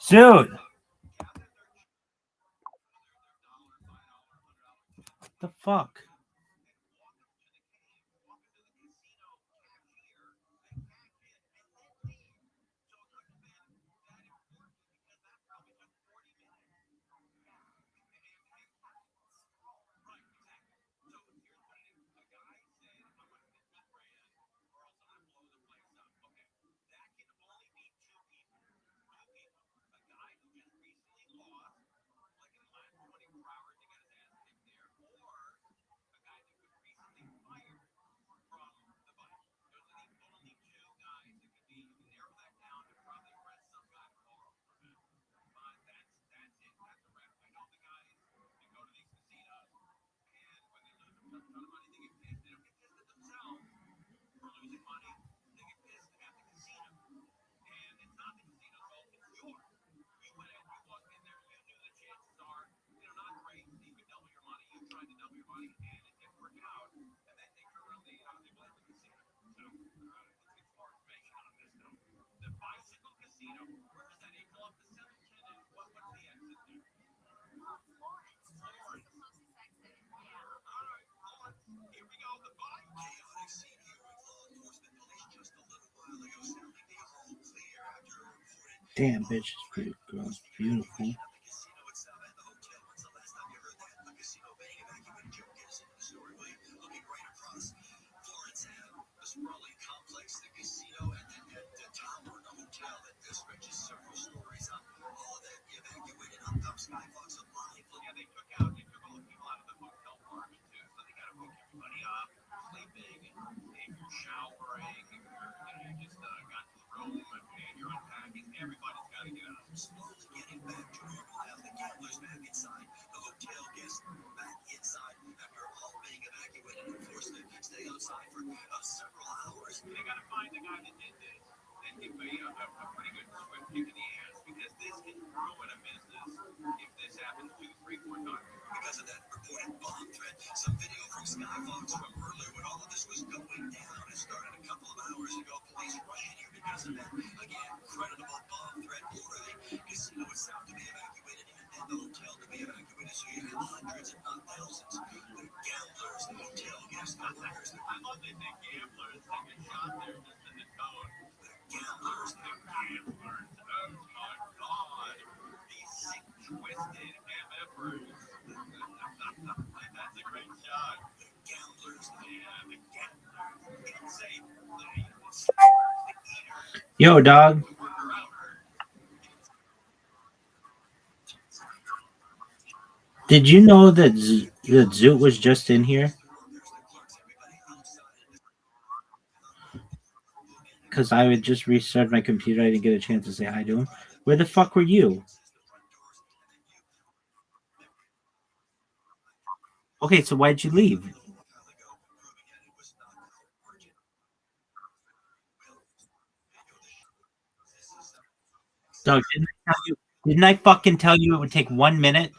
Dude. What the fuck? Damn, bitch is pretty girl. Beautiful. Yo, dog. Did you know that that Zoot was just in here? Because I would just restart my computer. I didn't get a chance to say hi to him. Where the fuck were you? Okay, so why'd you leave? Doug, didn't I fucking tell you it would take 1 minute?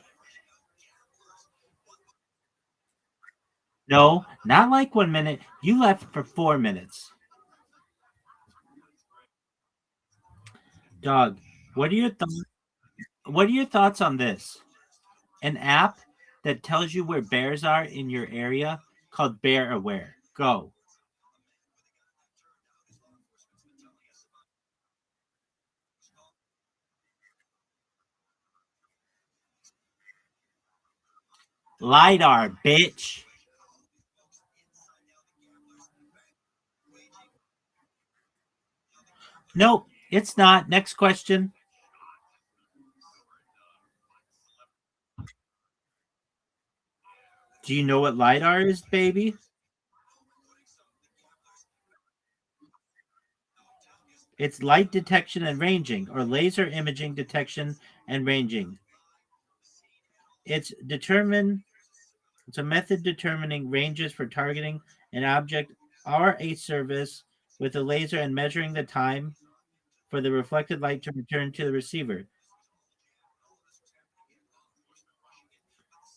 No, not like 1 minute. You left for 4 minutes. Dog, what are your thoughts? What are your thoughts on this? An app that tells you where bears are in your area called Bear Aware. Go. LiDAR, bitch. Nope, it's not. Next question. Do you know what LiDAR is, baby? It's light detection and ranging, or laser imaging detection and ranging. It's determine it's a method determining ranges for targeting an object or a surface with a laser and measuring the time for the reflected light to return to the receiver.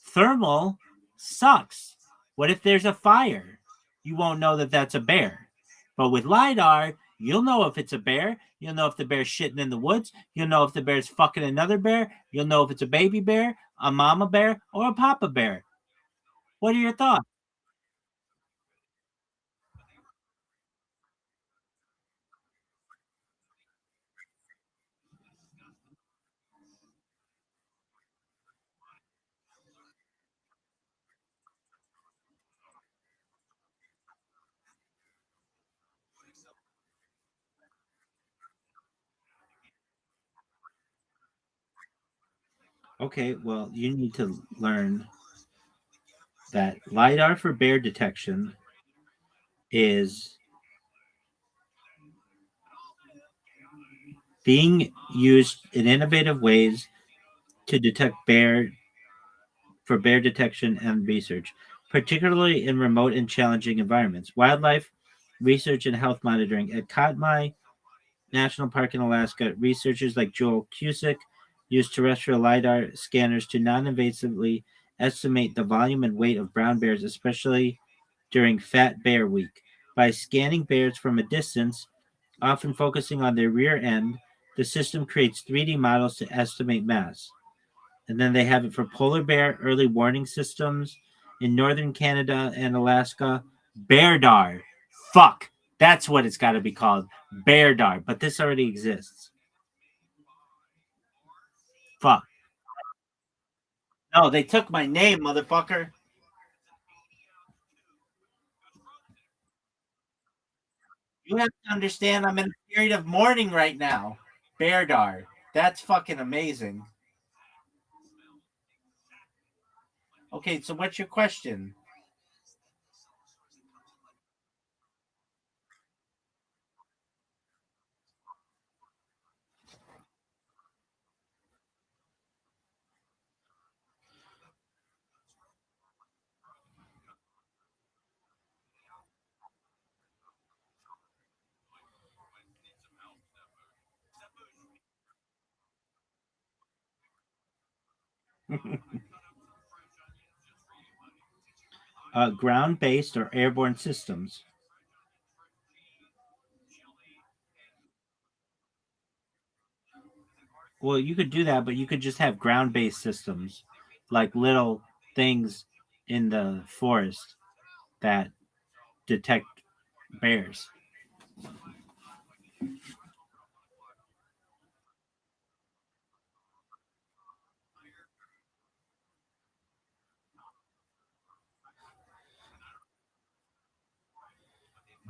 Thermal sucks. What if there's a fire? You won't know that that's a bear. But with LiDAR, You'll know if it's a bear. You'll know if the bear's shitting in the woods. You'll know if the bear's fucking another bear. You'll know if it's a baby bear, a mama bear, or a papa bear. What are your thoughts? Okay, well, you need to learn that LiDAR for bear detection is being used in innovative ways to detect bear for bear detection and research, particularly in remote and challenging environments. Wildlife research and health monitoring at Katmai National Park in Alaska, researchers like Joel Cusick use terrestrial LiDAR scanners to non invasively estimate the volume and weight of brown bears, especially during Fat Bear Week. By scanning bears from a distance, often focusing on their rear end, the system creates 3D models to estimate mass. And then they have it for polar bear early warning systems in northern Canada and Alaska. BearDAR. Fuck. That's what it's got to be called. BearDAR. But this already exists. Fuck. No, they took my name, motherfucker. You have to understand I'm in a period of mourning right now. BearDAR. That's fucking amazing. Okay, so what's your question? Ground based or airborne systems. Well, you could do that, but you could just have ground based systems, like little things in the forest that detect bears.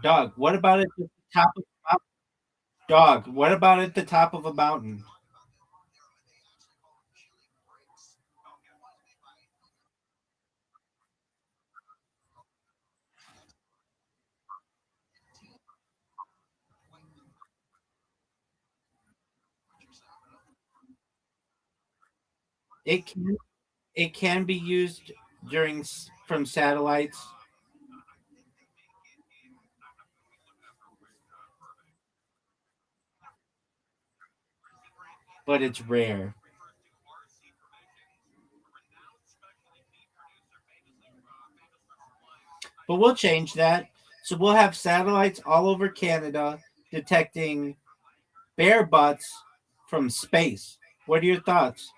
Dog, what about at the top of Dog, what about at the top of a mountain? It can it can be used from satellites, but it's rare. But we'll change that. So we'll have satellites all over Canada detecting bear butts from space. What are your thoughts?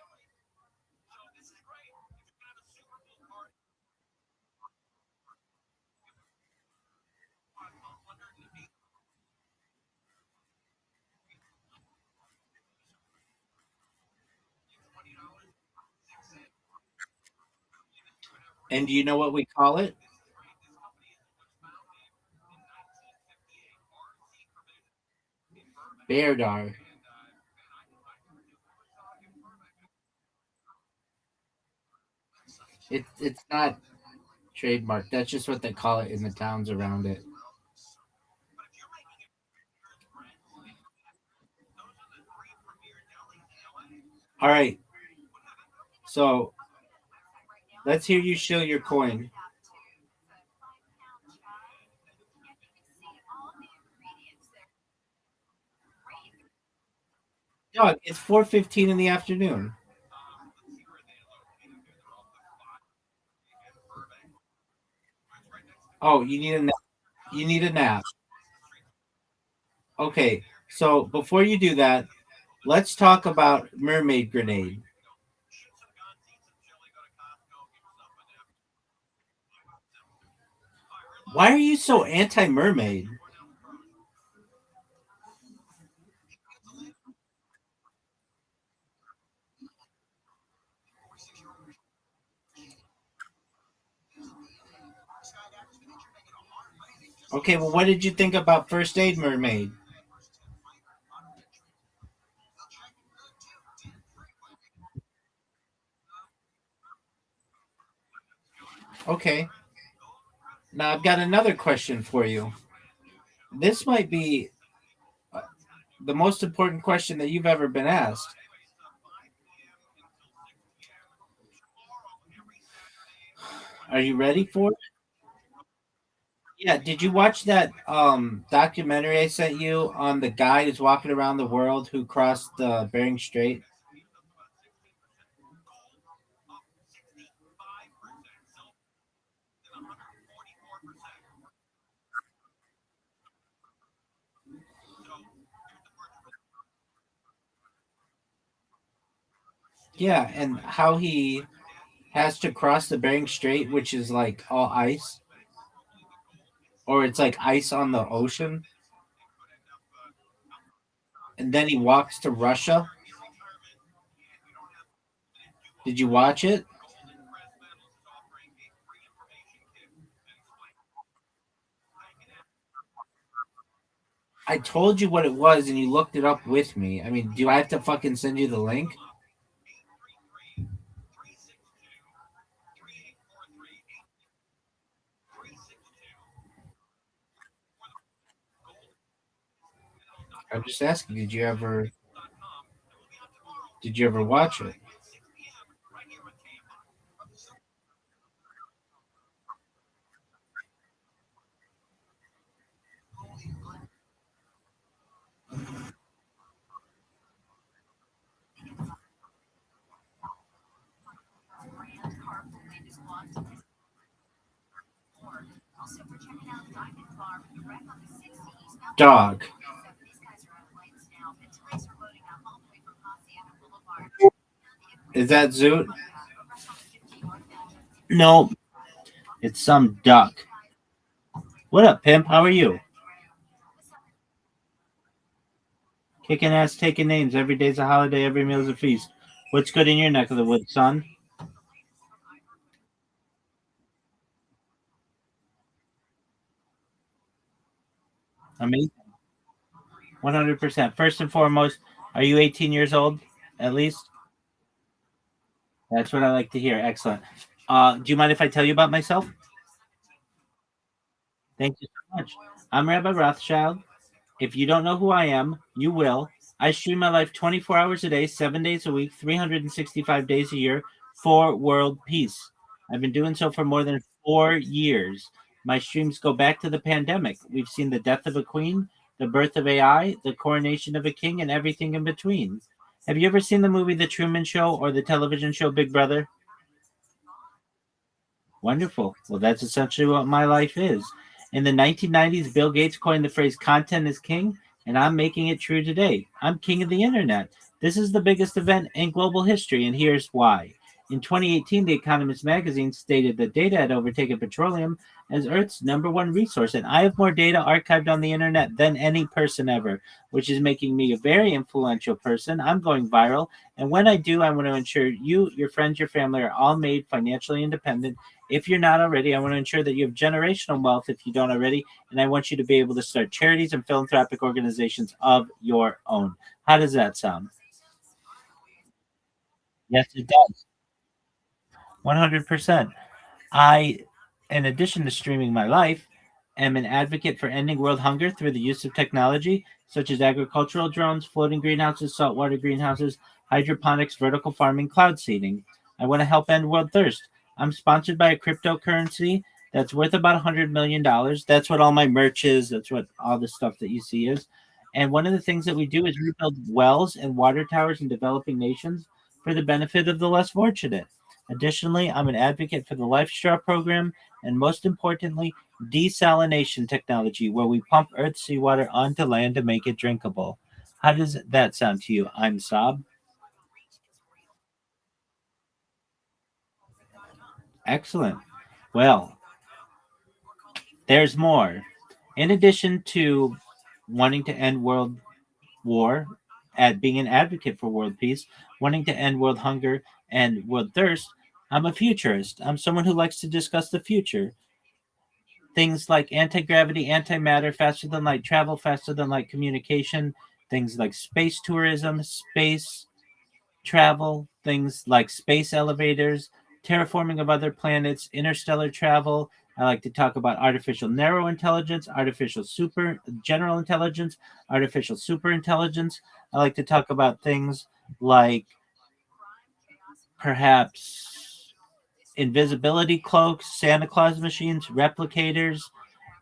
And do you know what we call it? Beardar. It's not trademark. That's just what they call it in the towns around it. All right. So let's hear you show your coin. Dog, it's 4:15 in the afternoon. Oh, you need a nap. You need a nap. Okay, so before you do that, let's talk about mermaid grenade. Why are you so anti mermaid? Okay, well, what did you think about First Aid Mermaid? Okay, now I've got another question for you. This might be the most important question that you've ever been asked. Are you ready for it? Yeah, did you watch that documentary I sent you on the guy who's walking around the world who crossed the Bering Strait? Yeah, and how he has to cross the Bering Strait, which is like all ice, or it's like ice on the ocean, and then he walks to Russia. Did you watch it? I told you what it was, and you looked it up with me. I mean, do I have to fucking send you the link? I'm just asking. Did you ever watch it? Dog. Is that Zoot? No, it's some duck. What up, pimp? How are you? Kicking ass, taking names. Every day's a holiday, every meal's a feast. What's good in your neck of the woods, son? Amazing. 100%. First and foremost, are you 18 years old at least? That's what I like to hear. Excellent. Do you mind if I tell you about myself? Thank you so much. I'm Rabbi Rothschild. If you don't know who I am, you will. I stream my life 24 hours a day, 7 days a week, 365 days a year for world peace. I've been doing so for more than 4 years. My streams go back to the pandemic. We've seen the death of a queen, the birth of AI, the coronation of a king, and everything in between. Have you ever seen the movie The Truman Show or the television show Big Brother? Wonderful. Well, that's essentially what my life is. In the 1990s, Bill Gates coined the phrase content is king, and I'm making it true today. I'm king of the internet. This is the biggest event in global history, and here's why. In 2018, The Economist magazine stated that data had overtaken petroleum as Earth's number one resource, and I have more data archived on the internet than any person ever, which is making me a very influential person. I'm going viral, and when I do, I want to ensure you, your friends, your family are all made financially independent. If you're not already, I want to ensure that you have generational wealth if you don't already, and I want you to be able to start charities and philanthropic organizations of your own. How does that sound? Yes, it does. 100%. I, in addition to streaming my life, am an advocate for ending world hunger through the use of technology such as agricultural drones, floating greenhouses, saltwater greenhouses, hydroponics, vertical farming, cloud seeding. I want to help end world thirst. I'm sponsored by a cryptocurrency that's worth about $100 million. That's what all my merch is. That's what all the stuff that you see is. And one of the things that we do is we build wells and water towers in developing nations for the benefit of the less fortunate. Additionally, I'm an advocate for the Life Straw program, and most importantly, desalination technology, where we pump Earth's seawater onto land to make it drinkable. How does that sound to you? I'm Sob. Excellent. Well, there's more. In addition to wanting to end world war, at being an advocate for world peace, wanting to end world hunger and world thirst, I'm a futurist. I'm someone who likes to discuss the future. Things like anti gravity, antimatter, faster than light travel, faster than light communication, things like space tourism, space travel, things like space elevators, terraforming of other planets, interstellar travel. I like to talk about artificial narrow intelligence, artificial super general intelligence, artificial super intelligence. I like to talk about things like perhaps invisibility cloaks, Santa Claus machines, replicators,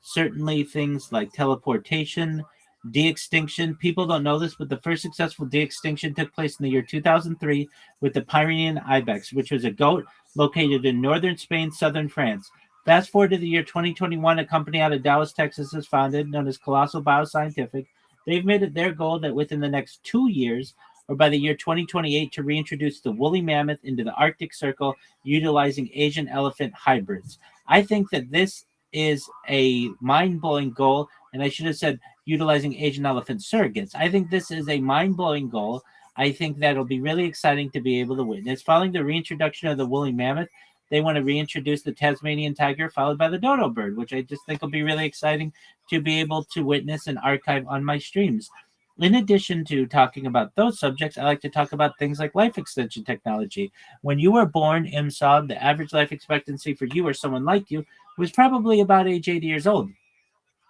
certainly things like teleportation, de-extinction. People don't know this, but the first successful de-extinction took place in the year 2003 with the Pyrenean ibex, which was a goat located in northern Spain, southern France. Fast forward to the year 2021, a company out of Dallas, Texas is founded, known as Colossal Bioscientific. They've made it their goal that within the next 2 years, or by the year 2028, to reintroduce the woolly mammoth into the Arctic Circle utilizing Asian elephant hybrids. I think that this is a mind blowing goal, and I should have said utilizing Asian elephant surrogates. I think this is a mind blowing goal. I think that'll be really exciting to be able to witness. Following the reintroduction of the woolly mammoth, they want to reintroduce the Tasmanian tiger, followed by the dodo bird, which I just think will be really exciting to be able to witness and archive on my streams. In addition to talking about those subjects, I like to talk about things like life extension technology. When you were born, Imsab, the average life expectancy for you or someone like you was probably about age 80 years old.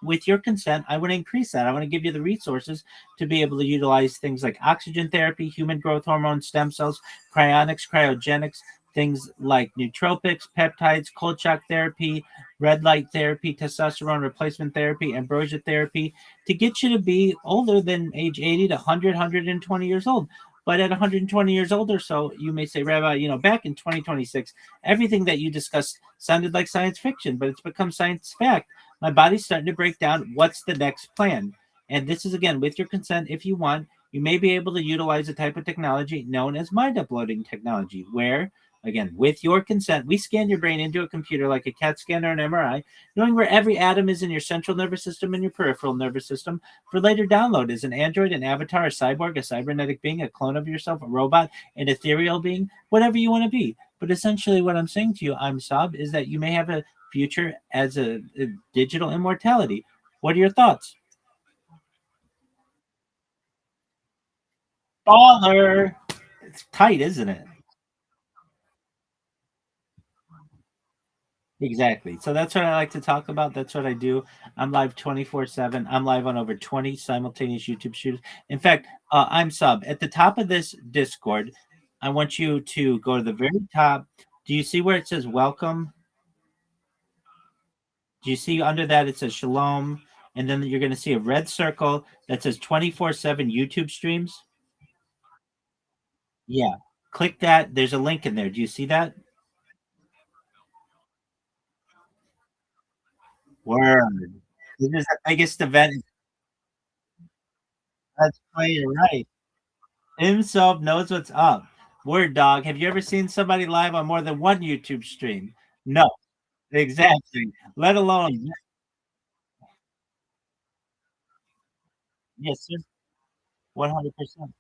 With your consent, I want to increase that. I want to give you the resources to be able to utilize things like oxygen therapy, human growth hormone, stem cells, cryonics, cryogenics, things like nootropics, peptides, cold shock therapy, red light therapy, testosterone replacement therapy, ambrosia therapy to get you to be older than age 80 to 100, 120 years old. But at 120 years old or so, you may say, Rabbi, back in 2026, everything that you discussed sounded like science fiction, but it's become science fact. My body's starting to break down. What's the next plan? And this is, again, with your consent, if you want, you may be able to utilize a type of technology known as mind uploading technology, where, again, with your consent, we scan your brain into a computer like a CAT scan or an MRI, knowing where every atom is in your central nervous system and your peripheral nervous system for later download as an android, an avatar, a cyborg, a cybernetic being, a clone of yourself, a robot, an ethereal being, whatever you want to be. But essentially, what I'm saying to you, I'm Sob, is that you may have a future as a digital immortality. What are your thoughts? Baller. It's tight, isn't it? Exactly. So that's what I like to talk about. That's what I do. I'm live 24/7. I'm live on over 20 simultaneous YouTube shoots. In fact, I'm Sub. At the top of this Discord, I want you to go to the very top. Do you see where it says welcome? Do you see under that it says shalom? And then you're going to see a red circle that says 24/7 YouTube streams. Yeah. Click that. There's a link in there. Do you see that? Word. This is the biggest event. That's playing right. Himself knows what's up. Word dog. Have you ever seen somebody live on more than one YouTube stream? No. Exactly. Let alone yes, sir. 100%.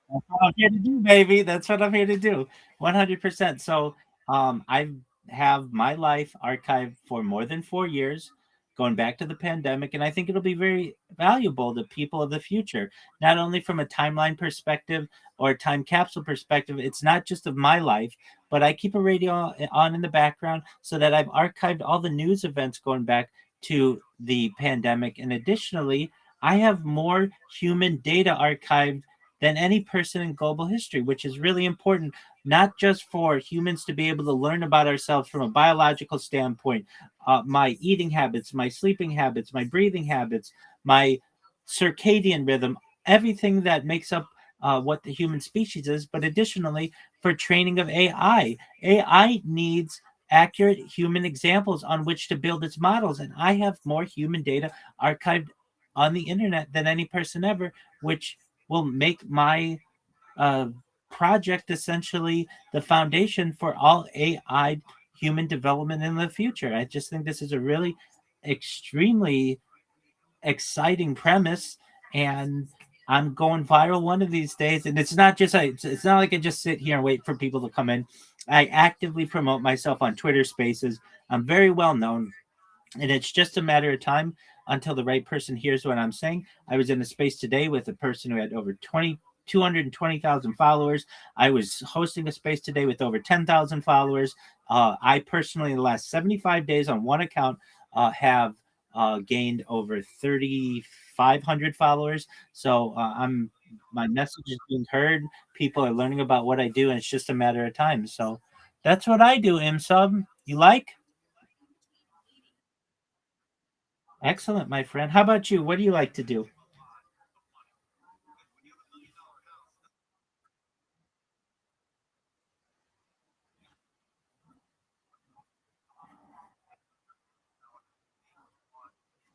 That's what I'm here to do, baby. That's what I'm here to do. 100%. So, I have my life archived for more than 4 years, going back to the pandemic, and I think it'll be very valuable to people of the future, not only from a timeline perspective or a time capsule perspective. It's not just of my life, but I keep a radio on in the background so that I've archived all the news events going back to the pandemic. And additionally, I have more human data archived than any person in global history, which is really important, not just for humans to be able to learn about ourselves from a biological standpoint, my eating habits, my sleeping habits, my breathing habits, my circadian rhythm, everything that makes up what the human species is. But additionally, for training of AI needs accurate human examples on which to build its models. And I have more human data archived on the internet than any person ever, which will make my uh, project essentially the foundation for all AI human development in the future. I just think this is a really extremely exciting premise, and I'm going viral one of these days. And it's not like I just sit here and wait for people to come in. I actively promote myself on Twitter Spaces. I'm very well known, and it's just a matter of time until the right person hears what I'm saying. I was in a space today with a person who had over 220,000 followers. I was hosting a space today with over 10,000 followers. I personally, in the last 75 days on one account, have gained over 3,500 followers. So my message is being heard. People are learning about what I do, and it's just a matter of time. So that's what I do, ImSub. You like? Excellent, my friend. How about you? What do you like to do?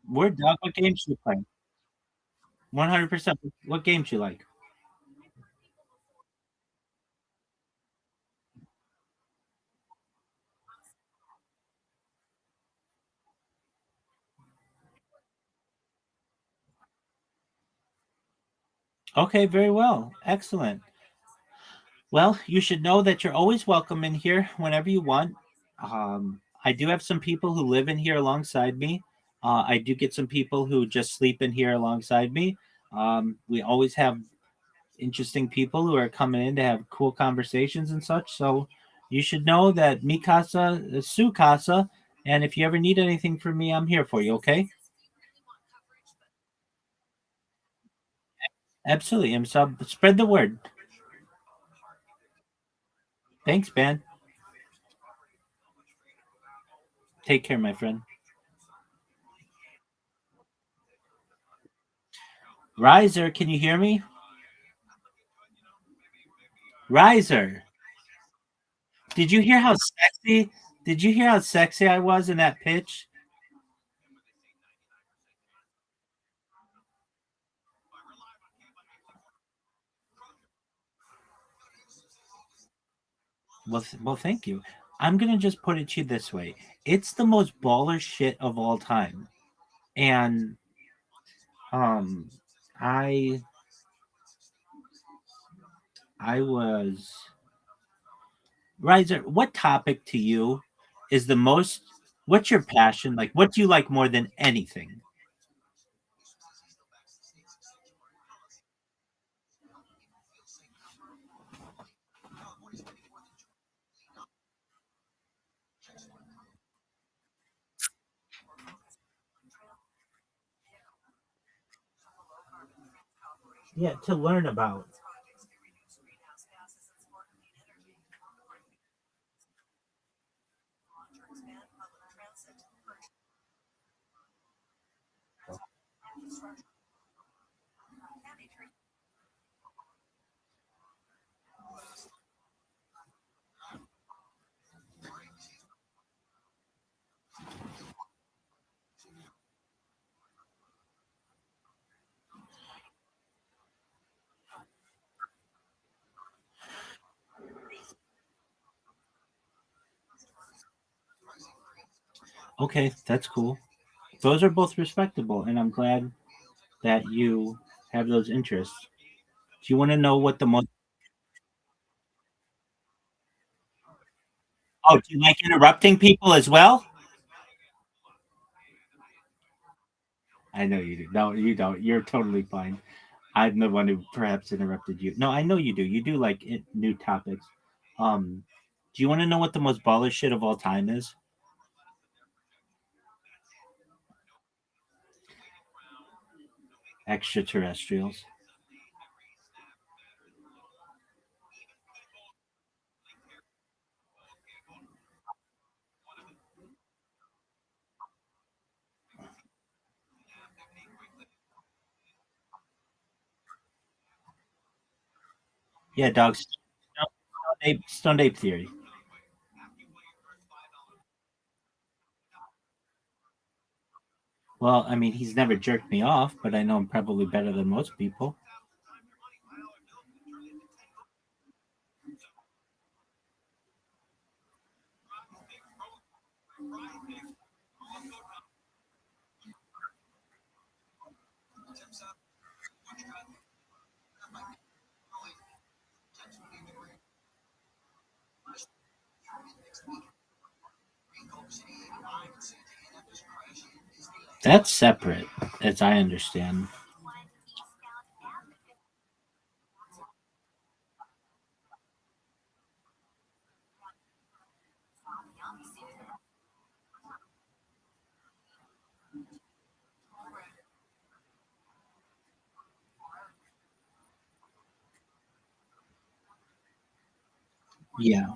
Word dog. What games do you play? 100%. What games you like? Okay, very well. Excellent. Well, you should know that you're always welcome in here whenever you want. I do have some people who live in here alongside me. I do get some people who just sleep in here alongside me. We always have interesting people who are coming in to have cool conversations and such. So you should know that mi casa is su casa. And if you ever need anything from me, I'm here for you. Okay. Absolutely. And so spread the word. Thanks, man. Take care, my friend. Riser, can you hear me? Riser, did you hear how sexy? Did you hear how sexy I was in that pitch? Well, thank you. I'm gonna just put it to you this way: it's the most baller shit of all time, and um, I I was Riser. What topic to you is the most? What's your passion? Like, what do you like more than anything? Yeah, to learn about. Okay, that's cool. Those are both respectable, and I'm glad that you have those interests. Do you want to know what the most? Oh, do you like interrupting people as well? I know you do. No, you don't. You're totally fine. I'm the one who perhaps interrupted you. No, I know you do. You do like new topics. Do you want to know what the most baller shit of all time is? Extraterrestrials. Yeah, dogs. Stoned ape theory. Well, I mean, he's never jerked me off, but I know I'm probably better than most people. That's separate, as I understand. Yeah.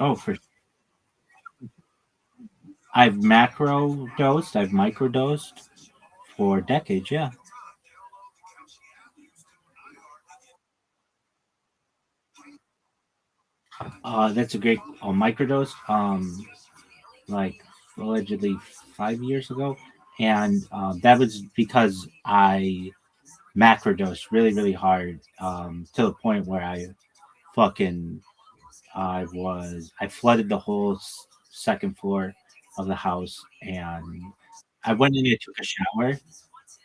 Oh, for I've macro dosed, I've micro dosed for decades. Yeah. That's a great microdose. Like allegedly 5 years ago, and that was because I macrodosed really, really hard to the point where fucking I flooded the whole second floor of the house, and I went in and took a shower.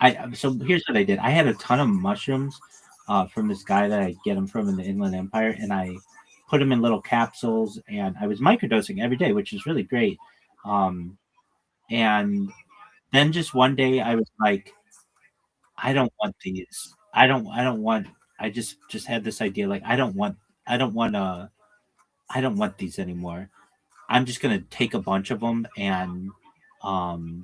I So here's what I did. I had a ton of mushrooms from this guy that I get them from in the Inland Empire, and I put them in little capsules, and I was microdosing every day, which is really great. Um, and then just one day, I was like, I don't want these. I don't want. I just had this idea, like I don't want I don't want these anymore. I'm just gonna take a bunch of them um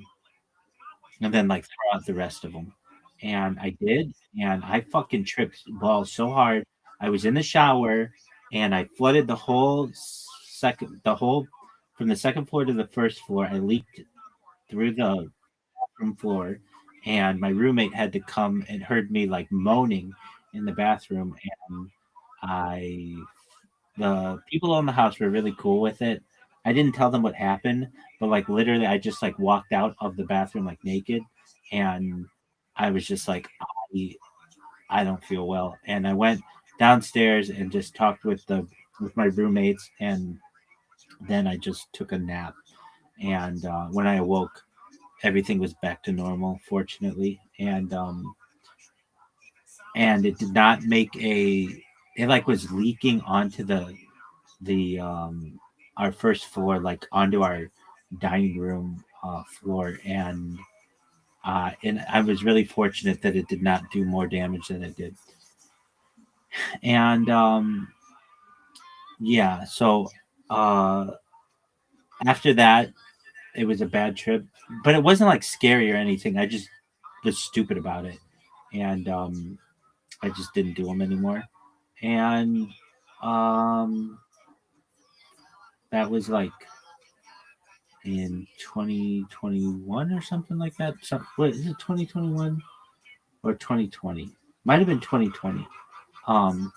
and then like throw out the rest of them. And I did, and I fucking tripped balls so hard. I was in the shower, and I flooded the whole from the second floor to the first floor. I leaked through the bathroom floor, and my roommate had to come and heard me like moaning in the bathroom. And I the people in the house were really cool with it. I didn't tell them what happened, but like literally, I just like walked out of the bathroom like naked, and I was just like, I, I don't feel well, and I went downstairs and just talked with my roommates, and then I just took a nap. And when I awoke, everything was back to normal, fortunately, and it did not make a. It like was leaking onto the our first floor, like onto our dining room floor, and I was really fortunate that it did not do more damage than it did. And yeah, so uh, after that, it was a bad trip, but it wasn't like scary or anything. I just was stupid about it, and I just didn't do them anymore. And um, that was like in 2021 or something like that. What is it, 2021 or 2020? Might have been 2020. Um,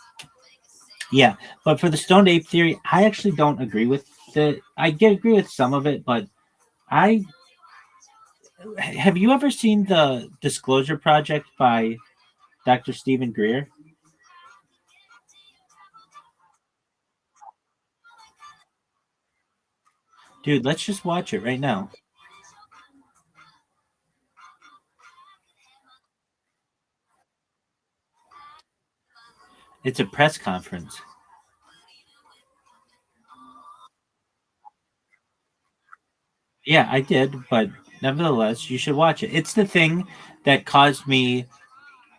yeah, but for the stoned ape theory, I actually don't agree with the. I get agree with some of it, but I have you ever seen the Disclosure Project by Dr. Stephen Greer? Dude, let's just watch it right now. It's a press conference. Yeah, I did, but Nevertheless, you should watch it. It's the thing that caused me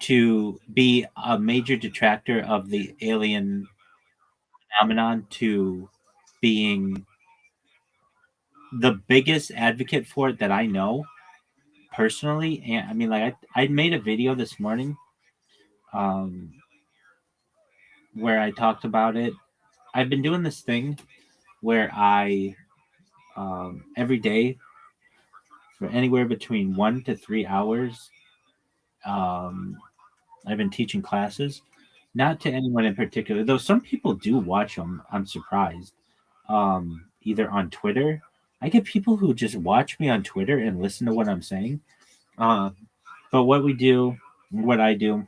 to be a major detractor of the alien phenomenon to being the biggest advocate for it that I know personally. And I mean, like, I made a video this morning um, where I talked about it. I've been doing this thing where I every day for anywhere between 1 to 3 hours, um, I've been teaching classes, not to anyone in particular, though some people do watch them. I'm surprised. Either on Twitter, I get people who just watch me on Twitter and listen to what I'm saying. Uh, but what I do,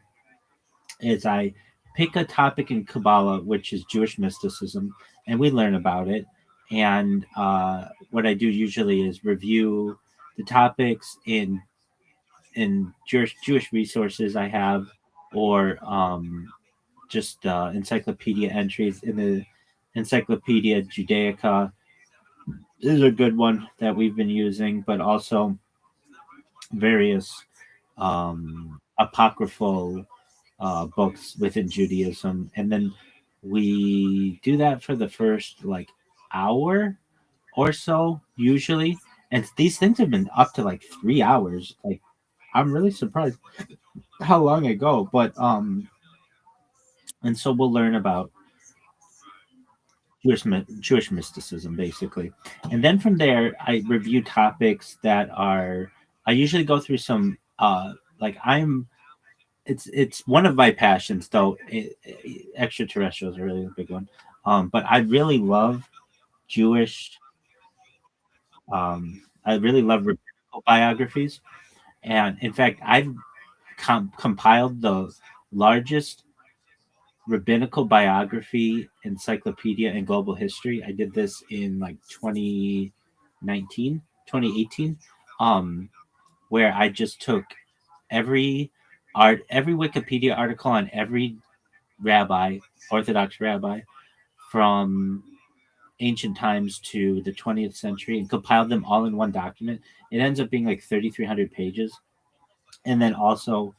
is I pick a topic in Kabbalah, which is Jewish mysticism, and we learn about it. And what I do usually is review the topics in Jewish resources I have, or just encyclopedia entries in the Encyclopedia Judaica is a good one that we've been using, but also various apocryphal books within Judaism, and then we do that for the first like hour or so usually. And these things have been up to like 3 hours. Like, I'm really surprised how long I go, but and so we'll learn about Jewish mysticism basically, and then from there I review topics that are. I usually go through some like I'm it's one of my passions though. Extraterrestrials are really a big one, but I really love Jewish. I really love rabbinical biographies, and in fact I've compiled the largest rabbinical biography encyclopedia in global history. I did this in like 2019, 2018, um, where I just took every every Wikipedia article on every rabbi, Orthodox rabbi, from ancient times to the 20th century, and compiled them all in one document. It ends up being like 3,300 pages. And then also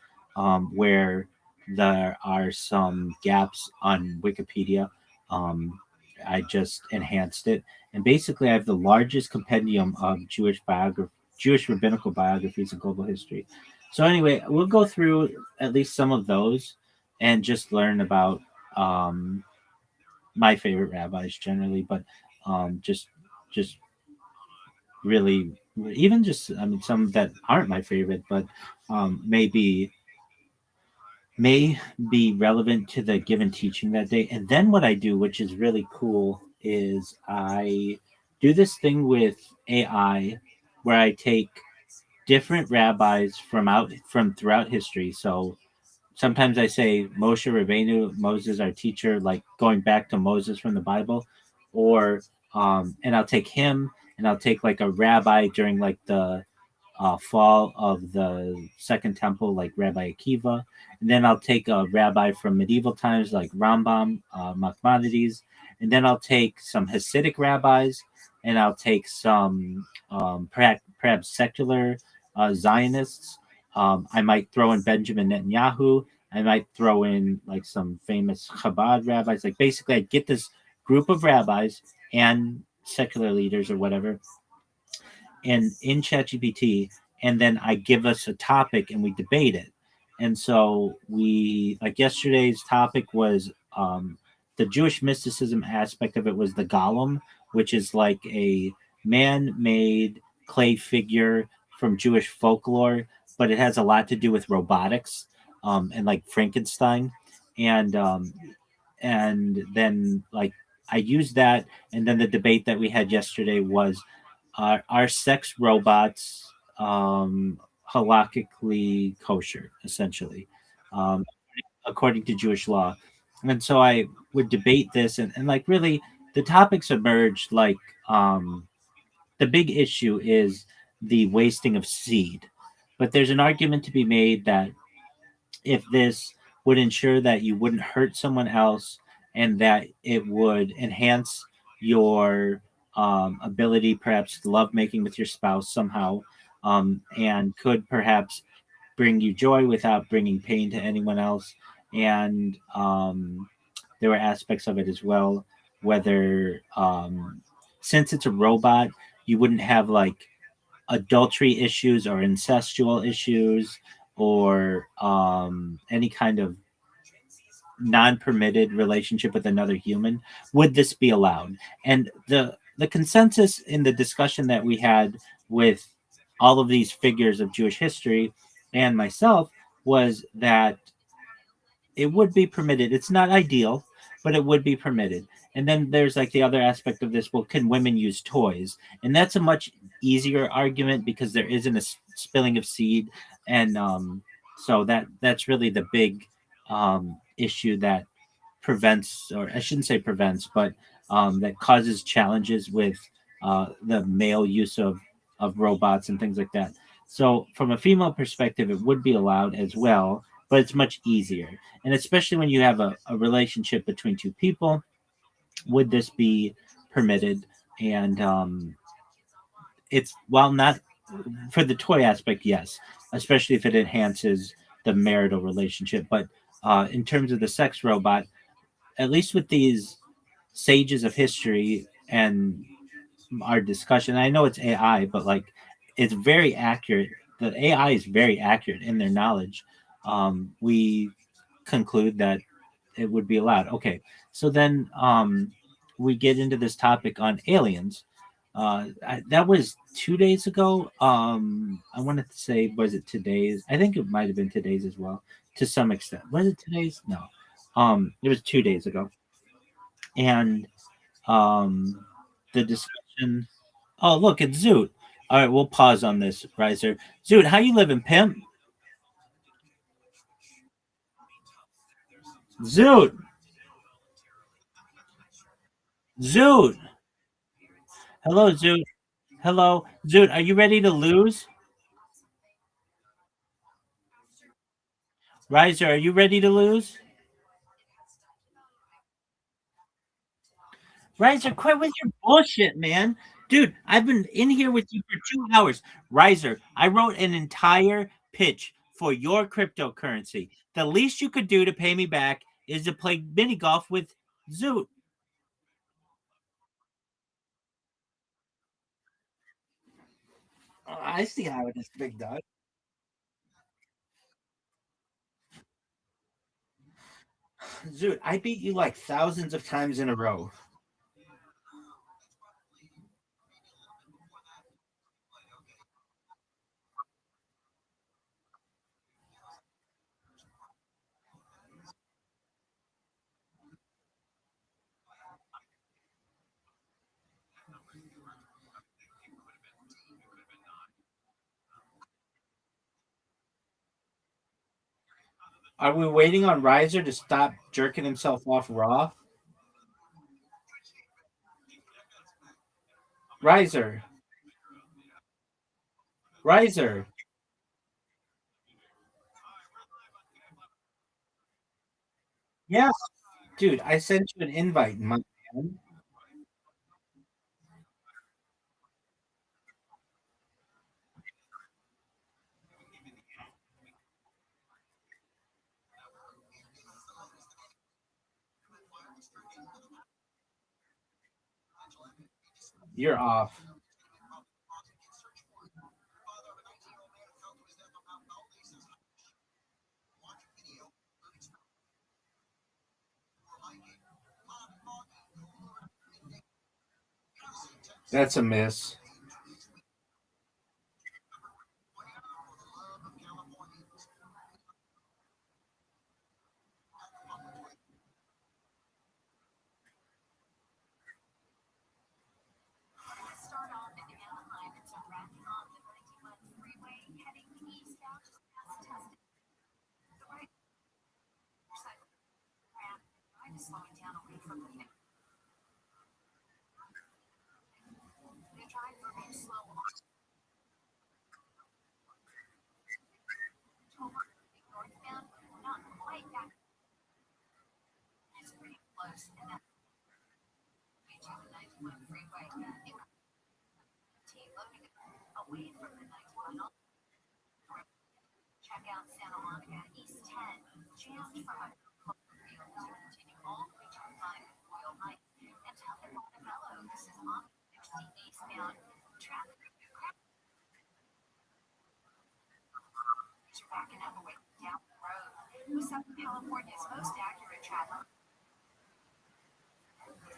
where there are some gaps on Wikipedia, um, I just enhanced it. And basically, I have the largest compendium of Jewish rabbinical biographies in global history. So anyway, we'll go through at least some of those and just learn about um, my favorite rabbis generally, but just really, even just, I mean, some that aren't my favorite, but um, maybe may be relevant to the given teaching that day. And then what I do, which is really cool, is I do this thing with AI where I take different rabbis from throughout history. So sometimes I say Moshe Rabbeinu, Moses, our teacher, like going back to Moses from the Bible, or and I'll take him, and I'll take like a rabbi during like the fall of the Second Temple, like Rabbi Akiva, and then I'll take a rabbi from medieval times, like Rambam, Maimonides, and then I'll take some Hasidic rabbis, and I'll take some perhaps secular Zionists. I might throw in Benjamin Netanyahu. I might throw in like some famous Chabad rabbis. Like basically, I get this group of rabbis and secular leaders or whatever, and in ChatGPT, and then I give us a topic and we debate it. And so we, like, yesterday's topic was the Jewish mysticism aspect of it was the golem, which is like a man-made clay figure from Jewish folklore, but it has a lot to do with robotics, and like Frankenstein, and then like I used that, and then the debate that we had yesterday was, are sex robots halakhically kosher, essentially, um, according to Jewish law. And so I would debate this, and like really, the topics emerged like the big issue is the wasting of seed. But there's an argument to be made that if this would ensure that you wouldn't hurt someone else, and that it would enhance your ability perhaps to love making with your spouse somehow, and could perhaps bring you joy without bringing pain to anyone else. And there were aspects of it as well, whether since it's a robot, you wouldn't have like adultery issues or incestual issues or any kind of non-permitted relationship with another human. Would this be allowed? And the consensus in the discussion that we had with all of these figures of Jewish history and myself was that it would be permitted. It's not ideal, but it would be permitted. And then there's like the other aspect of this. Well, can women use toys? And that's a much easier argument because there isn't a spilling of seed, and so that's really the big issue that prevents, or I shouldn't say prevents, but that causes challenges with the male use of robots and things like that. So, from a female perspective, it would be allowed as well, but it's much easier. And especially when you have a relationship between two people, would this be permitted? And it's, while not for the toy aspect, yes, especially if it enhances the marital relationship. But in terms of the sex robot, at least with these sages of history and our discussion, I know it's AI, but like it's very accurate. The AI is very accurate in their knowledge. We conclude that it would be allowed. Okay, so then we get into this topic on aliens. That was 2 days ago. I wanted to say, was it today's? I think it might have been today's as well, to some extent. Was it today's? No. It was 2 days ago, and um, the discussion. Oh, look, it's Zoot. All right, we'll pause on this, Riser. Zoot, how you living, pimp? Zoot, Zoot. Hello, Zoot. Hello, Zoot. Are you ready to lose? Riser, are you ready to lose? Riser, quit with your bullshit, man. Dude, I've been in here with you for 2 hours. Riser, I wrote an entire pitch for your cryptocurrency. The least you could do to pay me back is to play mini golf with Zoot. Oh, I see how it is, big dog. Zoot, I beat you like thousands of times in a row. Are we waiting on Riser to stop jerking himself off raw? Riser, Riser. Yeah, dude, I sent you an invite, my man. You're off. That's a miss.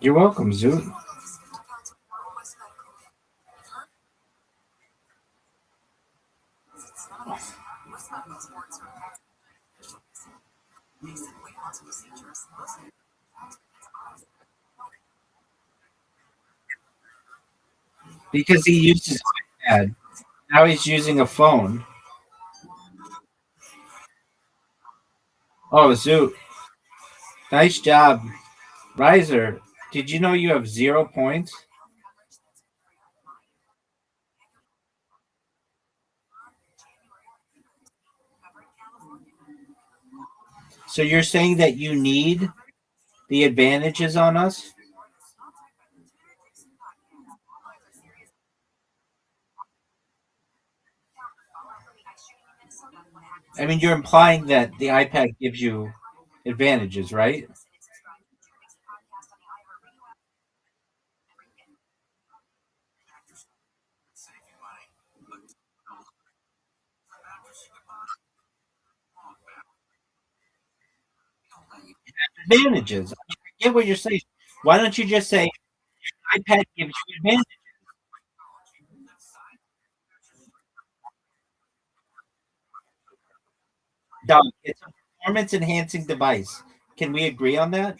You're welcome, Zoot. Because he used his iPad. Now he's using a phone. Oh, Zoot. Nice job. Riser, did you know you have 0 points? So you're saying that you need the advantages on us? I mean, you're implying that the iPad gives you advantages, right? Advantages. I get what you're saying. Why don't you just say iPad gives you advantages? Dog, it's a performance enhancing device. Can we agree on that?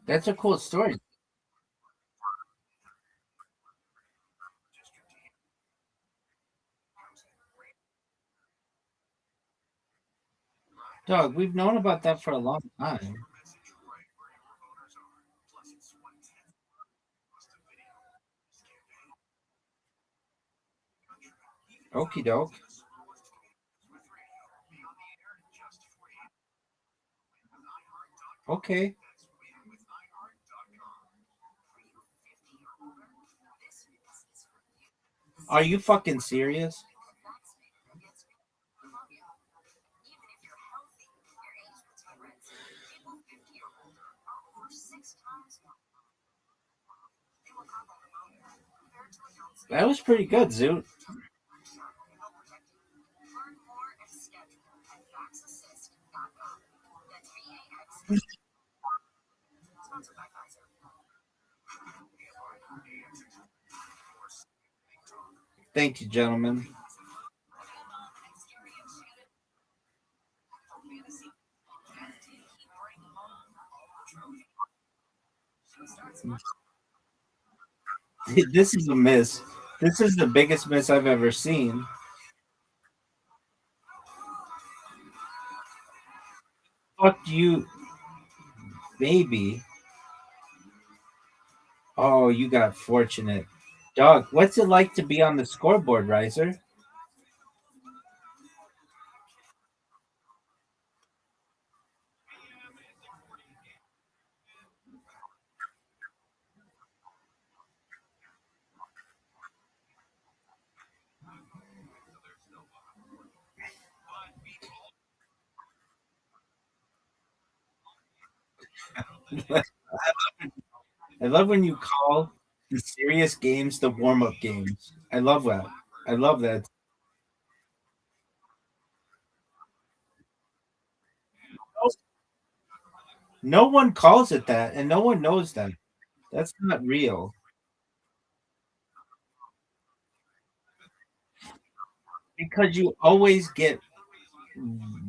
That's a cool story. Dog, we've known about that for a long time. Okie doke. Okay. Are you fucking serious? That was pretty good, Zoot. Thank you, gentlemen. This is a miss. This is the biggest miss I've ever seen. Fuck you, baby. Oh, you got fortunate. Dog, what's it like to be on the scoreboard, Riser? I love when you call the serious games the warm up games. I love that. I love that. No one calls it that, and no one knows that. That's not real. Because you always get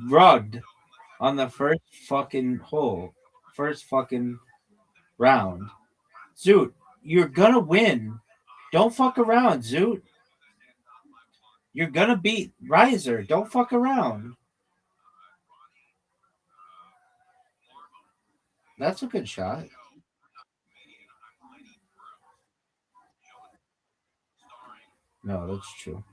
rugged on the first fucking hole, first fucking round. Zoot, you're gonna win. Don't fuck around, Zoot. You're gonna beat Riser. Don't fuck around. That's a good shot. No, that's true.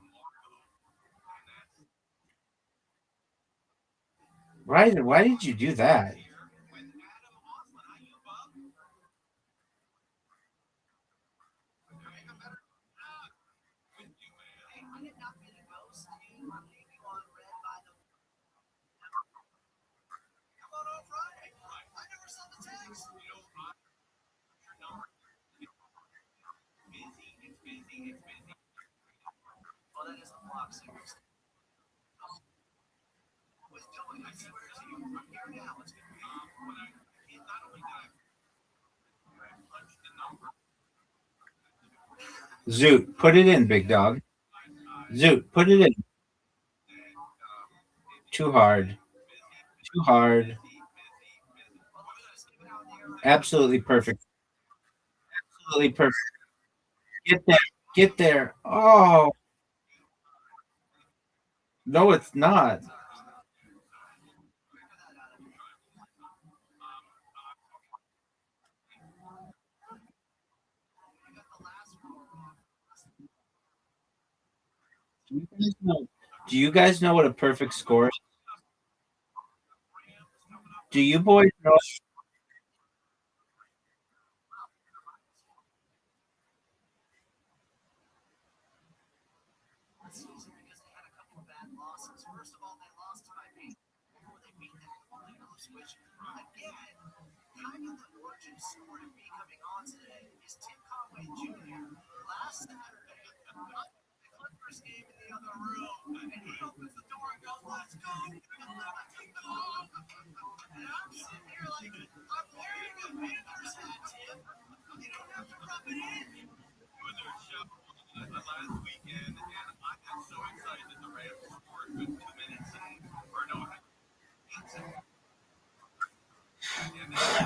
Riser, why did you do that? Zoot, put it in, big dog. Zoot, put it in. Too hard. Too hard. Absolutely perfect. Absolutely perfect. Get there. Get there. Oh, no, it's not. Do you guys know, do you guys know what a perfect score is? Do you boys know?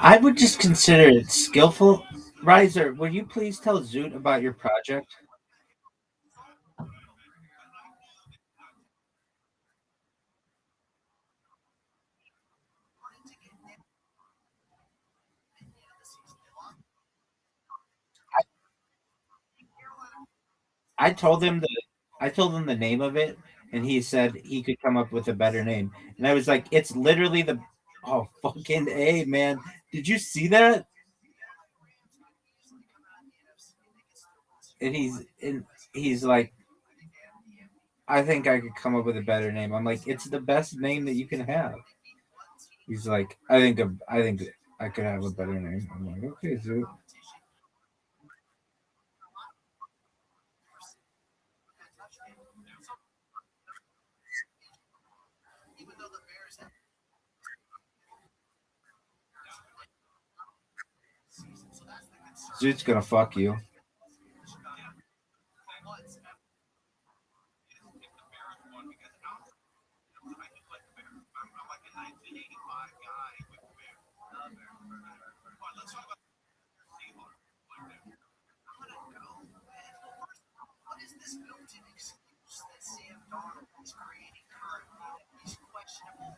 I would just consider it skillful. Riser, will you please tell Zoot about your project? I told him the name of it, and he said he could come up with a better name. And I was like, it's literally the oh fucking A, man. Did you see that? And he's like, I think I could come up with a better name. I'm like, it's the best name that you can have. He's like, I think I could have a better name. I'm like, okay, Zoot. Zoot's gonna fuck you.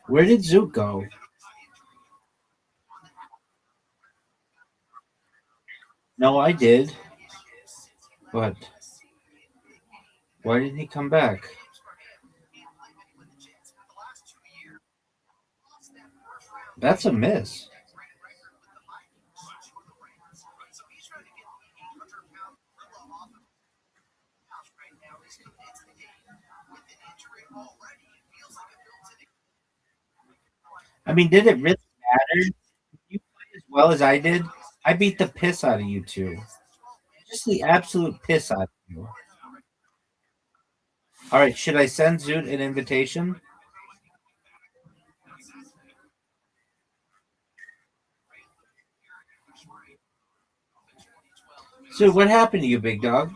Where did Zoot go? No, I did. But why didn't he come back? That's a miss. I mean, did it really matter? You played as well as I did. I beat the piss out of you two. Just the absolute piss out of you. All right, should I send Zoot an invitation? Zoot, what happened to you, big dog?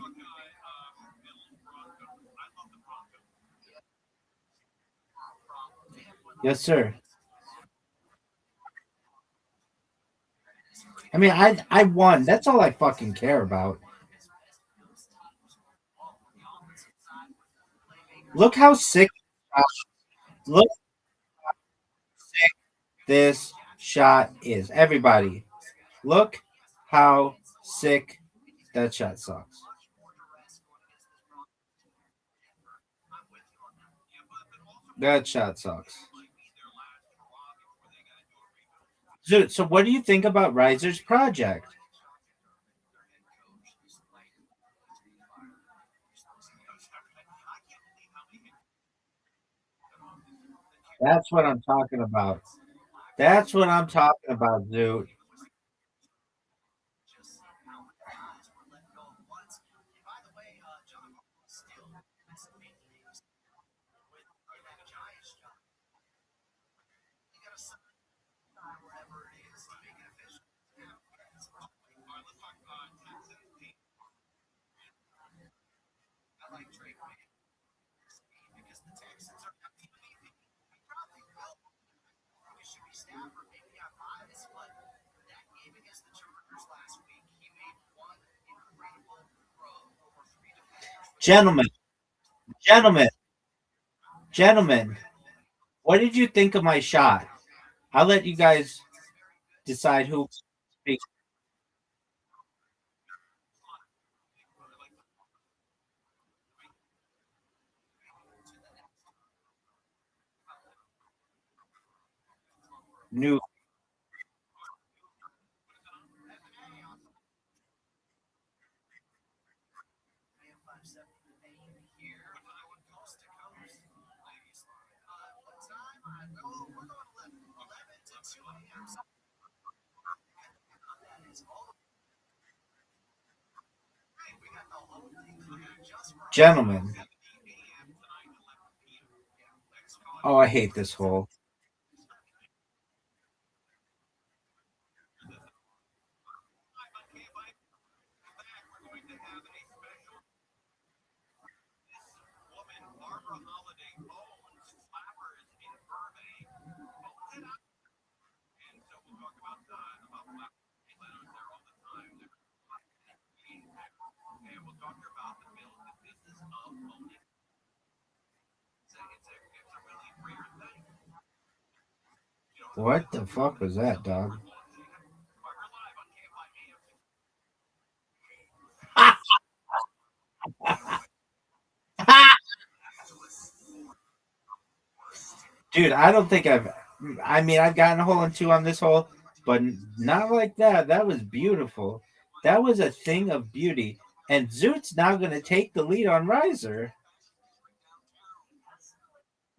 Yes, sir. I mean, I won. That's all I fucking care about. Look how sick. Look sick this shot is. Everybody, look how sick that shot sucks. That shot sucks. So what do you think about Riser's project? That's what I'm talking about. That's what I'm talking about, dude. Gentlemen, gentlemen, gentlemen, what did you think of my shot? I'll let you guys decide who speaks. New gentlemen. Oh, I hate this hole. What the fuck was that, dog? Dude, I don't think I've. I mean, I've gotten a hole in two on this hole, but not like that. That was beautiful. That was a thing of beauty. And Zoot's now going to take the lead on Riser.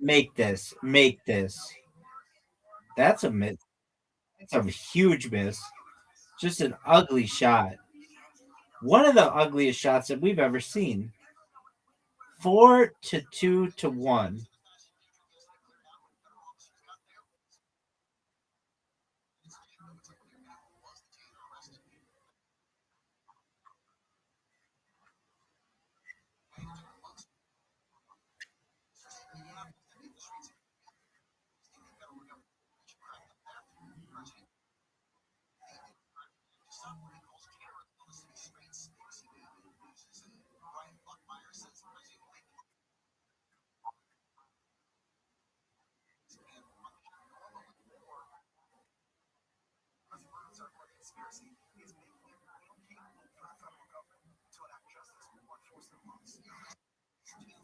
Make this. Make this. That's a miss. That's a huge miss. Just an ugly shot. One of the ugliest shots that we've ever seen. 4-2-1.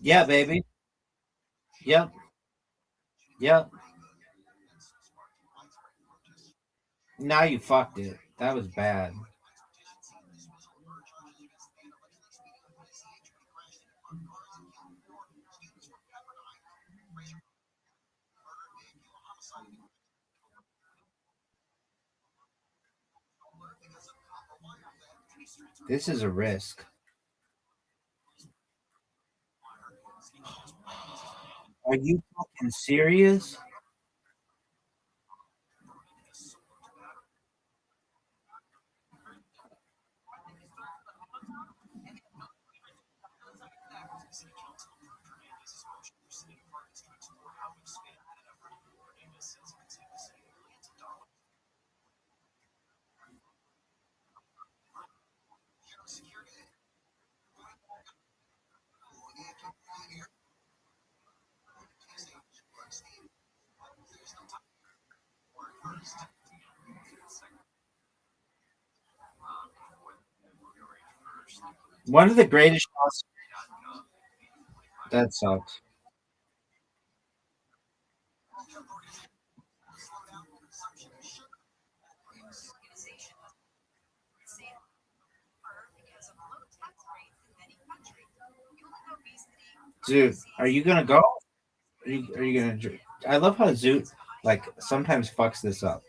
Yeah, baby. Yep. Yep. Now you fucked it. That was bad. This is a risk. Are you fucking serious? One of the greatest shots. That sucks. Dude, are you gonna go? Are you gonna? I love how Zoot like sometimes fucks this up.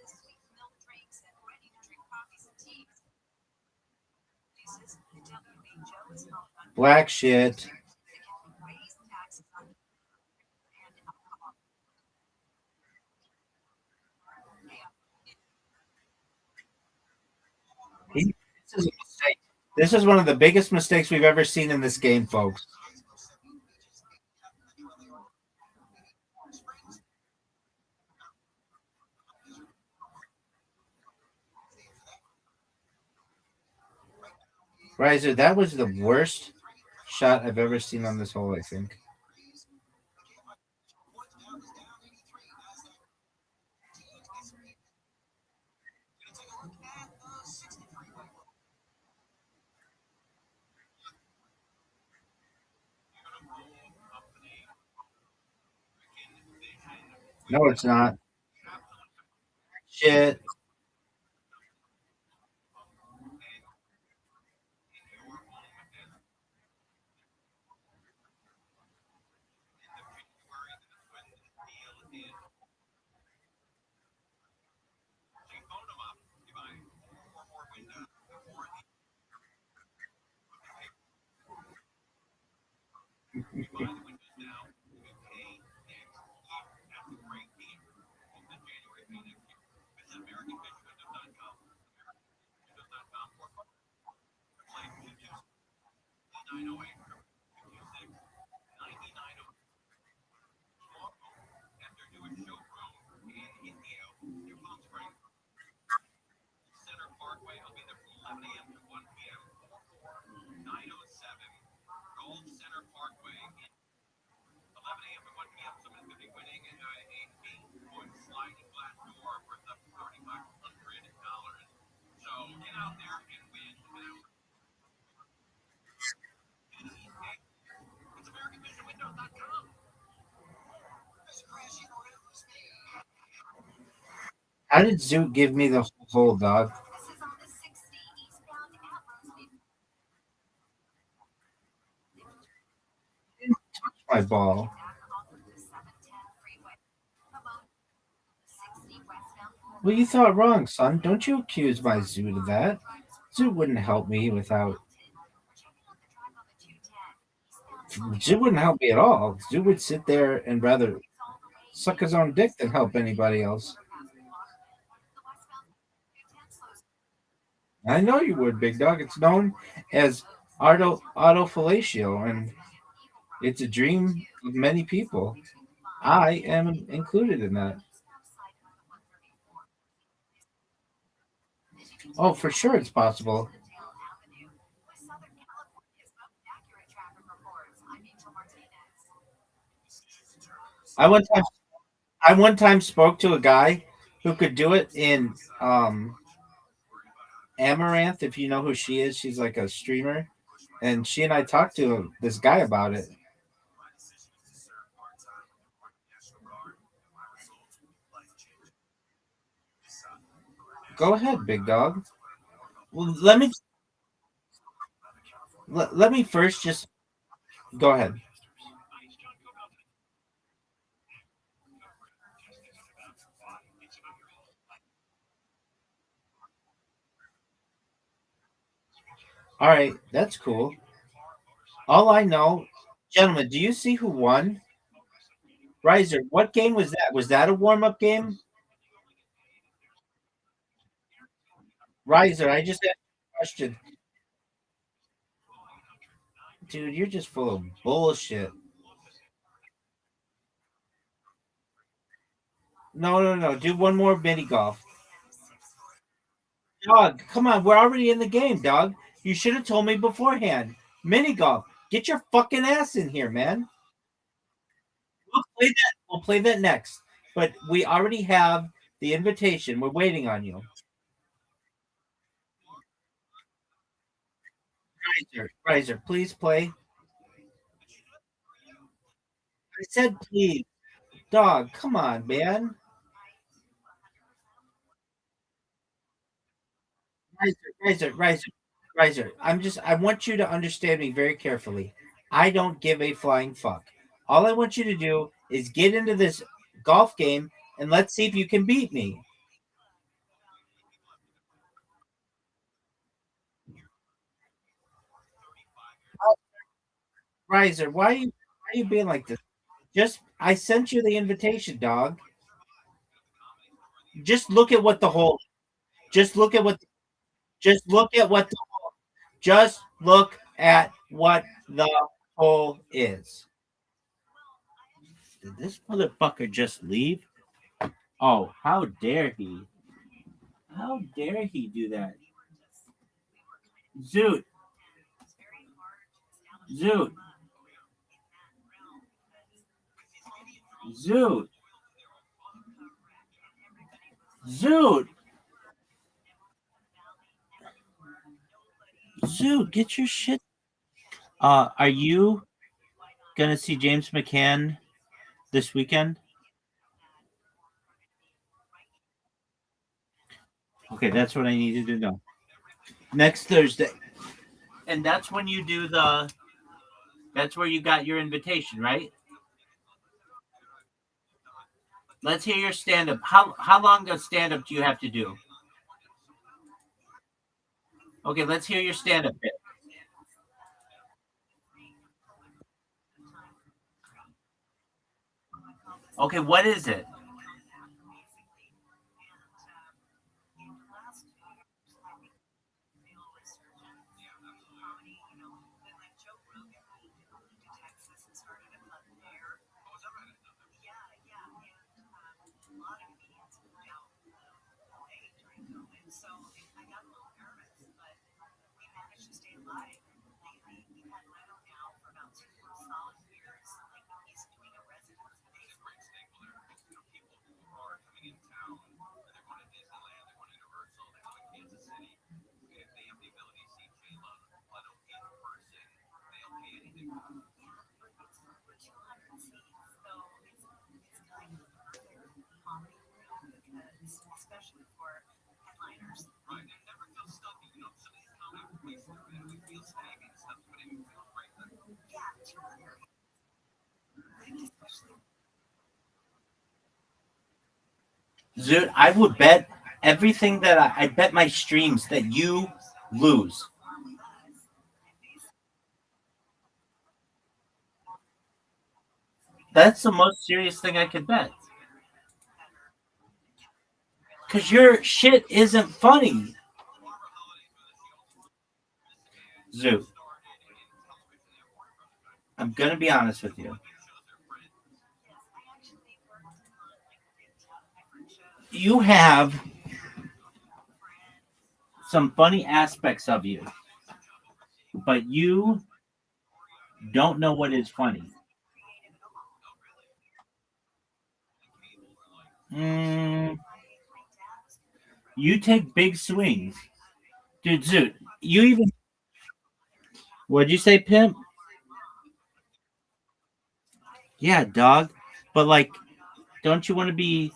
Black shit. This is a mistake. This is one of the biggest mistakes we've ever seen in this game, folks. Riser, that was the worst shot I've ever seen on this hole, I think. No, it's not. Shit. How did Zoot give me the whole hole, dog? My ball. Well, you thought wrong, son. Don't you accuse my Zoot of that. Zoot wouldn't help me without. Zoot wouldn't help me at all. Zoot would sit there and rather suck his own dick than help anybody else. I know you would, big dog. It's known as autofellatio, and it's a dream of many people. I am included in that. Oh, for sure, it's possible. I one time, I one time spoke to a guy who could do it in Amaranth. If you know who she is, she's like a streamer, and she and I talked to this guy about it. Go ahead, big dog. Well, let me first just go ahead. All right, that's cool. All I know, gentlemen, do you see who won? Riser, what game was that? Was that a warm up game? Riser, I just asked a question. Dude, you're just full of bullshit. No, no, no. Do one more mini golf. Dog, come on. We're already in the game, dog. You should have told me beforehand. Mini golf. Get your fucking ass in here, man. We'll play that. We'll play that next. But we already have the invitation. We're waiting on you. Riser, please play. I said please. Dog, come on, man. Riser. I want you to understand me very carefully. I don't give a flying fuck. All I want you to do is get into this golf game and let's see if you can beat me. Riser, why are you being like this? Just I sent you the invitation, dog. Just look at what the whole just look at what just look at what the, just look at what the hole is. Did this motherfucker just leave? Oh, how dare he? How dare he do that? Zoot, Zoot, Zoot, Zoot, Zoot, get your shit. Are you gonna see James McCann this weekend? Okay, that's what I needed to know. Next Thursday. And that's when you do the that's where you got your invitation, right? Let's hear your stand up. How long of stand up do you have to do? Okay, let's hear your stand up bit. Okay, what is it? Dude, I would bet everything that I bet my streams that you lose. That's the most serious thing I could bet. Because your shit isn't funny. Zoo, I'm going to be honest with you. You have some funny aspects of you, but you don't know what is funny. Mm, you take big swings. Dude, Zoot, you even. What'd you say, Pimp? Yeah, dog. But, like, don't you want to be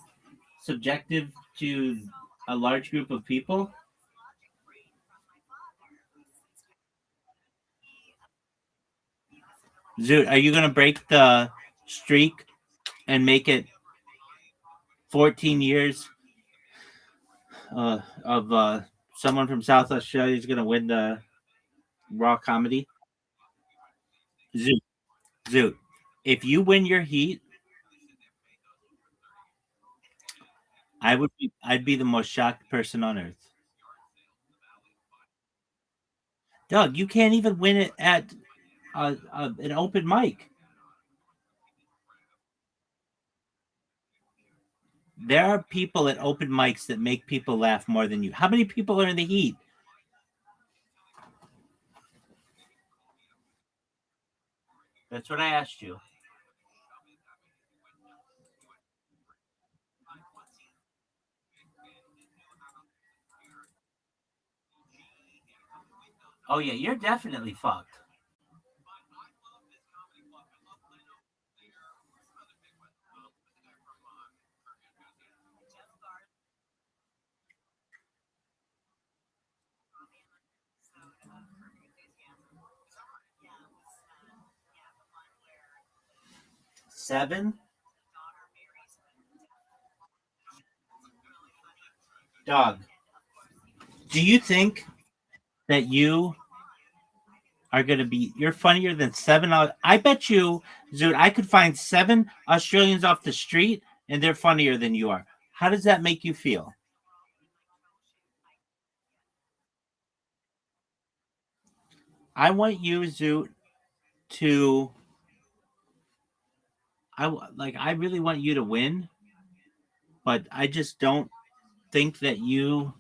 subjective to a large group of people? Zoot, are you going to break the streak and make it 14 years of someone from South Australia is going to win the Raw comedy? Zoot, Zoot. If you win your heat, I'd be the most shocked person on earth. Doug, you can't even win it at an open mic. There are people at open mics that make people laugh more than you. How many people are in the heat? That's what I asked you. Oh yeah, you're definitely fucked. 7, dog. Do you think that you are going to be? You're funnier than 7. I bet you, dude. I could find 7 Australians off the street, and they're funnier than you are. How does that make you feel? I want you, Zoot, to I really want you to win, but I just don't think that you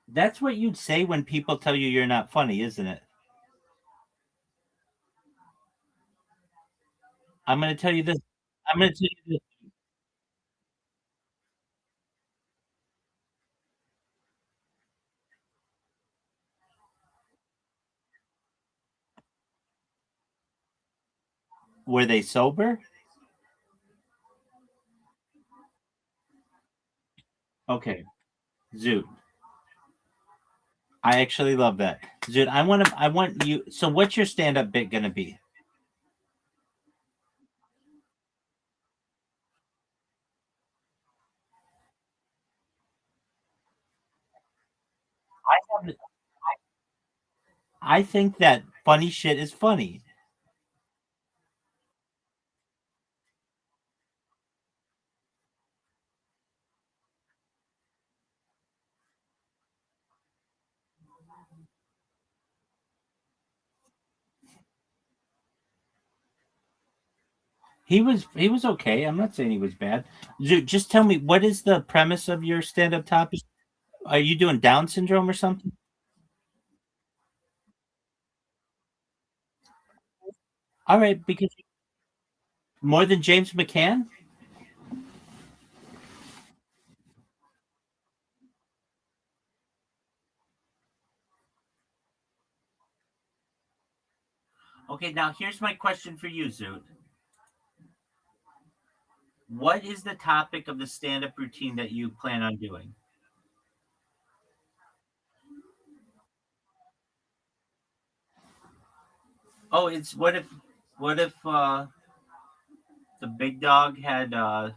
that's what you'd say when people tell you you're not funny, isn't it? I'm going to tell you this. I'm going to tell you this. Were they sober? Okay. Zoot. I actually love that. Zoot, I want you so what's your stand-up bit going to be? I have I think that funny shit is funny. He was okay. I'm not saying he was bad. Zoot, just tell me what is the premise of your stand-up topic? Are you doing Down syndrome or something? All right, because more than James McCann? Okay, now here's my question for you, Zoot. What is the topic of the stand-up routine that you plan on doing? Oh, it's what if the big dog had Down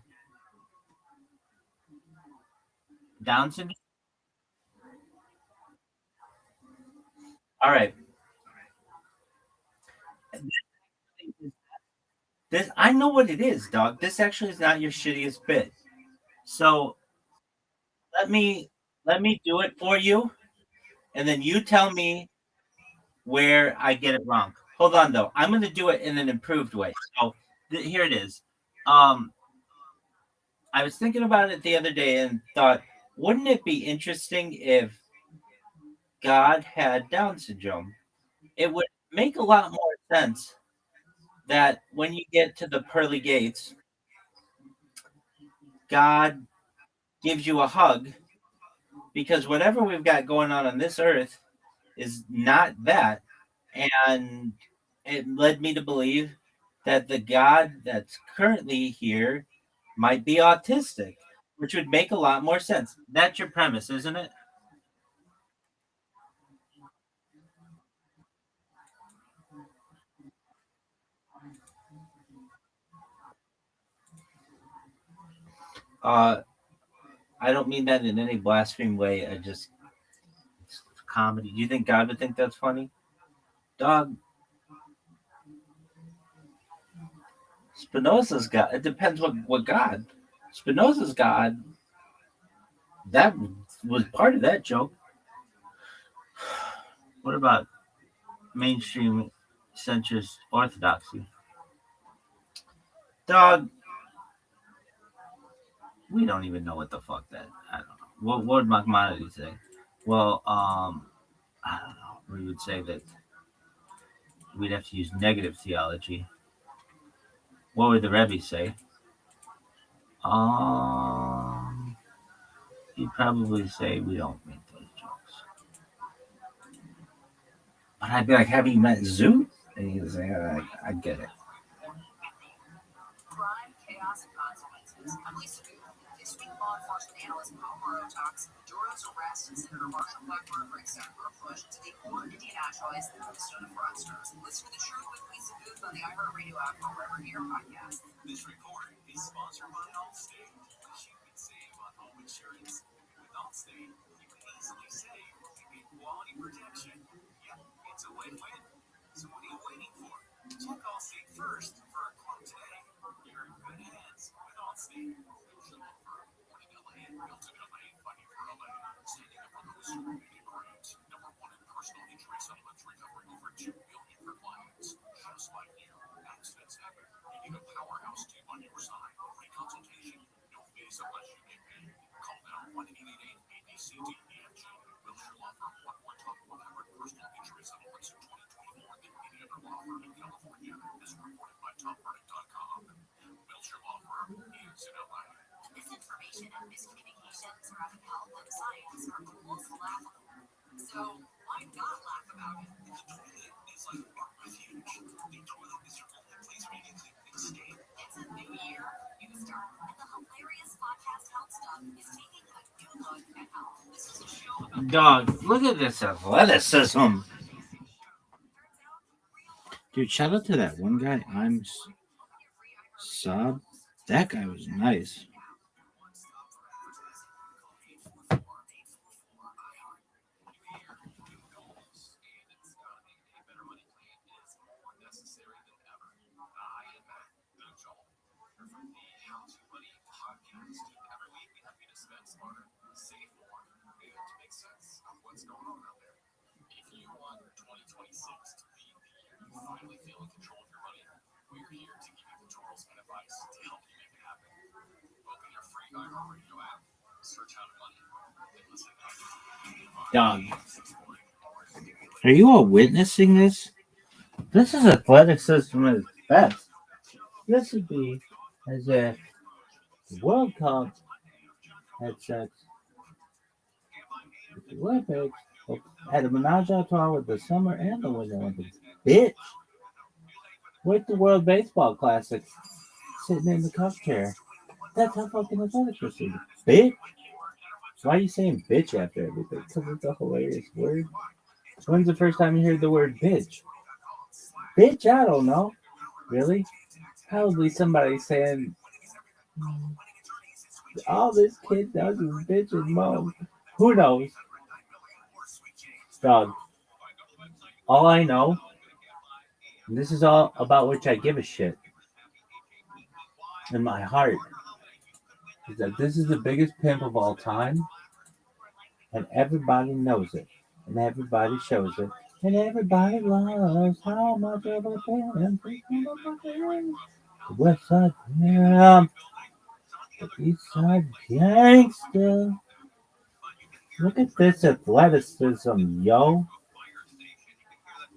syndrome? All right. This I know what it is, dog. This actually is not your shittiest bit. So let me let me do it for you, and then you tell me where I get it wrong. Hold on though. I'm gonna do it in an improved way. So here it is. Um, I was thinking about it the other day and thought, wouldn't it be interesting if God had Down syndrome? It would make a lot more sense that when you get to the pearly gates, God gives you a hug because whatever we've got going on this earth is not that. And it led me to believe that the God that's currently here might be autistic, which would make a lot more sense. That's your premise, isn't it? Uh, I don't mean that in any blaspheme way. I just it's comedy. Do you think God would think that's funny? Dog, Spinoza's God. It depends what God. Spinoza's God. That was part of that joke. What about mainstream centrist orthodoxy? Dog, we don't even know what the fuck that. I don't know. What would Maimonides say? Well, I don't know. We would say that we'd have to use negative theology. What would the Rebbe say? Um, he'd probably say we don't make those jokes. But I'd be like, have you met Zoot? And he'd say, I get it. Crime, chaos, and consequences. I'm Lisa Booth. This week, law enforcement analyst Paul talks Duro's arrest and Senator Marshall Blackburn brings Senator Bush to the old Indian Ashways and Minnesota fraudsters. Listen to the truth with Lisa Booth on the iHeartRadio app or wherever you hear podcasts. This report is sponsored by Allstate, which you can save on home insurance. With Allstate, you can easily save and get quality protection. Yep, it's a win-win. So what are you waiting for? Check Allstate first for a quote today. You're in good hands with Allstate. Morning LA and Real to LA, fighting for LA. Standing up for those who make it great. Number one in personal injury settlements, recovering over $2 billion for clients. Just like you. Accidents happen. You need a powerhouse team on your side. Free consultation. No fees unless you get paid. Call now 1-888-ABCDEFG. Wilshire Law Firm, one more top 100 personal injury settlements in 2024 than any other law firm in California. As reported by TopVerdict.com. Wilshire Law Firm is in LA. Misinformation and miscommunication surrounding health and science are almost laughable. So why not laugh about it? The toilet is like a refuge. The toilet is your only place where you can keep things safe. It's a new year, new start, and the hilarious podcast Health Stuff is taking a new look at health. This is a show about Dog, look at this athleticism. Dude, shout out to that one guy. Saab. That guy was nice. finally feel in control of your money. We're here to give you the tools and advice to help you make it happen. Open your free iHeartRadio app, search How to Money, and listen Dog. Are you all witnessing this? This is athleticism at its best. This would be as if the World Cup had sex with the Olympics, had a menage a trois with the Summer and the Winter Olympics. Bitch! With the World Baseball Classic sitting in the cup chair. That's how fucking athletic this is. Bitch! Why are you saying bitch after everything? Because it's a hilarious word. When's the first time you heard the word bitch? Bitch, I don't know. Really? Probably somebody saying, all this kid does is bitch and moan. Who knows? Dog. All I know, and this is all about which I give a shit in my heart, is that this is the biggest pimp of all time, and everybody knows it, and everybody shows it, and everybody loves how much of a pimp. The West Side Pimp, the East Side Gangster. Look at this athleticism, yo.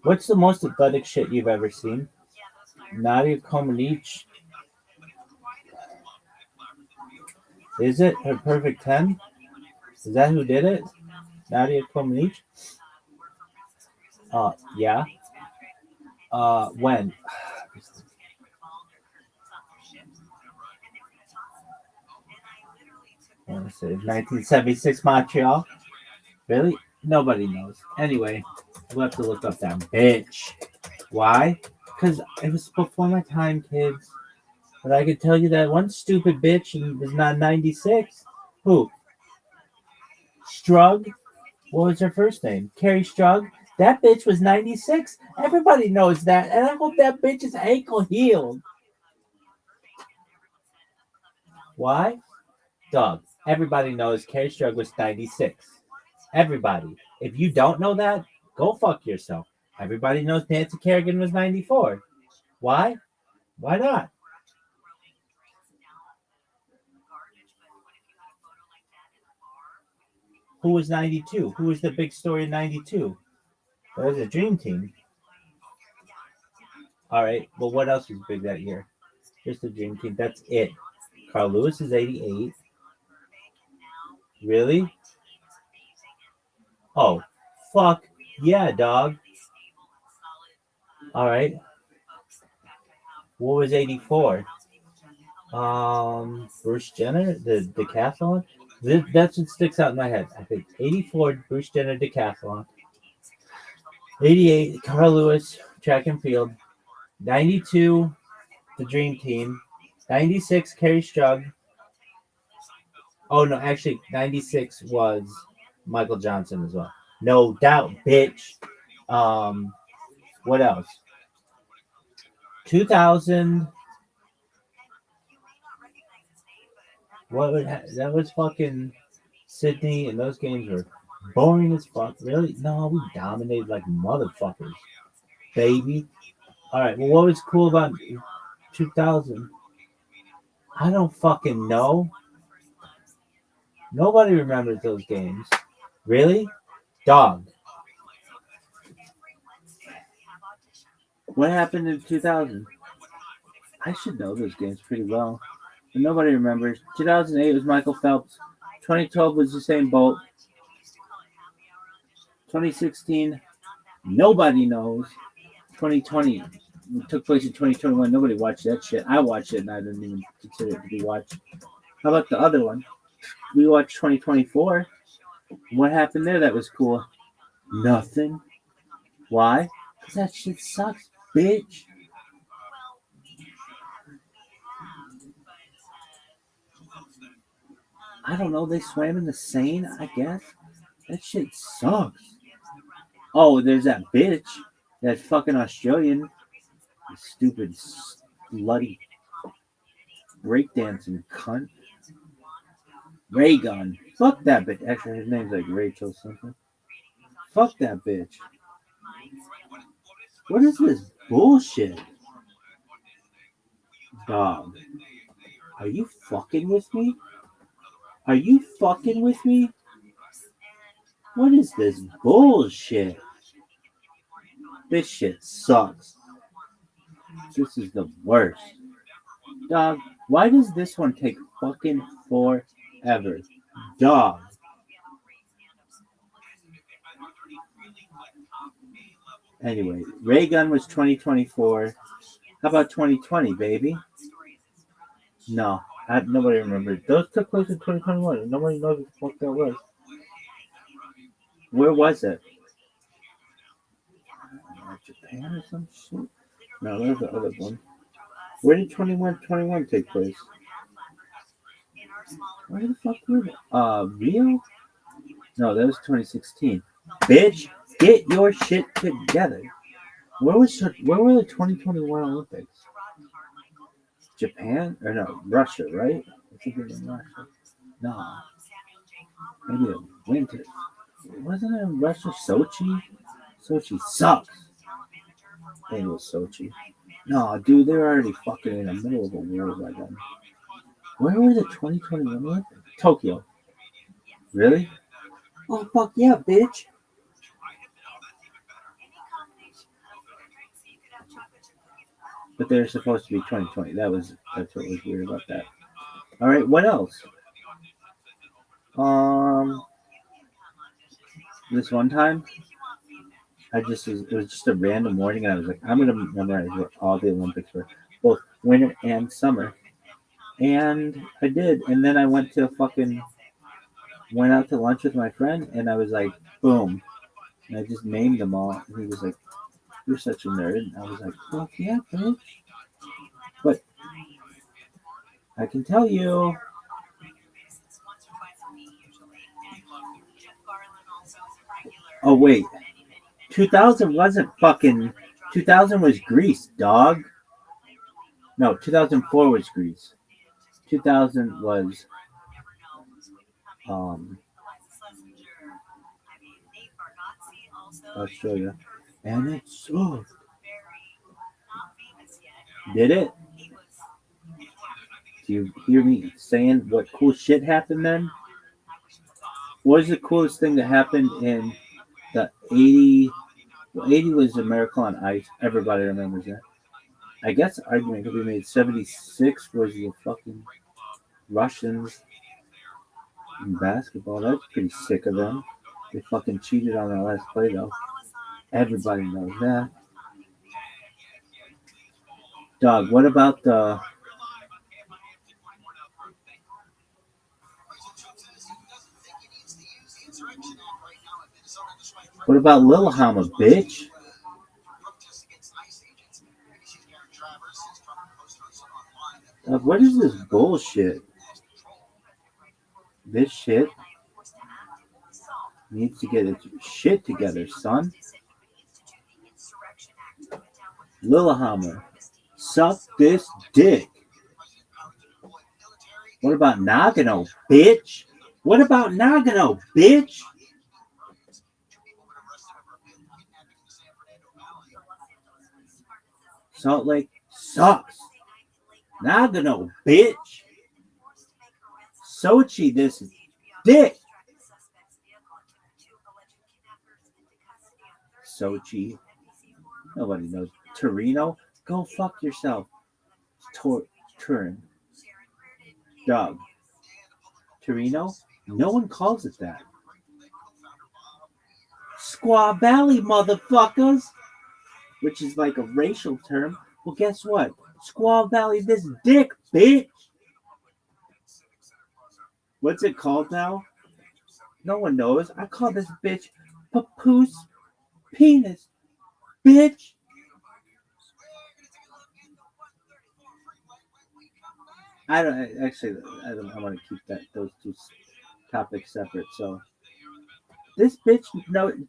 What's the most athletic shit you've ever seen? Nadia Comaneci. Is it her perfect 10? Is that who did it? Nadia Comaneci? Yeah. When? I want to say 1976 Montreal. Really? Nobody knows. Anyway, we'll have to look up that bitch. Why? Because it was before my time, kids. But I could tell you that one stupid bitch was not 96. Who? Strug? What was her first name? Carrie Strug? That bitch was 96. Everybody knows that. And I hope that bitch is ankle healed. Why? Dog. Everybody knows Carrie Strug was 96. Everybody. If you don't know that, go fuck yourself. Everybody knows Nancy Kerrigan was 94. Why? Why not? Who was 92? Who was the big story in 92? That was a dream team. All right. Well, what else was big that year? Just the dream team. That's it. Carl Lewis is 88. Really? Oh, fuck. Yeah, dog. All right. What was 84? Bruce Jenner, the decathlon. That's what sticks out in my head. I think 84, Bruce Jenner decathlon. 88, Carl Lewis, track and field. 92, the Dream Team. 96, Kerry Strug. Oh no, actually, 96 was Michael Johnson as well. No doubt, bitch. What else? 2000. That was fucking Sydney, and those games were boring as fuck. Really? No, we dominated like motherfuckers, baby. All right. Well, what was cool about 2000? I don't fucking know. Nobody remembers those games. Really? Dog. What happened in 2000? I should know those games pretty well. But nobody remembers. 2008 was Michael Phelps. 2012 was Usain Bolt. 2016, nobody knows. 2020 took place in 2021. Nobody watched that shit. I watched it and I didn't even consider it to be watched. How about the other one? We watched 2024. What happened there that was cool? Nothing. Why? Because that shit sucks, bitch. I don't know. They swam in the Seine, I guess. That shit sucks. Oh, there's that bitch. That fucking Australian. Stupid, bloody breakdancing cunt. Raygun. Fuck that bitch. Actually, his name's like Rachel something. Fuck that bitch. What is this bullshit? Dog. Are you fucking with me? Are you fucking with me? What is this bullshit? This shit sucks. This is the worst. Dog, why does this one take fucking forever? Dog. Anyway, Raygun was 2024. How about 2020, baby? No, nobody remembers. Those took place in 2021. Nobody knows what the fuck that was. Where was it? Japan or some shit? No, there's the other one. Where did 21 take place? Where the fuck was it? Rio? No, that was 2016. Bitch, get your shit together. Where were the 2021 Olympics? Japan? Or no, Russia, right? I think it was in Russia. No. Maybe a winter. Wasn't it in Russia? Sochi? Sochi sucks. It was Sochi. No, dude, they're already fucking in the middle of a war by then. Where were the 2021 Olympics? Tokyo. Really? Oh, fuck yeah, bitch. But they're supposed to be 2020. That's what was weird about that. All right, what else? This one time, it was just a random morning, and I was like, I'm gonna memorize what all the Olympics were, both winter and summer, and I did. And then I went out to lunch with my friend, and I was like, boom, and I just named them all. And he was like, "You're such a nerd." And I was like, "Fuck yeah, bitch!" But I can tell you. Oh wait, 2000 wasn't fucking. 2000 was Greece, dog. No, 2004 was Greece. 2000 was Australia, and it sucked. Did it? Do you hear me saying what cool shit happened then? What was the coolest thing that happened in the 80? Well, 80 was a Miracle on Ice. Everybody remembers that. I guess the argument could be made 76 was the fucking Russians in basketball. That's pretty sick of them. They fucking cheated on their last play, though. Everybody knows that. Dog, what about the... What about Lillehammer, bitch? Dog, what is this bullshit? This shit needs to get its shit together, son. Lillehammer, suck this dick. What about Nagano, bitch? What about Nagano, bitch? Salt Lake sucks. Nagano, bitch. Sochi, this dick. Sochi. Nobody knows. Torino? Go fuck yourself. Turin. Dog. Torino? No one calls it that. Squaw Valley, motherfuckers. Which is like a racial term. Well, guess what? Squaw Valley, this dick, bitch. What's it called now? No one knows. I call this bitch papoose penis, bitch. I want to keep those two topics separate. So this bitch,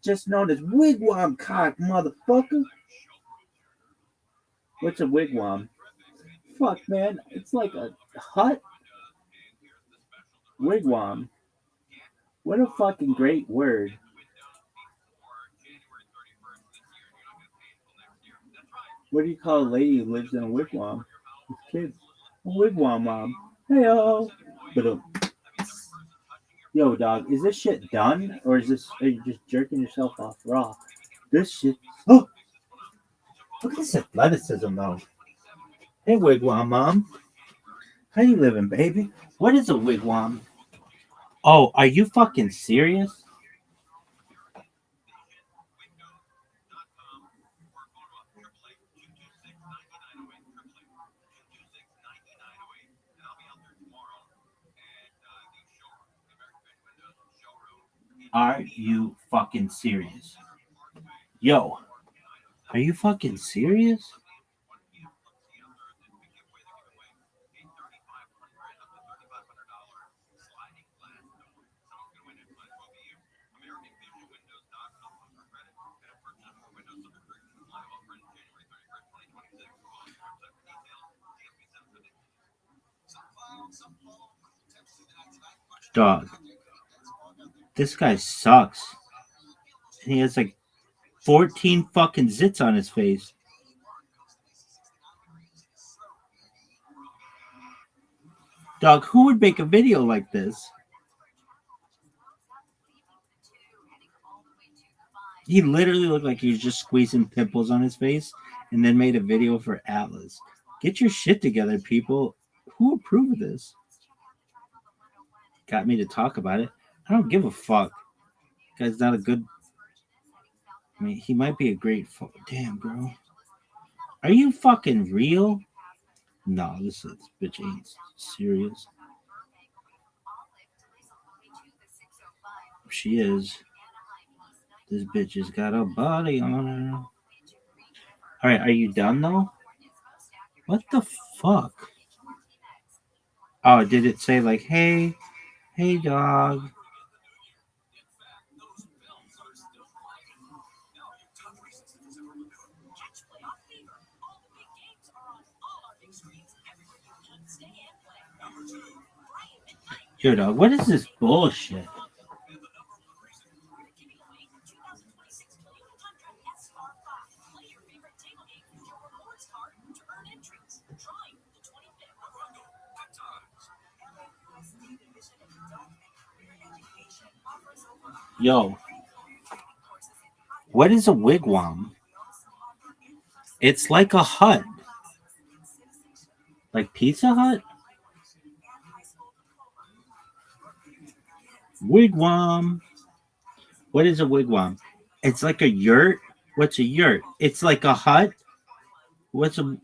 just known as wigwam cock, motherfucker. What's a wigwam? Fuck, man, it's like a hut. Wigwam. What a fucking great word. What do you call a lady who lives in a wigwam with kids? A wigwam mom. Hey-o. Yo, dog, is this shit done? Or are you just jerking yourself off raw? This shit... Oh! Look at this athleticism, though. Hey, wigwam mom. How you living, baby? What is a wigwam? Oh, are you fucking serious? Are you fucking serious? Yo, are you fucking serious? Dog. This guy sucks. And he has like 14 fucking zits on his face. Dog, who would make a video like this? He literally looked like he was just squeezing pimples on his face and then made a video for Atlas. Get your shit together, people. Who approved this? Got me to talk about it. I don't give a fuck. Guy's not a good... I mean, he might be a great... Damn, bro. Are you fucking real? No, this bitch ain't serious. She is. This bitch has got a body on her. All right, are you done, though? What the fuck? Oh, did it say like, hey, dog? Yo, dog, what is this bullshit? Yo, what is a wigwam? It's like a hut. Like Pizza Hut? Wigwam. What is a wigwam? It's like a yurt. What's a yurt? It's like a hut. What's a?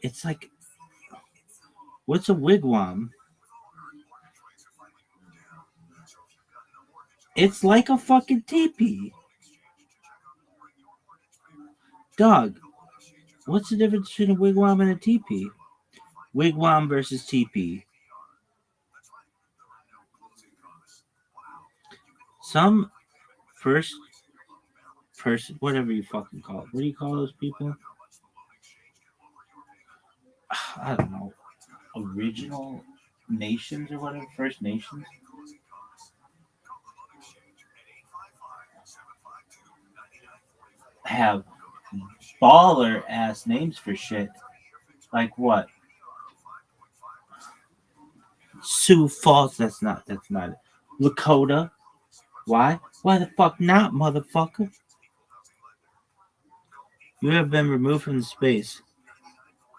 It's like what's a wigwam? It's like a fucking teepee. Dog. What's the difference between a wigwam and a teepee? Wigwam versus teepee. Some first whatever you fucking call it. What do you call those people? I don't know. Original nations or whatever. First Nations. Have baller ass names for shit. Like what? Sioux Falls. That's not it. Lakota. Why? Why the fuck not, motherfucker? You have been removed from the space.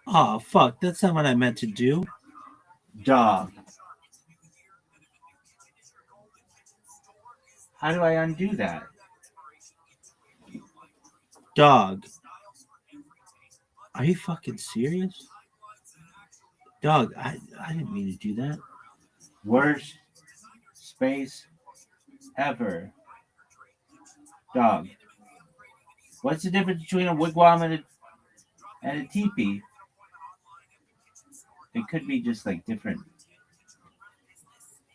Oh fuck, that's not what I meant to do. Dog. How do I undo that? Dog. Are you fucking serious? Dog, I didn't mean to do that. Worst space ever. Dog. What's the difference between a wigwam and a teepee? It could be just like different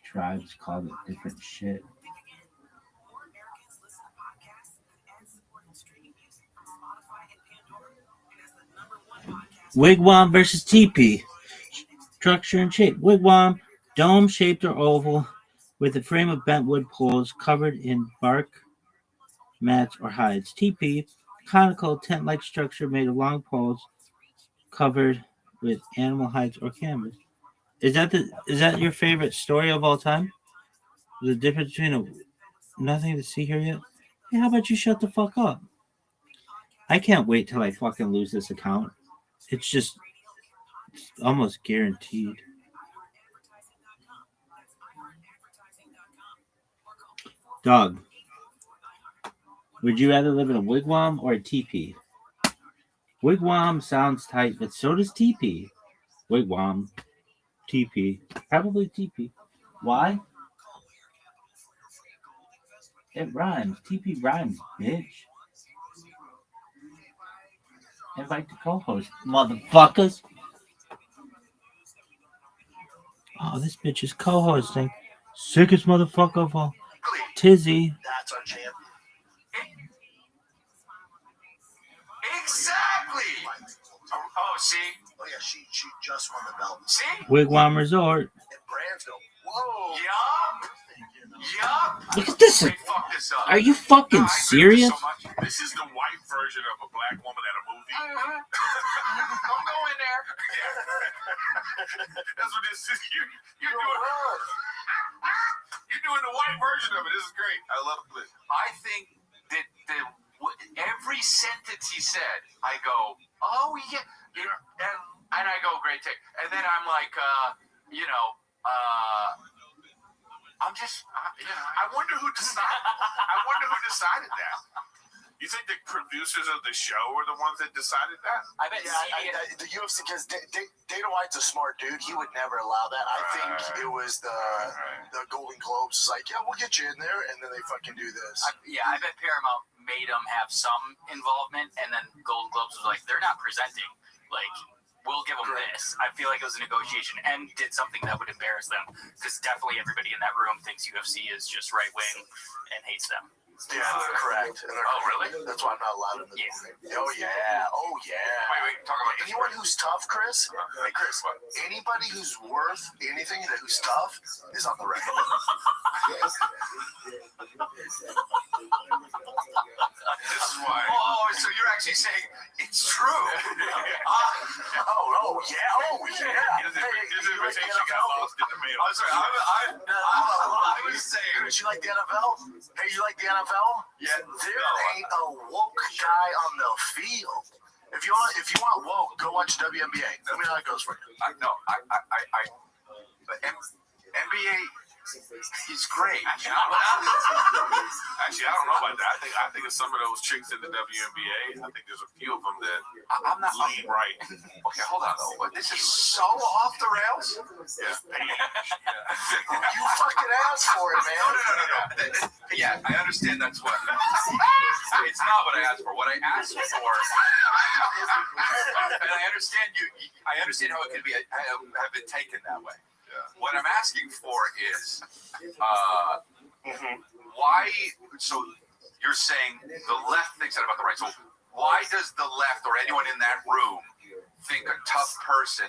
tribes call it different shit. Wigwam versus teepee. Structure and shape. Wigwam, dome-shaped or oval, with a frame of bent wood poles covered in bark, mats, or hides. Teepee, conical tent-like structure made of long poles covered with animal hides or canvas. Is that your favorite story of all time? The difference between nothing to see here yet? Hey, how about you shut the fuck up? I can't wait till I fucking lose this account. It's almost guaranteed. Dog. Would you rather live in a wigwam or a teepee? Wigwam sounds tight, but so does teepee. Wigwam. Teepee. Probably teepee. Why? It rhymes. Teepee rhymes, bitch. Invite the co-host, motherfuckers. Oh, this bitch is co-hosting. Sickest motherfucker of all. Tizzy. That's our champion. Exactly. Oh, see? Oh yeah, she just won the belt. See? Wigwam Resort. And brands go, whoa. Yup. Look at this. They fucked this up. Are you fucking serious? This is the white version of a black woman at a movie. Don't go in there. That's what this is. You're doing the white version of it. This is great. I love it. I think that every sentence he said, I go, oh yeah, and I go, great take, and then I'm like, I wonder who decided that. You think the producers of the show were the ones that decided that? I bet Yeah, the UFC, because Dana White's a smart dude. He would never allow that. I think it was the Golden Globes. It's like, yeah, we'll get you in there, and then they fucking do this. I bet Paramount made them have some involvement, and then Golden Globes was like, they're not presenting. Like, we'll give them this. I feel like it was a negotiation and did something that would embarrass them, because definitely everybody in that room thinks UFC is just right wing and hates them. Yeah, they're correct. And Oh, really? That's why I'm not allowed in the movie. Oh, yeah. Oh, yeah. Wait, talk about this. Anyone who's tough, Chris? Hey, Chris, anybody who's worth anything who's tough is on the record. This is why. Oh, so you're actually saying it's true? Oh, yeah. Oh, yeah. His invitation got lost in the mail. I'm sorry. I was saying. Chris, you like the NFL? Hey, you like the NFL? Yeah. There ain't a woke guy on the field. If you want woke, go watch WNBA. Let me know how it goes for you. NBA He's great. Actually, I don't know about that. I think of some of those chicks in the WNBA. I think there's a few of them that I'm not. lean right. Okay, hold on though. This is so off the rails. Yeah. You fucking asked for it, man. No. Yeah, I understand that's what. It's not what I asked for. What I asked for, and I understand you. I understand how it could be have been taken that way. Yeah. What I'm asking for is, why? So you're saying the left thinks that about the right. So why does the left or anyone in that room think a tough person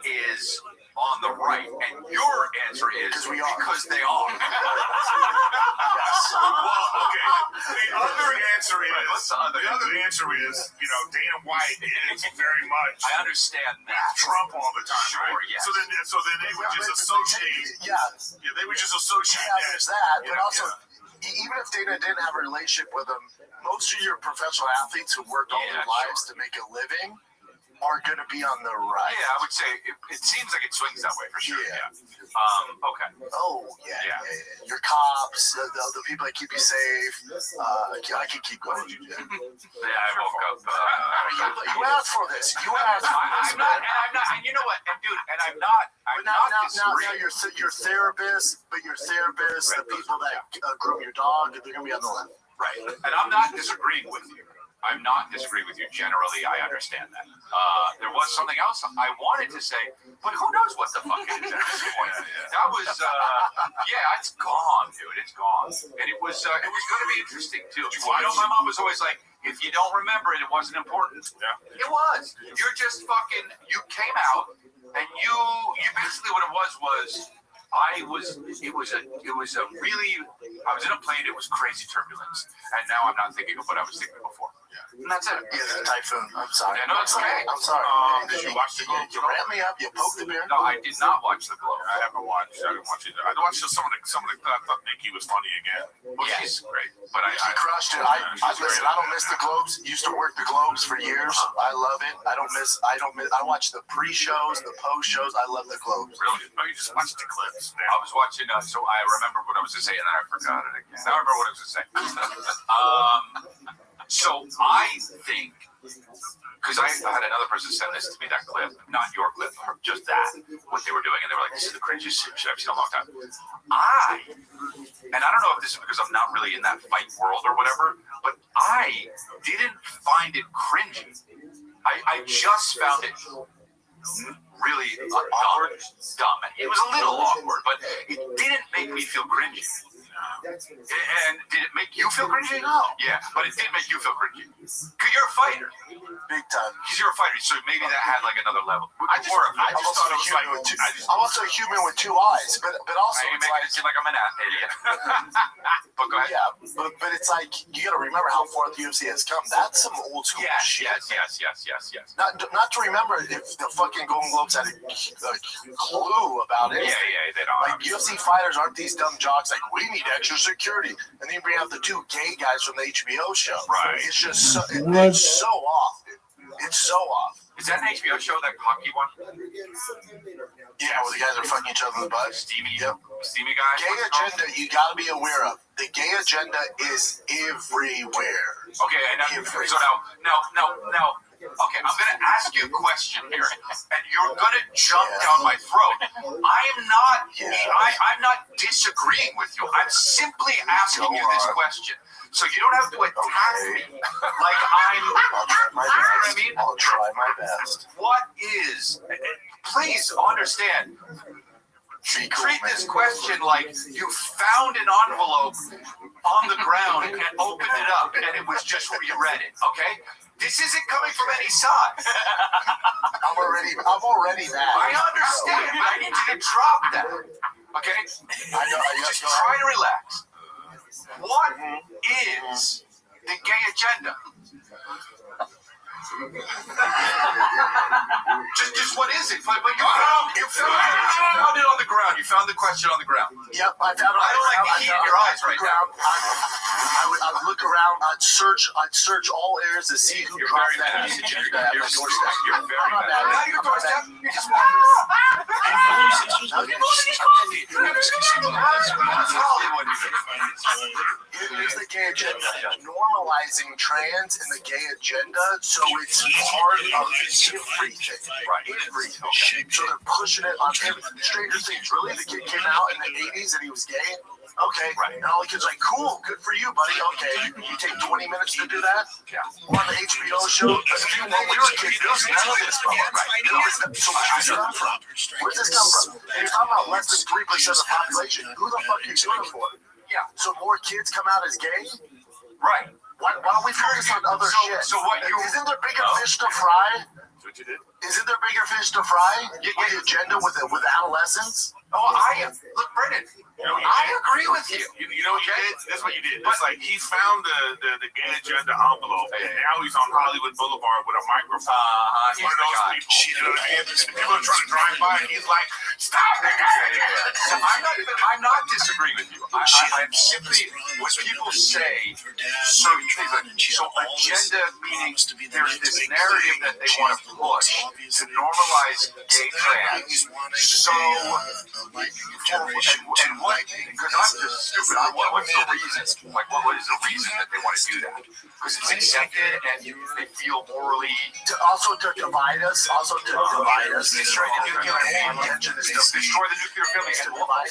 is on the right? And your answer is because they are. Well, okay. The other answer is, Dana White is very much. I understand that. Trump all the time, Sure, right? yes. So then they would just associate. Yeah, They would just associate yeah, that. there's that. But Yeah, also, even if Dana didn't have a relationship with him, most of your professional athletes who worked all their lives to make a living are going to be on the right. Yeah, I would say it seems like it swings that way for sure. Yeah. Okay. Oh, yeah. Your cops, the people that keep you safe. I can keep going. Yeah, I woke up. You asked for this. You asked for this. I'm not, and you know what, and dude, and I'm not Now disagreeing. your therapist, the people that groom your dog, they're going to be on the left. Right. And I'm not disagreeing with you. I'm not disagreeing with you. Generally, I understand that. There was something else I wanted to say, but who knows what the fuck it is at this point. That was, it's gone, dude. It's gone. And it was going to be interesting, too. My mom was always like, if you don't remember it, it wasn't important. Yeah. It was. You're just fucking, you came out, and you basically what it was, I was in a plane, it was crazy turbulence. And now I'm not thinking of what I was thinking before. And that's it. Yeah, the typhoon. I'm sorry. Yeah, no, it's okay. I'm sorry. Did you watch the Globe? You ran me up. You poked the bear. No, I did not watch the Globe. I didn't watch either. I watched some of the. I thought Nikki was funny again. Well, she's great, but He crushed it. Listen, I don't miss the Globes. Used to work the Globes for years. I love it. I watch the pre-shows, the post-shows. I love the Globes. Really? Oh, you just watched the clips. I was watching, so I remember what I was going to say, and then I forgot it again. Now I remember what I was going to say. So I think, because I had another person send this to me, that clip, not your clip, just that, what they were doing, and they were like, this is the cringiest shit I've seen in a long time. And I don't know if this is because I'm not really in that fight world or whatever, but I didn't find it cringy. I just found it really dumb. It was a little awkward, but it didn't make me feel cringy. And did it make you feel cringy? No. Yeah, but it did make you feel cringy. Because you're a fighter. Big time. Because you're a fighter, so maybe that had like another level. I just thought it was like I'm also a human with two eyes, but also I ain't it's making like, it seem like I'm an idiot. But go ahead. yeah, but it's like you got to remember how far the UFC has come. That's some old school shit. Yes. Not to remember if the fucking Golden Globes had a clue about it. Yeah, they don't. Like UFC fighters aren't these dumb jocks like we need extra security, and then you bring out the two gay guys from the HBO show. Right. It's just it's so off, dude. It's so off. Is that an HBO show, that hockey one? Yeah, where the guys are fucking each other in the butt. Steamy Yep. guy? Gay agenda, you gotta be aware of. The gay agenda is everywhere. Okay, and so now, okay, I'm going to ask you a question here, and you're going to jump down my throat. I'm not disagreeing with you. I'm simply asking you this question. So you don't have to attack me like I'm. I'll try my best. What is? Please understand. Treat this question like you found an envelope on the ground and opened it up, and it was just where you read it. Okay. This isn't coming from any side. I'm already mad. I understand, but I need you to drop that. Okay? Just try to relax. What is the gay agenda? Just what is it? But you found it on the ground. You found the question on the ground. Yep, I found it. I don't like the heat in your eyes right now. I would look around. I'd search all areas to see who dropped that message at my doorstep. You're very bad. Not Not your doorstep. You just normalizing trans and the gay agenda, so it's part of everything. Right. Everything. Okay. So they're pushing it on everything. Stranger Things, really? The kid came out in the 80s and he was gay? Okay. Right. And all the kids are like, cool, good for you, buddy. Okay. You take 20 minutes to do that? Yeah. On the HBO show? When we were kids, there was none of this, bro. Right. So where does this come from? Where's this come from? And you're talking about less than 3% of the population. Who the fuck are you doing it for? Yeah. So more kids come out as gay? Right. Why don't we focus on other shit? So what you... Isn't there bigger fish to fry? That's what you did. Isn't there bigger fish to fry? With the agenda with adolescents? Oh, look, Brendan. I agree with you. You know what you did? That's what you did. It's like he found the gay agenda envelope, and now he's on Hollywood Boulevard with a microphone. He's One of those the guy. people. You know what I mean? People are trying to drive by, and he's like, "Stop the gay agenda!" So I'm not disagreeing with you. I'm simply, when people say certain things, like, so agenda meaning there's this narrative that they want to push to normalize gay trans. So, and what, because I'm just stupid, what's the reason? Like, what is the reason that they want to do that? Because it's accepted and they feel morally... Also to divide us. Destroy the nuclear family. Destroy the nuclear family. And why?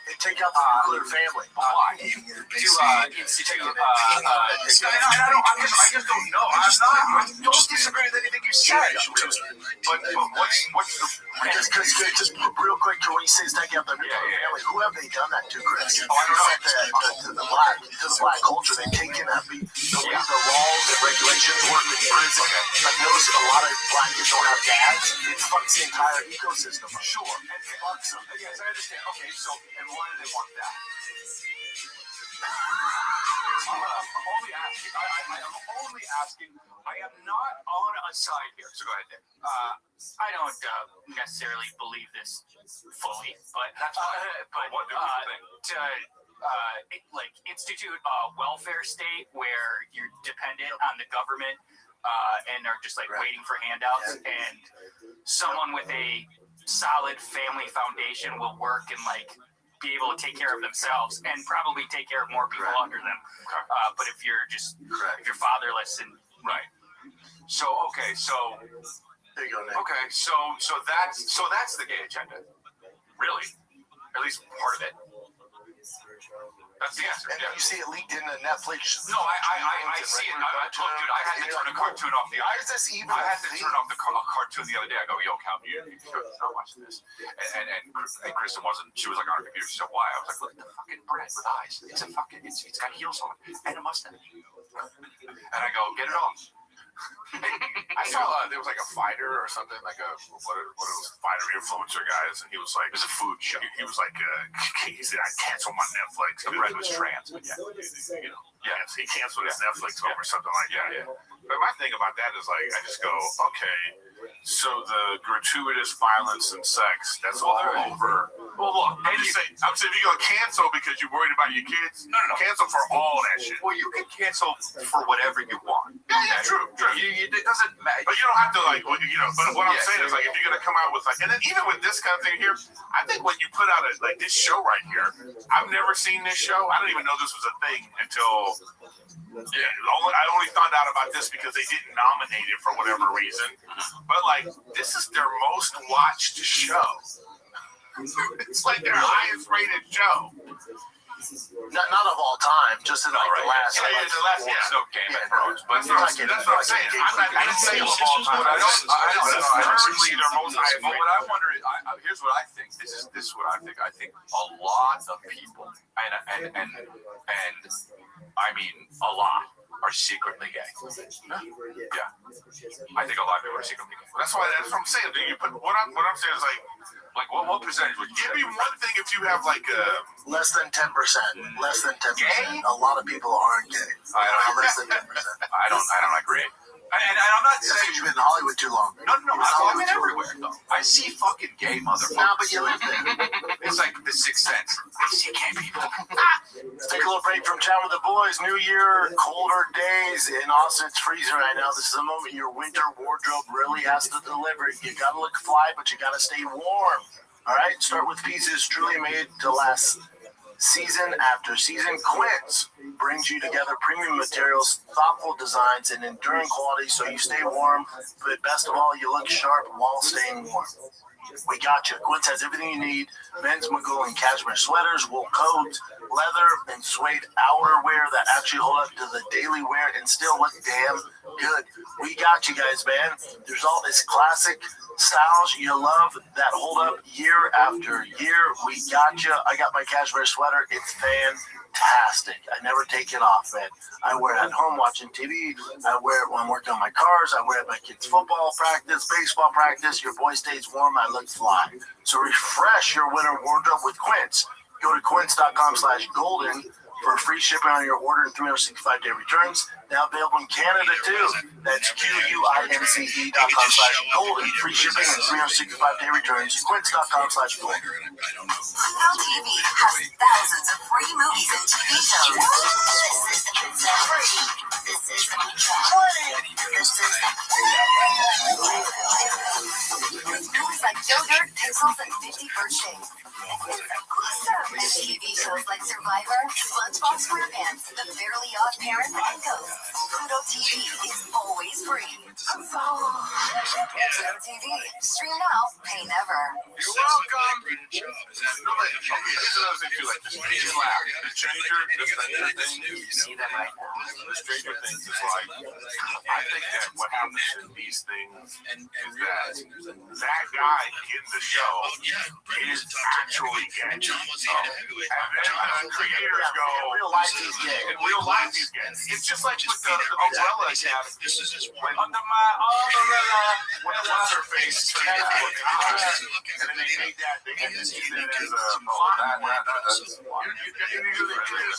And take out the nuclear family. Why? To institute... I just don't know. I don't disagree with anything you said. But what's the... Because just real quick, when you say it's taking out the nuclear family, who have they done that to, Chris? Oh, I don't know. To the black culture, they've taken that the laws and regulations work in prison. Like notice a lot of black kids don't have dads. It fucks the entire ecosystem. Sure. And fucks them. Yes, I understand. Okay, so, and why do they want that? I'm only asking. I am only asking. I am not on a side here. So go ahead, Nick. I don't necessarily believe this fully, but That's fine. but What do you think? to institute a welfare state where you're dependent on the government and are just like waiting for handouts, and someone with a solid family foundation will work and like be able to take care of themselves and probably take care of more people under them. But if you're just if you're fatherless and Right. So okay, so There you go, Nick. okay, so that's the gay agenda, really, at least part of it. That's the answer. And Yeah. you see it leaked into Netflix. No, I see it. Look, dude, I had to turn a cartoon off the. Why is this even I had a to thing? turn off the cartoon the other day. I go, yo, Cal, you not watching this. And Kristen wasn't. She was like on her computer. She said, why? I was like, look at the fucking bread with eyes. It's got heels on it and a mustache. And I go, get it off. I saw there was like a fighter or something, like what are those fighter influencer guys, and he was like, It was a food show. he was like, he said, I canceled my Netflix. The bread was trans, but yeah. You know, yes, he canceled his Netflix over something like that. Yeah. But my thing about that is like, I just go, okay, so the gratuitous violence and sex, that's all over. Well, look, I'm saying, if you're gonna cancel because you're worried about your kids, No. cancel for all that shit. Well, you can cancel for whatever you want. Yeah, true. It doesn't matter. But you don't have to but what I'm Yeah, saying is like if you're gonna come out with like, and then even with this kind of thing here, I think when you put out like this show right here, I've never seen this show. I didn't even know this was a thing until I only found out about this because they didn't nominate it for whatever reason. But like this is their most watched show. It's like their highest rated show. Not of all time, just in like the last. No Game of Thrones, but That's what I'm saying. I didn't say of all time. I don't Currently, their most highest But rated. what I wonder is, here's what I think. This is what I think. I think a lot of people, and I mean a lot, are secretly gay. Yeah, I think a lot of people are secretly gay. That's what I'm saying. What I'm saying is Like what percentage would you it'd say? be one thing if you have like Less than 10%. Less than 10%. Gay? A lot of people aren't gay. Less than 10%. I don't agree. And I'm not That's because saying. you've been in Hollywood too long. No. I'm in everywhere though. I see fucking gay motherfuckers. Nah, but you live there. It's like the Sixth Sense. I see gay people. Let's take a little break from chat with the boys. New year, colder days in Austin. It's freezing right now. This is the moment your winter wardrobe really has to deliver. You gotta look fly, but you gotta stay warm. All right. Start with pieces truly made to last Season after season, Quince brings you together premium materials, thoughtful designs, and enduring quality so you stay warm, but best of all, you look sharp while staying warm. We got you. Quince has everything you need. Men's, Magoo, and cashmere sweaters, wool coats, leather, and suede outerwear that actually hold up to the daily wear and still look damn good. We got you guys, man. There's all this classic styles you love that hold up year after year. We got you. I got my cashmere sweater. It's fantastic. I never take it off, man. I wear it at home watching TV. I wear it when I'm working on my cars. I wear it at my kids' football practice, baseball practice. Your boy stays warm. I look fly. So refresh your winter wardrobe with Quince. Go to quince.com/golden for free shipping on your order and 365-day returns. Now available in Canada too. That's QUINCE.com/golden. Free shipping and 365-day returns. Quince.com/golden. Pluto TV has thousands of free movies and TV shows. This is free. This is With movies like Joe Dirt, Pixels, and 50 First Dates. Awesome! And TV shows like Survivor, Lunchbox SquarePants, The Fairly Odd Parents, and Ghost. Pluto TV is always free. Pluto TV. Stream now, pay never. You're welcome. This is another thing too, like the Stranger Things. You see that right now. The Stranger Things is like, I think that what happens in these things is that guy in the show is actually gay. And creators go, In real life, he's gay. In real life, he's gay. It's just like with the Umbrella Academy. Under my umbrella, when what's her face turned into a guy, and then they made that, they had this as a plot point. There's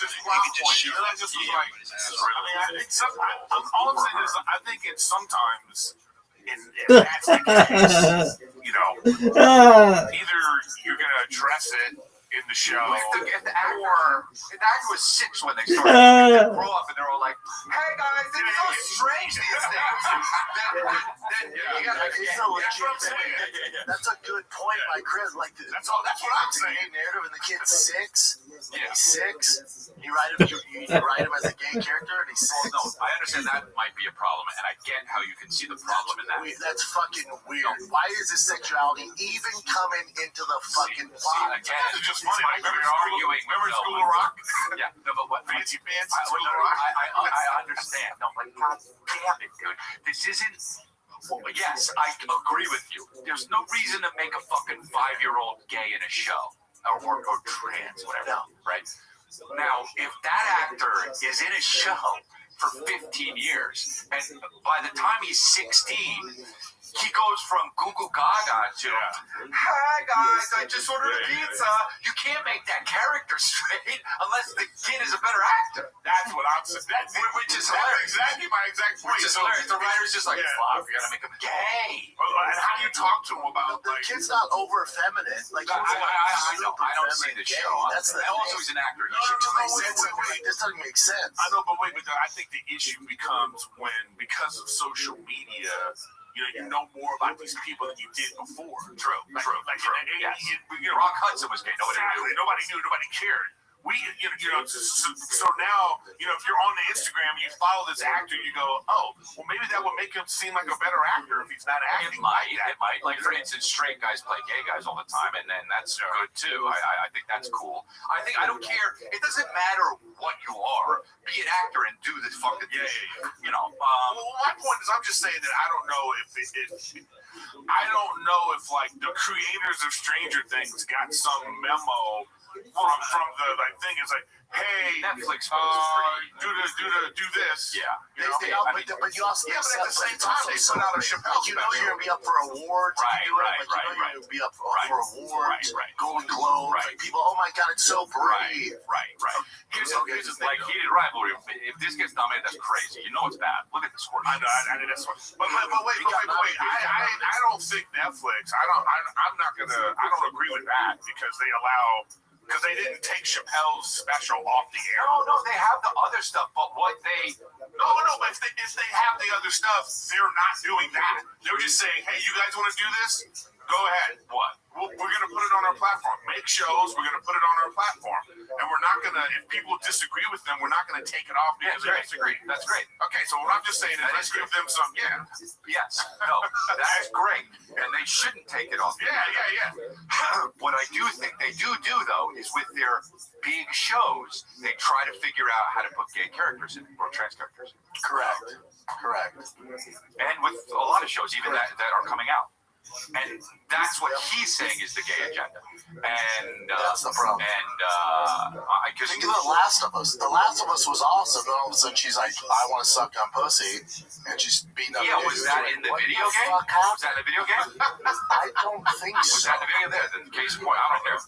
this plot point. And I just was like, I mean, I think sometimes, all I'm saying is, I think it's sometimes, if that's the case, you know, either you're going to address it in the show, If the actor was 6 when they started, they grow up and they're all like, "Hey guys, it's so strange these days." Then you gotta It's a legit. That's a good point by Chris. Like That's what I'm saying. Narrative, and the kid's 6. Yeah. He's 6. You write him as a gay character, and he's 6. No, I understand that might be a problem, and I get how you can see the problem in that. That's fucking weird. Why is his sexuality even coming into the fucking plot? Again, It's just funny. Like, remember School of Rock? Yeah, no, but what? Fancy Pants, I School of Rock? understand. No, but God damn it, dude. This isn't. Well, yes, I agree with you. There's no reason to make a fucking 5-year-old gay in a show or trans, whatever. Right? Now, if that actor is in a show for 15 years, and by the time he's 16, he goes from Goo Goo Gaga to, "Hi guys, I just ordered a pizza." You can't make that character straight unless the kid is a better actor. That's what I'm saying. Which is That's hilarious. exactly my exact point. Which is hilarious. The writer's just like, Yeah. "Fuck, we gotta make him gay." And how do you talk to him about, The like, kid's not over feminine. Like, I know. I don't see the gay. show. That's the Also, thing. he's an actor. He No, should no, play no, sense. wait. This doesn't make sense. I know, but wait, but I think the issue becomes when, because of social media, you know more about these people than you did before. True. Like, Yes. you know, Rock Hudson was gay. Nobody exactly. knew. Nobody knew. Nobody cared. So now, if you're on the Instagram, you follow this actor, you go, oh, well, maybe that would make him seem like a better actor if he's not acting like that. It might. Like, for instance, straight guys play gay guys all the time, and then that's good too. I think that's cool. I don't care. It doesn't matter what you are. Be an actor and do this fucking thing. Yeah. You know. Well, my point is, I'm just saying that I don't know if like the creators of Stranger Things got some memo from the thing. It's like, hey, Netflix do this. Yeah. But you also Yeah, but at the same time, they put out a Chappelle you're going to be up for awards. Right. You're going to be up for awards. Right. Golden Globes. Right. Like, people, oh my God, it's so brave. Right. Here's the thing, like, heated rivalry. If this gets nominated, that's crazy. You know it's bad. Look at the score. I know that's what. But wait. I don't think Netflix. I don't agree with that because they didn't take Chappelle's special off the air. No, they have the other stuff, but what they... No, but if they have the other stuff, they're not doing that. They're just saying, hey, you guys want to do this? Go ahead. What? We're going to put it on our platform. Make shows. We're going to put it on our platform. and we're not gonna. If people disagree with them, we're not gonna take it off because they disagree. That's great. Okay, so what I'm just saying is let's give them some. Yeah, Yes. No, that is great. And they shouldn't take it off. yeah. What I do think they do though is with their big shows, they try to figure out how to put gay characters in or trans characters. Correct. And with a lot of shows, even that are coming out. And that's what he's saying is the gay agenda. And That's the problem. And because Think of The Last of Us. The Last of Us was awesome. Then all of a sudden she's like, I want to suck on pussy. And she's beating up yeah, dudes. was that in the What video game? fuck happened? Was that in the video game? I don't think Was so. that in the video there? Then case in point, I don't care.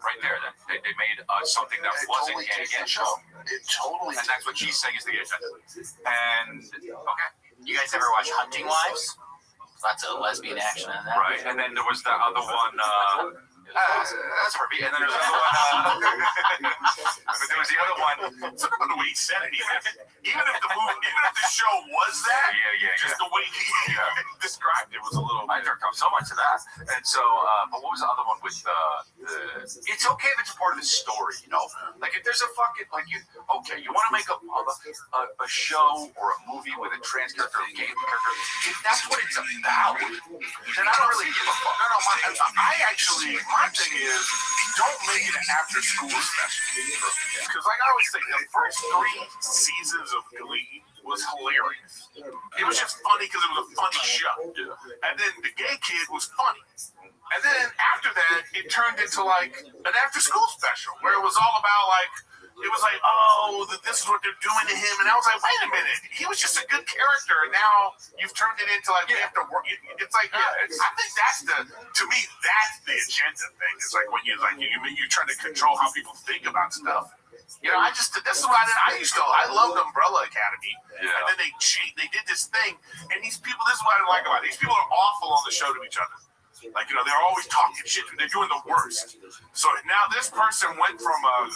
Right there, then they made something that It wasn't totally gay takes the again. show. It totally And that's what he's saying is the gay agenda. And okay, You guys ever watch Hunting Wives? Lots of lesbian action in that. right. And then there was that other one. That's for me. And then there's another one. But there was the other one. Something about the way he said it. Even if the show was that, just the way he described it was a little. I jerked off so much of that. And so, but what was the other one with the? It's okay if it's a part of the story, you know. Like if there's a fucking like you want to make a show or a movie with a trans character or a gay character. If that's what it's about, then I don't really give a fuck. No, my thing is, don't make it an after-school special. Because, like I always say, the first 3 seasons of Glee was hilarious. It was just funny because it was a funny show. And then the gay kid was funny. And then after that, it turned into like an after-school special where it was all about like, it was like, oh, this is what they're doing to him. And I was like, wait a minute. He was just a good character. And now you've turned it into like, we have to work. It's like, I think that's to me, that's the agenda thing. It's like when you're trying to control how people think about stuff. You know, this is what I loved Umbrella Academy. Yeah. And then they did this thing. And these people, this is what I like about it. These people are awful on the show to each other. Like, you know, they're always talking shit. They're doing the worst. So now this person went from a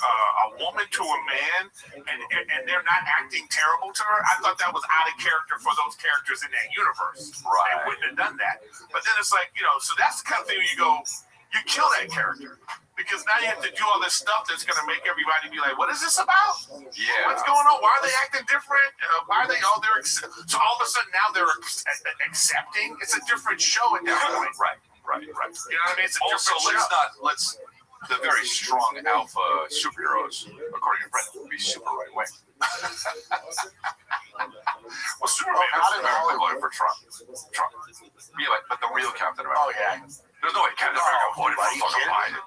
woman to a man, and they're not acting terrible to her. I thought that was out of character for those characters in that universe. Right. They wouldn't have done that. But then it's like, you know, so that's the kind of thing where you go, you kill that character. Because now you have to do all this stuff that's going to make everybody be like, what is this about? Yeah. What's going on? Why are they acting different? Why are they, so all of a sudden now they're accepting? It's a different show at that point. Right. You know what I mean? It's a Also, different show. the very strong alpha superheroes, according to Brent, will be super right wing. Well, Superman is America voted for Trump. Yeah, but the real Captain America. Oh, yeah. There's no way Captain America voted for fucking Biden.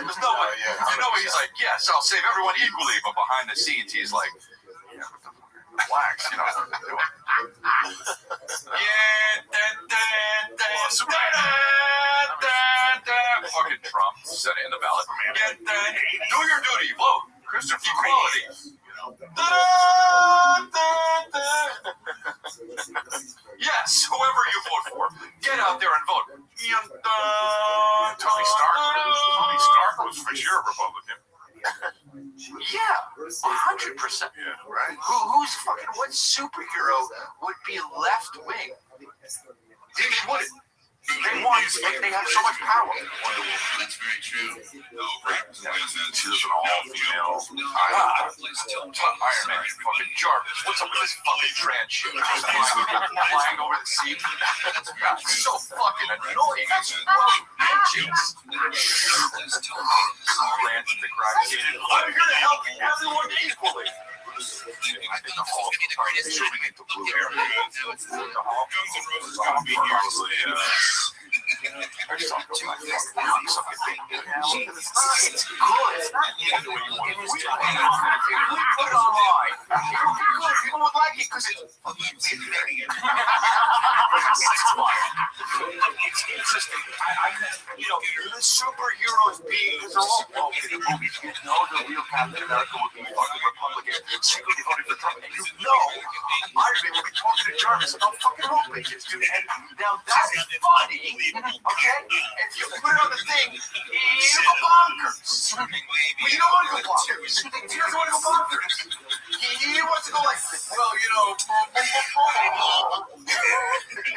There's no way. You know, he's like, yes, I'll save everyone equally, but behind the scenes, he's like, yeah, what the fuck? Relax, you know. Fucking Trump said it in the ballot. Do your duty, vote. Christopher Equality. Yes, whoever you vote for, get out there and vote. Tony Stark was for sure Republican. Yeah, 100%. Yeah, right? Who's fucking, what superhero would be left wing? They wouldn't. They have so much power. That's very true. She was an all-female. Iron Man, fucking Jarvis. What's up with this fucking trans shit? Flying over the sea. That's so fucking annoying. Bitches. Lance the Christ. I'm here to help everyone equally. I think the Hulk is shooting into blue air. The Hulk is going to be here. It's good. It's not into what you want. If we put it online, people would like it because it's fucking it's interesting. You know, the superheroes being, they're all broken in the movies. You know the real Captain America would be fucking Republican, secretly voting for Trump. And you know Iron Man will be talking to Jarvis about fucking home bitches, dude. And now that is funny, okay? If you put it on the thing, you go bonkers. But you don't want to go bonkers. He doesn't want to go bonkers. He wants to go like, well, you know,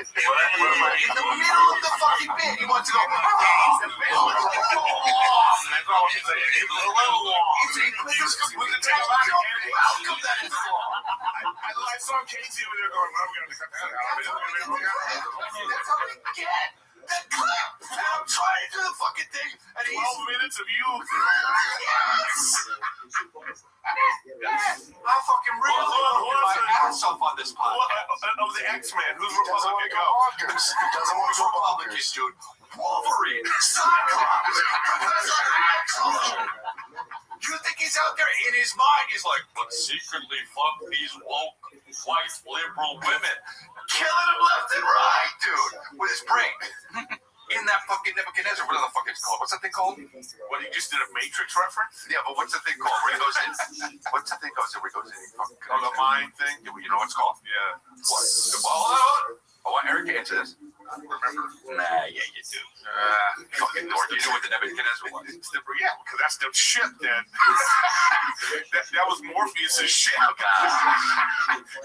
In the middle of the fucking bit, he wants to go. In the middle. That's all he's saying. It's a little long. I saw Casey over there going, well, we got to cut that out. That's how we get the clip. And I'm trying to do the fucking thing. And 12 minutes of you. I fucking really Who my ass off on this podcast. Of the X-Men, who's Republican go? Doesn't want to Republicans, dude. Wolverine, Cyclops, Professor X. You think he's out there in his mind? He's like, but secretly fuck these woke, white, liberal women. Killing them left and right, dude. With his brain. In that fucking Nebuchadnezzar, what the fuck it's called? What's that thing called? What, he just did a Matrix reference? Yeah, but what's the thing called? Where he goes in? What's the thing goes in? Where he goes in? Oh, the mind thing? You know what it's called? Yeah. What? Well, I want Eric to answer this. Remember? Nah, yeah, you do. Fucking dork. You knew what the Nebuchadnezzar was. Yeah, because that's the shit that that was Morpheus' shit.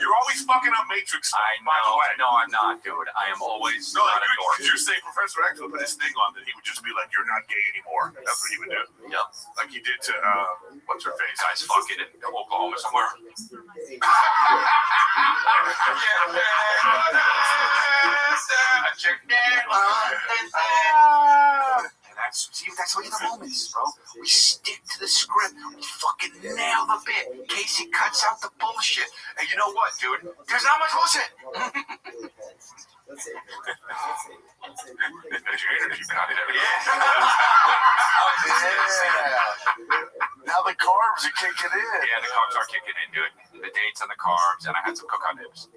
You're always fucking up Matrix stuff, I by the know. way. No, I'm not, dude. I am always No, not a dork. you're saying Professor X would put his thing on that he would just be like, you're not gay anymore. That's what he would do. Yep. Like he did to, what's her face? Guys fucking in Oklahoma somewhere. And that's what the moments, bro. We stick to the script. We fucking nail the bit. Casey cuts out the bullshit. And you know what, dude? There's not much bullshit. There's your energy content. Now the carbs are kicking in. Yeah, the carbs are kicking in, dude. The dates on the carbs, and I had some coconut nibs.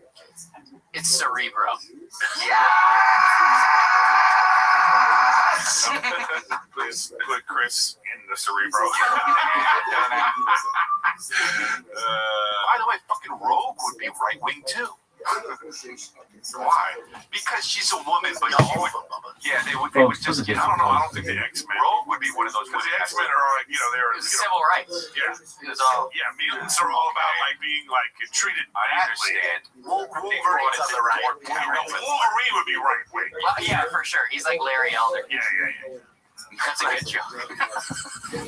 It's Cerebro. Yes! Please put Chris in the Cerebro. By the way, fucking Rogue would be right wing too. Why? Because she's a woman, but she would. Yeah, they would just. I don't know. I don't think the X-Men. Rogue would be one of those. Because the X-Men are like, they're It was civil rights. Yeah. It was all. Yeah, mutants are all about like being like treated I badly. understand. Wolverine's on the right. Wolverine would be right wing. Well, yeah, for sure. He's like Larry Elder. Yeah. That's a good joke.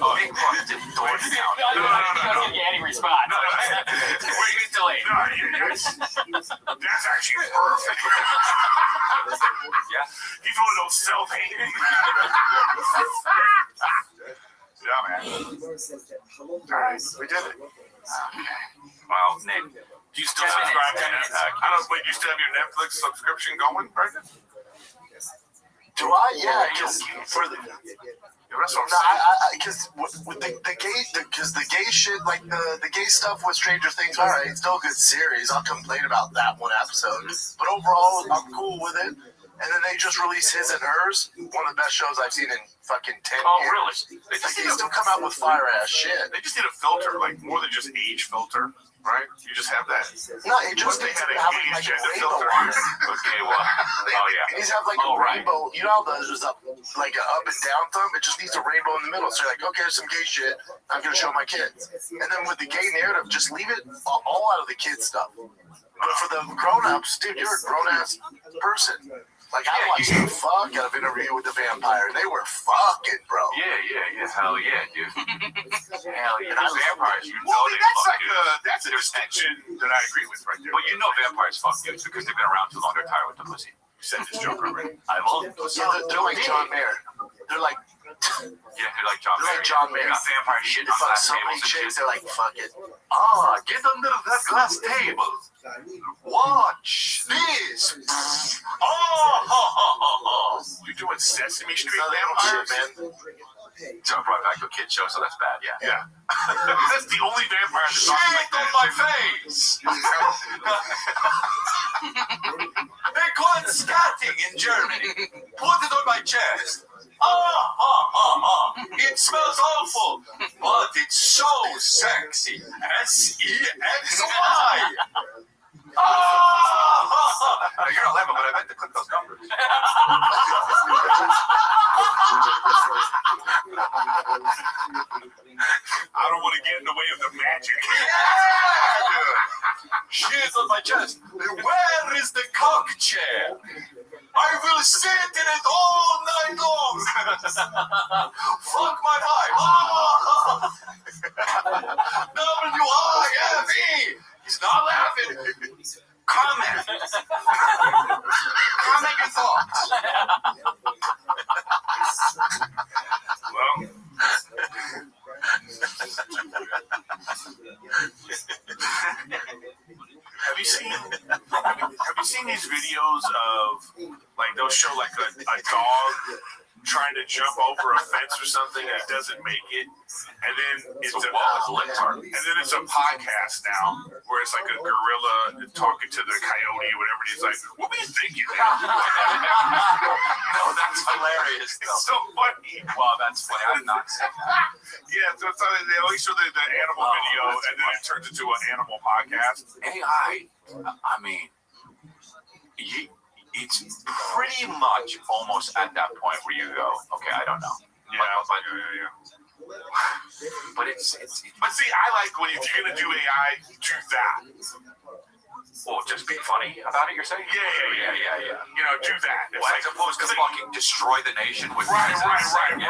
Oh, big fuck didn't throw it down. No, don't get any response. Wait, He's delayed. No, that's actually perfect. Yeah. He's one of those self-hating. Yeah, man. All right, we did it. Okay. Well, Nick, Do you still 10 minutes, subscribe to 10 minutes. Netflix? I don't wait. You still have your Netflix subscription going, Brendan? Do I? Yeah, because for the That's what I'm saying. because with the gay shit, like the gay stuff with Stranger Things, all right, it's still a good series. I'll complain about that one episode, but overall, I'm cool with it. And then they just released His and Hers, one of the best shows I've seen in fucking 10 Oh, years. really? They still come out with fire ass shit. They just need a filter, like more than just age filter, right? You just have that. No, it just What, they needs had to a have gay like a gender rainbow filter? on it. okay, well, Oh, yeah. It needs to have like Oh, a right. rainbow. You know how there's like an up and down thumb? It just needs a rainbow in the middle. So you're like, okay, there's some gay shit. I'm going to show my kids. And then with the gay narrative, just leave it all out of the kids stuff. But for the grown-ups, dude, you're a grown-ass person. Like, I watched the fuck out of Interview with the Vampire. They were fucking, bro. yeah. Hell yeah, dude. Hell yeah. And I The vampires, you know Well, they that's fuck like dudes. that's a distinction that I agree with right there. But you know vampires fuck dudes because they've been around too long. They're tired with the pussy. You said this joke already. I've owned pussy. Yeah, they're like John Mayer. They're like They're like John They're Mayer. like John Mayer. They got vampire shit they on fuck glass so many tables and chicks. shit. They're like, fuck it. Get under that glass table. Watch this. You doing Sesame Street No, they don't shit, vampires? man. So I brought back to a kid show, so that's bad, yeah. Yeah. That's the only vampire that's Shit talking like on that. my face! They call it scatting in Germany. Put it on my chest. It smells awful, but it's so sexy. SEXY. You're not laughing, but I meant to click those numbers. I don't want to get in the way of the magic. Shit on my chest. Where is the cock chair? Fuck my eye. W-I-F-E. He's not laughing. Comment. Comment your thoughts. Well, have you seen these videos of like they'll show like a dog trying to jump over a fence or something and it doesn't make it, and then it's a podcast now where it's like a gorilla talking to the coyote or whatever it is, like, what were you thinking? No, that's hilarious. It's so funny. Wow, that's funny. I'm not saying that. Yeah, so they always show the animal video and then it turns into an animal podcast. AI, I mean, it's pretty much almost at that point where you go, okay, I don't know. Yeah. But it's But see, I like when if you're gonna do AI, do that. well, just be funny about it. You're saying? Yeah. You know, do that. It's Well, like, as opposed to fucking destroy the nation with right. reasons. You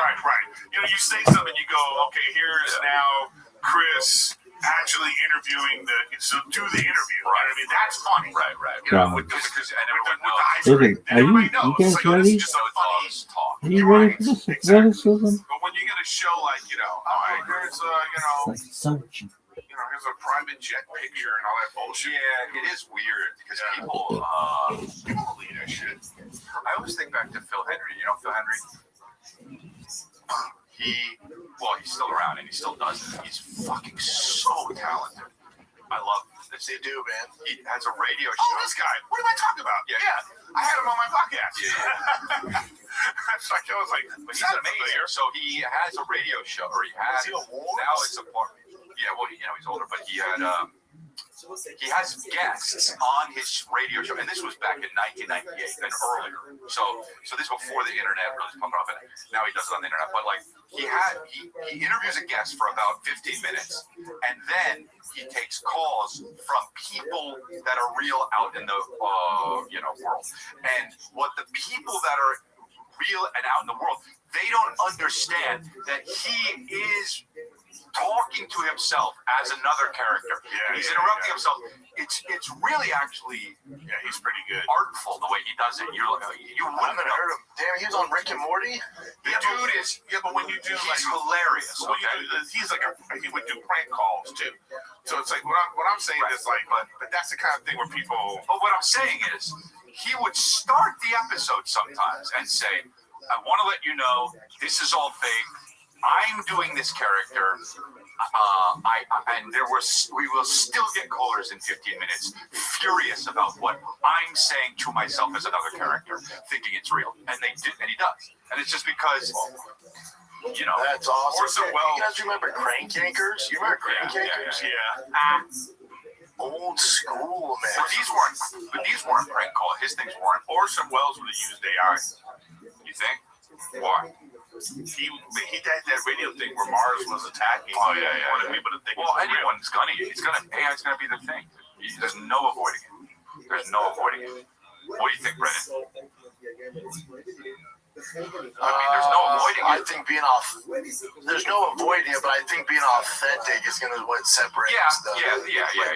know, you say something, you go, okay, here's now Chris actually interviewing so do the interview. Right. I mean, that's funny. Right. You Yeah. know, because and With everyone the knows. ice Listen, cream. are you Everybody knows. guys It's like, ready? It's just a funny Talk. Are you ready for this? Athleticism? But when you get a show like, you know, all right, here's It's like so cheap. here's a private jet picture and all that bullshit. Yeah, it is weird because people believe that shit. I always think back to Phil Henry. You know Phil Henry? He's still around and he still does it. He's fucking so talented. I love this. They do, man. He has a radio Oh, show. this guy. What am I talking about? Yeah. I had him on my podcast. Yeah. I was like, But he's amazing. So he has a radio show, or he has. Is he old? Now it's a part. Yeah, well, he's older, but he had. He has guests on his radio show, and this was back in 1998 and earlier. So this was before the internet really was popping off, and now he does it on the internet. But like he interviews a guest for about 15 minutes, and then he takes calls from people that are real out in the world. And what the people that are real and out in the world, they don't understand that he is talking to himself as another character. He's interrupting himself. It's really actually he's pretty good. artful the way he does it. You I wouldn't haven't know. heard him. Damn, he was on Rick and Morty. The dude is. Yeah, but when you do He's hilarious. when Okay. you do, he's like he would do prank calls too. So it's like what I'm saying is like, but that's the kind of thing where people. But what I'm saying is, he would start the episode sometimes and say, I want to let you know this is all fake. I'm doing this character. We will still get callers in 15 minutes, furious about what I'm saying to myself as another character, thinking it's real, and he does, and it's just because, That's awesome. Orson Welles. You guys remember Crank Yankers? You remember Crank Yankers? Yeah. Old school, man. But these weren't prank calls. His things weren't. Orson Welles would have used AI. You think? Why? He did that radio thing where Mars was attacking. Oh, yeah. Wanted people to think. Well, anyone's AI's gonna be the thing. There's no avoiding it. What do you think, Brennan? There's no avoiding I it. think there's no avoiding it, but I think being authentic is gonna what separates the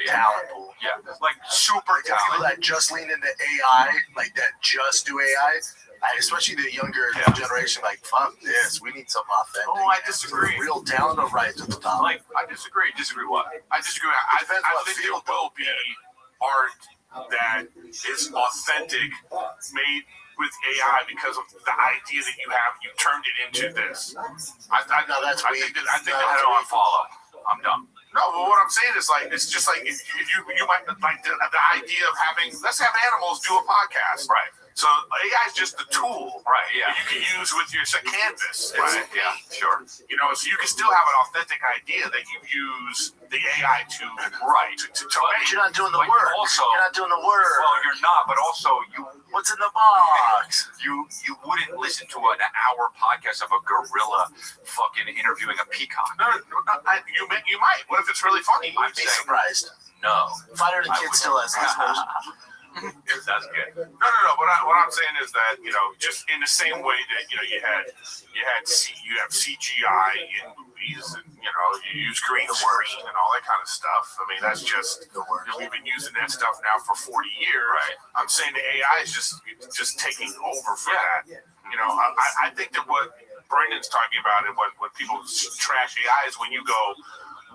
talent pool. Yeah, like super People talent. that just lean into AI, like that just do AI, especially the younger generation, like fuck this, we need something authentic. Oh, I disagree. Real talent will rise to the top. Like, I disagree. Disagree what? I disagree. I think there will be art that is authentic, made with AI because of the idea that you have. You turned it into this. I think that Unfollow. I'm done. No, but what I'm saying is like it's just like if you might like the idea of let's have animals do a podcast, Right. So AI is just the tool, Right. Yeah. that you can use with your canvas. Right. Yeah. Sure. You know, so you can still have an authentic idea that you use the AI to Right. to But make. you're not doing the But work. also- You're not doing the work. Well, you're not, but also What's in the box? you wouldn't listen to an hour podcast of a gorilla fucking interviewing a peacock. No, you might. What if it's really funny? You I'm might be saying- Surprised. No. 500 I kids would- still has listeners. That's good. No. What I'm saying is that just in the same way that you have CGI in movies, and you use green screen and all that kind of stuff. I mean, that's just we've been using that stuff now for 40 years. Right. I'm saying the AI is just taking over for that. I think that what Brendan's talking about and what people trash AI is when you go,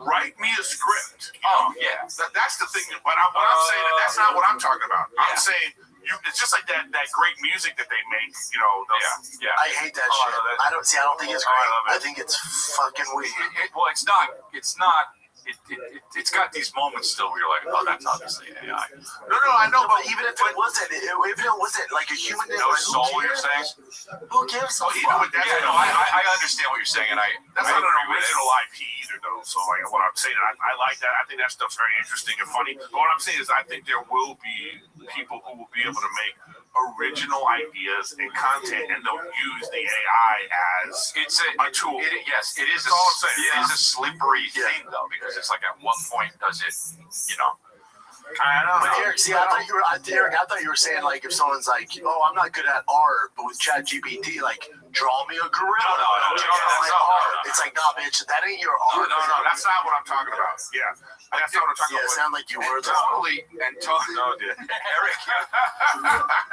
write me a script. Yeah. That's the thing. But what I'm saying is that's not what I'm talking about. I'm saying it's just like that great music that they make. Yeah. I hate that shit. I don't think it's great. love it. I think it's fucking weird. Well, it's not. It's got these moments still where you're like, oh, that's obviously AI. No, I know, But even if it wasn't like a human being, No like, soul, who you're cares? saying? Who gives a even fuck? with that, Yeah, no, I understand what you're saying, and that's I not an agree with it. original IP either, though. So, like, what I'm saying, I like that. I think that stuff's very interesting and funny. But what I'm saying is, I think there will be people who will be able to make original ideas and content, and they'll use the AI as a tool. Yes, it is. That's all I'm saying. It is a slippery thing, though, because it's like at one point does it, I don't But know. Eric, I thought you were saying like if someone's like, oh, I'm not good at art, but with ChatGPT, like, draw me a gorilla. No, Draw that's my not- art. It's like, nah, bitch, that ain't your art. No, that's not what I'm talking about. Yeah, that's not what I'm talking Yeah, it about. sounded like you were. No, dude. Eric,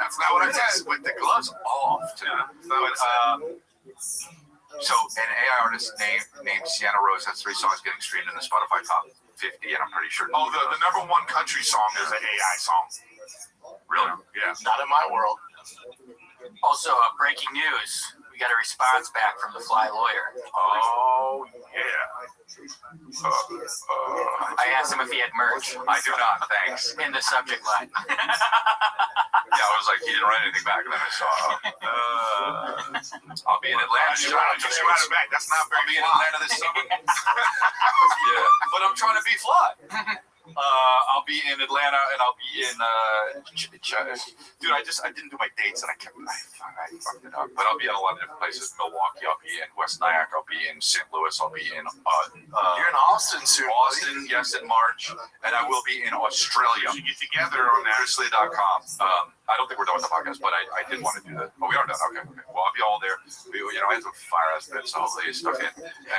That's not what I said. with the gloves off, too. So, an AI artist named Sienna Rose has 3 songs getting streamed in the Spotify top 50, and I'm pretty sure. Oh, the number one country song is an AI song. Really? Yeah. Not in my world. Also, breaking news. We got a response back from the Fly lawyer. Oh, yeah. I asked him if he had merch I do not, thanks. in the subject line. Yeah, I was like, he didn't write anything back, and then I saw, I'll be in Atlanta. Just write it back. That's not I'll very be in fly. Atlanta this summer. Yeah, but I'm trying to be fly. I'll be in Atlanta, and I'll be in dude. I didn't do my dates, and I fucked it up. But I'll be in a lot of different places. Milwaukee. I'll be in West Nyack. I'll be in St. Louis. I'll be in You're in Austin soon. Austin, yes, in March, and I will be in Australia. You get together on that. Drizzly.com. I don't think we're done with the podcast, but I did want to do that. Oh, we are done. Okay. Well, I'll be all there. I had some fire ass bits, so hopefully you stuck in.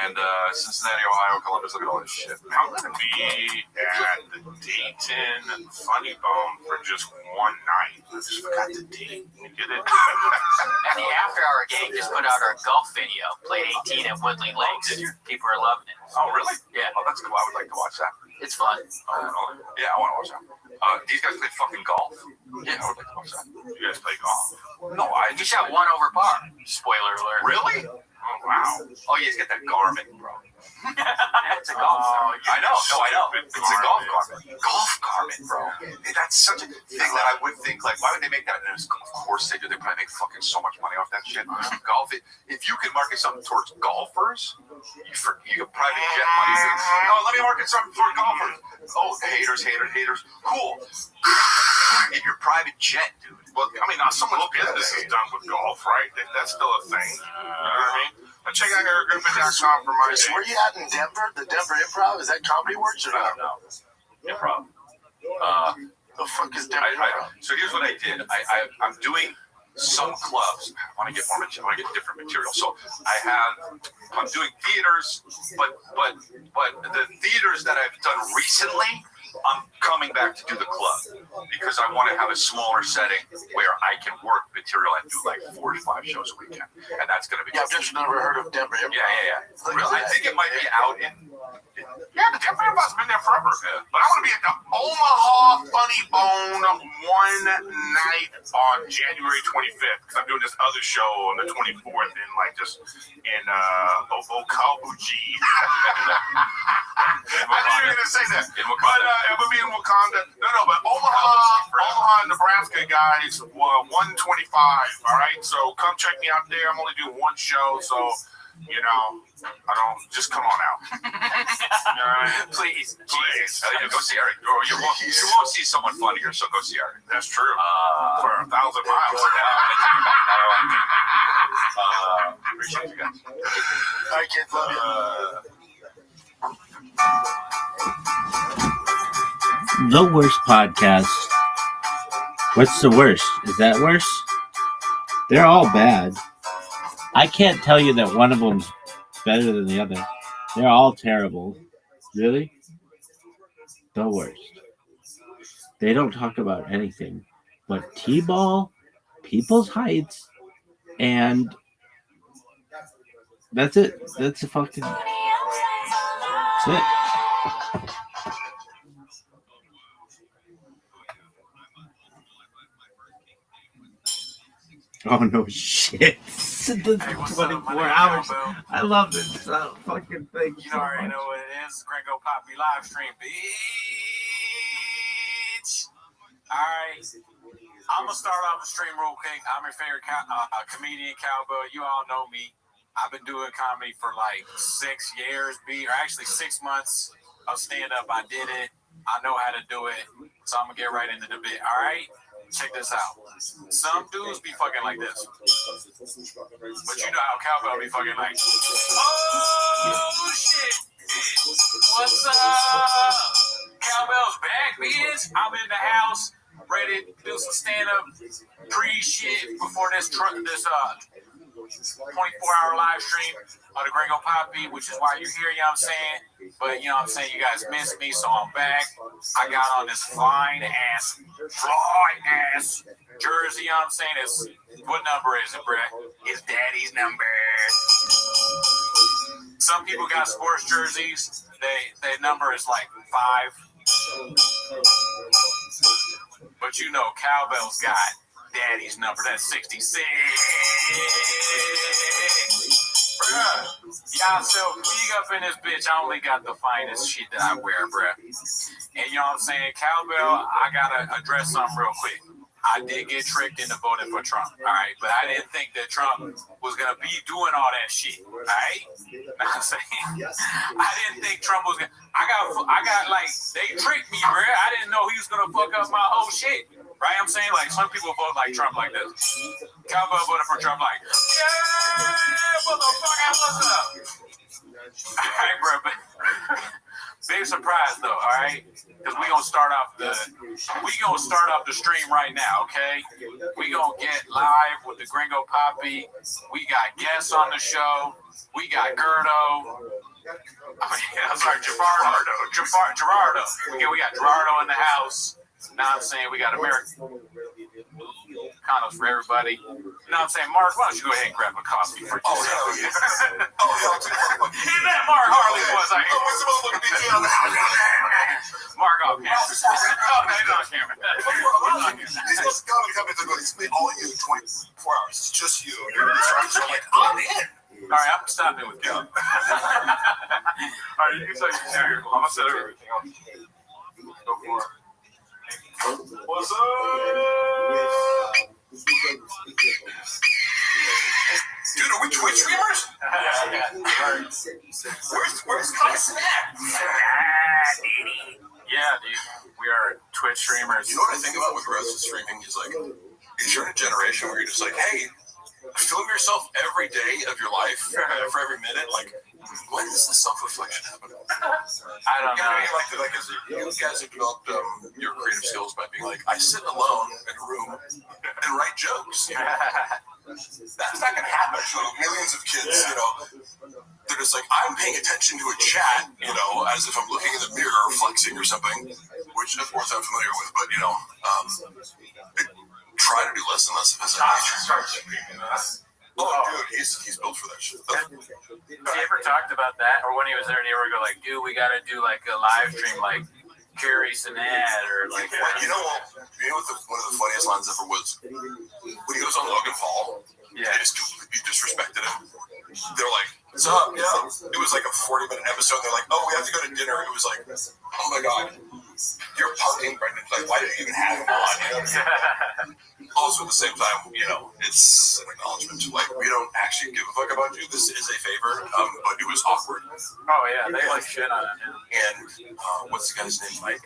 And Cincinnati, Ohio, Columbus, look at all this shit. I'm going to be at the Dayton and Funny Bone for just one night. I just forgot the date. You get it? And the After Hour gang just put out our golf video. Played 18 at Woodley Lakes. People are loving it. Oh, really? Yeah. Oh, that's cool. I would like to watch that. It's fun. Yeah, I want to watch that. These guys play fucking golf. Yeah, I would like to watch that. You guys play golf? No, I You just shot 1 over par. Spoiler alert. Really? Oh, wow. Oh, you guys get that Garmin, bro. It's a golf. I know. No, I know. It's a golf Garmin. Golf Garmin, bro. That's such a thing that I would think, like, why would they make that? And of course they do. They probably make fucking so much money off that shit. Golf. If you can market something towards golfers, you can private jet money. No, let me market something for golfers. Oh, haters. Cool. In your private jet, dude. Well, I mean, not so much business is done with golf, right? That's still a thing. You know what I mean? But check out EricGriffin.com for my Chris, where you at in Denver? The Denver Improv? Is that Comedy Works or not? No. Improv. The fuck is Denver Improv? So here's what I did. I'm doing some clubs. I want to get more material. I want to get different material. So I'm doing theaters, but the theaters that I've done recently, I'm coming back to do the club because I want to have a smaller setting where I can work material and do like 4 to 5 shows a weekend, and that's going to be. Yeah, I've just never heard of Denver Improv. Yeah. Really? I think it might be out in. Yeah, the Denver Improv's been there forever. Yeah. But I want to be at the Omaha Funny Bone one night on January 25th because I'm doing this other show on the 24th in Okabuji. I knew you were going to say that. In But Wakanda. it would be in Wakanda. No, but Omaha, Nebraska, guys, 125. All right, so come check me out there. I'm only doing 1 show, so I don't just come on out. Please. Go see Eric. You won't see someone funnier, so go see Eric. That's true. For 1,000 miles. Appreciate you guys. All right, kids, love you. The Worst Podcast What's the worst? Is that worse? They're all bad. I can't tell you that one of them's better than the other. They're all terrible. Really? The worst. They don't talk about anything but T-ball, people's heights, and that's it. That's the fucking. That's it. Oh no shit! Hey, what's up? My 24 name is hours. Cowbell. I love this fucking thing. You already know what it is. Gringo Poppy live stream, bitch. Alright. I'm going to start off the stream real quick. I'm your favorite comedian, Cowbell. You all know me. I've been doing comedy for like 6 years, or actually 6 months of stand-up. I did it. I know how to do it. So I'm going to get right into the bit. Alright? Check this out. Some dudes be fucking like this. But you know how Cowbell be fucking like, oh shit. What's up? Cowbell's back, bitch. I'm in the house, ready to do some stand-up pre-shit before this 24-hour live stream of the Gringo Poppy, which is why you're here, you know what I'm saying? But, you know what I'm saying, you guys missed me, so I'm back. I got on this fly ass jersey, you know what I'm saying? What number is it, bruh? It's daddy's number. Some people got sports jerseys. Their number is like 5. But you know, Cowbell's got daddy's number. That's 66. Bruh, y'all so big up in this bitch. I only got the finest shit that I wear, bruh. And you know what I'm saying? Cowbell, I gotta address something real quick. I did get tricked into voting for Trump, all right? But I didn't think that Trump was going to be doing all that shit, all right? I'm saying, I didn't think Trump was going to. I got like, they tricked me, bro. I didn't know he was going to fuck up my whole shit, right? I'm saying, like, some people vote like Trump like this. Cowbell voted for Trump like, yeah, motherfucker, what's up? All right, bro, but big surprise, though, all right? Because we're going to start off the stream right now, okay? We're going to get live with the Gringo Poppy. We got guests on the show. We got Gerardo. Gerardo. Okay, we got Gerardo in the house. Now I'm saying we got American condoms for everybody. Now I'm saying, Mark, why don't you go ahead and grab a coffee for yourself? Oh, hell yeah. Hey, that Mark Harley was like, What's the motherfucking big deal? Mark off camera. Oh, no, he's on camera. These most comedy companies are going to split all of you in 24 hours. It's just you. You're like, I'm in. All right, I'm stopping with you. All right, you say you're I'm going to set everything on. Go for it. What's up? Dude, are we Twitch streamers? Yeah. Where's Carson at? Yeah, dude. We are Twitch streamers. You know what I think about with Rest streaming is like, is you're in a generation where you're just like, hey, film yourself every day of your life for every minute. Like, when does the self-reflection happen? I don't know. Like, you guys have developed your creative skills by being like, I sit alone in a room and write jokes. You know? That's not going to happen. So millions of kids, you know, they're just like, I'm paying attention to a chat, you know, as if I'm looking in the mirror or flexing or something, which of course I'm familiar with, but, you know, try to do less and less of his nature. Oh, dude, he's built for that shit. Has he ever talked about that? Or when he was there, did he ever go like, dude, we got to do like a live stream like Carrie Sinat or like... You know what one of the funniest lines ever was? When he goes on Logan Paul, they just completely disrespected him. They're like, what's up? Yeah. It was like a 40-minute episode. They're like, oh, we have to go to dinner. It was like, oh my God, you're parking, Brendan. Like, why did you even have him on? You know? Also, at the same time, you know, it's an acknowledgement to, like, we don't actually give a fuck about you. This is a favor, but it was awkward. Oh, yeah, they like shit on him. And what's the guy's name? Mike.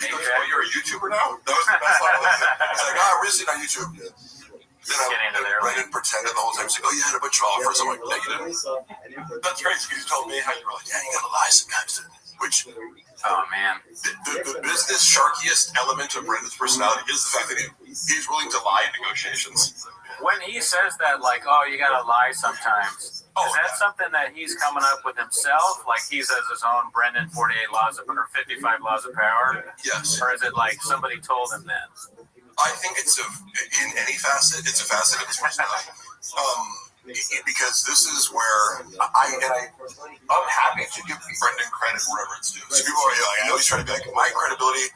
He goes, oh, you're a YouTuber now? That was the best line of it. He's like, we're sitting on YouTube. Then Brendan pretended the whole time. He's like, oh, you had a bunch of offers. I'm like, no, you didn't. That's crazy because you told me how you were like, yeah, you gotta lie sometimes. which Oh man. the business sharkiest element of Brendan's personality is the fact that he's willing to lie in negotiations. When he says that, like, oh, you gotta lie sometimes, is that something that he's coming up with himself? Like he says his own Brendan 48 laws of, or 55 laws of power? Yes. Or is it like somebody told him that? I think it's in any facet, it's a facet of his personality. Because this is where I'm happy to give Brendan credit wherever it's due. So people are like, I know he's trying to be like, my credibility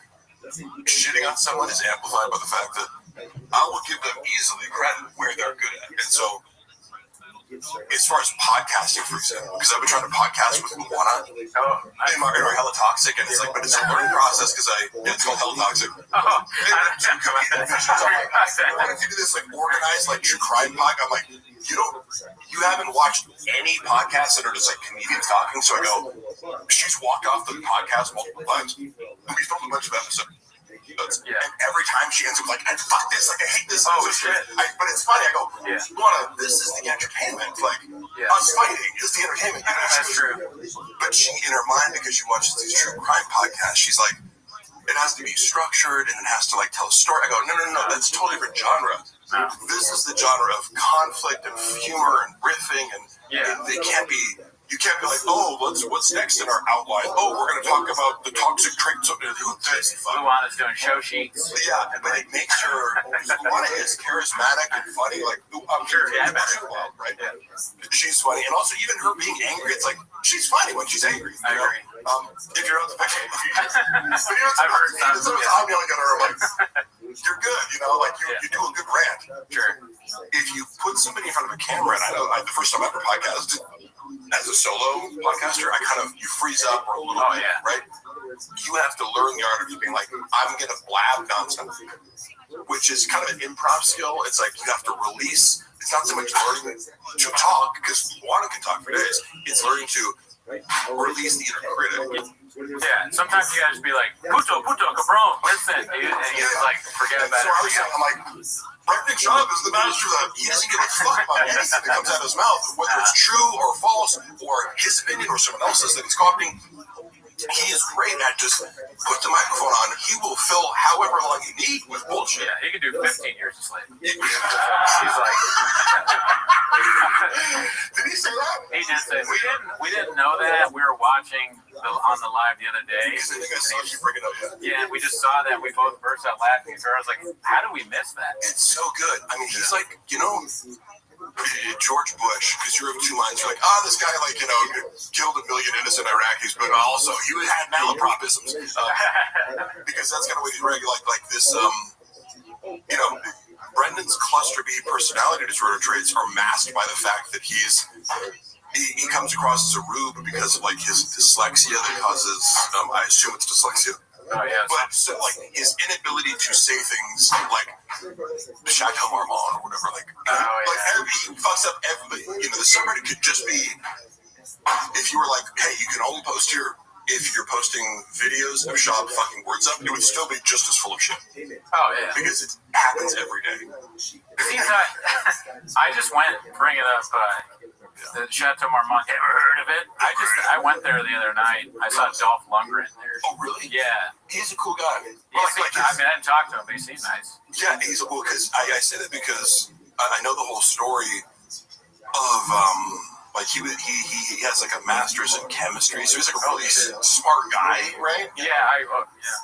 shitting on someone is amplified by the fact that I will give them easily credit where they're good at. And so, as far as podcasting, for example, because I've been trying to podcast with Luana in our Hella Toxic, and it's like, but it's a learning process because it's called Hella Toxic. What if you do this like organized, like true crime podcast? I'm like, you haven't watched any podcasts that are just like comedians talking. So I go, she's walked off the podcast multiple times, and we filmed a bunch of episodes. And every time she ends up like, fuck this, like I hate this. Oh shit! But it's funny. I go, Luana, this is the entertainment. Like us fighting is the entertainment. You know, that's true. But she, in her mind, because she watches these true crime podcasts, she's like, it has to be structured and it has to like tell a story. I go, no, that's a totally different genre. This is the genre of conflict and humor and riffing, and they can't be. You can't be like, oh, what's next in our outline? Oh, we're going to talk about the toxic traits of who does fuck. Luana's doing show sheets. Yeah, but it makes her. Luana is charismatic and funny. Like, I'm sure, well, right? Yeah. She's funny, and also even her being angry, it's like she's funny when she's angry. I agree. If you're on the picture, I've heard sometimes I'm yelling at her, I'm like, you're good, you know, like you do a good rant. Sure. If you put somebody in front of a camera, and I know the first time I ever podcasted as a solo podcaster, you freeze up or a little bit, right? You have to learn the art of being like, I'm going to blab nonsense, which is kind of an improv skill. It's like you have to release. It's not so much learning to talk, because Juana can talk for days. It's learning to release the inner critic. Yeah, sometimes you gotta just be like, puto, cabron, listen, dude, and you just like forget about it. I'm like, Brendan Schaub is the master of that. He doesn't give a fuck about anything that comes out of his mouth, whether it's true or false, or his opinion or someone else's that he's copying. He is great at just put the microphone on. He will fill however long you need with bullshit. Yeah, he could do 15 years of slavery. He's like, did he say that? He did say we didn't know that. We were watching on the live the other day. Because I think I saw you bring it up. Yeah, we just saw that. We both burst out laughing. I was like, how do we miss that? It's so good. I mean, he's like, George Bush, because you're of two minds. You're like, this guy, like, killed 1 million innocent Iraqis, but also he had malapropisms. Because that's kind of what he's regular, like this, Brendan's cluster B personality disorder traits are masked by the fact that he comes across as a rube because of, like, his dyslexia that causes, I assume it's dyslexia. Oh, yeah. But so, like, his inability to say things like Chateau Marmont or whatever, like, he fucks up everything. The summary could just be, if you were like, hey, you can only post here if you're posting videos of Schaub fucking words up, it would still be just as full of shit. Oh, yeah. Because it happens every day. I just went, bring it up, the Chateau Marmont. Ever heard of it? I went there the other night. I saw Dolph Lundgren there. Oh, really? Yeah. He's a cool guy. I didn't talk to him, but he seemed nice. Yeah, he's cool, because I say that because I know the whole story of, like, he has, like, a master's in chemistry, so he's, like, a really smart guy, right? Yeah,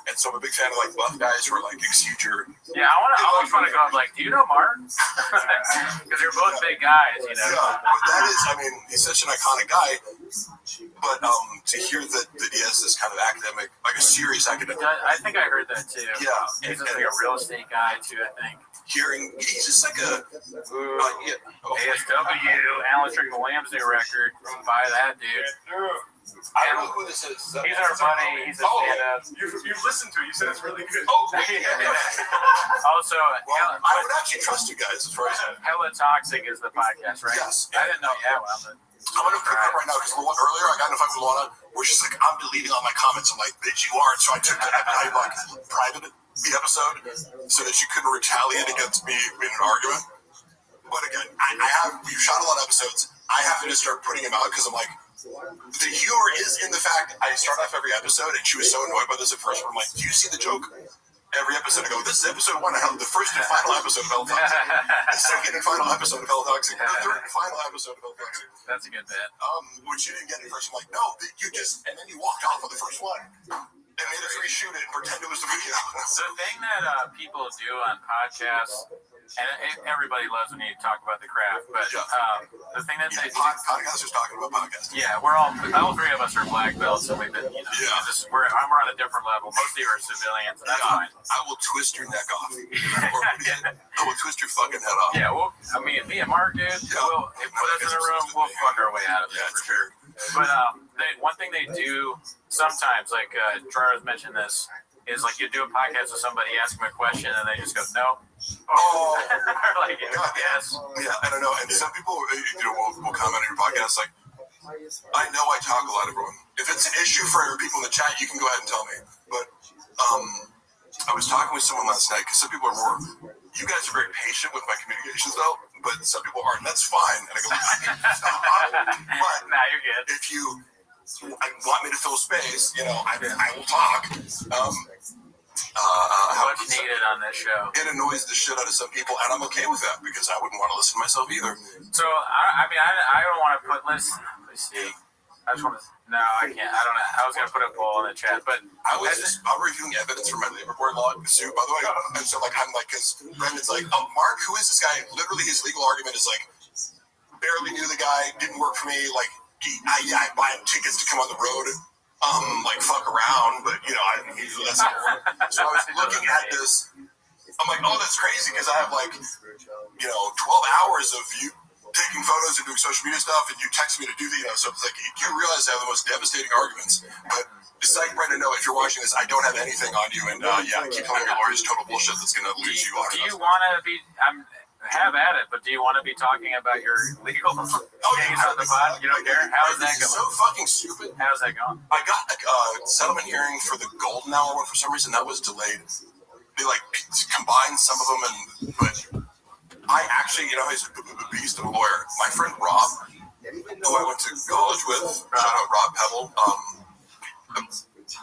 And so I'm a big fan of, like, buff guys who are, like, exceed your... Yeah, I always want to go up, like, do you know Mark? Because you're both big guys, Yeah, but that is, I mean, he's such an iconic guy, but to hear that he has this kind of academic, like a serious academic... I think I heard that, too. Yeah. He's just, like, a real estate guy, too, I think. He's just like a... ASW, Alan Strickland Williams' new record. Buy that, dude. I don't know who this is. He's our buddy. He's a stand-up. You've listened to it. You said it's really good. Also, I would actually trust you guys as far as... Hella Toxic is the podcast, right? Yes. I didn't know. Yeah, well, but... I'm going to pick it up right now, because earlier I got in a fight with Luana where she's like, I'm deleting all my comments. I'm like, bitch, you aren't. So I took I like private the episode so that you couldn't retaliate against me in an argument. But again, we've shot a lot of episodes. I have to just start putting them out because I'm like, the humor is in the fact I start off every episode, and she was so annoyed by this at first. But I'm like, do you see the joke? Every episode I go, this is episode 1, the first and final episode of Hell Toxic. The second and final episode of Hell Toxic. The third and final episode of Hell Toxic. That's a good bit. Which you didn't get at first. I'm like, no, you just, and then you walked off of the first one and made us reshoot it and pretend it was the video. The thing that people do on podcasts, and everybody loves when you talk about the craft, but the thing that they podcasters talking about podcasts. Yeah, all 3 of us are black belts, and we've been, we're on a different level. Most of you are civilians, and that's fine. I will twist your neck off. I will twist your fucking head off. Yeah, me and Mark, dude, we'll put us in a room, we'll fuck our way out of it for sure. But one thing they do sometimes, like Gerard's mentioned this, is like you do a podcast with somebody, ask them a question, and they just go, no. Oh, like, yes. Yeah, I don't know. And some people, will comment on your podcast like, I know I talk a lot, everyone. If it's an issue for people in the chat, you can go ahead and tell me. But I was talking with someone last night because some people are more. You guys are very patient with my communications, though, but some people aren't. And that's fine. And I go, but nah, you're good. If you want me to fill space, I will talk. What's needed on this show? It annoys the shit out of some people, and I'm okay with that because I wouldn't want to listen to myself either. So I don't want to put. Let's see. I just want to. No, I can't. I don't know. I was gonna put a poll in the chat, but I'm reviewing evidence from my labor board law suit, by the way. And so I'm like, because Brendan's like, oh, Mark, who is this guy? Literally, his legal argument is like, barely knew the guy, didn't work for me. Like, I buy him tickets to come on the road. Like fuck around, but that's important. So I was looking at this. I'm like, oh, that's crazy because I have 12 hours of you taking photos and doing social media stuff, and you text me to do so it's like you realize I have the most devastating arguments. But it's like, Brendan, no, if you're watching this, I don't have anything on you, and keep telling your lawyers total bullshit that's gonna lose you. Do you want to be? Have at it, but do you want to be talking about your legal things on the pod? You don't care? How's that going? So fucking stupid. How's that going? I got a settlement hearing for the Golden Hour one for some reason that was delayed. They combined some of them, but I actually, he's a beast of a lawyer. My friend Rob, who I went to college with, shout out Rob Pebble, a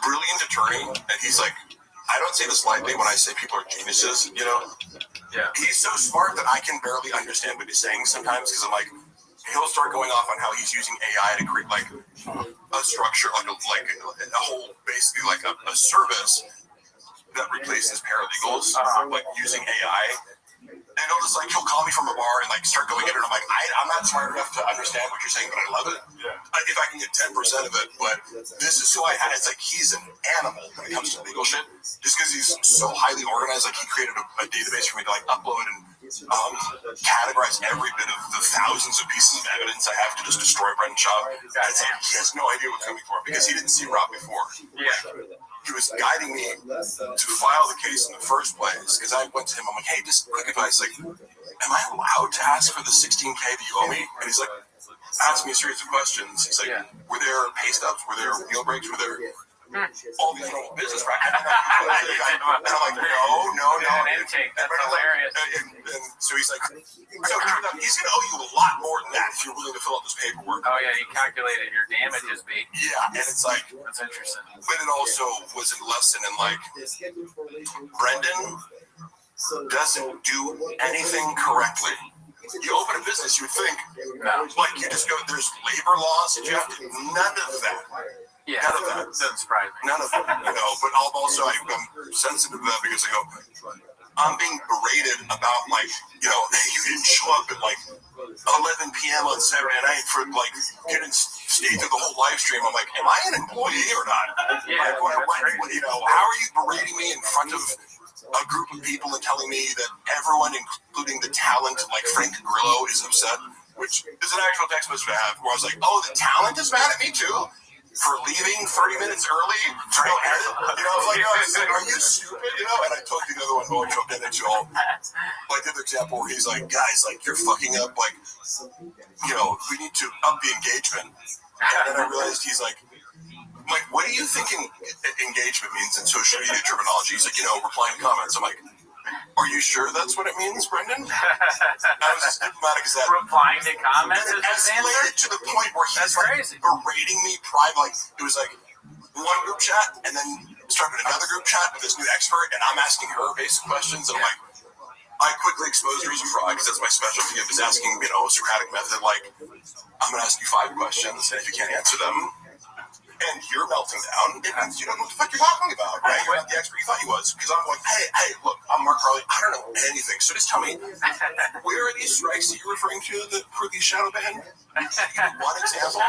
brilliant attorney, and he's like, I don't say this lightly when I say people are geniuses, Yeah. He's so smart that I can barely understand what he's saying sometimes because I'm like, he'll start going off on how he's using AI to create a structure, a whole, basically a service that replaces paralegals, using AI. And he'll call me from a bar and start going in it. And I'm like, I'm not smart enough to understand what you're saying, but I love it. Yeah. If I can get 10% of it, but this is who I had. It's like he's an animal when it comes to legal shit. Just because he's so highly organized, he created a database for me to upload and categorize every bit of the thousands of pieces of evidence I have to just destroy Brendan Shaw. And it's like he has no idea what's coming for him because he didn't see Rob before. Yeah. He was guiding me to file the case in the first place because I went to him. I'm like, hey, just quick advice. Am I allowed to ask for the $16K that you owe me? And he's like, ask me a series of questions. He's like, were there pay stubs? Were there meal breaks? Were there all these normal business practices? And I'm like, no. That's hilarious. And so he's like, he's going to owe you a lot more than that if you're willing to fill out this paperwork. Oh, yeah, he calculated your damages, B. Yeah, and it's like, that's interesting. But it also was a lesson in Brendan doesn't do anything correctly. You open a business, you would think, you just go, there's labor laws that you have to, none of that. Yeah, none of that. Doesn't surprise me. None of it, but I'm sensitive to that because I go, I'm being berated about hey, you didn't show up at 11 p.m. on Saturday night for didn't stay through the whole live stream. I'm like, am I an employee or not? Yeah, how are you berating me in front of a group of people and telling me that everyone, including the talent Frank Grillo, is upset? Which is an actual text message I have where I was like, oh, the talent is mad at me too for leaving 30 minutes early to go edit. I was like, are you stupid? And I told you the other one going to a minute, y'all. The other example where he's like, guys, you're fucking up. We need to up the engagement. And then I realized he's like, what do you think engagement means in social media terminology? He's like, replying to comments. I'm like, Are you sure that's what it means, Brendan? I was as diplomatic as that. Replying to comments And is it his answer? escalated to the point where he's That's like crazy. berating me private. Like, it was like one group chat and then started another group chat with this new expert, and I'm asking her basic questions, and I'm like, I quickly exposed her as a fraud because that's my specialty. Of is asking, Socratic method. Like, I'm gonna ask you 5 questions, and if you can't answer them, and you're melting down, it means you don't know what the fuck you're talking about, right? You're not the expert you thought you was. Because I'm like, hey, look, I'm Mark Carley. I don't know anything. So just tell me, where are these strikes that you're referring to that prove these shadow banned? One example?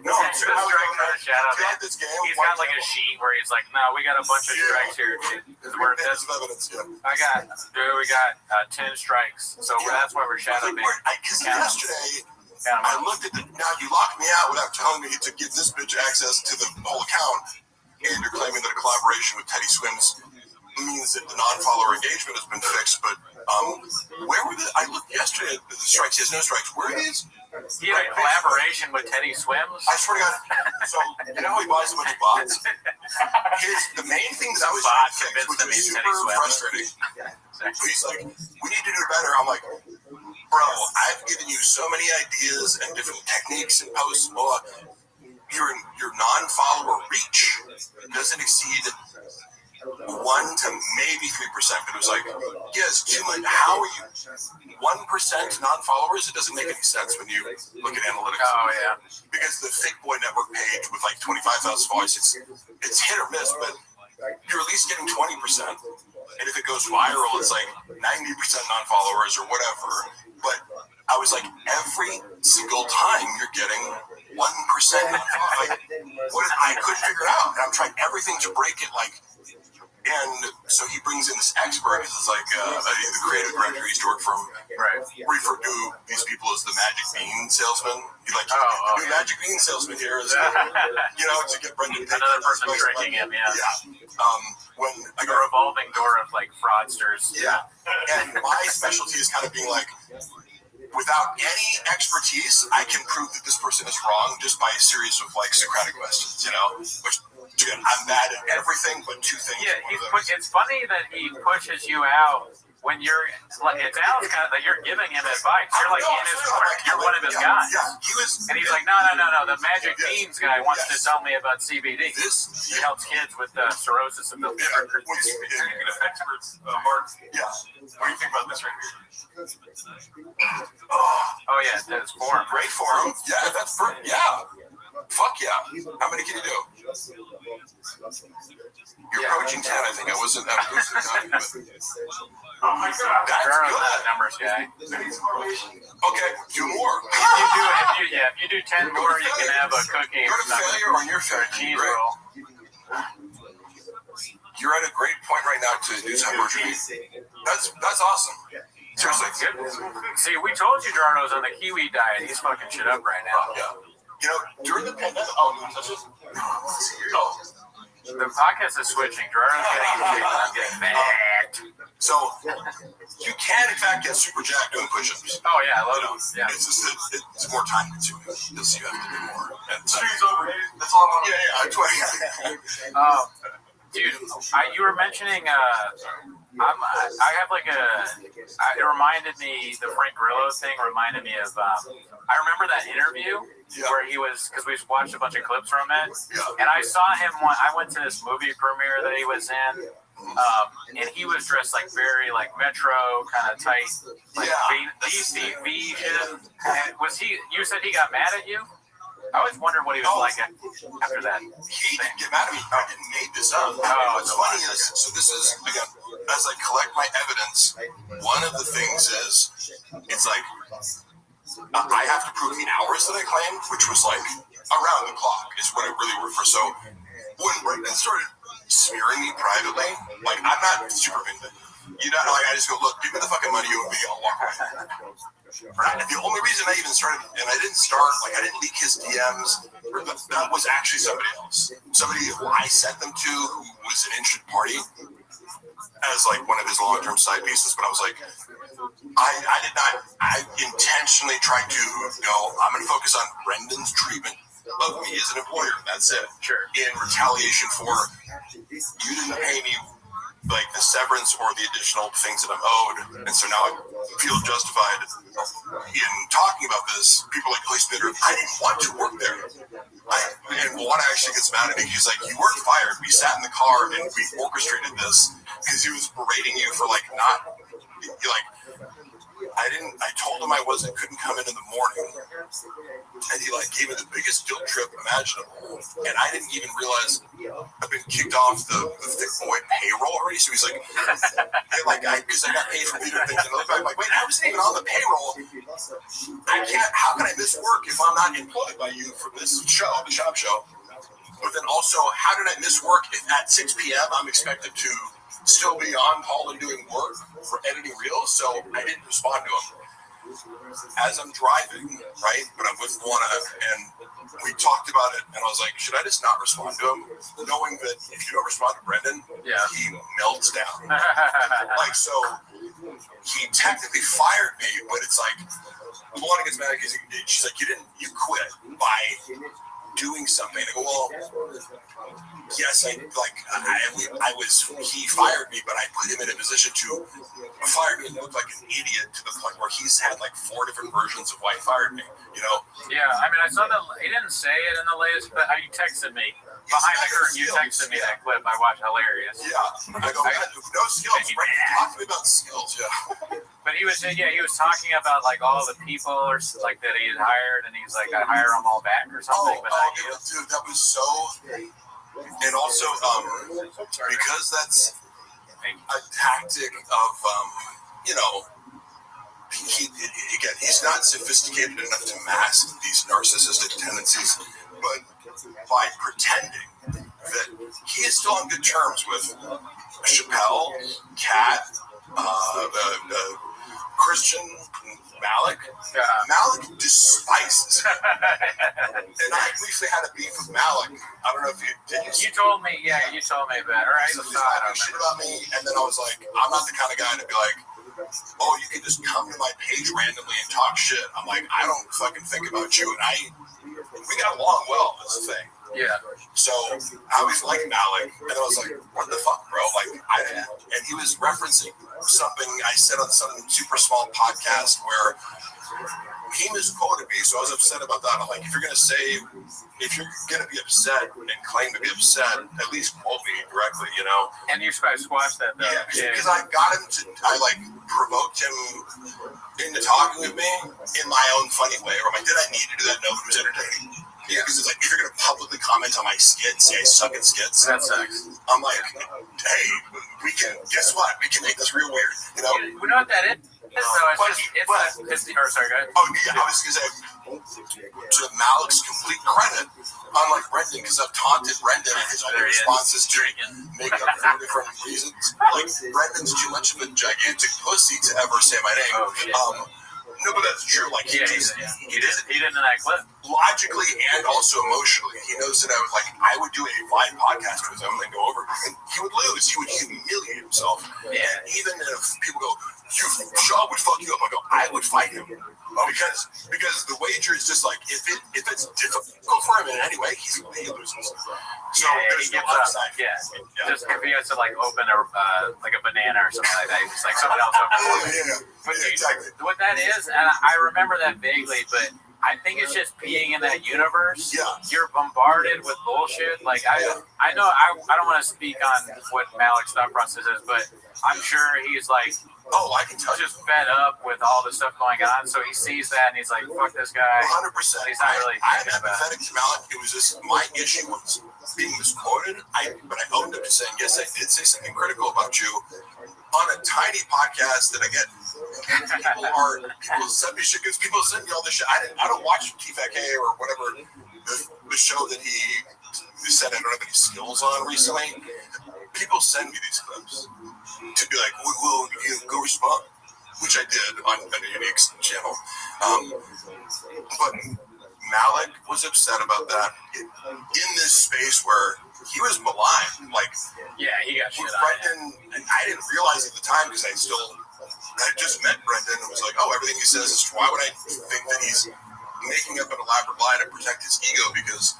No, so how Strike for the shadow throughout ban. this game, He's one got like a example. sheet where he's like, no, we got a bunch of strikes here. We're Evidence of evidence, yeah. we got 10 strikes. So that's why we're shadow banned. Because yesterday, I looked at now you locked me out without telling me to give this bitch access to the whole account, and you're claiming that a collaboration with Teddy Swims means that the non-follower engagement has been fixed, but where were I looked yesterday at the strikes, he has no strikes. Where are these? He had a collaboration with Teddy Swims. I swear to God. So, you know how he buys a bunch of bots? The main thing that I was trying to fix, which was super frustrating, he's like, we need to do better. I'm like, bro, I've given you so many ideas and different techniques and posts, blah. Your non-follower reach doesn't exceed 1 to maybe 3%. But it was like, yes, too much. How are you 1% non-followers? It doesn't make any sense when you look at analytics. Oh yeah. Because the Fake Boy Network page with like 25,000 followers, it's hit or miss, but you're at least getting 20%. And if it goes viral, it's like 90% non-followers or whatever. But I was like, every single time you're getting 1% non-followers. Like, I couldn't figure it out. And I'm trying everything to break it. And so he brings in this expert. It's like the creative director he used to work from. Right. Refer to these people as the magic bean salesman. The new magic bean salesman here is, to get Brendan. Another person tricking him, yeah. When like a revolving door of like fraudsters. Yeah. And my specialty is kind of being like, without any expertise, I can prove that this person is wrong just by a series of like Socratic questions, which again, I'm bad at everything but 2 things. Yeah, it's funny that he pushes you out when you're like, it sounds kind of like you're giving him advice. You're like in his corner. You're one of his guys. Yeah, and he's like, no. The Magic Beans guy wants to tell me about CBD. He helps kids with cirrhosis of the liver. Speaking of experts, Mark, what do you think about this right here? Oh yeah, that's forum. Great forum. Yeah, that's perfect. Yeah. Fuck yeah. How many can you do? You're approaching 10, I think. I wasn't that close to the time, but... Oh my God. That's Charles good. is a numbers guy. Okay, do more. If you do 10 more, you can have a cookie Go or to failure on your a cheese Great. roll. You're at a great point right now to do some hypertrophy. That's awesome. Seriously. See, we told you Jarno's on the kiwi diet. He's fucking shit up right now. Yeah. During the pandemic, the podcast is switching. Jarno's getting fat. So, you can, in fact, get super jacked doing push-ups. Oh, yeah, I love it. Yeah. It's just it's more time consuming. Because you have to do more. Stream's over. That's all I want. Dude, you were mentioning, I have like it reminded me, the Frank Grillo thing reminded me of, I remember that interview where he was, because we watched a bunch of clips from it, and I saw him, I went to this movie premiere that he was in, and he was dressed like very like Metro, kind of tight, like V shit. Was he, you said he got mad at you? I always wondered what he was like after that. He didn't get mad at me. I didn't make this up. What's funny is, so this is, again, as I collect my evidence, one of the things is, it's like, I have to prove the hours that I claimed, which was like, around the clock is what I really work for. So, when Brendan started smearing me privately, like, I'm not super vindicative. I just go, look, give me the fucking money, you and me, I'll walk away. The only reason I even started, and I didn't leak his DMs, that was actually somebody else. Somebody who I sent them to, who was an interested party, as like one of his long-term side pieces, but I was like, I intentionally tried to go, I'm going to focus on Brendan's treatment of me as an employer, that's it. Sure. In retaliation for, you didn't pay me like the severance or the additional things that I'm owed, and so now I feel justified in talking about this. People are like, oh, he's bitter. I didn't want to work there. And one actually gets mad at me. He's like, you weren't fired. We sat in the car and we orchestrated this because he was berating you for like not, like, I told him I couldn't come in the morning, and he like gave me the biggest guilt trip imaginable, and I didn't even realize I've been kicked off the thick boy payroll already. So he's like, because I got paid for video things, and I'm like, wait, I wasn't even on the payroll. I can't. How can I miss work if I'm not employed by you for this show, the shop show? But then also, how did I miss work if at 6 p.m. I'm expected to still be on call and doing work for editing reels? So I didn't respond to him. As I'm driving, right, but I'm with Luana, and we talked about it, and I was like, should I just not respond to him? Knowing that if you don't respond to Brendan, he melts down. Like, so he technically fired me, but it's like, Luana gets mad because she's like, you quit by doing something. I go, well, yes, he fired me, but I put him in a position to fire me and look like an idiot to the point where he's had like 4 different versions of why he fired me, you know? Yeah, I mean, I saw that, he didn't say it in the latest, but you texted me. Behind the curtain, you texted me that clip. I watched. Hilarious. Yeah. I go, no skills. Right? Talk to me about skills, yeah. But he was talking about like all the people or like that he had hired, and he's like, I hire them all back or something. Dude, that was so. And also, because that's a tactic of, he's not sophisticated enough to mask these narcissistic tendencies, but by pretending that he is still on good terms with Chappelle, Kat, the Christian, Malik. Malik despises him. And I briefly had a beef with Malik. I don't know if you did. You told me, you told me about it. All right, so he's talking shit about me, and then I was like, I'm not the kind of guy to be like, oh, you can just come to my page randomly and talk shit. I'm like, I don't fucking think about you, and we got along well. That's the thing. Yeah. So I was like Malik, and I was like, what the fuck, bro? Like, and he was referencing something I said on some super small podcast where he misquoted me, so I was upset about that. I'm like, if you're gonna be upset and claim to be upset, at least quote me directly, you know? And you're supposed to squash that, though. Yeah, because I got him to, provoked him into talking with me in my own funny way. Or I'm like, did I need to do that? No, it was entertaining. Yeah, because it's like, if you're going to publicly comment on my skits, say I suck at skits, that sucks. I'm like, hey, guess what? We can make this real weird, you know? You know what that is? Sorry, go ahead. Oh, yeah, I was going to say, to Malik's complete credit, unlike Brendan, because I've taunted Brendan and his only responses to make up 4 different reasons. Like, Brendan's too much of a gigantic pussy to ever say my name. No, but that's true. Like, he didn't in that clip. Logically and also emotionally, he knows that I would do a live podcast with him and go over, and he would lose. He would humiliate himself. Yeah. And even if people go, Shaw would fuck you up, I would fight him. Because the wager is just like, if it's difficult for him in any way, he loses. So there's no upside. Yeah. Just if he has to open a banana or something like that, he's like someone else open. But exactly. What that is, and I remember that vaguely, but I think it's just being in that universe. Yeah. You're bombarded with bullshit. Like I know I don't want to speak on what Malik's thought process is, but I'm sure he's like, I can tell just fed up with all the stuff going on. So he sees that and he's like, fuck this guy. 100%. He's not really I'm empathetic to Malik. It was just my issue was being misquoted. But I owned up to saying, yes, I did say something critical about you on a tiny podcast that I get. People send me shit because people send me all this shit. I don't watch TFK or whatever the show that he said I don't have any skills on recently. People send me these clips to be like, will you go respond? Which I did on a unique channel. But Malik was upset about that in this space where he was maligned. He got shit Brendan, and I didn't realize at the time because I just met Brendan and was like, everything he says is true. Why would I think that he's making up an elaborate lie to protect his ego because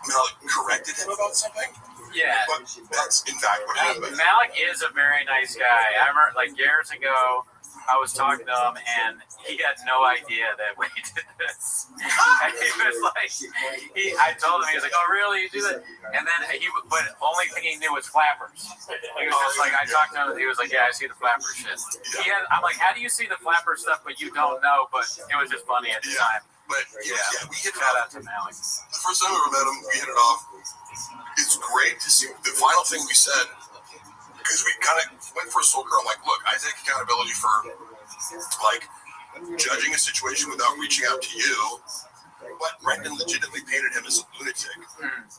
Malik corrected him about something? Yeah. But that's in fact what happened. Malik is a very nice guy. I remember, like, years ago, I was talking to him, and he had no idea that we did this. And he was like, I told him, he was like, oh, really? You do that? And then but only thing he knew was flappers. He was just like, I talked to him, he was like, yeah, I see the flapper shit. I'm like, how do you see the flapper stuff, but you don't know? But it was just funny at the time. But yeah, we hit it Shout off. out to Malik. The first time we ever met him, we hit it off. It's great to see. The final thing we said, because we kind of went for a soul curl. I'm like, look, I take accountability for like judging a situation without reaching out to you. But Brendan legitimately painted him as a lunatic.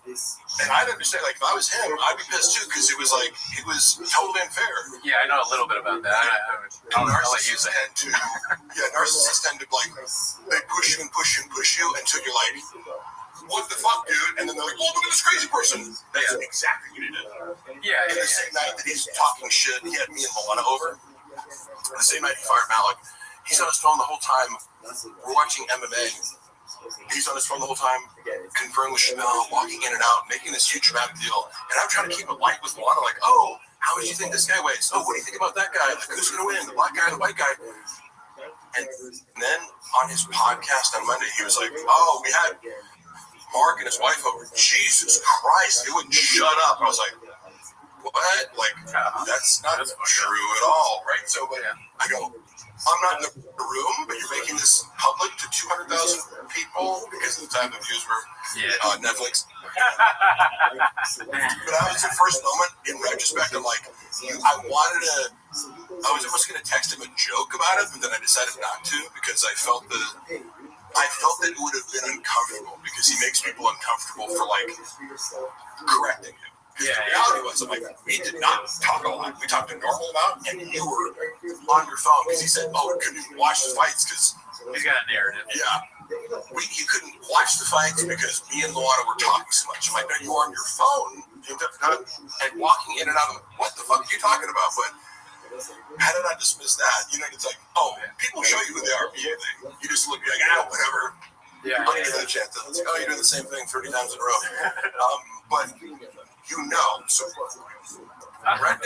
And I'd understand, like, if I was him, I'd be pissed too, because it was like, it was totally unfair. Yeah, I know a little bit about that. I'll let you say. Narcissists tend to, like, they push you and push you and push you until you're like, what the fuck, dude? And then they're like, oh, look at this crazy person. That's exactly what he did. Yeah. And the same night that he's talking shit, he had me and Moana over. The same night he fired Malik, he's on his phone the whole time. We're watching MMA. He's on his phone the whole time, conferring with Chanel, walking in and out, making this huge dramatic deal. And I'm trying to keep it light with Moana, like, oh, how much do you think this guy weighs? Oh, what do you think about that guy? Like, who's going to win? The black guy, the white guy? And then on his podcast on Monday, he was like, oh, we had Mark and his wife over. Jesus Christ, they wouldn't shut up. I was like, what? Like, that's not true at all, right? So, but I go, I'm not in the room, but you're making this public to 200,000 people because of the time the views were Netflix. But I was the first moment, in retrospect, I'm like, I was almost going to text him a joke about it, but then I decided not to because I felt that it would have been uncomfortable because he makes people uncomfortable for, like, correcting him. The reality was, I'm like, we did not talk a lot. We talked a normal amount, and you were on your phone because he said, oh, we couldn't even watch the fights because he's got a narrative. Yeah. You couldn't watch the fights because me and Luana were talking so much. I'm like, no, you were on your phone and walking in and out of what the fuck are you talking about? But how did I dismiss that? You know, it's like, oh, people show you who they are immediately. You just look like, whatever. Yeah. I'll give you that chance. It's like, oh, you're doing the same thing 30 times in a row. But you know, so right?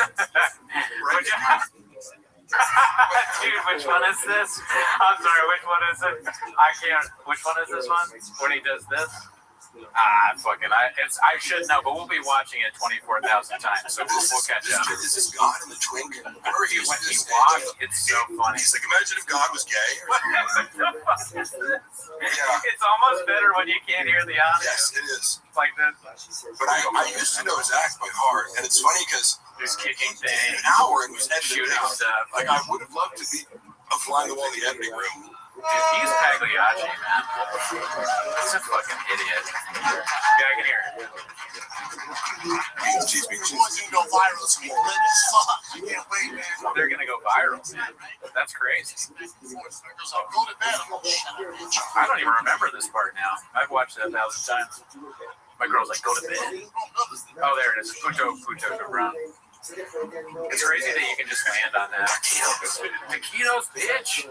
Dude, which one is this? I'm sorry, which one is it? I can't. Which one is this one? When he does this? I should know, but we'll be watching it 24,000 times, so we'll catch up. Is this God in the twink? Or when he walks, it's so funny. He's like, imagine if God was gay. It's almost better when you can't hear the audio. Yes, it is. Like this. But I used to know his act by heart, and it's funny because he's kicking things, an hour and was editing shooting stuff. Like, I would have loved to be a fly on the wall in the editing room. Dude, he's Pagliacci, man. He's a fucking idiot. Yeah, I can hear it. He's gonna go viral. It's gonna be lit as fuck. I can't wait, man. They're gonna go viral, man. That's crazy. I don't even remember this part now. I've watched it 1,000 times. My girl's like, go to bed. Oh, there it is. Puto Brown. It's crazy that you can just land on that. Taquitos, bitch.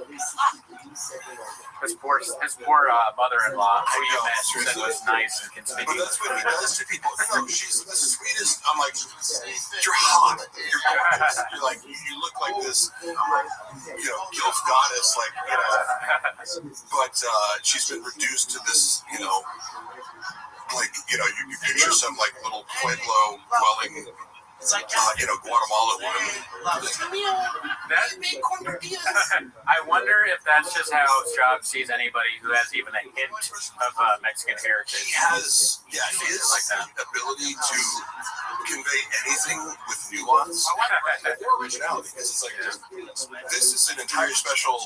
His poor mother-in-law, who you met, said was nice and can speak. But that's what he does to people. No, she's the sweetest. I'm like, you're hot. You're gorgeous. You're like, you look like this, guilt goddess, like, But she's been reduced to this, like, you picture some like little Pueblo dwelling. Guatemala woman. I wonder if that's just how Strauss sees anybody who has even a hint of Mexican heritage. He has, his ability to convey anything with nuance or originality. Because it's like, this is an entire special.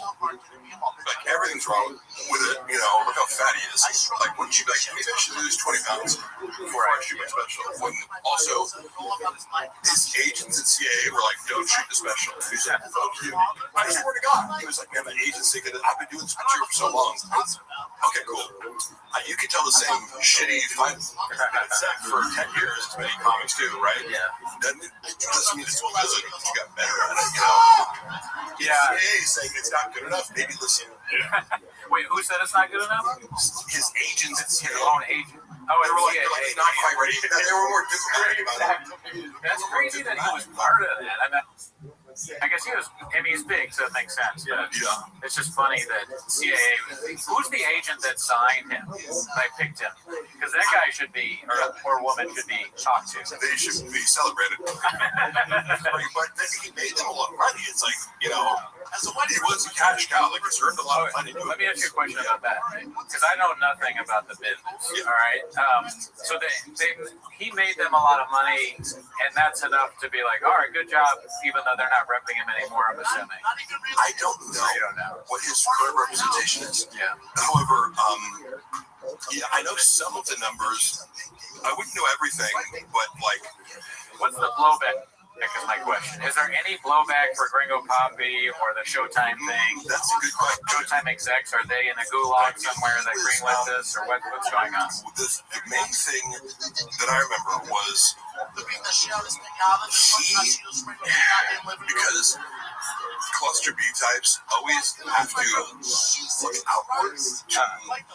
Like, everything's wrong with it. Look how fat he is. Like, wouldn't you maybe I should lose 20 pounds before I shoot my special? When also, his agents at CIA were like, don't shoot the special. And he's like, fuck you. I swear to God. He was like, man, the agents think that I've been doing this material for so long. Okay, cool. You can tell the same shitty fight for 10 years as many comics do, right? Yeah. Doesn't mean it's because you got better at it, Yeah. CIA is saying it's not good enough. Maybe listen. Wait, who said it's not good enough? His agents at CIA. His own agent. Oh, They were like, he's not quite ready. They were more diplomatic about it. That's crazy that he was part of that. I guess he was. I mean, he's big, so it makes sense. But Yeah. it's just funny that CIA. Who's the agent that signed him? I picked him because that guy should be, or woman should be talked to. They should be celebrated. But then he made them a lot of money. It's like, you know, he was a cash cow. Like, he earned a lot of money. Let me ask you a question about that, because I know nothing about the business. All right. So he made them a lot of money, and that's enough to be like, all right, good job, even though they're not repping him anymore, I'm assuming. I don't know, You don't know. what his current representation is. Yeah. However, yeah, I know some of the numbers. I wouldn't know everything, but like, What's the blowback? Is my question. Is there any blowback for Gringo Poppy or the Showtime thing? that's a good question. Showtime execs, are they in a gulag somewhere that greenlit this, or what's going on? The main thing that I remember was because cluster B types always have to look outwards to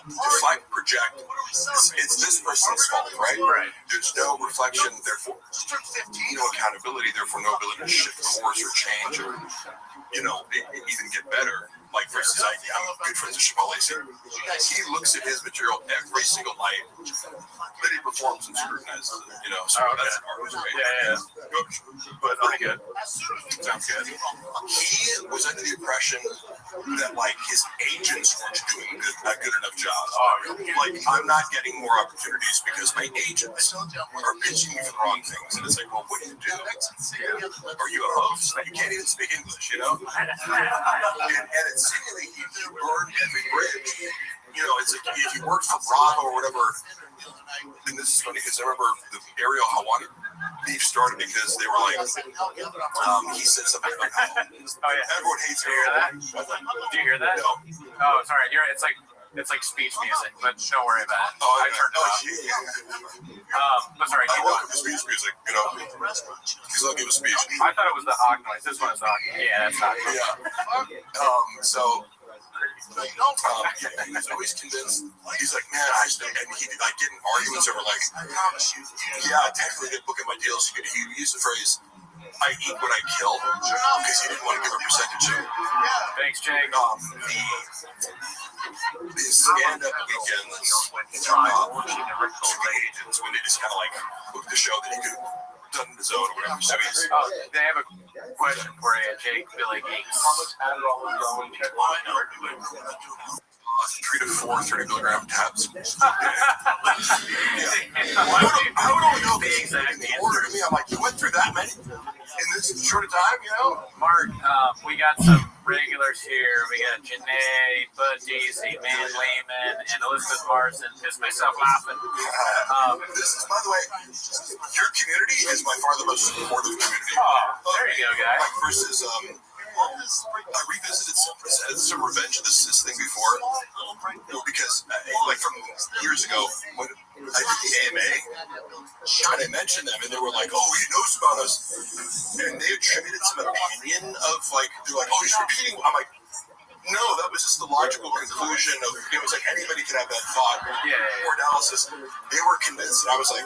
deflect, project. It's this person's fault, right? Right. There's no reflection, therefore no accountability, therefore no ability to shift course or change or, you know, even get better. Like, versus I'm good friends with Chipotle. He looks at his material every single night that he performs and scrutinizes it, you know. So that's art, right? Yeah. But Pretty good. Sounds good. he was under the impression that like his agents weren't doing a good enough job. Like, I'm not getting more opportunities because my agents are pitching me for the wrong things. And it's like, well, what do you do? Are you a host? You can't even speak English, you know? And it's seemingly he burned every bridge. You know, it's like if you worked for Bravo or whatever. And this is funny because I remember the Ariel Hawani beef started because they were like, he said something about how everyone hates Ariel. Do you hear that? No. Oh, sorry. It's like speech music, but don't worry about it. I turned it off. But sorry. I welcome the speech music, you know. He's looking at speech. I thought it was the hawk noise. This one is hawk. Yeah, that's not. Yeah. So. He was always convinced. He's like, man, and he like getting arguments over like, yeah, technically they book in my deals. He used the phrase, I eat what I kill, because he didn't want to give a percentage to. Thanks, Jake. The stand-up weekends, agents when they just kind of like booked the show that he could have done in his own or whatever. So he's. They have a question for you, Jake. Billy Gates. 3 to 4 30-milligram tabs. I would only know the exact order to me. I'm like, you went through that many in this short a time, you know? Mark, we got some regulars here. We got Janae, Bud Deasy, Man Lehman, and Elizabeth Marson. Pissed myself laughing. This is, by the way, your community is by far the most supportive community. Oh, there you go, guys. Like versus, I revisited some Revenge of the Sis thing before, because like from years ago when I did the AMA, and I mentioned them, and they were like, "Oh, he knows about us," and they attributed some opinion of like, they're like, "Oh, he's repeating." I'm like, no, that was just the logical conclusion of it was like anybody could have that thought or analysis. They were convinced, and I was like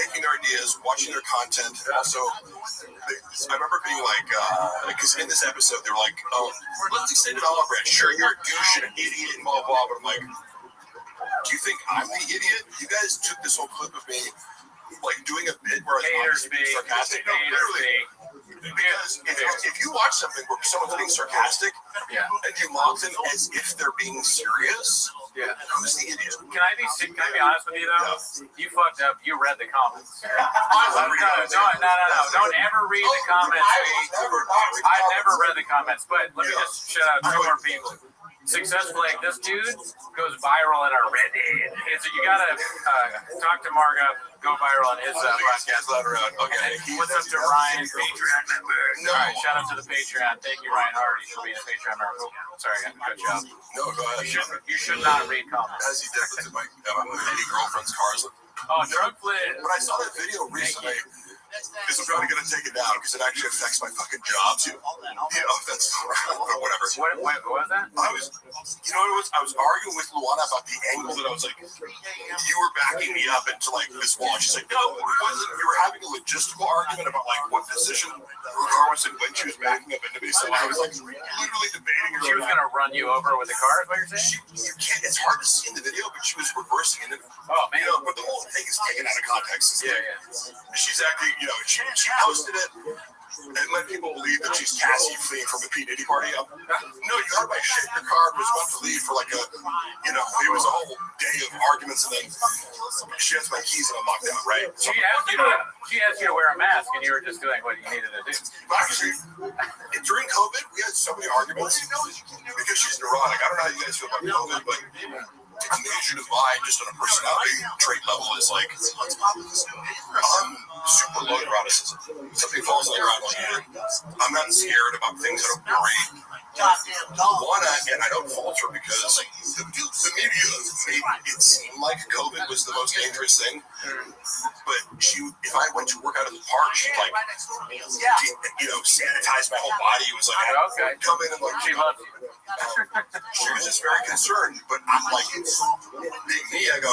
taking their ideas, watching their content, and also I remember being like, because in this episode they were like, "Oh, let's extend it all over. Sure, you're a douche and an idiot and blah blah," but I'm like, do you think I'm the idiot? You guys took this whole clip of me like doing a bit where I was being sarcastic. No, literally. Because if you watch something where someone's being sarcastic and you mock them as if they're being serious, who's the idiot? Can I be honest with you though? You fucked up. You read the comments. No. Don't ever read the comments. I never read the comments. But let me just shout out 2 more people. Successful, like this dude goes viral in our Reddit. So you gotta talk to Margo, go viral on his podcast. Okay. What's up to Ryan, Patreon member? All right, shout out to the Patreon. Thank you, Ryan Hardy, for being a Patreon member. Sorry, I got to cut you off. No, go ahead. You should not read comments. As he did with my lady girlfriend's cars. Oh, drug flip. When I saw that video recently, I'm probably gonna take it down because it actually affects my fucking job too. That's but whatever. What was that? I was arguing with Luana about the angle that I was like, you were backing me up into like this wall. She's like, no, it wasn't. We were having a logistical argument about like what position her car was in when she was backing up into me. So I was like literally debating her. She was gonna run you over with the car, is what you're saying? You can't. It's hard to see in the video, but she was reversing it. Oh man! But the whole thing is taken out of context. Yeah. She's acting. She posted it and let people believe that she's Cassie fleeing from the P Diddy party. No, you heard my shit. Your car was about to leave for like a, it was a whole day of arguments, and then she has my keys and I'm locked out. Right? She asked you to wear a mask, and you were just doing what you needed to do. Actually, during COVID, we had so many arguments because she's neurotic. I don't know how you guys feel about COVID, but a major divide just on a personality trait level is like super low neuroticism. Something falls on the ground like I'm not scared about things that are worry. And I don't falter because the media made it seem like COVID was the most dangerous thing. But if I went to work out in the park, she'd like, sanitize my whole body. It was like, come in and like, she loved you. She was just very concerned, but I'm like, being me, I go,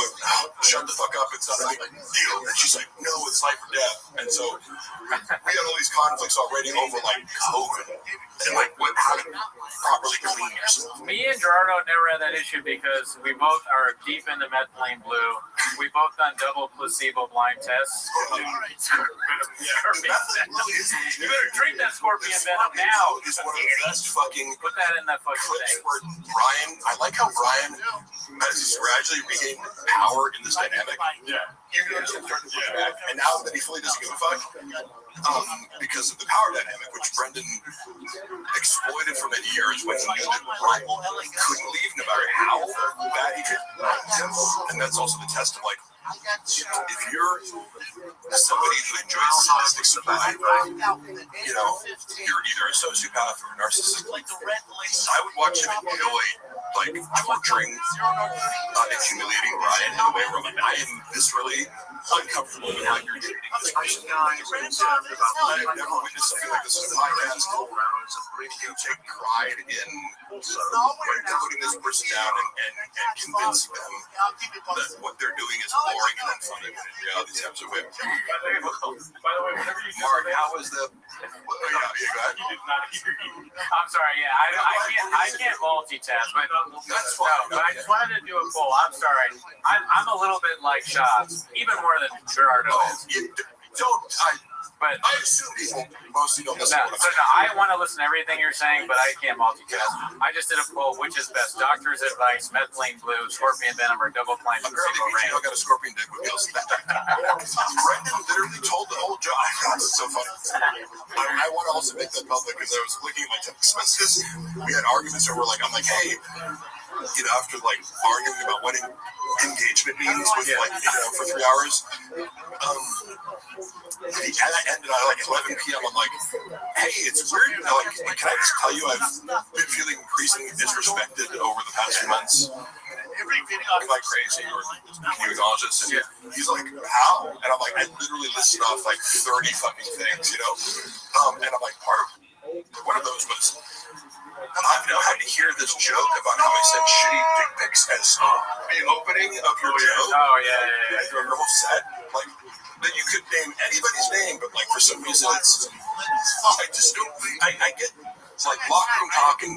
shut the fuck up, it's not a big deal. And she's like, no, it's life or death. And so we had all these conflicts already over like COVID and like how to properly clean yourself. Me and Gerardo never had that issue because we both are deep into methylene blue. We both done double placebo blind tests. You better drink that scorpion venom now. Is one of the best fucking put that in that fucking clips thing. where Brian, I like how Brian has gradually regained power in this dynamic. And now that he fully doesn't give a fuck, because of the power dynamic, which Brendan exploited for many years when he knew that Brian couldn't leave no matter how bad he could. And that's also the test of like, if you're somebody who enjoys sadistic survival, you're either a sociopath or a narcissist. I would watch him enjoy like torturing and humiliating Brian in a way where like I am viscerally uncomfortable with how you're treating this person. I've never witnessed something like this in a podcast. You take pride in putting this person down and convincing them that what they're doing is boring and unfunny when in reality it's absolutely. By the way, whenever you Mark, how was the? Go ahead. You did not hear you. I'm sorry. Yeah, I can't multitask, but that's fine. But I just wanted to do a poll. I'm sorry. I'm a little bit like Shots, even more than Gerardo is. But I assume people mostly don't listen. I want to listen to everything you're saying, but I can't multitask. I just did a poll: which is best, doctor's advice, methylene blue, scorpion venom, or double blind placebo range? I got a scorpion dick with Gills. Brendan literally told the whole job. That's so funny. I want to also make that public because I was looking at my text messages. We had arguments over like, I'm like, hey, after like arguing about what engagement means with for 3 hours. And I ended at like 11 p.m. I'm like, hey, it's weird. Like, can I just tell you I've been feeling increasingly disrespected over the past few months. I'm like crazy, or can you acknowledge this? And he's like, how? And I'm like, I literally listed off like 30 fucking things, And I'm like, one of those was, I've now had to hear this joke about how I sent shitty dick pics as the opening of your joke. Oh, yeah. Your whole set. Like, that you could name anybody's name, but like for some reason it's, I just don't, I get, it's like locker room talk and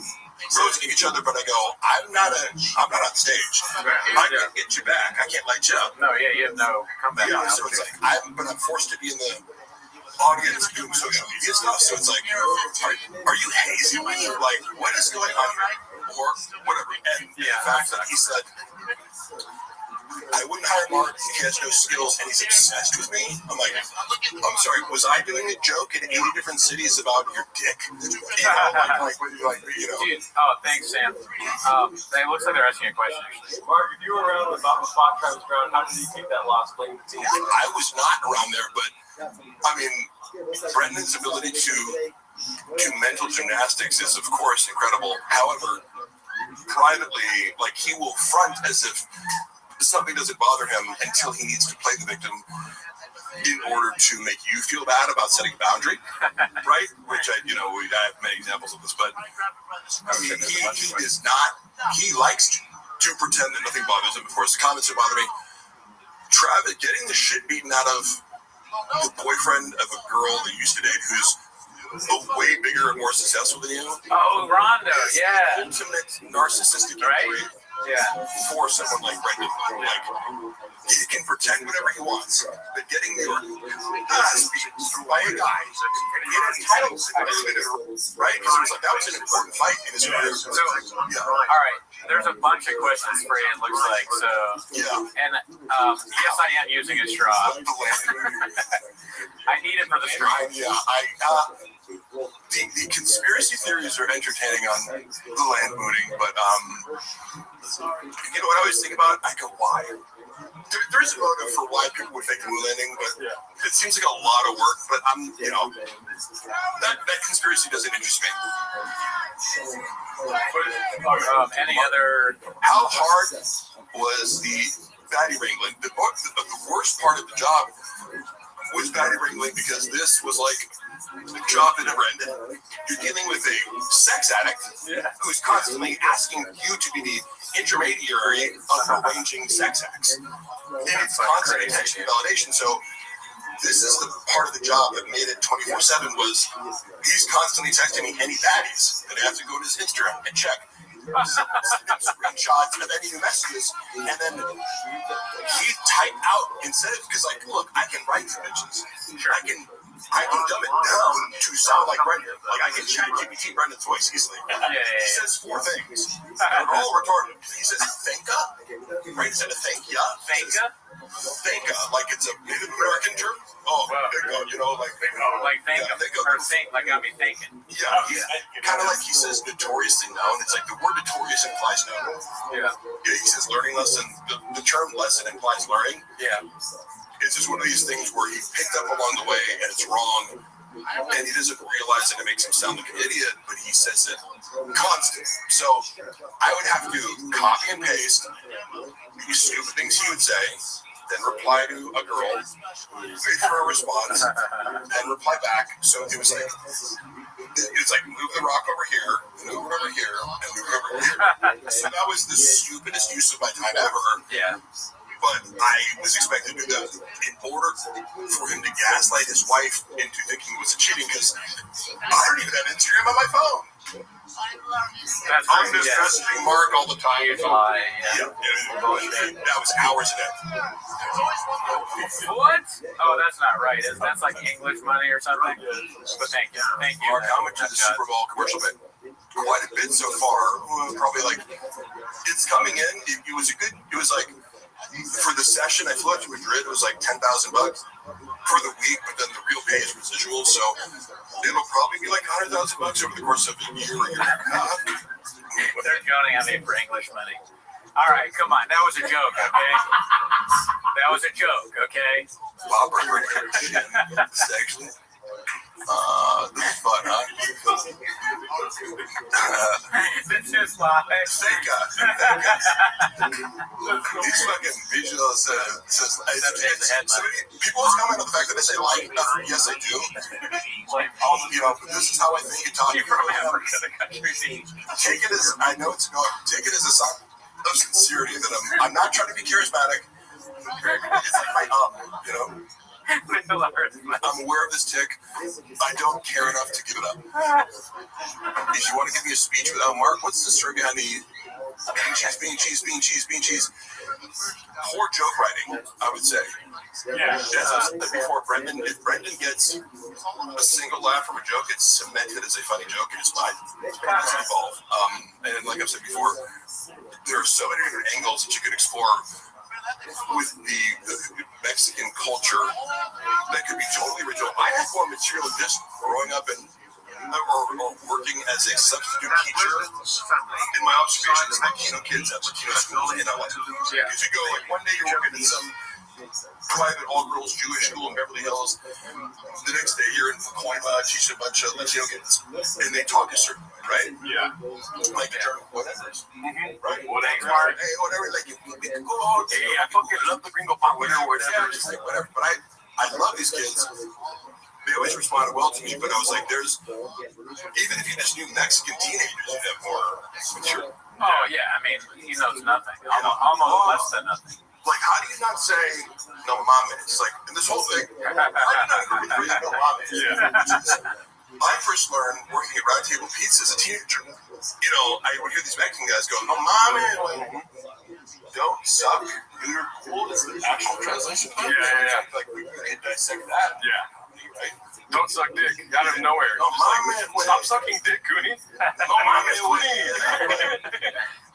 roasting each other, but I go, I'm not on stage. I can't get you back. I can't light you up. No, yeah, you have no comeback. Yeah, so it's like, I'm forced to be in the audience doing social media stuff, so it's like, are you hazing me? Like, what is going on here? Or whatever. And the fact that he said, I wouldn't hire Mark, he has no skills, and he's obsessed with me. I'm like, I'm sorry, was I doing a joke in 80 different cities about your dick? Dude, thanks, Sam. It looks like they're asking a question, actually. Mark, if you were around when Baba Fox was around, how did you keep that lost playing the team? I was not around there, but I mean, Brendan's ability to do mental gymnastics is, of course, incredible. However, privately, like, he will front as if something doesn't bother him until he needs to play the victim in order to make you feel bad about setting a boundary, right? Which I have many examples of this, but he is not. He likes to pretend that nothing bothers him. Of course, the comments that bother me. Travis getting the shit beaten out of the boyfriend of a girl that you used to date who's way bigger and more successful than you. Oh, Rondo, yeah. Ultimate narcissistic injury for someone like Brendan. Like, he can pretend whatever he wants, but getting your ass beaten by a guy in a title, right? Because it was like, that was an important fight in his career. So, all right, there's a bunch of questions for you, it looks like. So, and yes, I am using a straw. I need it for the straw. The conspiracy theories are entertaining on the land mooning, but you know what I always think about? I go, why? There's a motive for why people would fake the moon landing, but it seems like a lot of work. But that conspiracy doesn't interest me. Any other? How hard was the baddie wrangling? The worst part of the job was baddie wrangling because this was like the job that never ended. You're dealing with a sex addict who's constantly asking you to be the intermediary of arranging sex acts. And it's constant attention and validation. So this is the part of the job that made it 24/7 was he's constantly texting me any baddies. And I have to go to his Instagram and check screenshots of any new messages. And then he'd type out instead of, because like, look, I can write to bitches. I can dumb it down to sound like Brendan. Like I can chat GPT Brendan's voice easily. He says 4 things. They're all retarded. He says thanka, right? Instead of thank ya. Thanka, like it's a Native American term. Oh, like thank or think, like got me thinking. Yeah, kind of like he says notoriously known. It's like the word notorious implies known. Yeah, he says learning lesson. The term lesson implies learning. Yeah. It's just one of these things where he picked up along the way and it's wrong, and he doesn't realize that it makes him sound like an idiot, but he says it constantly. So I would have to copy and paste these stupid things he would say, then reply to a girl, wait for a response, then reply back. So it was like move the rock over here, move it over here, and move it over here. So that was the stupidest use of my time ever. Yeah. But I was expected to do that in order for him to gaslight his wife into thinking it was a cheating, because I don't even have Instagram on my phone. I'm just messaging Mark all the time. That was hours a day. What? Oh, that's not right. That's like English money or something? But thank you. Mark, how much is the Super Bowl commercial bit? Quite a bit so far. Probably like, it's coming in. It was like, for the session, I flew out to Madrid. It was like $10,000 for the week, but then the real pay is residual, so it'll probably be like $100,000 over the course of a year and a half. They're counting on me for English money. All right, come on. That was a joke, okay? That was a joke, okay? Bob Burger, actually. This is fun, huh? This is live. Thank God. These fucking visuals says people always comment on the fact that I say like. Yes, I do. This is how I think you talk. Take it as, I know it's going. Take it as a sign of sincerity that I'm not trying to be charismatic. It's like my I'm aware of this tick. I don't care enough to give it up. If you want to give me a speech without Mark, what's the story behind the bean cheese? Poor joke writing, I would say. Yeah. As I said before, if Brendan gets a single laugh from a joke, it's cemented as a funny joke in his mind. It doesn't evolve. And like I've said before, there are so many different angles that you could explore with the Mexican culture that could be totally original. I had more material just growing up and or working as a substitute teacher in my observations of Latino kids at Latino schools in LA. Because you go, like, one day you're working in some private all-girls Jewish school in Beverly Hills. The next day you're in Coima, teaching a bunch of Latino kids, and they talk a certain way. right? Yeah. Like the German whatevers, right? Whatever. Hey, whatever. Like we can go out. Hey, I fucking love the gringo pop, whatever. Just like whatever. But I love these kids. They always responded well to me, but I was like, there's even if you just knew Mexican teenagers, you'd have more mature. Oh yeah, I mean he knows nothing, almost less than nothing. Like, how do you not say no mames? Like, in this whole thing, how do you not agree with no mames? Yeah. I first learned working at Round Table Pizza as a teenager. You know, I would hear these Mexican guys go, no mames, don't suck. You're cool. Is the actual translation? Yeah. Like, we can dissect that. Yeah. Right? Don't suck dick out of nowhere. No mames. Stop sucking dick, Cooney. No mames, güey.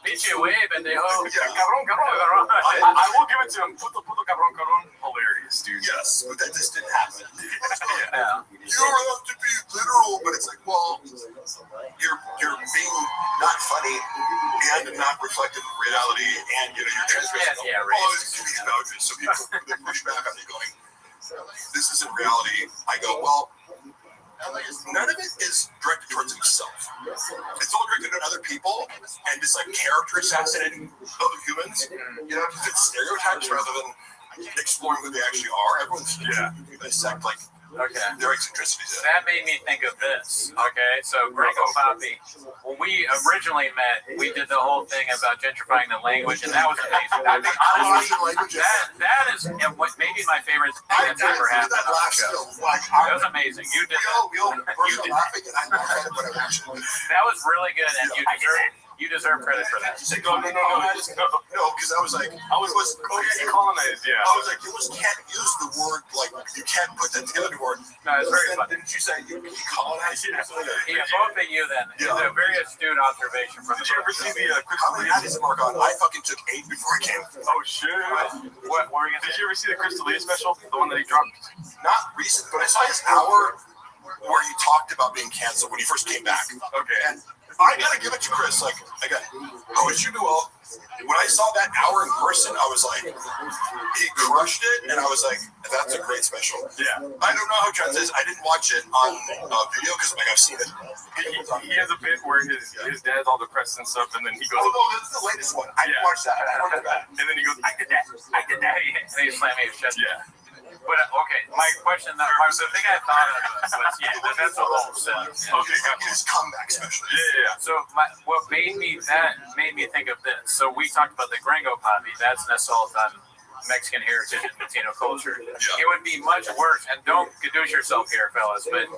Pinche güey, pendejo. Yeah, cabrón. I will give it to him. Puto cabrón. Hilarious, dude. Yes, but that just didn't happen. Yeah. You don't have to be literal, but it's like, well, you're being not funny and not reflective of reality, and you're transgressing all these boundaries. So people they push back on me going, this isn't reality. I go, well, none of it is directed towards himself. It's all directed at other people and just like character assassinating other humans. You know, to fit stereotypes rather than exploring who they actually are. Everyone's dissect like their eccentricities. That made me think of this. Okay, so Gringo Poppy, when we originally met, we did the whole thing about gentrifying the language, and that was amazing. I think honestly, that is maybe my favorite thing that's ever happened on the show. That was amazing. You did that was really good, and you deserve credit for that. No, because I was like, colonized, yeah. I was like, you just can't use the word, like, you can't put that together word. No, it's very funny. Didn't you say you colonized it? Yeah, both of you then. It's a very astute observation from the Did you ever see the How many hours did Mark on? I fucking took 8 before I came. Oh, shit. What were you Did you ever see the Chris D'Elia special? The one that he dropped? Not recent, but I saw his hour where he talked about being canceled when he first came back. Okay. And I gotta give it to Chris. Like, again, as you do all, when I saw that hour in person, I was like, he crushed it, and I was like, that's a great special. Yeah. I don't know how trans is. I didn't watch it on video because like I've seen it. He has a bit where his dad's all depressed and stuff, and then he goes, oh no, that's the latest one. I didn't watch that. I watched that. And then he goes, I did that. And he's slamming his chest. Yeah. But okay, my question, the thing I thought of was, that's a whole sentence. Okay, his comeback special. Yeah. So what made me think of this. So we talked about the Gringo Poppy. That's an assault on Mexican heritage and Latino culture. It would be much worse, and don't gadoosh yourself here, fellas, Asian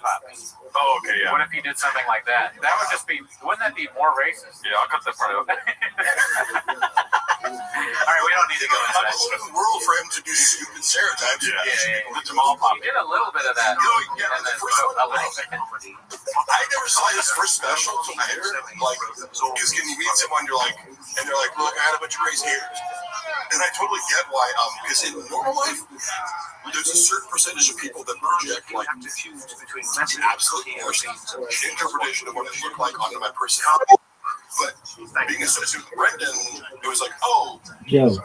Poppy. Oh, okay, yeah. What if he did something like that? That would just be, wouldn't that be more racist? Yeah, I'll cut that part out. All right, we don't need to go into that. It's a world for him to do stupid stereotypes. Yeah. The Jamal Poppy. He did a little bit of that. And then a little bit. I never saw his first special until later. Like, because when you meet someone, you're like, and they're like, look, I had a bunch of crazy haters. And I totally get why, because in normal life, there's a certain percentage of people that project like the absolute worst interpretation of what it looked like onto my personality. But being associated with Brendan, it was like, oh, he is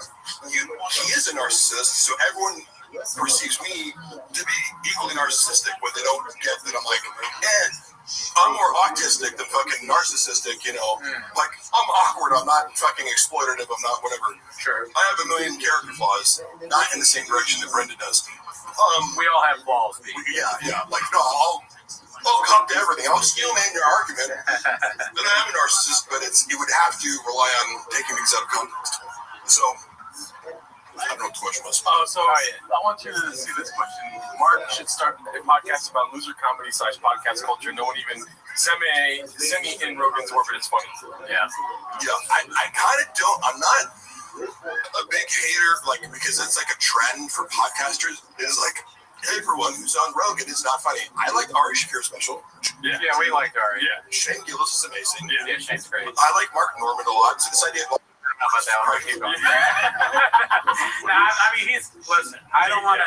a narcissist, so everyone perceives me to be equally narcissistic when they don't get that I'm like, I'm more autistic than fucking narcissistic, you know. Like, I'm awkward, I'm not fucking exploitative, I'm not whatever. Sure. I have a million character flaws, not in the same direction that Brenda does. We all have flaws, Pete. Yeah. Like, no, I'll come to everything. I'll steel man your argument that I am a narcissist, but it would have to rely on taking things out of context. So, I don't know too much about I want you to see this question. Mark should start a podcast about loser comedy / podcast culture. No one even semi in Rogan's orbit is funny. Yeah. I kind of don't. I'm not a big hater, like, because it's like a trend for podcasters. It's like, everyone who's on Rogan is not funny. I like Ari Shaffir's special. Yeah, we liked Ari. Yeah. Shane Gillis is amazing. Yeah, Shane's great. I like Mark Norman a lot. So this idea of I mean, listen. I don't want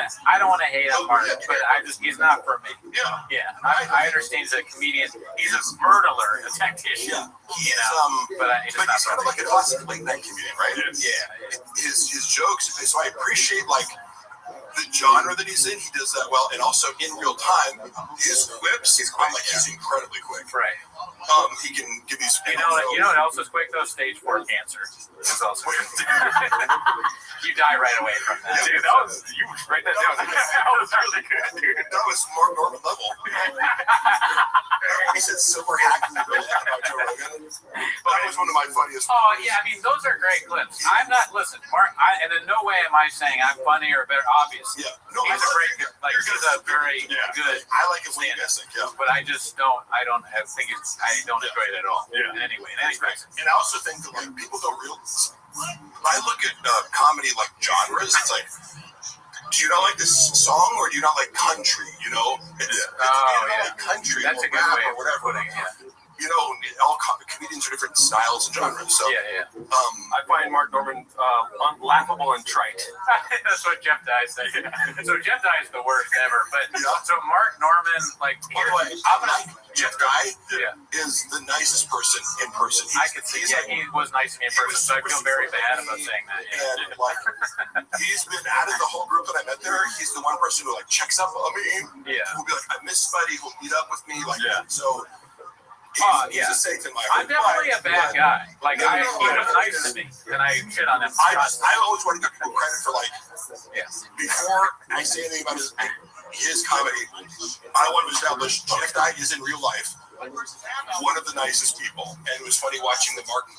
to hate on Mark, but he's not for me. Yeah. I understand he's a comedian. He's a murderer, a tactician. Yeah, he is. But he's kind of like a classic late night comedian, right? Yeah. His jokes. So I appreciate like the genre that he's in, he does that well, and also in real time, his quips, he's incredibly quick. Right. He can give these. You know what else is quick though? Stage 4 cancer. It's also you die right away from that. Dude, that was you write that down. That was really good, dude. That was Mark Norman level. He said silver hack about Joe Rogan. That was one of my funniest. Oh yeah, I mean those are great clips. I'm not Mark. And in no way am I saying I'm funny or better. Obviously, Yeah, no, he's a very he's a very good. I like his lead guessing. Yeah, but I just don't. I don't enjoy it at all. Yeah. In any way. In any way. and I also think that like people don't realize. I look at comedy like genres. It's like, do you not like this song or do you not like country? You know, like country. That's or a good rap way or of whatever. putting it. Yeah. You know, all comedians are different styles and genres. So Yeah. I find Mark Norman laughable and trite. That's what Jeff Dye said. So Jeff Dye is the worst ever. But Yeah. so Mark Norman, like, by the way, Jeff Dye is the nicest person in person. I could see. Yeah, he was nice to me in person, so I feel very bad about saying that. And like, he's been out of the whole group that I met there. He's the one person who like checks up on me. Yeah. Who'll be like, I miss somebody. Who'll meet up with me. Like, so. He's a saint in my heart. I'm definitely a bad guy. Like, he was nice to me, and I shit on him. I always want to give people credit for like, before I say anything about his comedy, I want to establish Jeff Dye is in real life one of the nicest people, and it was funny watching the Martin.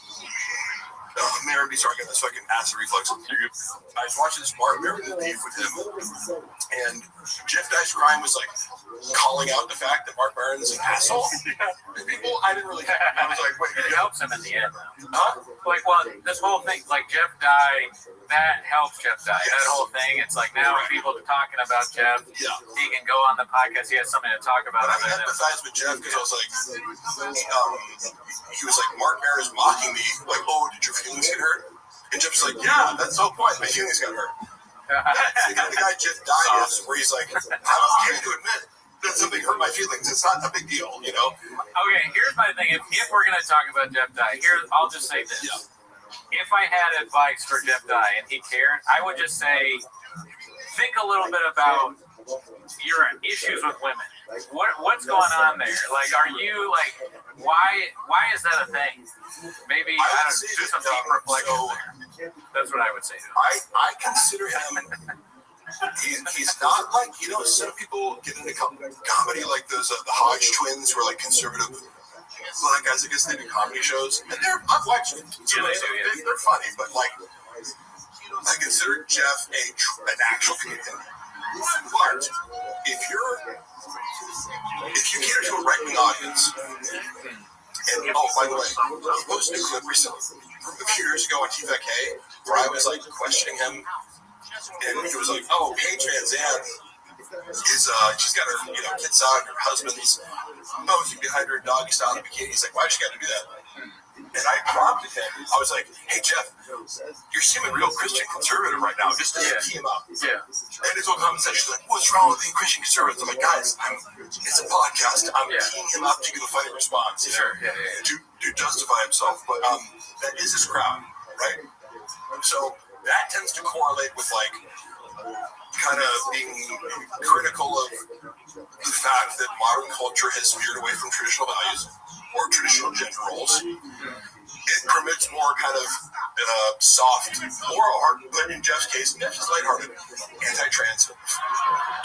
Marin, sorry, I got this fucking acid reflux. I was watching this Martin Marin beef with him, and Jeff Dye's crime was like calling out the fact that Mark Maron is an asshole. People, I didn't really. I was like, wait, it helps him in the end. Huh? Like, well, this whole thing, like Jeff Dye, that helps Jeff Dye. Yes. That whole thing, it's like now people are talking about Jeff. Yeah. He can go on the podcast. He has something to talk about. But I empathize with Jeff because I was like, he was like, Mark Maron is mocking me. Like, oh, did your feelings get hurt? And Jeff's like, yeah, that's the whole point. My feelings got hurt. That's the guy Jeff Dye is, where he's like, I'm okay to admit that something hurt my feelings. It's not a big deal, you know? Okay, here's my thing. If we're going to talk about Jeff Dye, I'll just say this. Yeah. If I had advice for Jeff Dye and he cared, I would just say, think a little bit about your issues with women. What's going on there? Like, are you like, why is that a thing? Maybe I don't know, do some deep reflection there. That's what I would say. I consider him. He's not like, you know, some people get into comedy like those the Hodge twins who are like conservative black guys. I guess they do comedy shows, and I've watched them. They're funny, but like I consider Jeff an actual comedian. But if you cater to a right-wing audience, and oh, by the way, he posted a clip recently from a few years ago on TVK where I was like questioning him, and he was like, "Oh, Paige Van Zandt is she's got her kids out, her husband's posing behind her doggy style in a bikini." He's like, "Why'd she got to do that?" And I prompted him. I was like, "Hey Jeff, you're seeming real Christian conservative right now. Just to tee him up." Yeah. And his whole comment section was like, "What's wrong with being Christian conservative?" I'm like, "Guys, it's a podcast. I'm teeing him up to give a funny response. Sure. To justify himself." But that is his crowd, right? So that tends to correlate with like kind of being critical of the fact that modern culture has veered away from traditional values or traditional gender roles. It permits more kind of soft or hard, but in Jeff's case, Jeff's is lighthearted, anti-trans.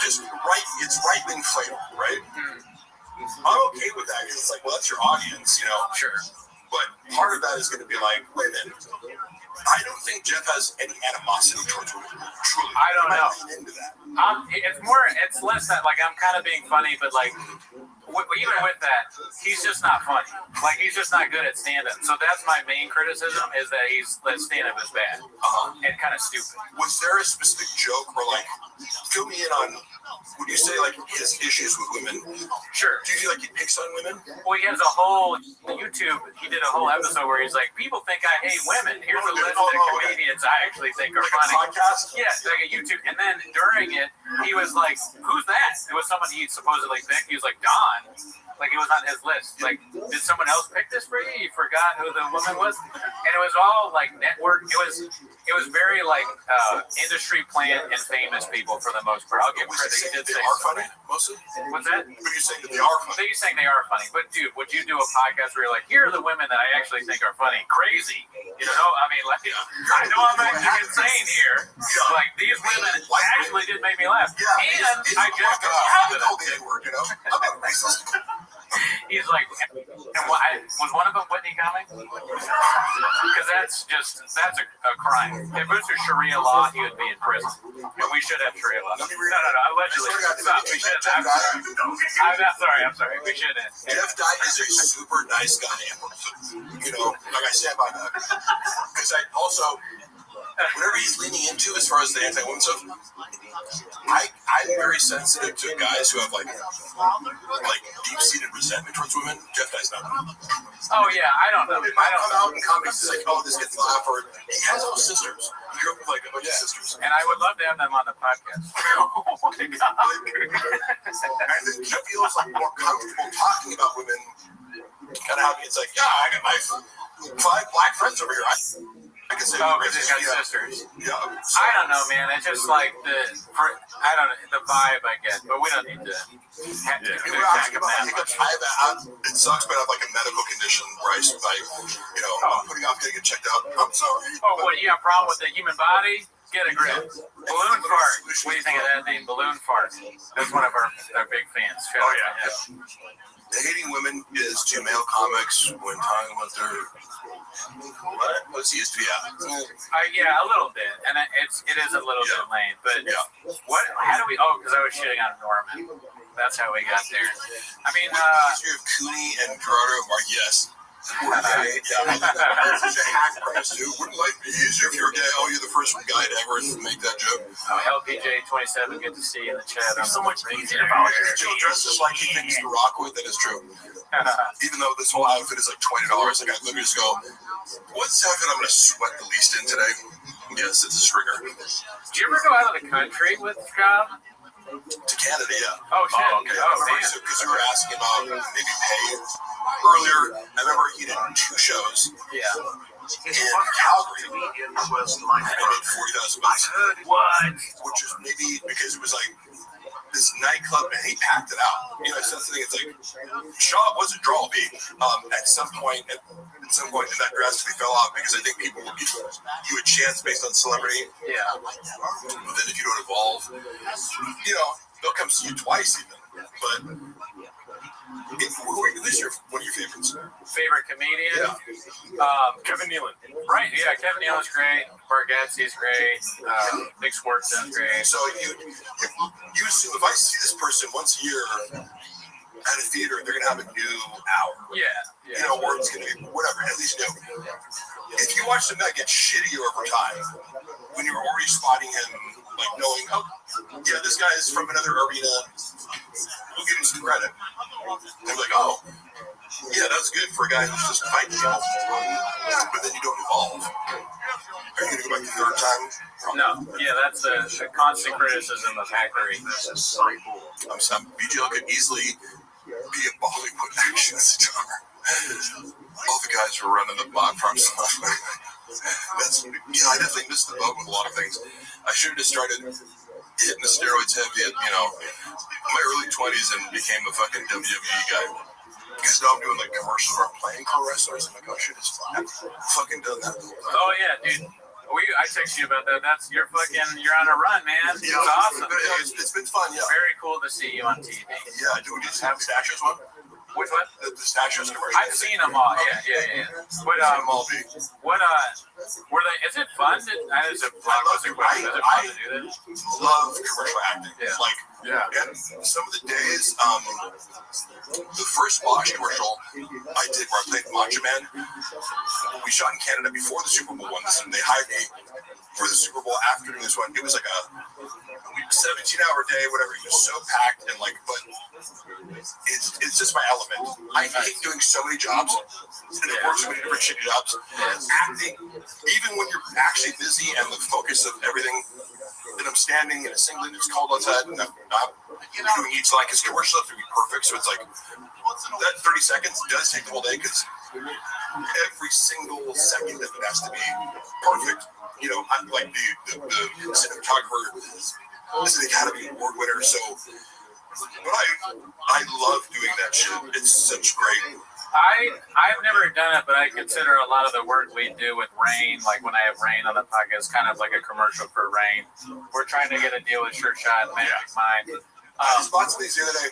Just right, it's right-wing flavor, right? I'm okay with that because it's like, well, that's your audience, you know? Sure. But part of that is going to be like, wait a minute. I don't think Jeff has any animosity towards women. Truly. I don't know. Into that. It's less that, like, I'm kind of being funny, but, like, even with that, he's just not funny. Like, he's just not good at stand-up. So that's my main criticism, is that that stand-up is bad and kind of stupid. Was there a specific joke or, like, fill me in on, would you say, like, his issues with women? Sure. Do you feel like he picks on women? Well, he has a whole YouTube, he did a whole episode where he's like, people think I hate women. Here's a list of comedians I actually think are funny. Podcast? Yeah, like a YouTube. And then during it, he was like, who's that? It was someone he supposedly picked. He was like, Don. Like it was on his list. Like, did someone else pick this for you? You forgot who the woman was, and it was all like network. It was very like industry plant and famous people for the most part. I'll give credit. He did They say are something. funny, mostly. What's that? But you're saying that they are funny. You're saying they are funny, but dude, would you do a podcast where you're like, here are the women that I actually think are funny? Crazy, you know? I mean, like, I know I'm acting insane here. Like these women actually did make me laugh, and I just how did they work? You know, I'm not racist. He's like, and was one of them Whitney Cummings? Because that's a crime. If it was for Sharia law, he would be in prison. And we should have Sharia law. No, allegedly. Stop. We should have. I'm sorry. We shouldn't. Jeff Dye is a super nice guy. You know, like I said about that. Because I also, whatever he's leaning into as far as the anti-woman stuff, I'm very sensitive to guys who have like deep-seated resentment towards women. Jeff Dye's not. Oh yeah, I don't know. It might come out in comics. It's like, oh, this gets laughed, or he has all sisters. He grew up with like a bunch of sisters. And I would love to have them on the podcast. Oh my god! I think he feels like more comfortable talking about women. Kind of happy. It's like, yeah, I got my 5 black friends over here. I can say, because he's got sisters. Yeah. I don't know, man. It's just like the vibe I get, but we don't need to. People are asking about it sucks, but I have like a medical condition where I'm putting off getting it checked out. I'm sorry. Oh, what? You got a problem with the human body? Get a grip. Balloon fart. What do you think of that thing? Balloon fart. That's one of our big fans. Oh yeah. Hating women is to male comics when talking about their what's he used to be at. Yeah, a little bit, and it is a little bit lame. But what? How do we? Oh, because I was shitting on Norman. That's how we got there. I mean, you have Cooney and Gerardo are yes. That's such a hack premise, dude. Wouldn't life be easier if you were gay? Oh, you're the first guy to ever make that joke. LPJ27, good to see you in the chat. It's so much easier if I was Joe dresses like he thinks The Rock would. That is true. Even though this whole outfit is like $20, like I literally just go, what's the outfit I'm going to sweat the least in today? Yes, it's a stringer. Did you ever go out of the country with Scott? To Canada, yeah. Oh, shit. Okay. Because you were asking about maybe pay earlier. I remember he did 2 shows. Yeah. In Calgary, I made $40,000. What? Which was maybe because it was like this nightclub, and he packed it out. You know, it's something. It's like Shaw was a draw B. At some point, and that drastically fell off because I think people would give you a chance based on celebrity. Yeah. But then if you don't evolve, you know, they'll come see you twice even. But who's one of your favorites? Favorite comedian? Yeah. Kevin Nealon. Right, yeah, Kevin Nealon's great. Bargatze's great. Nick Swartzen's great. So you assume if I see this person once a year at a theater, they're going to have a new hour. Yeah. You know, or it's going to be whatever, at least new. If you watch the guy get shittier over time, when you're already spotting him, like knowing, oh, yeah, this guy is from another arena, we'll give him some credit. They're like, oh, yeah, that's good for a guy who's just fighting people. But then you don't evolve. Are you going to go back the third time? No. Yeah, that's a constant criticism of hackery. BGL could easily be a Bollywood action star. All the guys who are running the bot farm stuff. I definitely missed the boat with a lot of things. I should have just started hitting the steroids heavy at, my early 20s and became a fucking WWE guy. Because now I'm doing like commercials where I'm playing pro wrestlers. I'm like, oh shit, it's fucking done that. Oh yeah, dude. I texted you about that. You're on a run, man. It's awesome. It's been fun, yeah. Very cool to see you on TV. Yeah, do we just have Stachios one? Which one? The Stachios commercial. I've seen them all. Yeah. What were they? Is it fun? Is it fun to do that? Love commercial acting. Yeah. And some of the days, the first Bosch commercial I did where I played Macho Man, we shot in Canada before the Super Bowl one. And they hired me for the Super Bowl after this one. It was like a 17-hour day, whatever. It was so packed and but it's just my element. I hate doing so many jobs and I work so many different shitty jobs. Acting, even when you're actually busy and the focus of everything, and I'm standing in a singlet, it's cold outside, and I'm not doing each his commercial have to be perfect. So it's like that 30 seconds does take the whole day because every single second of it has to be perfect. You know, I'm like the cinematographer is an Academy Award winner, so. But I love doing that shit. It's such great. I've never done it, but I consider a lot of the work we do with Rain, like when I have Rain on the podcast, kind of like a commercial for Rain. We're trying to get a deal with Sure Shot, Magic Mind. I just bought some of these the other day.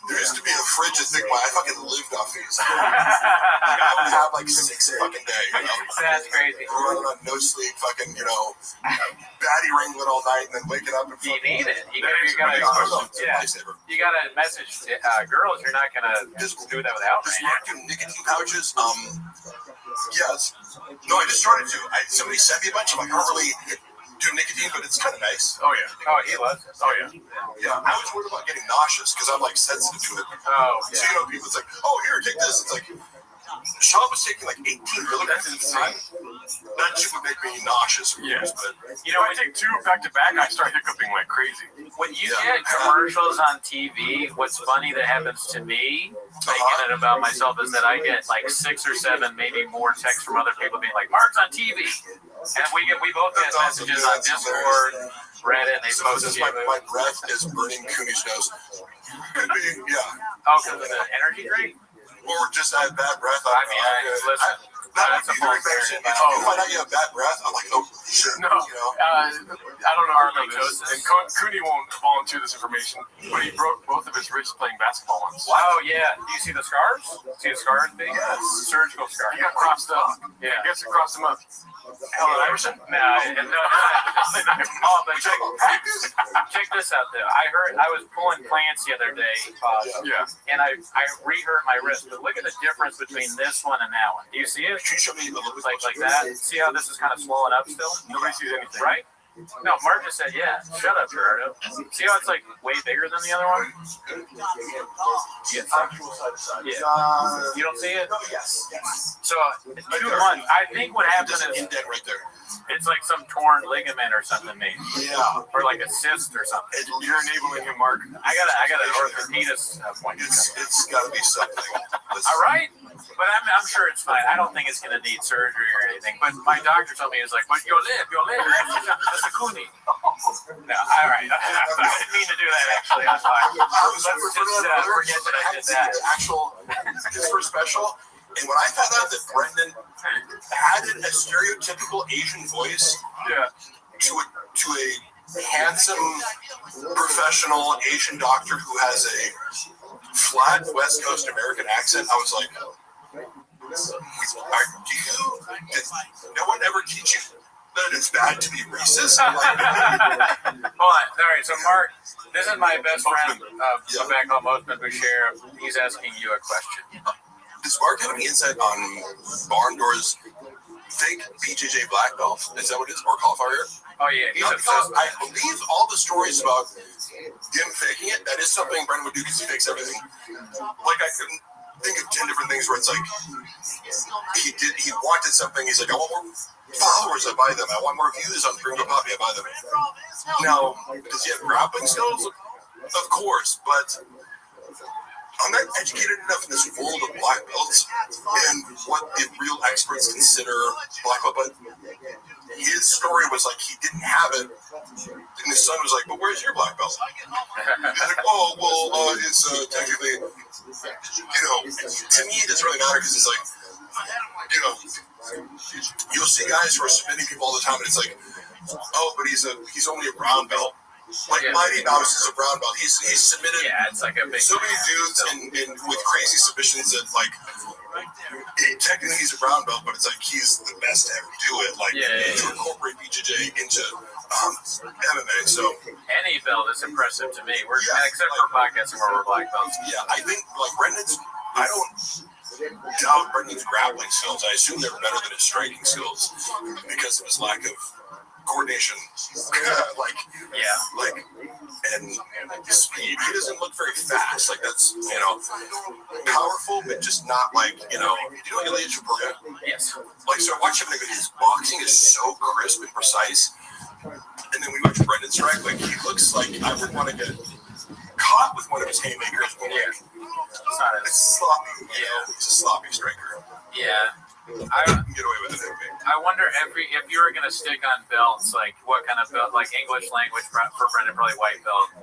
There used to be a fridge that thick. I fucking lived off these. Like, I would have like 6 a fucking day. You know? That's crazy. Running on no sleep, fucking, you know, batty ringlet all night, and then waking up and You fucking. need it. You gotta message girls. You're not gonna just do that without Does Rain. Mark do nicotine pouches? Yes. No, I just started to. Somebody sent me a bunch. I'm like, I don't really do nicotine, but it's kind of nice. Oh yeah. Oh, he loves it. Oh yeah. Yeah, I was worried about getting nauseous because I'm like sensitive to it. Oh So you know, people, it's like, oh, here, take this. It's like, Sean was taking like 18 milligrams at the time. That shit would make me nauseous. Yes, but you know, I take 2 back to back. I start hiccuping like crazy. When you get commercials on TV, what's funny that happens to me, making it about myself, is that I get like 6 or 7, maybe more texts from other people being like, "Mark's on TV," and we both get messages on Discord, Reddit, and they post it. My breath is burning Cooney's nose. Could be, yeah. Oh, because of the energy drink? Or just I have bad breath. Listen. That would be very embarrassing. If you find out you have bad breath, I'm like, oh, shit. No, you know? I don't know how to know this, and Cooney won't volunteer this information, but he broke both of his wrists playing basketball once. Wow, yeah. Do you see the scars? See the scars being? Yes. Surgical scars. He got crossed up. Yeah. I guess it crossed him up. Allen Iverson? Oh, but check this out, though. I was pulling plants the other day, and I re-hurt my wrist. But look at the difference between this one and that one. Do you see it? Can you show me a little bit Like that? See how this is kind of swollen up still? Nobody sees anything. Right? No, Mark just said, yeah. Shut up, Gerardo. See how it's like way bigger than the other one? Yeah. You don't see it? Yes. So, it's 2 months. I think what happened There's an is indent right there. it's like some torn ligament or something, maybe. Yeah. Or like a cyst or something. You're enabling him, Mark. I got an orthopedist appointment. It's got to be something. All right, but I'm sure it's fine. I don't think it's going to need surgery or anything. But my doctor told me, he was like, "But you'll live. That's a Cooney." No, all right. I didn't mean to do that, actually. I'm sorry. Let's just forget that I did that. His first special, and when I found out that Brendan added a stereotypical Asian voice to a handsome, professional Asian doctor who has a flat West Coast American accent, I was like, did no one ever teach you that it's bad to be racist? Hold on. All right, so Mark, this is my best friend back home, Osman Boucher. He's asking you a question. Does Mark have any insight on Barn Door's fake BJJ black belt? Is that what it is? Or cauliflower? Oh, yeah. He's because I believe all the stories about him faking it, that is something Brendan would do because he fakes everything. Like, I couldn't think of 10 different things where it's like, he wanted something, he's like, I want more followers, I buy them. I want more views on Gringo Poppy, I buy them. Now, does he have grappling skills? Of course, but I'm not educated enough in this world of black belts and what the real experts consider black belt, but his story was like he didn't have it, and his son was like, "But where's your black belt?" He's like, "Oh, well, it's technically, to me it doesn't really matter because it's like, you'll see guys who are submitting people all the time, and it's like, oh, but he's only a brown belt." Like Mighty Mouse is a brown belt. He's submitted it's like a big so many dudes and with crazy submissions that like technically he's a brown belt, but it's like he's the best to ever do it. Like to incorporate BJJ into MMA. So any belt is impressive to me. We're except for podcasting where we're black belts. Yeah, I think like Brendan's. I don't doubt Brendan's grappling skills. I assume they were better than his striking skills because of his lack of coordination, and speed. He doesn't look very fast. Like that's powerful, but just not like do you know Ilya Chapuria? Yes. Like so, I watch him. Like, his boxing is so crisp and precise. And then we watch Brendan strike. Like he looks like I would want to get caught with one of his haymakers. But Yeah. it's sloppy. It's a sloppy striker. Yeah. You can get away with it. I wonder if you were gonna stick on belts, like what kind of belt, like English language for Brendan, probably white belt.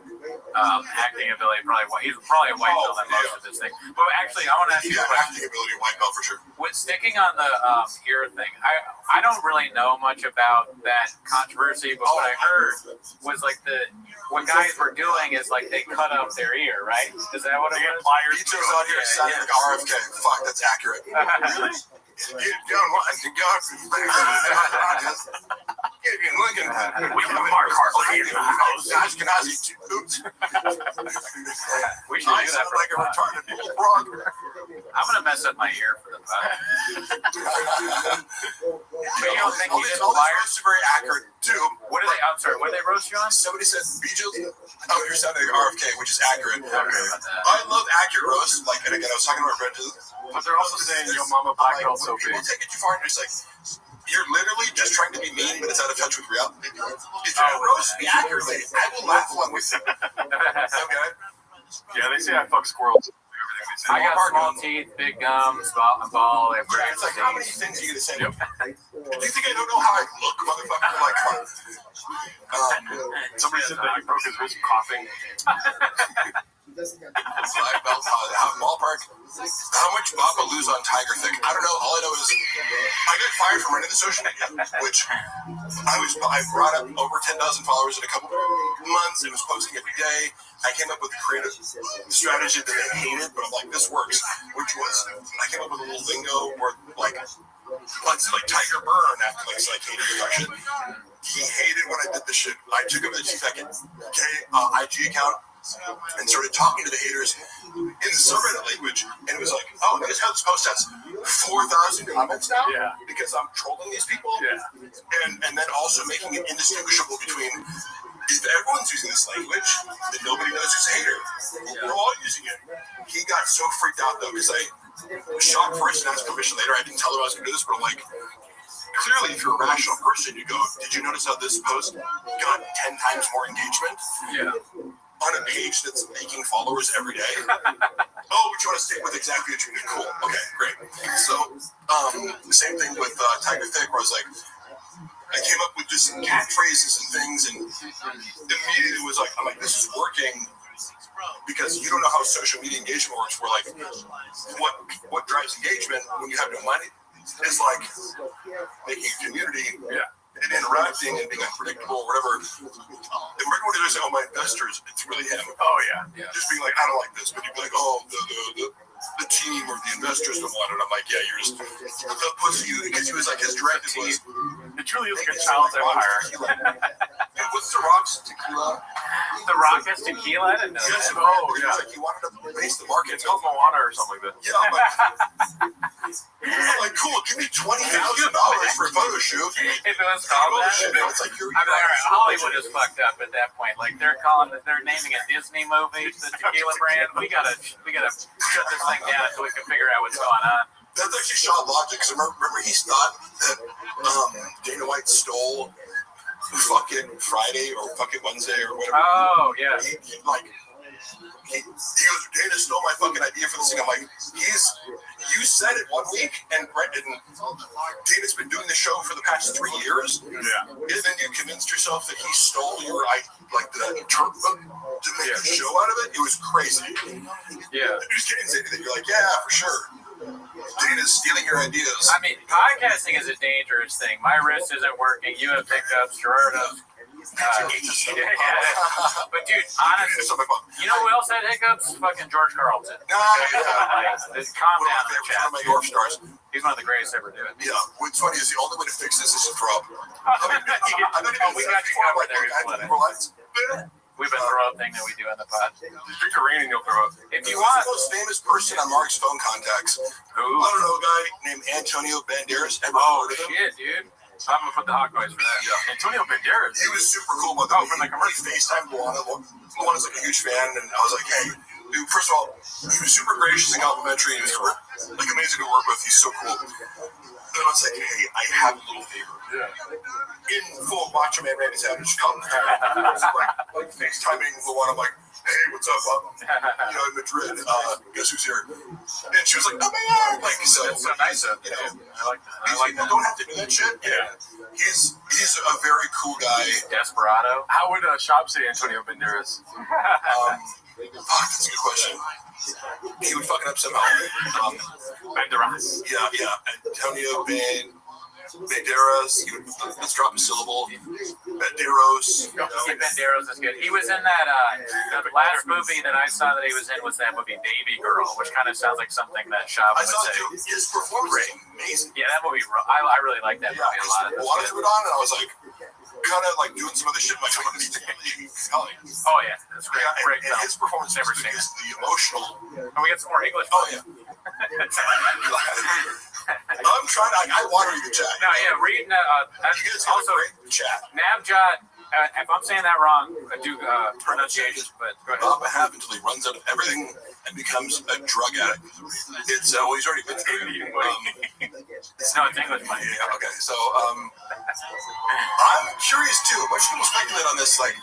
Acting ability, probably white. He's probably a white belt in most of this thing. But actually, I want to ask you a question. Acting ability, white belt for sure. With sticking on the ear thing, I don't really know much about that controversy, but what I heard was like what guys were doing is like they cut up their ear, right? Is that what it was? Pliers. Beaches out here sounding like RFK. Fuck, that's accurate. Really? You don't want to go to we have Mark Hartley in the house. Ashkenazi boots. We should do that for like a retarded bullfrog. I'm gonna mess up my ear for the pod. But you don't think he did all pliers? these are very accurate too. What are they? I'm sorry. What did they roast you on? Somebody said Beaches. Oh, you're sounding like RFK, which is accurate. Okay. I love accurate roast. Like, and again, I was talking to my friend. But they're also saying your mama black belt so people big. take it too far, and it's like you're literally just trying to be mean, but it's out of touch with reality. If you roast me accurately, I will laugh along with you. Okay. Yeah, they say I fuck squirrels. I got small teeth, big gums, ball. It's like, how many things are you gonna say? Do you think I don't know how I look, motherfucker? Like, Somebody said that he broke his wrist coughing. black belt, ballpark. How much Bob will lose on Tiger Thick? I don't know. All I know is I got fired from running the social media, which I brought up over 10,000 followers in a couple months and was posting every day. I came up with a creative strategy that I hated, but I'm like, this works. Which was, I came up with a little lingo where like Tiger Burn after like hated the shit. He hated when I did this shit. I took him to the second IG account and started talking to the haters in the subreddit language, and it was like, oh, notice how this post has 4,000 comments now? Yeah. Because I'm trolling these people? Yeah. And then also making it indistinguishable between, if everyone's using this language, then nobody knows who's a hater. We're all using it. He got so freaked out, though, because I was shocked first and asked permission later. I didn't tell him I was going to do this, but I'm like, clearly, if you're a rational person, you go, did you notice how this post got 10 times more engagement? Yeah. On a page that's making followers every day. Oh, but you want to stick with exactly what you need. Cool. Okay, great. So, the same thing with Tiger Thick, where I was like, I came up with just some catchphrases and things, and immediately was like, I'm like, this is working because you don't know how social media engagement works. We're like, what drives engagement when you have no money is like making a community. Yeah. And interacting and being unpredictable or whatever. And everyone is like, oh, my investors, it's really him. Oh, yeah. Just being like, I don't like this. But you'd be like, oh, the team or the investors don't want it. I'm like, yeah, you're just the pussy. Because he was like, his directive was, It truly is like a child's empire. and what's the Rock's tequila? The Rock has tequila? I didn't know Yes, that. yeah. Like, he wanted to base the market. It's called Moana or something like that. Yeah, I'm like, cool, give me $20,000 for a photo shoot. If it was called that, It's like, you're I'm like, all right, Hollywood is fucked up at that point. Like they're naming a Disney movie the tequila brand. We gotta shut this thing down so we can figure out what's going on. That's actually shot logic. Because remember he thought that Dana White stole fucking Friday or fucking Wednesday or whatever. Oh yeah. He goes, Dana stole my fucking idea for this thing. I'm like, you said it 1 week, and Dana's been doing the show for the past 3 years. Yeah. And then you convinced yourself that he stole your the term to make a show out of it. It was crazy. Yeah. You just can't say anything. You're like, yeah, for sure. Dana's stealing your ideas. I mean, podcasting is a dangerous thing. My wrist isn't working. You have hiccups. Gerard has. But dude, honestly, you know who else had hiccups? Fucking George Carlton. Calm down, chat. One of my York stars. He's one of the greatest ever do it. Yeah. What's funny is the only way to fix this is to throw up. We got you covered there. We've been throw up thing that we do on the pod. Drink a rain and you'll throw up. If you Who's want. the most famous person on Mark's phone contacts? Who? I don't know, a guy named Antonio Banderas. Oh shit, dude. I'm gonna put the hot boys for that. Yeah. Antonio Banderas. He was super cool about from the commercial. He FaceTimed Luana. Luana's like a huge fan, and I was like, hey, dude, first of all, he was super gracious and complimentary. He was like amazing to work with. He's so cool. Then I was like, hey, I have a little favor. In full Macho Man Randy Savage commentary, like FaceTiming the one. I'm like, hey, what's up, in Madrid. Guess who's here? And she was like, oh my god, like so. That's so nice of you him. know, I like that. I these like people that. don't have to do that shit. Yeah. He's a very cool guy. Desperado. How would Shop say Antonio Banderas? That's a good question. He would fuck it up somehow. Banderas. Yeah. Antonio Banderas. He would, let's drop a syllable. Banderos. Banderas is good. He was in that the last movie that I saw that he was in was that movie Baby Girl, which kind of sounds like something that Shop I would saw say. it too. His performance was amazing. Yeah, that movie. I really like that movie a lot. Water threw it on, and I was like, kind of like doing some other shit. My phone was compelling. Oh yeah, that's great. Yeah, Great and film. his performance Never was seen because the emotional. And we get some more English. Oh yeah. I'm trying to. I want to read the chat. No, yeah, reading. You guys have Also, a great chat. Nabjot. If I'm saying that wrong, I do pronunciation. But go ahead. Bob have until he runs out of everything and becomes a drug addict. It's well, he's already been through it. No, it's English. Yeah. Okay. So I'm curious too. Much people speculate on this, like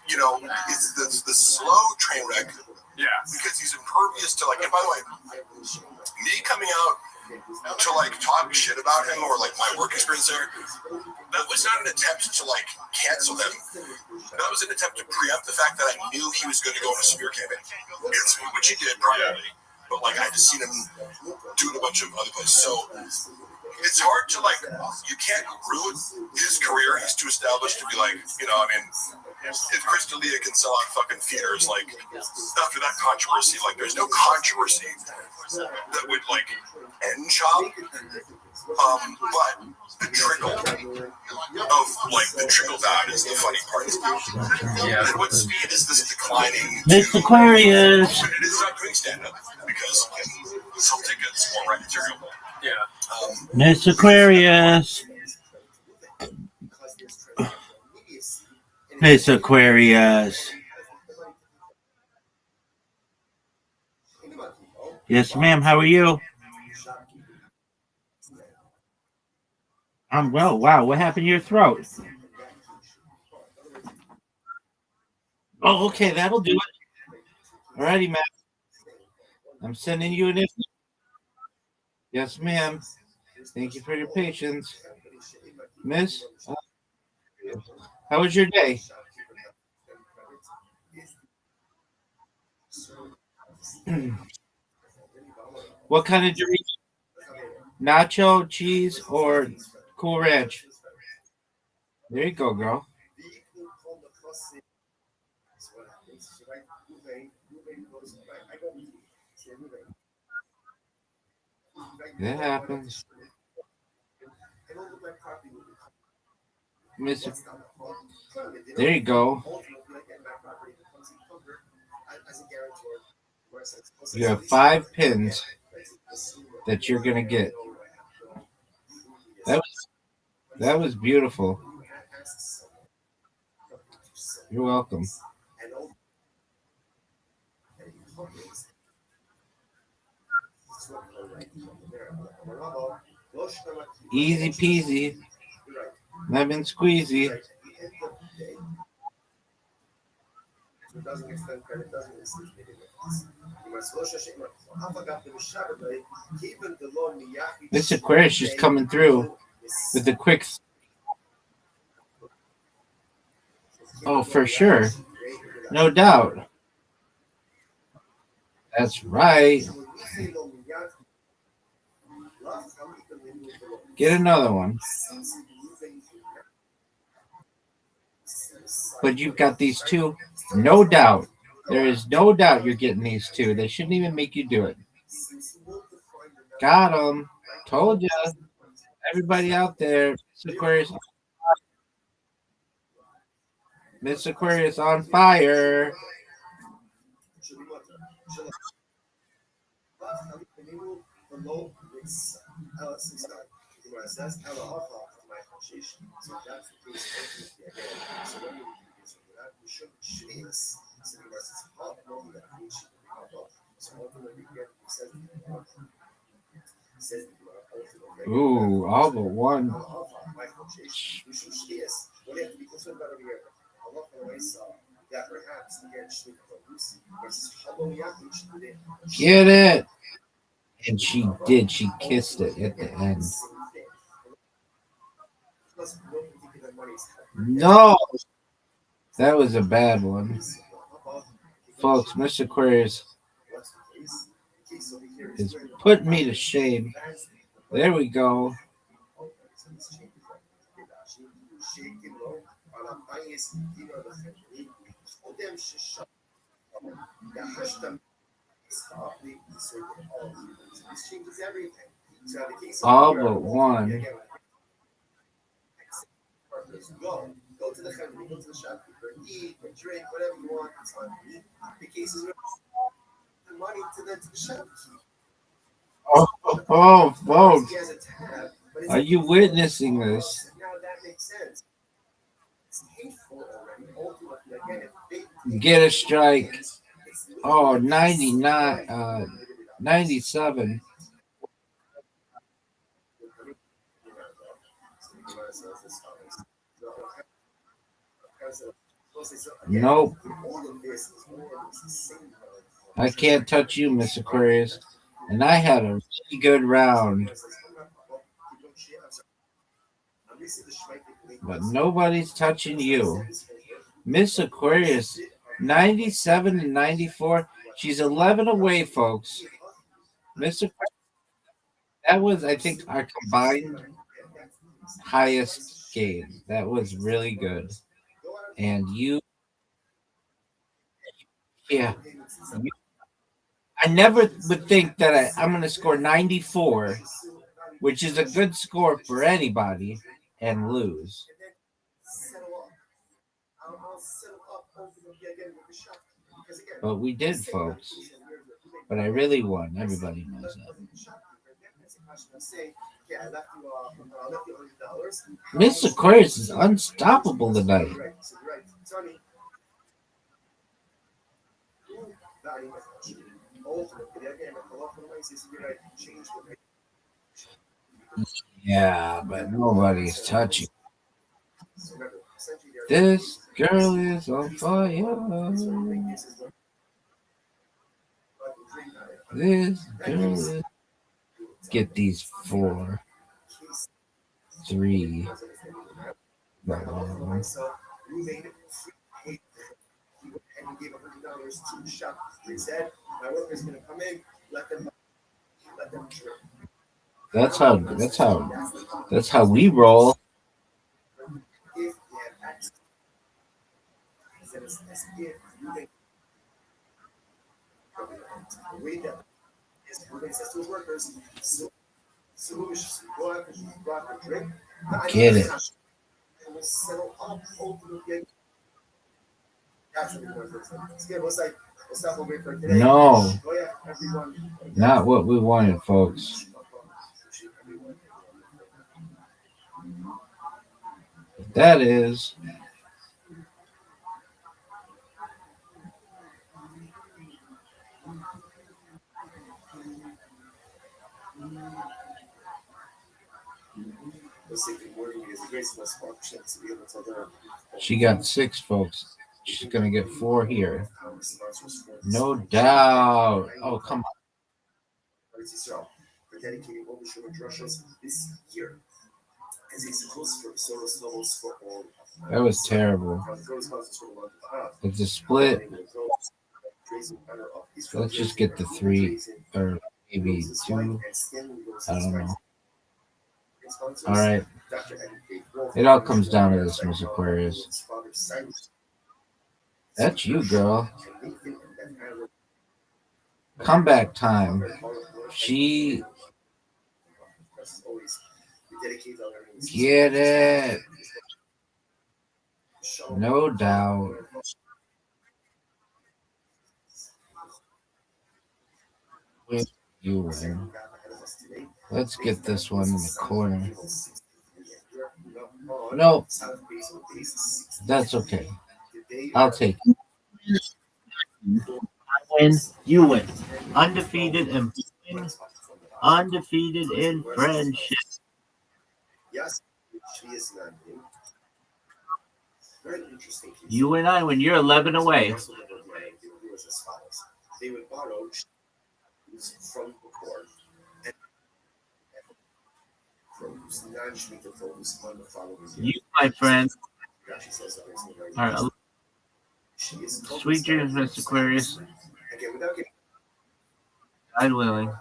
it's the slow train wreck. Yeah. Because he's impervious to like. And by the way, me coming out to like talk shit about him or like my work experience there, that was not an attempt to like cancel him. That was an attempt to preempt the fact that I knew he was going to go on a smear campaign, which he did probably. But like I just seen him do it a bunch of other places. So it's hard to like. You can't ruin his career. He's too established to be like. If Chris D'Elia can sell out fucking theaters, like after that controversy, like there's no controversy that would like end Chop. But the trickle of like the trickle down is the funny part. Yeah. At what speed is this declining? Miss Aquarius. But it is not doing stand up because some tickets more right material. Yeah. Miss Aquarius. Miss Aquarius. Yes, ma'am. How are you? I'm well. Wow, what happened to your throat? Oh, okay, that'll do it. Alrighty, ma'am. I'm sending you an. Yes, ma'am. Thank you for your patience, Miss. How was your day? What kind of Dorito? Nacho, cheese, or Cool Ranch? There you go, girl. That happens. Miss, there you go. You have 5 pins that you're gonna get. That was beautiful. You're welcome. Easy peasy, lemon squeezy. This Aquarius just coming through with the quick. Oh, for sure. No doubt. That's right. Get another one. But you've got these two. No doubt. There is no doubt you're getting these two. They shouldn't even make you do it. Got them. Told you. Everybody out there. Miss Aquarius on fire. Ooh, all but one. Get it. And she did. She kissed it at the end. No. That was a bad one. Folks, Mr. Aquarius is putting me to shame. There we go. All but one. Go to the country, go to the shopkeeper, eat, drink, whatever you want. It's on me. The cases the money to the shopkeeper. Oh, folks. Are you witnessing this? Now that makes sense. It's hateful already. Get a strike. Oh, 99, 97. Nope. I can't touch you, Miss Aquarius. And I had a really good round. But nobody's touching you. Miss Aquarius, 97 and 94. She's 11 away, folks. Miss Aquarius, that was, I think, our combined highest game. That was really good. And you, yeah. I never would think that I'm going to score 94, which is a good score for anybody, and lose. But we did, folks. But I really won. Everybody knows that. Miss Aquarius is unstoppable tonight. Yeah, but nobody's touching. This girl is on fire. This girl is... Get these 4, 3. That's how we roll. Get it. No, not what we wanted, folks. That is. She got 6, folks. She's going to get 4 here. No doubt. Oh, come on. That was terrible. It's a split. Let's just get the 3 or maybe 2. I don't know. All right. It all comes down to this, Miss Aquarius. That's you, girl. Comeback time. She... Get it. No doubt. You win. Let's get this one in the corner. No, that's okay. I'll take it. I win, you win. Undefeated in friendship. Yes, she is not in. Very interesting case. You and I, when you're 11 away. Also, the organic do was as follows: they would borrow from the poor and produce non-Shemitah produce on the following year. You, my friend, Rashi says that it's very are she is sweet dreams, Miss Aquarius. again without getting God willing.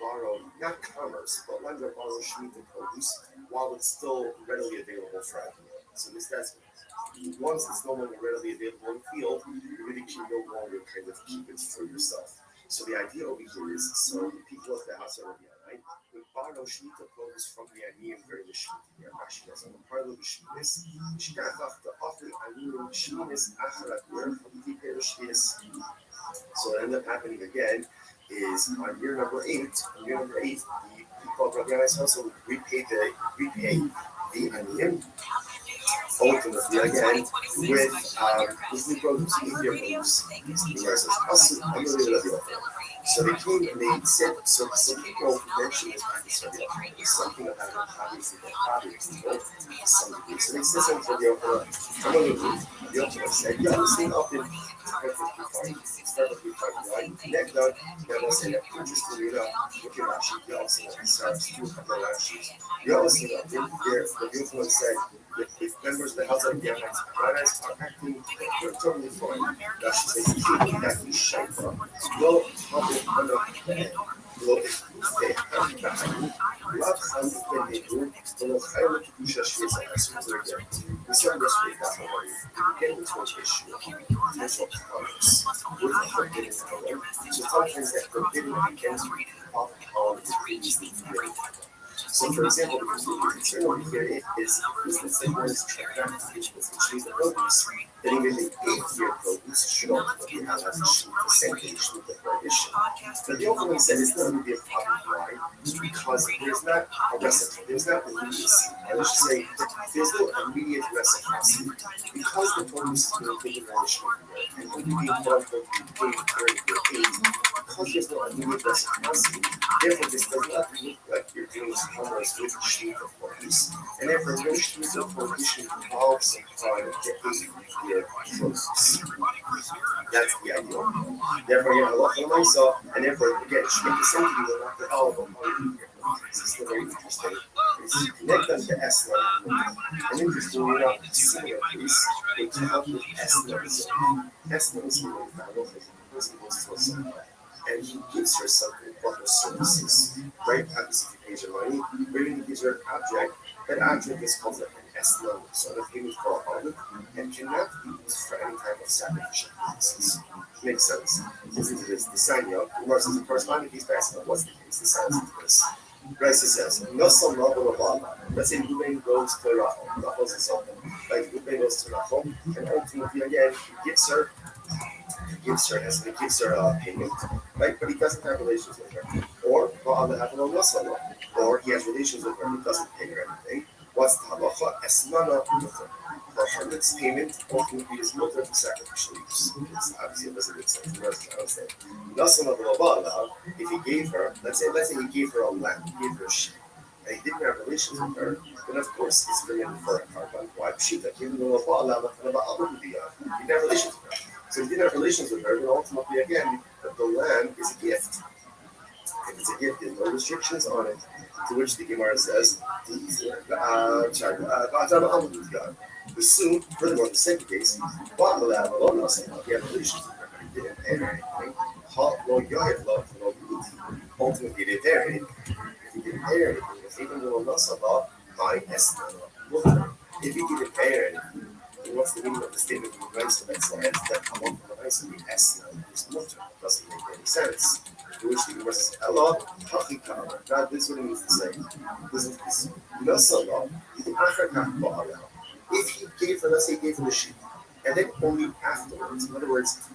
Borrow not commerce, but lend or borrow Shemitah produce while it's still readily available for everyone. So this that's once it's no longer readily available in the field, you really can no longer kind of keep it for yourself. So the idea over here is so the people of the house are right? We borrow Shemitah produce from the Aniyim during the Shemitah year. Rashi has on the part of the Shemitah, Shkach the offer Aniyim Shemitah Acharat year from the Shemitah. So what ended up happening again is on year number 8, the people of Rabbi also would repay the Aniyim ultimately again with new produce, with their produce. So they came and they said, so people mentioned this practice of the something about it, obviously, the properties to some degree. So they said something for the Yochel said, yeah, I'm saying up in start with the right? Next done, then we'll say that interestingly enough, look at Rashi, you also starts to do a couple of Rashis. You also know, the Yochel said, if members of the House of the Rabbis are acting totally fine, Rashi says, that is shayfa. Well, so, for example, the concern over here is business that was transacted with achieve the produce, then even the 8-year produce should ultimately have a percentage with the prohibition. But the overall said it's not going to be a problem. Why? Because there's not a recipe, there's not immediacy. I would say there's no immediate reciprocity. Because the produce is going to take advantage of it, and only being bought for the during your age, because there's no immediate reciprocity, therefore this does not look like you're doing commerce with Shemitah produce, and therefore no Shemitah prohibition involves some kind of the 8-year produce. That's the idea. Therefore, you have a lot of myself, and therefore, again, Shemitah sanctity will not be all of them. This is very interesting. It's connected to Esna. And interestingly enough, similar piece, they come up with Esna. Esna is really the person goes to a seminar, and he gives her something for her services. Right? Obviously, he pays her money, but he gives her an object. That object is called like an Esna, so the thing is called olive, and cannot be used for any type of sacrificial purposes. Makes sense. Since it is the sign of, versus the corresponding piece based on what's the case, the signs of this. Bryce says, no some level of Allah. Let's say Ruben goes to Rachel. Rachel's a sultan. Like Ruben goes to Rachel, and ultimately again, he gives her payment, right? But he doesn't have relations with her. Or Allah have no muscle, or he has relations with her and doesn't pay her anything. What's the halacha? Esmana mutter. For her next payment, ultimately is mutter for sacrificial use. It's obviously it doesn't make sense. The rest I would say. Nothing of Allah, if he gave her, let's say he gave her a lamb, he gave her a sheep, and he didn't have relations with her, then of course it's written for a carbon. Why sheep that came to Allah, he didn't have relations with her. So if he didn't have relations with her, then ultimately again, the lamb is a gift. If it's a gift, there's no restrictions on it. To which the Gemara says, the soon, furthermore, the second case, he had relations with her, but he didn't pay her anything. Ultimately, they pay her anything. If he didn't pay her anything, if even though Allah, if he didn't pay her anything, what's the meaning of the statement of the rights of excellence that come up from the rights of the Esna is mutter? Doesn't make any sense. To which the Gemara says, Allah, Hakikah, God, this is what it means to say. Listen to this. If he gave her, let's say he gave her the sheep, and then only afterwards, in other words,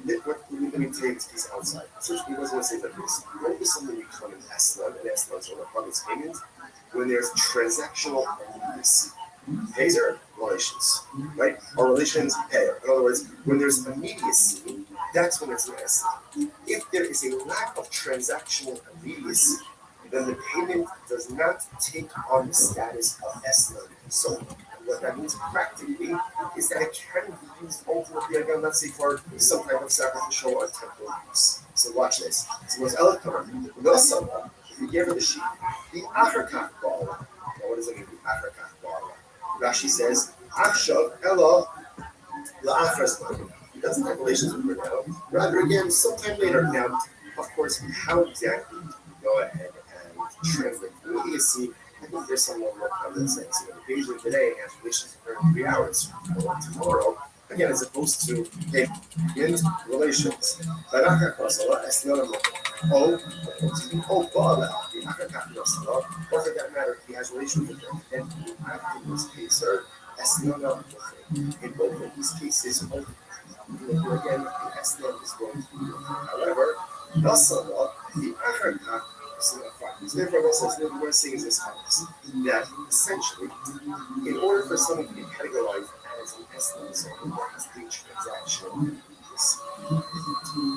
let me take this outside. So he was going to say that this. When does something become an Esna, and Esna is on its payment? When there's transactional immediacy. Pays her relations, right? Or relations pay her. In other words, when there's immediacy, that's when it's an Esna. If there is a lack of transactional immediacy, then the payment does not take on the status of Esna sold. And what that means practically is that it can be used ultimately again, let's say for some kind of sacrificial or temple use. So watch this. So what's Elikar? No, if you give her the sheep, the Acharkach Bala. Now what does it mean, the Acharkach Bala? Rashi says, Achshav Ella La'achras. He doesn't have relations with her now. Rather, again, sometime later. Now, of course, how exactly go ahead and translate the idiocy? I think there's some level of common sense. You know, the Beijing today has relations with her in 3 hours. Or tomorrow, again, as opposed to end relations. Oh, or for that matter, he has relations with her. And in this case, her, in both of these cases, again, the Esnam is going to be. However, Nasala, the Acharkach, so therefore, what says what we're saying is as follows: that essentially, in order for something to be categorized as an Esnam, so there has to be transaction.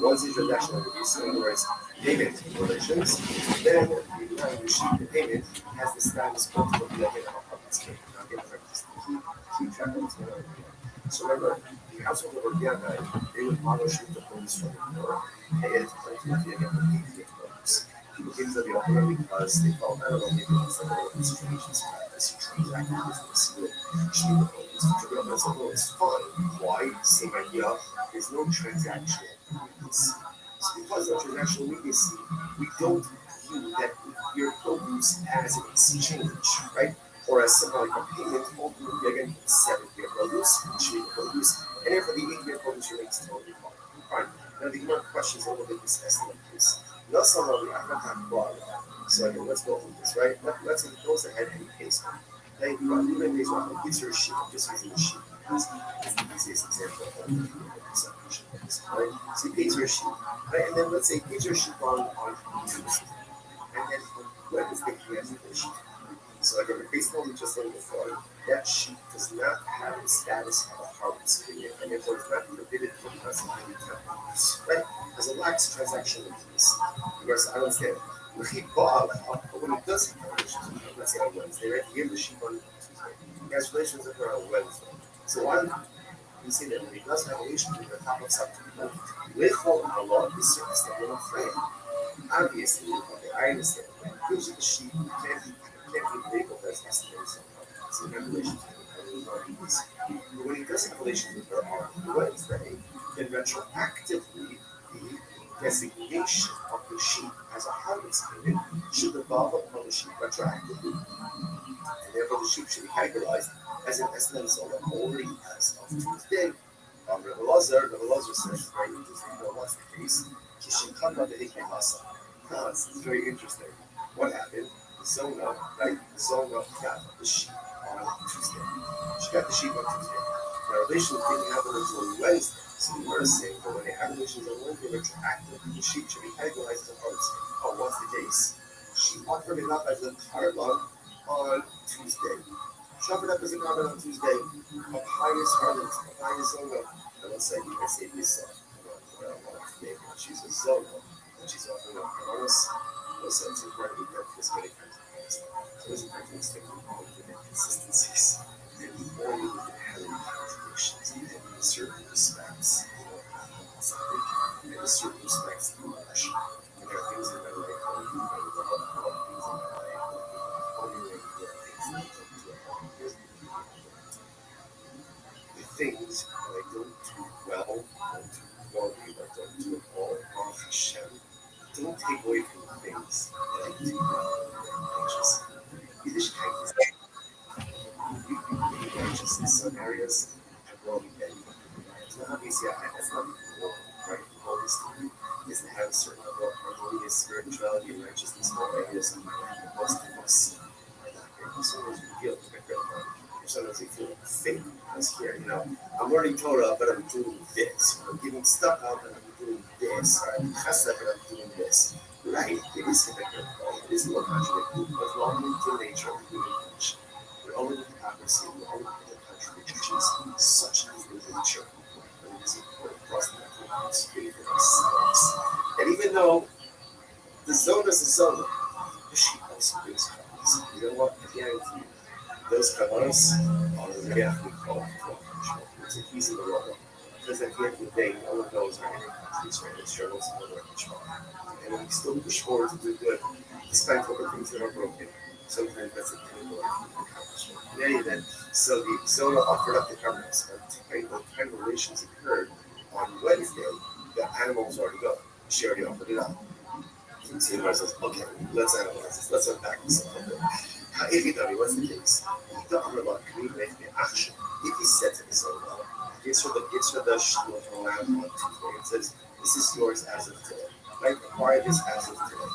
Once the transaction is in other words, payment relations, then the line the payment has the status of the again of its payment. Now, again, keep track of what's going on. So remember, the household of Orgiana, they would model shoot the homes from the door, pay it, ultimately again with the homes. People came to the opera because they felt, I don't know, maybe it's like a institution's practice, you transact business with shoot the homes. It's like, oh, it's fine. Why? Same idea. There's no transactional immediacy. So because of transactional immediacy, we don't view that your produce as an exchange, right? Or as somehow like a payment, ultimately again, 7-year produce, 8-year produce, and therefore the 8-year produce remains totally fine. Now the more questions a little bit this estimate is. So again, let's go through this, right? Let's say he goes ahead and he pays for it. Hey, even these one, he gives her a sheep, just using the sheep because it's the easiest example of right? So he pays her a sheep, right? And then let's say he pays her a sheep on Tuesday. And then on Wednesday he has the sheep. So again, based on what we just said before, that sheep does not have the status of a harvest period, and therefore it's not forbidden from us in any time. Right? There's a lax transaction in this. Because I understand, when he bought, but when he does have relations with her, let's say on Wednesday, right? He gave the sheep on Tuesday. He has relations with her on Wednesday. So why we say that when he does have relations with her, top of September, Lechol Allah is certainly not afraid. Obviously, okay, I understand. Usually the sheep can't be labeled as estimates. So he has relations with her on Wednesday. But when he doesn't have relations with her on Wednesday, then retroactively the designation of the sheep as a harvest payment should evolve upon the sheep retroactively. And therefore the sheep should be categorized as an estimate only as of Tuesday. Rabbi Rothschild says very interesting. What's the case? It's very interesting. What happened? Zona, right? Zona got the sheep on Tuesday. She got the sheep on Tuesday. Now, relations didn't happen until Wednesday. So we were saying that when they have relations on Wednesday, retroactive, the sheep should be categorized as a harvest. Oh, what's the case? She offered it up as a carbon on Tuesday. She offered up as a carbon on Tuesday. A pious harvest, a pious zona. And let's say you can say this she's a zona, and she's offering up carbons. Listen, it's incredibly this many kinds of things. So it's incredibly sticking all of the inconsistencies. And more you look at having contradictions, even in certain respects, in certain respects, and there are things that I like, or things that I the things that I don't do well, don't do poorly, or don't do at all, Hashem, don't take away from the things that I do well. Yiddishkeit is be righteous in some areas and wrong in many. So obviously, that's not the goal, right? The goal is to have a certain level of harmonious spirituality and righteousness in all areas of life. The must see. Sometimes we feel sometimes we feel fake because here, I'm learning Torah, but I'm doing this. I'm giving stuff out, but I'm doing this. I'm chesed, but I'm doing this. Right? It is hypocritical. It is more contradictory because we're all moved to the nature of human flesh. We're all in hypocrisy. We're all in the contradictions. Such is the nature. And it is important for us not to create for ourselves. And even though the zona is a zona, the sheep also brings covenants. You know what? I guarantee you, those covenants are very often called for punishment. It's a piece of the law. Because at the end of the day, no one knows how many countries are in struggles to know much more. And when we still push forward to do good, despite all the things that are broken, sometimes that's a pinnacle of accomplishment. In any event, so the Zona offered up the covenants, and the time relations occurred on Wednesday, the animal was already gone. She already offered it up. So the says, okay, let's analyze this. Let's unpack this a little bit. If he thought he was the case, he thought about communicating the action. If he said to the son, gives her the shul from land on Tuesday and says, this is yours as of today. Right? Acquire this as of today.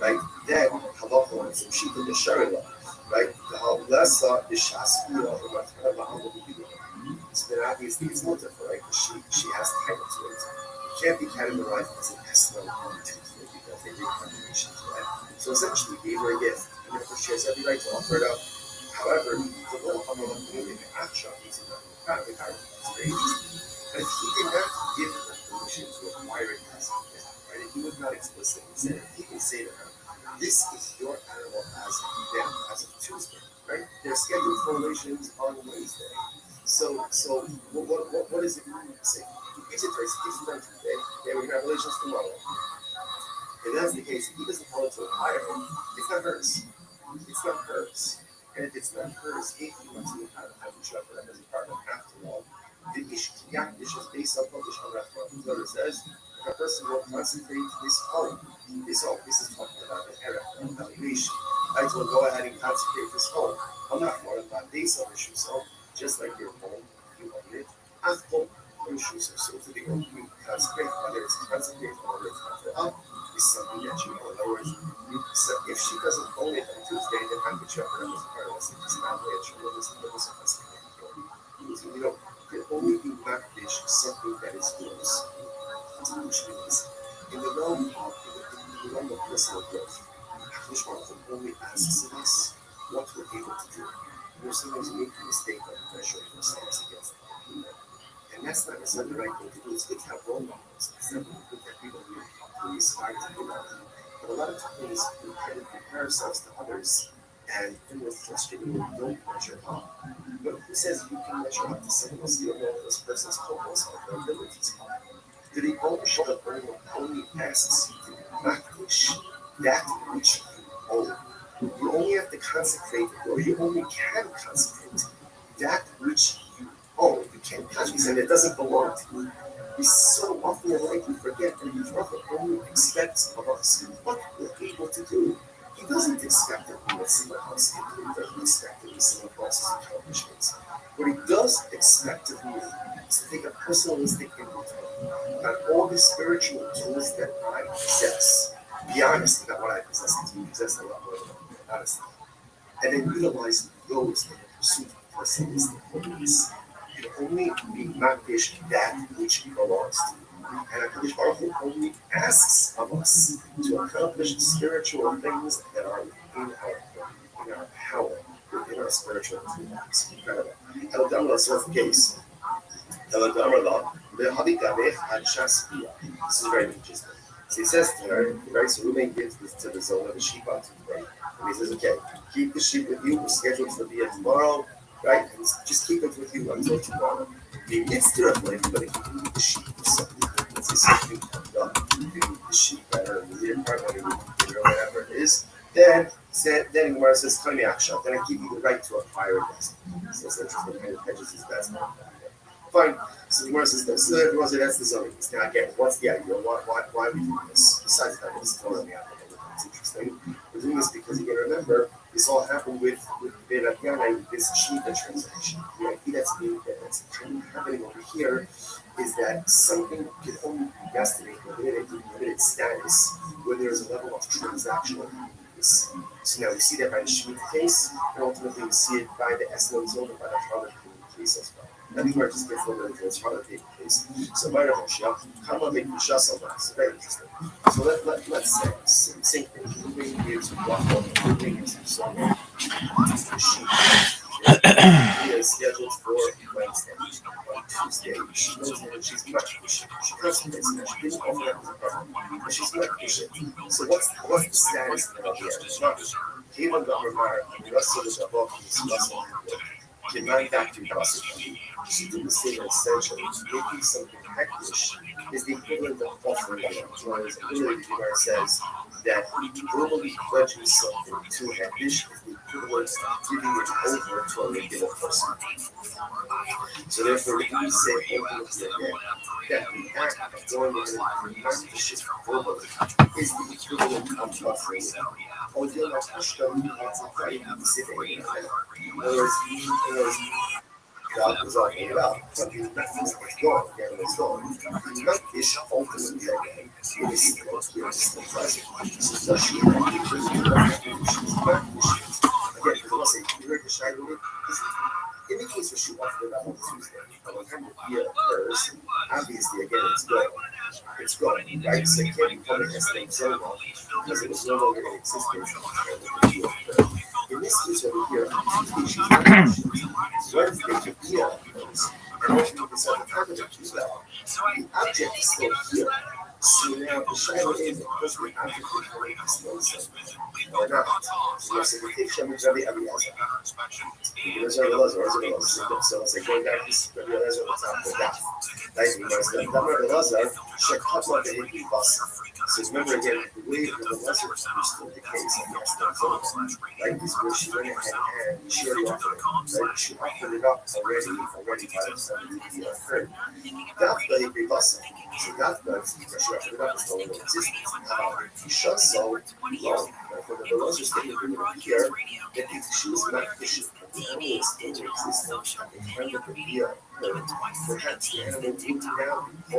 Right? Then, halacha wants him, she did the sharila. Right? The halasa, the shaspira, or whatever, so then obviously it's multiple, right? She has title to it. It can't be categorized as an escrow on Tuesday because they did combination to that. So essentially, gave her a gift, and therefore she has every right to offer it up. However, the law of the community, the action is not the card. It's very interesting. But he did not give her permission to acquire it as a gift, right? He was not explicitly saying it. He can say to her, this is your animal as of then, as of Tuesday, right? They're scheduled for relations on Wednesday. So what does it mean to say? He gives it to her, he gives it to her today, and we're going to have relations tomorrow. If that's the case, if he doesn't tell her to acquire it, it's not hers. It's not hers. And if it's not hers, if he wants to have a shop for them as a partner, after all, the issue is based on what the Shulchan says. If a person will consecrate his home, this is talking about an error, an evaluation. I will go ahead and consecrate his home. I'm not more about these other shoes, so just like your home, you own it. As home, your shoes are so to the home, you consecrate, whether it's consecrate or whether it's offered up, is something that you know. In other words, so if she doesn't own it on Tuesday, then how could you offer them as a part of us? It's not way it's really consecrated. So, you can only do backdish something that is yours. Which means, in the realm of personal growth, Akadosh Baruch Hu only asks of us what we're able to do. We're sometimes making a mistake of measuring ourselves against other people. And that's not necessarily the right thing to do. It's good to have role models. It's definitely good to have people who aspire to do that. But a lot of times we can compare ourselves to others, and then we're frustrated when we don't measure up. But who says you can measure up to someone else? You don't know if this person's focus or their abilities are. The ownership of only asks you to accomplish that which you own. You only have to consecrate, or you only can consecrate that which you own. You can't consecrate, and it doesn't belong to you. We so often we forget that the prophet only expects of us what we're able to do. He doesn't expect that we will see someone else do. He doesn't expect that we see someone else's accomplishments. What he does expect of me is to take a personalistic inventory on all the spiritual tools that I possess. Be honest about what I possess, because we possess a lot more than honestly. And then utilize those in the pursuit of personalistic holiness. You can only be makdish that which belongs to you. And HaKadosh Baruch Hu only asks of us to accomplish spiritual things that are within our power, within our spiritual tools. It's incredible. El Damla is the case. El Damla, this is very interesting. So he says to her, right, so Reuben gives this to the Zona, the sheep on Tuesday. And he says, okay, keep the sheep with you. We're scheduled to be here tomorrow, right? And just keep it with you until tomorrow. The mitzvah of life, but if you need the sheep or something, let's say something comes up, if you need the sheep better, and the leader part, or whatever it is, then Gemara says, tell me action. Then I give you the right to acquire it. So it's interesting, kind of hedges his best. Fine. So the Gemara says, that's the zoning. Now again, what's the idea? Why are we doing this? Besides that, it's totally it's interesting. We're doing this because you gotta remember, this all happened with Berat this Shmita transaction. The idea that's kind of happening over here is that something can only be estimated limited status when there's a level of transactional use. So now we see that by the Shemitah case, and ultimately we see it by the Eslo zone and by the Harlot case as well. I think where it just gets a little bit into its Harlot case. So by the Rothschild, how about making Shas on that? Very interesting. So let's say, same thing, moving gives Rachel, moving gives Zona, the sheep. He is scheduled for Wednesday. On Tuesday, she knows that she's much she concentrates on she didn't offer that as a problem, but she's not efficient. So what's the status of the even the Ramar, Russell is above his Russell. Demand that to Russell. She didn't say that essentially making something heckish is the equivalent of offering it. Whereas earlier the Gemara says that verbally pledging something to heckish is the equivalent of giving it over to a regular person. So therefore, we can say ultimately again that the act of going ahead and command the shit verbally is the equivalent of offering it. Although not Ashton, that's a very specific. In other words, God was all made up, but the message was going, again, was going. The message ultimately again is the present. So she had to put the message. Again, because I say, you heard the Shiloh, in the case where she offered it up on Tuesday, by the time the year occurs, obviously, again, it's going. It's going, right? So it can't be public as things so long because it was no longer in existence when the year occurred. In this case over here, she's not Wednesday, the year occurs. And what you decide to target it as well. The object is still here. So now the shadow is because the object is going to still so or not. So let's say we take Shem and Rabbi Eliezer. There's Rabbi Eliezer. So let's say going back to Rabbi Eliezer, what's after that? Right? You know, so Rabbi Eliezer, Shekhatla Beheki Basa. So remember again, the way Rabbi Eliezer understood the case of the right? This where she went ahead and she already offered it. Right? She offered it up already by the time the year occurred. That's Beheki Basa. So that's because she offered it up as no longer existence. He shut so long. For the Eliezer statement here, that if she was not efficient, the animal is still in existence at the time that the year occurred. Perhaps the animal would now be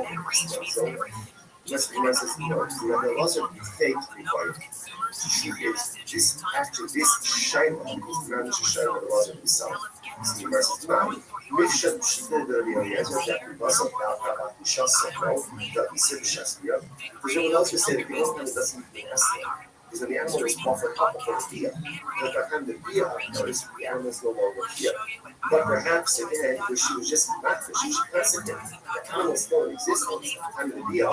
over. Just because it's the Eliezer fake required. She is this actually this Shiloh is not just Shiloh the Eliezer himself. So the verse 9. Mission she did the Eliezer that we must have now just so no that we said Shastia. Because you will also say that the only time it doesn't even ask is when the animal is offered up for the dia. But by the time the dia occurs, the animal is no longer here. But perhaps again, if she was just not for she was consequent, the animal is still in existence at the time of the dia.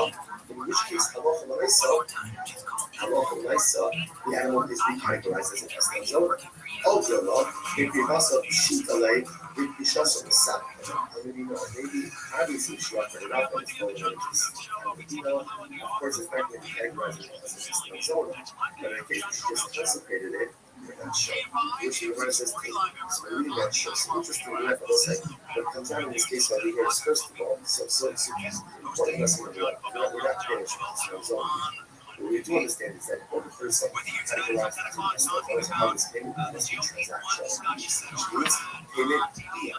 In which case, halacha l'maisa, the animal is recategorized as an estem zona. Although, if you also shoot a leg, if you shot some sap, maybe obviously she offered it up, but it's going to of course, it's not going to be categorized as an estem zona. But in case she just consecrated it, we're not sure. Which the Gemara says, so we're really not sure. So interesting enough, I will say, what comes out in this case over here is, first of all, so important lesson of life. We're not finished with this zone. What we do understand is that when the first thing categorized as how this payment is transactional, which means payment via.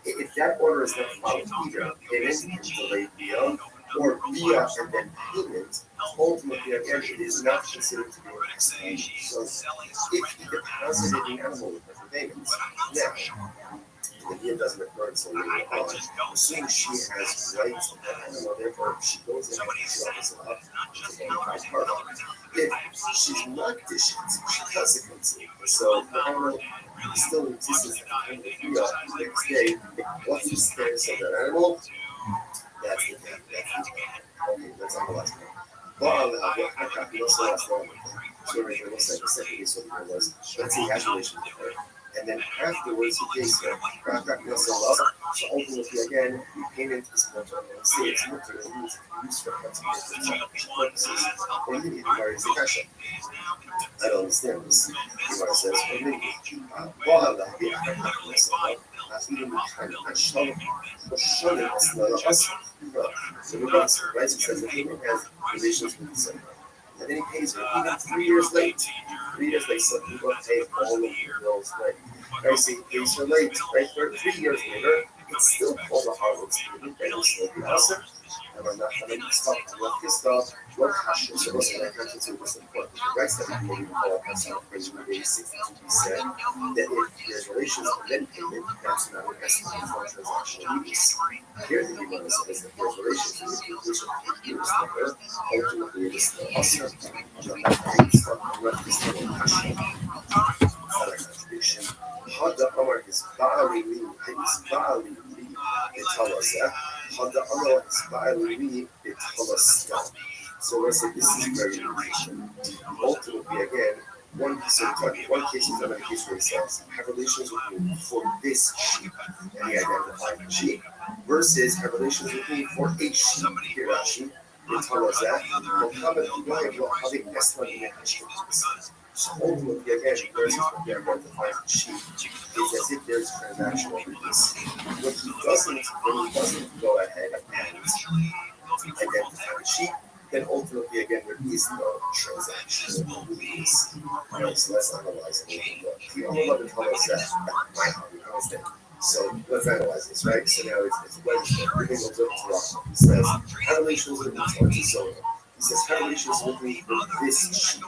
If that order is not followed either, payment and delayed via, or via and then payment, ultimately again it is not considered to be an exchange. So if he deposited the animal with her payments, now the deal doesn't occur until later on. Assuming she has rights to that animal, therefore she goes in and she offers it up to the part of it. If she's not dished, she consequently. So the animal still exists at the end of the next day. What's the status of that animal? That's the thing. Okay, that's on the last one. Well, I copy also last one. So right here, what's like the second case over here was, let's see, has relation with her. And then afterwards, the case here, so ultimately again, the payment is mutter. And say it's mutter, it means used for purposes, or immediate, where is the cash? I don't understand this. What it says, or immediate. Well, the as even the kind of showing us the us. So regardless, right? So it says the payment has relations with the same. And then he pays her even 3 years late. 3 years late, so people pay all of the bills late. Right, so he pays her late, right? 3 years later, it's still called a harvest payment, and it's still the answer. And I'm not going to stop this stuff. What cash is supposed to be accounted to was important. The rights that we maybe call a celebration with 62 said that if there's relations and then payment, that's not an estimate for transactional use. Here, the Gemara says that there's relations with the inclusion of the years number, ultimately it is still awesome. I'm not going to stop what is still a cash. Not a contradiction. Hada Amar is Ba'ali Li, is Ba'ali Li, Italasa. Hada Amar is Ba'ali Li, Italasa. So I said this is very interesting. Ultimately, again, one case is another case where he says, have relations with me for this sheep, and he identified the sheep, versus have relations with me for a sheep, here Rashi, they tell us that, so ultimately, again, versus what they identify the sheep, it's as if there's a transaction over this. What he doesn't go ahead and identify the sheep, then ultimately, again, there is no transaction. So let's analyze it a little bit. The only tell us that my hobby constant. So let's analyze this, right? So now it's Wednesday. Everything goes up to Rock. He says, have relations with me towards his own. He says, have relations with me for this sheep.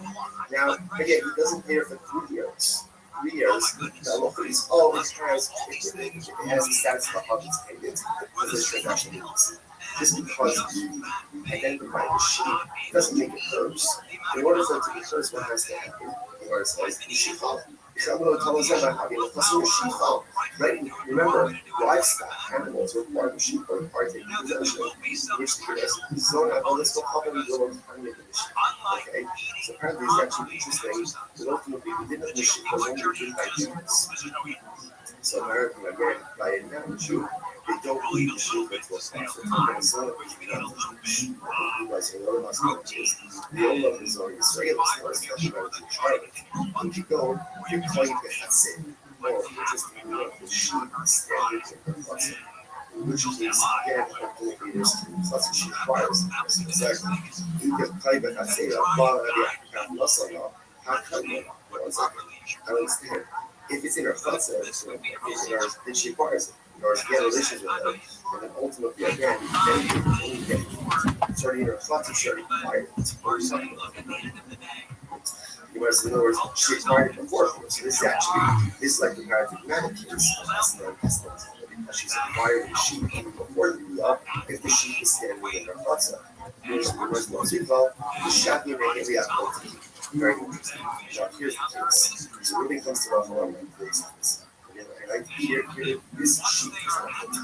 Now, again, he doesn't care for 3 years. 3 years, the local is, oh, it has a status of how it's paid. It's the transaction needs. Just because you identify the sheep doesn't make it hers. In order for it to be hers, what has to happen? In order to say, sheep follow. So I'm going to tell us about how you know, sheep follow. Right? Remember, livestock, animals are part of the sheep or part of the possession, which is so now, let's go probably go on time with the sheep. Okay? So apparently it's actually interesting that ultimately we didn't have the sheep was only given by humans. So American again, by analogy, they don't lead the sheep into a sponsor. Minnesota, realizing one of us is the old of his own Israeli stars talking about the Charlie. When you go, you claim that that's it. Or interestingly enough, the sheep standard in the cluster. Which means, again, ultimately there's plus she requires exactly. You can claim that that's it. I understand. If it's in her chutzah, then she acquires it. In order to get relations with her, and then ultimately, again, starting in her chutzah, starting acquired it. In other words, she acquired it before. So this is like the paradigmatic case of Esther. Because she's acquired the sheep even before the Biyah, if the sheep is standing in her chutzah. Which was most involved, the Shaki and the very interesting. Now, here's the case. So when it comes to Rafa, I'm going to place this. And I here, this sheep is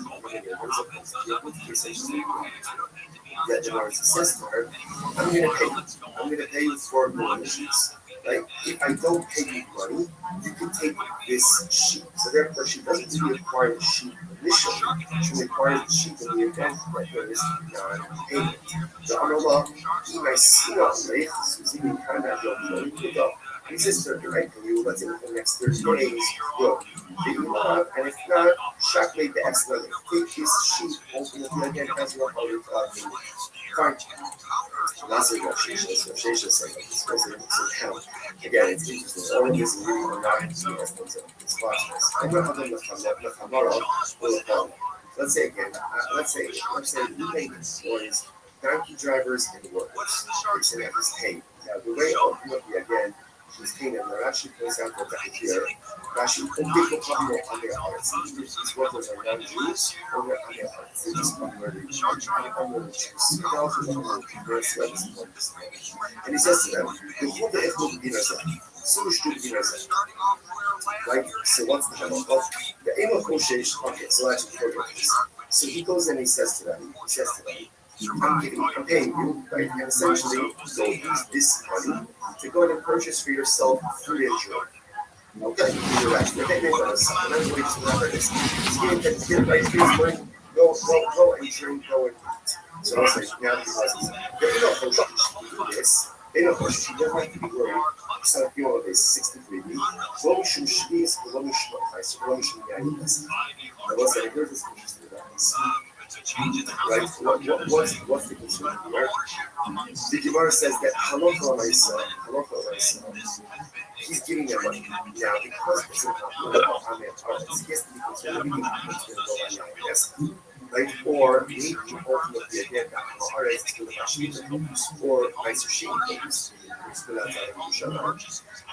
not going to yet the Lord says to her, I'm going to pay you. I'm going to pay you for relations. Right? If I don't pay you money, you can take this sheep. So therefore, she doesn't really acquire the sheep initially. She acquires the sheep in the event that there is non-payment. The Allah, he might see on me, Susie, we kind of don't know. He says to her, right? And you let's say within the next 30 days, look, do you love? And if not, shock made the excellent. Take this sheep, ultimately again, as your father taught me. Fine. Lots of negotiations saying this goes into account. Again, it's interesting. All of this is really not in the essence of this process. I'm not having the Kamara will apply. Let's say again, let's say you make employees, donkey drivers, and workers. They say that is paid. Now, the way ultimately, again, she's paying them, Rashi points out that here, Rashi, people come on their hearts. These workers are non-Jews, or they're on their hearts. They just come where they choose. They also come where they choose. And he says to them, the whole day will be so should be right? So what's the Hamel? Well, the aim of Moshe, okay, so actually, so he goes and he says to them, I'm paying you, right? And essentially, you'll use this money to go and purchase for yourself food and drink. Okay, you're right. Okay, everybody just remember this. Get right to his money, go and drink, go and eat. So I'll say, now because they know how to do this. They know how to don't have to be worried. So if you want this 63 week, what we should be is what we should price, what we should be adding this. I was saying, here's this interesting about this. Right? What's the concern here? The Gemara says that halacha l'maisa, he's giving them money. Now, because it's an he has to be concerned with yes. Right? Or he ultimately again or nicer sheep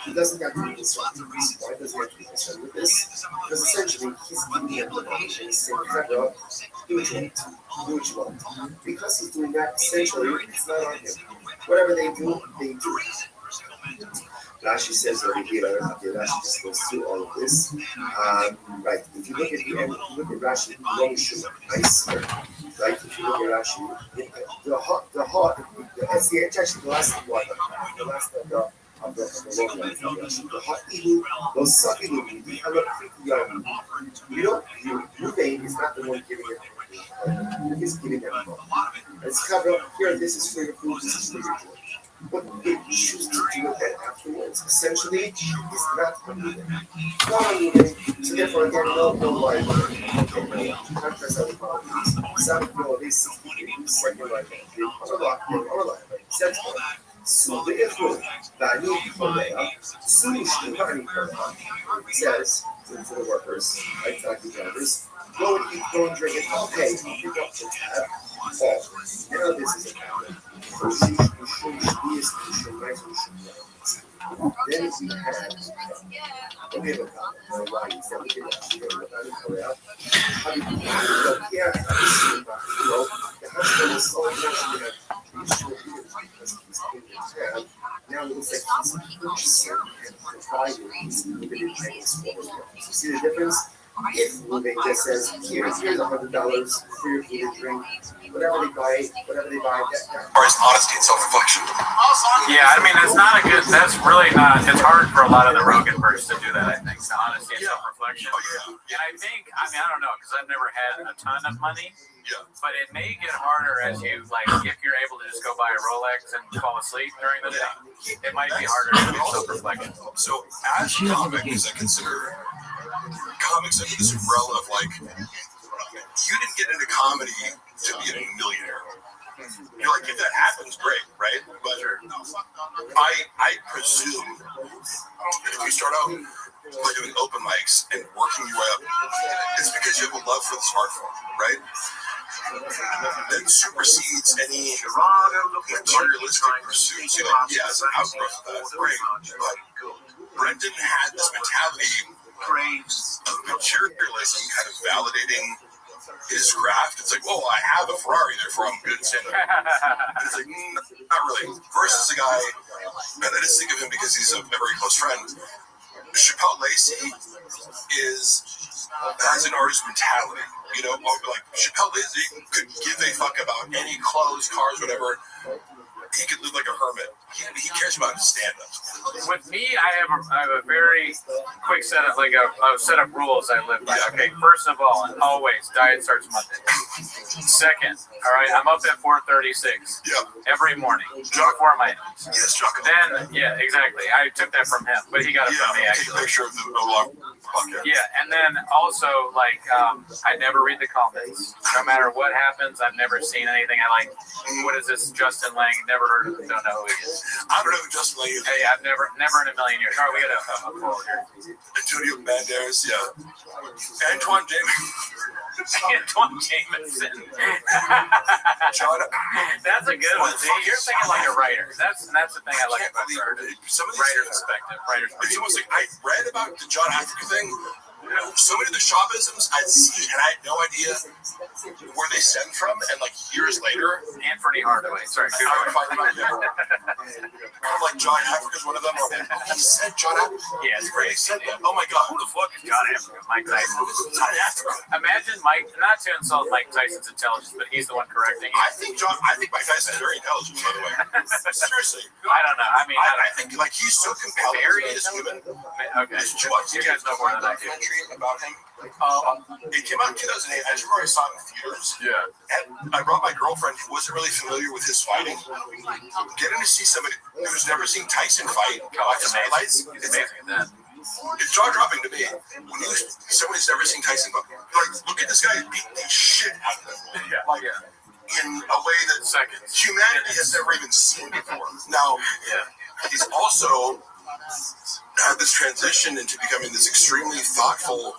he doesn't have to be concerned with this. Why does he have to be concerned with this? Because essentially he's giving them the money and he's saying, do what you want. Because he's doing that, essentially it's not on him. Whatever they do, they do. Rashi says over here, Rashi just goes through all of this. Right, if you look at the end, if you look at Rashi, Roshim, nice, right? If you look at Rashi, it's actually the last one, the last of Ruvain is not the one giving it. He's giving them money. It's covered up here. This is for your food. This is for your drink. What they choose to do with that afterwards, essentially, is not unmoving. Not unmoving. So therefore, again, no life. Contrast other qualities. Some feel they see working like our life. Sense. So the effort that you solution says to the workers, like taxi drivers, go and eat, go and drink it, okay, you got to have all. Now this is a habit. Then we have okay, look, why is that we get that? The hospital is so now it looks like he's purchasing and providing these limited things for us. You see the difference? If they just says, here's $100 for your food and drink, whatever they buy, Or is honesty and self-reflection? Yeah, I mean, that's really not, it's hard for a lot of the Rogan verse to do that, I think, the honesty and self-reflection. And I think, I don't know, because I've never had a ton of money, but it may get harder as you, like, if you're able to just go buy a Rolex and fall asleep during the day, it might be harder to do self-reflection. So, as comics, I consider comics under this umbrella of like, you didn't get into comedy to be a millionaire. You're like, if that happens, great, right? But I presume if you start out by doing open mics and working your way up, it's because you have a love for this art form, right? That supersedes any materialistic pursuits. You know, yeah, it's an outgrowth of that, great. But Brendan had this mentality of materialism, kind of validating his craft. It's like, well, I have a Ferrari, therefore I'm good at stand-up. And it's like, not really. Versus a guy, and I just think of him because he's a very close friend. Chappelle Lacey has an artist mentality. You know, like Chappelle Lacey could give a fuck about any clothes, cars, whatever. He could live like a hermit. He cares about his stand-up. With me, I have a very quick set of a set of rules I live by. Okay, first of all, always diet starts Monday. Second, all right, I'm up at 4:36 every morning before my eats. Yes, Chuck. Then, yeah, exactly. I took that from him, but he got it from me actually. Take a picture of the podcast. Yeah, and then also I never read the comments. No matter what happens, I've never seen anything I like. What is this, Justin Lang? Never heard of him. Don't know who he is. I don't know who Justin Lang is. Hey, I've never in a million years. All right, we got a call here. Antonio Banderas, Antoine Jameson. Antoine Jameson. John. That's a good one. See, you're thinking like a writer. That's the thing I like about some of these writer's perspective. It's almost like I read about the John Africa thing. So many of the Shawbisms I'd seen, and I had no idea where they stem from. And like years later, Anthony Hardaway. Sorry, I would find them out there. I'm like, John Africa's one of them. He said John Africa. Yeah, it's great. He said that. Oh my God, who the fuck is John Africa? Mike Tyson. John Africa. Imagine Mike, not to insult Mike Tyson's intelligence, but he's the one correcting you. I think Mike Tyson is very intelligent, by the way. Seriously. I don't know. I mean, I think like he's so compelling as human. Okay. You guys know more than I do. About him. It came out in 2008. I just remember I saw it in theaters. Yeah. And I brought my girlfriend who wasn't really familiar with his fighting. Getting to see somebody who's never seen Tyson fight off his highlights. It's amazing at that. It's jaw-dropping to me. When somebody's never seen Tyson fight, like, look at this guy beat the shit out of him. In a way that humanity has never even seen before. Now, he's also had this transition into becoming this extremely thoughtful,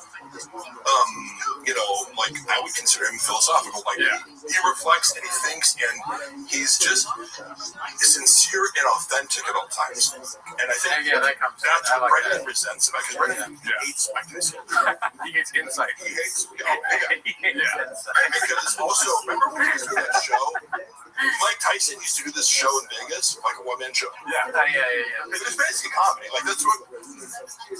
like I would consider him philosophical. Like he reflects and he thinks, and he's just sincere and authentic at all times. And I think that's what Brendan resents about, because Brendan hates Mike Tyson. He hates insight. He hates. Because also, remember when he was doing that show? Mike Tyson used to do this show in Vegas, like a one-man show. Yeah. It was basically comedy. Like, that's what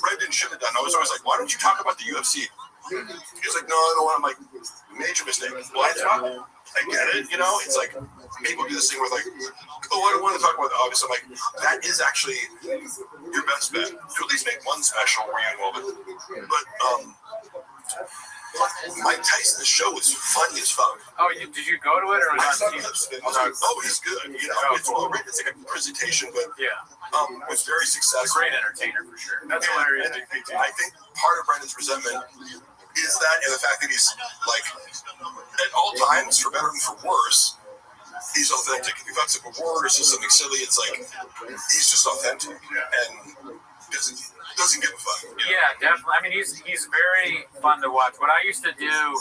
Brendan should have done. I was always like, why don't you talk about the UFC? He was like, no, I don't want to. I'm like, major mistake. Blind spot? I get it. You know, it's like people do this thing with like, oh, I don't want to talk about the August. I'm like, that is actually your best bet. To at least make one special where you involve it. But Mike Tyson's show was funny as fuck. Oh, did you go to it or I not? saw clips of it. I was like, oh, he's good. You know, it's well written. It's like a presentation, but was very successful. Great entertainer for sure. That's hilarious. I think part of Brendan's resentment is that, and the fact that he's like, at all times, for better and for worse, he's authentic. If he fucks up a word or says something silly, it's like he's just authentic and doesn't give a fuck. You know? Yeah, definitely. I mean, he's very fun to watch. What I used to do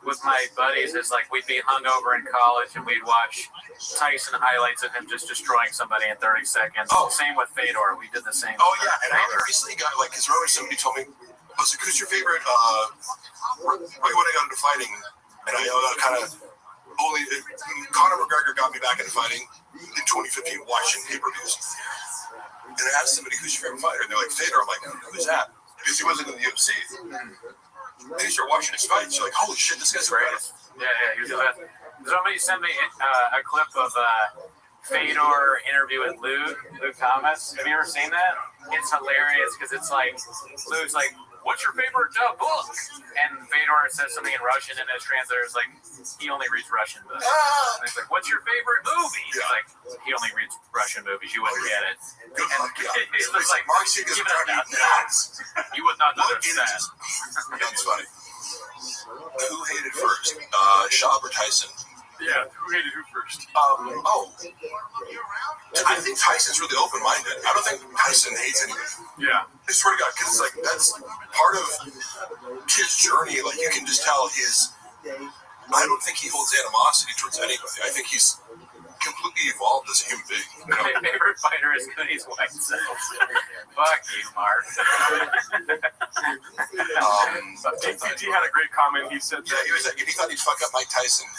with my buddies is like we'd be hungover in college and we'd watch Tyson highlights of him just destroying somebody in 30 seconds. Oh. Same with Fedor. We did the same. Oh yeah, and I recently got like, because remember somebody told me, I was like, who's your favorite? Right when I got into fighting, and I kind of only Conor McGregor got me back into fighting in 2015, watching pay-per-views. And I asked somebody, who's your favorite fighter? And they're like, Fedor. I'm like, who's that? Because he wasn't in the UFC. And you start watching his fights, you're like, holy shit, this guy's great. Yeah, he was the best. Somebody sent me a clip of Fedor interview with Luke Thomas. Have you ever seen that? It's hilarious because it's like Luke's like, what's your favorite book? And Fedor says something in Russian, and his translator is like, he only reads Russian books. And he's like, what's your favorite movie? He's like, he only reads Russian movies. You wouldn't get it. Good luck, He's like, Mark Seeger's driving me nuts. You would not understand. That's funny. Who hated first? Schaub or Tyson? Yeah, who hated who first? I think Tyson's really open-minded. I don't think Tyson hates anybody. Yeah. I swear to God, because it's like, that's part of his journey. Like, you can just tell I don't think he holds animosity towards anybody. I think he's completely evolved as a human being. You know? My favorite fighter is Cody's white cells. Fuck you, Mark. TT had a great comment. He said that he was like, if he thought he'd fuck up Mike Tyson,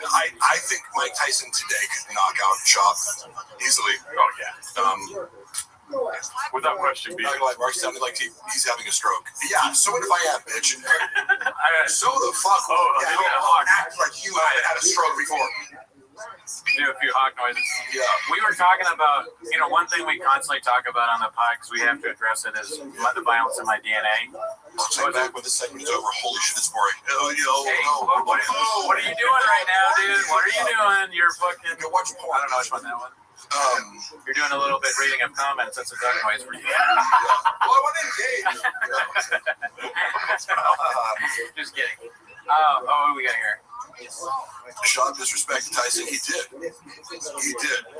I think Mike Tyson today could knock out Schaub easily. Oh yeah. Without question. Not gonna lie, Mark sounded like he's having a stroke. Yeah, so what if I am, bitch? So the fuck. Act like you haven't had a stroke before. Do a few hawk noises. Yeah. We were talking about, one thing we constantly talk about on the pod, because we have to address it, is the violence in my DNA. I'll check back when the segment is over. Holy shit, it's boring. What are you doing right now, dude? What are you doing? You're fucking... Go watch porn. I don't know which one that one. You're doing a little bit reading of comments. That's a duck noise for you. Well, I want to engage. Just kidding. What do we got here? Schaub disrespected Tyson. He did.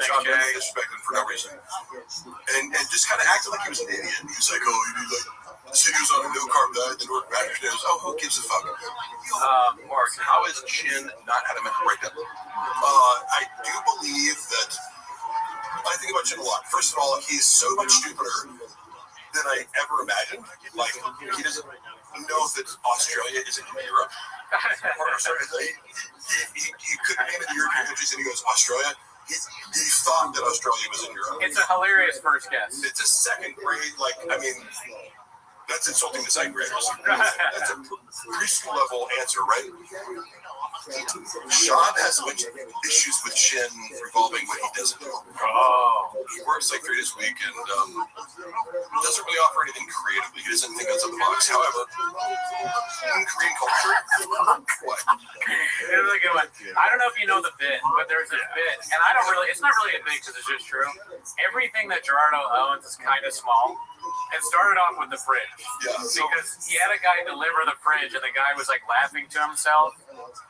Schaub disrespected him for no reason. And just kind of acted like he was an idiot. He was like, he was on a no-carb diet, the North Badgers. Who gives a fuck? Mark, how has Chin not had a mental breakdown? I do believe that, I think about Chin a lot. First of all, he's so much stupider than I ever imagined. Like, he doesn't know that Australia isn't in Europe. He couldn't name the European countries, and he goes, Australia? He thought that Australia was in Europe. It's a hilarious first guess. It's a second grade, that's insulting the second graders. That's a preschool level answer, right? Schaub has a bunch of issues with Chin revolving what he doesn't do. He works like 3 days a week and doesn't really offer anything creatively. He doesn't think outside the box. However, in Korean culture, what? It was a good one. I don't know if you know the bit, but there's this bit, and it's not really a bit because it's just true. Everything that Gerardo owns is kind of small. It started off with the fridge. Yeah. Because he had a guy deliver the fridge, and the guy was like laughing to himself.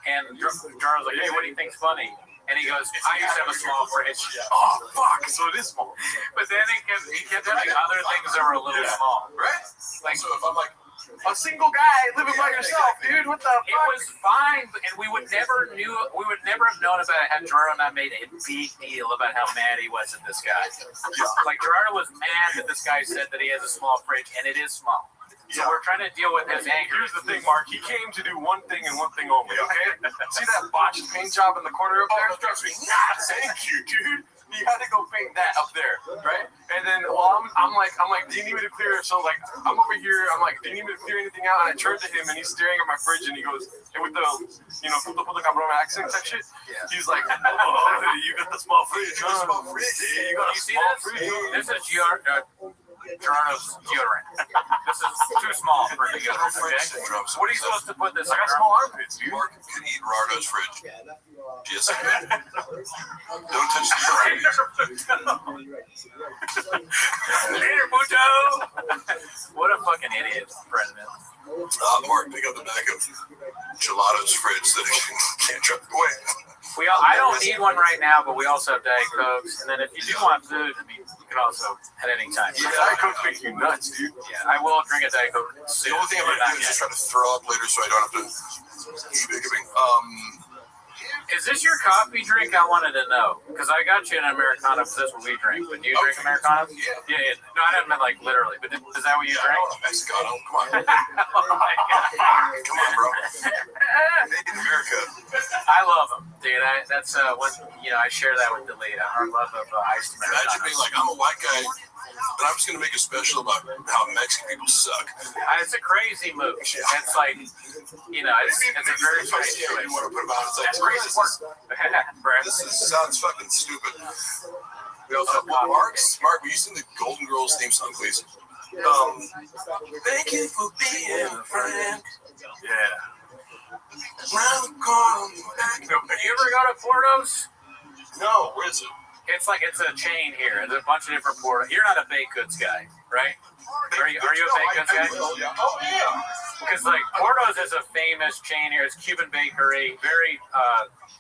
And Gerardo's like, hey, what do you think's funny? And he goes, I used to have a small fridge. Yeah. Oh, fuck. So it is small. But then he kept having other things that were a little small. Right? Like, so if I'm like, a single guy living by yourself, dude. What the fuck? It was fine, and we would never have known about it had Gerardo not made a big deal about how mad he was at this guy. Like, Gerardo was mad that this guy said that he has a small fridge, and it is small. So we're trying to deal with his anger. Here's the thing, Mark. He came to do one thing and one thing only, okay? See that botched paint job in the corner up there? Trust me. Thank you, dude. he had to go paint that up there, right? And then I'm like, do you need me to clear? So like, I'm over here. I'm like, do you need me to clear anything out? And I turn to him, and he's staring at my fridge, and he goes, and with the, puto cabrón accent type shit. Yeah. He's like, oh, you got the small fridge. You got a small fridge. Yeah, you got a small fridge. This is Gerardo's deodorant. This is too small for deodorant. Okay? Syndrome. What are you supposed to put this? I got small armpits, dude. Mark can eat Rardo's fridge. Yes, I can. Don't touch the armpits. Later, Puto. What a fucking idiot, president. Mark, pick up the back of Gelato's fridge that he can't chuck away. I don't need one right now, but we also have Diet Cokes. And then if you do want food, you can also at any time. Yeah, Diet Coke makes you nuts, dude. Yeah, I will drink a Diet Coke soon. The only thing I'm gonna do is just try to throw up later so I don't have to keep hiccuping. Is this your coffee drink? I wanted to know. Because I got you an Americano, because that's what we drink. But do you drink Americano? Yeah. No, I didn't mean like literally. But is that what you drink? Mexicano. Come on. Oh my God. Come on, bro. Made in America. I love them, dude. That's what I share that with Delita. Our love of iced Americano. Imagine being like, I'm a white guy, but I'm just gonna make a special about how Mexican people suck. It's a crazy move. It's like, it's a very strange You choice. want to put about it. It's like, this sounds fucking stupid. We also have Mark, will you sing the Golden Girls theme song, please? Thank you for being a friend. Yeah. Round the corner, back. You ever go to Porto's? No, where is it? It's a chain here. There's a bunch of different Portos. You're not a baked goods guy, right? Are you a baked goods guy? Oh, yeah. Because like Porto's is a famous chain here. It's Cuban bakery. Very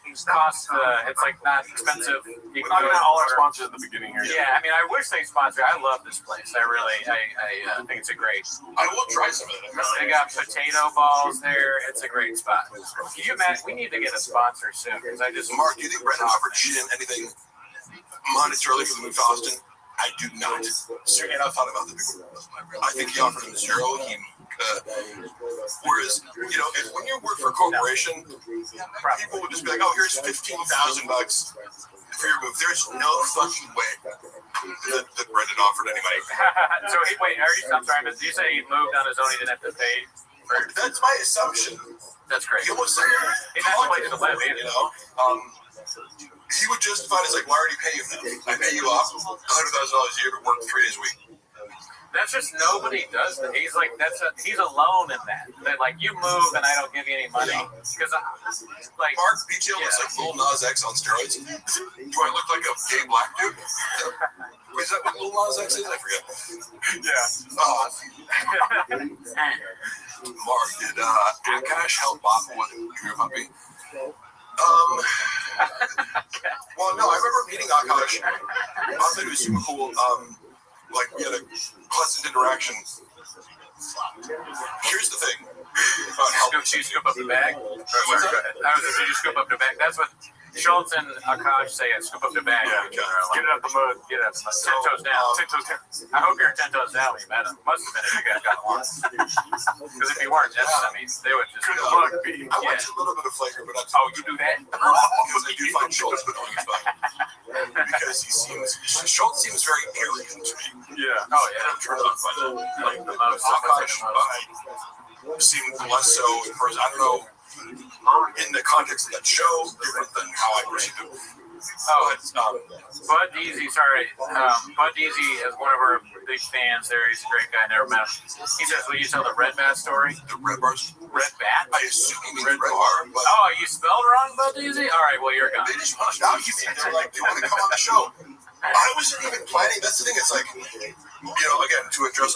it's like not expensive. You can go to all our sponsors at the beginning here. Yeah, I mean, I wish they sponsor. I love this place. I think it's a great. I will try some of it. They got potato balls there. It's a great spot. Can you imagine? We need to get a sponsor soon because I just. Mark, do you think Brendan offered Shin anything monetarily for the move to Austin? I do not. Seriously, I've thought about the people. I think he offered him zero. Whereas, if when you work for a corporation, people would just be like, "Oh, here's $15,000 for your move." There's no fucking way that Brendan offered anybody. So wait, I'm sorry, but did you say he moved on his own? He didn't have to pay. That's my assumption. That's great. He was He has a place to live, he would justify it as like, "Why already pay you now? I pay you off $100,000 a year to work 3 days a week." That's just nobody does that. He's like he's alone in that. That like you move and I don't give you any money because like Mark BTL looks like Lil Nas X on steroids. Do I look like a gay black dude? Is that what Lil Nas X is? I forget. Yeah. Mark, did Akash help Bob with your puppy? Well, no, I remember meeting Akash. I thought he was super cool. Like, we had a pleasant interaction. Here's the thing. Did you scoop up the bag? Did you scoop up the bag? That's what Schultz and Akash say. Scoop up the bag. Yeah, get it out the mud. Get it out the mud. 10 toes down. 10 toes down. I hope you're 10 toes down when you met him. Must have been if you guys got along. Because if you weren't, they would just. I want a little bit of flavor, but that's. Oh, you do that? Because I do find Schultz annoying as fuck. Because Schultz seems very arrogant to me. Yeah. Oh, yeah. I'm turned off by that. Like, Akash seemed less so in person. I don't know. In the context of that show, different than how I perceived it. Bud Deasy, sorry. Bud Deasy is one of our big fans there. He's a great guy. Never met him. He says, will you tell the Red Bat story? The Red Bars? Red Bat? I assume you mean Red Bar. But oh, you spelled wrong, Bud Deasy? All right, well, you're gone. They just want to value me. They're like, they want to come on the show. I wasn't even planning. That's the thing. It's like, again, to address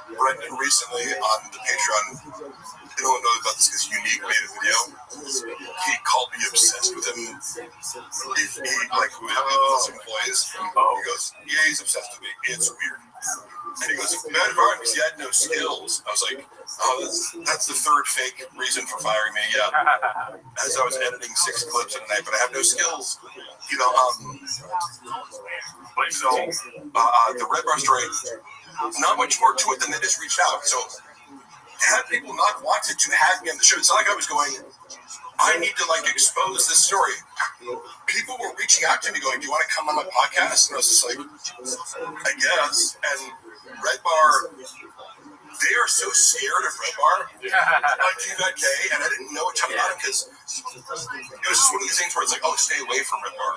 Brendan recently on the Patreon. I don't know about this because Unique made a video. He called me obsessed with him. If he, like, who have his employees. He goes, yeah, he's obsessed with me. It's weird. And he goes, bad environment because he had no skills. I was like, oh, that's the third fake reason for firing me. Yeah. As I was editing 6 clips in a night, but I have no skills. So, the Red Bar story, not much more to it than they just reached out. So, had people not wanted to have me on the show, it's not like I was going, I need to, like, expose this story. people were reaching out to me going, "Do you want to come on my podcast?" And I was just like, "I guess." And Red Bar, they are so scared of Red Bar, like T-Vet K, and I didn't know a ton about it because it was just one of these things where it's like, "Oh, stay away from Red Bar."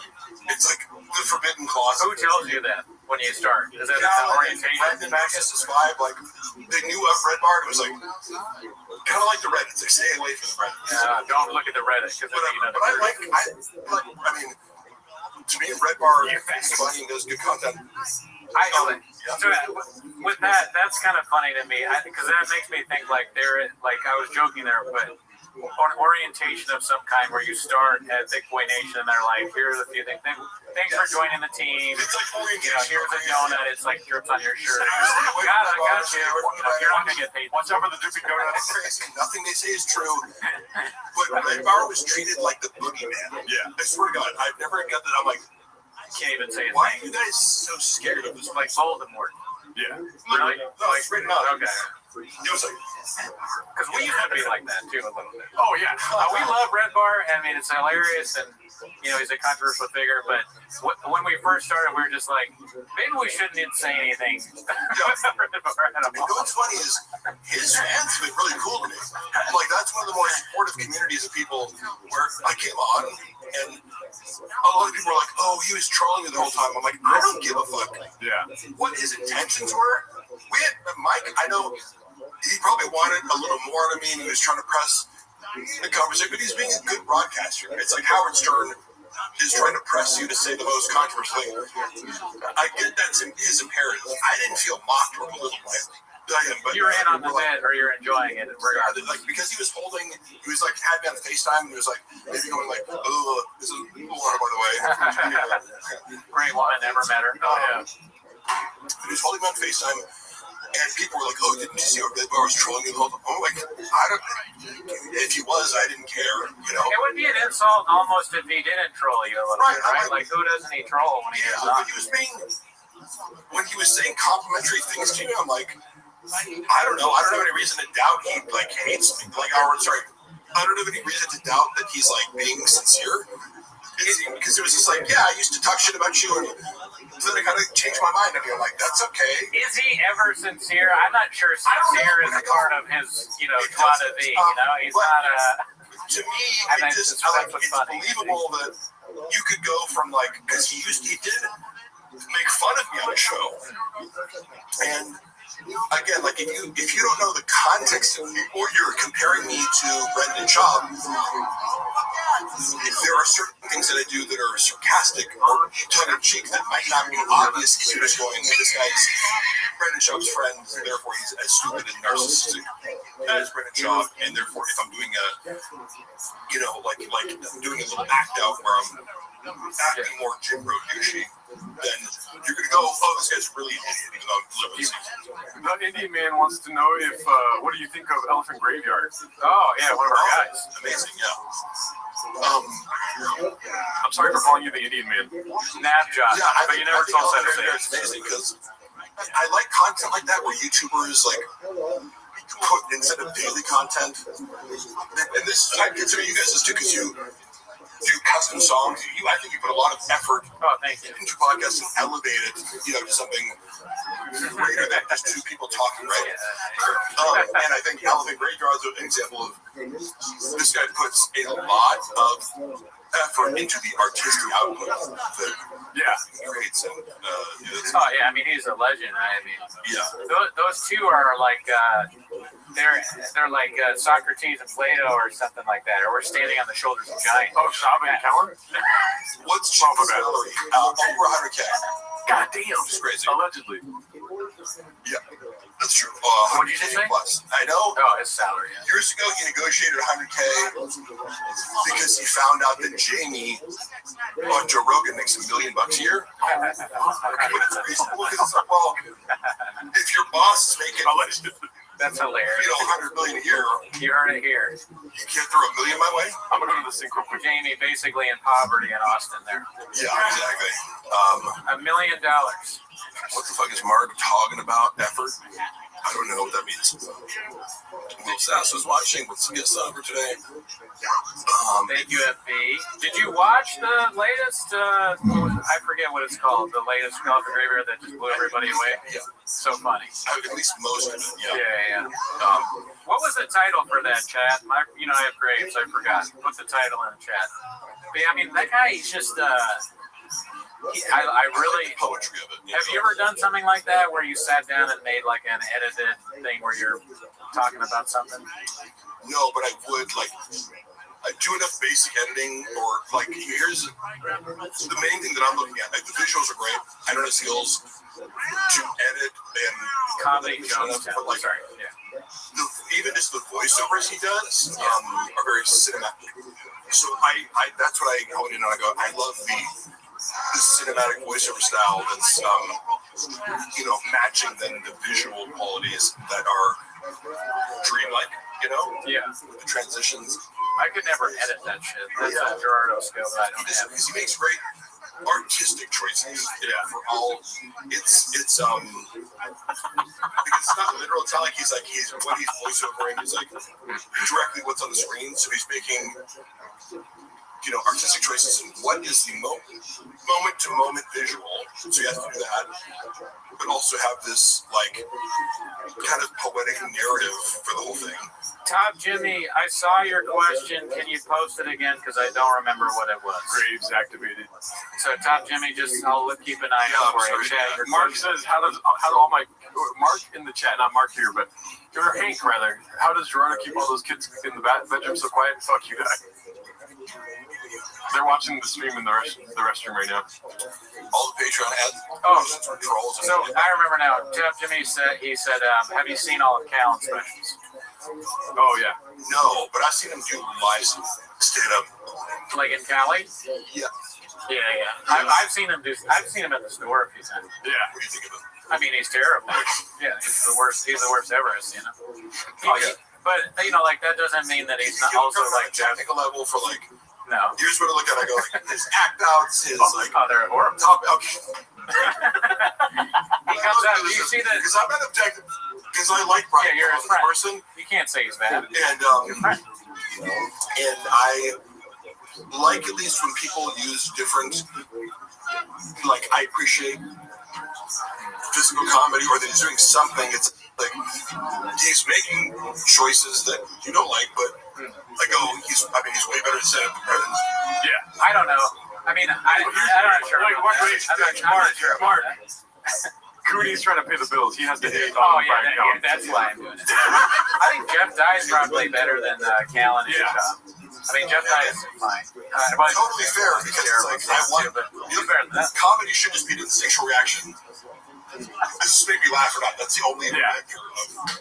It's like the forbidden clause. Who tells you that when you start? Is that an orientation? Brandon versus his vibe, like they knew of Red Bar. It was like kind of like the Reddit. Like, stay away from the Reddit. Don't look at the Reddit. Whatever. But I mean, to me, Red Bar is funny and does good content. So with that, that's kind of funny to me because that makes me think like I was joking there, but an orientation of some kind where you start at Thick Boy Nation and they're like, here's a few things. Thanks for joining the team. It's like here's a donut. It's like drips on your shirt. I got you. You're not gonna get paid. Watch out for the dripping donuts. Nothing they say is true. But Red Bar was treated like the boogeyman. Yeah. I swear to God, I've never got that. I'm like, can't even say his why name. are you guys so scared of this? Like Voldemort. Yeah. Really? No, it's written out. Okay. It was like, because we used to be like that too a little bit. Oh yeah. We love Red Bar. I mean, it's hilarious, and he's a controversial figure. But when we first started, we were just like, maybe we shouldn't say anything. what's funny is his fans have been really cool to me. Like that's one of the more supportive communities of people where I came on and a lot of people were like, "Oh, he was trolling you the whole time." I'm like, I don't give a fuck. Yeah. What his intentions were. We had Mike. I know he probably wanted a little more out of me, and he was trying to press the conversation. But he's being a good broadcaster. It's like Howard Stern is trying to press you to say the most controversial thing. I get that's his imperative. I didn't feel mocked or belittled by it. But you're in on the bit, or you're enjoying it, regardless. Like because he was like had me on FaceTime, and he was like maybe going like, "Oh, this is water, by the way." Great woman, never met her. Oh yeah. He was holding me on FaceTime, and people were like, "Oh, didn't you see how Red Bar was trolling you the whole time?" I'm like, I don't. If he was, I didn't care. It would be an insult almost if he didn't troll you a little bit, right? Like who doesn't he troll when he does not? When he was saying complimentary things to me, I'm like, I don't know. I don't have any reason to doubt he like hates me. Like, I don't have any reason to doubt that he's like being sincere. Because it was just like, yeah, I used to talk shit about you, and then I kind of changed my mind. And I'm like, that's okay. Is he ever sincere? I'm not sure sincere is a part of his, joie de vie. He's not a. To me, it's believable that you could go from like, because he did make fun of me on the show, and. Again, like if you don't know the context of me, or you're comparing me to Brendan Schaub, there are certain things that I do that are sarcastic or tongue-in-cheek that might not be obvious if you're just going, this guy's Brendan Schaub's friend, therefore he's as stupid and narcissistic as Brendan Schaub, and therefore if I'm doing like I'm doing a little act out where I'm acting more Jim Road douchey, then you're gonna go, oh, this guy's really an idiot, even though I'm literally The Indian man wants to know if what do you think of Elephant Graveyard? Oh yeah, one of our guys. Amazing, yeah. I'm sorry for calling you the Indian man. Nap job. Yeah, but you never told us to say it. It's amazing because I like content like that where YouTubers like put instead of daily content, and this I consider you guys this too because you do custom songs. I think you put a lot of effort into podcasts and elevate it, to something greater than just two people talking, right? And I think Elephant Graveyard is an example of this guy puts a lot of effort into the artistic output that he creates. And, I mean, he's a legend. I mean, yeah. Those two are like they're like Socrates and Plato or something like that, or we're standing on the shoulders of giants. Oh, Schaub and Cowan? What's Schaub's salary? Over 100K. God damn, it's crazy. Allegedly. Yeah, that's true. What did you just say? Plus. I know. Oh, his salary. Yeah. Years ago, he negotiated 100K because he found out that Jamie on Joe Rogan makes $1 million a year. But it's reasonable because it's like, well, if your boss is making that's hilarious. $100 million a year, you heard it here. You can't throw $1 million my way. I'm gonna go to the sink real quick. Jamie basically in poverty in Austin there. Yeah, exactly. $1 million. What the fuck is Mark talking about? Effort? I don't know what that means. Will Sass was watching. What's the guest on for today? Thank you, FB. Did you watch the latest? I forget what it's called. The latest Coffee Graveyard that just blew everybody away. Yeah. So funny. At least most of it. Yeah. What was the title for that, chat? I have grapes. I forgot. Put the title in the chat. But yeah, I mean, that guy, he's just. I really. The poetry of it. Have you ever done something like that where you sat down and made like an edited thing where you're talking about something? No, but I would I do enough basic editing, or here's the main thing that I'm looking at. The visuals are great. I don't have skills to edit and comedy jokes, but even just the voiceovers he does are very cinematic. So that's what I hone in on. I go, I love the cinematic voiceover style that's matching then the visual qualities that are dreamlike. The transitions. I could never edit that shit. That's a Gerardo skill that I don't have. Because he makes great artistic choices. For all it's because it's not literal. It's not like he's what he's voiceovering is directly what's on the screen. So he's making artistic choices and what is the moment to moment visual. So you have to do that, but also have this kind of poetic narrative for the whole thing. Top Jimmy, I saw your question. Can you post it again? Because I don't remember what it was. Graves activated. So Top Jimmy, I'll keep an eye out for it. Mark says, how do all my Mark in the chat, not Mark here, but Hank rather. How does Gerardo keep all those kids in the bedroom so quiet? Fuck you guys. They're watching the stream in the restroom right now. All the Patreon ads. Trolls. So I remember now. Top Jimmy said, have you seen all of Callan's specials? Oh yeah. No, but I've seen him do live stand up. Like in Cali? Yeah. I've seen him at the store a few times. Yeah. What do you think of him? I mean, he's terrible. Yeah, he's the worst. He's the worst ever. But that doesn't mean that he's not also technical level for no. Here's what I look at. I go his act outs, his they're horrible. Top. He comes out. Do you see that? Because I'm not objective. Because I like Brian. Yeah, you're his friend. Person. You can't say he's bad. And I like at least when people use different. I appreciate physical comedy, or that he's doing something. It's he's making choices that you don't like, but he's way better than stand-up than Yeah, I don't know. I mean, I'm not sure. I'm not sure. Mark. Cootie's trying to pay the bills. He has to hit that's why I'm doing it. I think Jeff Dye is probably better than Callan and Shaw. I mean, Jeff Dye is fine. Totally fair, because I want comedy should just be an instinctual reaction. This just make me laugh or not. That's the only factor of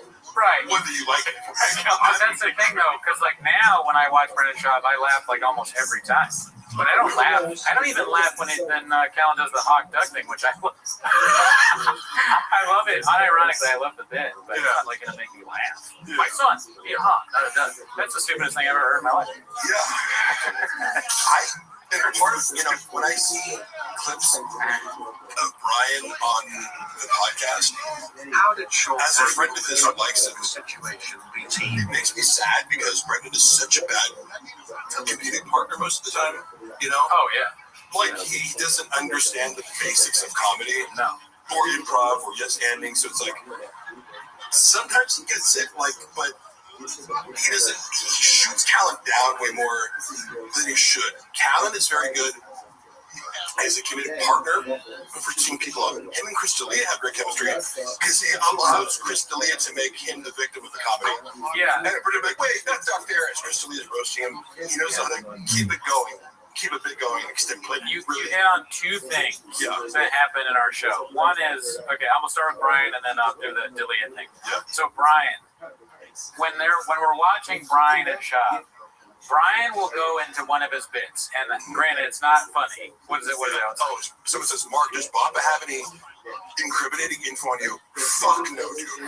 whether you like it. That's the thing, though, because now when I watch Brendan Schaub, I laugh almost every time. But I don't laugh. I don't even laugh when Callan does the hawk duck thing, which I love. I love it. Unironically, I love the bit, but it's not going to make me laugh. My son, be a hawk, not a duck. That's the stupidest thing I've ever heard in my life. Yeah. And part of, when I see clips of Brian on the podcast, as a friend of his who likes him, it makes me sad because Brendan is such a bad comedic partner most of the time, Oh, yeah. He doesn't understand the basics of comedy. No. Or improv, or yes-anding, so it's sometimes he gets it, but he shoots Callan down way more than he should. Callan is very good as a comedic partner for team people up. Him and Chris D'Elia have great chemistry because he allows Chris D'Elia to make him the victim of the comedy. Yeah. And everybody's wait, that's not fair. As Chris D'Elia is roasting him, he knows how to keep it going. Keep a bit going and extend play. You hit on two things that happen in our show. One is, I'm going to start with Brian and then I'll do the D'Elia thing. Yeah. So Brian, when we're watching Brian at Shop, Brian will go into one of his bits, and granted, it's not funny. What is it? Oh, someone says, Mark, does Baba have any incriminating info on you? Fuck no, dude.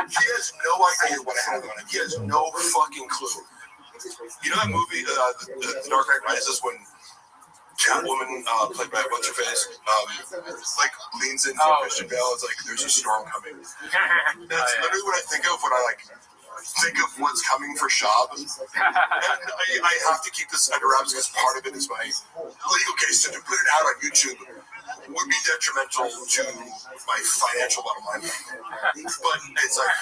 He has no idea what I have on him. He has no fucking clue. You know that movie, The Dark Knight Rises, when Catwoman, played by what's her face, like leans into Christian Bale. It's like there's a storm coming. That's literally what I think of when I like think of what's coming for Shab. And I have to keep this under wraps because part of it is my legal case. So to put it out on YouTube would be detrimental to my financial bottom line. But it's like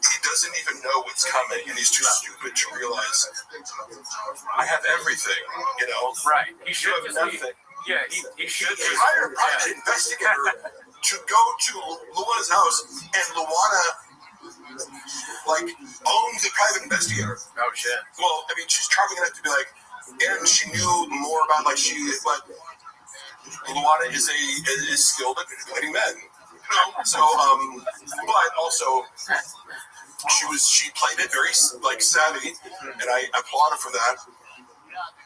he doesn't even know what's coming, and he's too stupid to realize I have everything. You know, Right. He should have just be. nothing. Yeah, he should He just. hired a private investigator to go to Luana's house, and Luana like owned the private investigator. Oh shit. Well, I mean, she's charming enough to be like, and she knew more about like but Luana is skilled at manipulating men. You know, so but also she played it very like savvy, and I applaud her for that.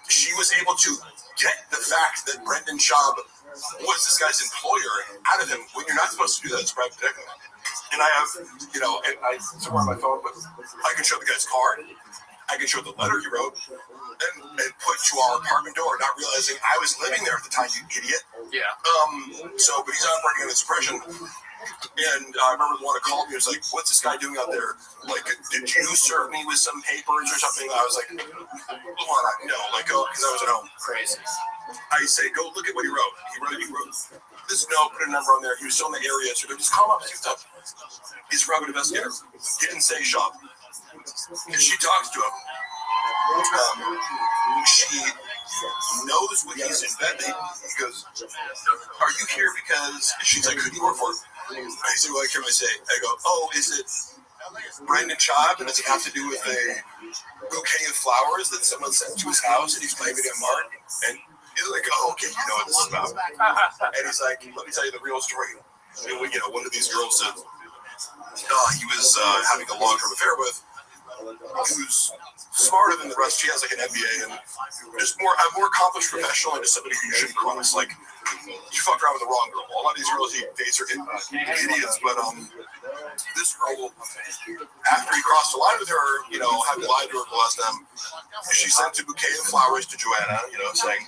She was able to get the fact that Brendan Schaub was this guy's employer out of him when you're not supposed to do that as a private detective. And I have, you know, somewhere on my phone, but I can show the guy's card. I can show the letter he wrote and put to our apartment door, not realizing I was living there at the time, you idiot. Yeah. But he's operating under suppression. And I remember the one that called me and was like, what's this guy doing out there? Like, did you serve me with some papers or something? I was like, Luana, no, like, because I was at home. Crazy. I say, go look at what he wrote. He wrote this note, put a number on there. He was still in the area, so just call him up, see what's up. He's a private investigator. He didn't say shop. And she talks to him. She knows what he's inventing. He goes, are you here because, she's like, who do you work for? I said, well, I care what I say. I go, oh, is it Brandon Schaub? And does it have to do with a bouquet of flowers that someone sent to his house and he's blaming it on Mark? And he's like, oh, okay, you know what this is about. And he's like, let me tell you the real story. And we, you know, one of these girls said, he was having a long-term affair with, who's smarter than the rest. She has like an MBA and just a more accomplished professional and just somebody who you shouldn't cross. Like, you fucked around with the wrong girl. A lot of these girls he dates are idiots, but this girl, after he crossed the line with her, you know, having lied to her the last time, she sent a bouquet of flowers to Joanna, you know, saying,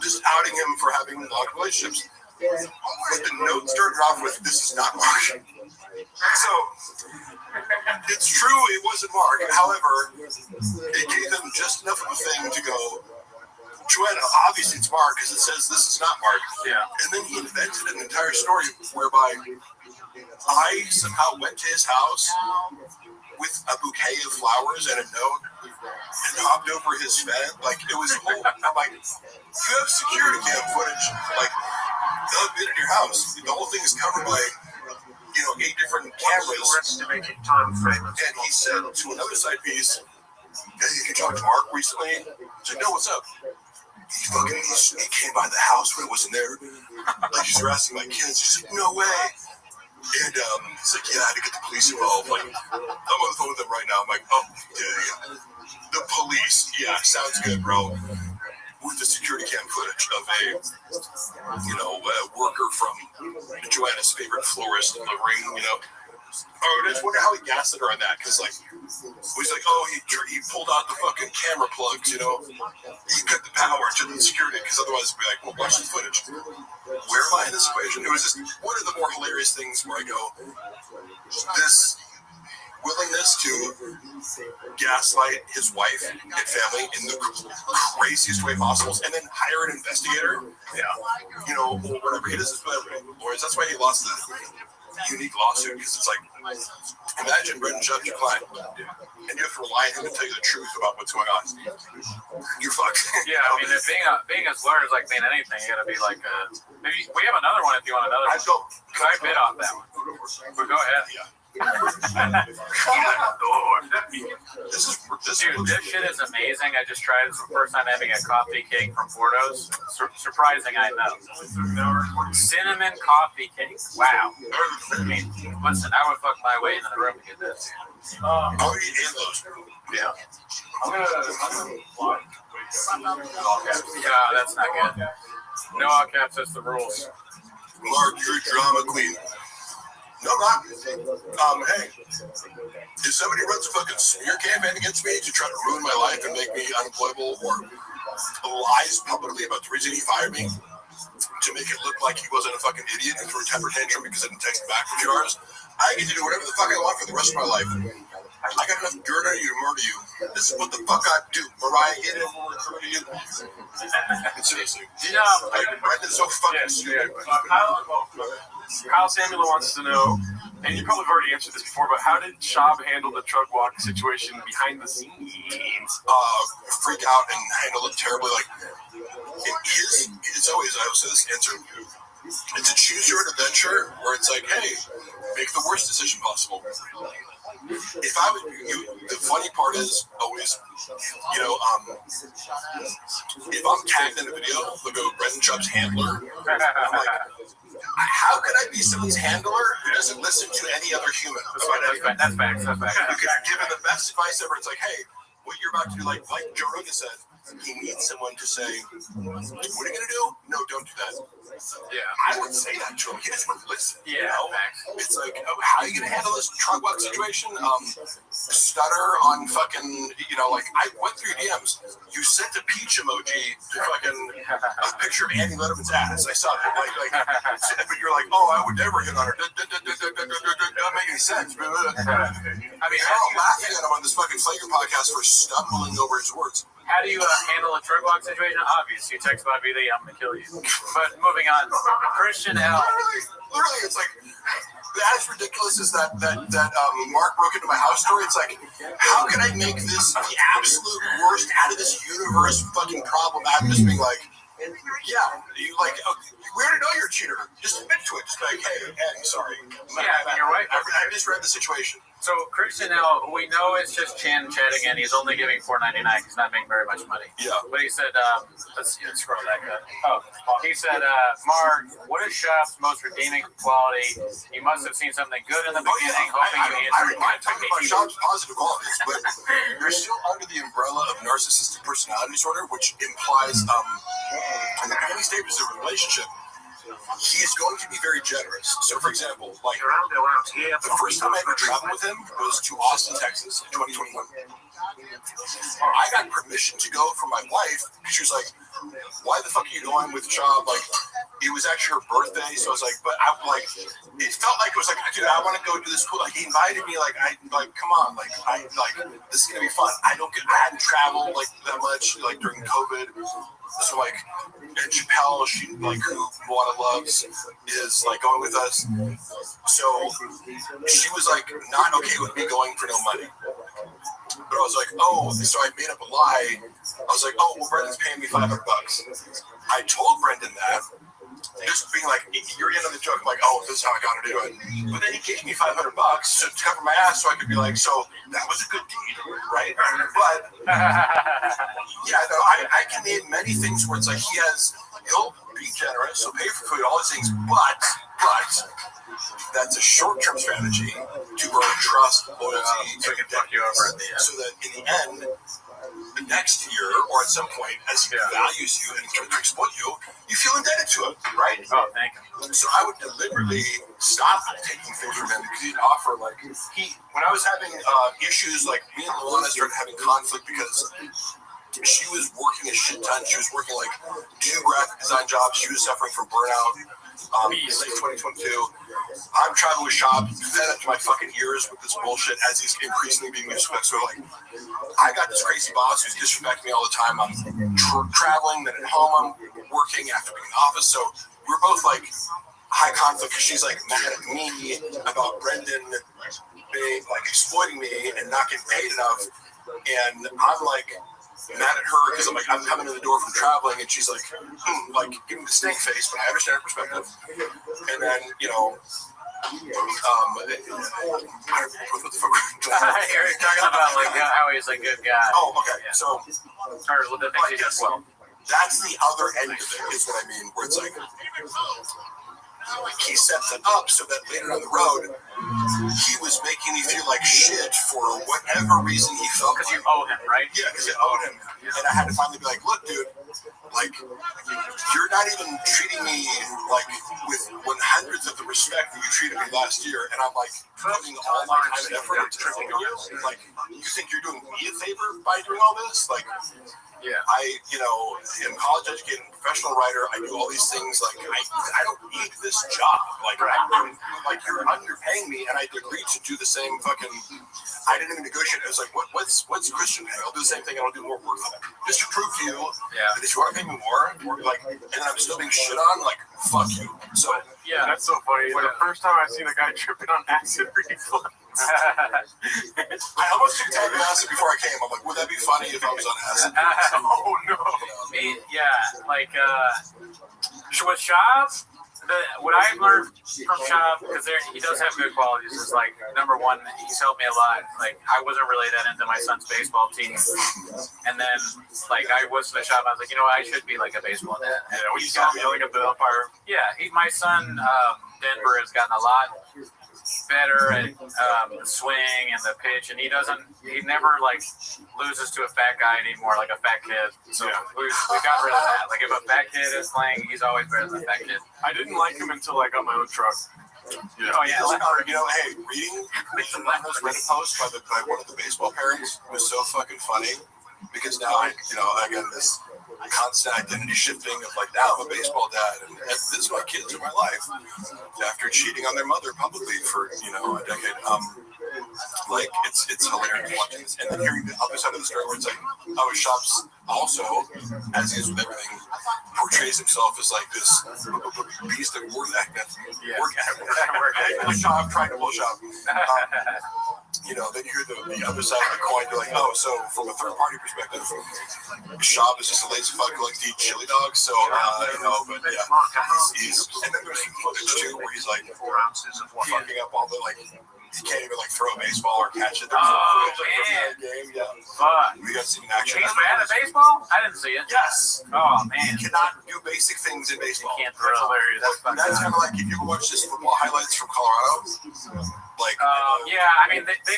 just outing him for having long relationships. But the note started off with, this is not Mark. So, it's true it wasn't Mark. However, it gave them just enough of a thing to go, Joanna, obviously it's Mark because it says this is not Mark. Yeah. And then he invented an entire story whereby I somehow went to his house with a bouquet of flowers and a note and hopped over his fence. Like, it was a whole, I'm like, you have security cam footage. Like, they've been in your house. The whole thing is covered by, you know, 8 different cameras. And he said to another side piece, hey, you can talk to Mark recently? He's like, no, what's up? He came by the house when it wasn't there. Like, he's harassing my kids. He's like, no way. And he's like, yeah, I had to get the police involved. Like, I'm on the phone with them right now. I'm like, oh, yeah. The police. Yeah, sounds good, bro. With the security cam footage of a worker from Joanna's favorite florist delivering, you know. Oh, I just wonder how he gassed her on that, because, like, he's like, oh, he pulled out the fucking camera plugs, you know. He cut the power to the security, because otherwise it'd be like, well, watch the footage. Where am I in this equation? It was just one of the more hilarious things where I go, this willingness to gaslight his wife and family in the craziest way possible, and then hire an investigator, you know, or whatever. He doesn't lawyers. That's why he lost the unique lawsuit, because it's like, imagine Brendan Schaub's your client, and you have to rely on him to tell you the truth about what's going on. You're fucked. Yeah, I mean, being as lawyer is like being anything. You gotta be like, maybe we have another one if you want another one. Because I bit off that one. But go ahead. Yeah. Dude, this shit is amazing. I just tried. It's the first time having a coffee cake from Porto's. Surprising, I know. Cinnamon coffee cake. Wow. I mean, listen, I would fuck my way into the room to get this. I'll eat those. Yeah. Yeah, that's not good. No all caps, that's the rules. Mark, you're a drama queen. No, I'm not. Hey, if somebody runs a fucking smear campaign against me to try to ruin my life and make me unemployable or lies publicly about the reason he fired me to make it look like he wasn't a fucking idiot and threw a temper tantrum because I didn't text him back for 2 hours. I get to do whatever the fuck I want for the rest of my life. I got enough dirt on you to murder you. This is what the fuck I do. Mariah, get in and recruit you. Seriously. Brendan's so fucking stupid. Kyle Samuel wants to know, and you probably have already answered this before, but how did Shab handle the truck walk situation behind the scenes? Freak out and handle it terribly. Like, it's always, I will say this answer, it's a choose your own adventure where it's like, hey, make the worst decision possible. If I would, the funny part is always, if I'm tagged in a video, they'll go Brendan Chubb's handler. I'm like, how could I be someone's handler who doesn't listen to any other human? That's facts. You could give him the best advice ever. It's like, hey, what you're about to do, like Joe Rogan said, he needs someone to say, what are you going to do? No, don't do that. Yeah. I would say that to him. He just wouldn't listen. Yeah, It's like, how are you going to handle this truck walk situation? Stutter on fucking, like, I went through DMs. You sent a peach emoji to fucking a picture of Andy Letterman's ass. I saw that. But you're like, oh, I would never hit on her. Doesn't make any sense. I mean, how are laughing at him on this fucking Flagrant podcast for stumbling over his words? How do you handle a truck walk situation? Obvious. You text Bobby Lee, I'm going to kill you. But moving on, Christian L. Literally, it's like, as ridiculous as that Mark broke into my house story, it's like, how can I make this the absolute worst out of this universe fucking problem? I'm just being like, yeah, you like, we already know you're a cheater. Just admit to it. Just like, hey, I'm sorry. Yeah, I mean, you're right. I misread the situation. So Christian L, we know it's just Chan chatting, and he's only giving $4.99. He's not making very much money. Yeah. But he said, let's scroll that guy. Oh, he said, Mark, what is Shop's most redeeming quality? You must have seen something good in the beginning, hoping you answered. I talk about Shop's positive qualities, but you're still under the umbrella of narcissistic personality disorder, which implies in the beginning stages of a relationship, he is going to be very generous. So, for example, like the first time I ever traveled with him was to Austin, Texas in 2021. I got permission to go from my wife because she was like, why the fuck are you going with Job? Like, it was actually her birthday, so I was like, but I'm like, it felt like it was like, dude, I want to go to this school. Like, he invited me, come on, this is gonna be fun. I hadn't traveled like that much, like during COVID. So like, and Chappelle, who Moana loves, is like going with us. So she was like not okay with me going for no money. But I was like, oh, so I made up a lie. I was like, oh, well, Brendan's paying me $500. I told Brendan that, just being like, you're in on the joke. I'm like, oh, this is how I got to do it. But then he gave me $500 to cover my ass, so I could be like, so that was a good deed, right? But yeah, no, I can name many things where it's like he'll be generous, he'll pay for food, all these things, but that's a short-term strategy to earn trust, loyalty, so that in the end, the next year or at some point, as he values you and tries to exploit you, you feel indebted to him, right? Oh, thank you. So I would deliberately stop taking things from him because he'd offer, like, when I was having issues, like, me and Luana started having conflict because she was working a shit ton. She was working like 2 graphic design jobs. She was suffering from burnout. Late 2022. I'm traveling with Shop, fed up to my fucking ears with this bullshit as he's increasingly being disrespectful. So like, I got this crazy boss who's disrespecting me all the time. I'm traveling, then at home I'm working after being in the office. So we're both like high conflict because she's like mad at me about Brendan being like exploiting me and not getting paid enough, and I'm like mad at her because I'm like, I'm coming to the door from traveling, and she's like, like giving me the stink face, but I understand her perspective. And then, what the fuck? You're talking about like how he's a good guy. Oh, okay. Yeah. So, well, that's the other end of it, is what I mean, where it's like, he sets it up so that later down the road, he was making me feel like shit for whatever reason he felt. Because you owe him, right? Yeah, because I owed him. And I had to finally be like, look, dude, like, you're not even treating me like with 100th of the respect that you treated me last year, and I'm like putting all my time and effort into tripping you. Like, you think you're doing me a favor by doing all this? Like, Yeah. I, am college educated, professional writer. I do all these things. Like, I don't need this job. Like, you're underpaying me, and I agreed to do the same fucking. I didn't even negotiate. I was like, what's Christian pay? I'll do the same thing. And I'll do more work for them, just to prove to you that if you want to pay me more, like, and then I'm still being shit on. Like, fuck you. So Yeah, that's so funny. The first time I've seen a guy tripping on acid reflux. I almost took taking acid before I came. I'm like, would that be funny if I was on acid? Oh no. Like with Shab, what I've learned from Shab, because he does have good qualities, is like, number one, he's helped me a lot. Like, I wasn't really that into my son's baseball team, and then like I was to Shab, I was like, I should be like a baseball dad. And When you saw yelling at the umpire. yeah, my son Denver has gotten a lot better at the swing and the pitch, and he never like loses to a fat guy anymore, like a fat kid. So we got rid of that. Like, if a fat kid is playing, he's always better than a fat kid. I didn't like him until I got my own truck. Yeah. Oh yeah. Hey, reading those Reddit posts by one of the baseball parents was so fucking funny, because now I got this constant identity shifting of like, now I'm a baseball dad, and this is my kids in my life after cheating on their mother publicly for a decade. Like, it's hilarious watching this, and then hearing the other side of the story where it's like, Shops also, as he is with everything, portrays himself as like this beast of work ethic. I'm trying to pull Shop. Then you hear the other side of the coin. You're like, so from a third party perspective, Shab is just a lazy fuck who likes to eat chili dogs. So, but yeah, he's and then there's some footage too where he's like fucking up all the like. He can't even like throw a baseball or catch it. Man. Game. Yeah. Fuck. We got to see in action. He's bad at baseball? I didn't see it. Yes. Oh man. He cannot do basic things in baseball. He can't throw. That's hilarious. That's kind of like if you ever watch this football highlights from Colorado. Like,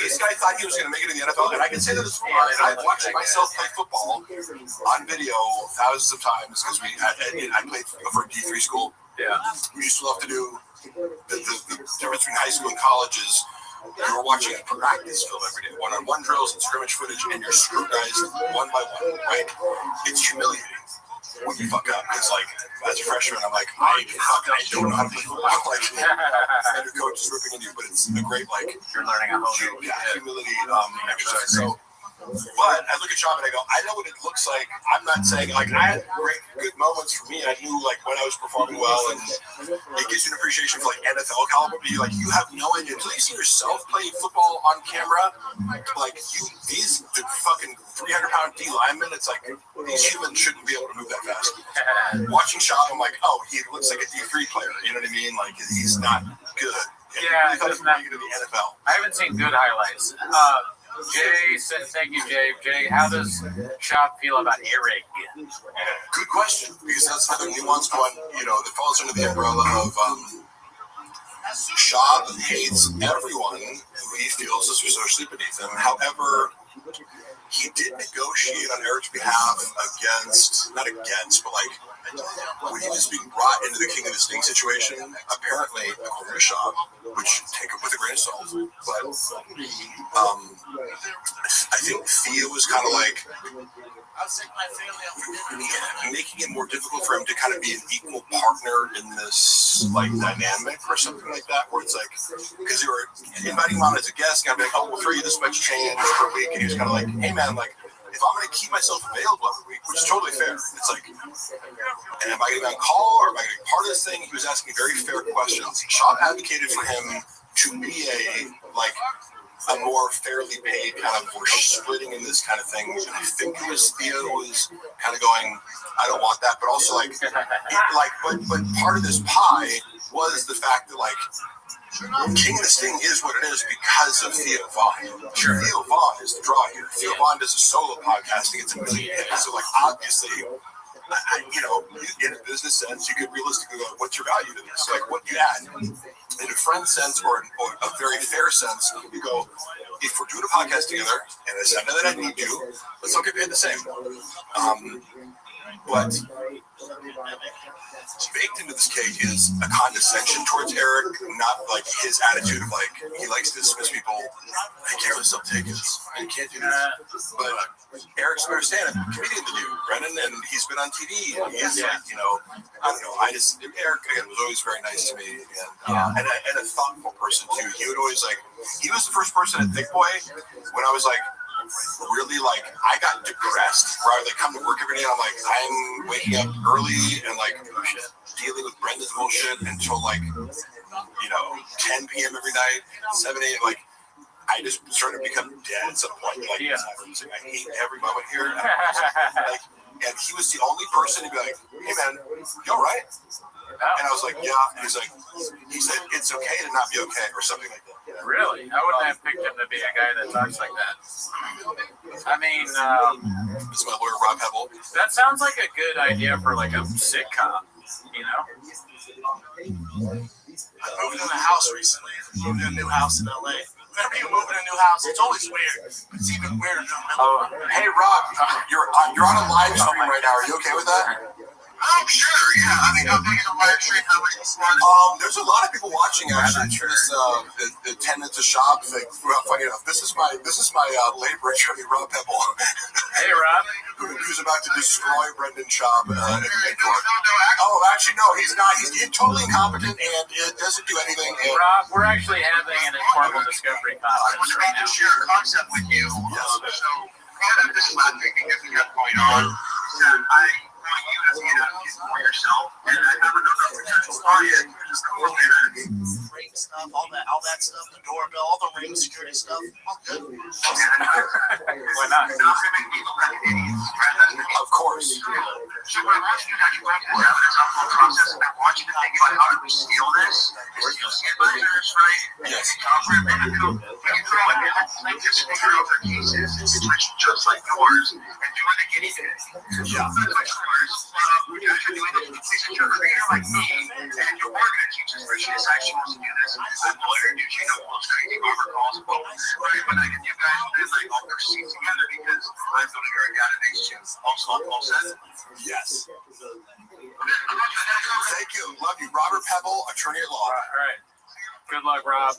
this guy thought he was going to make it in the NFL, and I can say that as well. I've watched myself play football on video thousands of times because I played for a D3 school. Yeah. We used to love to do the difference between high school and college is you were watching a practice film every day, one-on-one drills and scrimmage footage, and you're scrutinized one by one, right? It's humiliating when you fuck up. It's like, as a freshman, I'm like, I don't know how to play football. Like, and your coach is ripping into you, but it's a great, like, you're learning a whole new humility exercise. So, but I look at Sean and I go, I know what it looks like. I'm not saying, like, I had good moments for me. I knew, like, when I was performing well, and it gives you an appreciation for, like, NFL caliber, but you have no idea. Until you see yourself playing football on camera, like, these fucking 300-pound D linemen, it's like, these humans shouldn't be able to move that fast. Watching Sean, I'm like, he looks like a D3 player. You know what I mean? Like, he's not good. Yeah, he doesn't make it to the NFL. I haven't seen good highlights. Jay said, thank you, Jay. Jay, how does Shop feel about earring? Good question, because that's another nuanced one, that falls under the umbrella of Shab hates everyone who he feels is socially beneath him. However, he did negotiate on Eric's behalf not against, but like, when he was being brought into the King of the Sting situation, apparently, according to Shab, which take it with a grain of salt, but I think Thea was kind of like making it more difficult for him to kind of be an equal partner in this like dynamic or something like that, where it's like, because they were inviting him on as a guest, and I'd be like, we'll throw you this much change per week, and he was kind of like, hey man, like, if I'm going to keep myself available every week, which is totally fair, it's like, and am I going to be on call or am I going to be part of this thing? He was asking very fair questions. Sean advocated for him to be a more fairly paid kind of, we're splitting in this kind of thing. And I think it was Theo was kind of going, I don't want that, but also but part of this pie was the fact that like, King of the Sting is what it is because of Theo Vaughn. Sure. Theo Vaughn is the draw here. Theo Vaughn does a solo podcasting. It's a million hits. So, like, obviously, in a business sense, you could realistically go, what's your value to this? Like, what you add? In a friend sense or a very fair sense, you go, if we're doing a podcast together, and I said that I need you, let's all get paid the same. But baked into this cake is a condescension towards Eric, not like his attitude of like he likes to dismiss people. I can't really sell tickets. I can't do that. But Eric's a better stand-up comedian than you, Brendan, and he's been on TV. And he's like, you know, I don't know. Eric again was always very nice to me, and a thoughtful person too. He would always like. He was the first person at Thick Boy when I was like. Really like I got depressed where I would like come to work every day and I'm like I'm waking up early and like dealing with Brenda's bullshit until like 10 p.m. every night, 7 a.m. like I just started to become dead at some point. Like I hate every moment here. And he was the only person to be like, hey man, you all right? And I was like, yeah. He said it's okay to not be okay or something like that. Really? I wouldn't have picked him to be a guy that talks like that. I mean, this is my lawyer, Rob Hebel. That sounds like a good idea for like a sitcom, you know? I moved in a house recently. I moved in a new house in LA. Whenever you move in a new house, it's always weird. It's even weirder in the middle. Hey Rob, you're on a live stream right now. Are you okay with that? Sure, yeah. I mean, I'm thinking of live stream. There's a lot of people watching actually. The tenants of shop thing. Funny enough, this is my labor attorney, Rob Hebel. Hey, Rob. Who's about to destroy Brendan Schaub in court. Oh, actually, no, he's not. He's totally incompetent and it doesn't do anything. Rob, we're actually having an informal discovery conference right now. I share a concept with you. Yes. So, part of this lab thinking that we got going on is that I want you to be an advocate for yourself, and I have another potential client who's correlated. Ring stuff, all that stuff, the doorbell, all the ring security stuff, all good. Why not? Of course. So what I want you to do now, you went through the evidence upload process, and I want you to think about how do we steal this? Is steal advisors, right? Yes. When you throw in plaintiffs figure out their cases, it's just like yours, and doing the guinea pig. Yeah. When you're doing it, you're a creator like me, and you're working at teachers, Richie actually wants to do this. I'm a lawyer, you know, most crazy barber calls, but I can you guys will like all proceed together because I'm going to your database too. Also said. Yes. Thank you. Love you. Robert Pebble, attorney at law. All right. Good luck, Rob.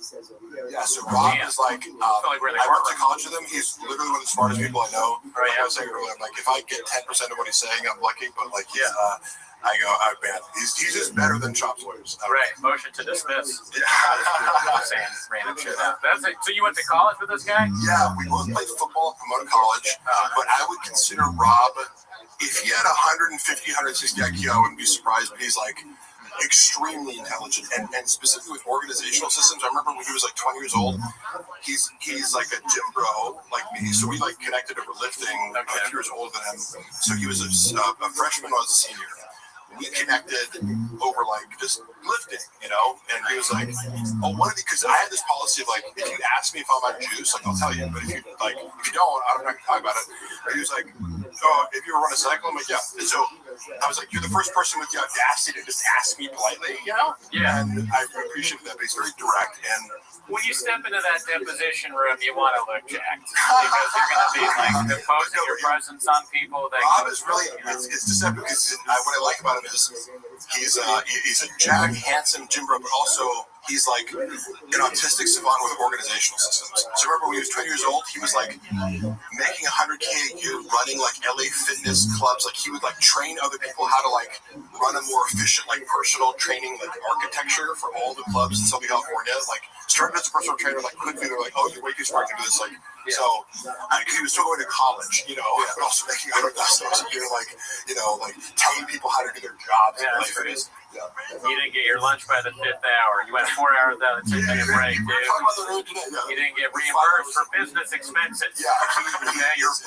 Yeah, so Rob is like, I went to college with him. He's literally one of the smartest people I know. Like I was saying earlier, I'm like, if I get 10% of what he's saying, I'm lucky. But like, I go, man, he's just better than Chop's lawyers. Right. Motion to dismiss. Saying random shit. That's it. So you went to college with this guy? Yeah, we both played football at Pomona College. But I would consider Rob, if he had 150, 160 IQ, I wouldn't be surprised. But he's like extremely intelligent, and specifically with organizational systems. I remember when he was like 20 years old, he's like a gym bro like me, so we like connected over lifting. I'm a few years older than him, so he was a freshman, I was a senior. We connected over like just lifting, you know, and he was like, oh, because I had this policy of like, if you ask me if I'm on juice, like I'll tell you, but if you don't, I'm not gonna talk about it. But he was like, oh, if you ever run a cycle, I'm like, yeah. And so I was like, you're the first person with the audacity to just ask me politely, you know? Yeah. And I appreciate that, but he's very direct. And when you step into that deposition room, you want to look jacked because you're going to be like imposing your presence on people. That Rob is really, it's deceptive because what I like about him is he's a jacked, handsome gym bro, but also he's like an autistic savant with organizational systems. So remember when he was 20 years old, he was like making $100K a year running like LA fitness clubs. Like he would like train other people how to like run a more efficient like personal training like architecture for all the clubs in Southern California. Like started as a personal trainer, like quickly they're like, oh, you're way too smart to do this. Like so he was still going to college, you know, but also making $100,000 a year, like, you know, like telling people how to do their jobs. Yeah, that's great. You didn't get your lunch by the 5th hour. You went 4 hours without a 2-minute break, dude. You didn't get reimbursed for business expenses. Yeah.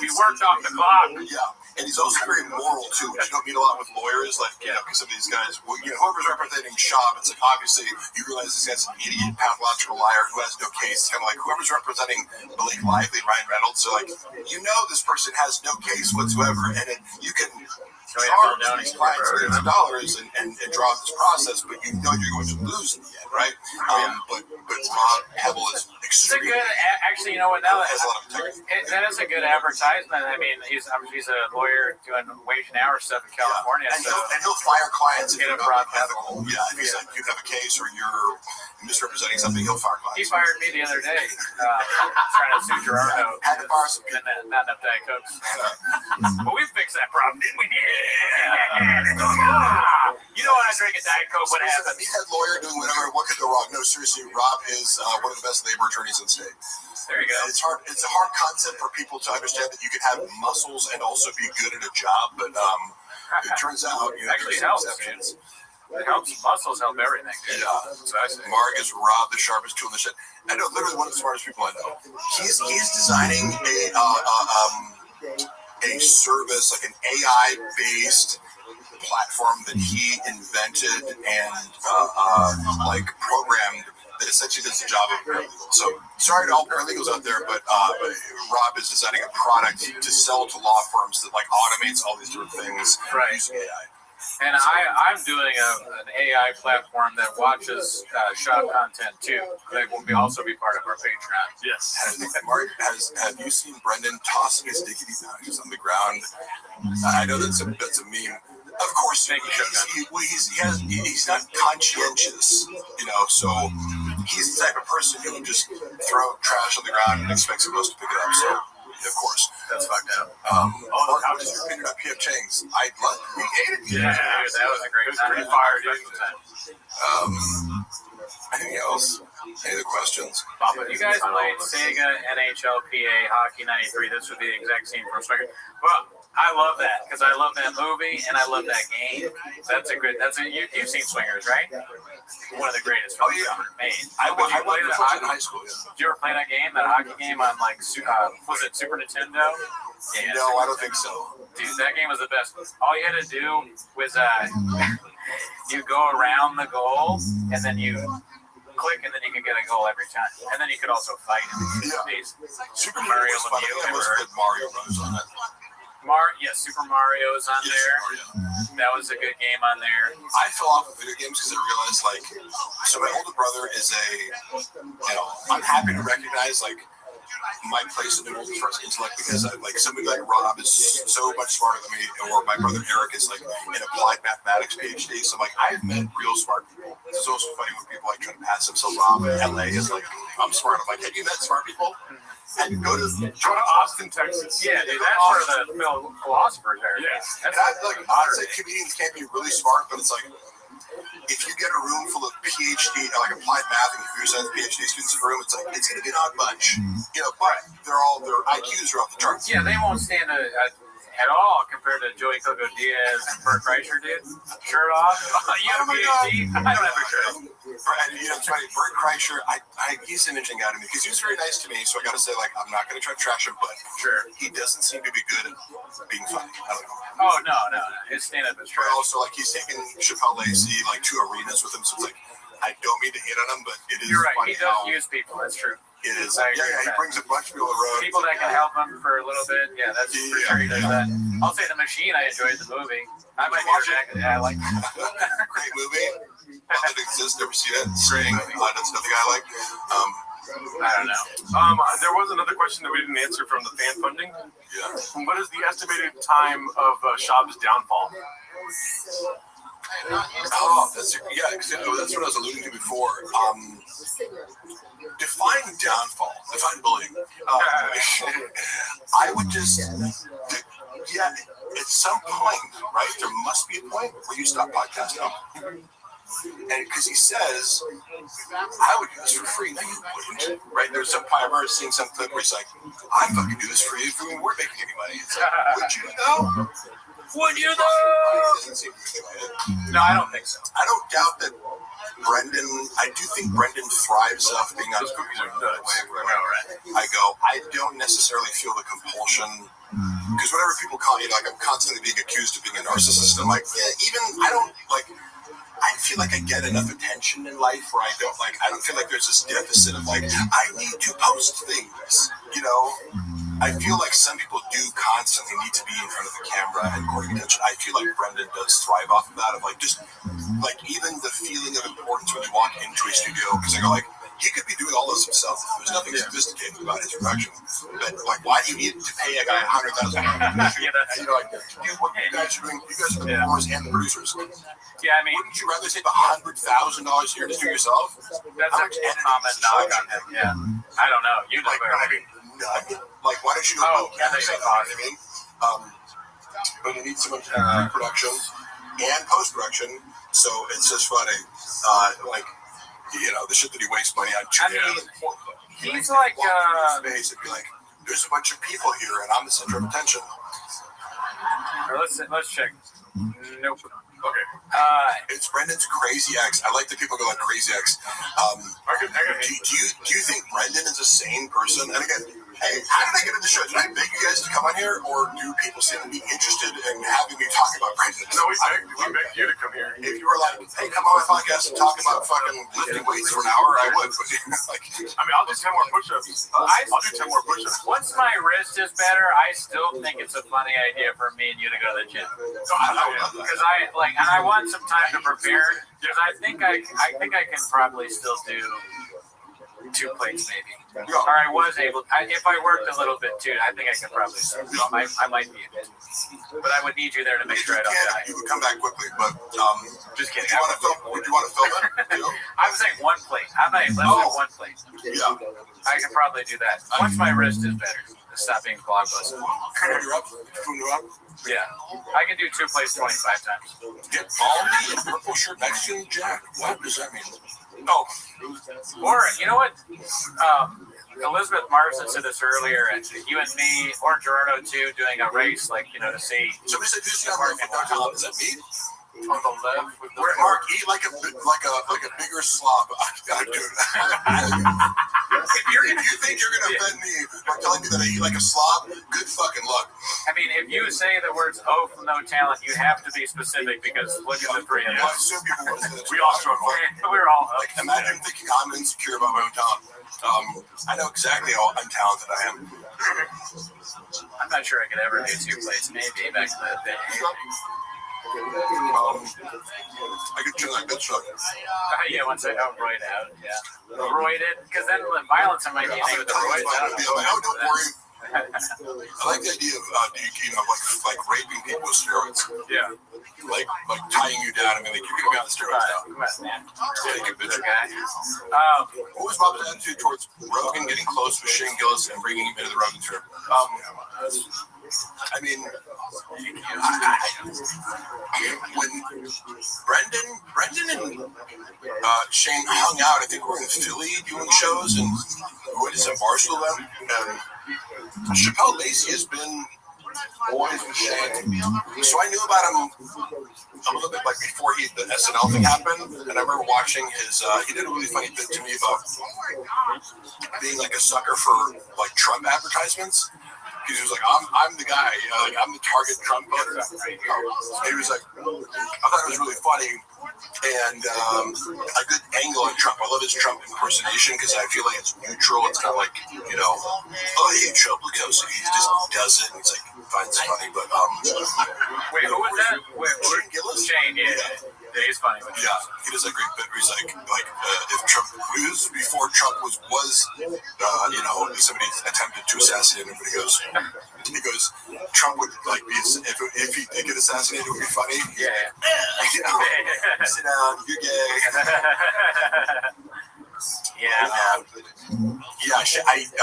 We worked off the clock. Yeah. And he's also very moral, too, which you don't meet a lot with lawyers. Like, you know, because some of these guys, you know, whoever's representing Schaub, it's like, obviously, you realize this guy's an idiot, pathological liar who has no case. It's kind of like whoever's representing Blake Lively, Ryan Reynolds. So, like, you know this person has no case whatsoever, and you can charge these clients millions of dollars and draw this process, but you know you're going to lose in the end. right? But Rob Pebble is It's a extremely. good, actually, you know what? Now has a lot of integrity. that is a good advertisement. I mean, he's a lawyer doing wage and hour stuff in California, And so he'll fire clients if Get you're a not broad ethical. Yeah, if he's like, you have a case or you're misrepresenting something, he'll fire he clients. fired me the other day, trying to sue Gerardo. Had to fire some people. Not enough Diet Cokes. But we fixed that problem, didn't we? Yeah. You know when I drink a Diet Coke, what happens? Me head lawyer doing whatever. What could go wrong? No, seriously, Rob is one of the best labor attorneys in the state. There you go. It's hard. It's a hard concept for people to understand that you can have muscles and also be good at a job. But it turns out Actually there's helps, exceptions. It helps. Muscles help everything. Yeah. So I say. Mark is Rob, the sharpest tool in the shed. I know, literally one of the smartest people I know. He's designing a service, like an AI-based platform that he invented and programmed that essentially does the job of a paralegal. So sorry to all paralegals out there, but Rob is designing a product to sell to law firms that like automates all these different things using AI. And I'm doing an AI platform that watches shop content too. That will also be part of our Patreon. Yes. Have you seen Brendan tossing his diggity pouches on the ground? I know that's a meme. Of course, he's not conscientious, so he's the type of person who would just throw trash on the ground and expect someone else to pick it up. So, of course, that's fucked up. The couch is picking up PF Chang's. I love it. We ate it. Yeah, that was a great time. Pretty fire, dude. Anything else? Any other questions? You guys played Sega NHLPA Hockey 93. This would be the exact same from Swingers. Well, I love that because I love that movie and I love that game. You've seen Swingers, right? One of the greatest films ever made. I played it in high school. Yeah. Did you ever play that hockey game on was it Super Nintendo? Yeah, no, I don't think so. Dude, that game was the best. All you had to do was you go around the goal and then you click and then you can get a goal every time. And then you could also fight in these. Super Mario was fun. I must have played Mario Bros. On it. Super Mario's on there. That was a good game on there. I fell off of video games because I realized, so my older brother is I'm happy to recognize, my place in the world as far as intellect because somebody like Rob is so much smarter than me, or my brother Eric is an applied mathematics PhD. So I've met real smart people. It's also funny when people try to pass themselves off in LA as I'm smart. I'm have you met smart people? And go to Austin, Texas. Yeah, dude, that's where the philosophers are. Yeah. That's comedians can't be really smart, but it's if you get a room full of PhD, applied math and computer science PhD students in the room, it's going to be an odd bunch. But their IQs are off the charts. Yeah, they won't stand at all compared to Joey Coco Diaz and Bert Kreischer did. Shirt off. You have a PhD? I don't have a shirt. And it's funny, Bert Kreischer, he's an interesting guy to me because he was very nice to me. So I got to say, I'm not going to try to trash him, but he doesn't seem to be good at being funny. I don't know. Oh no, his stand-up is trash. Also, he's taken Chappelle Lacey to arenas with him, so it's I don't mean to hate on him, but it is. You're right. Funny He does use people. That's true. It is. He brings a bunch of people around. People that can help him for a little bit. Yeah, that's for sure. He does that. I'll say The Machine. I enjoyed the movie. I might watch it. Yeah, I like it. Great movie. Love It Exists. Never seen it. Sting. That's another guy I like. I don't know. There was another question that we didn't answer from the fan funding. Yeah. What is the estimated time of Shab's downfall? That's what I was alluding to before. Define downfall. Define bullying. I would just, at some point, right? There must be a point where you stop podcasting. And because he says, I would do this for free. No, you wouldn't. Right? There's some point, I remember seeing some clip where he's I fucking do this for you if we weren't making any money. It's would you though? Would you though? No, I don't think so. I don't doubt that Brendan, I do think Brendan thrives off being on cookies are nuts. I don't necessarily feel the compulsion because whatever people call me, I'm constantly being accused of being a narcissist. I'm I feel I get enough attention in life where I don't feel there's this deficit of I need to post things, I feel some people do constantly need to be in front of the camera and courting attention. I feel Brendan does thrive off of that, of just like even the feeling of importance when you walk into a studio, because I go like, he could be doing all this himself. There's nothing sophisticated about his production. But like, why do you need to pay a guy $100,000? Yeah, that's And you're like, dude, what you guys are doing? You guys are the performers and the producers. yeah. I mean, Wouldn't you rather save $100,000 here to do yourself? that's a common knock on him. Yeah, I don't know. You know Like, better. I mean, like, why don't you go? Oh, yeah, they you know cost. what I mean? But you need someone to do pre-production and post-production, so it's just funny. Like, you know, the shit that he wastes money on. He's like, space and be like, there's a bunch of people here, and I'm the center of attention. let's check. Nope. Okay. It's Brendan's Crazy Ex. I like that people go like Crazy Ex. Do you think Brendan is a sane person? And again, hey, how did I get into the show? Did I beg you guys to come on here, or do people seem to be interested in having me talk about Brendan? No, we begged you to come here. If you were like, hey, come on my podcast and talk about fucking lifting weights for an hour, I would. But like, I mean, I'll do 10 more push-ups. I'll do 10 more push-ups. Once my wrist is better, I still think it's a funny idea for me and you to go to the gym. Because I like, and I want some time to prepare. Because I think I can probably still do 2 plates maybe. Or I was able. If I worked a little bit too, I think I could probably. I might be able to. But I would need you there to make sure I don't die. you would come back quickly, but Just kidding. would you want to film it? You know? I'm saying 1 plate. How many? Let's do 1 plate. Yeah. I can probably do that once my wrist is better. Stop being blockbuster. You're up. You're up. Yeah, I can do 2 plates 25 times. Get baldy and purple shirt Mexican Jack. What does that mean? Oh, or you know what? Elizabeth Marston said this earlier, and you and me, or Gerardo too, doing a race, like, you know, to see. somebody said who's got Mark and Is that me? On the left with the Where Mark eat like a bigger slob. Dude. If you think you're gonna offend me by telling me that I eat like a slob, good fucking luck. I mean, if you say the words "oh" from No Talent, you have to be specific because look at the 3 of I us. assume people want to say that. We all struggle. We're all Like, imagine thinking I'm insecure about my own talent. I know exactly how untalented I am. I'm not sure I could ever do 2 plates. Maybe back in the day. I could turn like that truck. Yeah, once I got roid out, yeah. Roided, because then the violence in my DNA with the roids, I don't know. Oh, don't worry. I like the idea of like raping people with steroids. Yeah. Like tying you down and being like, you're gonna be on the steroids now. Come on, man. Take a picture. Okay. What was Bob's attitude towards Rogan getting close with Shane Gillis and bringing him into the Rogan tour? I mean, when Brendan and Shane hung out, I think we were in Philly doing shows, and we went to some Barstool event. And Chappelle Lacey has been always with Shane, so I knew about him a little bit like before the SNL thing happened, and I remember watching his. He did a really funny bit to me about being like a sucker for like Trump advertisements. Because he was like, I'm the guy, like I'm the target Trump voter. And he was like, I thought it was really funny and a good angle on Trump. I love his Trump impersonation because I feel like it's neutral. It's not like, you know, oh, hey, Trump, look how so he just does it. And he's like, finds it funny. But wait, who was that? Shane Gillis? Shane, yeah. Yeah, he's funny. Yeah, he does a great bit where he's like if Trump, it was before Trump was you know, somebody attempted to assassinate him, but he goes, Trump would like be, if he did get assassinated, it would be funny. Yeah. You know, sit down, you're gay.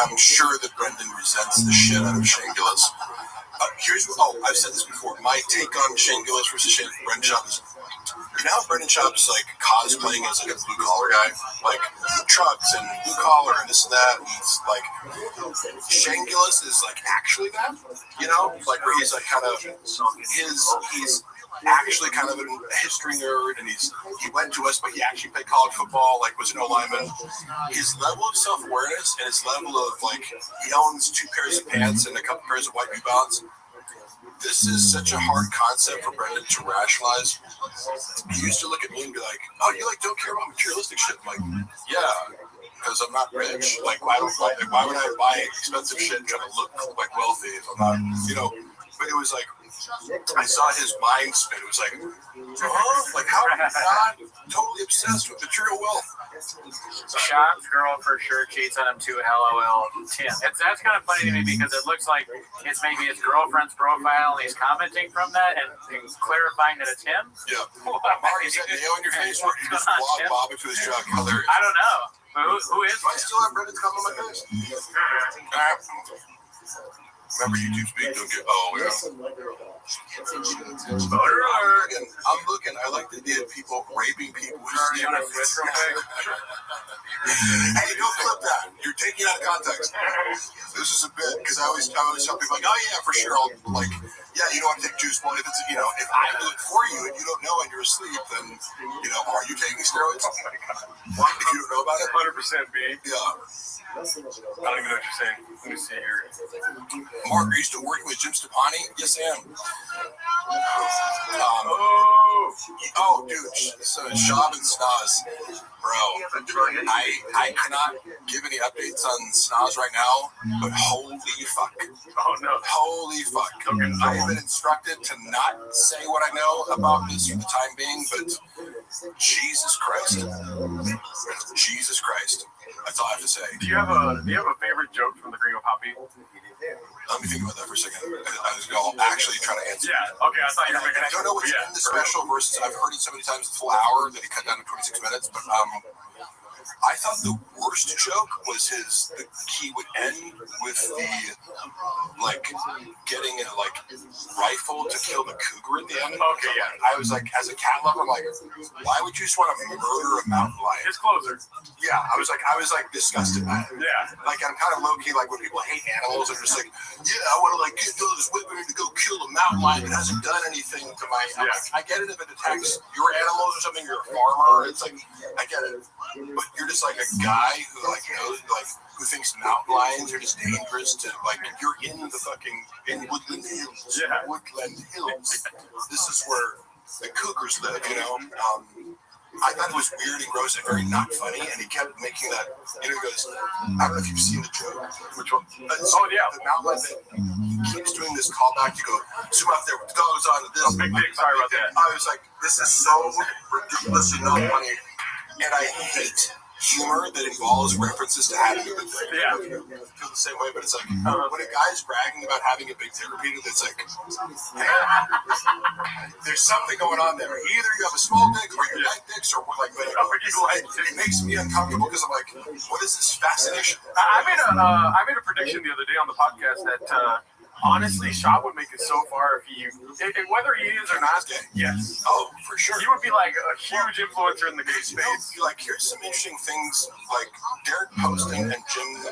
I'm sure that Brendan resents the shit out of Shane Gillis. I've said this before. My take on Shane Gillis versus Brendan Schaub is, you know how Brendan Schaub is like cosplaying as like a blue collar guy, like trucks and blue collar and this and that. And it's like Shane Gillis is like actually that, you know, like where he's like kind of he's actually kind of a history nerd, and he went to us, but he actually played college football, like was an O-lineman. His level of self-awareness and his level of like, he owns 2 pairs of pants and a couple pairs of white New Balance. This is such a hard concept for Brendan to rationalize. He used to look at me and be like, oh, you like don't care about materialistic shit. I'm like, yeah, because I'm not rich. Like, why would I buy expensive shit and try to look like wealthy if I'm not, you know? But it was like, I saw his mind spin. It was like, like how are you not totally obsessed with material wealth? Sean's girl for sure cheats on him too. LOL. Tim. That's kind of funny to me because it looks like it's maybe his girlfriend's profile and he's commenting from that and clarifying that it's him. Yeah. Mark, is that nail in your face or you just walk Bob into his truck? Hilarious. I don't know. But who is? Do I still have Brendan's comment on my face? Remember YouTube speak, don't get. Oh, yeah. I'm looking. I like the idea of people raping people. Hey, don't clip that. You're taking it out of context. This is a bit because I always tell people like, oh yeah, for sure. I'll like, yeah, you don't want to take juice. Well, if it's if I do it for you and you don't know and you're asleep, then are you taking steroids? Oh my god. What? If you don't know about it? 100% B. Yeah. I don't even know what you're saying. Let me see here. Mark, are you still working with Jim Stepani? Yes, I am. Dude, so Shab and Snaz, bro. I cannot give any updates on Snaz right now, but holy fuck. Oh no. Holy fuck. I have been instructed to not say what I know about this for the time being, but Jesus Christ. Jesus Christ. That's all I have to say. Do you have a favorite joke from the Gringo Poppy? Let me think about that for a second. I was going to actually try to answer. Yeah, okay, I thought you were making I don't know what's in the special versus I've heard it so many times the full hour that he cut down to 26 minutes, but I thought the worst joke was the he would end with the getting a rifle to kill the cougar at the end. Okay, yeah. I was like, as a cat lover, I'm like, why would you just want to murder a mountain lion? His closer. Yeah, I was like disgusted by it. Yeah. Like I'm kind of low key, like when people hate animals, I'm just like, yeah, I want to get those women to go kill a mountain lion that hasn't done anything to my. Yeah. I get it if it attacks your animals or something. You're a farmer. It's like I get it, but you're just like a guy who knows who thinks mountain lions are just dangerous to you're in the fucking Woodland Hills. Yeah. Woodland Hills. This is where the cougars live. I thought it was weird and gross and very not funny, and he kept making that. He goes, I don't know if you've seen the joke. Which one? The mountain lion thing. He keeps doing this callback to go zoom out there with the dogs on this. Oh, big dick. Sorry about that. I was like, this is so ridiculously not funny, and I hate humor that involves references to having a big dick. Yeah. I feel the same way, but it's like when a guy's bragging about having a big dick repeatedly, it's like, hey, there's something going on there. Either you have a small dick or you're big dicks or it makes me uncomfortable because I'm like, what is this fascination? I made a prediction the other day on the podcast that honestly, Shab would make it so far if whether he is or not. Yes. Oh, for sure. He would be like a huge influencer in the gay space. Here's some interesting things like Derek Poston and Jim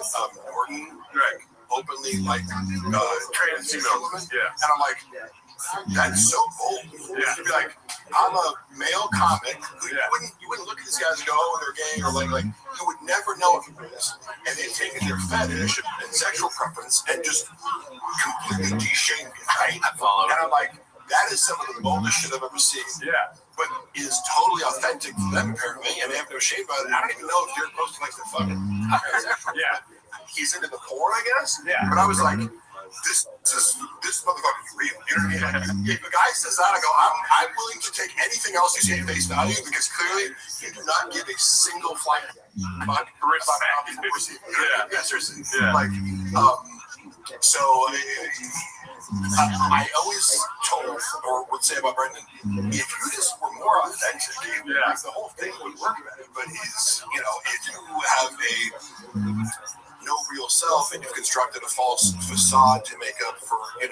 Norton, openly transgender. Yeah. And I'm like, that's so bold. Yeah. To be like, I'm a male comic. You wouldn't look at these guys and go, oh, they're gay, or like you would never know if it was. And they've taken their fetish and sexual preference and just completely de-shamed it, right? And I'm like, that is some of the boldest shit I've ever seen. Yeah. But is totally authentic for them, apparently, and they have no shame about it. I don't even know if Derek Poston likes to fucking yeah. He's into the porn, I guess. Yeah. But I was like, this motherfucker's real. You know what I mean? If a guy says that, I go, I'm willing to take anything else you say at face value because clearly you do not give a single flight about respect. Yeah, seriously. Yeah. So I always told or would say about Brendan, if you just were more authentic, the whole thing would work better. But if you have no real self and you've constructed a false facade to make up for a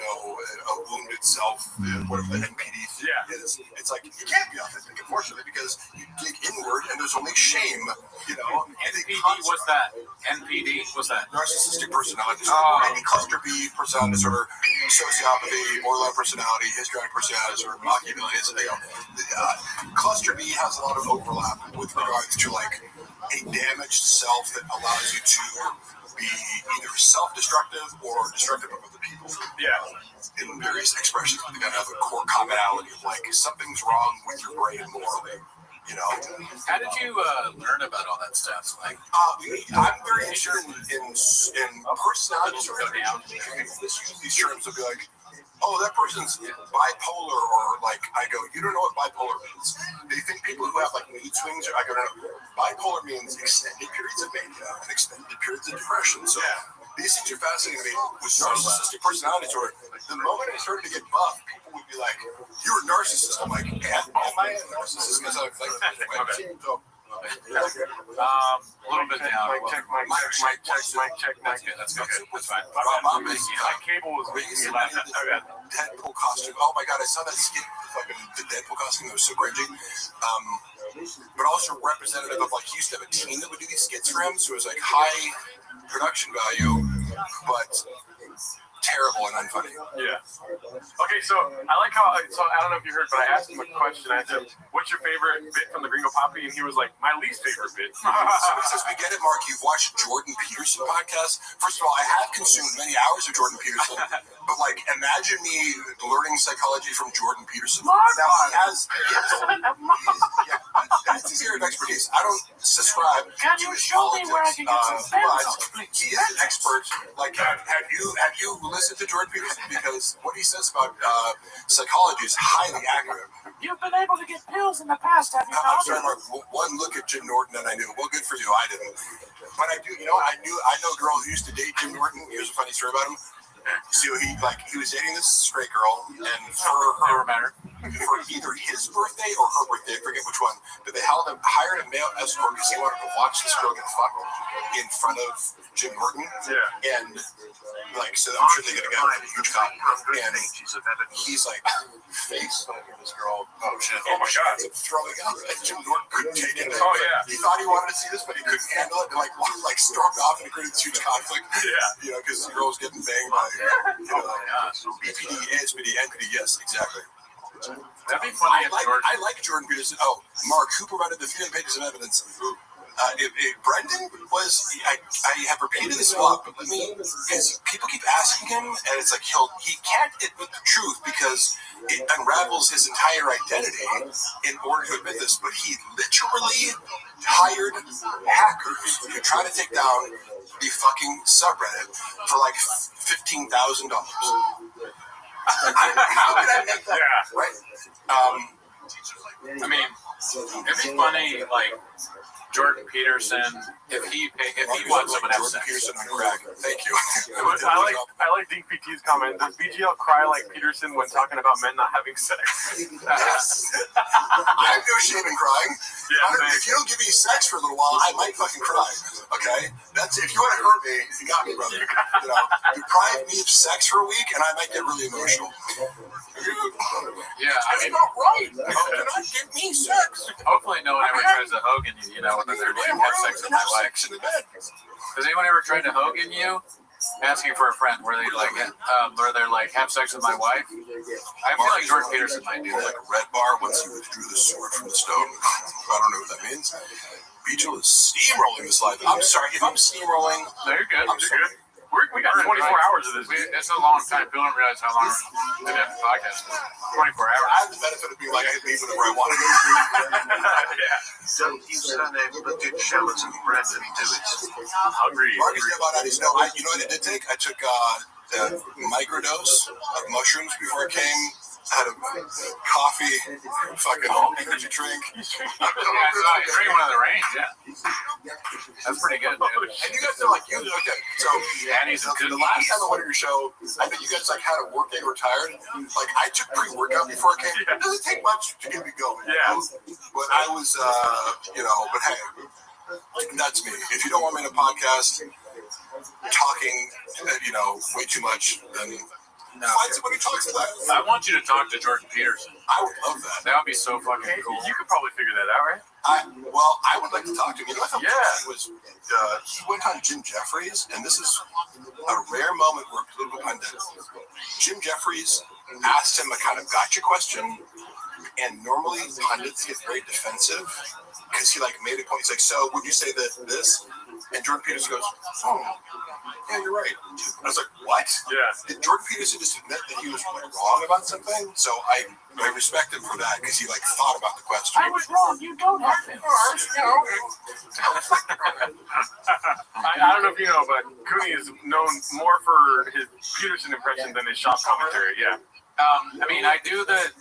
wounded self, whatever the NPD is, it's like you can't be authentic, unfortunately, because you dig inward and there's only shame. NPD, what's that? NPD, what's that? Narcissistic personality disorder, maybe cluster B personality disorder, sociopathy, borderline personality, histrionic personality disorder, Machiavellianism. Cluster B has a lot of overlap with regards to a damaged self that allows you to be either self-destructive or destructive of other people. Yeah. In various expressions, they got another core commonality of something's wrong with your brain morally. How did you learn about all that stuff? I'm very interested in personality disorder. People use these terms to be like, oh, that person's bipolar, or like, I go, you don't know what bipolar means. They think people who have like mood swings, I go, no. Bipolar means extended periods of mania and extended periods of depression. So these things are fascinating to me. With narcissistic personality disorder, the moment I started to get buff, people would be like, you're a narcissist. I'm like, am I a narcissist? Because I like, so, a little bit down. Mic check. Okay, that's good. That's fine. My cable was making me laugh. Deadpool costume. Oh my god, I saw that skit. Fucking the Deadpool costume. It was so cringy. But also representative of, like, he used to have a team that would do these skits for him, so it was like high production value, but terrible and unfunny. Yeah. Okay, so I like how, so I don't know if you heard, but I asked him a question. I said, what's your favorite bit from the Gringo Poppy? And he was like, my least favorite bit. So since we get it, Mark, you've watched Jordan Peterson podcast. First of all, I have consumed many hours of Jordan Peterson, but like, imagine me learning psychology from Jordan Peterson. Now he has, that's his area of expertise. I don't subscribe. Can you show me where I can get some pencils, please? He is an expert. Like, have you listened to Jordan Peterson? Because what he says about psychology is highly accurate. You've been able to get pills in the past, have you I'm not? sorry, Mark. One look at Jim Norton and I knew. Well, good for you. I didn't. But I do. You know, I know a girl who used to date Jim Norton. Here's a funny story about him. So he was dating this straight girl, and for either his birthday or her birthday, I forget which one, but they hired a male escort because he wanted to watch this girl get fucked in front of Jim Norton. Yeah. And like, so I'm sure they got a huge cop, and he's like face this girl. Oh shit! Oh my god! Throwing up, and Jim Norton couldn't take it. Oh yeah. He thought he wanted to see this, but he couldn't handle it, and like stormed off and created this huge conflict. Yeah. You know, because the girl was getting banged by. BPD, ASPD, NPD, yes, exactly. That'd be funny. I like Jordan Peterson. Oh, Mark, who provided the 300 pages of evidence? Brendan was, I have repeated this a lot, but let me, because people keep asking him, and it's like he can't admit the truth because it unravels his entire identity in order to admit this, but he literally hired hackers to try to take down the fucking subreddit for like $15,000. How could I make that? Yeah. Right? I mean, it'd be funny, like, Jordan Peterson, if he wants someone else. Jordan Peterson on crack. Thank you. I like DPT's comment. Does BGL cry like Peterson when talking about men not having sex? Yes. I have no shame in crying. Yeah, if you don't give me sex for a little while, I might fucking cry. Okay? That's if you want to hurt me, you got me, brother. You know, deprive me of sex for a week, and I might get really emotional. Yeah, I mean, not right. How can I give me sex? Hopefully, no one ever tries to Hogan you. You know, when they're doing have sex with my wife. Has anyone ever tried to Hogan you? Asking for a friend, where they're like, have sex with my wife. I feel like Jordan Peterson might do that. Like a red bar once he withdrew the sword from the stone. I don't know what that means. Beetle is steamrolling this life. I'm sorry if I'm steamrolling. No, you're good. I'm sorry. We got 24 hours of this. It's a long time. People don't realize how long we've been at the podcast. 24 hours. I have the benefit of being like, I can leave whenever I want to. Don't use surname, but did Sheraton Brendan do it? Agreed. Marcus Devon, no, you know what I did take? I took a microdose of mushrooms before I came. I had a coffee, fucking energy drink. Drink one of the range, yeah. That's pretty good, dude. And you guys are like, okay. So, the last time I went to your show, I know you guys like had a work day, were tired. Like, I took pre-workout before I came. It doesn't take much to get me going. Yeah. But I was, but hey, that's me. If you don't want me in a podcast talking, way too much, then find somebody who talks to that. I want you to talk to Jordan Peterson. I would love that. That would be so fucking cool. You could probably figure that out, right? I would like to talk to him. You know what Yeah. was he went on Jim Jeffries, and this is a rare moment where a political pundit, Jim Jeffries asked him a kind of gotcha question, and normally pundits get very defensive because he like made a point. He's like, so would you say that this? And Jordan Peterson goes, yeah, you're right. I was like, what? Yeah. Did Jordan Peterson just admit that he was like wrong about something? So I respect him for that because he like thought about the question. I was wrong. You don't have to. I don't know if you know, but Cooney is known more for his Peterson impression than his shop commentary. Yeah. I mean, I do the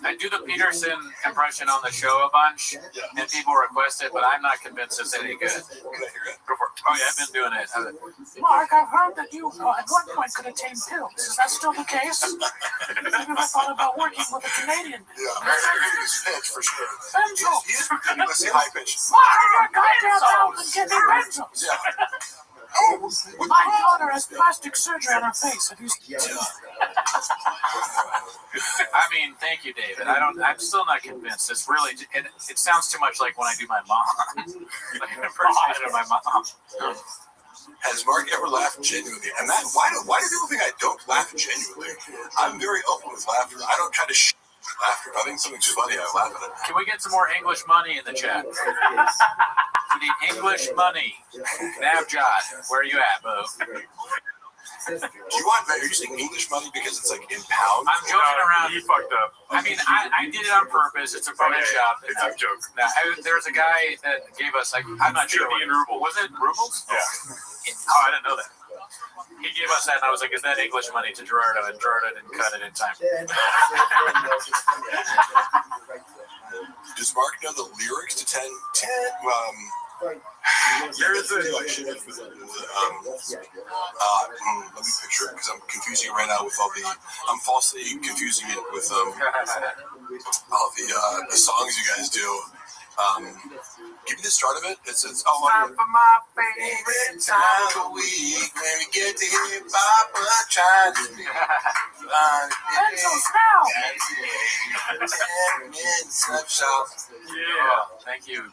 Peterson impression on the show a bunch, and people request it, but I'm not convinced it's any good. Go for it. Oh yeah, I've been doing it. Mark, I've heard that you at one point could attain pills. Is that still the case? Maybe I thought about working with a Canadian. Yeah, his pitch for sure. Benzos. He's ridiculously high pitched. Mark, you're goddamn out and give me benzos. Yeah. My daughter has plastic surgery on her face. Have you seen it? I mean, thank you, David. I'm still not convinced. It's really, it sounds too much like when I do my mom. Like an impersonation of my mom. Has Mark ever laughed genuinely? And that why do people think I don't laugh genuinely? I'm very open with laughter. I don't try to laughter. If I think something's funny, I laugh at it. Can we get some more English money in the chat? We need English money. Navjot, where are you at, Bo? Do you want? Are you saying English money because it's like in pounds? I'm joking around. He fucked up. I mean, I did it on purpose. It's a bread shop. It's a joke. Now, there's a guy that gave us, like, I'm not sure. Indian rubles. Was it rubles? Yeah. Oh, I didn't know that. He gave us that, and I was like, is that English money to Gerardo? And Gerardo didn't cut it in time. Does Mark know the lyrics to 10? There is a. Let me picture it because I'm confusing it right now with all the. I'm falsely confusing it with all the songs you guys do. Give me the start of it. It says, "Oh, Time for my favorite time of the week when we get to hear Papa trying to be." Yeah, thank you.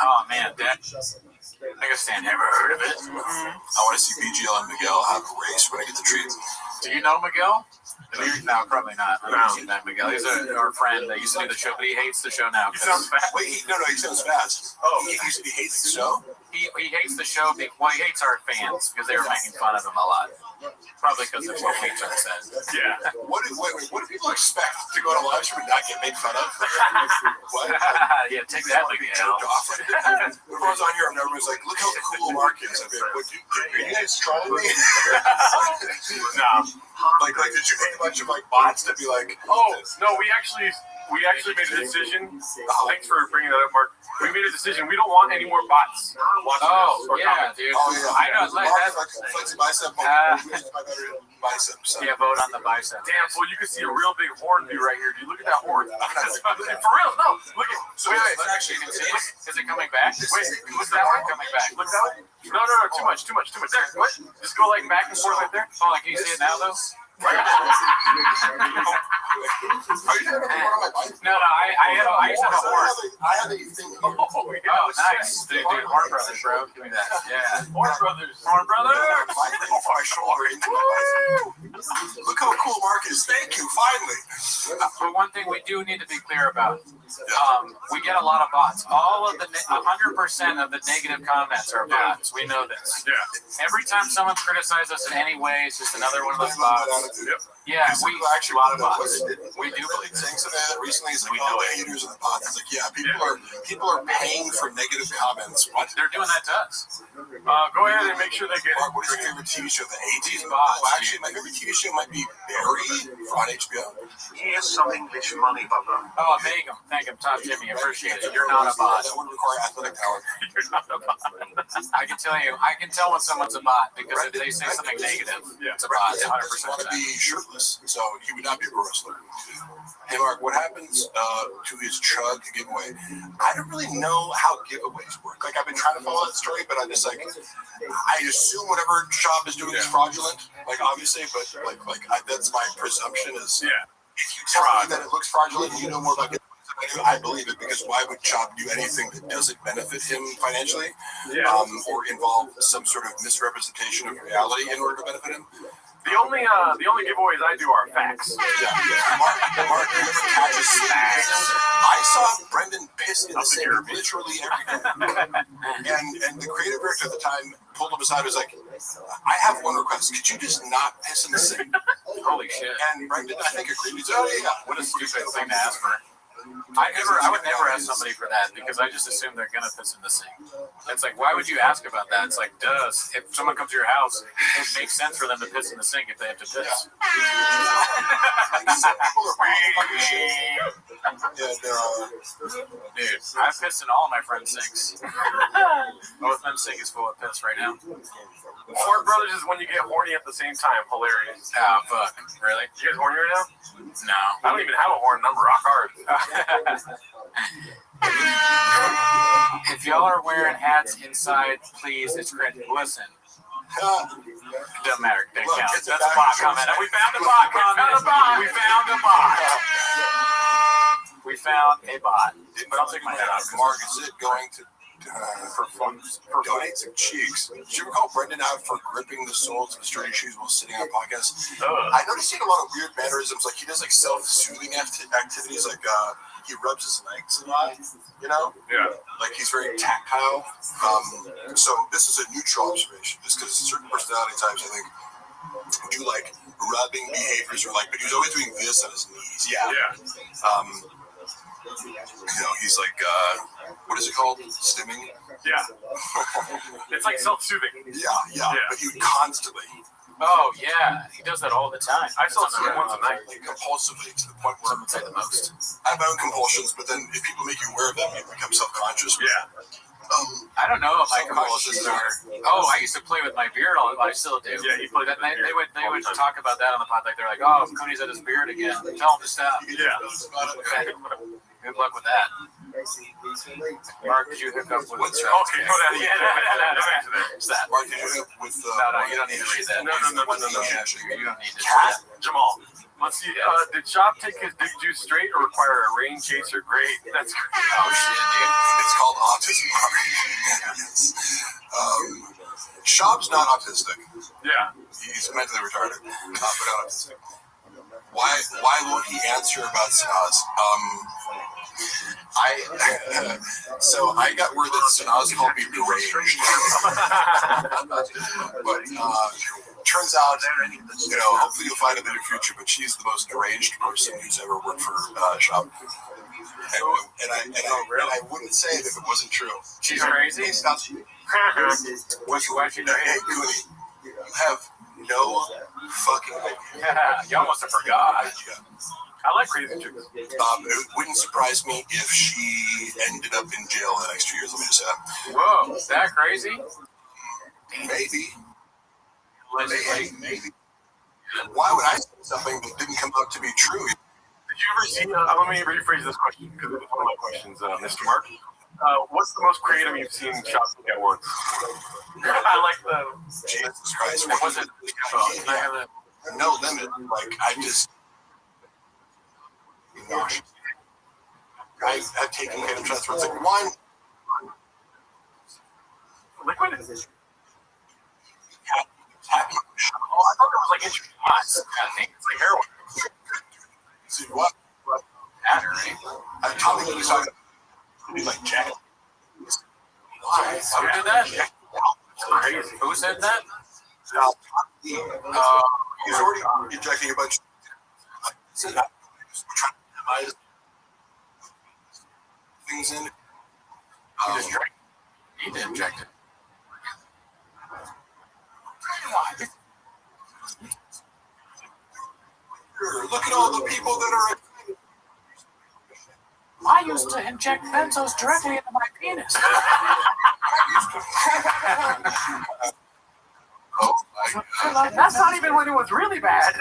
Oh man, Dagestan, never heard of it. I want to see BGL and Miguel have a race when I get the treat. Do you know Miguel? No, probably not. I don't know Miguel. He's our friend that used to do the show, but he hates the show now. He sounds fast. Wait, he sounds fast. Oh, he hates the show? He hates the show. Well, he hates our fans because they were making fun of him a lot. Probably because of what we just said. Yeah. What do people expect to go to live stream and not get made fun of? What? Yeah, take that, Miguel. Everyone's on here and everyone's like, look how cool Mark is. I mean, are you guys trolling me? No. Like, did you make a bunch of like bots to be like, oh, no, we actually made a decision. Thanks for bringing that up, Mark. We made a decision. We don't want any more bots watching us or yeah, commenting. dude. I know. Flexi bicep, biceps. Yeah, vote on the bicep. Damn, well, you can see a real big horn view right here, dude. Look at that horn. For real, no. Look at. So wait. Actually, you can see it. Is it coming back? Wait, look that one coming back. Look that way. No, too much. There, what? Just go like back and forth right there. Oh, like can you see it now though? No, I used to have a horn. I have a thing. Oh, nice. Dude, Horn Brothers, bro. Give me that. Yeah. Horn Brothers. My shoulder into my bicep. Look how cool Mark is. Thank you, finally. But one thing we do need to be clear about, we get a lot of bots. All of the 100% of the negative comments are bots. We know this. Yeah. Every time someone criticizes us in any way, it's just another one of those bots. Yeah, we actually a lot of bots. We do believe saying something that recently is like, oh, the haters of the bots. It's like, yeah, people are paying for negative comments. What? They're doing that to us. Go ahead and make sure they get. Mark, what is your favorite TV show? The 80s bots. Well, actually, my favorite TV show might be Barry on HBO. Here's some English money, brother. Oh, thank him, Top Jimmy. Appreciate it. You're not a bot. That would require athletic power. You're not a bot. I can tell when someone's a bot because if they say something negative, it's a bot. 100%. Want to be shirtless, so he would not be a pro wrestler. Hey, Mark, what happens to his chug giveaway? I don't really know how giveaways work. Like, I've been trying to follow that story, but I'm just like, I assume whatever shop is doing is fraudulent. Like, obviously, but that's my presumption is. Yeah. If you tell me that it looks fraudulent, and you know more about it. I believe it because why would Chop do anything that doesn't benefit him financially, or involve some sort of misrepresentation of reality in order to benefit him? The only giveaways I do are facts. Mark never catches snacks. I saw Brendan piss in the sink literally every day. And the creative director at the time pulled him aside and was like, I have one request. Could you just not piss in the sink? Holy shit. And Brendan, I think, agreed. He's like, oh, yeah. What a stupid thing to ask for. I would never ask somebody for that because I just assume they're gonna piss in the sink. It's like, why would you ask about that? It's like, duh. If someone comes to your house, it makes sense for them to piss in the sink if they have to piss. Dude, I pissed in all of my friends' sinks. Both men's sink is full of piss right now. Ford Brothers is when you get horny at the same time. Hilarious. Oh, fuck. Really? You guys horny right now? No. I don't even have a horn. I'm rock hard. If y'all are wearing hats inside, please, it's cringe. Listen. Doesn't matter. That counts. That's a bot comment. We found a bot comment. We found a bot. We found a bot. But I'll take my hat off. Mark, is it going to donate some cheeks? Did you ever call Brendan out for gripping the soles of his dirty shoes while sitting on a podcast? I noticed he had a lot of weird mannerisms. Like he does like self-soothing activities, like he rubs his legs a lot, you know? Yeah. Like he's very tactile. So this is a neutral observation, just because certain personality types, I think, do like rubbing behaviors or like, but he's always doing this on his knees. Yeah. You know, he's like, what is it called? Stimming? Yeah. It's like self-soothing. Yeah. But he would constantly. Oh, yeah. He does that all the time. I self-soothe once a night. Like compulsively to the point where Some would say the most. I have my own compulsions, but then if people make you aware of them, you become self-conscious. Yeah. I don't know if my compulsions are. Oh, I used to play with my beard all. I still do. Yeah, you play that. They would talk about that on the pod. Like they're like, "Oh, Cooney's at his beard again. Tell him to stop." Yeah. Good luck with that. Mark, did you hook up with? What's that? Okay, go ahead. What's that? Mark, did you hook up with? No, you don't need to read that. No. You don't need to. Read Jamal. Let's see. Did Chop take his dick juice straight or require a rain chaser? Great. That's great. Oh shit, dude. It's called autism. Yes. Shab's not autistic. Yeah. He's mentally retarded, but not autistic. Why won't he answer about Sanaz? So I got word that Sanaz called me deranged. But turns out, you know, hopefully you'll find in the near future, but she's the most deranged person who's ever worked for Shop. And I wouldn't say it if it wasn't true. She's crazy? Why she deranged? Hey, Cooney, you have no fucking idea. You almost forgot. I like crazy chicks. It wouldn't surprise me if she ended up in jail the next 2 years. Let me just say that. Whoa, is that crazy? Maybe. Why would I say something that didn't come out to be true? Did you ever see? Let me rephrase this question because it's one of my questions, Mr. Mark. What's the most creative you've seen Shop at once? I like the. Jesus Christ! Was it? No limit. Like I just. Gosh. I've taken random shots where it's like one. Liquid? Oh, I thought it was like intravenous. I think it's like heroin. See what? I'm telling you, he's like Jack. Who did that? Crazy. Who said that? He's already injecting a bunch. We're trying to minimize things in. He did inject it. Look at all the people that are. I used to inject benzos directly into my penis. Oh my God. That's not even when it was really bad.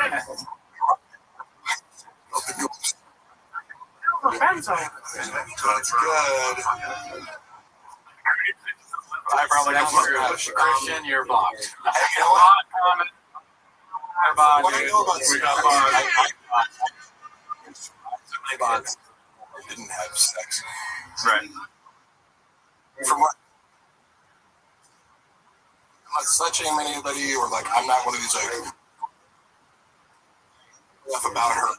Benzo. That's good. I probably got Christian, you're blocked. You know what? What I know about bots didn't have sex. Right. From what? I'm not slut shaming anybody, or like I'm not one of these like about her.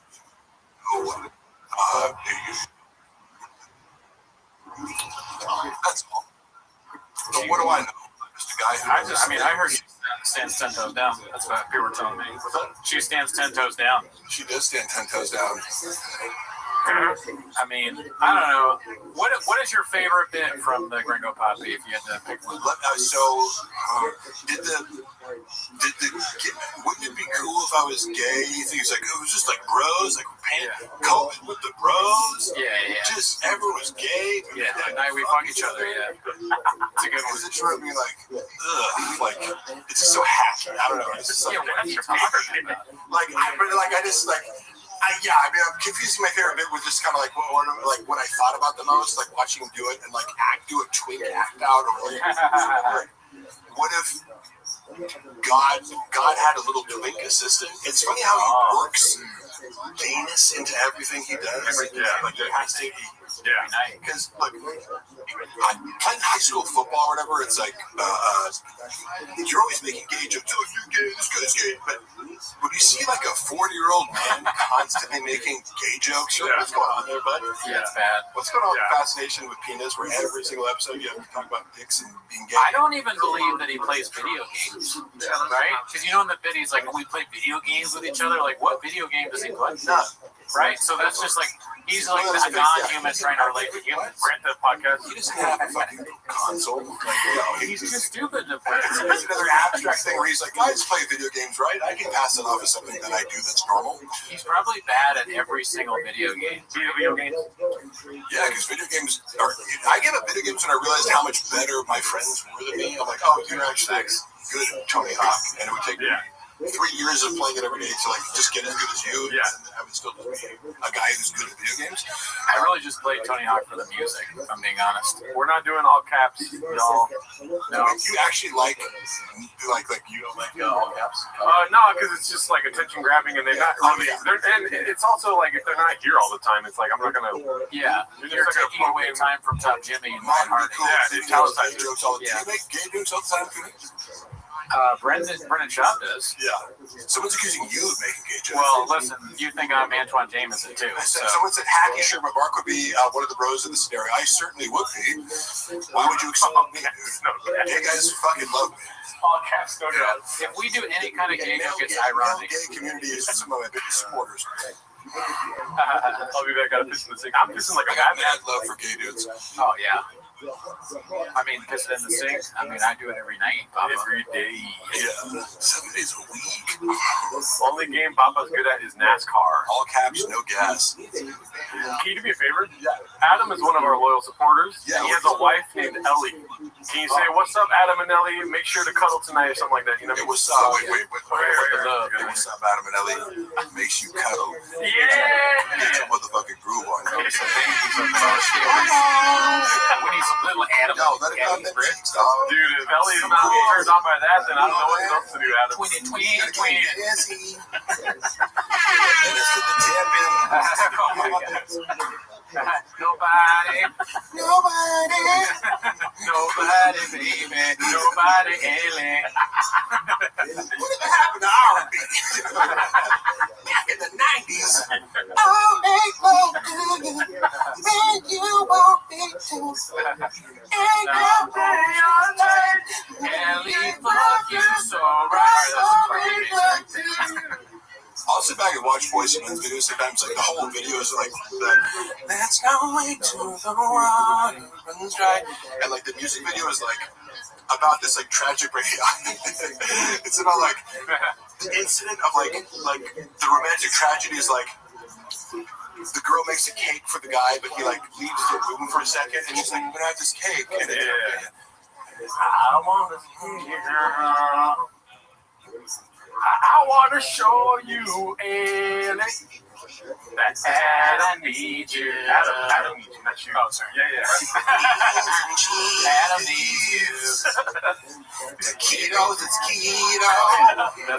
That's all. But what do I know? Just a guy who I heard she stands 10 toes down. That's what people were telling me. She stands 10 toes down. She does stand 10 toes down. I mean, I don't know. What is your favorite bit from the Gringo Poppy if you had to pick one? Wouldn't it be cool if I was gay? You think it's like, it was just like bros, like COVID with the bros. Yeah. Just everyone was gay. Yeah, the night we fuck each other, yeah. It's a good one. It drove me like, ugh, like, it's just so hacky. I don't know. It's just like, what's your favorite bit? I'm confusing my favorite bit with just kind of like what I thought about the most, like watching him do it and like do a twink act out, or like, what if God had a little twink assistant? It's funny how he works gayness into everything he does. Like it has to be. Because like playing high school football or whatever, it's like you're always making gay jokes. Oh, you're gay. This guy's gay. But when you see like a 40-year-old man constantly making gay jokes, you're like, what's going on there, bud? Yeah, it's bad. What's going on with fascination with penis? Where every single episode you have to talk about dicks and being gay. I don't even believe that he plays video games, right? Because you know in the bit he's like, we play video games with each other. Like, what video game does he play? None. Right? So that's just like, he's like a non-human trying to relate to humans. We're at the podcast. He doesn't have a fucking console. He's too stupid to play. There's another abstract thing where he's like, guys play video games, right? I can pass it off as something that I do that's normal. He's probably bad at every single video game. Video games? Yeah, because video games are. I gave up video games when I realized how much better my friends were than me. I'm like, oh, you're actually good at Tony Hawk. And it would take me 3 years of playing it every day to like just get as good as you. Yeah. And I would still be a guy who's good at video games. I really just played Tony Hawk for the music, if I'm being honest. We're not doing all caps, y'all. No, you actually like you don't like all caps? No, because it's just like attention grabbing, and they're not really. And it's also like if they're not here all the time, it's like I'm not gonna. Yeah, you're taking away time from Top Jimmy and Mine would be cool. Yeah, If you make jokes all the time. Do you make gay jokes all the time? Brendan Schaub does. Yeah. Someone's accusing you of making gay jokes. Well, listen, you think I'm Antoine Jameson too. So. Someone said Hacky Sherman Mark would be one of the bros in the scenario. I certainly would be. Why would you exclude me, dude? Gay guys fucking love me. All caps, no doubt. If we do any kind of gay joke, it's ironic. The gay community is some of my biggest supporters. I'll be back. Gotta piss in the sink. I'm pissing like a I got madman. mad love for gay dudes. Oh yeah. I mean, piss it in the sink. I mean, I do it every night, Papa. Every day. Yeah. 7 days a week. Only game Papa's good at is NASCAR. All caps, no gas. Can you do me a favor? Adam is one of our loyal supporters. Yeah, He has a wife named Ellie. Can you say, what's up, Adam and Ellie? Make sure to cuddle tonight or something like that. You know? Hey, what's up? Wait. Where? What's up, Adam and Ellie? Makes you cuddle. Yeah! Get your motherfucking groove on. You know what I'm saying? We need some little animals. No, let it come. Dude, if Ellie is not turned on by that, then I don't know what else to do, Adam. Twin. Nobody, baby. Nobody, Ellie. Whatever happened to R&B? Back in the 90s. I'll make love to you, and you won't be too. Ain't nobody on earth. Ellie, fuck you so right. I'll sit back and watch Boys and Men's videos sometimes. Like the whole video is like, "That's no way to the water runs dry," and like the music video is like about this like tragic breakup. It's about like the incident of like the romantic tragedy is like the girl makes a cake for the guy, but he like leaves the room for a second, and he's like, "I'm gonna have this cake," and I want to see you, girl. I want to show you, Ellie, that Adam needs you. Adam needs you, not you. Oh, sorry. Yeah. Adam needs you. Taquitos, it's keto.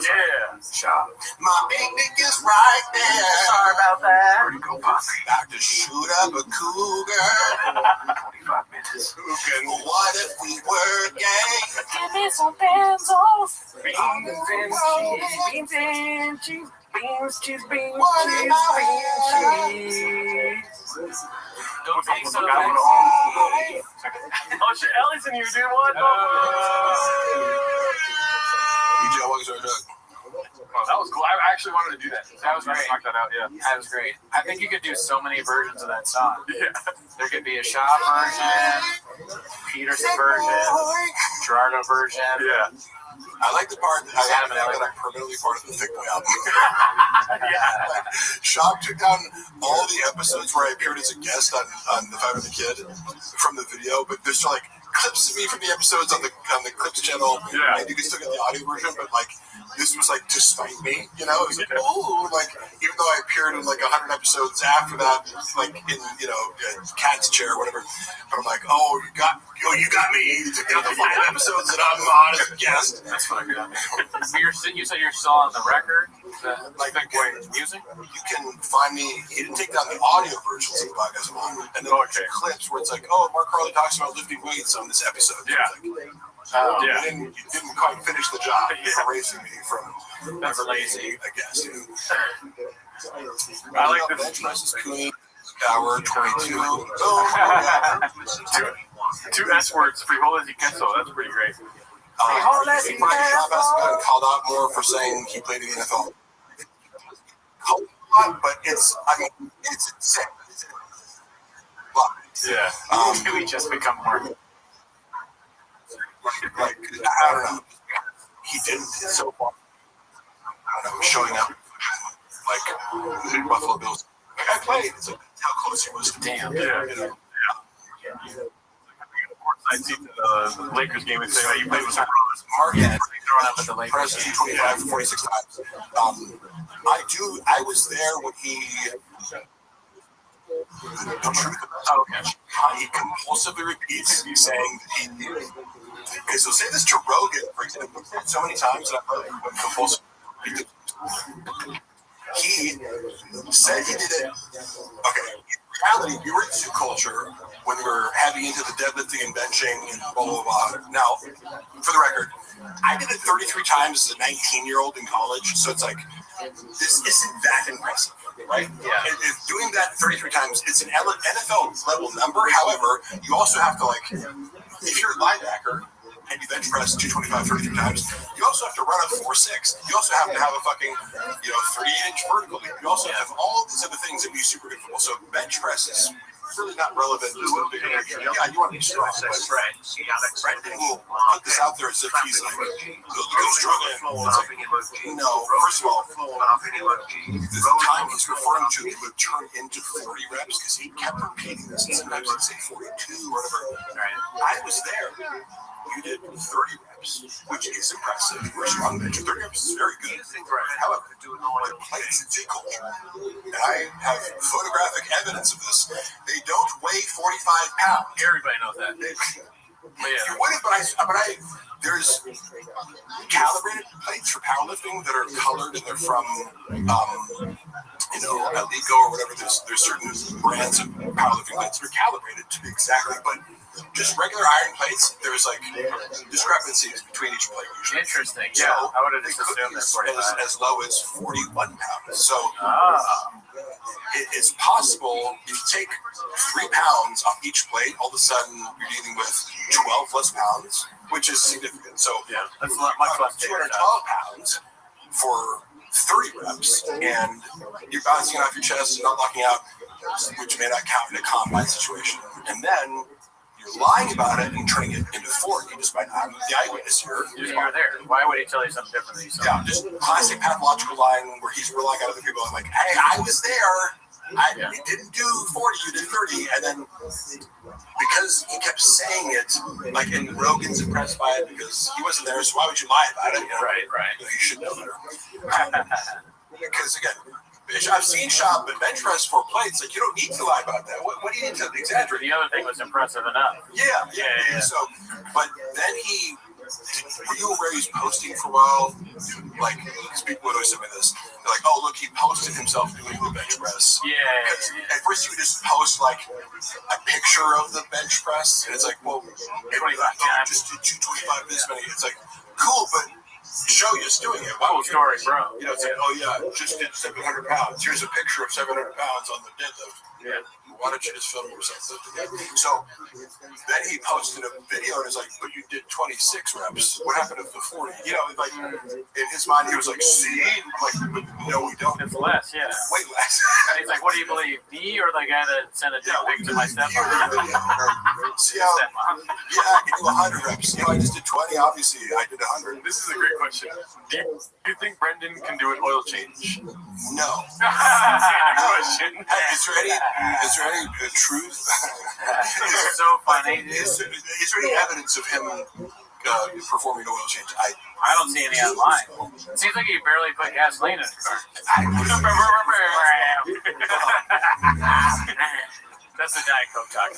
Yeah. My big dick is right there. Sorry about that. Where'd it go, Poppy? Back to shoot up a cougar. 25 minutes. What if we were gay? Give me some pencils. Beans and cheese. Beans, cheese, beans, What cheese, am I? beans, cheese. Don't take so Oh, shit, Ellie's in here, dude. What the fuck? Joe, what was our Doug? Oh, that was cool. I actually wanted to do that. That was great. Knock that out, yeah. That was great. I think you could do so many versions of that song. Yeah. There could be a Shaw version, Peterson version, Gerardo version. Yeah. I like the part that I'm permanently part of the Thick Boy album. Yeah. Shop took down all the episodes where I appeared as a guest on The Five and the Kid from the video, but there's still like clips of me from the episodes on the Clips channel. Yeah. And you can still get the audio version, but like this was like to spite me, you know? It was like, oh, like even though I appeared in like 100 episodes after that, like in Cat's Chair or whatever, but I'm like, you got me to get the 5 episodes that I'm on as a guest. That's fucking good. You said you're still on the record? Like music? You can find me. He didn't take down the audio versions of the podcast I'm on, and then there's clips where it's like, Mark Harley talks about lifting weights on this episode. Yeah. You didn't quite finish the job erasing me from That's lazy. I guess. I like this. Bench presses Cooney, hour 22. Two S words, frijoles y queso. That's pretty great. He probably should have gotten called out more for saying he played in the NFL. But it's insane. Yeah. We just become more. Like, I don't know. He didn't so far. I don't know, showing up like the Buffalo Bills. Like, I played. It's like how close he was. Damn. Yeah. I see the Lakers game and say that you played with Mark had thrown up at the Lakers. 25, 46 times. I was there when he. The truth about he compulsively repeats saying that he. Okay, so say this to Rogan, for example, so many times that I've heard him compulsively. He said he did it. Okay, in reality, we were in zoo culture when we were heavy into the deadlifting and benching and blah, blah, blah. Now, for the record, I did it 33 times as a 19-year-old in college, so it's like, this isn't that impressive, right? Yeah. If doing that 33 times, it's an NFL-level number. However, you also have to, like, if you're a linebacker, and you bench press 225 33 times, you also have to run a 4.6. You also have to have a fucking 38-inch vertical. You also have to have all these other things that be super good football. So bench press is really not relevant to the bigger picture. Yeah, you want to be strong, but Brendan will put this out there as if he's like, go struggling. No, first of all, the time he's referring to it would turn into 40 reps because he kept repeating this. And sometimes he'd say 42 or whatever. I was there. You did 30 reps, which is impressive. You're a strong bench. 30 reps is very good. However, the plates in Z culture, and I have photographic evidence of this, they don't weigh 45 pounds. Everybody knows that. You wouldn't, but there's calibrated plates for powerlifting that are colored and they're from, Aligo or whatever. There's certain brands of powerlifting plates that are calibrated to be exactly, but just regular iron plates, there's like discrepancies between each plate usually. Interesting. So Yeah, I would have just assumed that 45. as low as 41 pounds. So it's possible if you take 3 pounds off each plate, all of a sudden you're dealing with 12 less pounds, which is significant. So that's much less. 212 pounds for 30 reps, and you're bouncing it off your chest and not locking out, which may not count in a combine situation. And then you're lying about it and turning it into 40, despite I'm the eyewitness here. You were there. Why would he tell you something different than you saw? Yeah, just classic pathological lying where he's relying on other people. I'm like, hey, I was there. You didn't do 40, you did 30. And then because he kept saying it, like, and Rogan's impressed by it because he wasn't there, so why would you lie about it? Right. You should know better. Because, again, I've seen shop and bench press 4 plates. Like, you don't need to lie about that. What do you need to exaggerate? The other thing was impressive enough. Yeah. So, but then were you aware he's posting for a while? Like, because people would always tell me this. They're like, oh, look, he posted himself doing the bench press. Yeah. At first, you would just post, like, a picture of the bench press. And it's like, well, 25 times. Just do 225 this many. It's like, cool, but show you us doing it. Why Cool would you? story, bro. You know, it's like, oh yeah, just did 700 pounds. Here's a picture of 700 pounds on the deadlift. Yeah. Why don't you just film yourself lifting it? So then he posted a video and was like, but you did 26 reps. What happened to the 40? You know, like in his mind, he was like, see? I'm like, but no, we don't. It's less, yeah. Way less. He's like, what do you believe, me or the guy that sent a dick pic to my stepmom? See how? Yeah, I can do 100 reps. You know, I just did 20. Obviously, I did 100. This is a great question. Do you think Brendan can do an oil change? No. Question. Is there any truth? It's so funny. Is there any evidence of him performing an oil change? I don't see any online. It seems like he barely put gasoline in his car. That's the Diet Coke talking.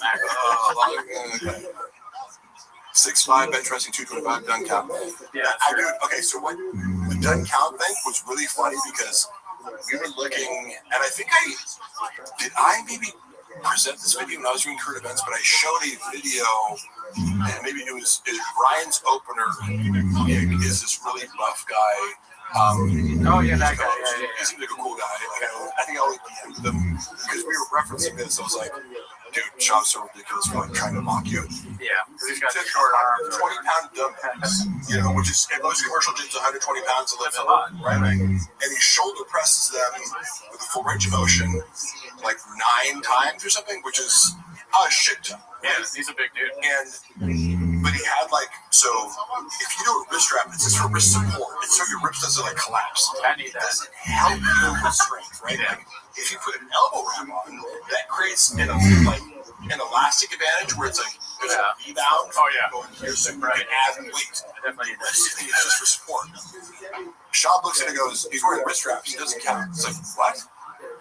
6'5", bench pressing 225, done count. Yeah, I do. Okay, so what the done count thing was really funny because we were looking, and I think I maybe present this video when I was doing current events, but I showed a video, and maybe it was Ryan's opener is this really buff guy. Oh yeah, that guy. He seems like a cool guy. I think I'll DM'd them because we were referencing this. I was like, dude, Sean's so ridiculous for like trying to mock you. Yeah, because he's got the short arms. 20-pound dumbbells, you know, which is in most commercial gyms 120 pounds to lift. That's a lot, right? And he shoulder presses them with a full range of motion, like 9 times or something, which is a shit ton. Yeah, he's a big dude. But he had like, so if you do a wrist wrap, it's just for wrist support. It's so your ribs doesn't like collapse. I need that. It doesn't help you with strength, right? Yeah. Like, if you put an elbow wrap on, that creates an elastic advantage where it's like there's a rebound. Oh yeah. Going here, so you can add weight. I definitely need that. It's just for support. Shab looks at it and goes, he's wearing wrist wraps. He doesn't count. It's like, what?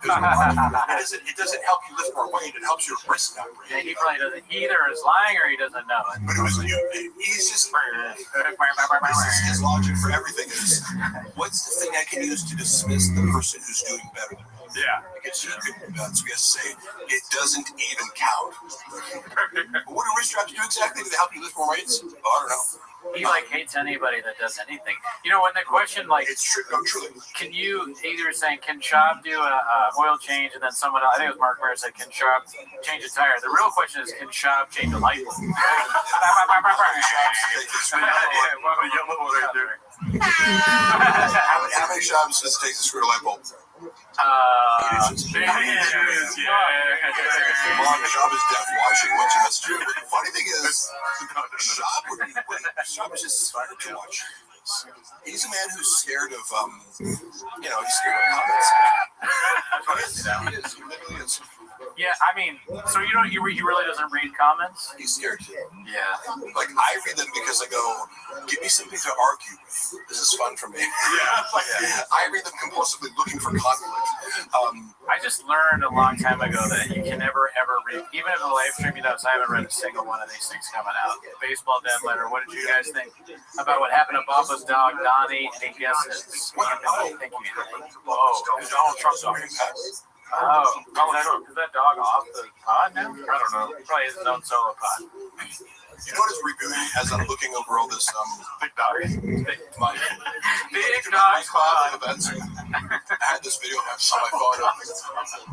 It doesn't help you lift more weight. It helps your wrist not break. Yeah, he probably doesn't. He either is lying or he doesn't know it. But it was he's just his logic for everything is what's the thing I can use to dismiss the person who's doing better than me? Yeah. Because so we have to say it doesn't even count. But what do wrist straps do exactly? Do they help you lift more weights? Oh, I don't know. He like hates anybody that does anything. You know, when the question like, it's true. No, truly. Can you either saying can Shab do a oil change, and then someone else, I think it was Mark Mayer said can Shab change a tire. The real question is can Shab change a light bulb? How many Shabs does it take to screw a light bulb? Yeah. Shab is deaf watching what you must do. But the funny thing is, Shab is just scared to watch. He's a man who's scared of, he's scared of comments. He is. He literally is. Yeah, I mean, so he really doesn't read comments? He's scared to. Yeah. Like, I read them because I go, give me something to argue with. This is fun for me. Yeah. I read them compulsively looking for conflict. I just learned a long time ago that you can never, ever read, even if the live stream does, I haven't read a single one of these things coming out. Baseball dead letter, what did you guys think about what happened to Baba's dog, Donnie? Any guesses? Whoa, Donald Trump's off. Oh, is that dog off the pod now? I don't know. Probably his own solo pod. You know what is rebooting as I'm looking over all this big dog. My cloud events. I had this video on my phone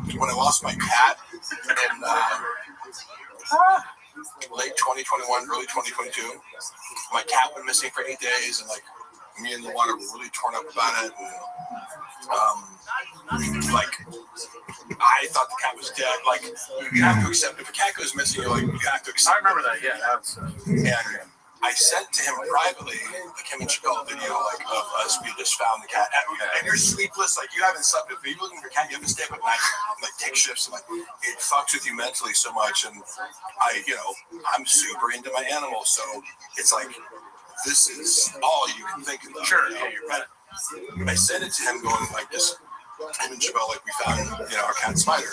of when I lost my cat in late 2021, early 2022. My cat went missing for 8 days, and like me and Luana were really torn up about it. And, I thought the cat was dead. Like, you have to accept if a cat goes missing, you're like, you have to accept. I remember that. Yeah, and I sent to him privately, like him and Chappelle video, like of us. We just found the cat, and you're sleepless, like you haven't slept. If you're looking for a cat, you have to stay up at night, and, like take shifts, and like it fucks with you mentally so much. And I'm super into my animals, so it's like this is all you can think of. Sure, yeah, you're right. I sent it to him, going like this. Him and Chappelle, like we found, our cat Spider,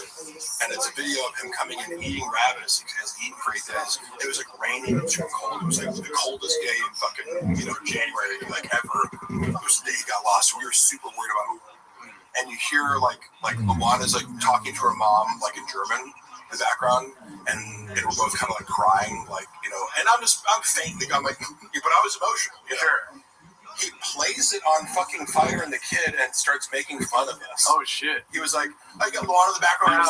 and it's a video of him coming and eating rabbits. He hasn't eaten for 8 days. It was like raining and super cold. It was like the coldest day in fucking, January, like ever. It was the day he got lost. So we were super worried about him. And you hear like Luana's like talking to her mom, like in German, in the background, and they were both kind of like crying, like, and I'm fainting. I'm like, but I was emotional. Sure. he plays it on fucking Fire and the Kid and starts making fun of us. Oh shit! He was like, I got Luana in the background.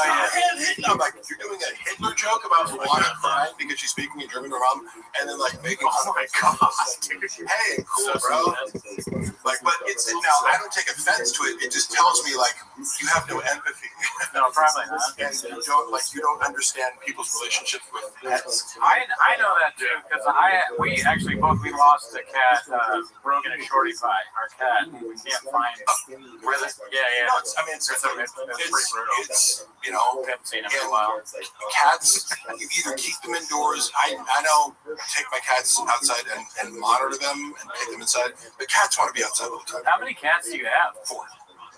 I'm like, you're doing a Hitler joke about Luana crying because she's speaking in German to her mom, and then like making fun of my god. Hey, cool, bro. Like, but it's now I don't take offense to it. It just tells me like you have no empathy. No, probably not. And you don't understand people's relationships with pets. I know that too because we lost a cat, Brogan and Shorty Pie, our cat. We can't find. Really? Yeah. No, it's pretty brutal. It's haven't seen him in a while. Cats, you either keep them indoors. I know take my cats outside and monitor them and take them inside. But cats want to be outside all the time. How many cats do you have? 4.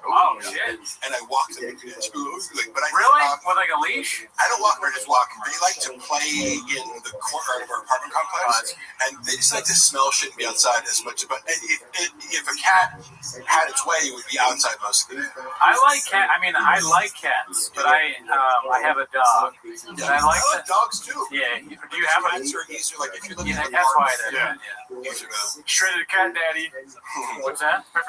Oh shit! And I walk them. But Really? With like a leash? I don't walk them. I just walk them. They like to play in the corner of our apartment complex, and they just like to smell shit and be outside as much. But if a cat had its way, it would be outside most of the day. I like cats, but I have a dog. And I like dogs too. Yeah. Do you have a? Cats are easier. Like if you look at that's why. Easier to Shredded cat daddy. What's that? I'm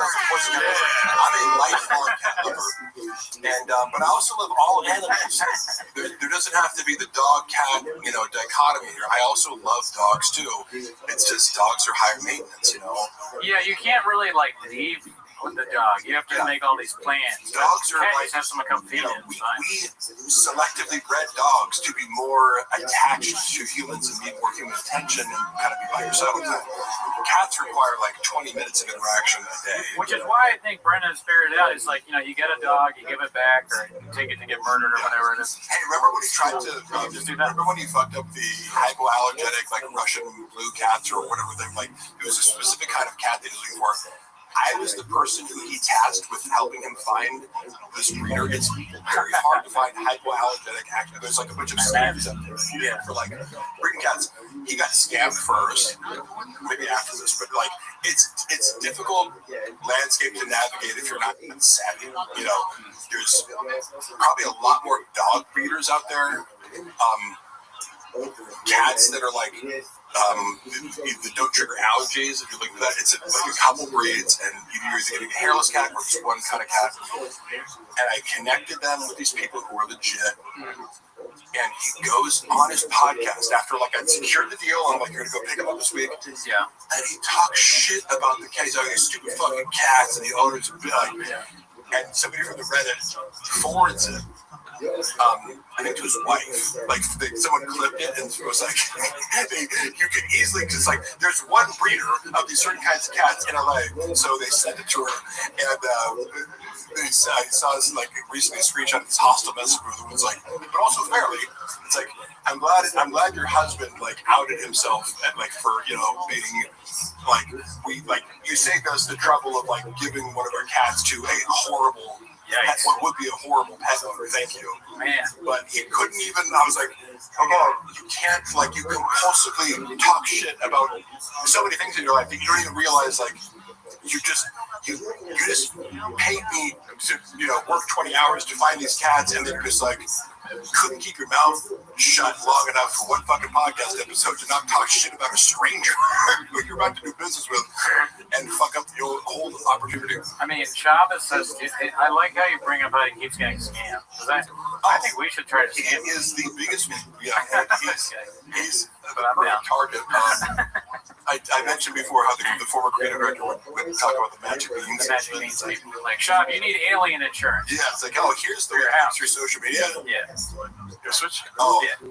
a lifelong cat lover, and but I also love all animals. There doesn't have to be the dog cat dichotomy here. I also love dogs too. It's just dogs are higher maintenance, Yeah, you can't really like leave with the dog. You have to make all these plans. Dogs are like like have someone come feed it. we selectively bred dogs to be more attached to humans and need more human attention and kind of be by yourself. Cats require like 20 minutes of interaction a day. Which is why I think Brendan's figured it out. It's like, you get a dog, you give it back, or you take it to get murdered or whatever it is. Hey, remember when he tried to just do that? remember when he fucked up the hypoallergenic like Russian blue cats or whatever they like? It was a specific kind of cat that he was looking for. I was the person who he tasked with helping him find this breeder. It's very hard to find hypoallergenic acne. There's like a bunch of scams out there for like breeding cats. He got scammed first, maybe after this, but like it's a difficult landscape to navigate if you're not savvy. There's probably a lot more dog breeders out there. Cats that are like that don't trigger allergies. If you look at that, it's like a couple breeds, and you're either getting a hairless cat or just one kind of cat. And I connected them with these people who are legit. And he goes on his podcast after like I secured the deal. I'm like, you're gonna go pick him up this week. Yeah. And he talks shit about the cats. He's like, these stupid fucking cats, and the owners are like. And somebody from the Reddit forwards it. I think to his wife, like someone clipped it and it was like, you can easily, because like there's one breeder of these certain kinds of cats in LA, so they sent it to her, and I saw this like recently a screenshot of this hostile message where it was like, but also fairly, it's like I'm glad your husband like outed himself and like for being like you saved us the trouble of like giving one of our cats to a horrible. Pet, what would be a horrible pet owner? Thank you, man. But he couldn't even. I was like, you can't like you compulsively talk shit about so many things in your life that you don't even realize. Like, you just paid me to work 20 hours to find these cats, and then you're just like couldn't keep your mouth shut long enough for one fucking podcast episode to not talk shit about a stranger who you're about to do business with and fuck up the whole opportunity. I mean, Chavez says, I like how you bring up how he keeps getting scammed. I think we should try to scam him. He is the biggest, he's a target. I mentioned before how the former creative director would talk about the magic beans. The magic beans people. Like, Shav, you need alien insurance. Yeah, it's like, here's the through social media. Yeah. Your switch? Oh, yeah.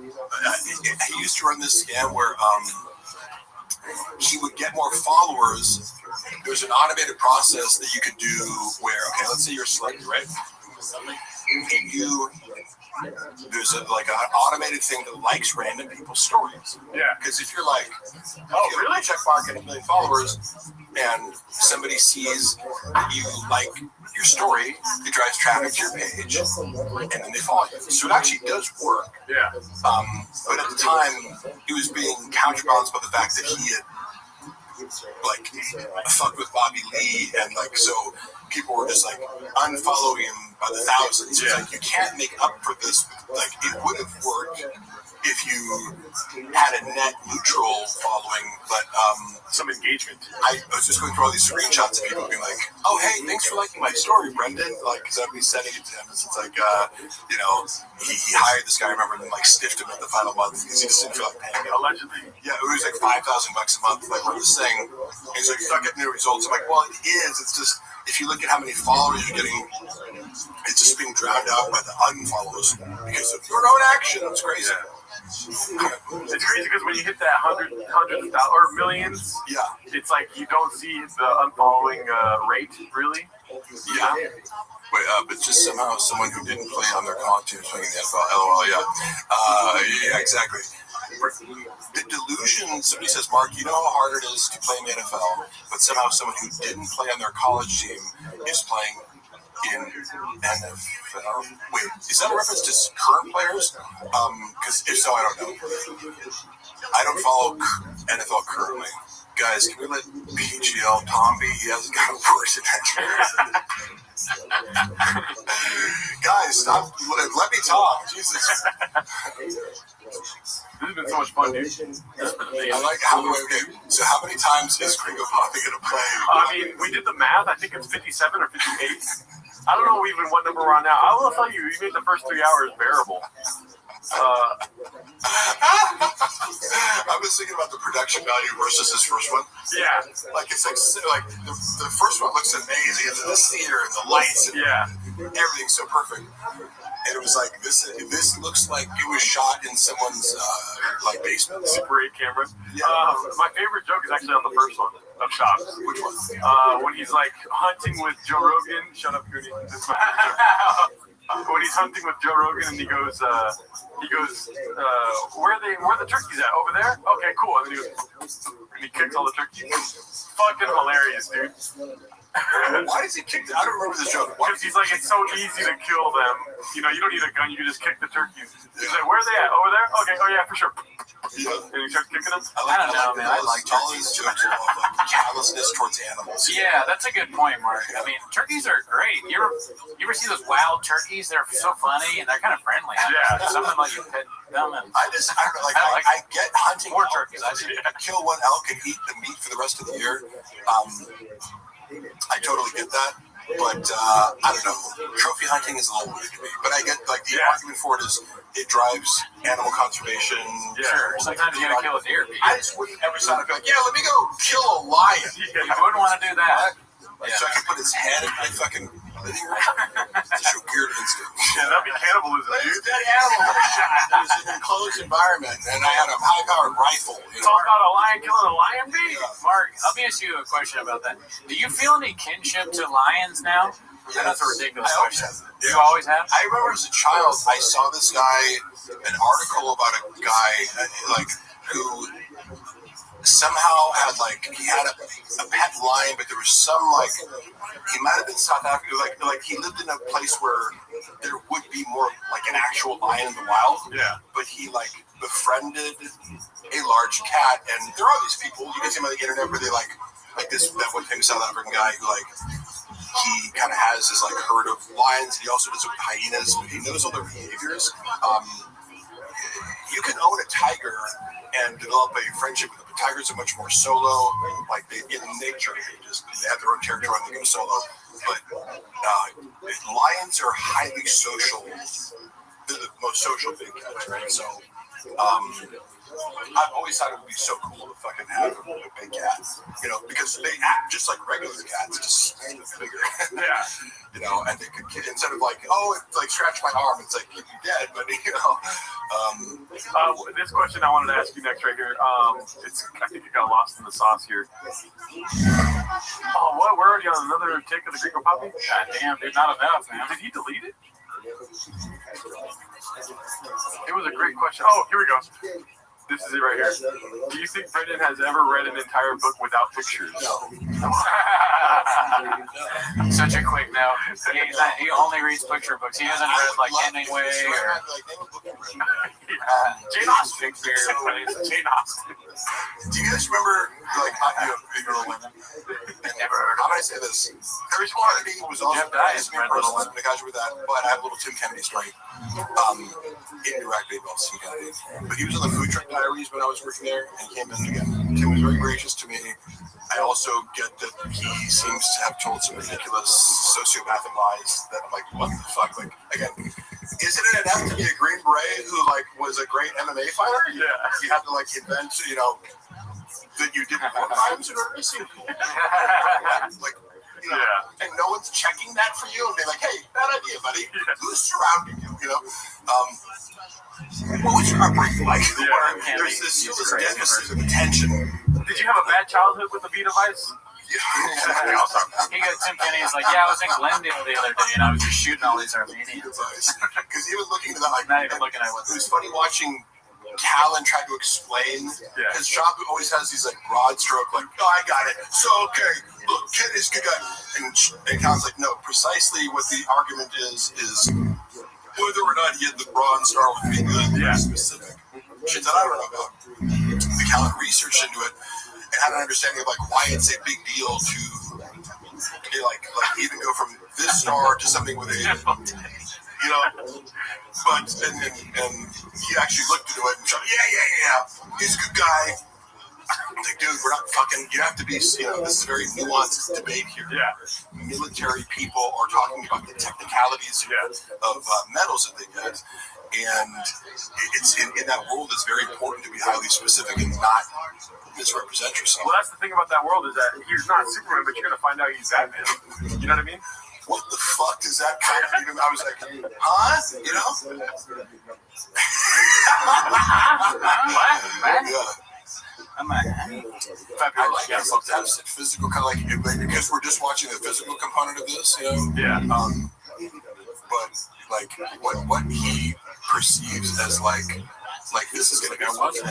He used to run this scam where he would get more followers. There's an automated process that you could do where, okay, let's say you're a celebrity, right? And there's an automated thing that likes random people's stories. Yeah. Because if you're like, really? Check mark and 1 million followers, and somebody sees that you like your story, it drives traffic to your page, and then they follow you. So it actually does work. Yeah. But at the time, he was being counterbalanced by the fact that he had fucked with Bobby Lee, and so people were just unfollowing him by the thousands. Yeah. It's like, you can't make up for this. It would have worked if you had a net neutral following, but some engagement. I was just going through all these screenshots of people being like, "Oh, hey, thanks for liking my story, Brendan." Like, because I'd be sending it to him. It's like, you know, he hired this guy. I remember, and like stiffed him at the final month because he just didn't feel like paying it. Allegedly. Yeah, it was like $5,000 a month. Like, for this thing, he's like, "You're not getting new results." I'm like, "Well, it is. It's just if you look at how many followers you're getting, it's just being drowned out by the unfollows because of your own action." It's crazy. It's crazy because when you hit that hundreds of thousands or millions, yeah, it's like you don't see the unfollowing rate really. Yeah. Wait, but just somehow someone who didn't play on their college team is playing in the NFL. LOL, yeah, exactly. The delusion, somebody says, Mark, you know how hard it is to play in the NFL, but somehow someone who didn't play on their college team is playing in NFL. Wait, is that a reference to current players? Because if so, I don't know. I don't follow NFL currently. Guys, can we let PGL Tom be? He hasn't got a worse in that. Guys, stop. Let me talk. Jesus. This has been so much fun, dude. I like how, okay, so how many times is Gringo Poppy going to play? I mean, we did the math. I think it's 57 or 58. I don't know even what number we're on now. I will tell you, you made the first 3 hours bearable. I was thinking about the production value versus this first one. Yeah. Like, it's like the first one looks amazing. It's in the theater and the lights and everything's so perfect. And it was like, this looks like it was shot in someone's like basement. Super 8 camera. Yeah. My favorite joke is actually on the first one of Shops. Which one? When he's like hunting with Joe Rogan. Shut up, Goody. When he's hunting with Joe Rogan and he goes, where are the turkeys at? Over there? Okay, cool. And then he kicks all the turkeys. Fucking hilarious, dude. Why does he kick I don't remember this joke. Because he's like, it's so easy to kill them. You know, you don't need a gun. You can just kick the turkeys. He's like, where are they at? Over there? Okay. Oh, yeah, for sure. Yeah. And he starts kicking them. I don't know, man. I like all these jokes of like callousness towards animals. Yeah, that's a good point, Mark. I mean, turkeys are great. You ever see those wild turkeys? They're so funny and they're kind of friendly. Yeah. Some of them like you pet them. And I get hunting more elk. turkeys. I see. Kill one elk and eat the meat for the rest of the year. I totally get that, but I don't know. Trophy hunting is a little weird to me, but I get like the argument for it is it drives animal conservation. Yeah. Sure. Sometimes you gotta kill a deer. I just wouldn't ever sign up like, yeah, let me go kill a lion. You wouldn't want to do that. So I can put his head in my fucking living room. It's a weird instinct. Yeah, that'd be cannibalism, dude. It's dead animal shot. It was an enclosed environment, and I had a high-powered rifle. Talk about a lion killing a lion, bee? Mark, let me ask you a question about that. Do you feel any kinship to lions now? Yeah, that's a ridiculous I always question. have. You always have? I remember as a child, I saw this guy, an article about a guy like who somehow had like he had a pet lion, but there was some like he might have been South Africa, like he lived in a place where there would be more like an actual lion in the wild. Yeah. But he like befriended a large cat, and there are these people you can see them on the internet where they like that one famous South African guy who like he kind of has his like herd of lions. And he also does it with hyenas. He knows all their behaviors. You can own a tiger and develop a friendship with them. Tigers are much more solo. Like in nature, they have their own territory and they go solo. But lions are highly social. They're the most social big cats, right? So I've always thought it would be so cool to fucking have a big cat, you know, because they act just like regular cats, just bigger. Yeah. You know, and they could instead of like, oh, it like scratch my arm, it's like you'd be dead, but you know. This question I wanted to ask you next right here. I think it got lost in the sauce here. Oh, what? We're already on another take of the Gringo Poppy? God damn, dude, not enough, man. Did he delete it? It was a great question. Oh, here we go. This is it right here. Do you think Brendan has ever read an entire book without pictures? No. Such a quick no. He only reads picture books. He hasn't read like Hemingway or Jane Austen. Shakespeare. Jane Austen. Do you guys remember, like, Little Women? Never heard How do I say this? Harry Kennedy was also Jeff Dye has a read Little person, the guys with that, but I have a little Tim Kennedy story. Indirectly about Tim Kennedy. But he was in the Food Truck Diaries when I was working there, and he came in again. Tim was very gracious to me. I also get that he seems to have told some ridiculous sociopathic lies that I'm like, what the fuck? Like, again, isn't it enough to be a Green Beret who, like, was a great MMA fighter? Yeah. You have to, like, invent, you know, that you did more crimes in order to see people. Like, you know, Yeah. and no one's checking that for you and being like, hey, bad idea, buddy. Who's surrounding you, you know? What was your upbringing like? Yeah. There's still this deficit of attention. Did you have a bad childhood with the Vita Vice? Yeah. He got Tim Kennedy's like, yeah, I was in Glendale the other day and I was just shooting all these Armenians. Because he was looking at that, like, Not even looking at what it was funny watching Callan try to explain. Yeah. His job always has these, like, broad stroke, like, oh, I got it. So, okay, look, Kennedy's a good guy. And Callan's like, no, precisely what the argument is whether or not he had the Bronze Star would be good. Yeah. Specific shit that I don't know about. The Callan researched into it and had an understanding of, like, why it's a big deal to like even go from this star to something with a, you know. But and he actually looked into it and showed, yeah, he's a good guy. Like, dude, we're not fucking. You have to be. You know, this is a very nuanced debate here. Yeah. Military people are talking about the technicalities of medals that they get, and it's in that world. It's very important to be highly specific and not misrepresent yourself. Well, that's the thing about that world is that he's not Superman, but you're gonna find out he's Batman. You know what I mean? What the fuck does that kind of mean? I was like, huh? You know? Yeah. I like that sometimes the physical kind of like because we're just watching the physical component of this, you know. Yeah. But like what he perceives as like this is gonna be fun. I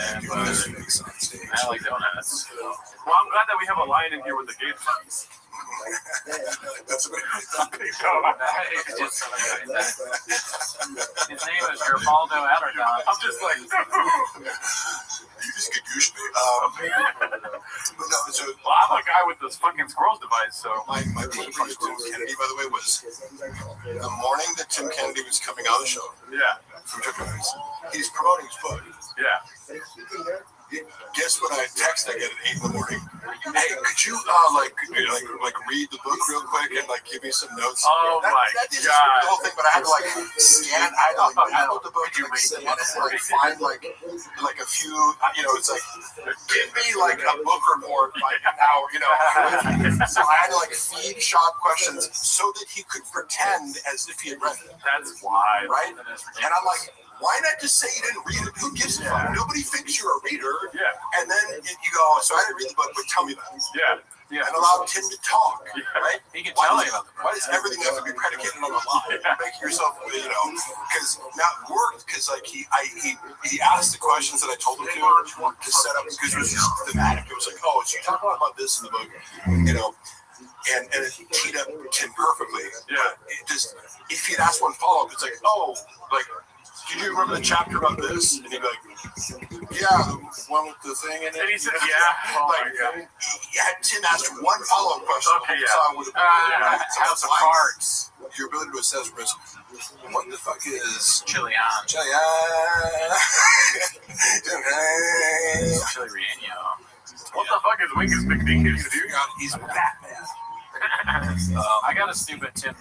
like donuts. Well, I'm glad that we have a lion in here with the gate fights. That's a bit. His name is Gerbaldo Adderton. I'm just like, you just gagooshed me. But no, so well, I'm a guy with this fucking squirrels device, so. My big friend Tim Kennedy, by the way, was the morning that Tim Kennedy was coming on the show. Yeah. From Chuck Norris, he's promoting his book. Yeah. Guess what? I get at 8 in the morning. Hey, could you like read the book real quick and like give me some notes? Oh my that didn't god! The whole thing, but I had to like scan. I download the book and scan it and like find like a few. You know, it's like give me like a book report by an hour. You know, so I had to like feed Shop questions so that he could pretend as if he had read it. That's why, right? And I'm like, why not just say you didn't read it? Who gives a fuck? Nobody thinks you're a reader. Yeah. And then you go, so I didn't read the book, but tell me about it. Yeah. Yeah. And allow Tim to talk. Yeah. Right? He can tell you about the Why does everything have to be predicated on a lie? Yeah. Make yourself, you know, because that worked. Because like he asked the questions that I told him to set up because it was just thematic. It was like, oh, so you talk about this in the book, you know. And it teed up Tim perfectly. Yeah. But it just if he'd asked one follow up, it's like, oh, like. Do you remember the chapter about this? And he'd be like, yeah, the one with the thing in it. And he said, yeah. Oh like, Tim asked one follow-up question. Okay, yeah. So I would have some cards. Your ability to assess risk. What the fuck is Chili Chili Relleno. What the fuck is Wingus McDingus? He's Batman. I got a stupid Tim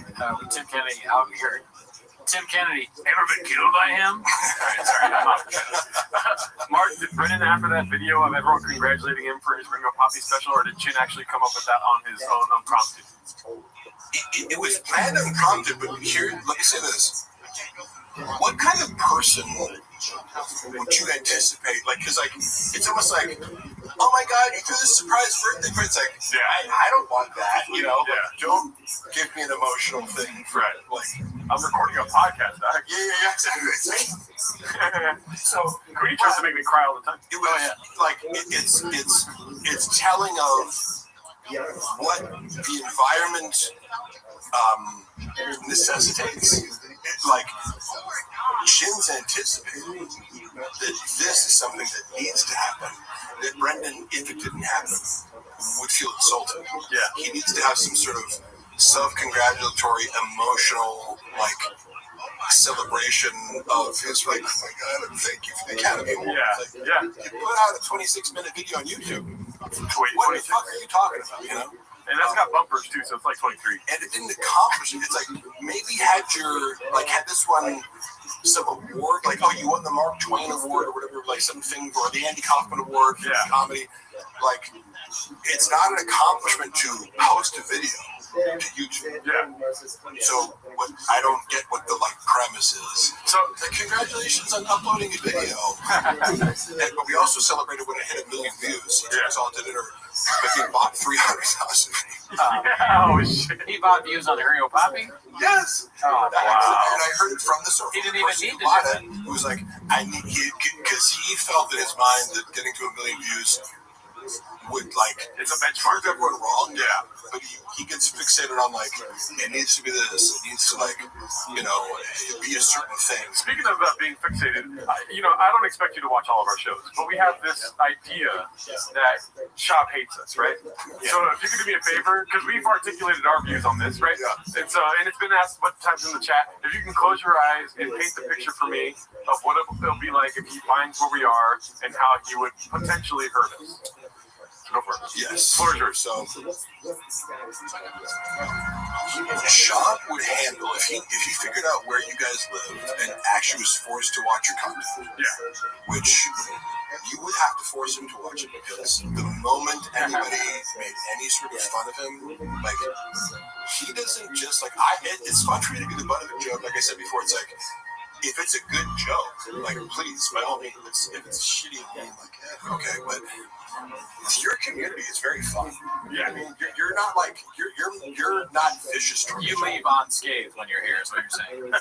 Kennedy out here. Tim Kennedy, ever been killed by him? Sorry, Mark, did Brennan, after that video of everyone congratulating him for his Ring of Poppy special, or did Chin actually come up with that on his own unprompted? It was planned unprompted, but here, let me say this. What kind of person would you anticipate? Like, because like, it's almost like, oh my god, you threw this surprise birthday party. It's like, I don't want that, you know? Yeah. Like, don't give me an emotional thing. Right. Like, I'm recording a podcast, Doc. Yeah, exactly. So, Queenie tries to make me cry all the time. It was like, it's telling of what the environment necessitates. Like, Shin's anticipating that this is something that needs to happen. That Brendan, if it didn't happen, would feel insulted. Yeah. He needs to have some sort of self-congratulatory, emotional, like, celebration of his, like, oh my God, thank you for the Academy Award. Yeah, yeah. You put out a 26-minute video on YouTube. Wait, What the fuck are you talking about, you know? And that's got bumpers too, so it's like 23. And it didn't accomplish it. It's like, maybe had this one some award, like, oh, you won the Mark Twain Award or whatever, like something, or the Andy Kaufman Award for comedy. Like, it's not an accomplishment to post a video to YouTube. Yeah. So I don't get what the premise is. So congratulations on uploading a video. But we also celebrated when it hit 1 million views. He was all to dinner, but he bought 300,000. Oh shit! He bought views on Hero Poppy. Yes. Oh, wow. And I heard it from the source. He didn't even need to bought do it. It was like, I need, because he felt in his mind that getting to 1 million views would, it's a benchmark. prove everyone wrong. Yeah. But he gets fixated on, it needs to be this, it needs to, be a certain thing. Speaking of being fixated, I don't expect you to watch all of our shows, but we have this idea that Shop hates us, right? Yeah. So if you could do me a favor, because we've articulated our views on this, right? Yeah. And it's been asked a bunch of times in the chat, if you can close your eyes and paint the picture for me of what it'll be like if he finds where we are and how he would potentially hurt us. Go for it. Yes. Floor is yours. So, Shop would handle if he figured out where you guys lived and actually was forced to watch your content. Yeah. Which you would have to force him to watch it, because the moment anybody made any sort of fun of him, he doesn't just it's fun for me to be the butt of a joke. Like I said before, it's like, if it's a good joke, please, by all means. If it's shitty, okay, but your community is very fun. Yeah. I mean, you're not you're not vicious towards You leave unscathed when you're here, is what you're saying.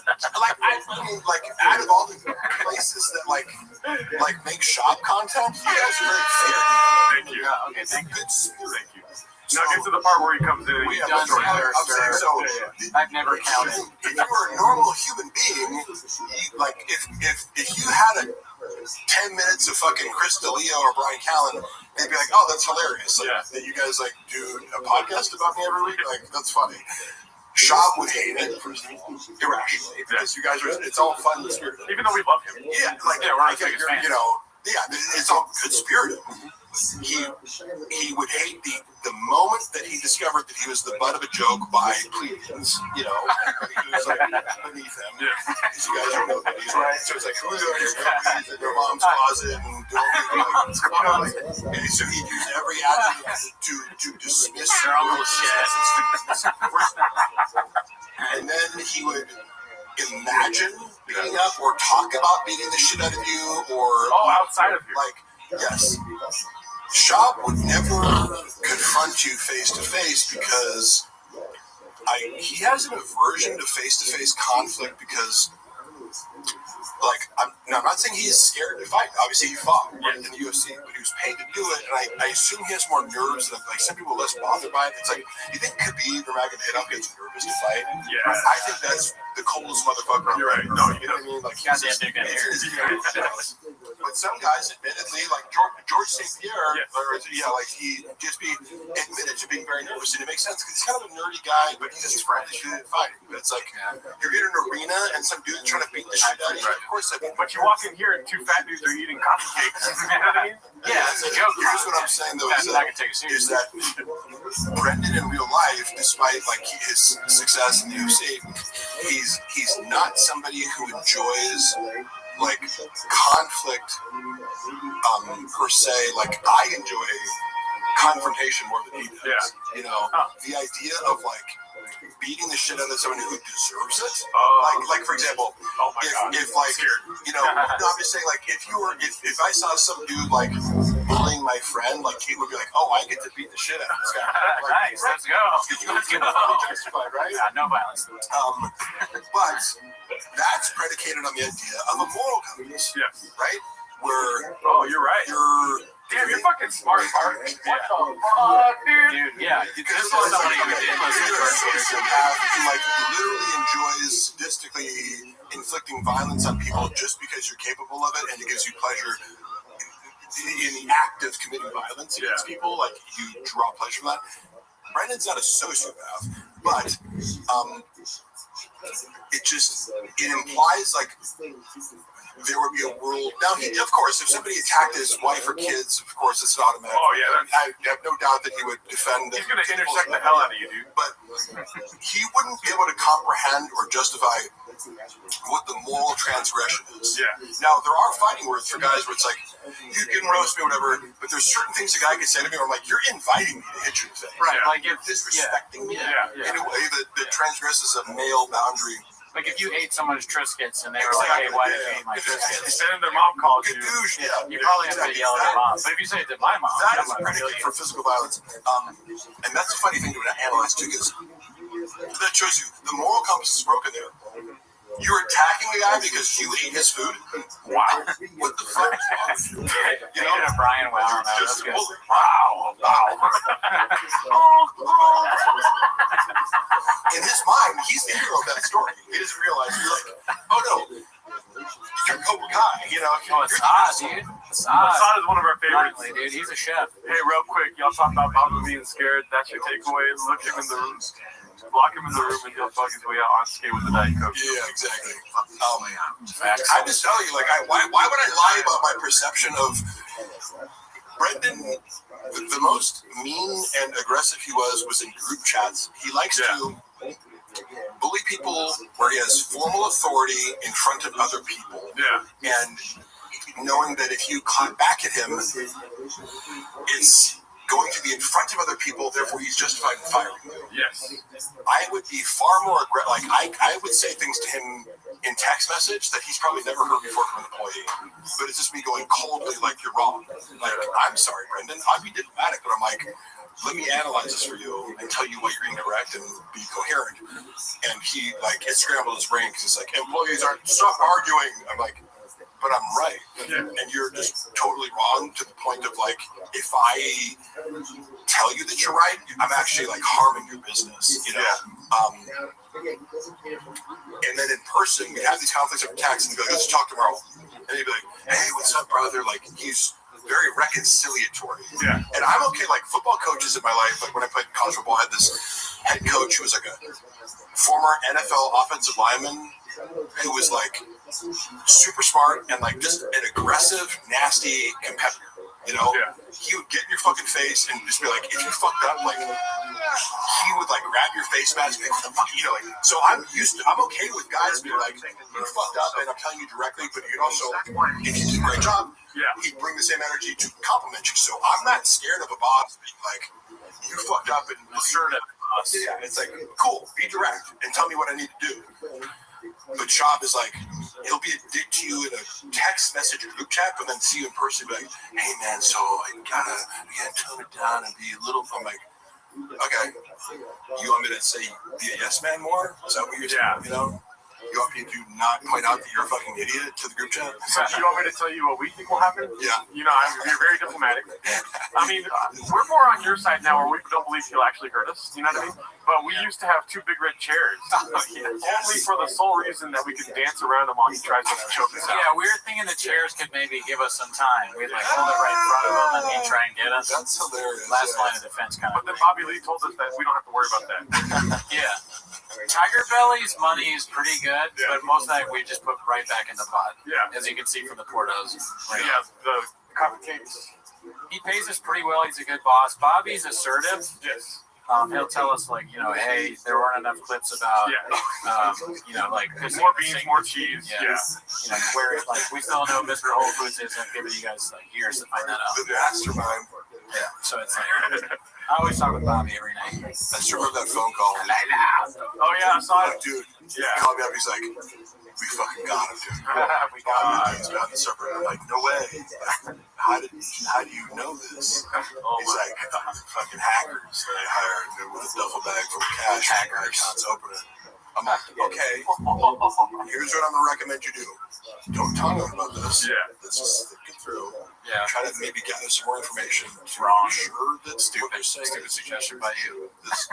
Out of all the places that make shop content, you guys are very fair. Thank you. Okay, thank you. Good spirit. Thank you. Now get to the part where he comes in and We he's have done I'm saying, so I've never counted. if you were a normal human being, if you had a 10 minutes of fucking Chris D'Elia or Brian Callen, they'd be like, oh, that's hilarious. That you guys do a podcast about me every week. That's funny. Shop would hate it irrationally, because you guys it's all fun and spirited. Even though we love him. Yeah, we're not biggest fans. It's all good spirited. He would hate the moment that he discovered that he was the butt of a joke by plebeians, he was beneath them. Yeah. You guys don't know that he's right. So it's like, who's out here in their mom's closet and doing and so he'd use every adjective to dismiss their own shit. And then he would imagine beating up or talk about beating the shit out of you, or outside of you. Yes. Shop would never confront you face to face, because he has an aversion to face conflict, because I'm not saying he's scared to fight. Obviously, he fought in the UFC, but he was paid to do it, and I assume he has more nerves than some people are less bothered by it. It's like, you think Khabib or Magomedov gets nervous to fight? Yeah. I think that's the coldest motherfucker. You're right. No, you know what I mean? But some guys, admittedly, George St. Pierre, he'd just be admitted to being very nervous, and it makes sense because he's kind of a nerdy guy, but he's just really good at fighting. But it's like, you're in an arena and some dude's trying to beat the shit out of you. Of course, but you walk in here and two fat dudes are eating coffee cakes. You know what I mean? Yeah, it's a joke. Here's what I'm saying, though, I can take it is seriously. that Brendan in real life, despite his success in the UFC, he's not somebody who enjoys conflict per se. I enjoy confrontation more than he does. Yeah. The idea of beating the shit out of someone who deserves it. For example, oh my God. if I'm just saying, if I saw some dude bullying my friend, he would be like, oh, I get to beat the shit out of this guy. Nice, let's go. Let's go. Justified, right? Yeah, no violence. But that's predicated on the idea of a moral compass. Yes. Right? Where you're right. Damn, you're fucking smart, Mark. What the fuck, dude? Dude, yeah. This Because is somebody who did listen to our who like literally enjoys sadistically inflicting violence on people just because you're capable of it, and it gives you pleasure in the act of committing violence against people. Like you draw pleasure from that. Brendan's not a sociopath, but it implies like there would be a world. Now, of course, if somebody attacked his wife or kids, of course, it's an automatic. Oh, yeah. I have no doubt that he would defend. He's going to intersect the hell out of you, dude. But he wouldn't be able to comprehend or justify what the moral transgression is. Yeah. Now, there are fighting words for guys where it's like, you can roast me or whatever, but there's certain things a guy can say to me where I'm like, you're inviting me to hit you in the face. Right, Yeah. like if Disrespecting me Yeah. in a way that transgresses a male boundary. like if you ate someone's Triscuits and they were like, "Hey, why did you eat my Triscuits?" And then their mom calls you. Gadoosh, yeah. You probably have to yell at your mom. But if you say it to my mom, That I'm is a gonna kill predicate you. for physical violence. And that's a funny thing to analyze too, because that shows you the moral compass is broken there. You're attacking the guy because you ate his food? Wow. What the fuck is wrong with you? You know, Brian, wow, that was Just good. Wow. In his mind, he's the hero of that story. He doesn't realize you're like, oh no, you're Cobra Kai, you know. Oh, it's Oz, dude. It's Oz. Assad is one of our favorites. Finally, dude, he's a chef. Hey, real quick, y'all talk about Baba being scared. That's your takeaway. Look him in the room. Lock him in the room and he'll fuck his way out on skate with the Diet Coke. Yeah, exactly. I just tell you, like, why would I lie about my perception of Brendan? The most mean and aggressive he was in group chats. He likes to bully people where he has formal authority in front of other people. Yeah. And knowing that if you clap back at him, it's going to be in front of other people, therefore he's justified in firing you. Yes. I would be far more aggressive. Like, I would say things to him in text message that he's probably never heard before from an employee. But it's just me going coldly, like, you're wrong. Like, I'm sorry, Brendan. I'd be diplomatic, but I'm like, let me analyze this for you and tell you why you're incorrect and be coherent. And he, like, it scrambled his brain because he's like, employees aren't, stop arguing. I'm like, but I'm right. And you're just totally wrong to the point of, like, if I tell you that you're right, I'm actually, like, harming your business, you know? And then in person, we have these conflicts over text and be like, let's talk tomorrow. And he'd be like, hey, what's up, brother? Like, he's very reconciliatory. Yeah. And I'm okay, like, football coaches in my life, like, when I played college football, I had this head coach who was, like, a former NFL offensive lineman who was, like, super smart and, like, just an aggressive, nasty competitor. You know, he would get in your fucking face and just be like, if you fucked up, like, he would, like, grab your face mask and be like, what the fuck, you know, like, so I'm okay with guys being like, you fucked up and I'm telling you directly, but you'd also, if you did a great job, he'd bring the same energy to compliment you. So I'm not scared of a boss being like, you fucked up and assertive. Yeah, it's like, cool, be direct and tell me what I need to do. But Shab is like, he'll be a dick to you in a text message or group chat, but then see you in person and be like, hey man, so I gotta tone it down and be a little, I'm like, okay, you want me to say be a yes man more? Is that what you're saying? You know? You want me to not point out that you're a fucking idiot to the group chat? So you want me to tell you what we think will happen? Yeah. You know, you're very diplomatic. I mean, we're more on your side now where we don't believe he'll actually hurt us. You know what I mean? But we used to have two big red chairs. Only for the sole reason that we could dance around him while he tries to choke us out. Yeah, we were thinking the chairs could maybe give us some time. We'd like hold it right in front of him and he'd try and get us. That's hilarious. Last line of defense kind of. But then Bobby Lee told us that we don't have to worry about that. Yeah. Tiger Belly's money is pretty good, but most of that we just put right back in the pot. Yeah. As you can see from the Portos. Right. Yeah, the coffee cakes. He pays us pretty well. He's a good boss. Bobby's assertive. Yes. He'll tell us, like, you know, hey, there weren't enough clips about, you know, like more beans, more cheese. Yeah. You know, where like we still know Mr. Whole Foods isn't giving you guys like years to find that out. The mastermind. Yeah. So it's like I always talk with Bobby every night. I just remember that phone call. Oh yeah, I saw it. Dude, he called me up. He's like, we fucking got him, dude. We got him. He's behind the server. I'm like, no way. How do you know this? He's like, fucking hackers that I hired with a duffel bag full of cash. Hacker accounts open it. I'm like, okay. Here's what I'm gonna recommend you do. Don't tell them about this. Yeah. Let's just think it through. Yeah. try to maybe gather some more information to Wrong. ensure that what they're saying Stupid is suggestion by you. this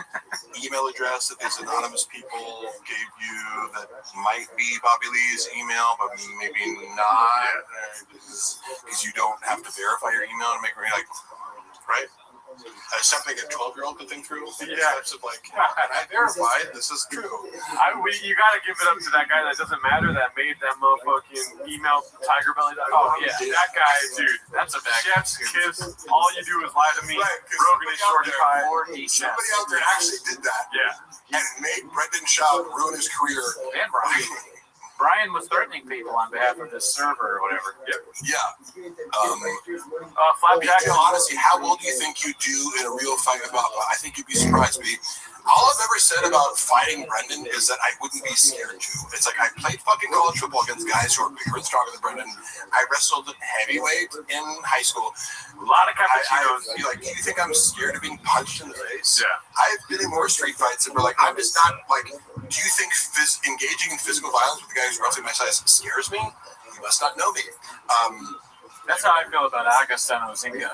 email address that these anonymous people gave you that might be Bobby Lee's email, but maybe not, because you don't have to verify your email to make it like, right? Something a 12-year-old could think through. Yeah. Types of like, and I verified this is true. You gotta give it up to that guy that doesn't matter that made that motherfucking email tigerbelly.com. Oh, yeah. That guy, dude. That's a bad Chef's kiss. All you do is lie to me. Right, 'cause Rogan is short pie. Somebody out there actually did that Yeah. and made Brendan Schaub ruin his career. And Brian was threatening people on behalf of this server or whatever. Yeah. Flapjack. Honestly, how well do you think you do in a real fight with Bob? I think you'd be surprised, B. All I've ever said about fighting Brendan is that I wouldn't be scared to. It's like I played fucking college football against guys who are bigger and stronger than Brendan. I wrestled at heavyweight in high school. A lot of I cappuccinos. would be like, do you think I'm scared of being punched in the face? Yeah. I've been in more street fights and we're like, I'm just not like, do you think engaging in physical violence with a guy who's roughly my size scares me? You must not know me. That's how I feel about Agostino Zinga.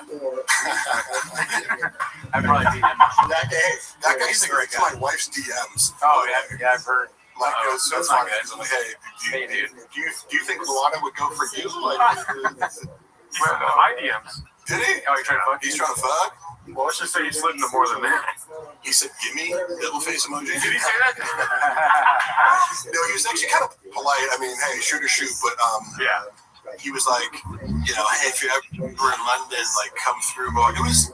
I'd probably beat him. That guy He's a great to guy. my wife's DMs. Oh, yeah, I've heard. Like, it was so that's not funny. good. Because I'm like, hey, Hey, do you think Luana would go for you? Like, He slid into my DMs. did he? Oh, you trying to fuck? He's trying to fuck? Well, let's just say he slid into more than that. He said, give me devil face emoji. Did he say that? No, he was actually kind of polite. I mean, hey, shoot or shoot. But Yeah. he was like, you know, hey, if you're ever in London, like, come through. But it was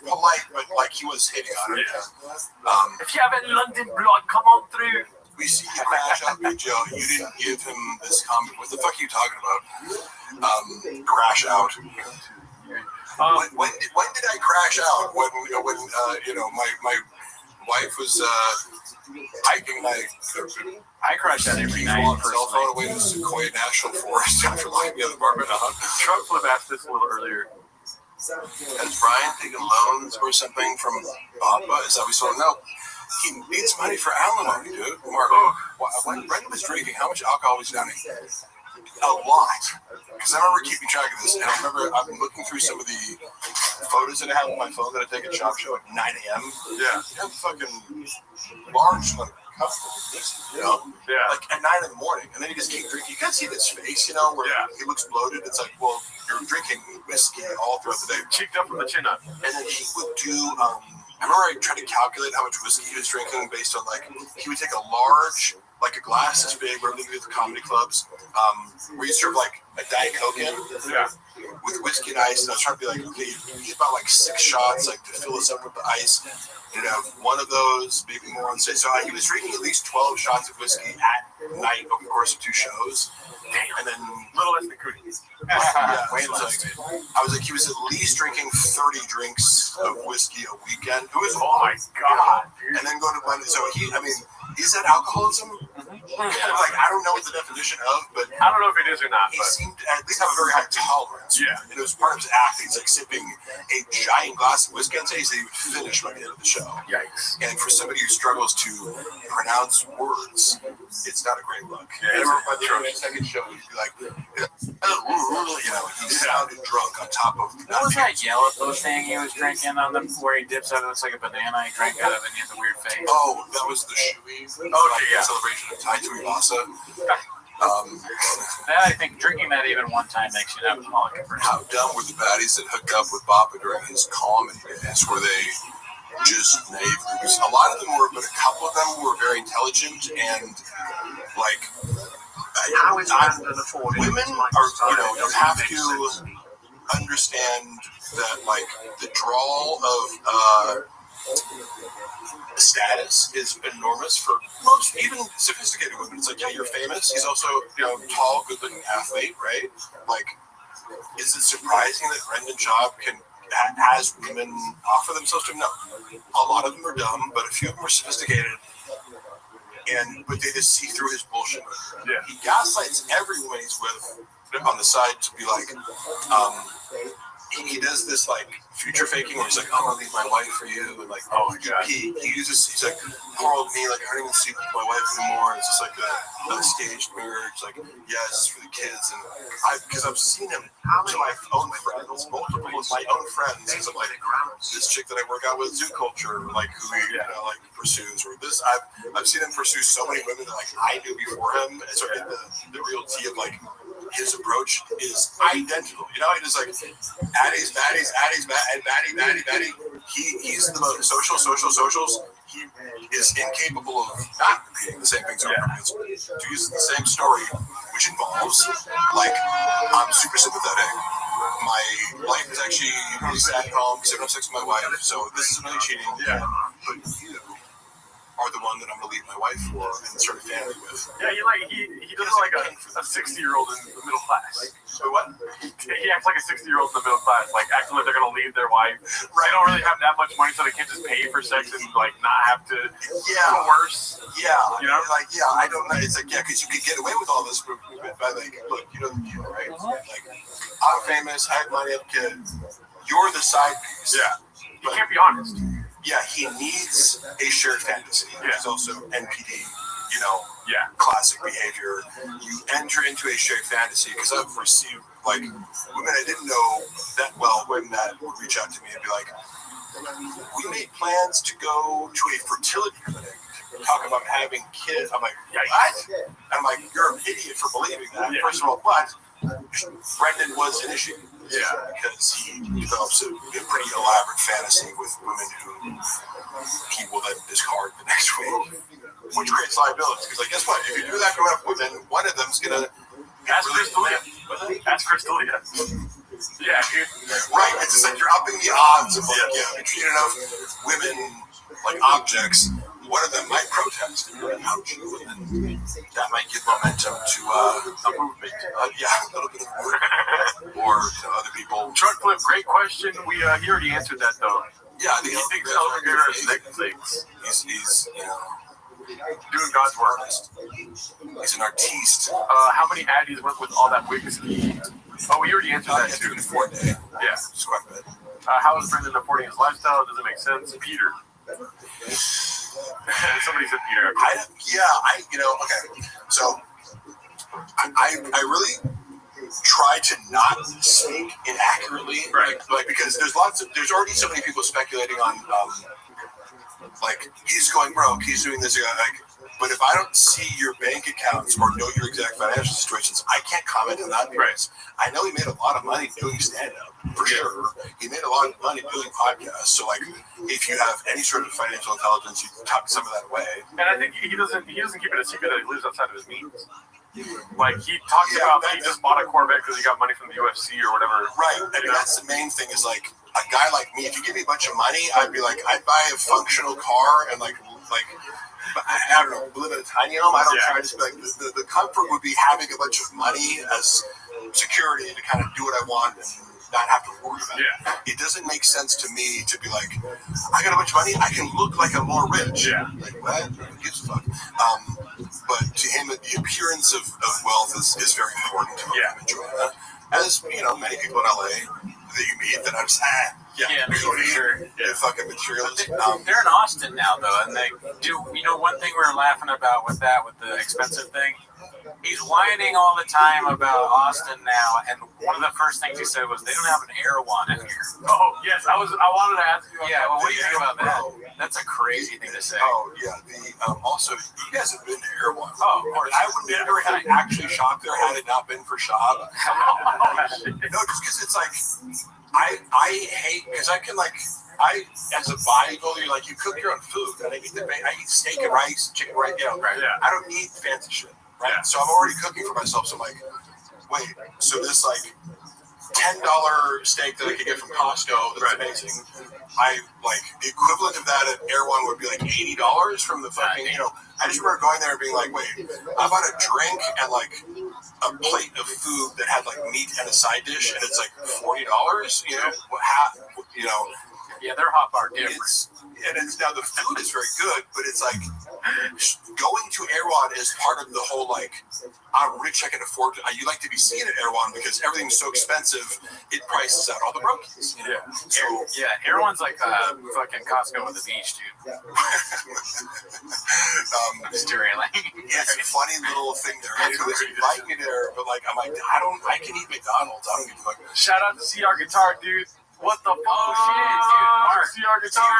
polite, but like he was hitting on it. If you have any London blood, come on through. We see you crash out, Big Joe. You didn't give him this comment. What the fuck are you talking about? Crash out. When did I crash out? When you know my wife was hiking I crash out every night. cell phone away to Sequoia National Forest after locking the other apartment out. Truck flip asked this a little earlier. Has Brian taken loans or something from Bob? Is that we saw? No. He needs money for alimony, dude. Mark, when Brendan was drinking, how much alcohol was he downing? A lot. Because I remember keeping track of this, and I remember I've been looking through some of the photos that I have on my phone that I take at Shop Show at 9 a.m. Yeah. You have fucking large, like, cup of whiskey, you know? Yeah. Like at 9 in the morning, and then he just keep drinking. You can see his face, you know, where he looks bloated. It's like, well, you're drinking whiskey all throughout the day. Cheeked up from the chin up. And then he would do, I remember I tried to calculate how much whiskey he was drinking based on, like, he would take a large, like a glass this big, where they do the comedy clubs, where you serve like a Diet Coke in with whiskey and ice. And I was trying to be like, okay, you need about like 6 shots, like to fill us up with the ice. You'd have one of those, maybe more on stage. So he was drinking at least 12 shots of whiskey at night over the course of 2 shows. And then Little less than Cootie. I was like, he was at least drinking 30 drinks of whiskey a weekend. It was, oh my God. And then go to London. So is that alcoholism? Like, I don't know what the definition of, but I don't know if it is or not. He But seemed to at least have a very high tolerance. Yeah. And it was part of his acting. He's like sipping a giant glass of whiskey on stage that he would finish by the end of the show. yikes. And for somebody who struggles to pronounce words, it's not a great look. Yeah, And by the second show, he'd be like, you know, he sounded drunk on top of. What was that yellow thing he was drinking on the where he dips out? It looks like a banana. He drank out of it and he has a weird face. Oh, that was the Shui. Celebration of Tai Tuivasa. That I think drinking that even one time makes you an alcoholic. How dumb were the baddies that hooked up with Bappa during his comedy days? Were they just naive? Because a lot of them were, but a couple of them were very intelligent and like. Women are, you know, you have to understand that like the draw of status is enormous for most, even sophisticated women. It's like, yeah, you're famous. He's also, you know, tall, good-looking athlete, right? Like, is it surprising that Brendan Schaub has women offer themselves to him? No. A lot of them are dumb, but a few of them are sophisticated. But they just see through his bullshit. Yeah. He gaslights every woman he's with on the side to be like, he does this like future faking where he's like, I'm gonna leave my wife for you, and like, Oh my God. he uses, he's like, poor old me, like I don't even see my wife anymore. It's just like a staged marriage, like yes, for the kids, and because I've seen him to my own friends, multiple of my own friends, because I'm like, this chick that I work out with, Zoo Culture, like who he like pursues, or this, I've seen him pursue so many women that like I knew before him, and so I get the real tea of like his approach is identical. You know, he just like Addie's, and Maddie. He's the most socials. He is incapable of not repeating the same things over again. To use the same story, which involves like I'm super sympathetic. My life is actually really sad at home because I'm sex with my wife, so this is really cheating. Yeah, but you are the one that I'm gonna leave my wife for and start a family with. Yeah, he does like a 60-year-old in the middle class. So what? He acts like a 60-year-old in the middle class, like acting like they're gonna leave their wife. They don't really have that much money, so they can't just pay for sex and like not have to coerce. Yeah, you know, like I don't know. It's like because you could get away with all this by like, look, you know the deal, right? Like I'm famous, I have money, I have kids. You're the side piece. Yeah, you can't be honest. Yeah, he needs a shared fantasy, which is also NPD, you know, classic behavior. You enter into a shared fantasy because I've received like women I didn't know that well, women that would reach out to me and be like, we made plans to go to a fertility clinic and talk about having kids. I'm like, what? I'm like, you're an idiot for believing that, first of all, but Brendan was initiated. Yeah, because he develops a pretty elaborate fantasy with women who he will then discard the next week, which creates liabilities. Because, like, guess what? If you do that to enough women, one of them's gonna ask Crystalia. Ask Crystalia. Yeah, dude. Right. It's just like you're upping the odds of like, if you treat enough women like objects, one of them might protest. And you're like, ouch. And that might give momentum to a movement. A little bit of movement. Or to other people. Truck Flip, great question. He already answered that though. Yeah, I think he thinks Elder Guerrero is next things. He's doing God's work. He's an artiste. How many addies work with all that whiskey? Oh, we already answered that too. 4 day. Yeah, it's quite good. How is Brendan affording his lifestyle? Does it make sense? Peter. Somebody said Peter. Okay. So I really try to not speak inaccurately, right? Like because there's already so many people speculating on like he's going broke, he's doing this, like. But if I don't see your bank accounts or know your exact financial situations, I can't comment on that. Because I know he made a lot of money doing stand-up, for sure. He made a lot of money doing podcasts. So, like, if you have any sort of financial intelligence, you can tuck some of that away. And I think he doesn't keep it a secret that he lives outside of his means. Like, he talks about that he just bought a Corvette because he got money from the UFC or whatever. Right. I mean, that's the main thing is, like, a guy like me, if you give me a bunch of money, I'd be like, I'd buy a functional car and, like I don't know, live in a tiny home. I don't try to just be like, the comfort would be having a bunch of money as security to kind of do what I want and not have to worry about it. It doesn't make sense to me to be like, I got a bunch of money, I can look like I'm more rich. Yeah. Like, what? Who gives a fuck? But to him, the appearance of wealth is very important to him. Yeah. Enjoy that. As, you know, many people in LA that you meet that I'm just, they're fucking materialistic. They're in Austin now, though, and they do. You know, one thing we were laughing about with the expensive thing. He's whining all the time about Austin now, and one of the first things he said was they don't have an Erewhon in here. Oh yes, I wanted to ask you. Well, what do you think about that? That's a crazy thing to say. Oh yeah. Also, you guys have been to Erewhon. Oh, of course. I would never have actually shopped there had it not been for Shab. No, just because it's like I hate because I can like. As a bodybuilder, you're like you cook your own food, and I eat steak and rice, chicken rice, I don't need fancy shit, right? Yeah. So I'm already cooking for myself. So I'm like, wait, so this like $10 steak that I could get from Costco, that's amazing. I like the equivalent of that at Erewhon would be like $80 from the fucking, you know. I just remember going there and being like, wait, I bought a drink and like a plate of food that had like meat and a side dish, and it's like $40, you know, Yeah, their hot bar different. And it's now the food is very good, but it's like going to Erewhon is part of the whole, like, I'm rich, I can afford it. You like to be seen at Erewhon because everything's so expensive, it prices out all the brokies. Yeah. So, Everyone's like fucking Costco on the beach, dude. Just derailing. It's a funny little thing there. It was invite me there, but like, I'm like, I can eat McDonald's. I don't need to like. Shout out to CR Guitar, dude. What the fuck? Oh shit, dude. Mark. CR Guitar.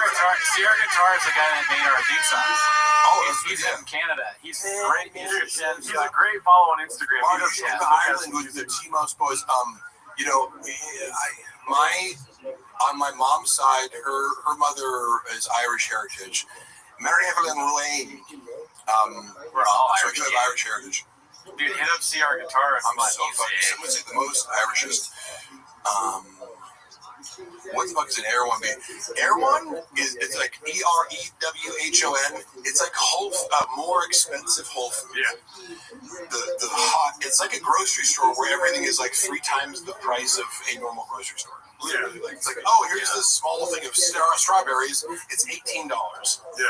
CR Guitar is the guy that made our theme song. Oh, He's in Canada. He's a great musician. He's a great follow on Instagram. Mark from Ireland with the T-Mouse boys. You know, on my mom's side, her mother is Irish heritage. Mary Evelyn Lane. We're all so Irish. I have Irish heritage. Dude, hit up CR Guitar. I'm so fucking. Someone say the most Irishest. What the fuck is an Erewhon be? Erewhon it's like EREWHON. It's like more expensive Whole Foods. Yeah. The hot. It's like a grocery store where everything is like 3 times the price of a normal grocery store. Literally, like it's like, oh, here's this small thing of strawberries. It's $18. Yeah.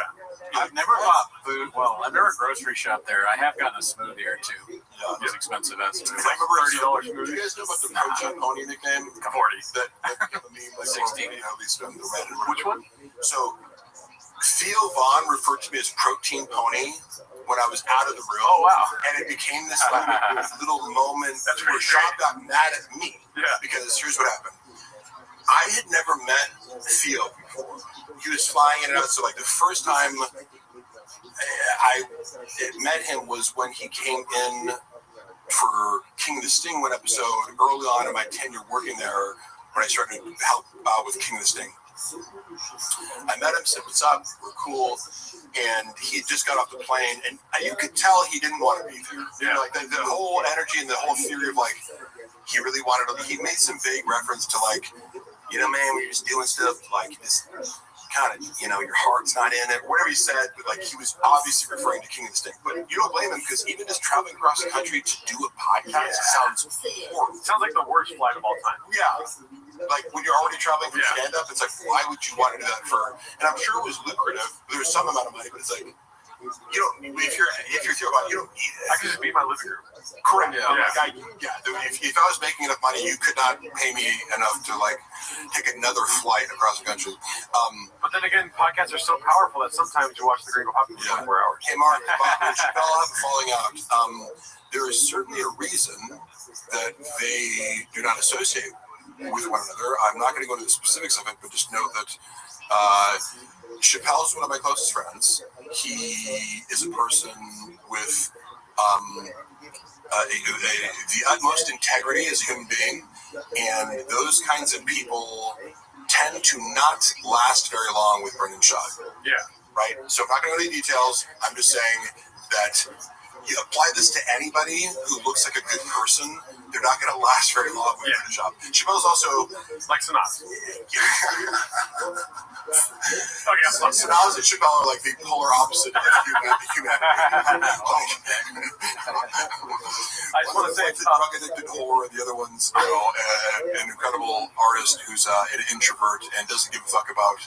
I've never bought food. Well, I've never grocery shopped there. I have gotten a smoothie or two. It's expensive as I remember $30 smoothie. You guys know about the protein pony nickname? 40. That meme, like 16. At least on the Reddit. Which one? So Theo Vaughn referred to me as Protein Pony when I was out of the room. Oh wow! And it became this like little moment That's where Sean got mad at me. Yeah. Because here's what happened. I had never met Theo before. He was flying in and out. So like the first time I met him was when he came in for King of the Sting one episode early on in my tenure working there when I started to help with King of the Sting. I met him, said, what's up? We're cool. And he had just got off the plane, and you could tell he didn't want to be there. You know, like the whole energy and the whole theory of like, he really wanted to, he made some vague reference to like, you know, man, we're just doing stuff like this kind of, you know, your heart's not in it, whatever he said, but like he was obviously referring to King of the Sting. But you don't blame him because even just traveling across the country to do a podcast sounds horrible. Sounds like the worst flight of all time. Yeah. Like when you're already traveling for stand-up, it's like, why would you want to do that for? And I'm sure it was lucrative. There's some amount of money, but it's like, you don't. If you're thinking about, you don't need it. I could just be my living room. Correct. Yeah. If I was making enough money, you could not pay me enough to like take another flight across the country. But then again, podcasts are so powerful that sometimes you watch the Gringo Hop for 24 hours. Hey, Mark, Bob and Chappelle have a falling out. There is certainly a reason that they do not associate with one another. I'm not going to go into the specifics of it, but just know that Chappelle's one of my closest friends. He is a person with the utmost integrity as a human being, and those kinds of people tend to not last very long with Brendan Shaw. Yeah. Right? So I'm not going to go into details. I'm just saying that you apply this to anybody who looks like a good person, they're not going to last very long with Brendan Shaw. Chappelle's also like Sanaz. Sanaz and Chappelle are like the polar opposite of humanity. I just want to say, the drug addicted whore, and the other one's, you know, an incredible artist who's an introvert and doesn't give a fuck about,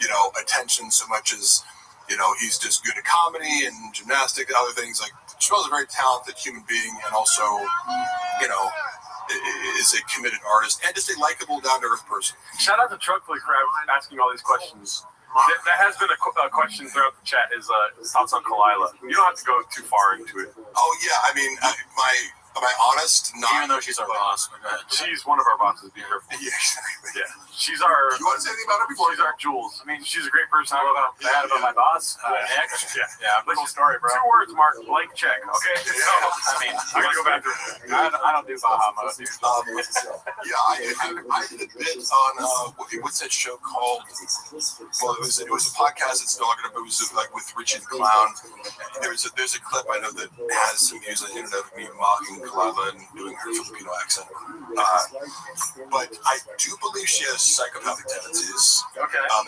you know, attention so much as, you know, he's just good at comedy and gymnastics and other things. Like, Chappelle's a very talented human being and also, you know, is a committed artist and just a likable, down-to-earth person. Shout out to Truckfully Crab asking all these questions. That has been a question throughout the chat is thoughts on Kalila. You don't have to go too far into it. Oh, yeah. I mean, am I honest? Not, even though she's our boss. She's one of our bosses. Be careful. Yeah, exactly. Yeah. She's our... You want to say anything about her before? She's our Jules. I mean, she's a great person. Bad about my boss? Next. Yeah, little story, bro. 2 words, Mark. Blank check. Okay? So, I mean, I gotta go back to I don't do Baja mode, dude. Yeah, I did a bit on, what's that show called? Well, it was a podcast that's no longer, but it was like with Richie the Clown. There's a clip I know that has some views on the internet of me mocking Kalila and doing her Filipino accent. But I do believe she has psychopathic tendencies,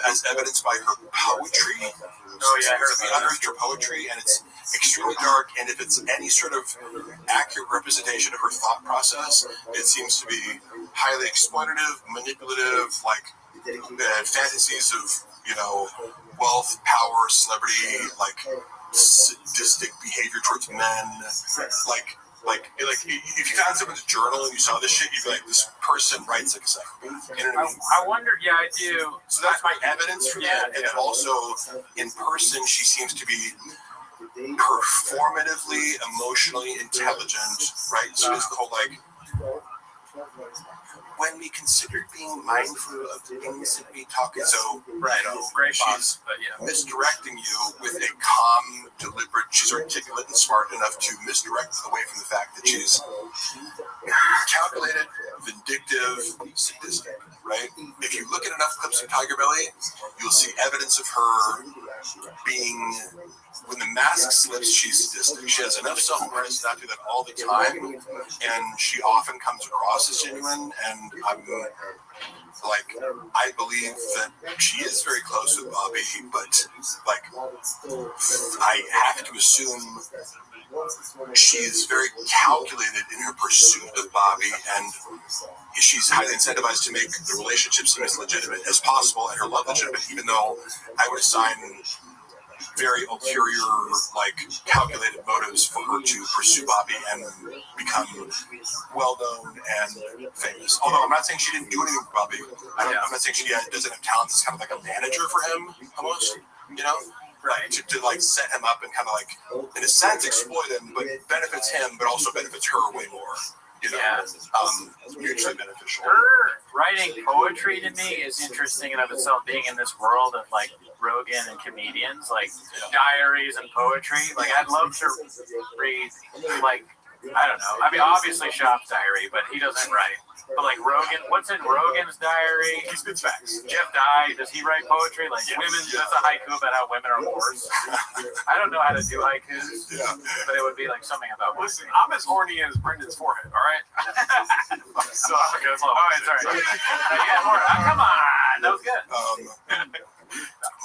as evidenced by her poetry. Oh yeah, I heard the unearthed her poetry, and it's extremely dark. And if it's any sort of accurate representation of her thought process, it seems to be highly exploitative, manipulative, like fantasies of, you know, wealth, power, celebrity, like sadistic behavior towards men. Like, if you found someone's journal and you saw this shit, you'd be like, this person writes like a psychopath. You know what I mean? I wonder. Yeah, I do. So that's my evidence for that. And then also, in person, she seems to be performatively, emotionally intelligent, right? So it's the whole like, when we considered being mindful of the things that we talk, so Right. Great she's box, but yeah. misdirecting you with a calm, deliberate. She's articulate and smart enough to misdirect away from the fact that she's calculated, vindictive, sadistic. Right? If you look at enough clips of Tiger Belly, you'll see evidence of her being. When the mask slips, she's sadistic. She has enough self-awareness not to do that all the time, and she often comes across as genuine. And I'm like, I believe that she is very close with Bobby, but like, I have to assume she is very calculated in her pursuit of Bobby, and she's highly incentivized to make the relationship seem as legitimate as possible and her love legitimate, even though I would assign very ulterior, like, calculated motives for her to pursue Bobby and become well-known and famous. Although I'm not saying she didn't do anything with Bobby. I'm not saying she doesn't have talent. It's kind of like a manager for him, almost, you know? Right, to like set him up and kind of like, in a sense, exploit him, but benefits him, but also benefits her way more. You know, mutually beneficial. Her writing poetry to me is interesting in of itself, being in this world of like Rogan and comedians, like diaries and poetry. Like, I'd love to read, like, I don't know. I mean, obviously Shop's diary, but he doesn't write. But like Rogan, what's in Rogan's diary? He spits facts. Jeff Dye, does he write poetry? Like women, that's a haiku about how women are whores. I don't know how to do haikus, but it would be like something about. Listen, I'm as horny as Brendan's forehead. All right. So, all right, sorry. Yeah, come on, that was good.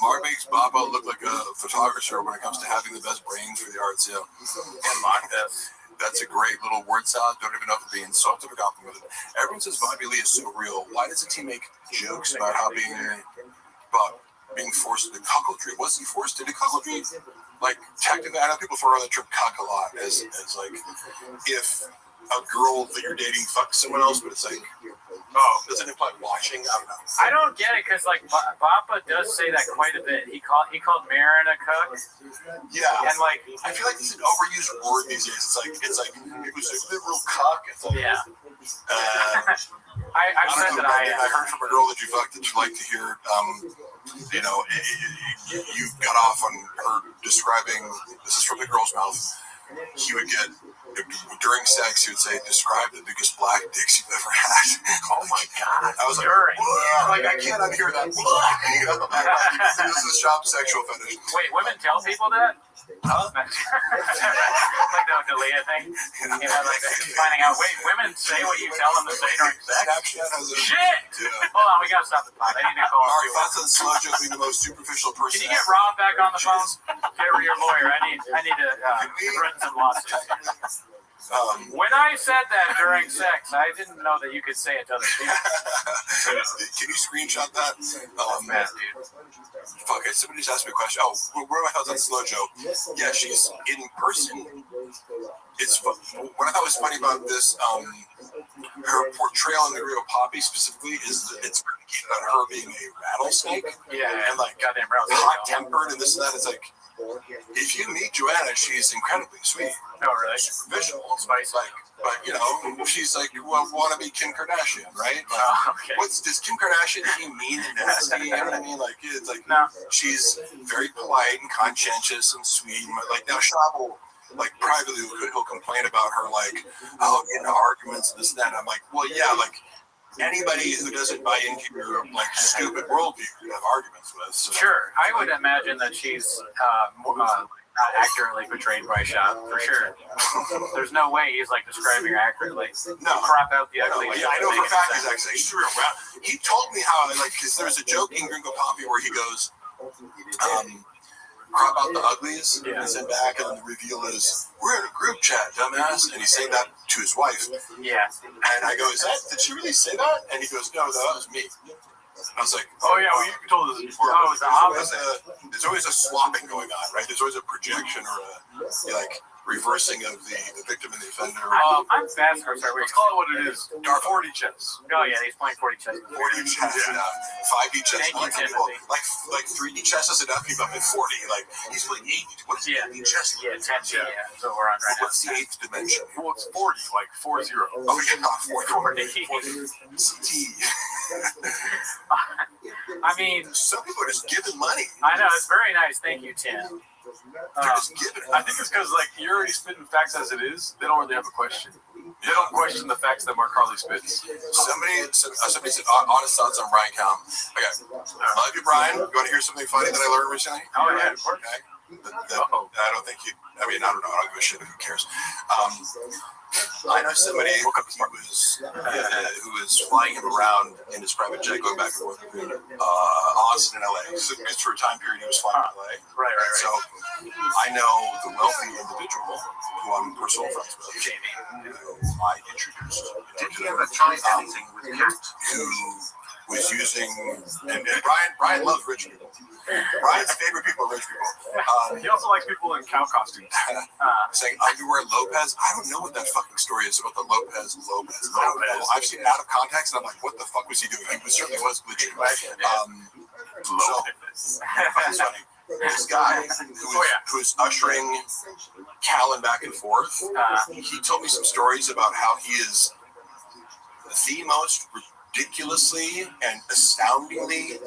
Mark makes Baba look like a photographer when it comes to having the best brains for the arts. Yeah. And lock this. That's a great little word salad. Don't even know if it's being insulted or complimented. Everyone says Bobby Lee is so real. Why doesn't he make jokes about how being forced into cuckoldry? Was he forced into cuckoldry? Like, technically, I know people throw around the term cuck a lot as like, if a girl that you're dating fucks someone else, but it's like, does it imply watching? I don't know. I don't get it, because like Bappa does say that quite a bit. He called Marin a cook. Yeah, and like I feel like it's an overused word these days. It's like it was a liberal cock. It's like, yeah. I said that I heard from a girl that you fucked that you like to hear. You know, you got off on her describing. This is from the girl's mouth. He would get. During sex, he would say, "Describe the biggest black dicks you've ever had." Oh my god! I was like, I can't unhear that. This is shop sexual fetish. Wait, women tell people that? Huh? Like the Leah thing? You know, like finding out. Wait, women say what you tell them to say during sex? Snapchat has a shit! Yeah. Hold on, we gotta stop the pod. I need to call. Ari, that's a slow joke being the most superficial person. Can you get Rob back on the phone? Get your lawyer. I need to threaten some lawsuits. When I said that during sex, I didn't know that you could say it to other people. Can you screenshot that? Man, dude. Fuck it. Somebody just asked me a question. Oh, where my hell's that slow Joe? Yeah, she's in person. It's what I thought was funny about this. Her portrayal in the Real Poppy specifically is that it's predicated on her being a rattlesnake. Yeah, and like goddamn rattlesnake. Hot tempered and this and that. It's like, if you meet Joanna, she's incredibly sweet. Oh, really? Visual, spicy. Like, but you know, she's like, want to be Kim Kardashian, right? Okay. Does Kim Kardashian mean mean and nasty? You know what I mean? Like, it's like, no. She's very polite and conscientious and sweet. Like, now Shab will, like, privately, he'll complain about her, like, I'll get into arguments and this and that. And I'm like, well, yeah, like, anybody who doesn't buy into your, like, stupid worldview you have arguments with. So. Sure. I would imagine that she's not accurately portrayed by Shab, for sure. There's no way he's, like, describing her accurately. No. Crop out the ugly. I know for a fact he's actually, she's real rap. He told me how, like, because there's a joke in Gringo Poppy where he goes, crop out the uglies, and send back, and then the reveal is, we're in a group chat, dumbass, and he's saying that to his wife. Yeah. And I go, did she really say that? And he goes, no, that was me. I was like, Oh yeah, well, you told us this before. Oh, it was the opposite. there's always a swapping going on, right? There's always a projection or a like reversing of the victim and the offender. I'm fast. I'm sorry. Let's call it what it is. Dark 40 chess. Oh yeah, he's playing 40 chess. 4D chess, 5D chess. Thank you, Like, some people, Timothy. like 3D chess is enough. Keep up at 40. Like he's playing 80. What is 8D chess? Yeah, 10. Yeah, that's what we're on right now. What's the 8th dimension? Well, it's 40, like 40. Oh yeah, not 40. 40. CT. I mean, Some people are just giving money. I know it's very nice. Thank you, Tim. They're just giving. I think it's because like you're already spitting facts as it is. They don't really have a question. They don't question the facts that Mark Harley spits. Somebody said honest thoughts on Brian Calm. Okay, love you, Brian. You want to hear something funny that I learned recently? Oh yeah, of course. Okay. I don't think you. I mean, I don't know. I don't give a shit. Who cares? I know somebody who was flying him around in his private jet, going back and forth between Austin and LA. Because for a time period, he was flying to LA. Right. So I know the wealthy individual who I'm personal friends with, Jamie. who I introduced. Did he ever try anything with cats? Who was using, and Brian loves rich people. Brian's favorite people are rich people. He also likes people in cow costumes. Saying underwear Lopez. I don't know what that fucking story is about the Lopez. I don't know. I've seen it out of context, and I'm like, what the fuck was he doing? He certainly was glitching. So it's funny. This guy who is ushering Callan back and forth, he told me some stories about how he is the most ridiculously and astoundingly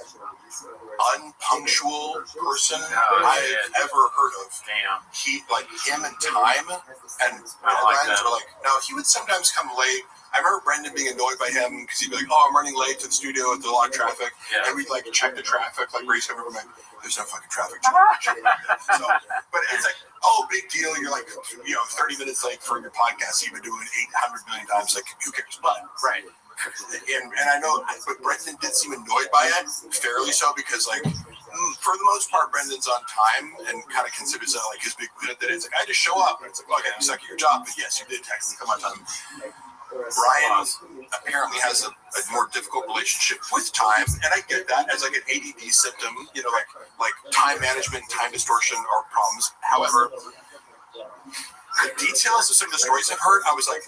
unpunctual person I've ever heard of. Damn. He, like him and Time and Brendan were like, no, he would sometimes come late. I remember Brendan being annoyed by him because he'd be like, oh, I'm running late to the studio, there's a lot of traffic. Yeah. And we'd like check the traffic, like race over, I'm like, there's no fucking traffic. So, but it's like, oh, big deal. You're like, 30 minutes late for your podcast you've been doing 800 million times. Like, who cares? But Right. And I know, but Brendan did seem annoyed by it, fairly so, because like for the most part, Brendan's on time and kind of considers that like his big win. That it's like I just show up, and it's like, well, okay, you suck at your job, but yes, you did technically come on time. Brian apparently has a more difficult relationship with time, and I get that as like an ADD symptom, like time management, time distortion are problems. However, the details of some of the stories I've heard, I was like,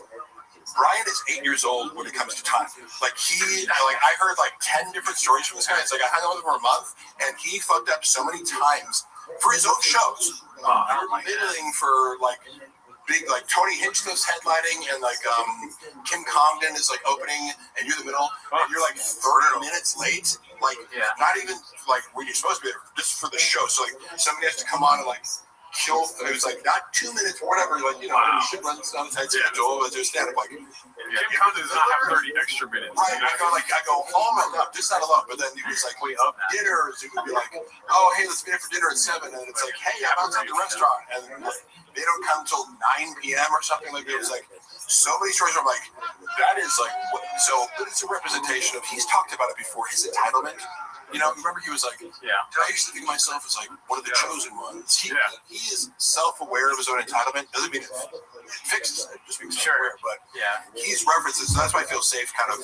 Brian is 8 years old when it comes to time. I heard like 10 different stories from this guy. It's like I hung out with him for a month, and he fucked up so many times for his own shows. Middling for like big, like Tony Hinchcliffe's headlining, and like Kim Congdon is like opening, and you're the middle, and you're like 30 minutes late. Like not even like where you're supposed to be there, just for the show. So like somebody has to come on and like kill. It was like not 2 minutes or whatever. Like shit runs on the tight schedule. But there's stand up like. Kim Congdon does not have 30 extra minutes. Right. I go home and up, just not alone. But then he was like, wait, dinners. It would be like, oh hey, let's meet up for dinner at 7, and it's like, hey, I'm outside the restaurant, and like, they don't come till 9 p.m. or something like that. It was like so many stories where I'm like, that is like so. But it's a representation of. He's talked about it before. His entitlement. Remember he was like, I used to think of myself as like one of the chosen ones. He is self-aware of his own entitlement. Doesn't mean it fixes it, just being self-aware. But he's references, so that's why I feel safe kind of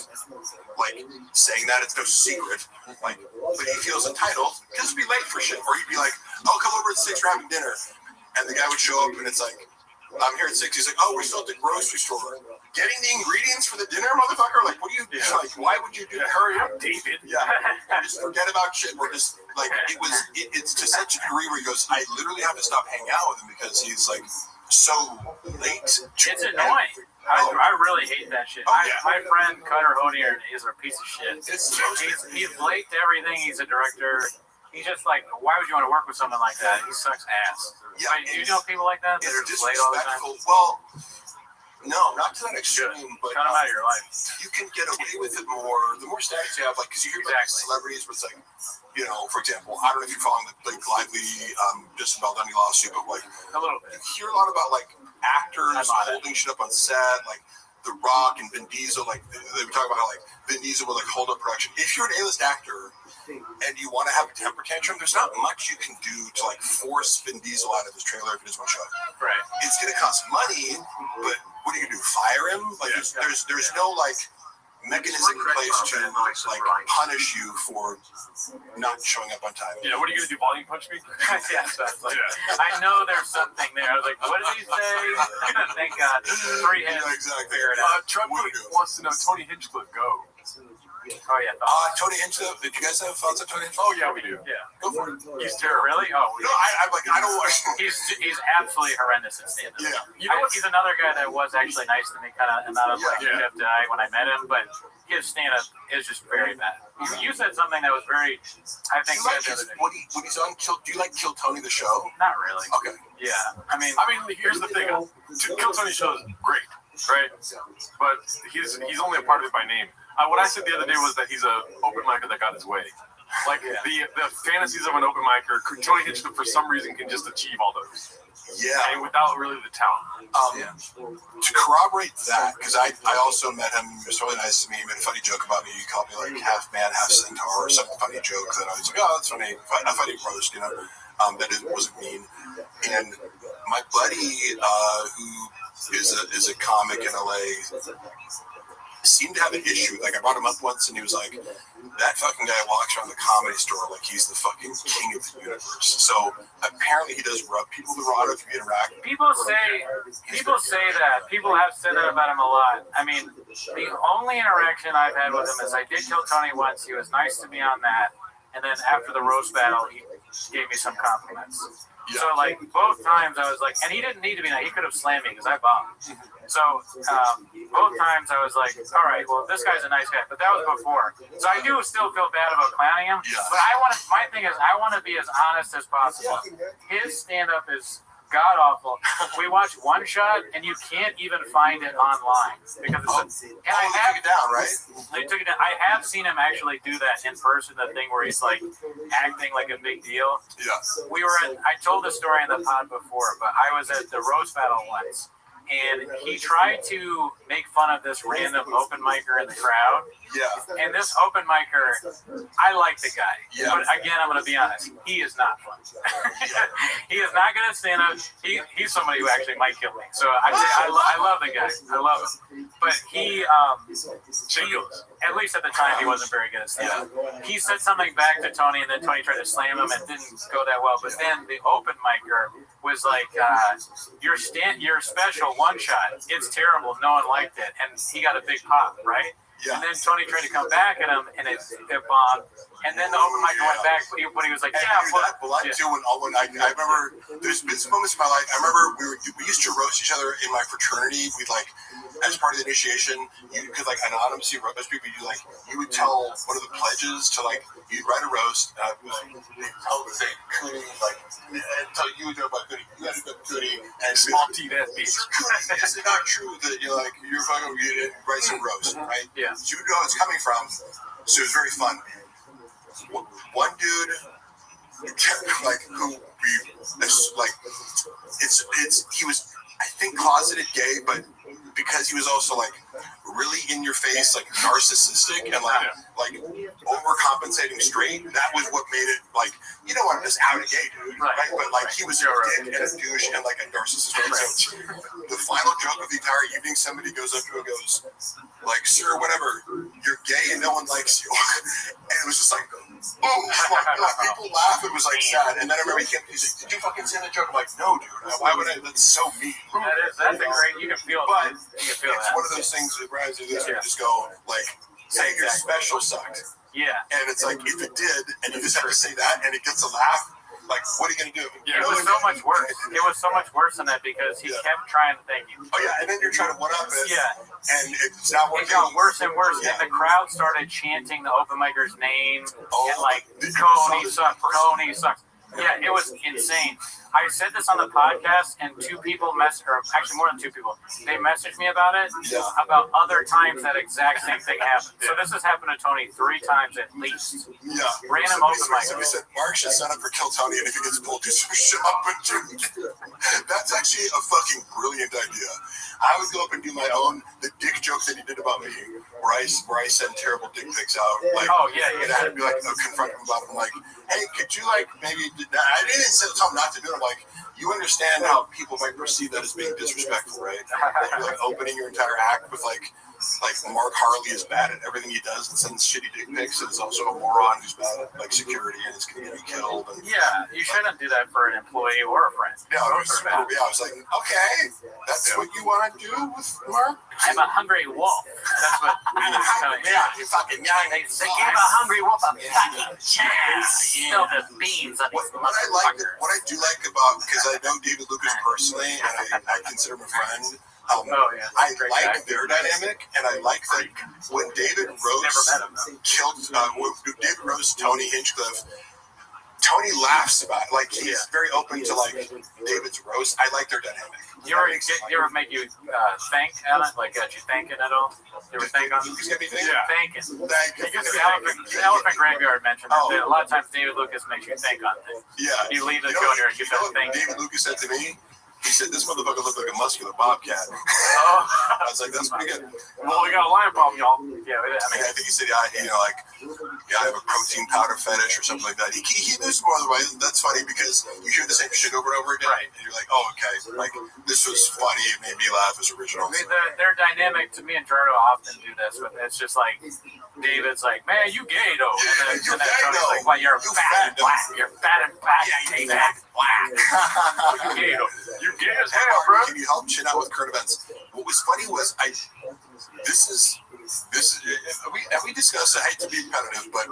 like saying that. It's no secret. Like, but he feels entitled because he'd be late for shit. Or he'd be like, oh, come over at 6, we're having dinner. And the guy would show up and it's like, I'm here at 6. He's like, oh, we're still at the grocery store. Getting the ingredients for the dinner, motherfucker? Like, what do you do? Like, why would you do that? Hurry up, David. Yeah. Just forget about shit. We're just, like, it's to such a degree where he goes, I literally have to stop hanging out with him because he's, like, so late. It's annoying. I really hate that shit. My friend Cutter Hodier is a piece of shit. He's late to everything. He's a director. He's just like, why would you want to work with someone like that? He sucks ass. Yeah, do you know people like that? It's They're just late all the time. Well, no, not to that extreme, but cut them out of your life. You can get away with it more. The more status you have, like, because you hear about celebrities where it's like, for example, I don't know if you're following the Blake Lively, Justin Baldoni lawsuit, but like, a little bit. You hear a lot about like actors holding shit up on set, like The Rock and Vin Diesel. Like they would talk about how like Vin Diesel would like hold up production. If you're an A-list actor and you want to have a temper tantrum, there's not much you can do to like force Vin Diesel out of his trailer if he doesn't want to show up. Right. It's gonna cost money, but what are you gonna do? Fire him? Like there's no like mechanism in place to like punish you for not showing up on time. Yeah, what are you gonna do? Volume punch me? Yeah, so I was like, I know there's something there. I was like, what did he say? Thank God. 3 hits. Yeah, exactly. Figure it out. Truck wants to know Tony Hinchcliffe. Go. Oh yeah. Tony Hinchcliffe. Did you guys have thoughts on Tony Hinchcliffe? Oh yeah, we do. Yeah. Go for it. He's terrible. Really? Oh. No, I'm like, I don't want. He's absolutely horrendous at stand-up. Yeah. You know he's another guy that was actually nice to me, kind of not of like Yeah. Jeff Dye when I met him, but his stand-up is just very bad. You said something that was very, I think, Do you like good the his, other day. when he's on Kill? Do you like Kill Tony the show? Not really. Okay. Yeah. I mean, here's the thing. Kill Tony show is great, right? But he's only a part of it by name. What I said the other day was that he's a open micer that got his way. Like the fantasies of an open micer, Tony Hinchcliffe for some reason can just achieve all those. Yeah. And without really the talent. To corroborate that, because I also met him. It was really nice to meet him. He made a funny joke about me. He called me like half man, half centaur, or some funny joke that I was like, oh, that's funny. A funny roast, you know. That it wasn't mean. And my buddy, who is a comic in LA, seemed to have an issue. Like, I brought him up once, and he was like, that fucking guy walks around the comedy store like he's the fucking king of the universe. So apparently he does rub people the wrong if you interact. people say that. People have said that about him a lot. I mean, the only interaction I've had with him is I did kill Tony once. He was nice to me on that, and then after the roast battle, he gave me some compliments. Yeah. So, like, both times I was like, and he didn't need to be nice. He could have slammed me because I bombed. So, both times I was like, all right, well, this guy's a nice guy. But that was before. So I do still feel bad about clowning him. Yeah. But my thing is, I want to be as honest as possible. His stand-up is god awful. We watched One Shot, and you can't even find it online because it's They took it down, right? They took it down. I have seen him actually do that in person. The thing where he's like acting like a big deal. Yeah. I told the story in the pod before, but I was at the roast battle once, and he tried to make fun of this random open micer in the crowd. Yeah. And this open micer, I like the guy. Yeah. But again, I'm going to be honest. He is not fun. He is not going to stand up. He's somebody who actually might kill me. So I love the guy. I love him. But he at least at the time, he wasn't very good at stand up. He said something back to Tony, and then Tony tried to slam him, and it didn't go that well. But then the open micer was like, your special One Shot, it's terrible. No one liked it. And he got a big pop, right? Yeah. And then Tony tried to come back at him, and it bombed. And then the open micer went back, but he was like, too. When I remember, there's been some moments in my life. I remember we used to roast each other in my fraternity. We'd like, as part of the initiation, you could like anonymously roast people. You would tell one of the pledges to like, you'd write a roast. And I was like, they tell the same Cootie, like, until you would know about Cootie. You guys know Cootie and small T that bitch. Cootie, is it not true that you're fucking you didn't write some roast, right? Yeah. So you would know where it's coming from. So it was very fun. One dude, like, who we like, he was, I think, closeted gay, but because he was also like really in your face, like narcissistic and like overcompensating straight, that was what made it like, you don't want to just out a gay dude, right? But like, he was a dick and a douche and like a narcissist. Right? So the final joke of the entire evening, somebody goes up to him and goes like, sir, whatever, you're gay and no one likes you. And it was just like, boom, like, people laugh. It was like sad. And then I remember he's like, did you fucking say that joke? I'm like, no, dude, why would I? That's so mean. That's a great, you can feel but you can feel it's that. one of those things that Brian said, you just go like, say your special sucked. Yeah. And it's like, if it did, and you just have to say that, and it gets a laugh, like, what are you going to do? Yeah, it was so much worse. It was so much worse than that because he kept trying to thank you. Oh, yeah, and then you're trying to one-up it. Yeah. And it's not working. It got worse and worse, and the crowd started chanting the open micer's name, and like, Coney sucks, Coney sucks. Yeah, it was insane. I said this on the podcast, and actually more than two people, they messaged me about it, about other times that exact same thing happened. So this has happened to Tony 3 times at least. Yeah. Random open mic. Somebody said, Mark should sign up for Kill Tony, and if he gets pulled, do some shopping. That's actually a fucking brilliant idea. I would go up and do my own, the dick joke that he did about me, where I send terrible dick pics out. Like, and I'd be like, confront him about it. I'm like, hey, could you like maybe, I didn't tell him not to do it. I'm like, you understand how people might perceive that as being disrespectful, right? Like, you're like opening your entire act with like Mark Harley is bad at everything he does and sends shitty dick pics, and is also a moron who's bad at like security and is going to get me killed. And, Yeah, you shouldn't do that for an employee or a friend. Yeah, I was like, okay, that's what you want to do with Mark? I'm a hungry wolf. That's what he's telling me. Yeah, you fucking young. They gave a hungry wolf a fucking chance. Spill the beans on these What I do like about, because I know David Lucas personally, and I consider him a friend. I like their dynamic, and I like that when David Rose killed, David Rose, Tony Hinchcliffe. Tony laughs about it. Like, he's very open to like David's roast. I like their dynamic. You ever make you think, Alan? Like, got you thinking at all? You ever think on? He's got me thinking. Thinking. The elephant graveyard mentioned that a lot of times David Lucas makes you think on things. Yeah. You leave the show here and you start thinking. David Lucas said to me, he said, "This motherfucker looked like a muscular bobcat." I was like, "That's pretty good." Well, we got a lion problem, y'all. Yeah, I think he said, "I have a protein powder fetish or something like that." He knows more of the way. That's funny because you hear the same shit over and over again, right? And you're like, "Oh, okay." Like, this was funny. It made me laugh. It was original. I mean, their dynamic to me and Gerardo often do this, but it's just like David's like, "Man, you gay though," and then Tony's like, "Well, you're fat and black. You're fat and black. Yeah, you're fat and black. You gay though. You gay as hell, bro." Can you help shit out with current events? What was funny was we discussed. I hate to be repetitive, but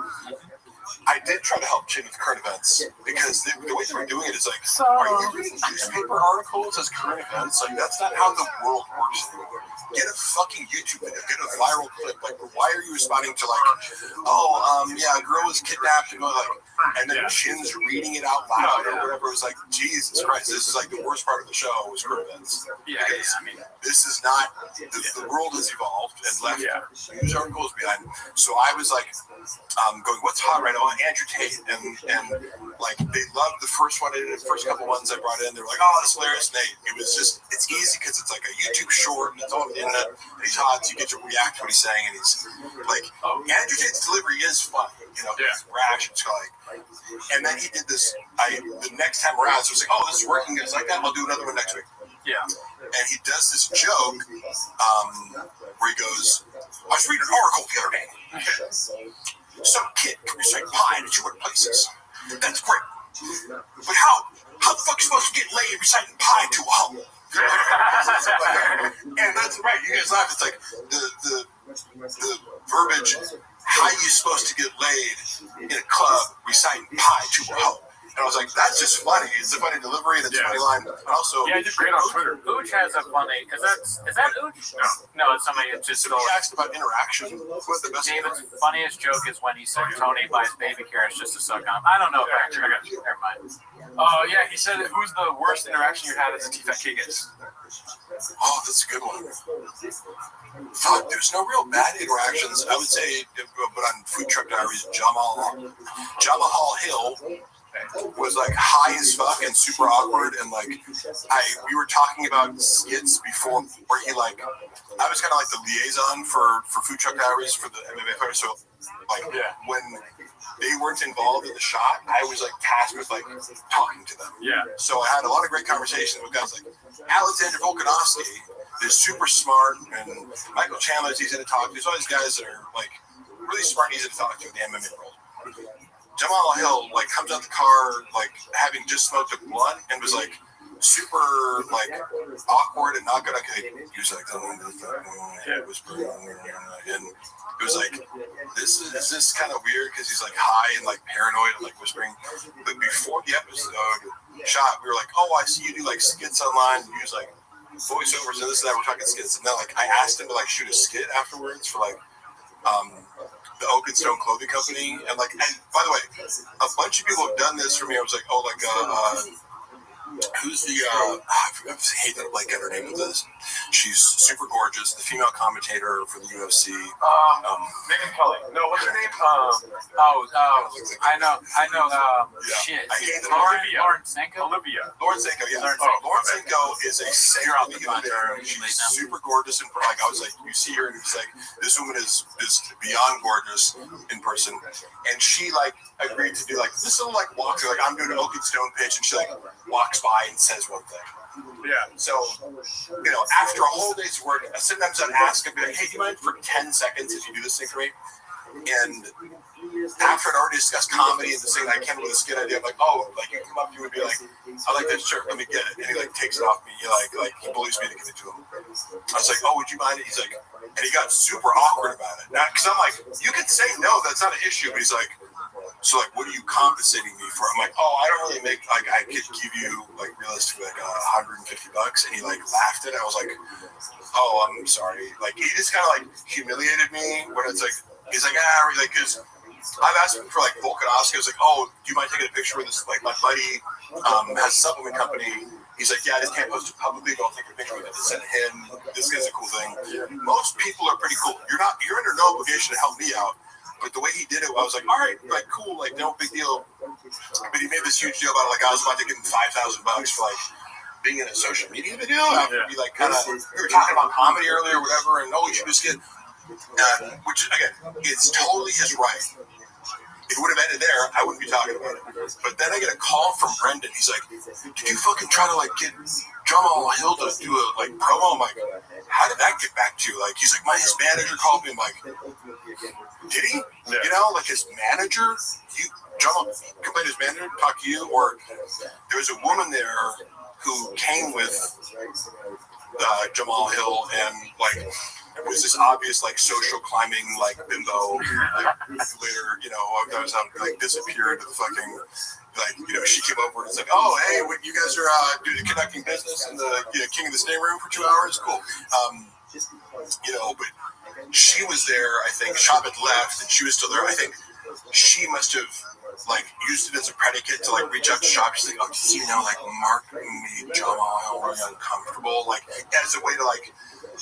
I did try to help Chin with current events because the way they were doing it is like, are you reading newspaper articles as current events? Like, that's not how the world works. Get a fucking YouTube video, get a viral clip. Like, why are you responding to like, a girl was kidnapped, and then Chin's reading it out loud or whatever? It was like, Jesus Christ, this is like the worst part of the show was current events. I mean, this is not the world has evolved and left news articles behind. So I was like, going, what's hot right now? Andrew Tate and like they loved the first one. The first couple ones I brought in, they were like, "Oh, that's hilarious." Nate, it was just, it's easy because it's like a YouTube short and it's on the internet. And he's hot, so you get to react to what he's saying, and he's like, Andrew Tate's delivery is funny, it's rash, it's like, and then he did this. The next time around, so I was like, "Oh, this is working. It's like that. I'll do another one next week." Yeah, and he does this joke where he goes, "I was reading an article the other day. Some kid can recite pi to 200 places. That's great. But how the fuck are you supposed to get laid reciting pi to a hoe?" And that's right. You guys laugh. It's like the verbiage. How are you supposed to get laid in a club reciting pi to a hoe? And I was like, that's just funny. It's a funny delivery and it's a funny line. And also, he did great on Twitter. Ooch has a funny. Is that Ooch? No, it's somebody that just. He asked about interaction. David's funniest joke is when he said Tony buys baby carrots just to suck on. I don't know if I got you. Never mind. Oh yeah, he said, "Who's the worst interaction you had as a T-Fat Kiggins?" Oh, that's a good one. Fuck, there's no real bad interactions. I would say, but on Food Truck Diaries, Jamal Hill was like high as fuck and super awkward, and like we were talking about skits before where he like I was kind of like the liaison for Food Truck Diaries for the MMA players. So like when they weren't involved in the shot, I was like tasked with like talking to them. Yeah. So I had a lot of great conversations with guys like Alexander Volkanovski is super smart, and Michael Chandler's easy to talk to. There's all these guys that are like really smart and easy to talk to in the MMA world. Jamal Hill like comes out the car like having just smoked a blunt and was like super like awkward and not gonna. He was like whispering, and it was like is this kind of weird because he's like high and like paranoid and like whispering. But before the episode shot, we were like, "Oh, I see you do like skits online." And he was like voiceovers and this and that. We're talking skits, and then like I asked him to like shoot a skit afterwards for like the Oak and Stone Clothing Company, and like, and by the way, a bunch of people have done this for me. I was like, oh, like, who's the, I hate that I blank out her name with this. She's super gorgeous, the female commentator for the UFC. Megan Kelly. No, what's her name? I know. Shit. Lauren Senko? Lauren Senko, yeah. Lauren Senko is a sailor on the human being. She's super gorgeous, and like, I was like, you see her, and it's like, this woman is beyond gorgeous in person. And she like agreed to do like this little like walk through, like I'm doing an Oak and Stone pitch, and she like walks by by and says one thing. Yeah. So, after a whole day's work, sometimes I'd ask him, be like, hey, do you mind for 10 seconds if you do this thing for me? And after I'd already discussed comedy and this thing, I came up with a skit idea. I'm like, you come up to him and be like, I like that shirt, let me get it. And he takes it off me. He believes me to give it to him. I was like, would you mind it? He's like, and he got super awkward about it. Because I'm like, you can say no, that's not an issue. But he's like, so what are you compensating me for? I'm like, I don't really make, I could give you realistically $150. And he laughed at it. I was like, I'm sorry. He just kind of humiliated me when it's he's like, because I've asked him for Volkanovski. I was like, do you mind taking a picture with this? My buddy has a supplement company. He's like, yeah, I just can't post it publicly, but I'll take a picture with it to send him. This is a cool thing. Most people are pretty cool. You're under no obligation to help me out. But the way he did it, I was like, all right, cool, no big deal. But he made this huge deal about it. I was about to give him $5,000 for being in a social media video. After we we were talking about comedy earlier or whatever, and you should just get. Which again, it's totally his right. If it would have ended there, I wouldn't be talking about it. But then I get a call from Brendan. He's like, "Did you fucking try to get Jamal Hill to do a promo?" I'm like, "How did that get back to you?" He's like, his manager called me. I'm like, "Did he? Yeah. His manager? Jamal complained to his manager, talk to you?" Or there was a woman there who came with Jamal Hill and it was this obvious social climbing bimbo later that was disappeared to the fucking she came over and it's hey, what, you guys are conducting business in the King of the Stay room for 2 hours, cool. But she was there. I think Shop had left and she was still there. I think she must have used it as a predicate to reach out to Shop. She's like, just Mark made Jamal really uncomfortable, as a way to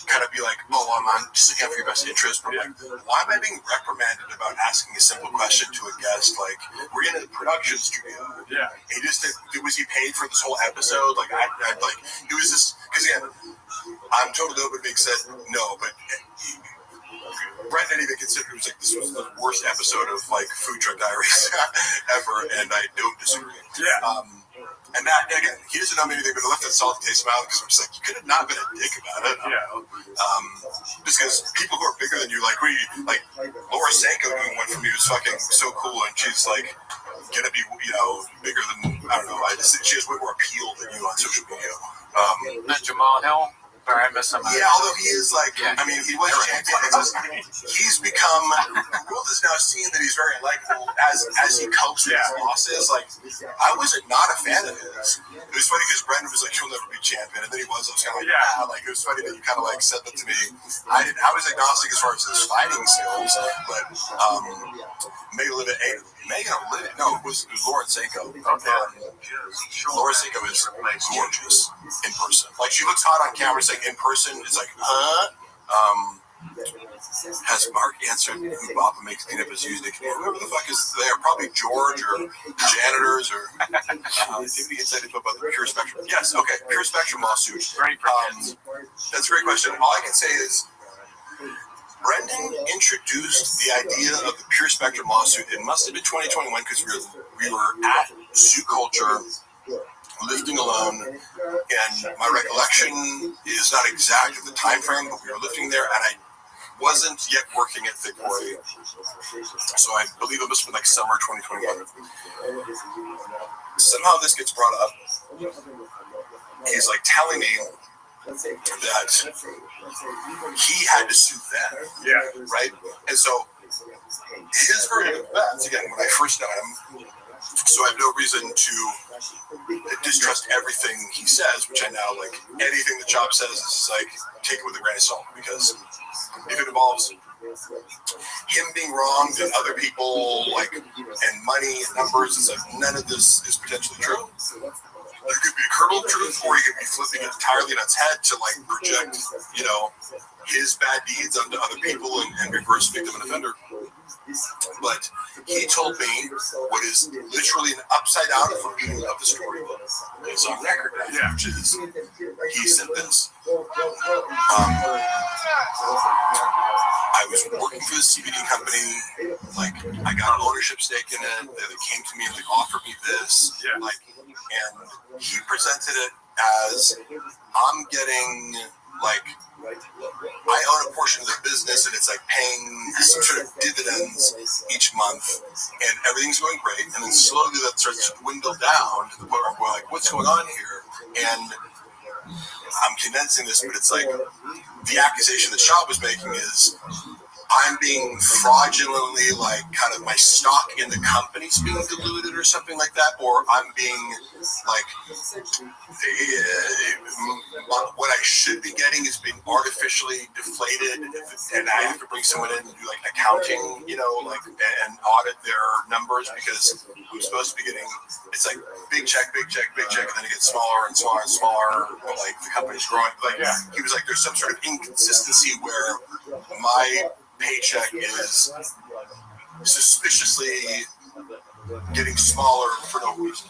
kind of be I'm just looking out for your best interest. But why am I being reprimanded about asking a simple question to a guest? We're in a production studio. Yeah. He just was he paid for this whole episode? It was just because again, I'm totally open being said no, but. Brendan even considered it was this was the worst episode of Food Truck Diaries ever, and I don't disagree. Yeah. And that again, he doesn't know maybe they would have left that salty taste in my mouth because I'm just you could have not been a dick about it. Just because people who are bigger than you, Laura Sanko doing one for me was fucking so cool, and she's gonna be bigger than I don't know. I just think she has way more appeal than you on social media. Not Jamal Hill. Or I missed somebody. Yeah, although he is he was champion. He's become. The world is now seeing that he's very unlikable as he copes with his losses. I wasn't not a fan of his. It was funny because Brendan was he'll never be champion, and then he was. I was kind of it was funny that you kind of said that to me. I was agnostic as far as his fighting skills, but Megan Olivia. No, it was Lauren Sanko. Lauren Sanko is gorgeous in person. She looks hot on camera. In person, it's has Mark answered who Bappa makes cleanup is used? Whoever the fuck is there, probably George or janitors or maybe inside info about the Pure Spectrum. Yes, okay, Pure Spectrum lawsuit. That's a great question. All I can say is Brendan introduced the idea of the Pure Spectrum lawsuit. It must have been 2021 because we were at Zoo Culture. Lifting alone, and my recollection is not exact at the time frame, but we were lifting there, and I wasn't yet working at Thick Boy, so I believe it must have been summer 2021. Somehow this gets brought up. He's telling me that he had to sue them, right? And so his version of events, again, when I first met him. So I have no reason to distrust everything he says, which I now anything the Chop says is take it with a grain of salt, because if it involves him being wronged and other people and money and numbers, it's none of this is potentially true. There could be a kernel of truth, or he could be flipping it entirely on its head to project his bad deeds onto other people and reverse victim and offender. But he told me what is literally an upside down version of the story. It's on record, which is he said this. I was working for the CBD company. I got an ownership stake in it. They came to me and offered me this. and he presented it as I'm getting like I own a portion of the business and it's like paying some sort of dividends each month and everything's going great, and then slowly that starts to dwindle down to the point where I'm going like, what's going on here? And I'm condensing this, but it's like the accusation that Shaw was making is I'm being fraudulently, like, kind of my stock in the company's being diluted or something like that, or I'm being, like, what I should be getting is being artificially deflated, and I have to bring someone in and do, like, accounting, you know, like, and audit their numbers because I'm supposed to be getting, it's like big check, and then it gets smaller and smaller and smaller, but, like, the company's growing. Like, he was like, there's some sort of inconsistency where my paycheck is suspiciously getting smaller for no reason.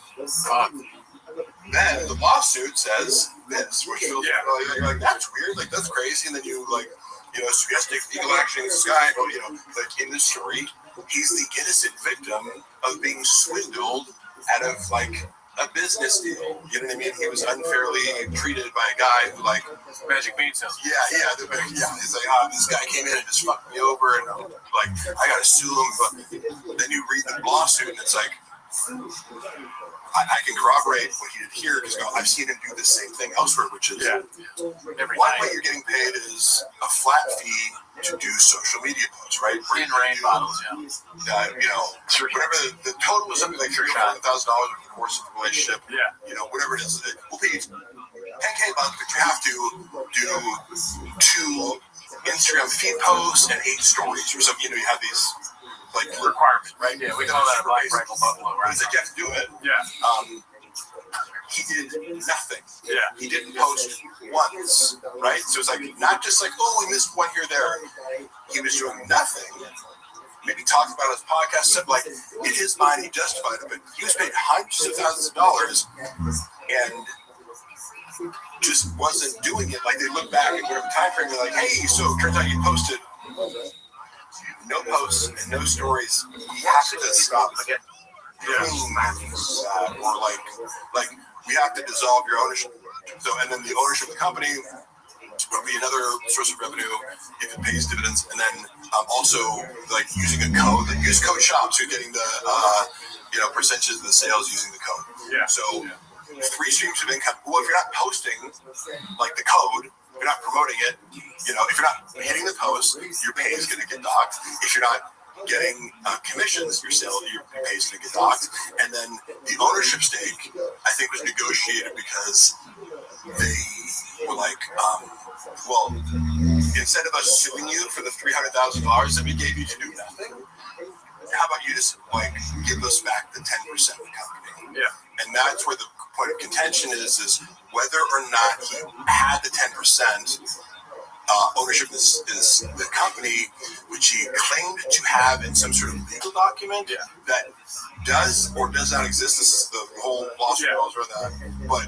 Then the lawsuit says this, which feels like that's weird, like that's crazy, and then you like, you know, so you have to take legal action against this guy, but you know, like in this story, he's the innocent victim of being swindled out of like a business deal. You know what I mean? He was unfairly treated by a guy who like Magic Bean Sales. Yeah. It's like, this guy came in and just fucked me over, and I'm like, I gotta sue him. But then you read the lawsuit, and it's like, I can corroborate what he did here because I've seen him do the same thing elsewhere, which is one way you're getting paid is a flat fee to do social media posts, right? In rain bottles, you know, whatever the total is something like $3,000 over the course of the relationship. You know, whatever it is, we'll pay you $10K a month, but you have to do 2 Instagram feed posts and 8 stories or something. You know, you have these like requirements, right? Yeah, we call that Black Rifle Buffalo, right? It's like you have to do it. He did nothing. He didn't post once, right? So it's like not just like, oh, we missed one here or there. He was doing nothing. Maybe talked about his podcast, stuff like in his mind he justified it, but he was paid hundreds of thousands of dollars and just wasn't doing it. Like they look back at whatever time frame, they're like, hey, so it turns out you posted no posts and no stories. You have to stop doing things, or like we have to dissolve your ownership. So, and then the ownership of the company will be another source of revenue if it pays dividends. And then also like using a code, like use code shops. You're getting the percentages of the sales using the code. So 3 streams of income. Well, if you're not posting like the code, if you're not promoting it, you know, if you're not hitting the post, your pay is going to get docked. If you're not getting commissions, your pay is going to get docked. And then the ownership stake, I think, was negotiated because they were like, well, instead of us suing you for the $300,000 that we gave you to do nothing, how about you just like give us back the 10% of the company? And that's where the point of contention is whether or not he had the 10% ownership is the company, which he claimed to have in some sort of legal document that does or does not exist. This is the whole lawsuit around that. But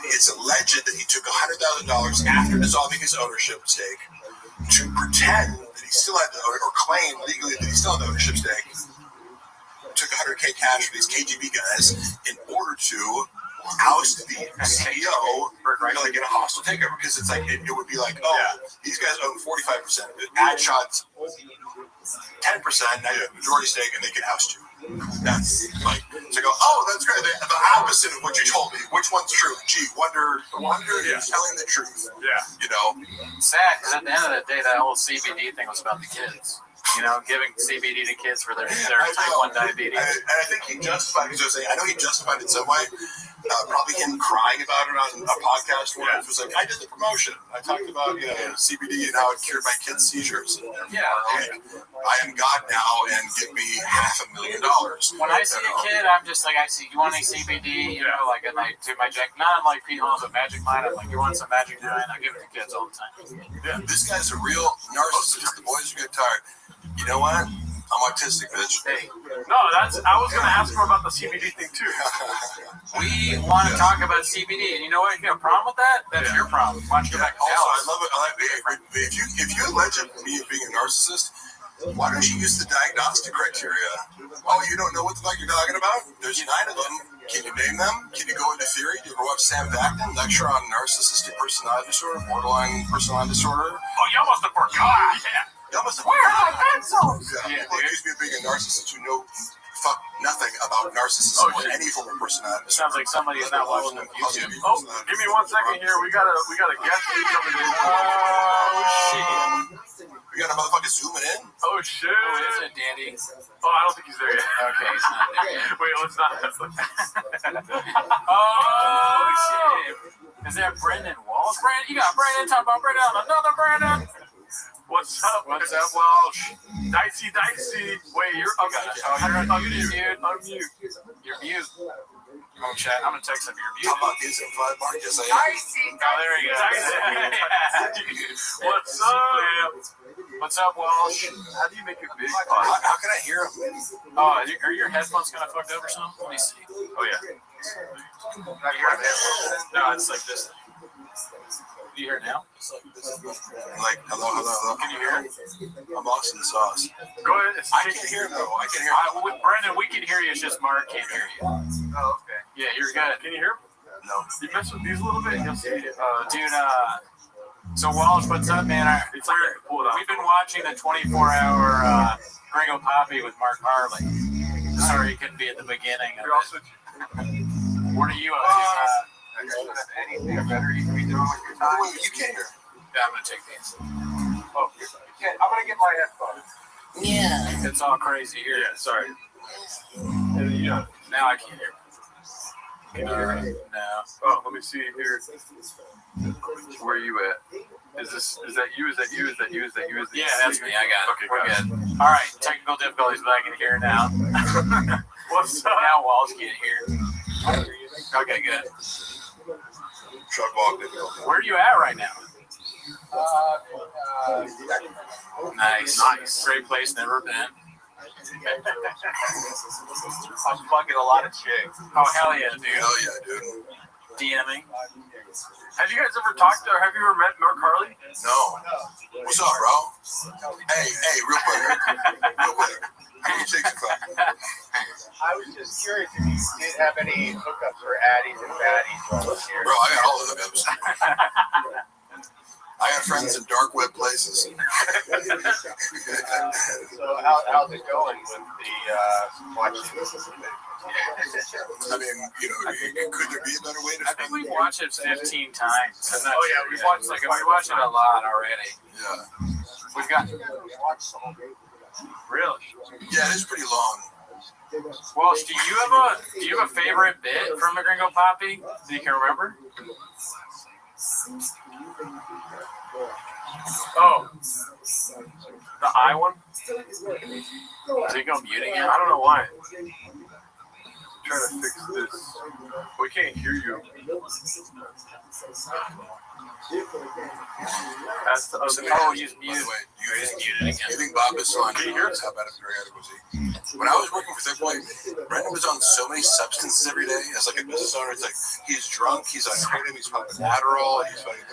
it's alleged that he took $100,000 after dissolving his ownership stake to pretend that he still had or claim legally that he still had the ownership stake. Took $100K cash for these KGB guys in order to oust the CEO like in a hostile takeover, because it's like it would be like, oh, these guys own 45%, ad shots 10%, now you have majority stake and they can oust you. That's like to go, oh, that's great. The opposite of what you told me. Which one's true? Gee, wonder who's telling the truth. You know, sad because at the end of the day, that whole CBD thing was about the kids. You know, giving CBD to kids for their type 1 diabetes. And I think he justified, because I know he justified it some way. Probably him crying about it on a podcast where it was like, I did the promotion. I talked about CBD and how it cured my kids' seizures. Like, I am God now, and give me $500,000. When I see a kid, I'm just like, you want any CBD? You know, like, and I do my Jack, not like Pete Holmes with Magic Mind. I'm like, you want some Magic Mind? I give it to kids all the time. This guy's a real narcissist. The boys are getting tired. You know what? I'm autistic, bitch. Hey. No, I was going to ask more about the CBD thing, too. We want to talk about CBD, and you know what? If you have a problem with that, that's your problem. Why don't you go back to Also, I love it. If you allege me of being a narcissist, Why don't you use the diagnostic criteria? Oh, you don't know what the fuck you're talking about? There's 9 of them. Can you name them? Can you go into theory? Do you ever watch Sam Vaknin lecture on narcissistic personality disorder, borderline personality disorder? Oh, y'all must have forgot. Yeah. Y'all must have Where are my pencils? Yeah, people accuse me of being a narcissist who know fuck nothing about narcissism or any form of personality. Sounds like somebody is not watching the YouTube. Oh, give me 1 second here. We got a guest coming in. Oh shit. We got a motherfucker zooming in. Oh shit. Oh, is it Dandy? Oh, I don't think he's there yet. Okay, he's not there yet. Wait, let's not. Oh shit. Is that Brendan Walsh? Brandon, you got Brandon talking about Brandon, another Brandon. What's up? What's up, Walsh? Dicey. Wait, you're okay. Oh, you did mute. Unmute. You're mute. Oh, chat. I'm gonna text him. You're mute. How about this in 5 bar? Yes, I am. Oh, there he goes. What's up? What's up, Walsh? How do you make it big? How can I hear him? Oh, are your headphones kind of fucked up or something? Let me see. Oh yeah. No, it's like this. Do you hear it now? Like, hello. Can you hear it? I'm lost in the sauce. Go ahead. I can't hear him though. I can hear him. Brendan, we can hear you. It's just Mark can't hear you. Oh, okay. Yeah, you're good. Can you hear him? No. You mess with these a little bit, you'll see. Dude, so Walsh, what's up, man? We've been watching the 24-hour Gringo Poppy with Mark Harley. Sorry you couldn't be at the beginning of it. What are you up to? Anything better you can be doing with your time. You can't hear. Yeah, I'm going to take these. Oh, I'm going to get my headphones. Yeah. It's all crazy here. Yeah, sorry. Now I can't hear. Can you hear me? No. Oh, let me see here. Where are you at? Is that you? Yeah, that's me. I got it. Okay, We're got it. good. All right, technical difficulties, but I can hear now. What's up? Now Walsh can't hear. Okay, good. Truck walk. Where are you at right now? Nice. Great place, never been. I'm fucking a lot of chicks. Oh, hell yeah, dude. Hell yeah, dude. DMing. Have you guys ever talked to, have you ever met Mark Harley? No. What's up, bro? Hey, real quick. How many chicks you fuck? I was just curious if you did have any hookups for addies and baddies this year. Bro, I got all of the hookups. I got friends in dark web places. So how's it going with the watching? I mean, could there be a better way to? I think we've watched it 15 times. Oh yeah, we've watched it a lot already. Yeah. We've got. Really? Yeah, it is pretty long. Walsh, do you have a favorite bit from the Gringo Poppy that you can remember? Oh, the I one? Is he going mute again? I don't know why. Trying to fix this. We can't hear you. That's the other. Oh, he's By muted. the way, He's muted again. you think Bob is on? Can you hear us? How bad of a drug addict was he? When I was working for Thick Boy, Brendan was on so many substances every day. As like a business owner, it's like he's drunk, he's on kratom, he's popping Adderall, he's fucking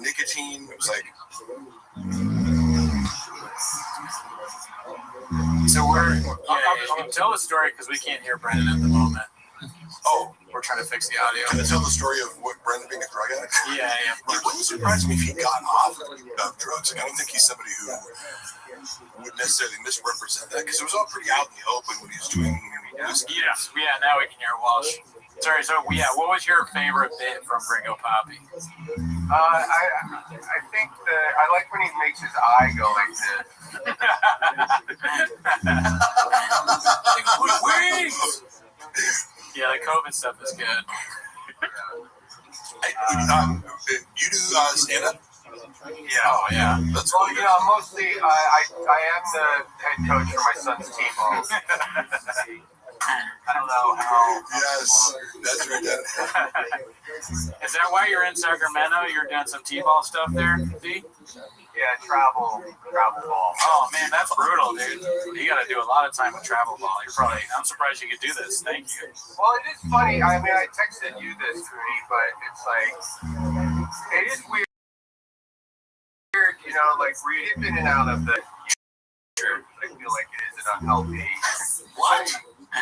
nicotine. It was like. So you can tell the story because we can't hear Brendan at the moment. Oh, we're trying to fix the audio. Can I tell the story of what Brendan being a drug addict? Yeah. It wouldn't surprise me if he got off of drugs. Like, I don't think he's somebody who would necessarily misrepresent that because it was all pretty out in the open when he was doing this. Yeah, now we can hear Walsh. Sorry, so what was your favorite bit from Gringo Poppy? I think that I like when he makes his eye go like this. Yeah, the COVID stuff is good. You do stand up? Yeah. Oh, yeah. That's Well, really good. mostly I am the head coach for my son's team. I don't know how. Yes, that's right. Is that why you're in Sacramento? You're doing some T-ball stuff there, D? Yeah, travel ball. Oh man, that's brutal, dude. You got to do a lot of time with travel ball. I'm surprised you could do this. Thank you. Well, it is funny. I mean, I texted you this, Cootie, but it's like it is weird. know, like we dip in and out of the. I feel like it is an unhealthy. What?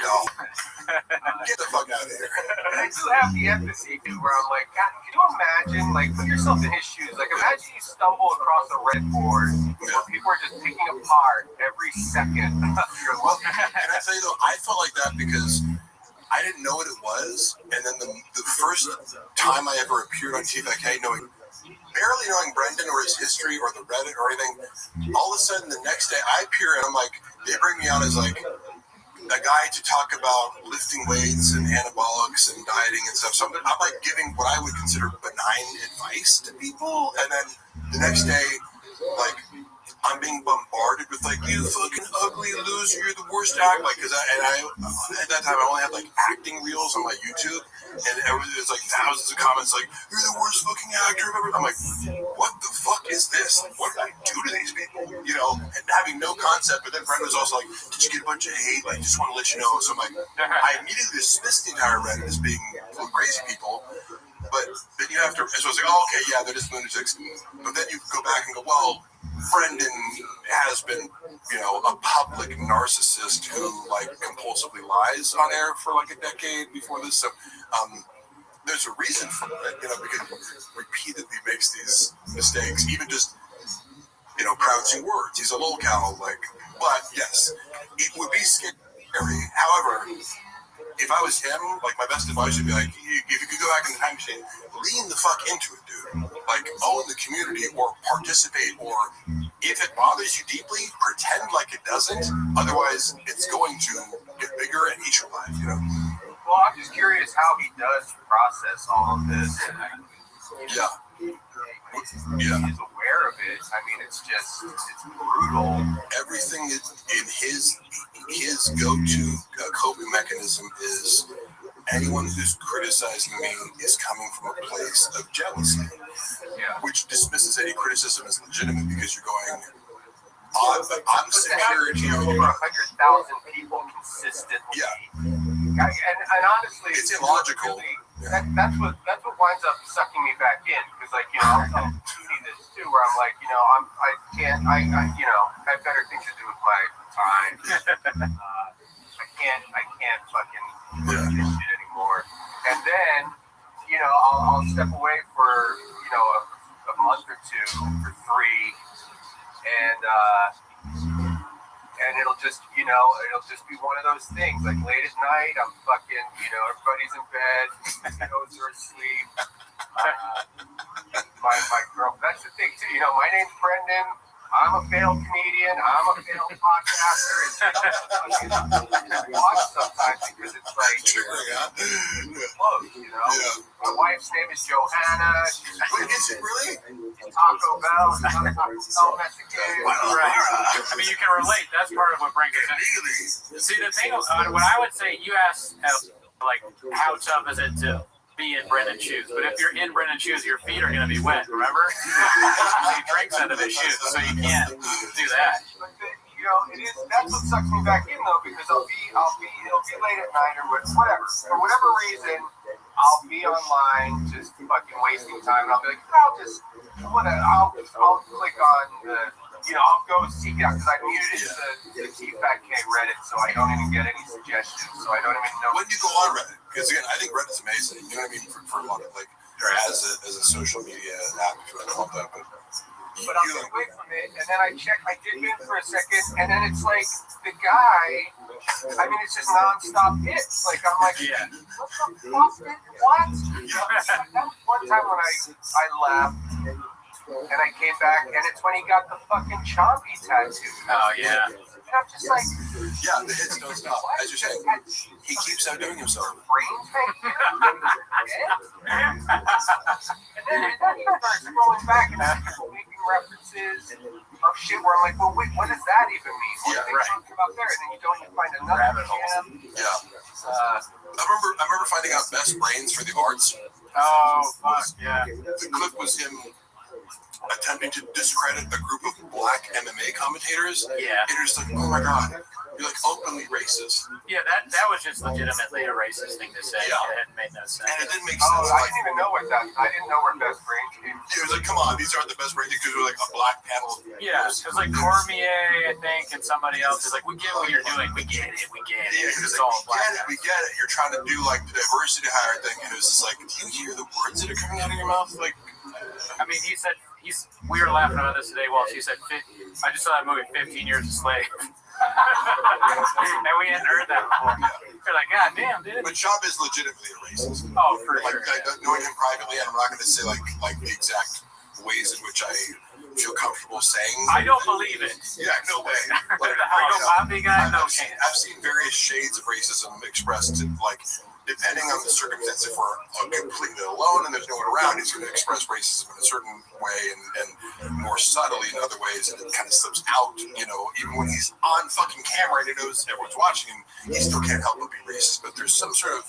No. Get the fuck out of here. And I do have the empathy too, where I'm like, God, can you imagine? Like, put yourself in his shoes. Like, imagine you stumble across a red board where people are just picking apart every second of your life. Can I tell you though, I felt like that because I didn't know what it was, and then the first time I ever appeared on TFK, barely knowing Brendan or his history or the Reddit or anything, all of a sudden the next day I appear and I'm like, they bring me out as like a guy to talk about lifting weights and anabolics and dieting and stuff. So I'm like giving what I would consider benign advice to people, and then the next day, like, I'm being bombarded with like, you fucking ugly loser, you're the worst actor. Like, cause I at that time I only had like acting reels on my YouTube, and there's like thousands of comments like, you're the worst fucking actor I've ever. I'm like, what the fuck is this? Like, what did I do to these people? You know, and having no concept. But then Brent was also like, did you get a bunch of hate? Like, just want to let you know. So I'm like, I immediately dismissed the entire Reddit as being crazy people. But then you have to, so I was like, oh, okay, yeah, they're just lunatics. But then you go back and go, well, Brendan has been, you know, a public narcissist who like compulsively lies on air for like a decade before this. So there's a reason for it, you know, because he repeatedly makes these mistakes, even just, you know, pronouncing words. He's a lolcow, like, but yes, it would be scary. However, if I was him, like, my best advice would be like, if you could go back in the time machine, lean the fuck into it, dude. Like, own the community or participate, or if it bothers you deeply, pretend like it doesn't. Otherwise, it's going to get bigger and eat your life, you know? Well, I'm just curious how he does process all of this. Yeah. Yeah. He's aware of it. I mean, it's brutal. Everything in his go-to coping mechanism is anyone who's criticizing me is coming from a place of jealousy, which dismisses any criticism as legitimate because you're going, I'm superior to you. Over 100,000 people consistently. Yeah. And honestly, it's illogical. That's what winds up sucking me back in, because, like, you know, I'll tell Toonie this too, where I'm like, you know, I have better things to do with my time. I can't fucking do this shit anymore. And then, you know, I'll step away for, you know, a month or two or three, and it'll just, you know, be one of those things. Like, late at night, I'm fucking, you know, everybody's in bed, kiddos are asleep. My girl, that's the thing too. You know, my name's Brendan. I'm a failed comedian. I'm a failed podcaster. And I watch sometimes because it's like, close, you know. My wife's name is Johanna. Wait, is it really? Taco Bell. Taco Bell Mexican. Right. I mean, you can relate. That's part of what brings it in. See, the thing, what I would say, you asked, like, how tough is it to be in Brendan's shoes? But if you're in Brendan's shoes, your feet are going to be wet, remember? He drinks out of his shoes, so you can't do that. But you know, that's what sucks me back in, though, because it'll be late at night or whatever. For whatever reason, I'll be online just fucking wasting time, and I'll be like, I'll click on the, you know, I'll go seek it out, because I muted the TFK Reddit, so I don't even get any suggestions, so I don't even know. When do you go on Reddit? Because again, I think Reddit's amazing. You know what I mean? For a lot of, like, as a social media app, if you want to call that. But I'll get away from it, and then I dip in for a second, and then it's like the guy. I mean, it's just nonstop hits. Like, I'm like, what the fuck? What? That was one time when I left, and I came back, and it's when he got the fucking Chompy tattoo. Oh yeah. And I'm just like, the hits don't stop. As you're saying, he keeps outdoing himself. And then he starts scrolling back and people making references of shit where I'm like, well, wait, what does that even mean? What are they talking about there? And then you don't even find another jam. I remember finding out Best Brains for the Arts. Oh, fuck, yeah. The clip was him attempting to discredit a group of black MMA commentators. Yeah. And you're just like, oh my god, you're like openly racist. Yeah, that was just legitimately a racist thing to say. Yeah. It made no sense. And it didn't make Oh, sense. I didn't even know what that. I didn't know where best brain came from. It was like, come on, these aren't the best ratings because we're like a black panel. Yeah, because like Cormier, I think, and somebody else is like, we get what you're doing. We get it. We get it. Yeah, It's it's all like, black. we get it. You're trying to do like the diversity hire thing, and it was just like, do you hear the words that are coming out of your mouth? Like, I mean, he said we were laughing about this today. Well, she said, I just saw that movie, 15 Years a Slave. And we hadn't heard that before. We're like, God damn, dude. but Chop is legitimately a racist. Oh, for Like, sure. knowing him privately, I'm not going to say like the exact ways in which I feel comfortable saying. I don't believe it. Yeah, no way. Like, The Aldo Poppy guy, no chance. I've seen various shades of racism expressed in, like, depending on the circumstance. If we're completely alone and there's no one around, he's going to express racism in a certain way and more subtly in other ways, and it kind of slips out, you know, even when he's on fucking camera and he knows everyone's watching him, he still can't help but be racist. But there's some sort of,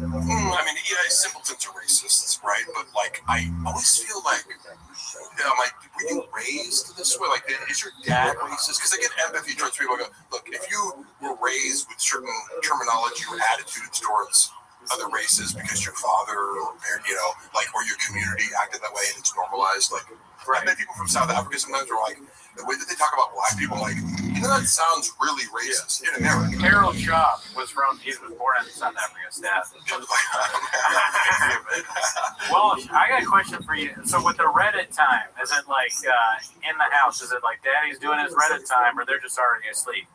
I mean, yeah, simpletons are racists, right? But, like, I always feel like, were you raised this way? Like, is your dad racist? Because I get empathy towards people. I go, look, if you were raised with certain terminology or attitudes towards other races because your father or parent, you know, like, or your community acted that way and it's normalized, like, I met people from South Africa sometimes were like, the way that they talk about black people, like, you know, that sounds really racist in America. Harold Shaw was born in South Africa, staff. Well, I got a question for you. So with the Reddit time, is it like in the house? Is it like Daddy's doing his Reddit time, or they're just already asleep?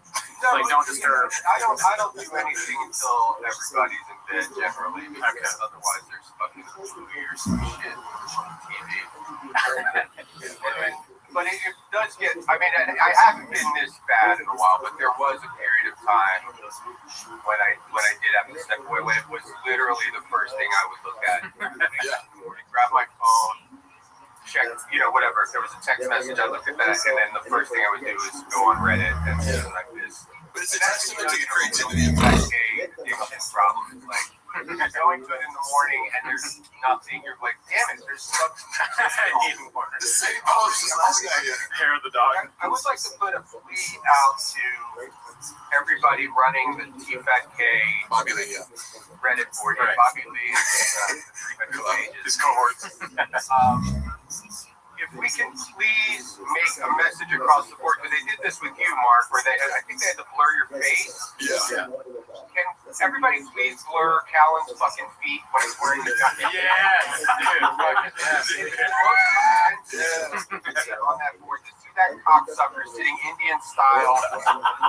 No, Like, don't disturb. I don't do anything until everybody's in bed generally, because otherwise there's fucking movie or some shit on TV. But it does get. I mean, I haven't been this bad in a while, but there was a period of time when I did have to step away, when it was literally the first thing I would look at. Grab my phone, check, you know, whatever. If there was a text message, I looked at that, and then the first thing I would do is go on Reddit and see like this. But it's a testament to your creativity. Like a addiction problem. Like, you're going to it in the morning and there's nothing. You're like, damn it, there's something. Even more. The same post as last night. Hair of the dog. I would like to put a plea out to everybody running the TFATK Bobby Lee, yeah. Reddit board. Right. Bobby Lee His cohorts. If we can please make a message across the board, because they did this with you, Mark, where I think they had to blur your face. Yeah. Can everybody please blur Callan's fucking feet when he's wearing the jacket? Yes, dude. On that board, to see that cocksucker sitting Indian style,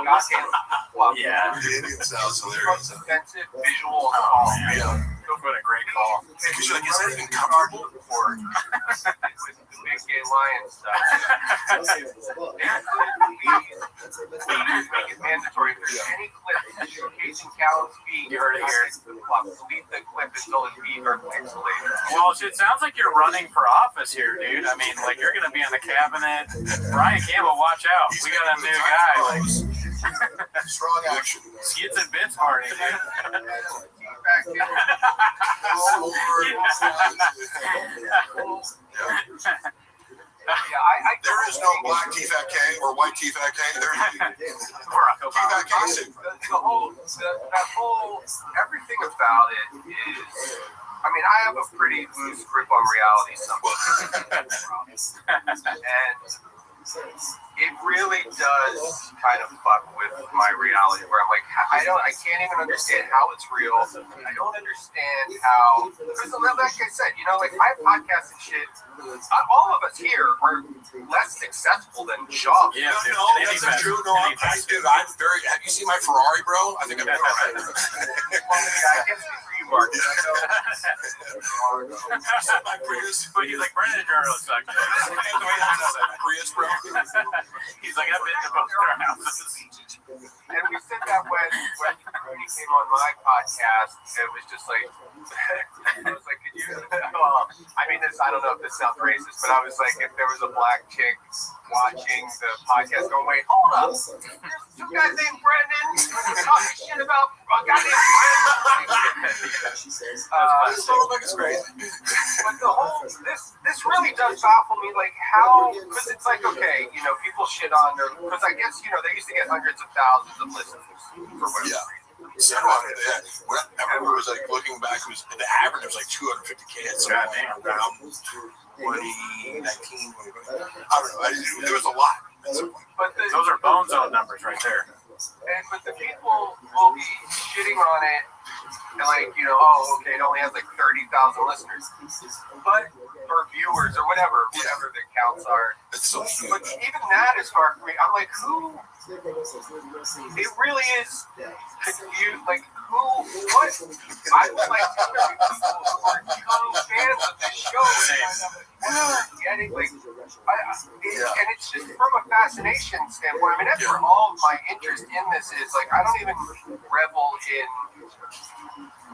goddamn flop. Yeah. The Indian style is Most hilarious. offensive visual of all. Yeah. What a great call. Because you're like, is that even comfortable? Or with the big gay lion stuff. Please make it mandatory. If there's any clip showcasing Callan's feet, You heard it here. delete the clip until his feet are pixelated. Well, it sounds like you're running for office here, dude. I mean, like, you're going to be on the cabinet. Brian Campbell, watch out. We got a new guy. Like, Strong action. Skids and Bits party, dude. There is no black TFATK or white TFATK. There is Barack Obama. TFATK. That whole, everything about it is, I mean, I have a pretty loose grip on reality sometimes. And it really does kind of fuck with my reality, where I'm like, I can't even understand how it's real. I don't understand how, because like I said, you know, like my podcast and shit, all of us here are less successful than Shaw. Yeah, dude. No, that's not true. No, I'm very, have you seen my Ferrari, bro? I think I'm doing all right. Well, yeah, I guess for you, Mark. My Prius. But he's like, Brandon Journalist sucked. Prius, bro. He's like, I've been to both their houses. And we said that when Rudy came on my podcast, it was just like, I was like, could you, well, I mean, I don't know if this sounds racist, but I was like, if there was a black chick watching the podcast going, wait, hold up, there's two guys named Brendan talking shit about goddamn Brendan. This motherfucker's crazy. But the whole this really does baffle me, like how, because it's like, okay, you know, people shit on their, because I guess, you know, they used to get hundreds of thousands of listeners for whatever reason. So, what I remember was like looking back, it was the average was like 250K at some point around 2019. I don't know. There was a lot at some point. But those are bone zone numbers right there. But the people will be shitting on it, and like, you know, oh, okay, it only has like 30,000 listeners, but or viewers or whatever the counts are. It's so huge. But even that is hard for me. I'm like, who? It really is confused. Like, who? What? I would like to know people who are total fans of this show. Getting like, and it's just from a fascination standpoint. I mean, that's where all of my interest in this is. Like, I don't even revel in,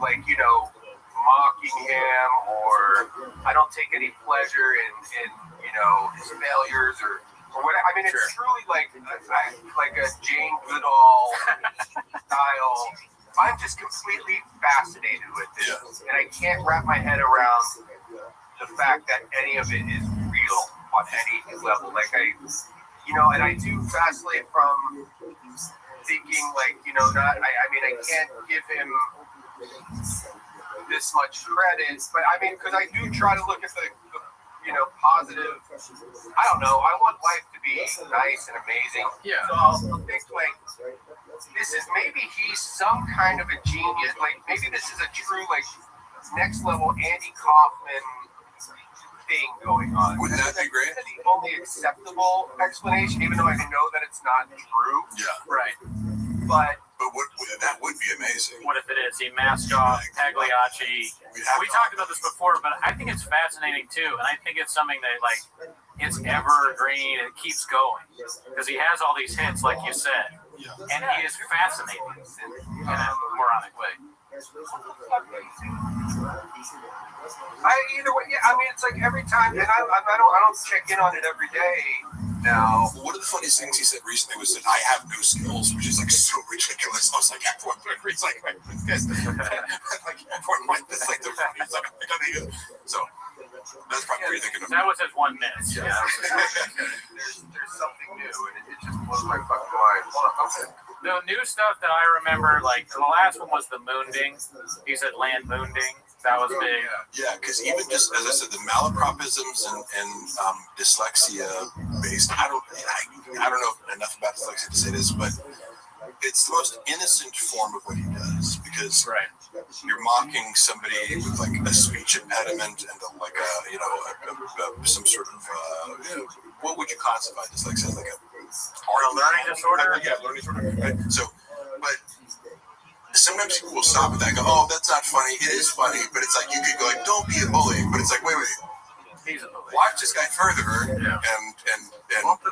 like, you know, mocking him, or I don't take any pleasure in you know, his failures or whatever. I mean, it's truly like a Jane Goodall style. I'm just completely fascinated with this, and I can't wrap my head around the fact that any of it is real on any level. Like, you know, and I do vacillate from thinking, like, you know, I mean, I can't give him this much credit, but I mean, because I do try to look at the you know, positive. I don't know. I want life to be nice and amazing. Yeah. So I'll think, like, this is, maybe he's some kind of a genius. Like, maybe this is a true, like, next level Andy Kaufman thing going on. Wouldn't that be great? That's the only acceptable explanation, even though I know that it's not true. Yeah. Right. But that would be amazing. What if it is? He masked off Pagliacci. We talked about this before, but I think it's fascinating too, and I think it's something that, like, it's evergreen. It keeps going because he has all these hits, like you said, and he is fascinating in a moronic way. Either way, yeah. I mean, it's like every time, and I don't check in on it every day now. One of the funniest things he said recently was that I have no skills, which is like so ridiculous. I was like, everyone agrees, like, like everyone like this, like the funniest, like, I don't even. So that's probably what you're thinking of. That was his 1 minute. Yeah. There's something new, and it just blows my fucking mind. Okay. The new stuff that I remember, like, the last one was the moonding. He said land moonding. That was big. Yeah, because even just, as I said, the malapropisms and dyslexia based, I don't know enough about dyslexia to say this, but it's the most innocent form of what he does, because you're mocking somebody with like a speech impediment and some sort of what would you classify dyslexia as? Like a learning disorder? Yeah, learning disorder. Right? So, but sometimes people will stop at that and go, "Oh, that's not funny." It is funny, but it's like you could go like, "Don't be a bully," but it's like, wait. He's a bully. Watch this guy further and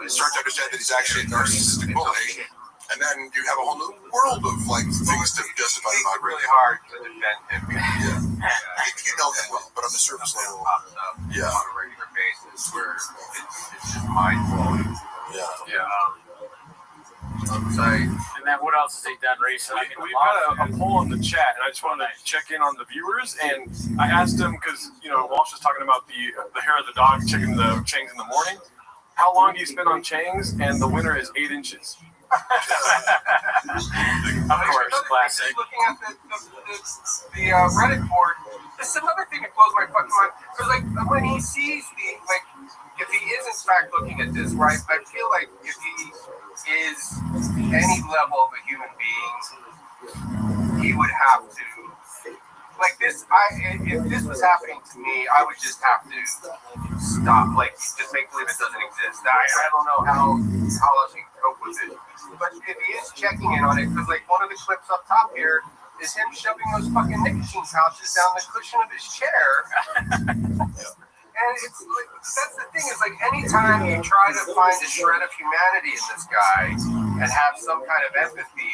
start to understand that he's actually a narcissistic bully. And then you have a whole new world of like things to justify the It's really hard to defend him. If you know him well, but on the surface level, on a regular basis, where it's just mind blowing. And then what else has he done recently? We've got a poll in the chat, and I just wanted to check in on the viewers. And I asked him, because, you know, Walsh was talking about the hair of the dog checking the Changs in the morning. How long do you spend on Changs? And the winner is 8 inches. Of course, classic. Looking at the Reddit board, this is another thing that blows my fucking mind. Because, like, when he sees if he is in fact looking at this, right, I feel like if he is any level of a human being, he would have to, like this, if this was happening to me, I would just have to stop, like, just make believe it doesn't exist. I don't know how else you can cope with it. But if he is checking in on it, because, like, one of the clips up top here is him shoving those fucking nicotine pouches down the cushion of his chair. And it's like, that's the thing, is like, anytime you try to find a shred of humanity in this guy and have some kind of empathy,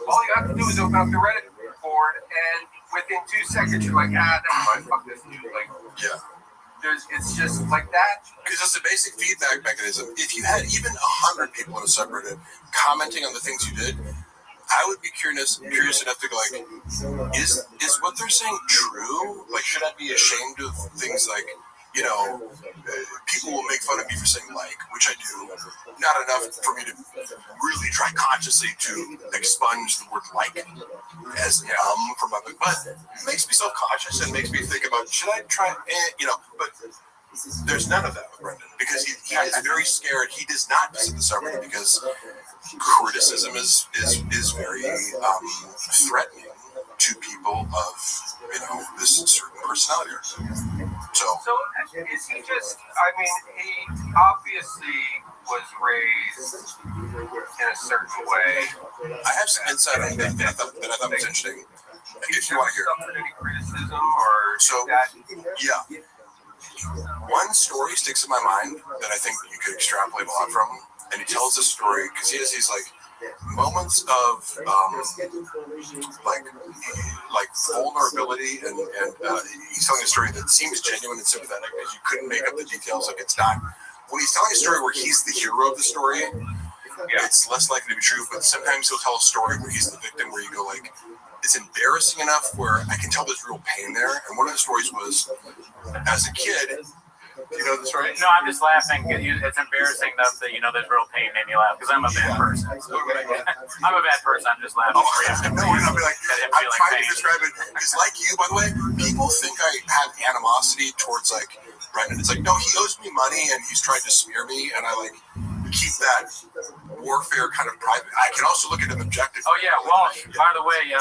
all you have to do is open up the Reddit board, and within 2 seconds you're like, never mind, fuck this dude. Like, it's just like that. Because it's a basic feedback mechanism. If you had even 100 people in a subreddit commenting on the things you did, I would be curious enough to go like, is what they're saying true? Like, should I be ashamed of things like, people will make fun of me for saying like, which I do. Not enough for me to really try consciously to expunge the word like as from my book, but it makes me self-conscious and makes me think about, should I try, but there's none of that with Brendan because he is very scared. He does not visit the suburb because criticism is very threatening to people of this certain personality. So is he just? I mean, he obviously was raised in a certain way. I have some insight on that I thought was interesting. If you want to hear any criticism or yeah. One story sticks in my mind that I think you could extrapolate a lot from, and he tells this story because he has these like moments of like vulnerability, and he's telling a story that seems genuine and sympathetic because you couldn't make up the details. Like it's not when he's telling a story where he's the hero of the story. It's less likely to be true, but sometimes he'll tell a story where he's the victim, where you go like, it's embarrassing enough where I can tell there's real pain there. And one of the stories was, as a kid, do you know the story? No, I'm just laughing. It's embarrassing enough that there's real pain made me laugh because I'm a bad person. So I'm a bad person. I'm just laughing. No, I'm trying to describe it because, like you, by the way, people think I have animosity towards like Brendan. It's like, no, he owes me money and he's trying to smear me, and I like keep that warfare kind of private. I can also look at him objectively. Oh yeah, well, by the way,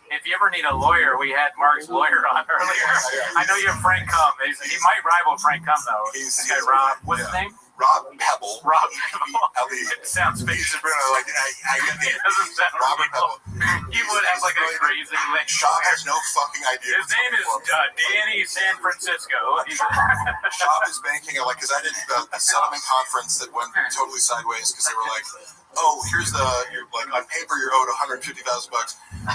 if you ever need a lawyer, we had Mark's lawyer on earlier. I know you have Frank Cum. He might rival Frank Cum though. He's Rob. What's his name? Rob Pebble. Rob Pebble. It sounds fake. Like I get it. Doesn't sound Robert Pebble. He would have like a crazy. Shaw has no fucking idea. His name is Danny San Francisco. Shaw is banking like because I did the settlement conference that went totally sideways because they were like, oh, here's on paper you're owed $150,000.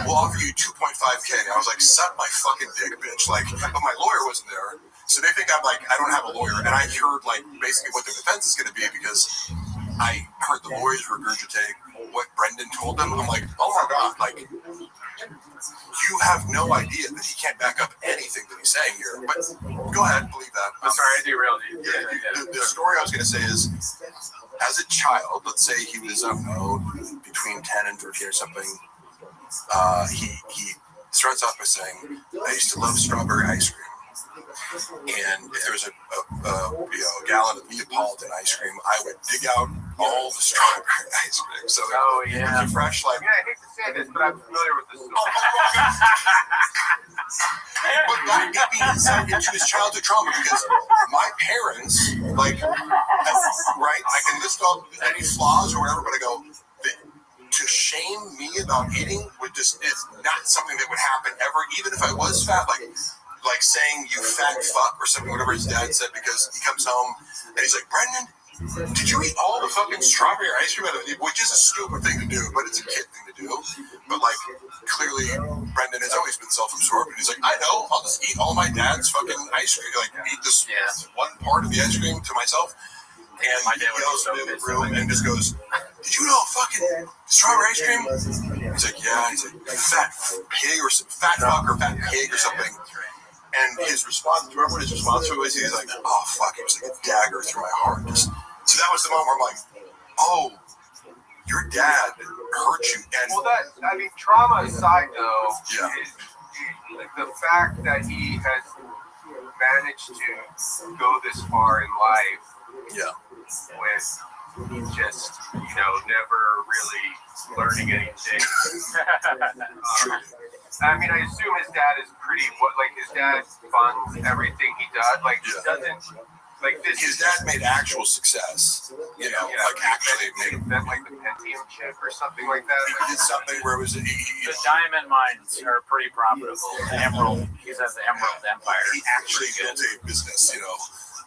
We'll offer you 2.5K. I was like, suck my fucking dick, bitch. Like, but my lawyer wasn't there. So they think I'm like, I don't have a lawyer. And I heard like basically what their defense is going to be because I heard the lawyers regurgitate what Brendan told them. I'm like, oh my God, like you have no idea that he can't back up anything that he's saying here. But go ahead, believe that. I'm sorry, I derailed you. The story I was going to say is, as a child, let's say he was, I don't know, between 10 and 13 or something, he starts off by saying, I used to love strawberry ice cream. And if there was a gallon of Neapolitan ice cream, I would dig out all the strawberry ice cream. So it was a fresh, like... Yeah, I hate to say this, but I'm familiar with this story. But that got me insight into his childhood trauma because my parents, like, right, I can list all any flaws or whatever, but I go, to shame me about eating it's not something that would happen ever, even if I was fat, like saying you fat fuck or something, whatever his dad said, because he comes home and he's like, Brendan, did you eat all the fucking strawberry ice cream out of it? Which is a stupid thing to do, but it's a kid thing to do. But like, clearly, Brendan has always been self-absorbed, and he's like, I know, I'll just eat all my dad's fucking ice cream, like eat this one part of the ice cream to myself. And my dad goes in the room and just goes, did you know fucking strawberry ice cream? He's like, yeah. He's like, fat pig or fat fuck or fat pig or something. And his response, remember what his response was? He was like, oh, fuck, it was like a dagger through my heart. So that was the moment where I'm like, oh, your dad hurt you. And trauma aside, though, is, like, the fact that he has managed to go this far in life with just, never really learning anything. I mean, I assume his dad is his dad funds everything he does. Like, he doesn't, like this. His dad made actual success, actually made like the Pentium chip or something like that. He did something where it was, the diamond mines are pretty profitable. The Emerald, he says the Emerald Empire. He actually built a business,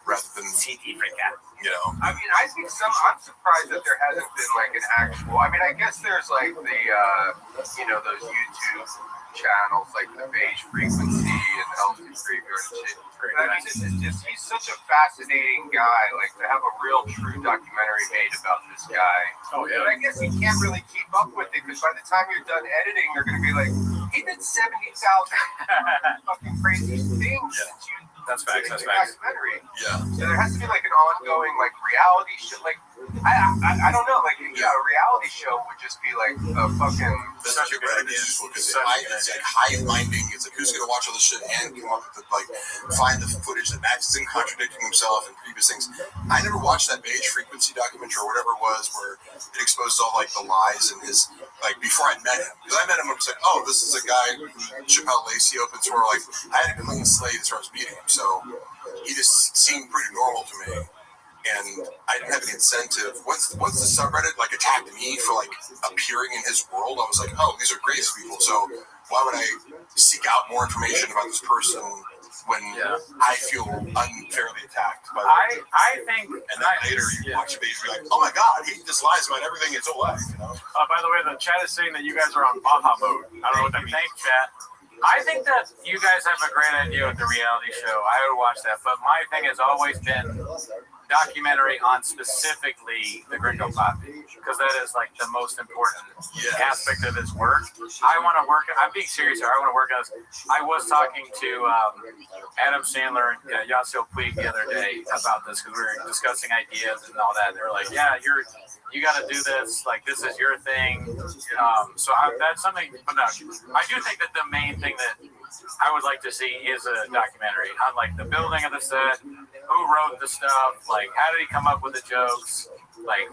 rather than CT freakout. you know. I mean, I think I'm surprised that there hasn't been like an actual. I mean, I guess there's like the, those YouTube channels like the Beige Frequency and Healthy Graveyard and shit. I mean, he's such a fascinating guy. Like to have a real, true documentary made about this guy. Oh yeah. But I guess you can't really keep up with it because by the time you're done editing, they're going to be like, he did 70,000 fucking crazy things since you. That's facts. That's your facts. documentary. Yeah. So there has to be like an ongoing like reality show. Like I don't know. Like a reality show would just be like a fucking. That's actually very useful because it's like hive minding. It's like who's gonna watch all this shit and come up with find the footage that matches him contradicting himself and previous things. I never watched that Beige Frequency documentary or whatever it was where it exposed all like the lies in his before I met him, because I met him I was like, oh, this is a guy who Chappelle Lacey opens for. Like I had a clean slate as far as meeting him. So he just seemed pretty normal to me, and I didn't have any incentive. Once the subreddit attacked me for appearing in his world, I was like, oh, these are crazy people. So why would I seek out more information about this person when I feel unfairly attacked? I think, and then later you watch the page, you're like, oh my god, he just lies about everything his whole life. You know? by the way, the chat is saying that you guys are on Baja mode. I don't know what that means. Thanks, chat. I think that you guys have a great idea with the reality show. I would watch that. But my thing has always been documentary on specifically the Gringo Poppy, because that is the most important aspect of his work. I want to work. I'm being serious here. I want to work on this. I was talking to Adam Sandler and Yasiel Puig the other day about this because we were discussing ideas and all that. And they were like, "Yeah, you got to do this. This is your thing." So that's something. But no, I do think that the main thing that I would like to see is a documentary on the building of the set, who wrote the stuff, how did he come up with the jokes,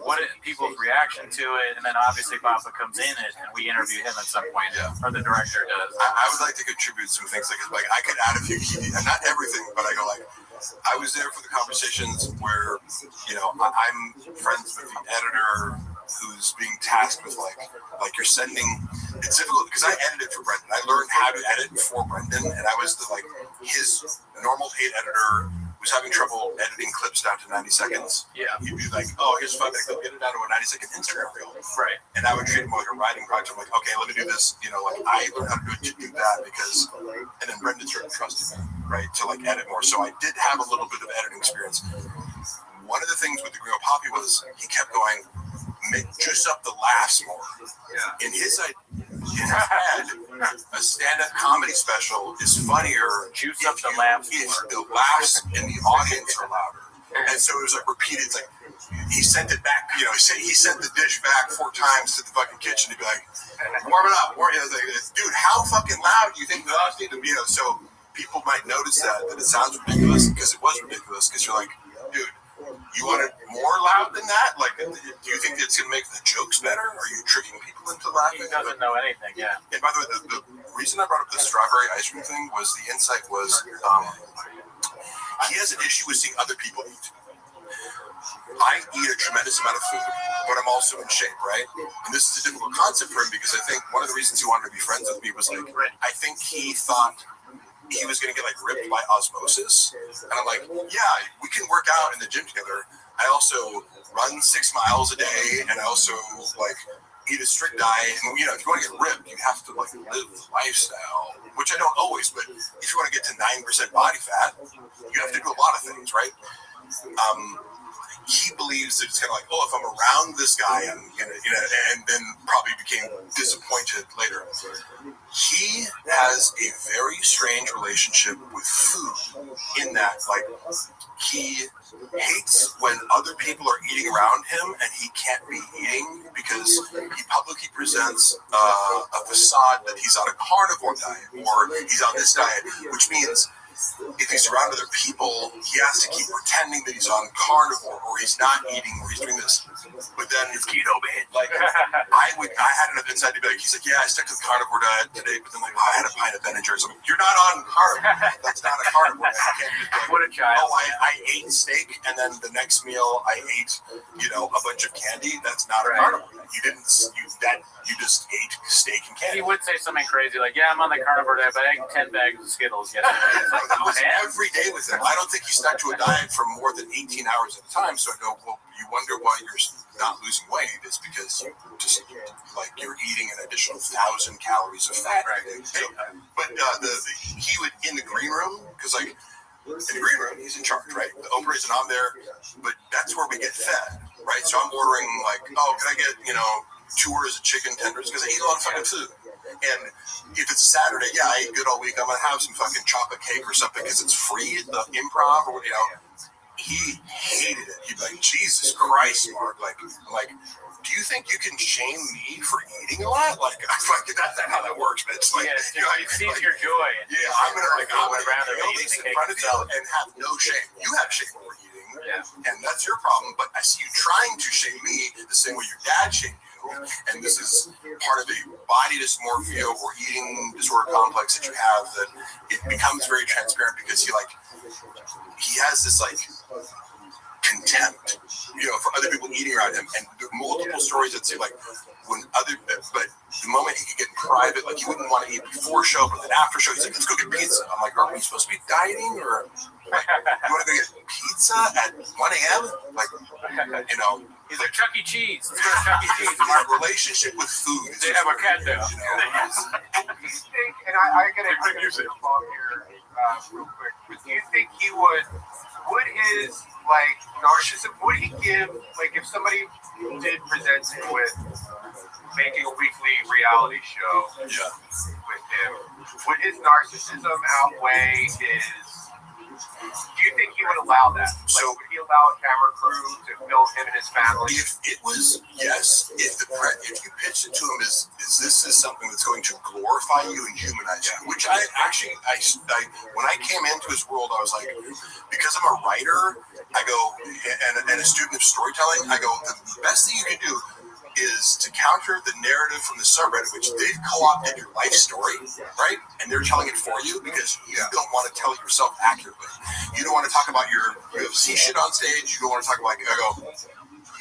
what is people's reaction to it, and then obviously Papa comes in it and we interview him at some point, or the director does. I would like to contribute some things I could add a few key, not everything, but I go I was there for the conversations where I'm friends with the editor who's being tasked with you're sending. It's difficult because I edited for Brendan. I learned how to edit for Brendan, and I was his normal paid editor was having trouble editing clips down to 90 seconds. Yeah, he'd be like, "Oh, here's a 5 minute clip. Get it down to a 90-second Instagram reel." Right. And I would treat him like a writing project. I'm like, "Okay, let me do this." I learned how to do that because, and then Brendan started trusting me, right, to edit more. So I did have a little bit of editing experience. One of the things with the Gringo Poppy was he kept going, juice up the laughs more. Yeah. In his head, a stand-up comedy special is funnier. Juice up the laughs if the laughs in the audience are louder. And so it was repeated. It's he sent it back. He sent the dish back 4 times to the fucking kitchen to be like, warm it up. Dude, how fucking loud do you think the laughs need to be? So people might notice that it sounds ridiculous because it was ridiculous. Because you're like, dude, you want it more loud than that? Do you think it's going to make the jokes better? Are you tricking people into laughing? He doesn't know anything, yeah. And by the way, the reason I brought up the strawberry ice cream thing was the insight was he has an issue with seeing other people eat. I eat a tremendous amount of food, but I'm also in shape, right? And this is a difficult concept for him because I think one of the reasons he wanted to be friends with me was I think he thought he was going to get ripped by osmosis. And I'm like, yeah, we can work out in the gym together. I also run 6 miles a day, and I also eat a strict diet. And if you want to get ripped, you have to live the lifestyle, which I don't always. But if you want to get to 9% body fat, you have to do a lot of things, right? He believes that it's kind of if I'm around this guy, I'm gonna, and then probably became disappointed later. He has a very strange relationship with food in that, he hates when other people are eating around him and he can't be eating because he publicly presents a facade that he's on a carnivore diet or he's on this diet, which means if he's around other people, he has to keep pretending that he's on carnivore or he's not eating or he's doing this. But then it's keto, man. I had enough insight to be he's yeah, I stuck to the carnivore diet today, but then I had a pint of Ben and Jerry's. You're not on carnivore. That's not a carnivore. What a child. Oh, I ate steak and then the next meal I ate, a bunch of candy. That's not a carnivore. You just ate steak and candy. He would say something crazy yeah, I'm on the carnivore diet, but I ate 10 bags of Skittles yesterday. It was every day with him. I don't think he stuck to a diet for more than 18 hours at a time. So I go, well, you wonder why you're not losing weight. It's because you just like you're eating an additional 1,000 calories of fat. Right. So, but he would in the green room because like in the green room he's in charge, right? The Oprah isn't on there, but that's where we get fed, right? So I'm ordering like, oh, can I get 2 orders of chicken tenders because I eat a lot of fucking food. And if it's Saturday, yeah, I eat good all week. I'm gonna have some fucking chocolate cake or something because it's free at the Improv or He hated it. He'd be like, Jesus Christ, Mark. Like, do you think you can shame me for eating a lot? Like, that's not how that works, but it's like, it sees your joy. Yeah, I'm gonna rather eat these in front of you and have no shame. You have shame over eating, and that's your problem. But I see you trying to shame me the same way your dad shamed you. And this is part of the body dysmorphia or eating disorder complex that you have, that it becomes very transparent because he has this like contempt, for other people eating around him. And there are multiple stories that say like but the moment he could get in private, like he wouldn't want to eat before show, but then after show, he's like, let's go get pizza. I'm like, are we supposed to be dieting or like, you want to go get pizza at 1 a.m.? Like, He's like Chuck E. Cheese. Let's go to Chuck E. Cheese. My relationship with food. They have a cat there. Do you think, and I got to quick music here real quick, but do you think he would his like narcissism, would he give, like if somebody did present him with making a weekly reality show with him, would his narcissism outweigh his? Do you think he would allow that? Like, would he allow a camera crew to film him and his family? If it was, yes. If you pitched it to him as this is something that's going to glorify you and humanize you, which I when I came into his world, I was like, because I'm a writer, I go, and a student of storytelling, I go, the best thing you can do is to counter the narrative from the subreddit, which they've co-opted your life story, right? And they're telling it for you because you don't want to tell it yourself accurately. You don't want to talk about your UFC shit on stage. You don't want to talk about, I go,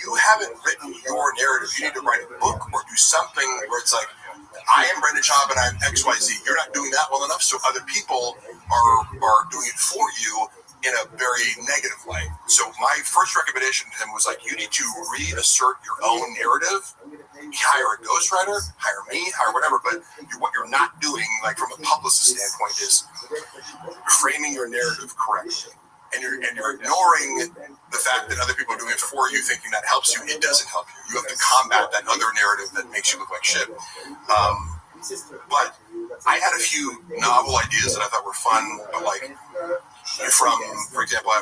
you haven't written your narrative. You need to write a book or do something where it's like, I am Brendan Schaub and I'm XYZ. You're not doing that well enough, so other people are doing it for you in a very negative way. So my first recommendation to him was like, you need to reassert your own narrative. Hire a ghostwriter, hire me, hire whatever. But what you're not doing, like from a publicist standpoint, is framing your narrative correctly. And you're ignoring the fact that other people are doing it for you, thinking that helps you. It doesn't help you. You have to combat that other narrative that makes you look like shit. But I had a few novel ideas that I thought were fun, but like, for example, I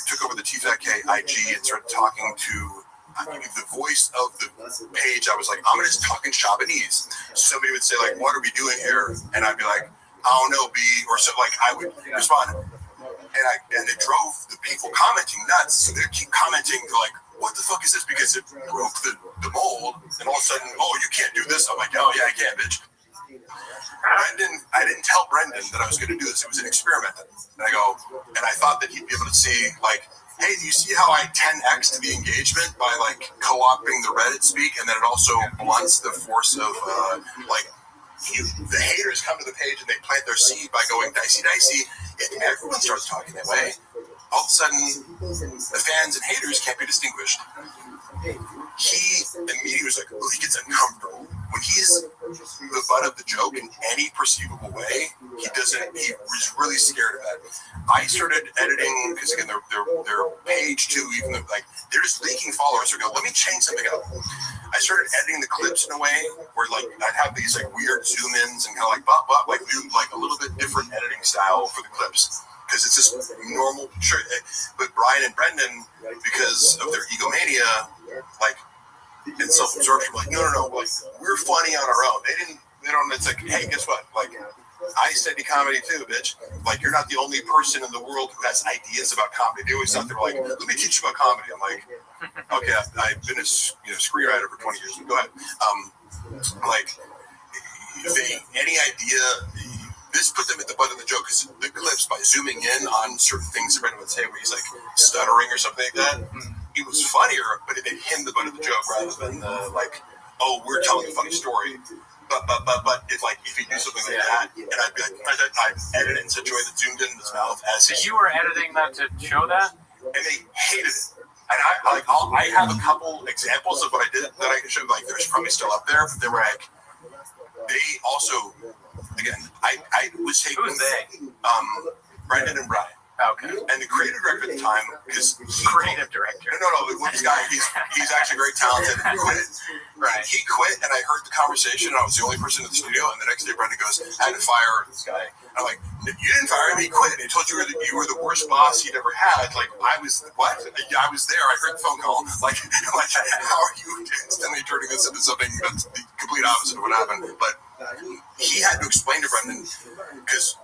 took over the TFATK IG and started talking to the voice of the page. I was like, I'm going to talk in Shabanese. Somebody would say like, what are we doing here? And I'd be like, I don't know, B, or so. Like I would respond, and it drove the people commenting nuts. So they keep commenting like, what the fuck is this? Because it broke the mold, and all of a sudden, oh, you can't do this. I'm like, oh yeah, I can, bitch. I didn't tell Brendan that I was going to do this. It was an experiment. And I thought that he'd be able to see, like, hey, do you see how I 10x to the engagement by, like, co-opting the Reddit speak? And then it also blunts the force of, the haters come to the page and they plant their seed by going dicey. And everyone starts talking that way. All of a sudden, the fans and haters can't be distinguished. He immediately was like, oh, he gets uncomfortable. When he's the butt of the joke in any perceivable way, he was really scared of that. I started editing, because again, their page too, even though like they're just leaking followers. So I go, let me change something up. I started editing the clips in a way where like I'd have these like weird zoom ins and kind of like do like a little bit different editing style for the clips. Because it's just normal, sure. But Brian and Brendan, because of their egomania, like, and self-absorption, like, no, like, we're funny on our own. They don't, it's like, hey, guess what? Like, I study comedy too, bitch. Like, you're not the only person in the world who has ideas about comedy. They always thought they were like, let me teach you about comedy. I'm like, okay, I've been a screenwriter for 20 years. Go ahead. Any idea... This put them at the butt of the joke because the clips, by zooming in on certain things that Brendan would say where he's like stuttering or something like that, it was funnier, but it made him the butt of the joke rather than we're telling a funny story. But if like if you do something like that, and I'd be like, I edit it in such a way that zoomed in his mouth as So you were editing that to show that? and they hated it. And I have a couple examples of what I did that I can show. Like there's probably still up there, but they were like, they also, again, I was taking Who's they? Brendan and Brian. Okay. And the creative director at the time, because Creative director. no, this guy, he's actually very talented and quit. Right. He quit, and I heard the conversation, and I was the only person in the studio, and the next day Brendan goes, I had to fire this guy. I'm like, you didn't fire him, he quit. And he told you you were the worst boss he'd ever had. Like, I was, what? I was there, I heard the phone call. Like how are you instantly turning this into something that's the complete opposite of what happened? But he had to explain to Brendan, because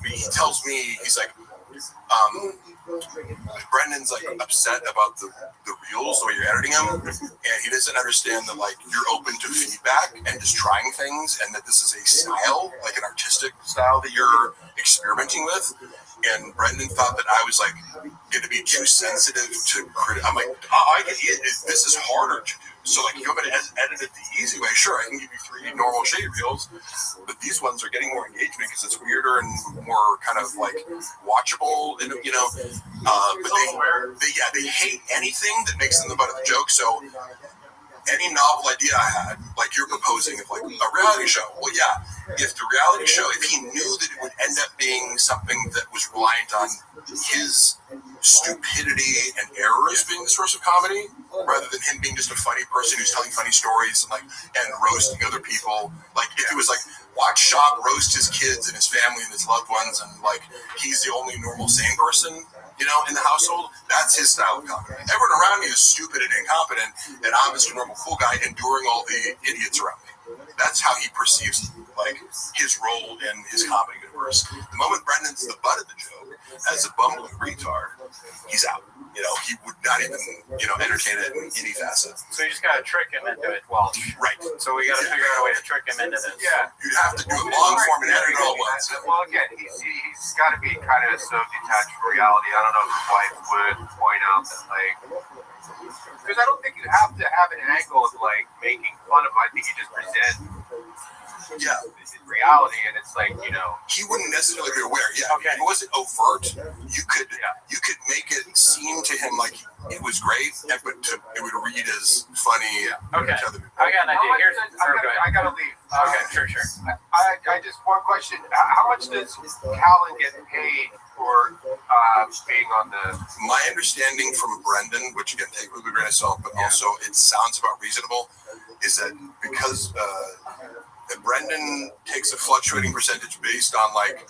he tells me, he's like, Brendan's like upset about the reels, the way you're editing them, and he doesn't understand that like you're open to feedback and just trying things, and that this is a style, like an artistic style that you're experimenting with. And Brendan thought that I was like going to be too sensitive to I'm like, this is harder to do. So like, if you're going to edit it the easy way, sure, I can give you 3 normal shade reels, but these ones are getting more engagement because it's weirder and more kind of like watchable, and but they hate anything that makes them the butt of the joke. So any novel idea I had, like you're proposing, of like a reality show. Well, yeah, if the reality show, if he knew that it would end up being something that was reliant on his stupidity and errors being the source of comedy, rather than him being just a funny person who's telling funny stories and roasting other people. Like if it was like, watch Shock roast his kids and his family and his loved ones, and like he's the only normal sane person, in the household, that's his style of comedy. Everyone around me is stupid and incompetent, and I'm just a normal cool guy enduring all the idiots around me. That's how he perceives like his role in his comedy universe. The moment Brendan's the butt of the joke, as a bumbling retard, he's out. He would not even, entertain it in any facet. So you just got to trick him into it. Well, right. So we got to figure out a way to trick him into this. Yeah. You'd have to do it long form and edit it all at once. Well, again, he's got to be kind of so detached from reality. I don't know if his wife would point out that, like, because I don't think you have to have an angle of, like, making fun of him. I think you just present reality, and it's like, he wouldn't necessarily be aware. Yeah, okay. If it wasn't overt, you could make it seem to him like it was great, but it would read as funny. Okay, I got an idea. I gotta leave. Okay, sure. I just one question. How much does Callan get paid for being on the? My understanding from Brendan, which again, take with a grain of salt, but also it sounds about reasonable, is that because Brendan takes a fluctuating percentage based on like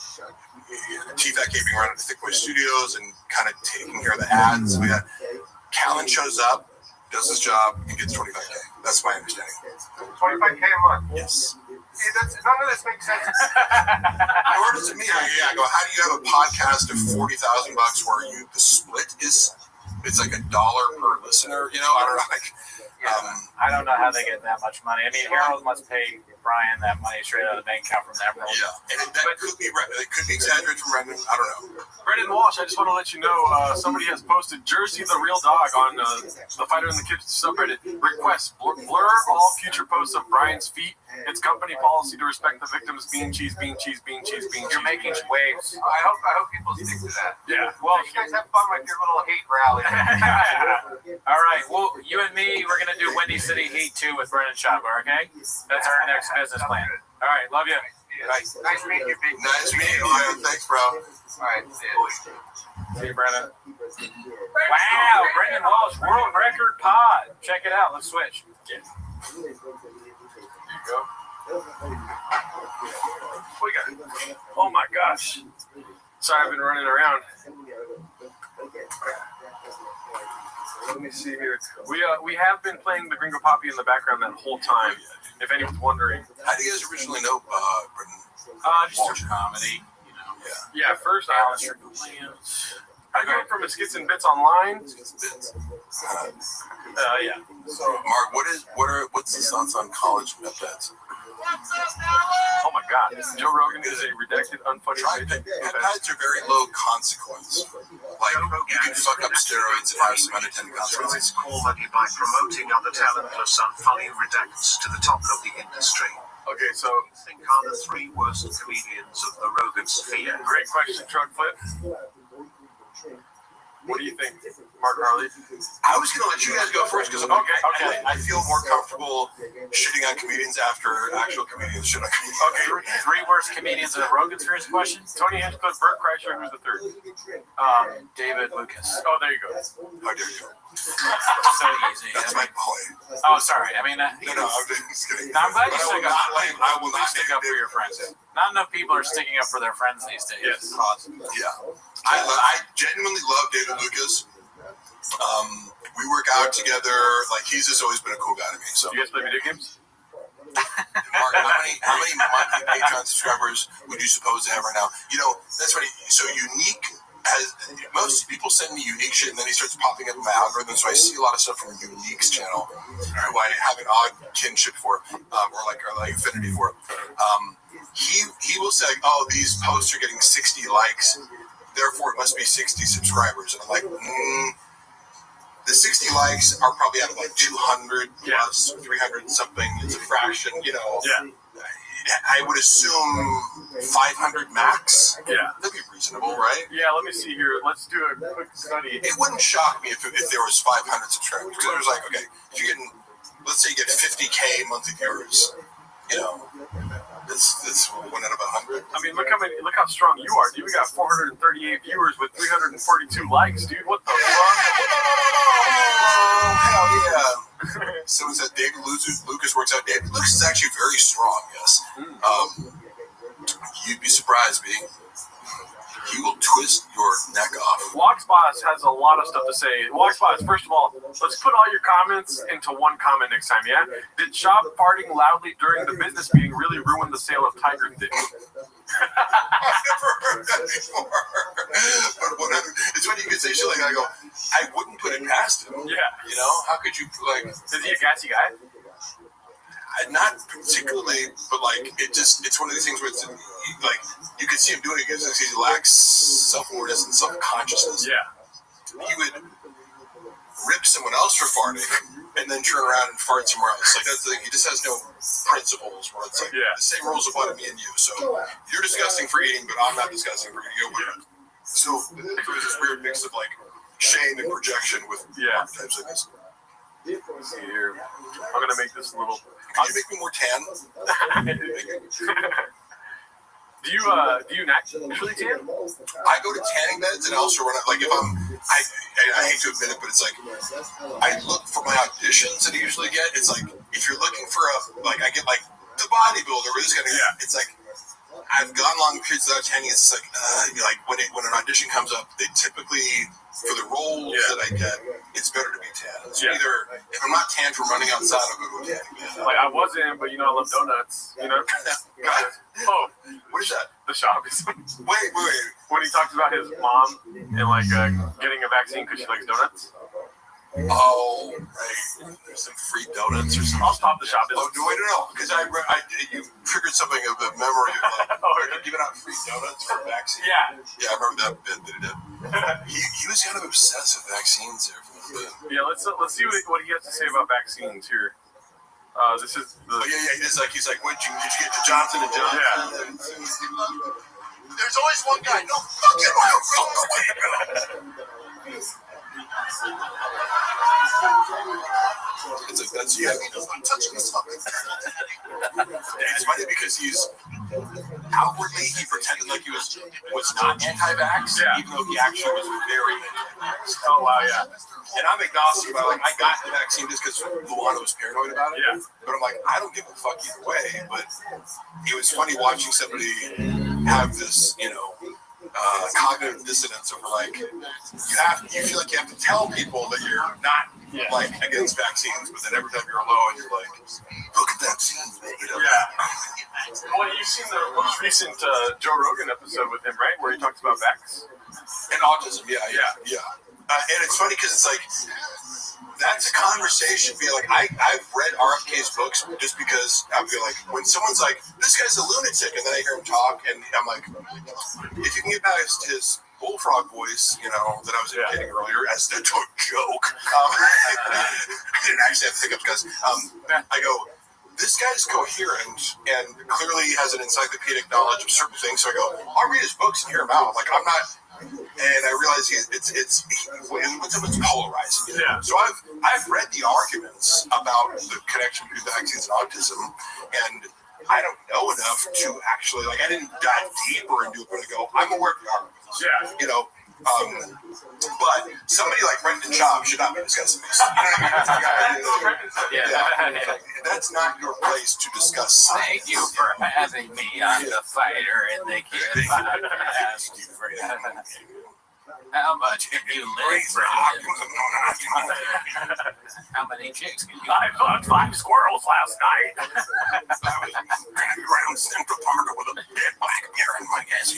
T-Fat being around at the Thick Boy Studios and kind of taking care of the ads. We had Callan shows up, does his job, and gets $25K. That's my understanding. $25K a month. Yes. See, none of this makes sense. Nor does it mean, I go, how do you have a podcast of $40,000 where the split is, it's like $1 per listener? I don't know. I don't know how they get that much money. I mean, Harold must pay Brian that money straight out of the bank account from Emerald. Yeah, and that could be exaggerated from Brendan. I don't know. Brendan Walsh, I just want to let you know, somebody has posted Jersey the Real Dog on the Fighter in the Kitchen subreddit. Request blur all future posts of Brian's feet. It's company policy to respect the victims. Bean cheese, bean cheese, bean cheese, bean cheese. You're making waves. I hope people stick to that. Yeah. Well, you guys have fun with your little hate rally. All right. Well, you and me, we're gonna do Windy City Heat 2 with Brendan Schaubert. Okay, that's our next business plan. All right. Love you. Nice meeting you, Big. Nice meeting you. Thanks, bro. All right. See you, Brendan. Wow, Brendan Walsh, world record pod. Check it out. Let's switch. Yeah. Go. We got it. Oh my gosh. Sorry, I've been running around. Let me see here. We have been playing the Gringo Poppy in the background that whole time. If anyone's wondering. How do you guys originally know Brendan? Just through comedy. Yeah. First I got it from his Skits and Bits online. Yeah. So, Mark, what's the thoughts on college med beds? Oh my God, Joe Rogan is a redacted, unfunny. Peptides are very low consequence. Like, you can fuck up steroids and have some unintended consequences. Core money by promoting other talentless, unfunny redacts to the top of the industry. Okay, so Think are the 3 worst comedians of the Rogan sphere? great question, Truck Flip. What do you think, Mark Harley? I was going to let you guys go first because Okay. I feel more comfortable shitting on comedians after actual comedians shit on comedians. Okay, 3 worst comedians of the Rogan's first question. Tony Hinchcliffe, Bert Kreischer, who's the 3rd? David Lucas. Oh, there you go. How dare you? So easy. That's my point. Oh, sorry. I mean, No, I'm just kidding. I'm glad you stick up. I will not Stick up for your friends. Not enough people are sticking up for their friends these days. Yes. Yeah. I genuinely love David Lucas. We work out together. Like, he's just always been a cool guy to me. So, You guys play video games? Mark, how many monthly Patreon subscribers would you suppose to have right now? You know, that's funny. So Unique has, most people send me Unique shit, and then he starts popping up in my algorithm. So I see a lot of stuff from Unique's channel, who I have an odd kinship for, or like affinity for. He will say, "Oh, these posts are getting 60 likes, therefore it must be 60 subscribers." And I'm like, the 60 likes are probably out of like 200 plus 300 something. It's a fraction, you know. Yeah. I would assume 500 max. Yeah. That'd be reasonable, right? Yeah, let me see here. Let's do a quick study. It wouldn't shock me if there was 500 subscribers. Because there's like, okay, if you're getting, let's say you get 50K monthly viewers, you know, that's 1 out of 100. I mean, look how strong you are, dude. We got 438 viewers with 342 likes, dude. What the fuck? Oh, hell yeah. Someone said David Lucas works out. David Lucas is actually very strong, yes. You'd be surprised, B. He will twist your neck off. Walksboss has a lot of stuff to say. Walksboss, first of all, let's put all your comments into one comment next time, yeah? Did Shop farting loudly during the business meeting really ruin the sale of Tiger Thick? I've never heard that before. But whatever. It's when you can say shit like that, I go, I wouldn't put it past him. Yeah. You know? How could you, like... Is he a gassy guy? Not particularly, but like, it's one of these things where it's, like, you can see him doing it because he lacks self-awareness and self-consciousness. Yeah. He would rip someone else for farting and then turn around and fart somewhere else. Like, that's the thing. He just has no principles where it's like, the same rules apply to me and you. So you're disgusting for eating, but I'm not disgusting for eating. So there's this weird mix of like shame and projection with archetypes like this. Let's see here. I'm gonna make this a little. Can you make me more tan? Do you naturally tan? I go to tanning beds and I also run it. Like if I hate to admit it, but it's like I look for my auditions that I usually get. It's like if you're looking for I get like the bodybuilder. We're just gonna. It's like I've gone long periods without tanning. It's like when an audition comes up, they typically for the roles that I get, it's better to be tan. So either if I'm not tan from running outside, I'll go to a tanning bed. Like I wasn't, but I love donuts. You know. Oh, what is that? The Shop. Wait. When he talks about his mom and like getting a vaccine because she likes donuts. Oh, right. There's some free donuts or something. I'll stop the Shop. Oh, no, I don't know. Because you triggered something of a memory of like, giving out free donuts for vaccine. Yeah. Yeah, I remember that bit that he did. he was kind of obsessed with vaccines there for a little bit. Yeah, let's see what he has to say about vaccines here. This is the. Oh, yeah. He's like, what did you get to Johnson and Johnson? Yeah. There's always one guy. No fucking way. It's like that's he doesn't want to touch this topic. It's funny because he's outwardly he pretended like he was not anti-vax, even though he actually was very anti-vax. Oh wow, yeah. And I'm agnostic about I got the vaccine just because Luana was paranoid about it. Yeah. But I'm like, I don't give a fuck either way. But it was funny watching somebody have this, cognitive dissonance over you feel like you have to tell people that you're not against vaccines, but then every time you're alone, you're like, look at vaccines, baby. Yeah. Well, you've seen the most recent Joe Rogan episode with him, right? Where he talks about vax and autism. Yeah. And it's funny because it's like, that's a conversation. Be like, I've read RFK's books just because I feel like when someone's like, this guy's a lunatic, and then I hear him talk, and I'm like, if you can get past his bullfrog voice, you know, that I was imitating earlier as the joke. I didn't actually have hiccups because I go, this guy's coherent and clearly has an encyclopedic knowledge of certain things. So I go, I'll read his books and hear him out. Like, I'm not. And I realize it's polarizing. Yeah. So I've read the arguments about the connection between vaccines and autism, and I don't know enough to actually, like, I didn't dive deeper into it, but I go, I'm aware of the arguments. Yeah. You know, but somebody like Brendan Schaub should not be discussing this. You know what I mean? Yeah. That's not your place to discuss science. Thank you for having me. I'm the fighter in the kid podcast. How much can you live for? How many chicks can you? I fucked 5 squirrels last night. I was driving around Central Park with a dead black bear in my gas.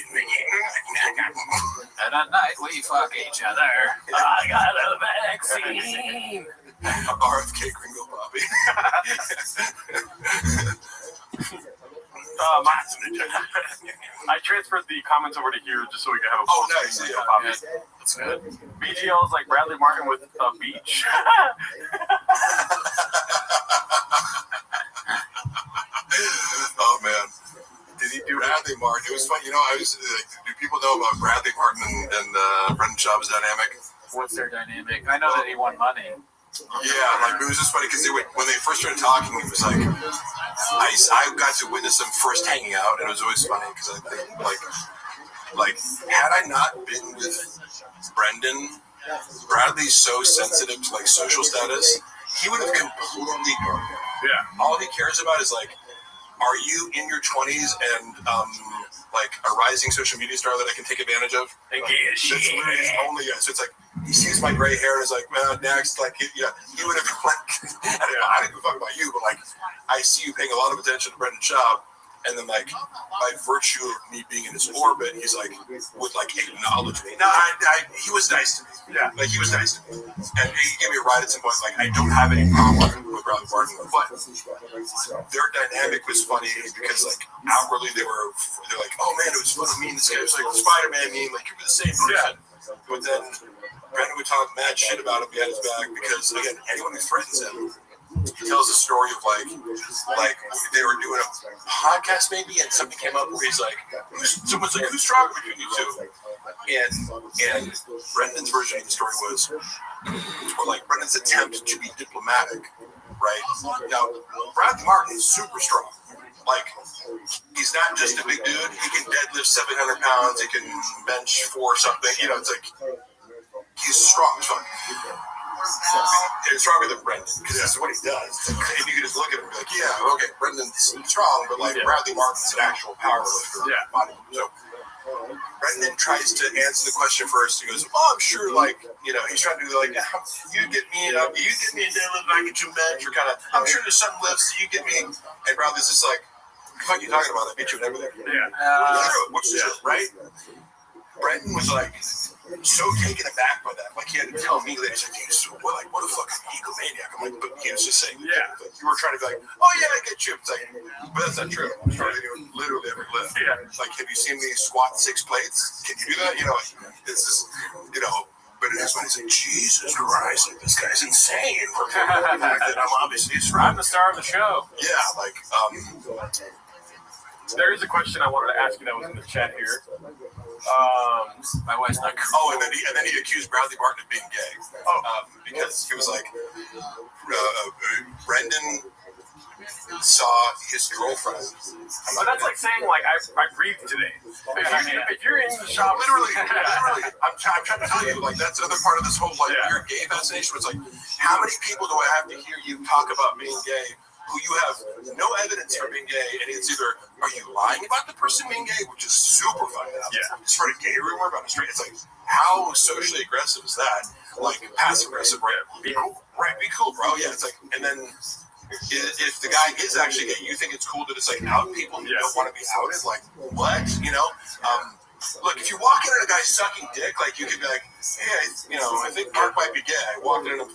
And at night we fuck each other. I got a vaccine. RFK Gringo Bobby. I transferred the comments over to here just so we could have a Oh, post. nice. Yeah. That's good. BGL is like Bradley Martin with a beach. Oh man, did he do Bradley Martin? It was fun. You know, I was like, do people know about Bradley Martin and Brendan Schaub's dynamic? What's their dynamic? I know that he won money. Yeah, like it was just funny because when they first started talking, it was like I got to witness them first hanging out, and it was always funny because I think like had I not been with Brendan, Bradley's so sensitive to like social status, he would have completely ignored it. Yeah. All he cares about is like, are you in your 20s and like a rising social media star that I can take advantage of? That's literally his only. So it's like he sees my gray hair and is like, well, next, like, yeah, he would have like, I don't give a fuck about you, but like, I see you paying a lot of attention to Brendan Schaub, and then like by virtue of me being in his orbit, he's like would like acknowledge me. No, he was nice to me. Yeah, like he was nice to me, and he gave me a ride at some point. Like I don't have any problem with Bradley Martin, but their dynamic was funny because like outwardly they're like, oh man, it was fun to meet this guy. It was like the Spider-Man meme, like you were the same person. But then Brendan would talk mad shit about him behind his back because again, anyone who threatens him, he tells a story of like they were doing a podcast maybe, and something came up where he's like, someone's like, who's stronger between you two? And Brendan's version of the story was, or like Brendan's attempt to be diplomatic, right? Now, Bradley Martin is super strong. Like, he's not just a big dude. He can deadlift 700 pounds. He can bench 4 something. You know, it's like, he's strong as fuck. It's stronger than Brendan, because that's what he does. And you can just look at him and be like, yeah, okay, Brendan's strong, but like Bradley Martin's an actual power lifter. Yeah. So Brendan tries to answer the question first. He goes, oh, I'm sure, like, you know, he's trying to do like, you get me up, you get me in there, I get you bench, or kind of, I'm sure there's some lifts, you get me. And Bradley's just like, what are you talking about? I beat you in everything. Yeah. Which is true, right? Brendan was like so taken aback by that. Like he had to tell me later, he's like, what a fucking egomaniac. I'm like, but he was just saying, yeah. Like, you were trying to be like, oh yeah, I get you. It's like, but that's not true. I'm trying to do literally every lift. Yeah. Like, have you seen me squat 6 plates? Can you do that? You know, this is, you know. But it is when he's like, Jesus Christ, like, this guy's insane. I'm obviously strong. I'm the star of the show. Yeah, like, there is a question I wanted to ask you that was in the chat here. My wife's not. Oh, and then he accused Bradley Martin of being gay. Because he was like, Brendan saw his girlfriend. So that's like saying, like, I breathed today. If you're in the shop, literally, I'm trying to tell you, like, that's another part of this whole like weird gay fascination. Was like, how many people do I have to hear you talk about being gay, who you have no evidence for being gay, and it's either are you lying about the person being gay, which is super funny. It's for a gay rumor about a straight. It's like, how socially aggressive is that? Like passive aggressive, right? Be cool, right? Be cool, bro. Yeah, it's like, and then. If the guy is actually gay, you think it's cool to just like out people who don't want to be outed? Like what? You know? look, if you walk in on a guy sucking dick, like you could be like, hey, I think Mark might be gay. I walked in, have a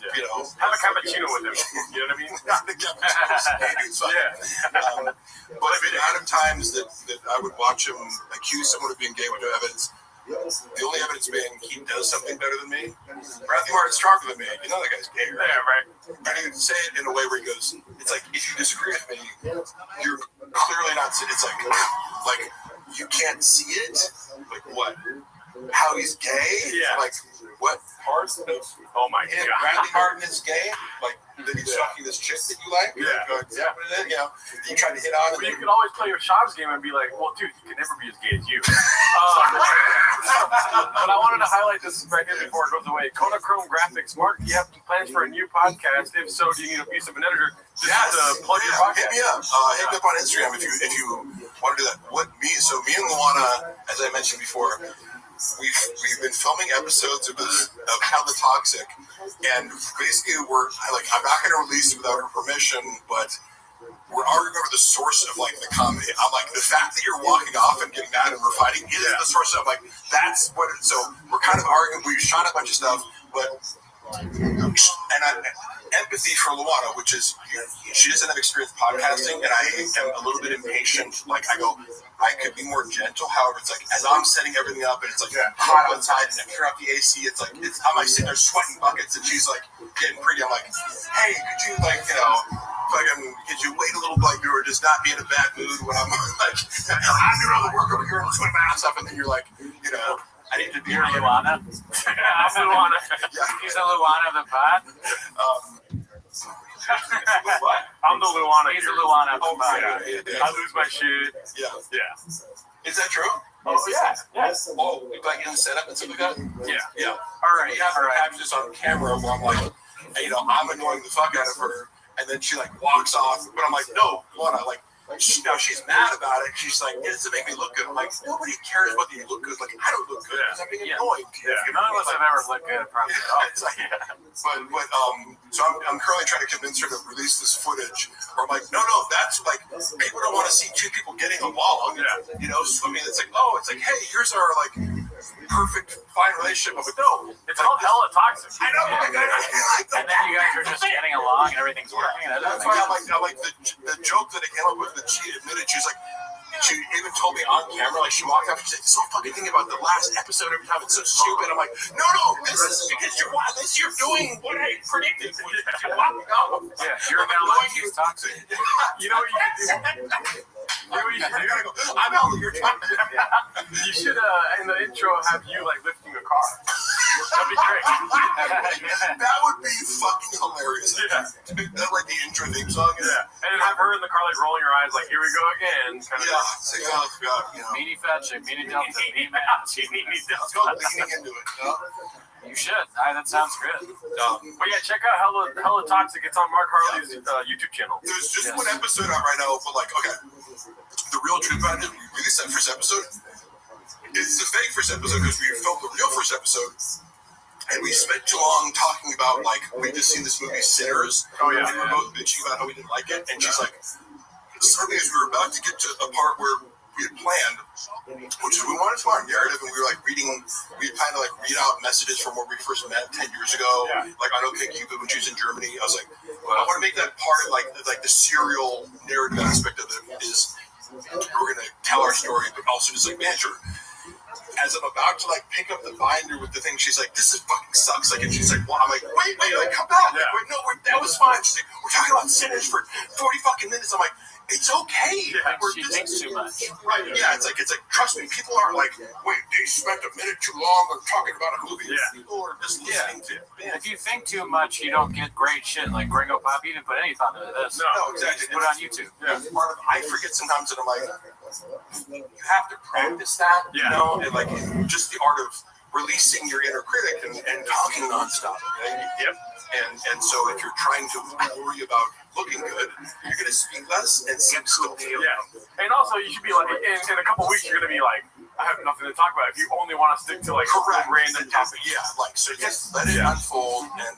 cappuccino with him. You know what I mean? Not the cappuccino. Yeah. But the amount of times that I would watch him accuse someone of being gay with no evidence, the only evidence being he does something better than me. Bradley Martin's stronger than me. You know that guy's gay, right? Yeah, right. And he would say it in a way where he goes, it's like, if you disagree with me, you're clearly not, it's like you can't see it. Like, what? How he's gay? Yeah. Like, what part of oh my god, Bradley Martin is gay? Like, that he's fucking this chick that you like? Yeah. You tried to hit on Well, it. you could always play your Shabs game and be like, well, dude, he could never be as gay as you. But I wanted to highlight this right here before it goes away. Kodachrome Graphics. Mark, do you have plans for a new podcast? If so, do you need a piece of an editor just to plug your podcast? Hit me up. Hit me up on Instagram if you want to do that. Me and Luana, as I mentioned before, we've been filming episodes of Hella Toxic, and basically I'm not going to release it without her permission, but we're arguing over the source of the comedy. I'm like, the fact that you're walking off and getting mad and we're fighting is the source of that's what. So we're kind of arguing. We shot a bunch of stuff, but empathy for Luana, which is she doesn't have experience podcasting, and I am a little bit impatient. I go, I could be more gentle. However, it's as I'm setting everything up, and it's hot outside, and I turn off the AC. I'm sitting there sweating buckets, and she's getting pretty. I'm like, hey, could you could you wait a little bit? You were just not be in a bad mood when I'm I'm doing all the work over here, I'm sweating my ass off, and then you're I need to be You're Luana. I'm Luana. He's the Luana of the pod. I'm the Luana. He's the Luana of the Oh pod. yeah. I lose my shit. Yeah. Is that true? Oh yeah. Yes. Oh, you in the setup and stuff like that? Yeah. Yeah. All right. Yeah. All right. I have this on camera where I'm I'm annoying the fuck out of her, and then she walks off. But I'm like, no, Luana, she's mad about it. She's like, it doesn't make me look good. I'm like, nobody cares whether you look good. I don't look good because I'm being annoying. Yeah. None of us have ever looked good, probably. But so I'm currently trying to convince her to release this footage. Or I'm like, no, that's people don't want to see two people getting along. Yeah. Swimming. It's hey, here's our perfect fine relationship. I'm like, no, It's called Hella Toxic. I know. And then you guys are just getting along and everything's working. That's why I like the joke that I came up with that she admitted. She even told me on camera, she walked up and she said, so fucking thinking about the last episode every time. It's so stupid. I'm like, no, this is because you're doing what I predicted. You're walking off. Yeah, you're going to like he's toxic. You know what you can do? I'm out. You're toxic. You should, in the intro, have you lifting a car. That'd be great. That would be fucking hilarious. Yeah. To make that the intro theme song. Yeah. And then have her in the car rolling her eyes here we go again. Meaty fat chick, meaty delta, meaty man. Let's go leaning into it. You should. That sounds good. But yeah, check out Hella Toxic. It's on Mark Harley's YouTube channel. There's just one episode out right now, but okay. The real truth about it, we released that first episode. It's the fake first episode because we filmed the real first episode. And we spent too long talking about we just seen this movie Sinners. Oh yeah. And we were both bitching about how we didn't like it. And she's like, suddenly as we were about to get to a part where we had planned, which is we wanted to our narrative, and we were reading, we kind of read out messages from where we first met 10 years ago, on OkCupid when she was in Germany. I was like, well, I want to make that part of the serial narrative aspect of it is we're going to tell our story, but also just man, sure. As I'm about to pick up the binder with the thing, she's like, "This is fucking sucks." And she's like, "Well," I'm like, "Wait, come back!" Yeah. No, that was fine. She's like, "We're talking about Sinners for 40 fucking minutes." I'm like, "It's okay." Yeah, she thinks too much. Right? Yeah, it's like trust me, people aren't wait, they spent a minute too long on talking about a movie. Yeah. People are just listening to it. Yeah. If you think too much, you don't get great shit. Like Gringo Pop, you didn't put any thought into this. No, exactly. Just put it on YouTube. Yeah. Part of I forget sometimes that I'm you have to practice that, and just the art of releasing your inner critic and talking nonstop. Yep. And so if you're trying to worry about looking good, you're going to speak less and seem still. Yeah. And also, you should be in a couple weeks, you're going to be I have nothing to talk about if you only want to stick to correct random topics. Yeah, so just let it unfold and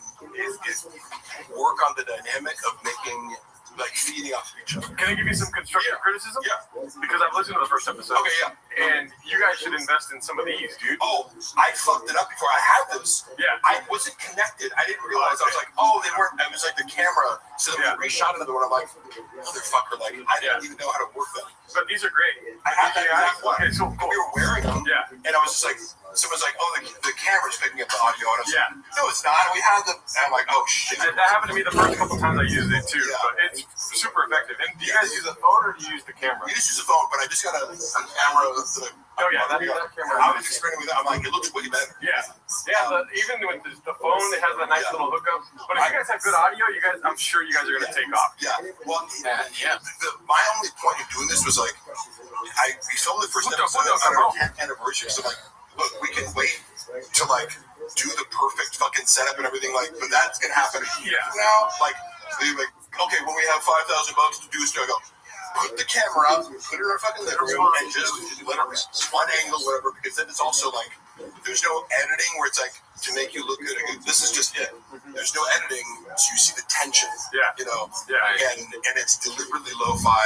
work on the dynamic of making like feeding off of each other. Can I give you some constructive criticism? Yeah. Because I've listened to the first episode. Okay, yeah. And you guys should invest in some of these, dude. Oh, I fucked it up before. I had this. Yeah. I wasn't connected. I didn't realize. I was like, oh, they weren't. It was like the camera. So then we reshot another one. I'm like, motherfucker, like I didn't even know how to work them. But these are great. I had that exact one. Okay, so cool. We were wearing them. Yeah. And I was just like, someone's like, oh, the camera's picking up the audio. And I was Yeah. like, no, it's not. We had them. And I'm like, oh shit. That happened to me the first couple times I used it too. Yeah. But it's super effective. And do you guys use a phone or do you use the camera? You just use a phone, but I just got a camera. Oh yeah, that camera. I was experimenting with that. I'm like, it looks way better. Yeah. Yeah, even with the phone, it has a nice little hookup. But if you guys have good audio, I'm sure you guys are gonna take off. Yeah. Well, my only point of doing this was like, we filmed the first episode on our 10th anniversary. So like, look, we can wait to like do the perfect fucking setup and everything. Like, but that's gonna happen now. Like, they're like, okay, when we have $5,000 to do this, I go. Put the camera up, put it in our fucking living room, and just let it one angle, whatever, because then it's also like, there's no editing where it's like, to make you look good. This is just it. There's no editing, so you see the tension, you know? Yeah. And it's deliberately lo-fi,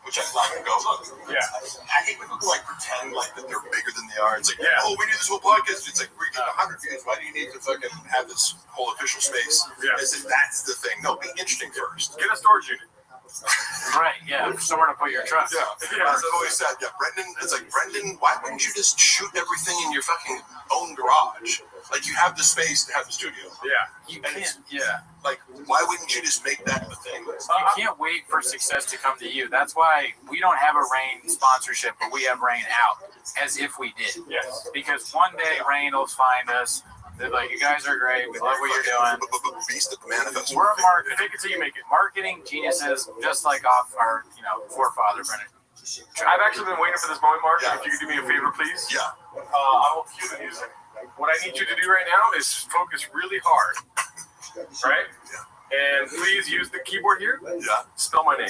which I love and go, look. Yeah. I hate when people like pretend like that they're bigger than they are. It's like, oh, we need this whole podcast. It's like, we're getting 100 views. Why do you need to fucking have this whole official space? Yeah. As if that's the thing. No, be interesting first. Get a storage unit. Right, yeah, somewhere to put your truck. Yeah, as I've always said, Brendan, it's like, Brendan, why wouldn't you just shoot everything in your fucking own garage? Like, you have the space to have the studio. Yeah. You can't, yeah. Like, why wouldn't you just make that the thing? You can't wait for success to come to you. That's why we don't have a Rain sponsorship, but we have Rain out, as if we did. Yes. Because one day Rain will find us. They're like, you guys are great. We love what you're doing. Beast of the manifest. We're fake it till you make it. Marketing geniuses, just like off our, forefather, Brennan. I've actually been waiting for this moment, Mark. If you could do me a favor, please. Yeah. I will cue the music. What I need you to do right now is focus really hard. Right? Yeah. And please use the keyboard here. Yeah. Spell my name.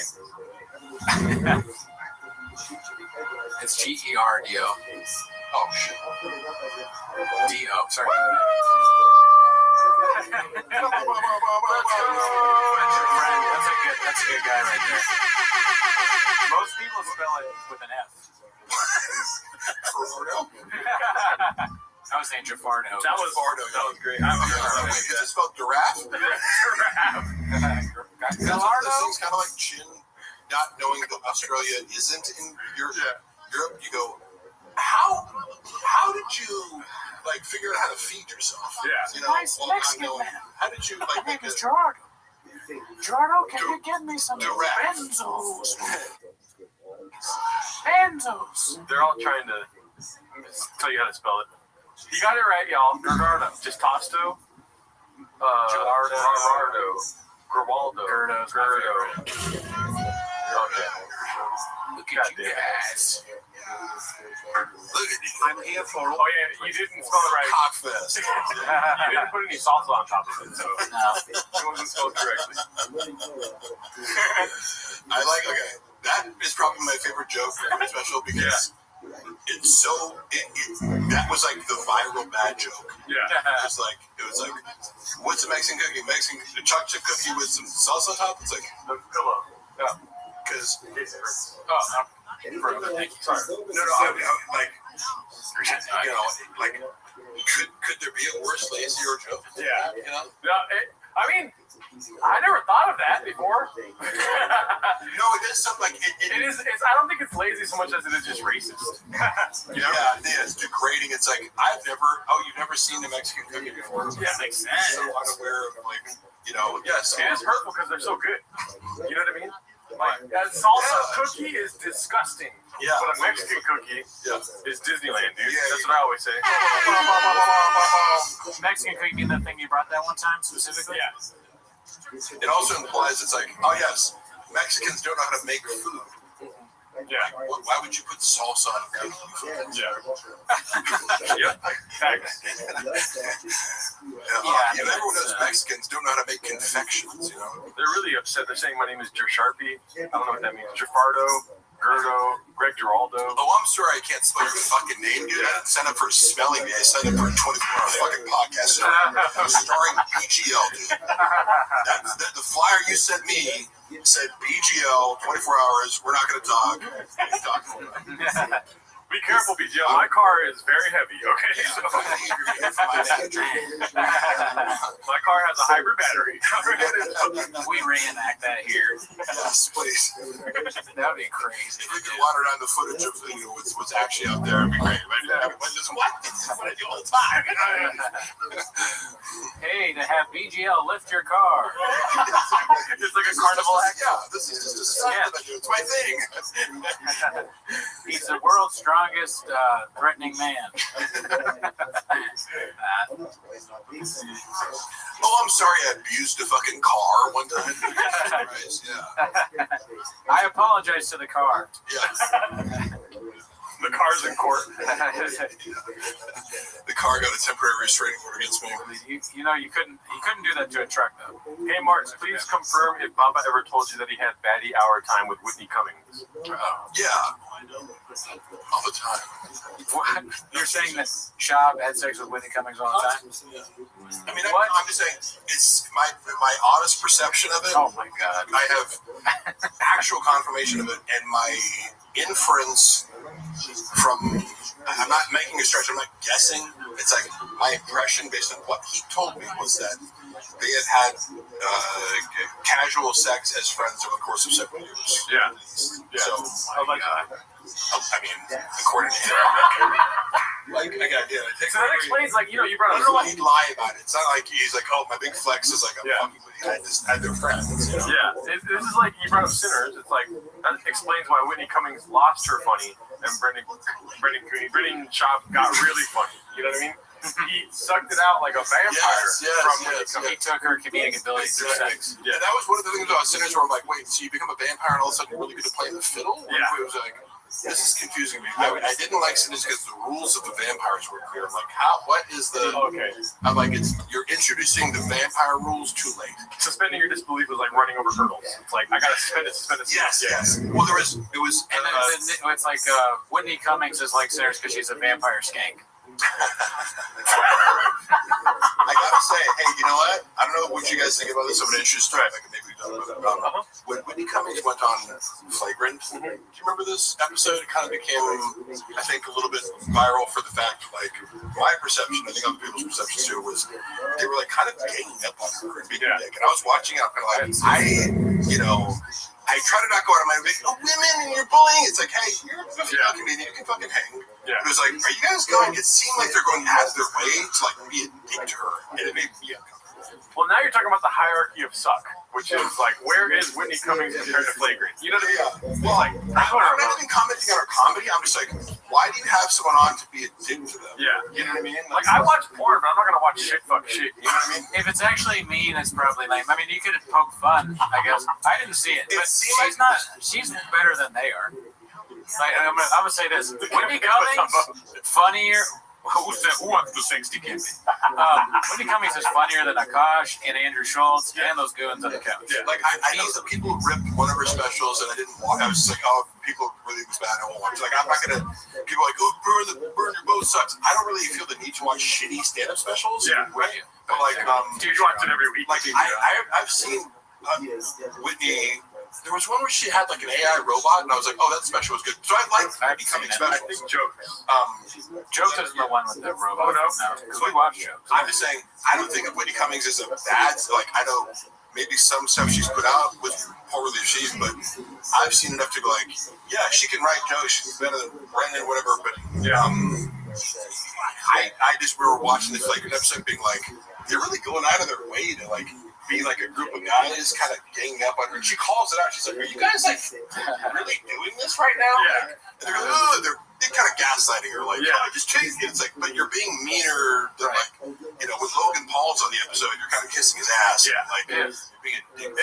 It's Gerdo. Oh, shit. D-O. Sorry. That's a good guy right there. Most people spell it with an F. I was saying Jafardo. That was great. Is it spelled giraffe? Giraffe. It's kind of like Chin not knowing that Australia isn't in Europe. You go, how did you like figure out how to feed yourself? Yeah. You know, Nice Mexican man. how did you like My make name is a Gerardo. Gerardo, can you get me some Giraffe. benzos? Benzos. They're all trying to tell you how to spell it. You got it right, y'all. Gerardo. Just Tosto. Gerardo. Geraldo. Gerdo. Okay. Look at you guys. I'm here for Oh yeah, you didn't spell it right. Cockfest. You didn't put any salsa on top of it, so No. it wasn't spelled correctly. That is probably my favorite joke for every special because it's so that was like the viral bad joke. Yeah. It was like what's a Mexican cookie? A chocolate chip cookie with some sauce on top. It's like The pillow. Yeah. because Oh, Thank you. sorry. Could there be a worse lazier joke? Yeah. You know? I mean, I never thought of that before. No, it is something like It is. I don't think it's lazy so much as it is just racist. You know? Yeah, it is degrading. It's like you've never seen a Mexican cookie before. Yeah, makes sense. So unaware of yes. It is hurtful because they're so good. You know what I mean? Like a salsa cookie is disgusting. Yeah. But a Mexican cookie is Disneyland, dude. Yeah, That's what I always say. Mexican cookie being the thing you brought that one time specifically? Yeah. It also implies it's like, oh yes, Mexicans don't know how to make food. Yeah. Why would you put salsa on cookie? Yeah. Yep. Thanks. Everyone knows Mexicans don't know how to make confections, you know? They're really upset. They're saying my name is Sharpie. I don't know what that means. Jafardo, Gerdo, Greg Giraldo. Oh, I'm sorry I can't spell your fucking name, dude. I didn't sign up for a spelling bee. I signed up for a 24-hour fucking podcast starring BGL, dude. The flyer you sent me said BGL 24 hours. We're not going to talk. Be careful, BGL. My car is very heavy, okay? So, my car has a hybrid battery. We reenact that here. Yes, please. That would be crazy. If we could water down the footage of what's actually out there, it'd be great. But this is what I do all the time. Hey, to have BGL lift your car. It's like a carnival act. Yeah, this is just a stunt that I do. It's my thing. He's the world's strongest threatening man. Oh, I'm sorry, I abused a fucking car one time. Christ, yeah. I apologize to the car. Yeah. The car's in court. The car got a temporary restraining order against me. You know, you couldn't do that to a truck though. Hey, Mark, please confirm if Baba ever told you that he had baddie hour time with Whitney Cummings. Yeah. All the time. What? You're saying that Shab had sex with Whitney Cummings all the time? I mean, I'm just saying, it's my honest perception of it. Oh my God. I have actual confirmation of it, and my inference from, I'm not making a stretch, I'm not guessing. It's like my impression based on what he told me was that they had casual sex as friends over the course of several years. Yeah. So, Oh my God. I mean, according to him. Like, I got it. So that explains, like, you know, you brought I up. don't know why he'd lie about it. It's not like he's like, oh, my big flex is like, I'm fucking with you. I just had their friends. You know? Yeah, this is like you brought up Sinners. It's like that explains why Whitney Cummings lost her funny and Brendan Schaub got really funny. You know what I mean? He sucked it out like a vampire from Whitney Cummings. He took her comedic ability through sex. Yeah, that was one of the things about Sinners where I'm like, wait, so you become a vampire and all of a sudden you're really good at playing the fiddle? Yeah. It was like, this is confusing me. I didn't like Sinners because the rules of the vampires were clear. I'm like, what is the... Okay. I'm like, you're introducing the vampire rules too late. Suspending your disbelief was like running over hurdles. It's like, I gotta suspend it. Yes. Well, it was... And then it's like Whitney Cummings is like Sinners because she's a vampire skank. I gotta say, hey, you know what? I don't know what you guys think about this. I'm an interesting topic. Maybe we talk about it. When Whitney Cummings went on Flagrant, do you remember this episode? It kind of became, I think, a little bit viral for the fact, like, my perception, I think other people's perceptions too, was they were like kind of ganging up on her and being a dick. And I was watching it, I'm kind of like, I try to not go out of my way, women and you're bullying. It's like, hey, you're a female comedian, you can fucking hang. Yeah. It was like, are you guys going? It seemed like they're going out of their way to like be a dick to her, and it made me uncomfortable. Well, now you're talking about the hierarchy of suck, which is like, where is Whitney Cummings compared to Flagrant? You know what I mean? Well, Like, I'm not even commenting on her comedy. I'm just like, why do you have someone on to be a dick to them? Yeah. You know what I mean? Like, I watch porn, but I'm not gonna watch shit fuck shit. You know what I mean? If it's actually mean, it's probably lame. I mean, you could poke fun, I guess. I didn't see it, but she's better than they are. Like, I'm gonna say this: Whitney Cummings, funnier. Who wants the 60 Kimmy? Whitney Cummings is funnier than Akash and Andrew Schultz and those goons on the couch. Yeah. Like I know that people ripped one of her specials, and I didn't watch. I was just like, oh, people really was bad. I won't watch. Like I'm not gonna. People are like, oh, burn your boat sucks. I don't really feel the need to watch shitty stand-up specials. Yeah. Right. But like, do you watch it every week? Like I've seen Whitney. There was one where she had like an AI robot, and I was like, "Oh, that special was good." So I liked Whitney Cummings specials. I think Jokes. Jokes isn't the one with the robot. Oh no, because we watch Jokes. I'm just saying, I don't think of Whitney Cummings as a bad. Like I know maybe some stuff she's put out was poorly received, but I've seen enough to go like, yeah, she can write jokes. She's better than Brendan, whatever. But I just remember watching the Flagrant episode, being like, they're really going out of their way to like. Be like a group of guys kind of ganging up on her. And she calls it out. She's like, are you guys like really doing this right now? Yeah. Like, and they're like, they're kind of gaslighting her. Like, oh, just change it. It's like, but you're being meaner than like, you know, when Logan Paul's on the episode, you're kind of kissing his ass. Yeah. Like, you're being a dick.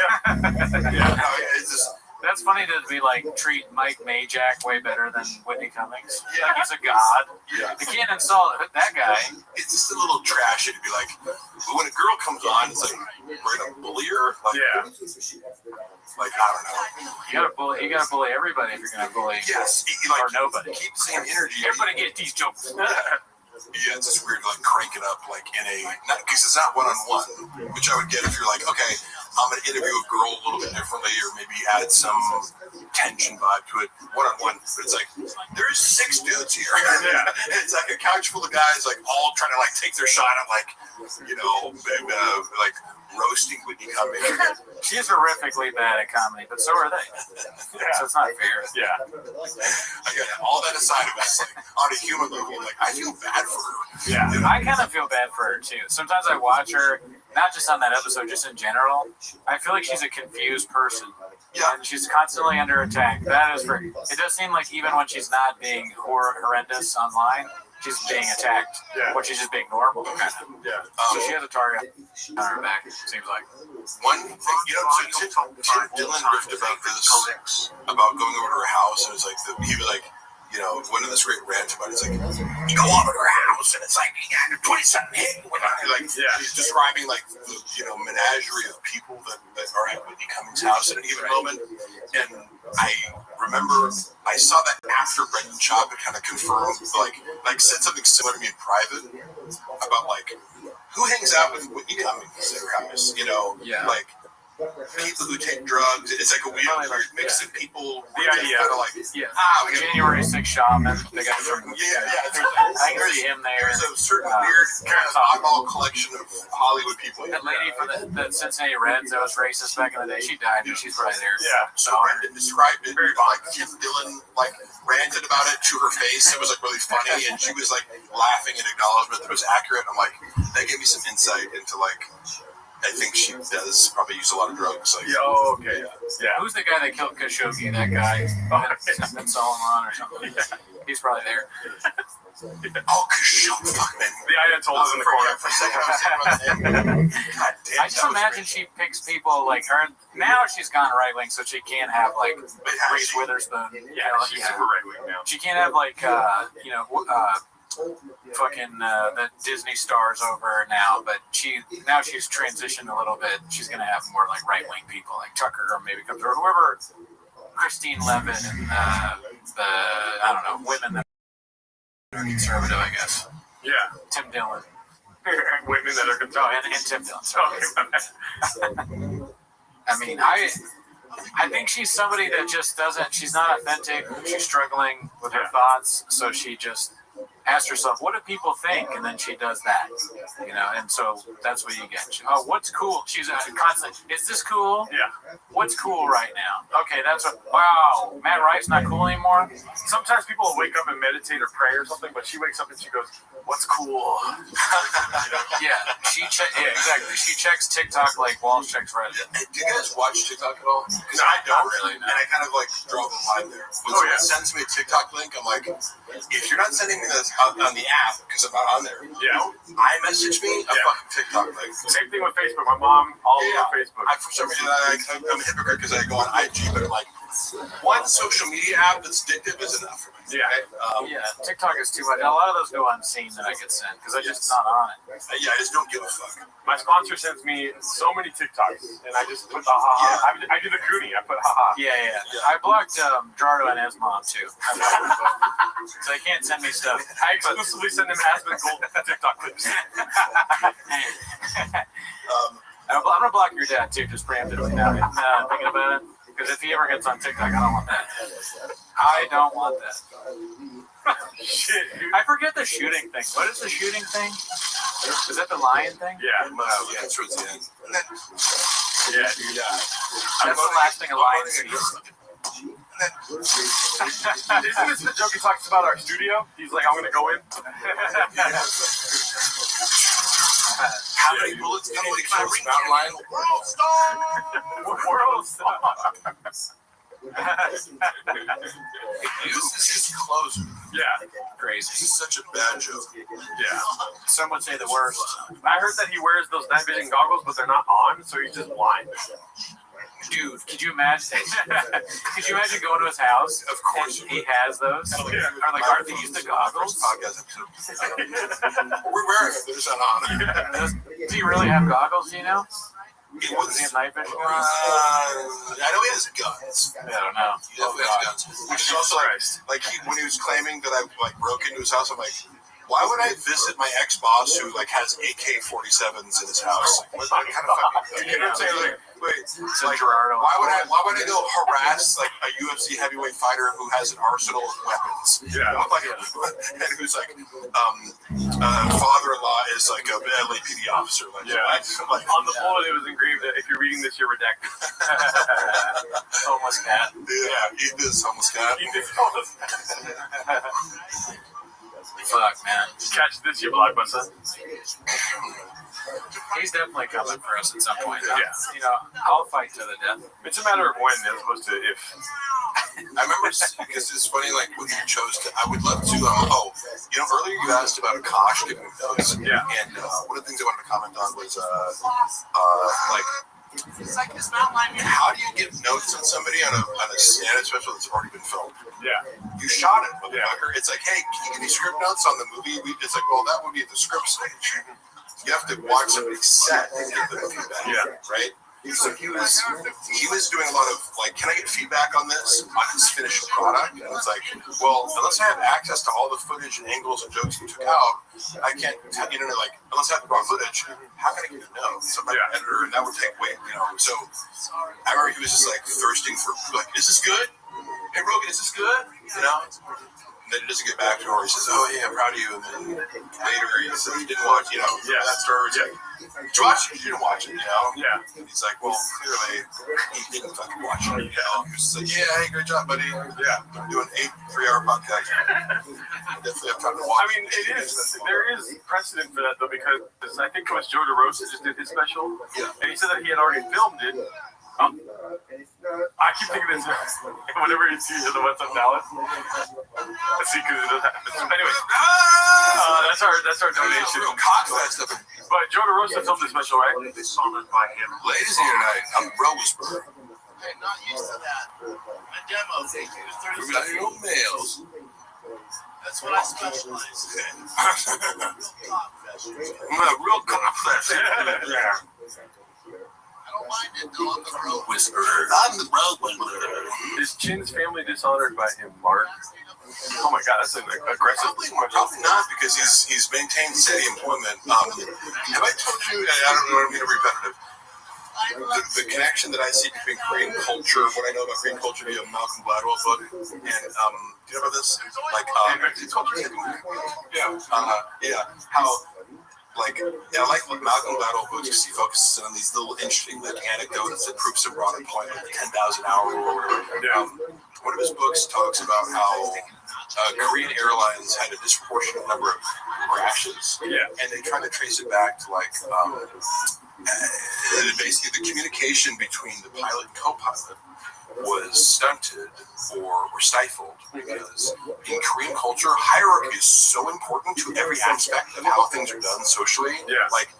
Yeah. No, it's just, That's funny to be like treat Mike Majak way better than Whitney Cummings. Yeah, like he's a god. Yeah. You can't insult that guy. It's just a little trashy to be like, but when a girl comes on, it's like, we're gonna bully her. Like, like I don't know. You gotta bully everybody if you're gonna bully. Yes, or nobody. Keep the same energy. Everybody get these jokes. Yeah, it's just weird to like crank it up like in a, because it's not one-on-one, which I would get if you're like, okay, I'm gonna interview a girl a little bit differently, or maybe add some tension vibe to it, one-on-one. But it's like there's 6 dudes here. Yeah. It's like a couch full of guys, like all trying to like take their shot at like, like roasting Whitney Cummings. She's horrifically bad at comedy, but so are they. Yeah. So it's not fair. Yeah. Again, all that aside of us, like on a human level, like I feel bad for her. Yeah. I kind of feel bad for her too. Sometimes I watch her, not just on that episode, just in general. I feel like she's a confused person. Yeah. And she's constantly under attack. That is for. It does seem like even when she's not being horrendous online, she's being attacked. Yeah. Or she's just being normal, kind of. Yeah. So she has a target on her back, it seems like. One thing, so Tim Dillon riffed about this, about going over to her house, and it's like, he was like, went on this great rant about it. It's like, you go over to her house, and it's like, you got a 20-something hit. Like, he's describing, like, the, menagerie of people that are at Whitney Cummings' house at any given moment. And I remember I saw that after Brendan Schaub had kind of confirmed, like said something similar to me in private about, like, who hangs out with Whitney Cummings at her house? Like, people who take drugs. It's like a weird mix of people. The idea, like, January 6th shaman. They got from, I can see him there. There's a certain weird kind of oddball collection of Hollywood people. That lady from the Cincinnati Reds that was racist back in the day, she died, but she's right there. Yeah. So Brendan described it very like Tim Dillon ranted about it to her face. It was like really funny, and she was like laughing in acknowledgement that it was accurate. I'm like, that gave me some insight into like. I think she does probably use a lot of drugs. Like, okay. Yeah. Who's the guy that killed Khashoggi? That guy? Ben Solomon or something? Yeah. He's probably there. Oh, Khashoggi. Fuck, man. The Ayatollah's in the corner. For a second, I was thinking about the name. God damn, I just imagine she picks people like her. Now she's gone right wing, so she can't have like Reese Witherspoon. Yeah, she's super right wing now. She can't have like fucking the Disney stars over now, but she's transitioned a little bit. She's gonna have more like right wing people like Tucker or maybe comes or whoever, Christine Levin and the I don't know women that are conservative, I guess. Yeah, Tim Dillon. Women that are conservative and Tim Dillon. I mean, I think she's somebody that just doesn't. She's not authentic. She's struggling with her thoughts, so she just. Ask herself, what do people think? And then she does that, and so that's what you get. Oh, what's cool? She's constant. Is this cool? Yeah. What's cool right now? Okay, that's wow. Matt Wright's not cool anymore. Sometimes people will wake up and meditate or pray or something, but she wakes up and she goes, "What's cool?" Yeah, exactly. She checks TikTok like Walsh checks Reddit. Do you guys watch TikTok at all? Because I don't really, and I kind of like draw the line there. When someone sends me a TikTok link, I'm like, if you're not sending me this on the app because I'm not on there, iMessage me a fucking TikTok link. Same thing with Facebook. My mom all over Facebook. For some reason, I'm a hypocrite because I go on IG, but I'm like, one social media app that's addictive is enough for me. Yeah. TikTok is too much. A lot of those go unseen that I get sent because I'm just not on it. I just don't give a fuck. My sponsor sends me so many TikToks, and I just put the ha-ha. I do the Cooney. I put ha-ha. Yeah. I blocked Jardo and his mom too. So they can't send me stuff. I exclusively send them Aspen Gold TikTok clips. I'm gonna block your dad too, just preemptively now. Thinking about it, because if he ever gets on TikTok, I don't want that. I don't want that. Shit, dude. I forget the shooting thing. What is the shooting thing? Is that the lion thing? Yeah. That's towards the end. Yeah, dude. That's the last thing a lion sees. Isn't this the joke he talks about our studio? He's like, I'm gonna go in. How many bullets come when it kills a mountain lion? World Star! World Star! This is closer. Yeah. Crazy. This is such a bad joke. Yeah. Some would say the worst. I heard that he wears those night vision goggles, but they're not on, so he's just blind. Dude, could you imagine? Could you imagine going to his house? Of course. He has those. Oh, yeah. Or like, are these the goggles? Podcast episode. We're wearing them. They're just not on. Does he really have goggles? Do you know? Does he have night vision? I know he has guns. I don't know. He definitely has guns. Which is also like when he was claiming that I broke into his house. I'm like, Why would I visit my ex-boss who like has AK-47s in his house? Like, what kind of fucking? You know what I'm saying? Like, wait, like, why would I go harass like a UFC heavyweight fighter who has an arsenal of weapons? Yeah. Like, and who's like, father-in-law is like a LAPD officer. Like, Yeah. like, On the bullet, it was engraved that if you're reading this, you're redacted. Homeless cat. yeah, eat this homeless cat. Eat this homeless cat. Fuck, man. Catch this, you blockbuster. He's definitely coming for us at some point. Yeah. You know, I'll fight to the death. It's a matter of when as opposed to if. I remember because it's funny, like when you chose to. I would love to. Earlier you asked about Akash giving notes. Yeah. And one of the things I wanted to comment on was how do you give notes on somebody on a stand-up special that's already been filmed? Yeah. You shot it, motherfucker. It's like, hey, can you give me script notes on the movie? It's like, well, that would be at the script stage. You have to watch somebody's set and give them feedback. Yeah. Right. So he was doing a lot of like, can I get feedback on this on his finished product? And it's like, well, unless I have access to all the footage and angles and jokes he took out, I can't. Like unless I have the raw footage, how can I get a note? So my editor, and that would take weight, So I remember he was just like thirsting for like, is this good? Hey Rogan, is this good? And then he doesn't get back to her. He says, oh yeah, I'm proud of you. And then later he said he didn't watch, that story was like, did you watch it? You didn't watch it, Yeah. And he's like, well, clearly he didn't fucking watch it. He was just like, yeah, hey, great job, buddy. Yeah. I'm doing 8 3-hour podcasts. Definitely have time to watch. I mean, there is precedent for that though, because I think it was Joe DeRosa just did his special. Yeah. And he said that he had already filmed it. I keep thinking this whenever you see the What's Up Dallas. I see because it doesn't happen. Anyway, that's our donation. But Joe DeRosa filmed the special, right? They sold it by him. Ladies and tonight, I'm the Bro Whisperer. Hey, not used to that. A demo thing. We got your males. That's what I specialize in. I'm a real confession. Yeah. I don't mind it though. I'm the Bro Whisperer. I'm the Bro Whisperer. Is Chin's family dishonored by him, Mark? Oh my God, that's an aggressive question. Probably not, because he's maintained steady employment. Have I told you? I don't know. I'm being repetitive. The connection that I see between Korean culture, what I know about Korean culture via Malcolm Gladwell book, and do you know about this? Like, how. I like what Malcolm Gladwell books because he focuses on these little interesting anecdotes that proves him wrong at point, like the 10,000 hour rule or whatever. One of his books talks about how Korean Airlines had a disproportionate number of crashes, and they tried to trace it back to basically the communication between the pilot and co-pilot was stunted or stifled because in Korean culture, hierarchy is so important to every aspect of how things are done socially. Yeah. Like,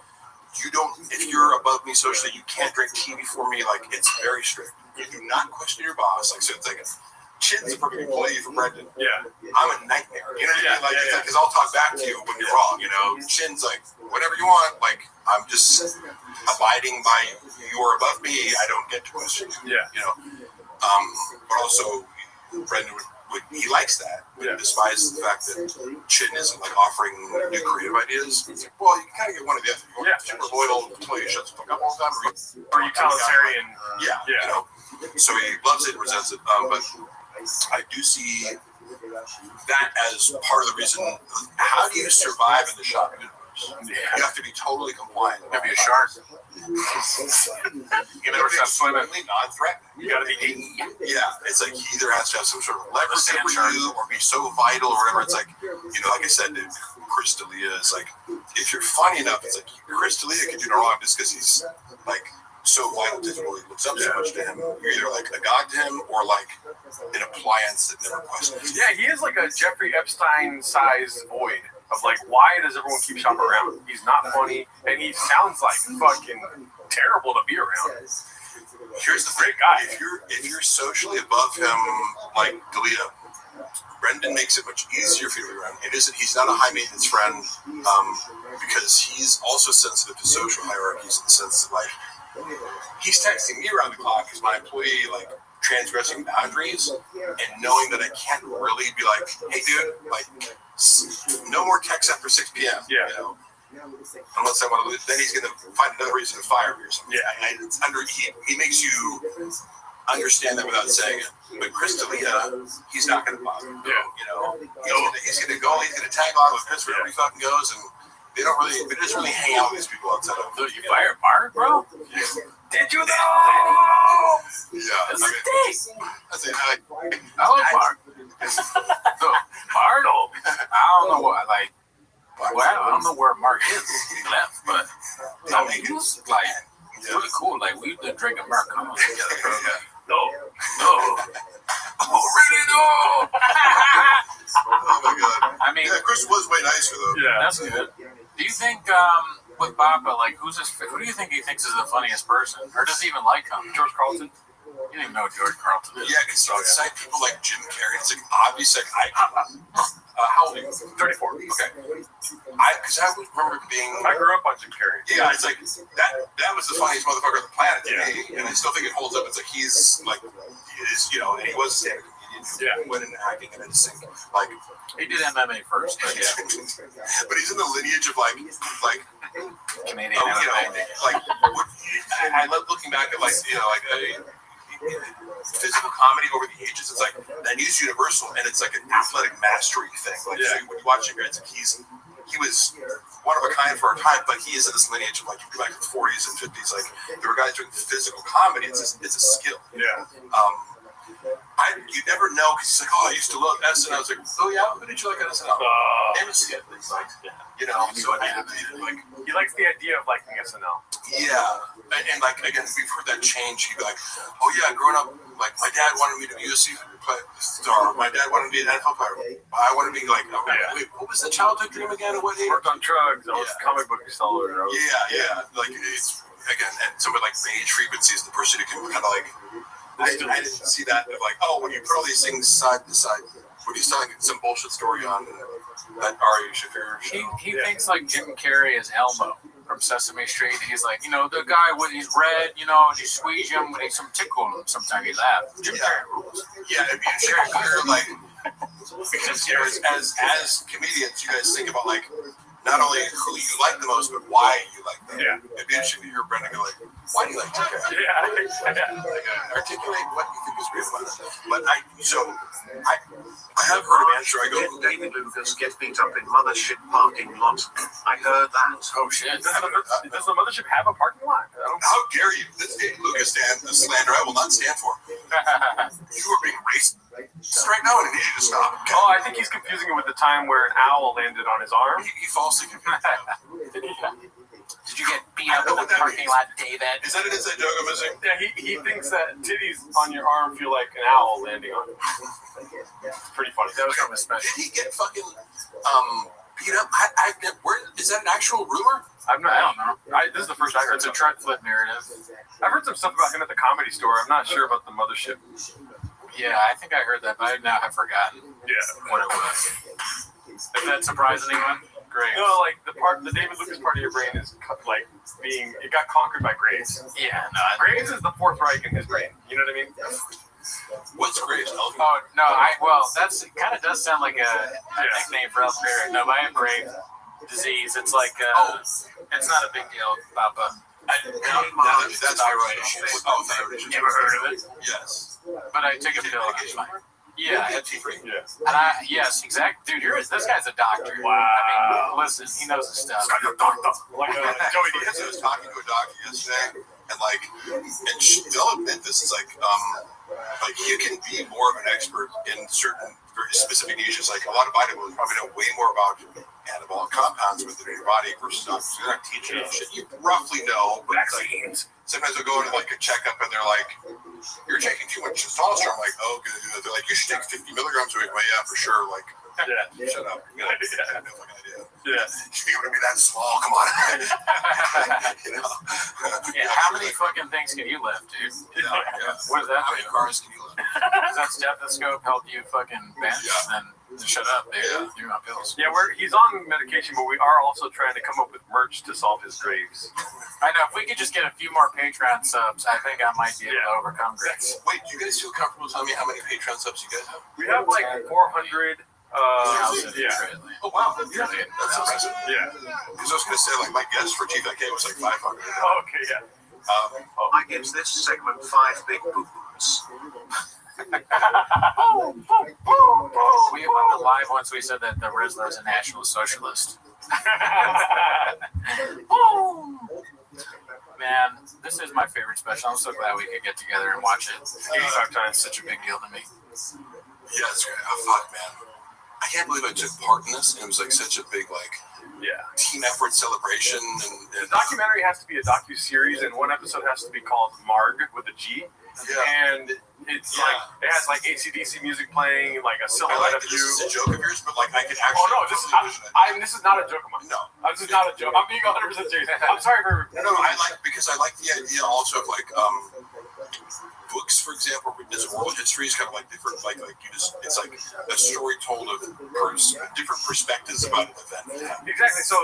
if you're above me socially, you can't drink tea before me. Like, it's very strict. You do not question your boss. Like, so it's like Chin's a perfect employee for Brendan. Yeah. I'm a nightmare. You know what I mean? Because I'll talk back to you when you're wrong. Chin's like, whatever you want. Like, I'm just abiding by you're above me. I don't get to question you. Yeah. But also, Brendan he likes that. Yeah. He despises the fact that Chin isn't like offering new creative ideas. It's like, well, you can kind of get one of the other. You want super loyal until you shut the fuck up all the time. Or utilitarian. Yeah. So he loves it and resents it. But I do see that as part of the reason. How do you survive in the shock universe? You have to be totally compliant. You have to be a shark. You never stop swimming. Non-threatening. You got to be eaten. Yeah, it's like he either has to have some sort of leverage over you or be so vital or whatever. It's like, like I said to Chris D'Elia, it's like, if you're funny enough, it's like Chris D'Elia can do no wrong just because he's like so vital to him, or he looks up so much to him. You're either like a god to him or like an appliance that never questions. Yeah, he is like a Jeffrey Epstein-sized void. Of like, why does everyone keep shopping around? He's not funny, and he sounds like fucking terrible to be around. Here's the great guy. If you're socially above him, like D'Elia, Brendan makes it much easier for you to be around. He's not a high maintenance friend, because he's also sensitive to social hierarchies in the sense that like he's texting me around the clock as my employee, like transgressing boundaries and knowing that I can't really be like, hey, dude, like, no more text after 6 p.m. Yeah. You know? Unless I want to lose, then he's going to find another reason to fire me or something. Yeah. He makes you understand that without saying it. But Chris D'Elia, he's not going to bother. Yeah. You know, he's going to go, he's going to tag on with Chris wherever he fucking goes, and they just really hang out with these people outside of. Dude, you fired Mark, bro? Yeah. Did you know? Yeah. That's a dick. I like Mark. So, Mark, I don't know what, like, well, I don't know where Mark is. He left, but I mean, it's like, it's really cool. Like, we've been drinking Mark together, bro. No. Already no. Oh my god. I mean, Chris was way nicer though. Yeah, that's good. Do you think with Papa, like, who do you think he thinks is the funniest person, or does he even like him? George Carlton. You don't even know who George Carlton is. Yeah, because outside people like Jim Carrey, it's like obvious. Like how old are you? 34. Okay. Because I would remember being. I grew up on Jim Carrey. Yeah, it's like that was the funniest motherfucker on the planet to me, and I still think it holds up. It's like he's like, and he was a stand-up comedian who went into acting and into singing. Like he did MMA first, but yeah. But he's in the lineage of like Canadian MMA. Like I love looking back at physical comedy over the ages. It's like that is universal, and it's like an athletic mastery thing. Like so when you watch him, it's like he was one of a kind for our time, but he is in this lineage of like the 40s and 50s. Like there were guys doing physical comedy. It's a skill. Yeah. You never know because he's like, oh, I used to love SNL. I was like, oh yeah, who did you like on SNL? Amy Skid. Like, so like he likes the idea of liking SNL. Yeah, and like again, we've heard that change. He'd be like, oh yeah, growing up, like my dad wanted me to be a UFC star. My dad wanted me to be an NFL player. I want to be like, wait, what was the childhood dream again? What age? Worked on drugs. I was a comic book seller. Yeah. Like it's again, and somebody like beige frequency is the person who can kind of like. I didn't see that of like, oh, when you put all these things side to side, when he's telling some bullshit story on that Ari Shaffir show. He thinks like Jim Carrey is Elmo from Sesame Street. He's like, the guy with he's red, and you squeeze him when he's some tickle him. Sometimes he laughs. Jim Carrey rules. Yeah, it'd be interesting to hear like because as comedians, you guys think about like not only who you like the most, but why you like them. Yeah. It'd be interesting to hear Brendan go like, why do you like Jim Carrey? Yeah. Articulate what you think is real about it. But I have heard of answer. I go, David Lucas gets beat up in mothership parking lot. I heard that. Oh shit. Does the mothership have a parking lot? How dare you? This David Lucas slander I will not stand for. You are being racist right now, and I need you to stop. Okay? Oh, I think he's confusing it with the time where an owl landed on his arm. He falsely confused. Did you get beat up in the parking lot, David? Is that an inside joke I'm missing? Yeah, he thinks that titties on your arm feel like an owl landing on it. It's pretty funny. That was kind of special. Did he get fucking beat up? Is that an actual rumor? I don't know. This is the first I heard. It's a Trent Flip narrative. I've heard some stuff about him at the Comedy Store. I'm not sure about the mothership. Yeah, I think I heard that, but I now have forgotten what it was. If that surprised anyone, great. No, like the David Lucas part of your brain is like it got conquered by Graves. Yeah, no. Graves is the Fourth Reich in his brain. You know what I mean? What's Graves? Oh no, it kind of does sound like a nickname for Elspeth. No, but I have Graves disease. It's like it's not a big deal, Papa. That's thyroid issues. Oh, thyroid issues. You ever heard of it? Yes. But I take a pill. It's fine. Yeah, free. Yeah. And yes, exactly. Dude, this guy's a doctor. Wow. I mean, listen, he knows his stuff. Like Joey Diaz, I was talking to a doctor yesterday, and they'll admit this. It's like you can be more of an expert in certain very specific niches. Like a lot of bodybuilders probably know way more about anabolic compounds within your body versus doctors. They're not teaching you shit. You roughly know, but vaccines. Sometimes they'll go into like a checkup and they're like, "You're taking too much testosterone." I'm like, "Oh, good." They're like, "You should take 50 milligrams a week." Well, yeah, for sure. Like, shut up. You know, I have no fucking idea. Yeah. You should be able to be that small. Come on. Yeah. How many fucking things can you lift, dude? Yeah. What is that? How many cars can you lift? Does that stethoscope help you fucking bench? Yeah. Then Shut up, dude. You're not pills. Yeah, he's on medication, but we are also trying to come up with merch to solve his graves. I know. If we could just get a few more Patreon subs, I think I might be able to overcome graves. Wait, do you guys feel comfortable telling me how many Patreon subs you guys have? We have like 400. Yeah. Oh wow, that's impressive. Yeah. Because I was gonna say, like, my guess for TFK was like 500. Okay, yeah. I give this segment 5 big boo-boos. We went live once. We said that the Rizzler is a national socialist. Man, this is my favorite special. I'm so glad we could get together and watch it 85 times. Such a big deal to me. Yeah, it's great. Oh, fuck, man. I can't believe I took part in this. And it was like such a big, like, team effort celebration. And the documentary has to be a docu-series, and one episode has to be called Marg with a G. Yeah. And it's like, it has like AC/DC music playing, like a silhouette of you. This is a joke of yours, but like I can actually. Oh no, this is not a joke of mine. No, this is not a joke. I'm being 100% serious. I'm sorry for. No, I like the idea also of like books, for example, as oral history is kind of like different. Like you just, it's like a story told of different perspectives about an event. Exactly. So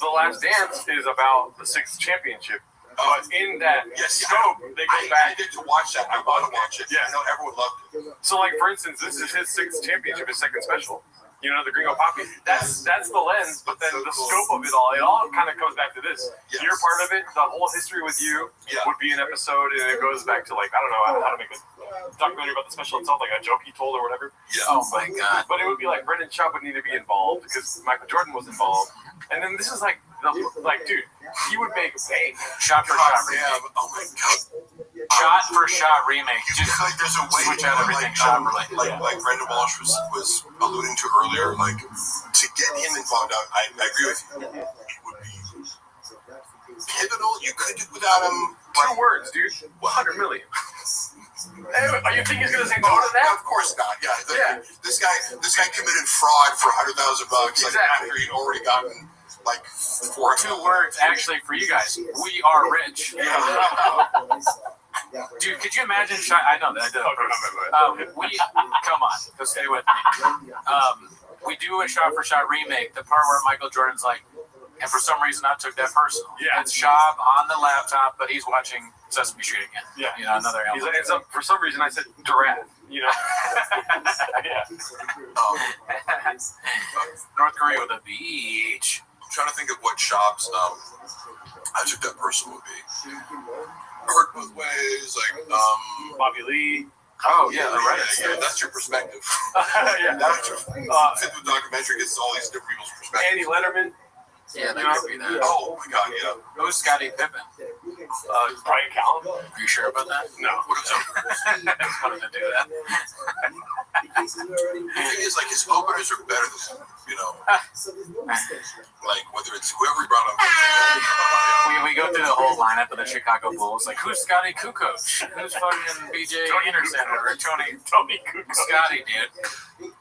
The Last Dance is about the 6th championship. But in that scope, they go back. I get to watch that. I want to watch it. Yeah. I know everyone loved it. So, like, for instance, this is his 6th championship, his 2nd special. You know, the Gringo Poppy. That's the lens, but then the scope of it all kind of comes back to this. Yes. You're part of it. The whole history with you would be an episode, and it goes back to, like, I don't know how to make a documentary about the special itself, like a joke he told or whatever. Yeah. Oh my God. But it would be like Brendan Schaub would need to be involved because Michael Jordan was involved. And then this is like, dude, he would make a shot for shot remake. Oh my God. Shot for shot remake. You feel like there's a way switch out everything shot related. Like Brendan Walsh was alluding to earlier, like to get him involved. I agree with you. It would be pivotal. You could do without him. 2 words, dude. 100 million. Are you think he's gonna say no to that? Of course not. Yeah. This guy committed fraud for $100,000. Exactly. Like, after he'd already gotten like 2 words actually for you guys. We are rich. Dude, could you imagine? I know that I did. Come on, go stay with me. We do a shot for shot remake. The part where Michael Jordan's like, and for some reason I took that personal. Yeah, it's Schaub on the laptop, but he's watching Sesame Street again. Yeah, you know, another element. For some reason I said giraffe. You know. Yeah. North Korea with a beach. I'm trying to think of what shops I took that person would be. Hurt both ways, like Bobby Lee. Oh yeah, the Reddit. Yeah, that's your perspective. Yeah, that's your the documentary gets all these different people's perspectives. Andy Letterman. Yeah, that could be that. Oh my God, yeah. Who's Scottie Pippen? Brian Callen. Are you sure about that? No. What is I just wanted to do that. The thing is, like, his openers are better than him, you know. Like, whether it's whoever he brought up. We go through the whole lineup of the Chicago Bulls. Like, who's Scotty Kukoc? Who's fucking BJ Anderson or Tony Kukoc? Scotty, dude.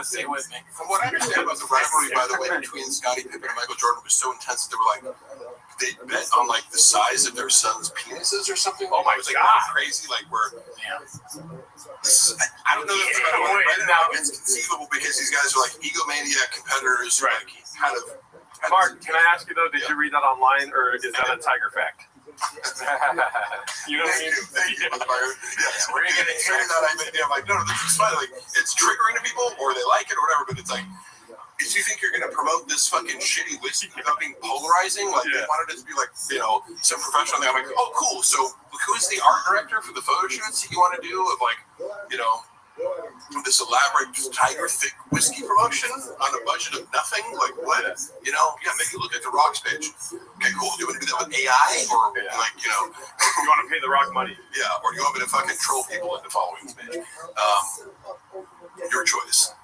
Stay with me. From what I understand about the rivalry, by the way, between Scottie Pippen and Michael Jordan was so intense that they were like, they bet on like the size of their sons' penises or something. Oh my it was God. Like crazy, like where. Yeah. I don't know if it's right now. It's conceivable because these guys are like egomaniac competitors. Right. Like, kind of. Mark, can I ask you though? Did you read that online, or is that a Tiger fact? You know what I mean? Thank you. Yes, we're getting figured out. I'm like, no, this is fine. Like, it's triggering to people, or they like it, or whatever. But it's like, if you think you're going to promote this fucking shitty whiskey without being polarizing, like they wanted it to be like, you know, some professional thing. I'm like, oh, cool. So who's the art director for the photo shoots that you want to do of like, you know, this elaborate Tiger thick whiskey promotion on a budget of nothing? Like what? You know, make it look like the Rock's page. Okay, cool. Do you want to do that with AI, or like, you know, you want to pay the Rock money? Yeah, or do you want me to fucking troll people into following this page? Your choice.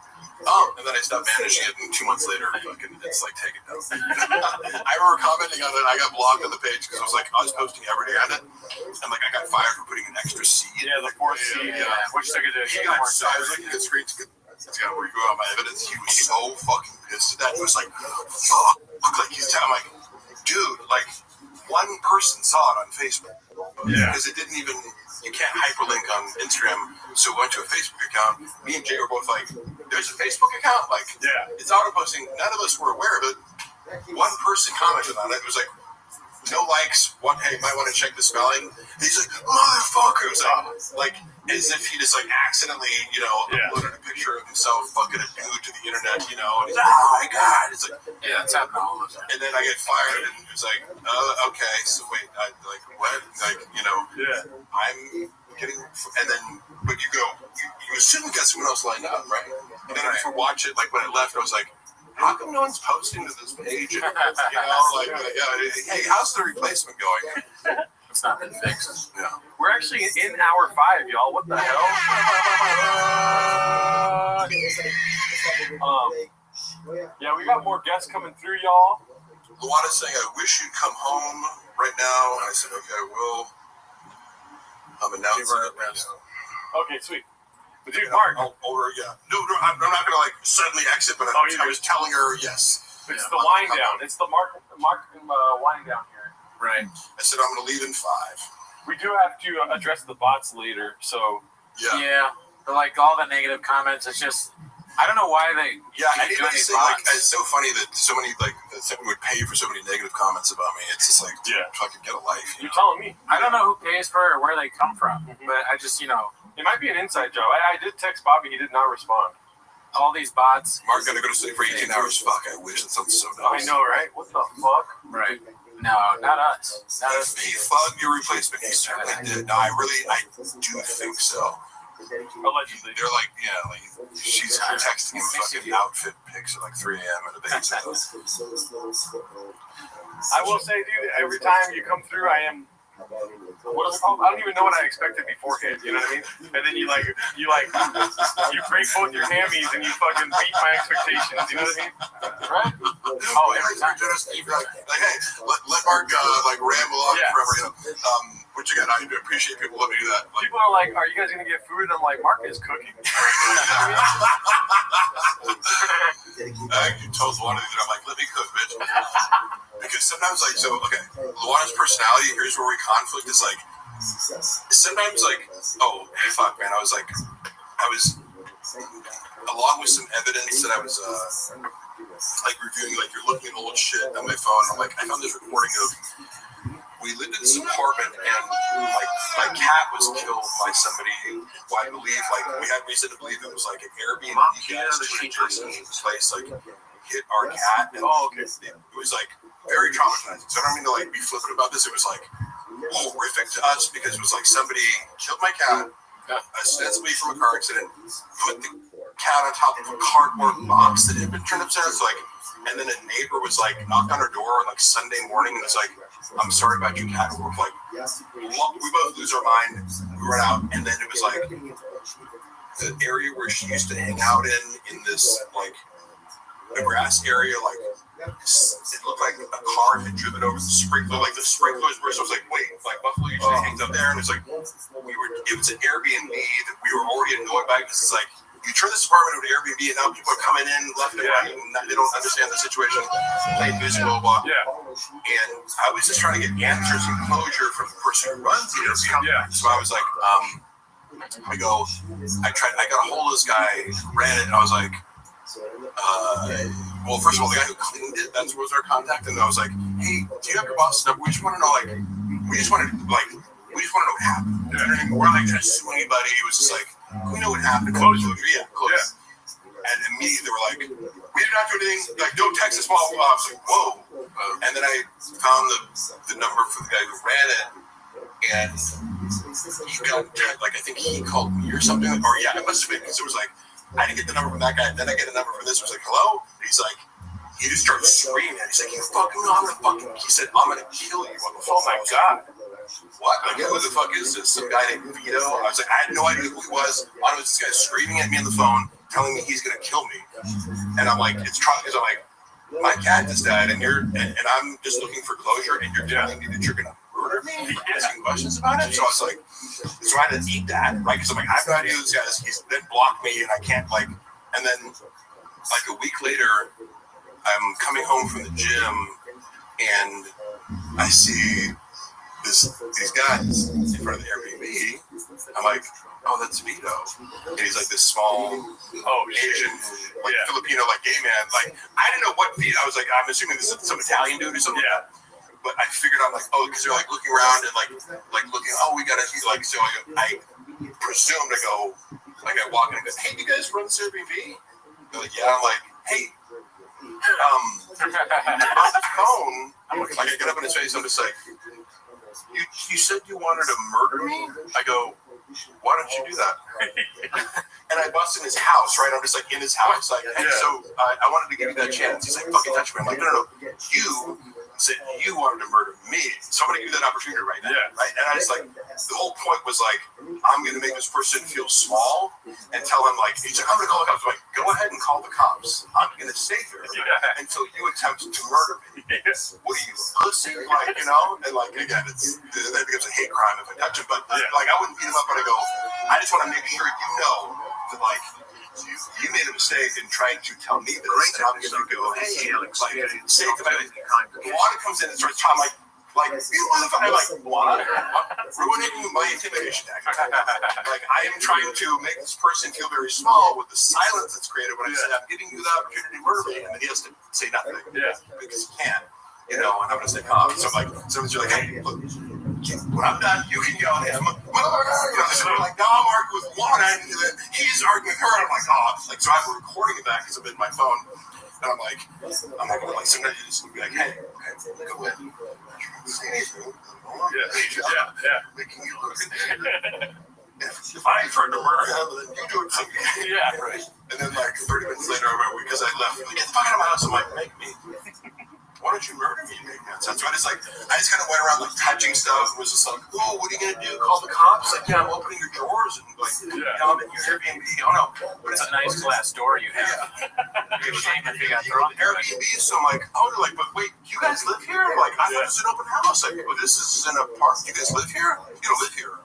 And then I stopped managing it, and 2 months later, fucking, it's like taken down. I remember commenting on it. I got blocked on the page because I was posting every day on it, and like I got fired for putting an extra C. Yeah, the 4th C. Which took it to. I was looking at screens. It's got where you go out my evidence. He was so fucking pissed at that. He was like, "Fuck!" Like he's telling, like, dude, like one person saw it on Facebook. Yeah. Because it didn't even. You can't hyperlink on Instagram, so we went to a Facebook account. Me and Jay were both like, there's a Facebook account, like, it's auto-posting. None of us were aware of it. One person commented on it. It was like, no likes. One, hey, might want to check the spelling. He's like, motherfucker. It was like as if he just like accidentally, uploaded a picture of himself fucking a dude to the internet, and he's like, oh my god. It's like, yeah, it's happening all the time. And then I get fired, and it was like, okay, so wait, like what? Like, I'm getting, and then, but you go, you assume you got someone else lined up, right? And then if you watch it, like when I left, I was like, how come no one's posting to this page? Hey, how's the replacement going? It's not been fixed. Yeah. We're actually in hour 5, y'all. What the hell? Yeah, we got more guests coming through, y'all. Luana's saying, I wish you'd come home right now. And I said, okay, I will. I'm announcing it right now. Okay, sweet. But dude, Mark. No, I'm not going to like suddenly exit, but I was telling her yes. It's the wind down. It's the Mark wind down here. Right. I said, I'm going to leave in 5. We do have to address the bots later, so. Yeah. But like all the negative comments, it's just, I don't know why they. Yeah, I didn't say, like, it's so funny that so many, like, that someone would pay for so many negative comments about me. It's just like, fucking get a life. You're telling me. I don't know who pays for it or where they come from, but I just, It might be an inside job. I did text Bobby. He did not respond. All these bots. Mark got to go to sleep for 18 hours. Fuck, I wish. That sounds so nice. I know, right? What the fuck? Right. No, not us. Not us. He fucked your replacement. He certainly did. No, I do think so. Allegedly. They're like, she's texting him fucking outfit pics at like 3 a.m. in the bed. I will say, dude, every time you come through, I am. What is it called? I don't even know what I expected beforehand. You know what I mean? And then you break both your hammies and you fucking beat my expectations. You know what I mean? Right? Oh, every time you're like, hey, let Mark ramble on forever. Which again, I appreciate people letting me do that. People are like, "Are you guys gonna get food?" And I'm like, "Mark is cooking." You told Luana that I'm like, "Let me cook, bitch." Because sometimes, Luana's personality, here's where we conflict, is like, sometimes, fuck, man, I was, along with some evidence that I was, reviewing, you're looking at old shit on my phone, I'm like, I found this recording of, we lived in this apartment, and, my cat was killed by somebody who I believe, we had reason to believe it was, an Airbnb guest to an adjacent place, hit our cat, and it was, very traumatizing. So I don't mean to be flippant about this. It was horrific to us because it was somebody killed my cat, ostensibly from a car accident, put the cat on top of a cardboard box that had been turned upside down. And then a neighbor was knocked on her door on Sunday morning and was like, "I'm sorry about your cat." And we're we both lose our mind. We run out, and then it was the area where she used to hang out in this the grass area, it looked like a car had driven over the sprinkler, the sprinklers were, so I was wait, Buffalo usually hangs up there, and it's it was an Airbnb that we were already annoyed by, because it's you turn this apartment into an Airbnb, and now people are coming in left and right, and they don't understand the situation, playing music, blah, blah, blah. And I was just trying to get answers and closure from the person who runs the Airbnb, so I was I got a hold of this guy who ran it, and I was well, first of all, the guy who cleaned it, that was our contact, and I was like, "Hey, do you have your boss's number? We just want to know, we just want to know what happened." You know what I mean? We're not trying to sue anybody. It was just we know what happened. Close. Yeah, close. Yeah. And immediately they were like, "We did not do anything. Don't text us while." I was like, "Whoa!" And then I found the number for the guy who ran it, and he got I think he called me or something, or it must have been, because it was I didn't get the number from that guy. Then I get a number from this. I was hello? And he's he just started screaming. He's "You fucking know, he said, I'm going to kill you on the phone." Oh my God. What? Who the fuck is this? Some guy named Vito? I was I had no idea who he was. All I was this guy screaming at me on the phone, telling me he's going to kill me. And I'm it's trying, because I'm my cat just died, and and I'm just looking for closure, and you're telling me that you're going to murder me? Asking questions about it? So I was so I had to eat that, right? Because I'm I have no idea who this guy is. He's then blocked me, and I can't, and then, a week later, I'm coming home from the gym, and I see these guys in front of the Airbnb. I'm like, oh, that's Vito. And he's like this small, Asian, like Filipino, like gay man. Like, I didn't know what Vito. I was like, I'm assuming this is some Italian dude or something. Yeah. But I figured out like, oh, because they're like looking around and like looking. Oh, we gotta like. So I presumed to go. Like I walk in and go, hey, you guys run this Airbnb? They're like, yeah. I'm like, hey, on the phone. Like I get up in his face. I'm just like, you said you wanted to murder me? I go, why don't you do that? And I bust in his house, right? I'm just like in his house, like, hey, so I wanted to give you that chance. He's like, fucking touch me. I'm like, no. You said you wanted to murder me. So I'm gonna give you that opportunity right now. Yeah. Right? And I was like, the whole point was like, I'm gonna make this person feel small and tell him like, he's like, I'm gonna call the cops. I'm like, go ahead and call the cops. I'm gonna stay here until you attempt to murder me. What are you, pussy? Like, you know? And like, again, that becomes a hate crime if I touch him. But like, I wouldn't beat him up, but I go, I just want to make sure you know that like, you made a mistake in trying to tell me this, and I'm going to go, hey, like, say it to my Juana comes in and starts talking like, you motherfucker, like, what? Ruining my intimidation tactic. Like, I am trying to make this person feel very small with the silence that's created when I say, I'm giving you the opportunity to murder me, and then he has to say nothing. Yeah. Because he can't, you know, and I'm going to say, so I'm like, someone's like, hey, look, when I'm done, you can yell at him. So I'm like, no, I'm arguing with Juana, and he's arguing with her. And I'm like, oh, like, so I'm recording it back because I'm in my phone. And I'm like, sometimes you just be like, hey, go ahead. Say anything. Making you look at if I tried to murder him, then you do it to me. Yeah, right. And then like 30 minutes later, because I left, like, get the fuck out of my house. I'm like, make me. Why don't you murder me? So I just kind of went around like touching stuff and was just like, oh, what are you gonna do? Call the cops? Like, yeah, I'm opening your drawers and like, I'm in your Airbnb. Oh no, but it's a nice glass door you have. You're ashamed if you got thrown Airbnb. So I'm like, oh, they're like, but wait, you guys live here? I'm like, I thought this was an open house. Like, well, this is an apartment. You guys live here? You don't live here.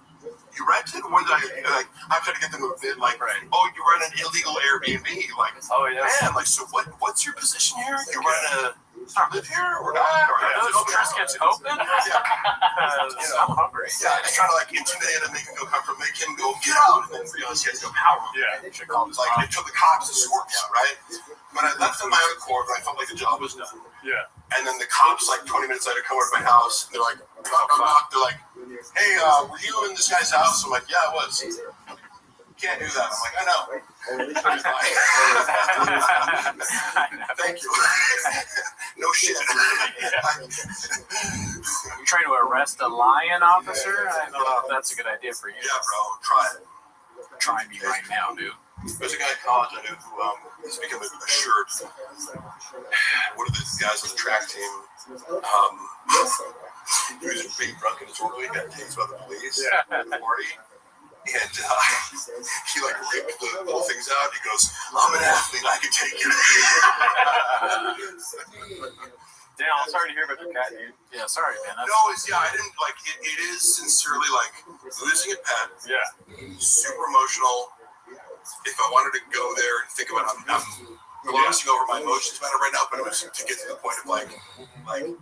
You rented? What did I tried to get them to admit, like, oh, you run an illegal Airbnb. Like, oh yeah, man, like, so what's your position here? You run a live here or not? Or those Triscuits open? I'm hungry. Yeah, I just trying to like intimidate him, make him go comfort, make him go get out, and then realize he has no power. Yeah, should call like until the cops escort me out, right? When I left on my own accord, I felt like the job was done. Yeah. And then the cops, like 20 minutes later, come over to my house. And they're like, they're like, hey, were you in this guy's house? I'm like, yeah, I was. Can't do that. I'm like, I know. Thank you. No shit. You're trying to arrest a lion, officer? I don't know if that's a good idea for you. Yeah, bro. Try it. Try me right now, dude. There's a guy in college I knew who has become a shirt. One of the guys on the track team, he was being drunk and disorderly, got tased by the police at the party. And he like ripped the little things out. He goes, I'm an athlete, I can take it. Dan, I'm sorry to hear about your cat, dude. Yeah, sorry, man. No, I didn't like it. It is sincerely like losing a pet. Yeah. Super emotional. If I wanted to go there and think about it, I'm glossing over my emotions about it right now, but it was to get to the point of like the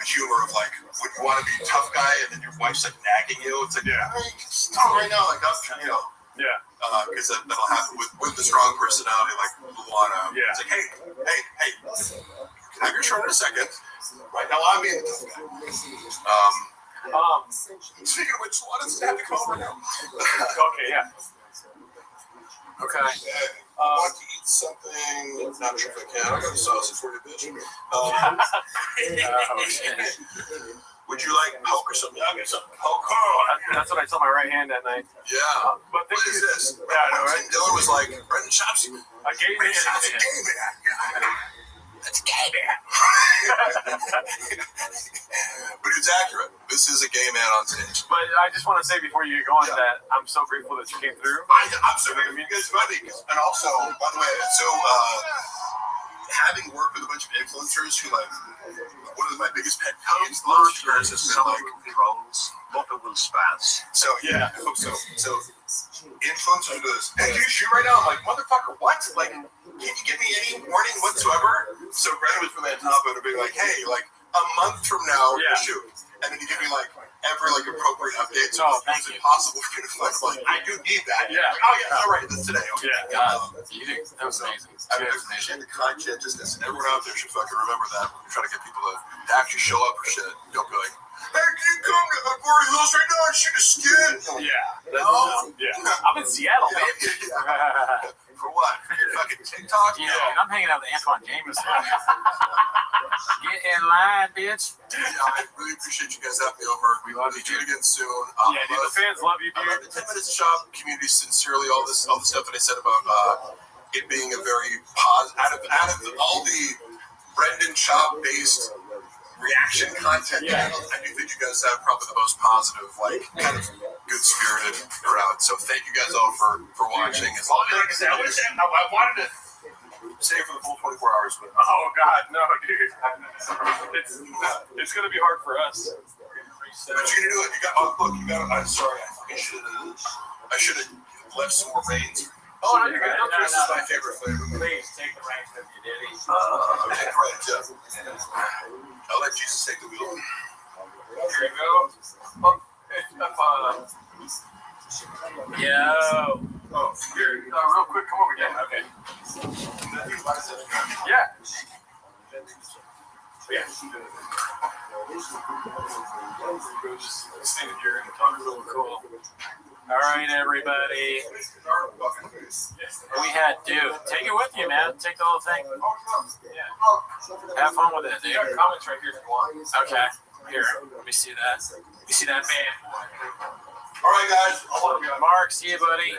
humor of like when you want to be a tough guy and then your wife's like nagging you. It's like, stop right now, like you know. Yeah. Because that'll happen with the strong personality like Luana. Yeah. It's like, hey, can I have your shirt in a second? Right now I'm being the tough guy. Speaking of which, Luana's gonna have to come over now. Okay, yeah. Okay. Want to eat something? Not sure if I can. I got a sausage for you, bitch. Would you like poke or something? I'll get some poke. That's what I tell my right hand that night. Yeah. But what is this? Dylan was like, Brendan Shop's a gay man. Shop's a gay man. That's gay man. But it's accurate. This is a gay man on stage. But I just want to say before you go on that I'm so grateful that you came through. I'm so grateful. You guys funny. And also, by the way, so having worked with a bunch of influencers who like one of my biggest pet peeves last year has been like trolls. Mopper will spaz. So yeah, I hope so. So influencers do this. Hey, can you shoot right now? I'm like, motherfucker, what? Like, can you give me any warning whatsoever? So Brandon was from Antopa to be like, hey, like a month from now, shoot. and then you give me like every like appropriate update. So Oh, it thank was you. impossible for you to find. I'm like, I do need that. Yeah. Oh yeah, all right, that's today. Okay. Yeah, God, that was amazing. I mean, I appreciate the conscientiousness, and everyone out there should fucking remember that when you're trying to get people to actually show up for shit. Don't be like, hey, can you come to Beverly Hills right now and shoot a skit? Yeah. No. Yeah. I'm in Seattle, bitch. For what? Fucking TikTok? Yeah, and I'm hanging out with Antoine Jameson. Get in line, bitch. Yeah, I really appreciate you guys having me over. We love you, Do it again soon. Yeah, dude, the fans love you, I love dude. the 10 Minutes Shop community sincerely. All the stuff that I said about it being a very positive. Out of all the Brendan Chop based reaction content channels, I do think you guys have probably the most positive, like kind of good spirited crowd. So thank you guys all for watching. As long as, like I said, I wanted to stay for the full 24 hours, but Oh God, no, dude. It's gonna be hard for us. but you're gonna do it. You got look. You got. I'm sorry. I should have left some more veins. Oh, no, you're good. No, This is my favorite flavor. Please take the reins if you did it. Take the reins, yeah. I'll let Jesus take the wheel. Here you go. Yo. Oh, here, real quick, come over here. Okay. Yeah. Just standing here and talking a little cool. All right, everybody. We had Dude. Take it with you, man. Take the whole thing. Yeah. Have fun with it, dude. Comments right here if you want. Okay. Here, let me see that. You see that, man? All right, guys. Mark, see you, buddy.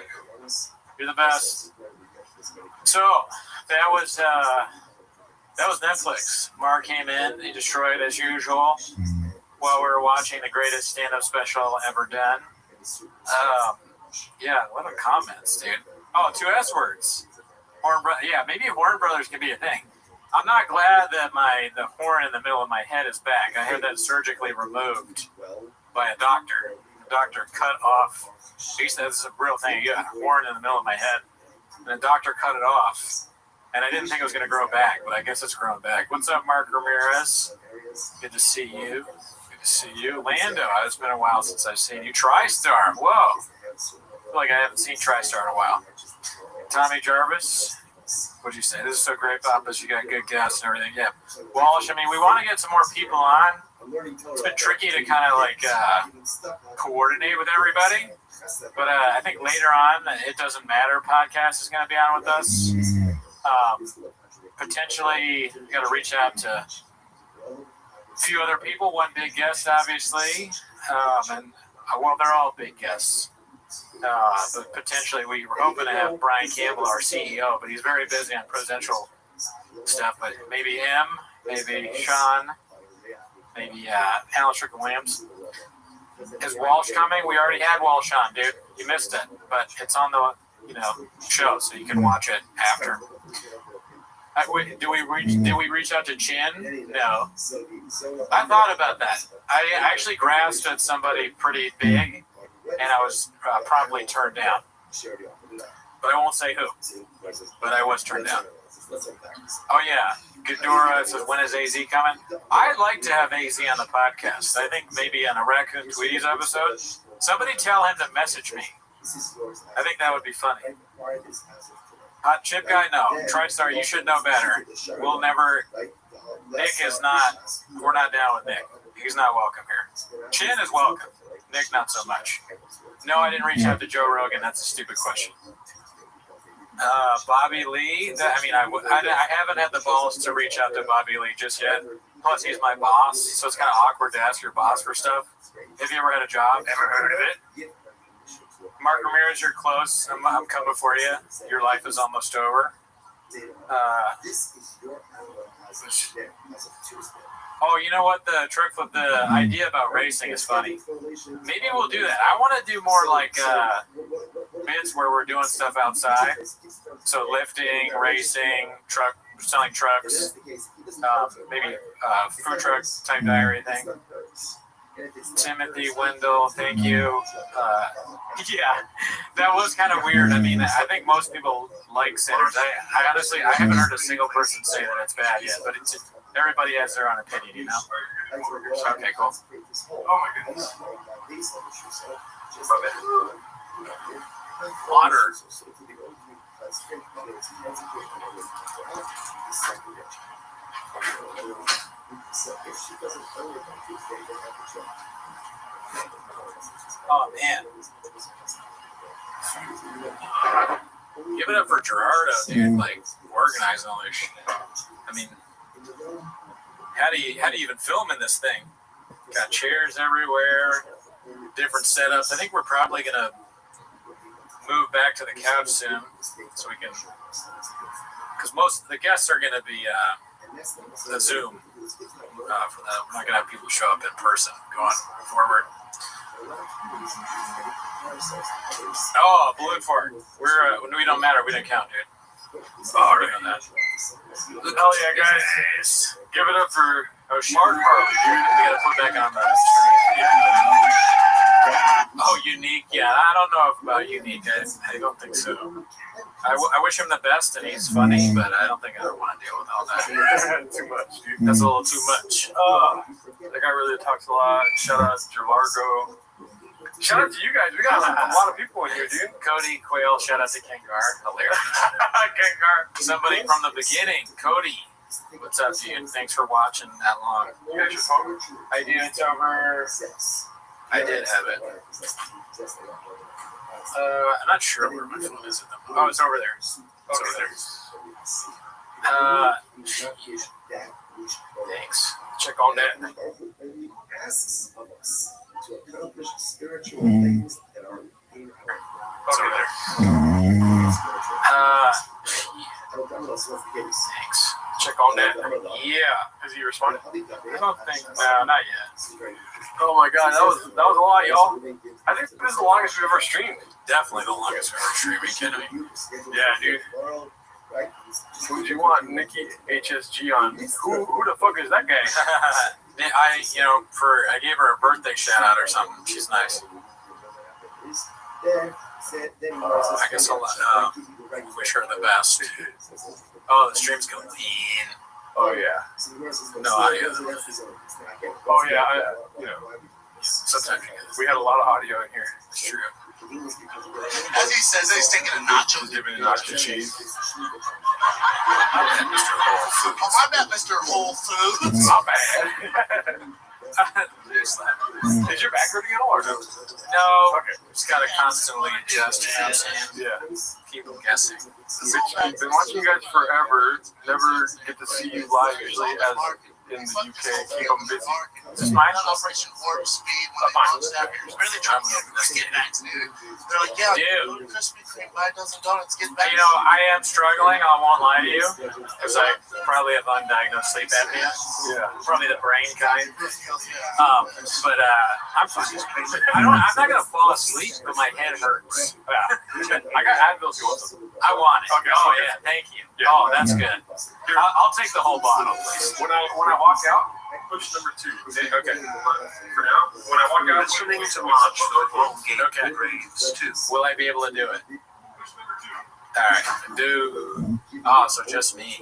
You're the best. So that was Netflix. Mark came in, he destroyed as usual while we were watching the greatest stand-up special ever done. Yeah, what are comments, dude? Oh, 2 S words. Yeah, maybe Horn Brothers can be a thing. I'm not glad that the horn in the middle of my head is back. I had that surgically removed by a doctor. The doctor cut off. He said this is a real thing. You got a horn in the middle of my head, and the doctor cut it off. And I didn't think it was going to grow back, but I guess it's grown back. What's up, Mark Ramirez? Good to see you. Good to see you. Lando, it's been a while since I've seen you. TriStar, whoa. I feel like I haven't seen TriStar in a while. Tommy Jarvis, what'd you say? This is so great, Papas. You got good guests and everything. Yeah. Walsh, I mean, we want to get some more people on. It's been tricky to kind of like coordinate with everybody. But I think later on, It Doesn't Matter podcast is going to be on with us. Potentially, you got to reach out to a few other people. One big guest, obviously, and well, they're all big guests. But potentially, we were hoping to have Brian Campbell, our CEO, but he's very busy on presidential stuff. But maybe him, maybe Sean, maybe Alan Strickland-Williams. Is Walsh coming? We already had Walsh on, dude. You missed it, but it's on the show, so you can watch it after. Did we reach out to Chin? No. I thought about that. I actually grasped at somebody pretty big, and I was promptly turned down. But I won't say who. But I was turned down. Oh yeah, Ghidorah says, when is AZ coming? I'd like to have AZ on the podcast. I think maybe on a Raccoon Tweeties episode. Somebody tell him to message me. I think that would be funny. Hot chip guy? No. TriStar, you should know better. We'll never. Nick is not. We're not down with Nick. He's not welcome here. Chin is welcome. Nick, not so much. No, I didn't reach out to Joe Rogan. That's a stupid question. Bobby Lee. I haven't had the balls to reach out to Bobby Lee just yet. Plus, he's my boss, so it's kind of awkward to ask your boss for stuff. Have you ever had a job? Ever heard of it? Mark Ramirez, you're close. I'm coming for you. Your life is almost over. Oh, you know what? The idea about racing is funny. Maybe we'll do that. I want to do more like bits where we're doing stuff outside. So lifting, racing, selling trucks, maybe food truck type diary thing. Timothy Wendell, thank you. Yeah, that was kind of weird. I mean, I think most people like sinners. I honestly, I haven't heard a single person say that it's bad yet, but everybody has their own opinion, Okay, cool. Oh my goodness. Water. Oh man. Give it up for Gerardo, dude. Like organizing all this shit. I mean, how do you even film in this thing? Got chairs everywhere, different setups. I think we're probably gonna move back to the couch soon, so we can, because most of the guests are gonna be the Zoom. For that, we're not gonna have people show up in person going forward. Oh, balloon fort. We don't matter. We didn't count, dude. Oh, right on that. Hell yeah, guys. Give it up for Mark Harley, dude. We gotta put back on that. Oh, Unique. Yeah, I don't know about Unique. I don't think so. I wish him the best, and he's funny, but I don't think I want to deal with all that. Too much, dude. That's a little too much. That guy really talks a lot. Shout out to Largo. Shout out to you guys. We got a lot of people in here, dude. Cody Quayle. Shout out to Kengar. Hilarious. Kengar. Somebody from the beginning. Cody. What's up, dude? Thanks for watching that long. You got your phone? I do. It's over. I did have it. I'm not sure where my phone is at the moment. Oh, it's over there. It's over there. Thanks. Check on that. To accomplish spiritual things that are in our over there. Thanks. Check on that. Yeah. Has he responded? I don't think. No, not yet. Oh my God, that was a lot, y'all. I think this is the longest we've ever streamed. Definitely the longest we've ever streamed. Are you kidding me? Yeah, dude. Who do you want? Nikki HSG on. Who the fuck is that guy? I gave her a birthday shout out or something. She's nice. I guess I'll wish her the best. Oh, the stream's going lean. Oh yeah. No audio. Oh yeah. Sometimes we had a lot of audio in here. It's true. As he says, he's taking a nacho. Dipping in nacho cheese. Oh, I bet Mr. Whole Foods. Not bad. Is your back hurting at all or no? No. Okay. Just gotta constantly adjust. Yeah. Keep them guessing. I've been watching you guys forever. Never get to see you live usually as in the UK. Keep them busy. Is this mine? Operation Warp Speed. When are they trying to get vaccinated? They're like, yeah, dude. Krispy Kreme buy a dozen donuts, get vaccinated. I am struggling. I won't lie to you, because I probably have undiagnosed sleep apnea. Yeah. Probably the brain kind. But I'm fine. I'm not gonna fall asleep, but my head hurts. Yeah. I got Advil if you want them. I want it. Okay. Oh yeah, thank you. Yeah. Oh, that's good. I'll take the whole bottle, please. When I walk out, push number 2. Okay. For now, when I walk out, Listening to March for Gate okay. Graves 2. Will I be able to do it? All right. Oh, so just me.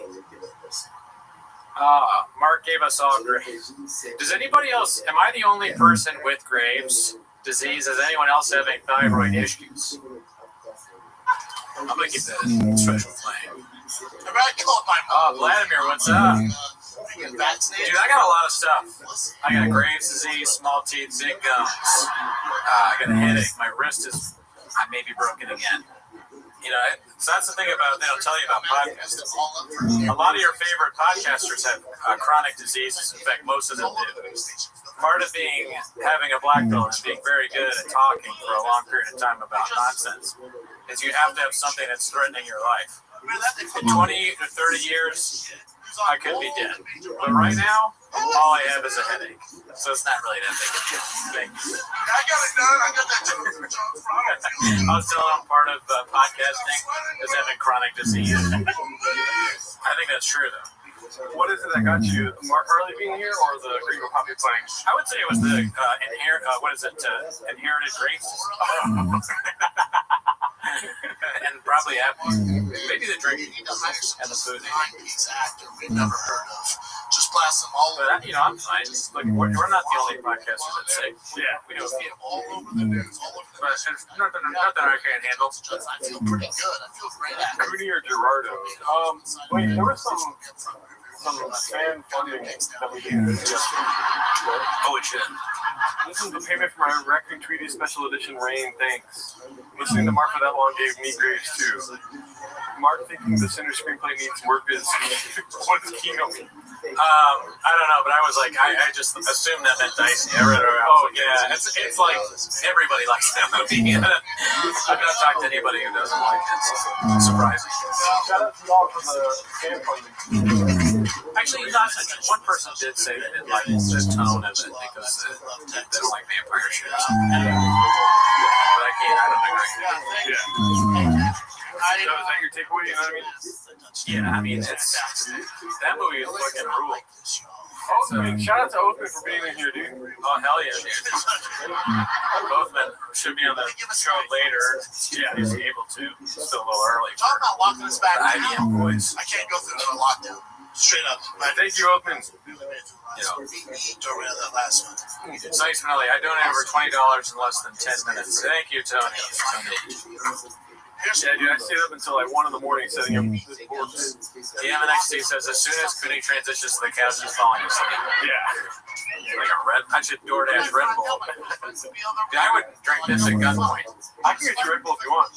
Mark gave us all Graves. Does anybody else? Am I the only person with Graves' disease? Is anyone else having thyroid issues? I'm gonna keep that as a special flame. Vladimir, what's up? Dude, I got a lot of stuff. I got Graves' disease, small teeth, zinc gums. I got a headache. My wrist is maybe broken again. So that's the thing about, they don't tell you about podcasts. A lot of your favorite podcasters have chronic diseases. In fact, most of them do. Part of having a black belt and being very good at talking for a long period of time about nonsense is you have to have something that's threatening your life. In 20 to 30 years, I could be dead. But right now, all I have is a headache. So it's not really that big a deal. Thank you. I got it done. I got that joke. I was telling them part of podcasting is having chronic disease. I think that's true, though. What is it that got you? Mark Harley being here or the Gringo Poppy playing? I would say it was the inherited grace. And probably apples. Maybe the drinking and the food. Actor we've never heard of. Just blast them all over. But I'm fine. Like we're not the only podcasters that say. Yeah, we do a few. All over the news, all over the But it's nothing I can't handle. I feel pretty good. I feel great at it. Cooney or Gerardo? Wait, there was some fan funding that we did. Holy shit. This is the payment for my Raccoon Tweety Special Edition Rain. Thanks. Listening to Mark for that long gave me graves too. Mark thinking the center screenplay needs work is what does Kino mean? I don't know, but I was like, I just assumed that meant Dicey. I read it around. Oh yeah, it's like everybody likes that movie. I've not talked to anybody who doesn't like it. So surprising. Shout out to y'all for the fan funding. Actually, one person did say they didn't like the tone of it because they don't like vampire shit or something. But I don't agree. Yeah. So is that your takeaway? You know what I mean? Yeah, I mean, it's that movie is fucking rule. Oathman, shout out to Oathman for being in here, dude. Oh, hell yeah, dude. Oathman should be on the show later. Yeah, he's able to. It's still a little early. Talk about locking us back. IBM boys. I can't go through another lockdown. Straight up. Thank you, Oathman. That last one. It's nice and early. I donated over $20 in less than 10 minutes. Thank you, Tony. Yeah, dude, I stayed up until like 1 in the morning setting up this board. Yeah, NXT says as soon as Cooney transitions to the couch, he's falling asleep. Yeah. Like I should DoorDash Red Bull. Dude, I would drink this at gunpoint. I can get you Red Bull if you want.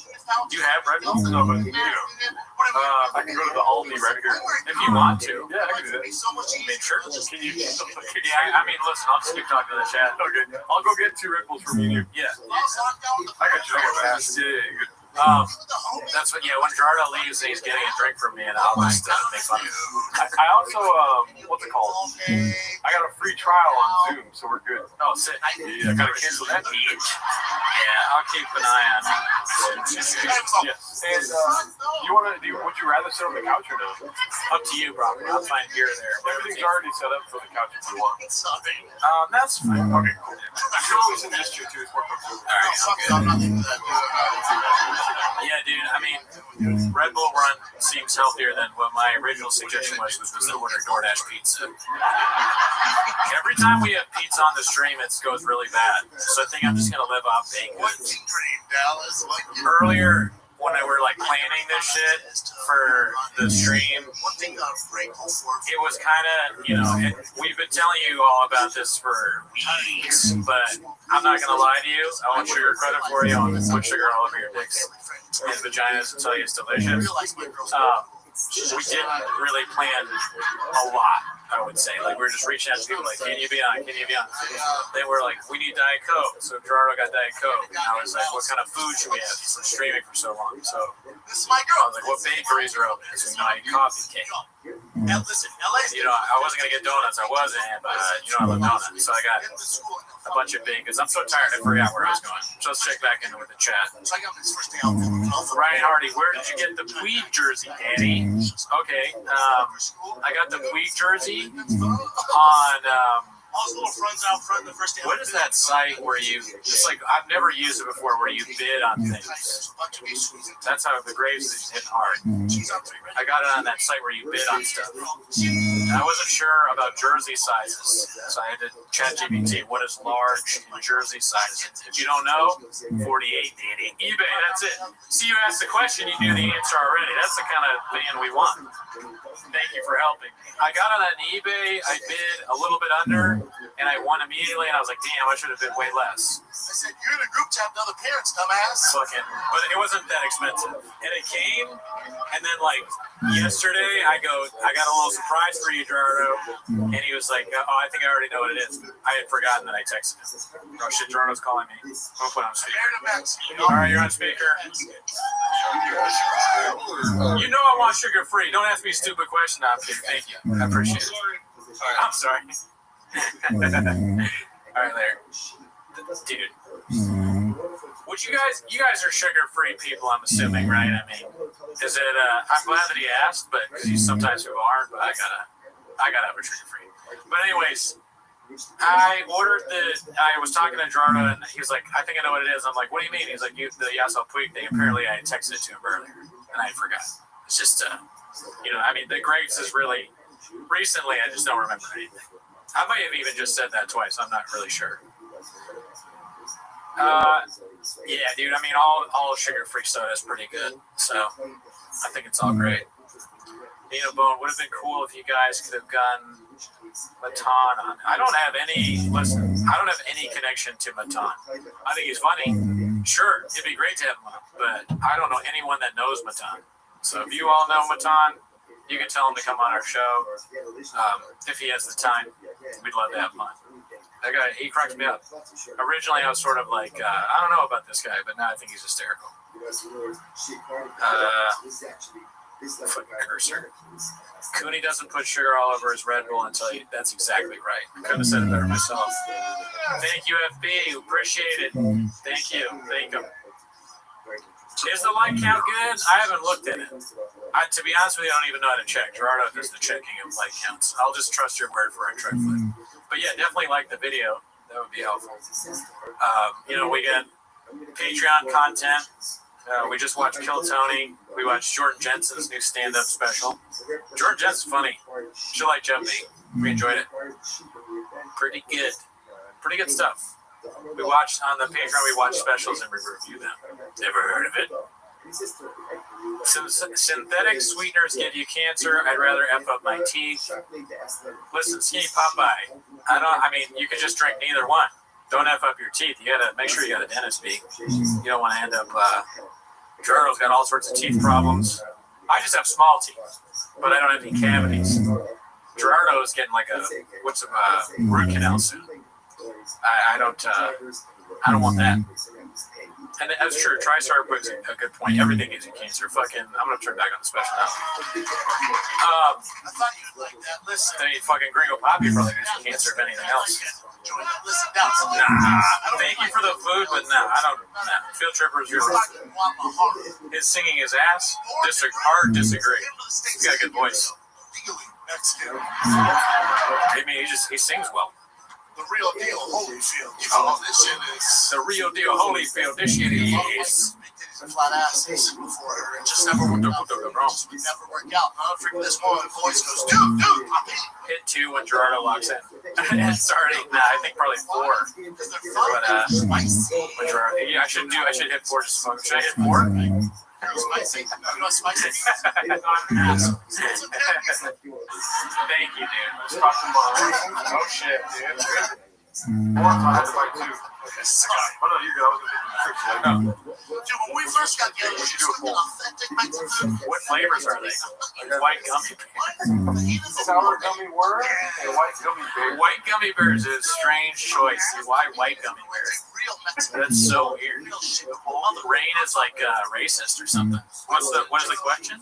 You have Red Bull? No, but I can go to the Aldi right here. If you want to. Yeah, I can do that. I mean, sure. Can you? Yeah, I mean, listen, I'll just keep talking to the chat. Okay, I'll go get 2 Red Bulls from you. Yeah. I got you. I got fast. Yeah, good. That's what. Yeah, when Gerardo leaves, he's getting a drink from me, and I'll just make fun of him. I also, what's it called? I got a free trial on Zoom, so we're good. Oh, sick. Yeah, I gotta cancel that. Yeah, I'll keep an eye on it. Yes. And would you rather sit on the couch or no? Up to you, bro. I'll find gear there. Everything's already set up for the couch if you want. That's fine. Okay, cool. You can always send this to you too. It's more comfortable. All right. Yeah, dude. I mean, Red Bull Run seems healthier than what my original suggestion was to order DoorDash pizza. Every time we have pizza on the stream, it goes really bad. So I think I'm just gonna live off baked goods. Earlier, when I were like planning this shit for the stream, it was kind of, and we've been telling you all about this for weeks, but I'm not gonna lie to you. I won't sugar credit for you. I won't put sugar all over your dicks and vaginas and tell you it's delicious. We didn't really plan a lot, I would say. Like, we were just reaching out to people like, can you be on? Can you be on? They were like, we need Diet Coke. So Gerardo got Diet Coke. And I was like, what kind of food should we have? He's been streaming for so long. So This is my girl. I was like, what bakeries are open? So, I coffee cake. And listen, LA's I wasn't going to get donuts. I wasn't, but, I love donuts. So I got a bunch of bakers. I'm so tired I forgot where I was going. So let's check back in with the chat. Ryan Hardy, where did you get the Puig jersey, Danny? Okay, I got the Puig jersey on all those little fronts out front the first day. What is that site where you? It's like I've never used it before. Where you bid on things. That's how the Graves is hitting hard. I got it on that site where you bid on stuff. I wasn't sure about jersey sizes, so I had to chat GPT. What is large in jersey sizes? If you don't know, 48, Danny. eBay. That's it. See, you asked the question, you knew the answer already. That's the kind of fan we want. Thank you for helping. I got on eBay. I bid a little bit under, and I won immediately. And I was like, "Damn, I should have bid way less." I said, "You're in a group chat with other parents, dumbass." Fucking, but it wasn't that expensive. And it came, and then like yesterday, I got a little surprise for you, Gerardo. And he was like, "Oh, I think I already know what it is." I had forgotten that I texted him. Oh shit, Gerardo's calling me. I'll put on speaker. All right, you're on speaker. You know I want sugar free. Don't ask me a stupid question, Option. Thank you. I appreciate it. I'm sorry. All right, there. Dude. Would you guys are sugar-free people, I'm assuming, right? I mean, is it, I'm glad that he asked, but because sometimes people aren't, but I gotta have a sugar-free. But anyways, I was talking to Gerardo, and he was like, I think I know what it is. I'm like, what do you mean? He's like, the Yasal Puig thing. Apparently I had texted it to him earlier, and I forgot. It's just, I mean, the Graves is really Recently, I just don't remember anything. I might have even just said that twice. I'm not really sure. Yeah, dude. I mean, all sugar-free soda is pretty good. So I think it's all great. Nino Bone would have been cool if you guys could have gotten Matan on. I don't have any connection to Matan. I think he's funny. Sure, it'd be great to have him on, but I don't know anyone that knows Matan. So if you all know Matan, you can tell him to come on our show. If he has the time, we'd love to have him on. That guy, he cracks me up. Originally, I was sort of like, I don't know about this guy, but now I think he's hysterical. Fucking cursor. Cooney doesn't put sugar all over his Red Bull until you. That's exactly right. I couldn't have said it better myself. Thank you, FB. Appreciate it. Thank you. Thank you. Is the like count good? I haven't looked at it. To be honest with you, I don't even know how to check. Gerardo does the checking of like counts. I'll just trust your word for it, Treadfoot. But yeah, definitely like the video. That would be helpful. We get Patreon content. We just watched Kill Tony. We watched Jordan Jensen's new stand-up special. Jordan Jensen's funny. She like Jeff B. We enjoyed it. Pretty good. Pretty good stuff. We watched on the Patreon. We watch specials and we review them. Never heard of it. Synthetic sweeteners give you cancer. I'd rather F up my teeth. Listen, Skinny Popeye. You could just drink neither one. Don't F up your teeth. You gotta make sure you got a dentist B. You don't want to end up. Gerardo's got all sorts of teeth problems. I just have small teeth, but I don't have any cavities. Gerardo's getting like a root canal soon. I don't want that. And that's true. TriStar puts a good point. Everything gives you cancer. Fucking, I'm gonna turn back on the special now. I thought you'd like that. Listen, I mean, fucking Gringo Poppy probably gives you cancer if anything else. Listen, that's Thank you for the food, but I don't. Field Tripper is your. His singing his ass. Hard disagree. He's got a good voice. I mean, he sings well. The real deal, Holyfield. Oh, this shit is the real deal, Holyfield. This shit is. Flat asses before her. It just never worked out. It never worked out. Huh? Freaking this one voice goes, dude. Hit 2 when Gerardo locks in. Starting, I think probably 4. But when Gerardo, I should hit 4 just to fuck. Should I hit 4? Spicy. Spicy. Thank you, dude. Let's talk tomorrow. Oh shit, dude. 4 5 by 2. Oh no, you're good. Dude, when we first got together, she was fucking authentic Mexican. What flavors are they? White gummy bears. Sour gummy worm and white gummy bears. White gummy bears is a strange choice. Why white gummy bears? That's so weird. Rain is like racist or something. What is the question?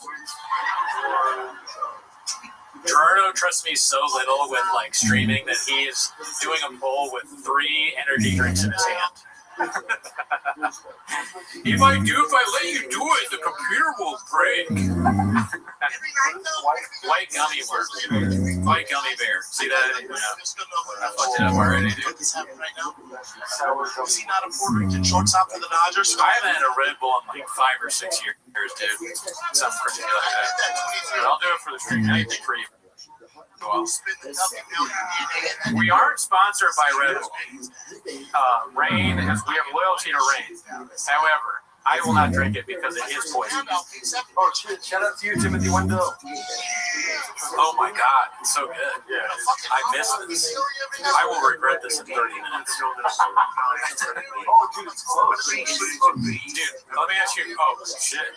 Gerardo trusts me so little with like streaming that he is doing a poll with 3 energy drinks in his hand. If I let you do it, the computer will break. White gummy bear. White gummy bear. See that? I fucked it up already, dude. Is he not a Puerto Rican shortstop for the Dodgers? I haven't had a Red Bull in like 5 or 6 years, dude. Something crazy like that. But I'll do it for the stream. Anything for you. Well, we aren't sponsored by Red Bull. Rain, we have loyalty to Rain. However, I will not drink it because it is poison. Oh shit! Shout out to you, Timothy Wendell. Oh my god, it's so good. Yeah, I missed this. I will regret this in 30 minutes. Oh, dude, it's close. Dude, let me ask you. Oh shit,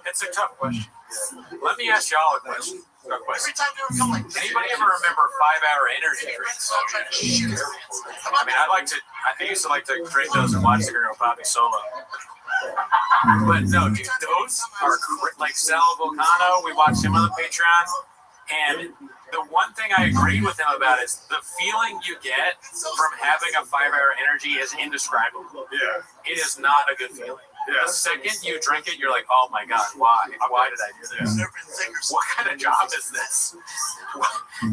it's a tough question. Let me ask y'all a question. Anybody ever remember 5-hour energy drinks? I mean, I used to like to drink those and watch the girl Poppy solo. But no, dude, those are like Sal Volcano. We watched him on the Patreon, and the one thing I agreed with him about is the feeling you get from having a 5-hour energy is indescribable. Yeah, it is not a good feeling. Yeah. The second you drink it, you're like, oh my god, why? Why did I do this? What kind of job is this?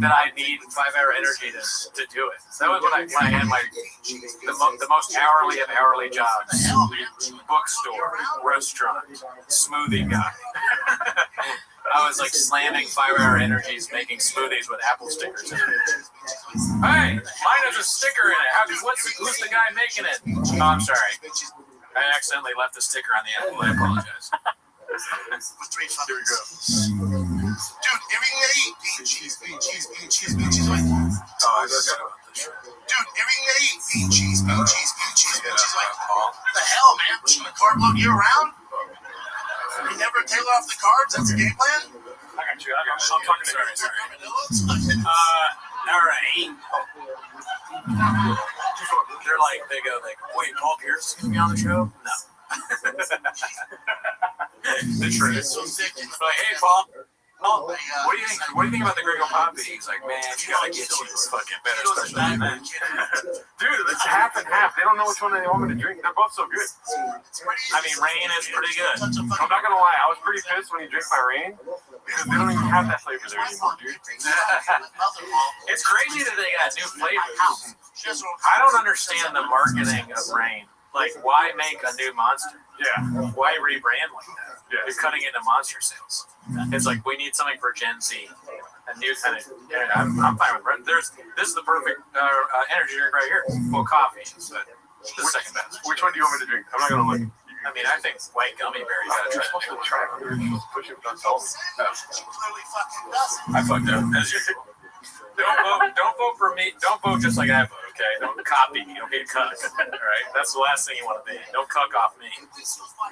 That I need 5-hour energy to do it. That was when I had the most hourly of hourly jobs. Bookstore, restaurant, smoothie guy. I was like slamming 5 Hour Energies, making smoothies with apple stickers in it. Hey, mine has a sticker in it. Who's the guy making it? Oh, I'm sorry. I accidentally left the sticker on the apple. I apologize. Here we go. Dude, everything they eat, bean cheese, bean cheese, bean cheese, bean cheese. Like, Oh, I forgot about this. dude, everything they eat, bean cheese, bean cheese, bean cheese, bean cheese. Like, what the hell, man? Pushing the carb load year round? You never tailor off the carbs? That's the game plan? I got you. I'm talking to you. Sorry. All right. They're like, they go, like, wait, Paul Pierce is going to be on the show? No. The truth. Like, hey, Paul. What do you think? What do you think about the Grego Poppy? He's like, man, you gotta get you this fucking better special. Dude, it's half and half. They don't know which one they want me to drink. They're both so good. I mean, Rain is pretty good. I'm not gonna lie, I was pretty pissed when you drank my Rain because they don't even have that flavor there anymore, dude. It's crazy that they got new flavors. I don't understand the marketing of Rain. Like, why make a new Monster? Yeah. Why rebrand like that? Yeah. You're cutting into Monster sales. It's like, we need something for Gen Z. A new kind of. I'm fine with it. This is the perfect energy drink right here. Well, coffee, but the second best. Which one do you want me to drink? I'm not gonna look. I mean, I think white gummy berry. You gotta try You're supposed to try it. You're supposed to push it without salt. I fucked up as usual. Don't vote for me. Don't vote just like I vote, okay? Don't copy me. Don't be a cuck. All right? That's the last thing you want to be. Don't cuck off me.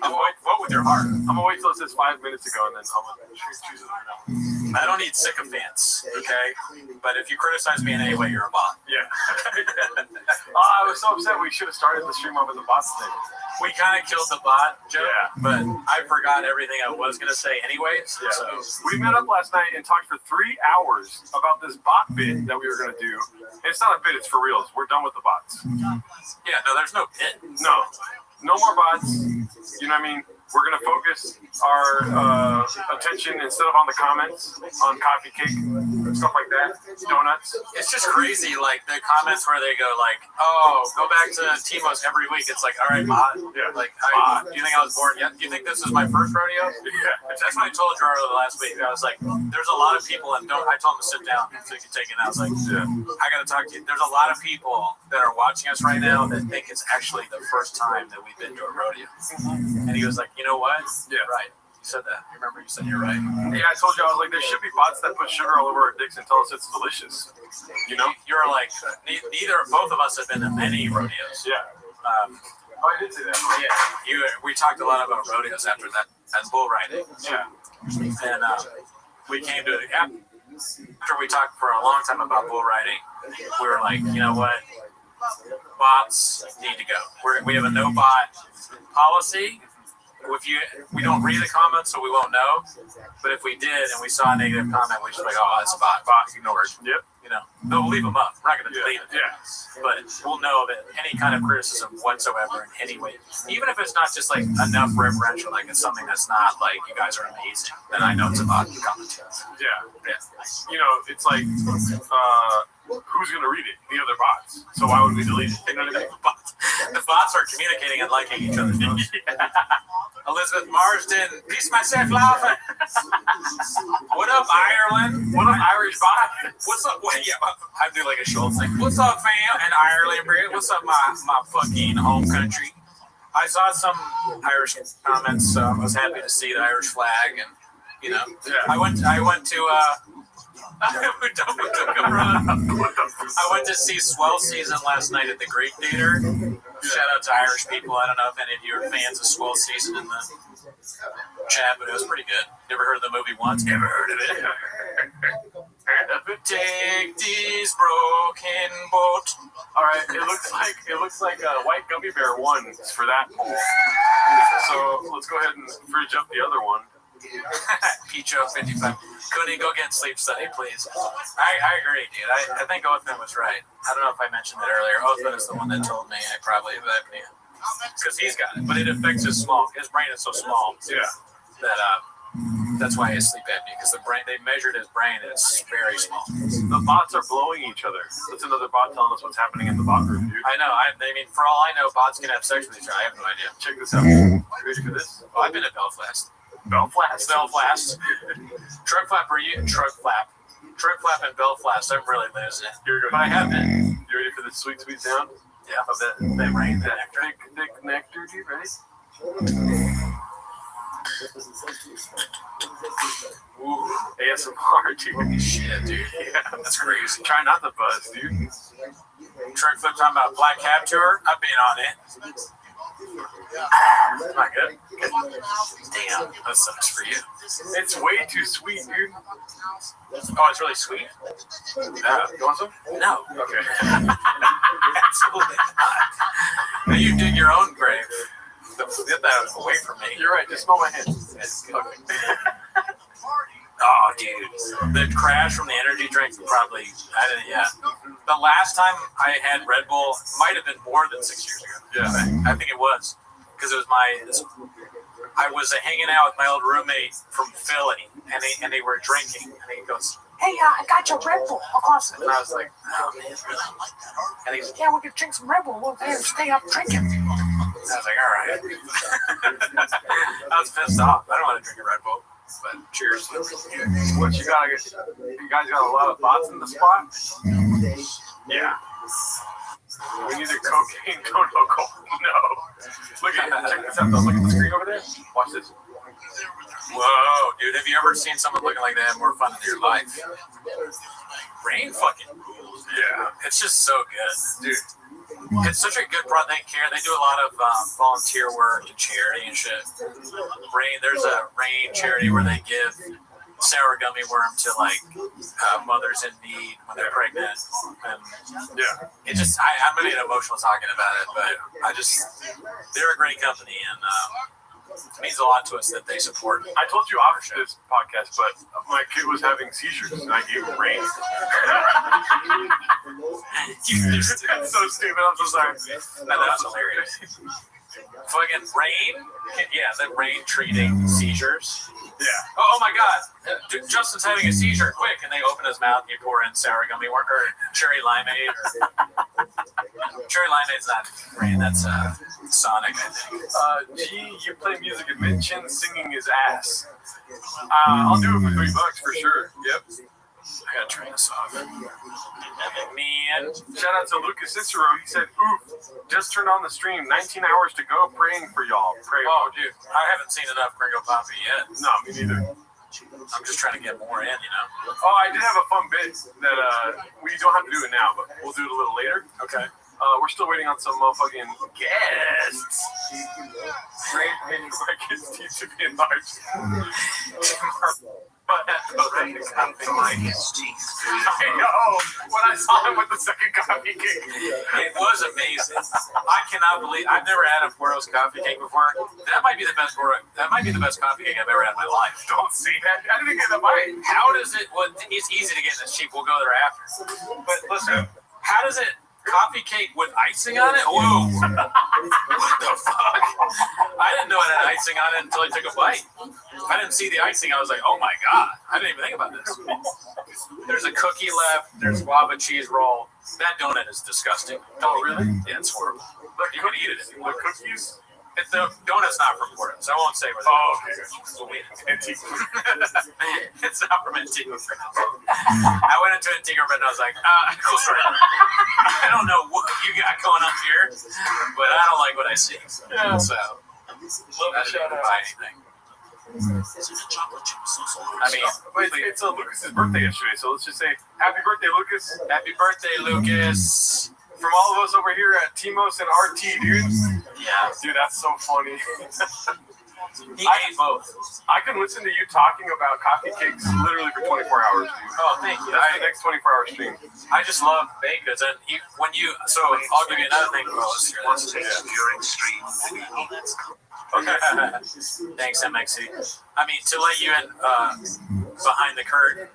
Vote with your heart. I'm gonna wait till it says 5 minutes ago and then I'm gonna choose it right now. I don't need sycophants, okay? But if you criticize me in any way, you're a bot. Yeah. Oh, I was so upset. We should have started the stream off with the bots thing. We kind of killed the bot joke, Yeah. but I forgot everything I was going to say anyways. Yeah. So We met up last night and talked for 3 hours about this bot bit that we were gonna do. It's not a bit, it's for reals. We're done with the bots. yeah, no, there's no pit. No more bots. You know what I mean? We're gonna focus our attention instead of on the comments, on coffee cake, stuff like that, donuts. It's just crazy, like the comments where they go like, "Oh, go back to Timos every week." It's like, all right, bot. Yeah. Like, do you think I was born yet? Do you think this is my first rodeo? Yeah. That's what I told Gerardo last week. I was like, "There's a lot of people that don't." I told him to sit down so he could take it. I was like, "I got to talk to you." There's a lot of people that are watching us right now that think it's actually the first time that we've been to a rodeo. And he was like, "You know what? Yeah. Right. You said that. Remember, you said you're right." Yeah, I told you, I was like, there should be bots that put sugar all over our dicks and tell us it's delicious. You know? You're like, both of us have been to many rodeos. Yeah. Oh, I did say that. Yeah, we talked a lot about rodeos after that and bull riding. Yeah. And we came to it after we talked for a long time about bull riding. We were like, you know what? Bots need to go. We have a no bot policy. We don't read the comments, so we won't know. But if we did and we saw a negative comment, we just like, oh, it's a bot. Bot ignored. Yep. You know, they'll leave them up. We're not going to delete it. Yeah. But we'll know that any kind of criticism whatsoever in any way, even if it's not just like enough reverential, like it's something that's not like you guys are amazing, then I know it's a bot comment. Yeah. You know, it's like, who's going to read it? The other bots. So why would we delete it? You know what I mean? The bots are communicating and liking each other. Elizabeth Marsden, peace myself laughing. What up, Ireland? What up, Irish bot? What's up? Yeah, I do like a Schultz thing. What's up, fam? And Ireland, bro. What's up, my fucking home country? I saw some Irish comments, so I was happy to see the Irish flag, and you know, I went to. I went to see Swell Season last night at the Greek Theater. Shout out to Irish people. I don't know if any of you are fans of Swell Season in the chat, but it was pretty good. You ever heard of the movie once? Never heard of it. Take these broken boat. All right, it looks like White Gummy Bear won for that poll. So let's go ahead and fridge up the other one. Picho 55. Cody, go get sleep study, please. I agree, dude. I think Oathman was right. I don't know if I mentioned it earlier. Oathman is the one that told me I probably have apnea. Because he's got it. But it affects his brain is so small. Yeah. That that's why he has sleep apnea. Because they measured his brain and it's very small. The bots are blowing each other. That's another bot telling us what's happening in the bot room, dude. I know. I mean, for all I know, bots can have sex with each other. I have no idea. Check this out. Ready for this? Oh, I've been at Belfast. Belfast. Truck flap and bell flaps. I'm really losing. You're good. But I have been. You ready for the sweet, sweet sound? Yeah. Of that rain, that nectar. Thick nectar, dude. Ready? Ooh, ASMR, dude. Shit, dude. Yeah, that's crazy. Try not to buzz, dude. Truck flip talking about Black Cab Tour. I've been on it. Not good. Damn, that sucks for you. It's way too sweet, dude. Oh, it's really sweet? Yeah. You want some? No. Okay. Absolutely not. Now you dig your own grave. Get that away from me. You're right. Just smell my hand. Okay. Oh, dude. The crash from the energy drink probably, yeah. The last time I had Red Bull might have been more than 6 years ago. Yeah. I think it was. Because it was I was hanging out with my old roommate from Philly, and they were drinking, and he goes, "Hey, I got your Red Bull." And I was like, "Oh, man, really? And he's like, "Yeah, we could drink some Red Bull. We'll stay up drinking." And I was like, "All right." I was pissed off. I don't want to drink a Red Bull, but cheers. What you got? You guys got a lot of bots in the spot? Yeah. We need a cocaine protocol. No. Look at that. Check this out. Look at the screen over there. Watch this. Whoa, dude. Have you ever seen someone looking like that more fun in your life? Rain fucking rules. Yeah. It's just so good. Dude. It's such a good product. They care. They do a lot of volunteer work and charity and shit. There's a Rain charity where they give sour gummy worm to like mothers in need when they're pregnant, and yeah, it just I'm gonna get emotional talking about it, but they're a great company, and it means a lot to us that they support. I told you off this podcast, but my kid was having seizures, and I gave him Rain. That's so stupid. I'm so sorry. No, that's hilarious. Fucking Rain, yeah, the Rain treating seizures. Yeah. Oh my God, Justin's having a seizure. Quick! And they open his mouth and you pour in sour gummy worm or cherry limeade. Cherry limeade's not Rain. That's Sonic, I think. Gee, you play music at Chin singing his ass. I'll do it for $3 for sure. Yep. I gotta turn this off. Man. Shout out to Lucas Cicero. He said, "Oof, just turned on the stream. 19 hours to go. Praying for y'all." Oh, dude, I haven't seen enough Gringo Poppy yet. No, me neither. I'm just trying to get more in, you know. Oh, I did have a fun bit that we don't have to do it now, but we'll do it a little later. Okay. We're still waiting on some motherfucking guests. Great, maybe my kids' teeth should be enlarged. I know. When I saw him with the second coffee cake, it was amazing. I cannot believe I've never had a Porto's coffee cake before. That might be the best coffee cake I've ever had in my life. Don't say that. I didn't get the bite. How does it? Well, it's easy to get in this cheap. We'll go there after. But listen, how does it? Coffee cake with icing on it? Whoa! What the fuck? I didn't know it had icing on it until I took a bite. I didn't see the icing. I was like, oh my God. I didn't even think about this. There's a cookie left. There's guava cheese roll. That donut is disgusting. Oh, really? Yeah, it's horrible. Look, you could eat it if you want. The cookies? The donut's not from Porto, so I won't say where they're from. Antigua. It's not from Antigua. I went into Antigua, and I was like, cool story. I don't know what you got going on here, but I don't like what I see. Yeah. So, I didn't buy anything. I mean, it's Lucas's birthday yesterday, so let's just say happy birthday, Lucas. Happy birthday, Lucas. From all of us over here at Timos and RT, dude. Yeah. Dude, that's so funny. He ate both. I can listen to you talking about coffee cakes literally for 24 hours, dude. Oh, thank you. That's the next 24-hour stream. I just love baked goods. And so I'll give you another thing. During stream. Okay. Thanks, MXC. I mean, to let you in behind the curtain,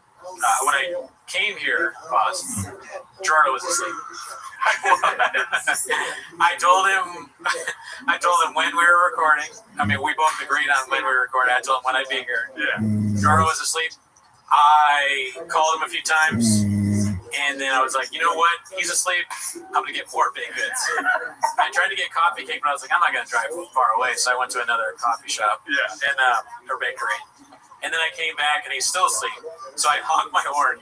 when I came here, Gerardo was asleep. I told him when we were recording. I mean, we both agreed on when we were recording. I told him when I'd be here. Yeah. Gerardo was asleep. I called him a few times, and then I was like, you know what? He's asleep. I'm gonna get more baked goods. I tried to get coffee cake, but I was like, I'm not gonna drive far away, so I went to another coffee shop. Yeah. And or bakery. And then I came back and he's still asleep. So I honked my horn,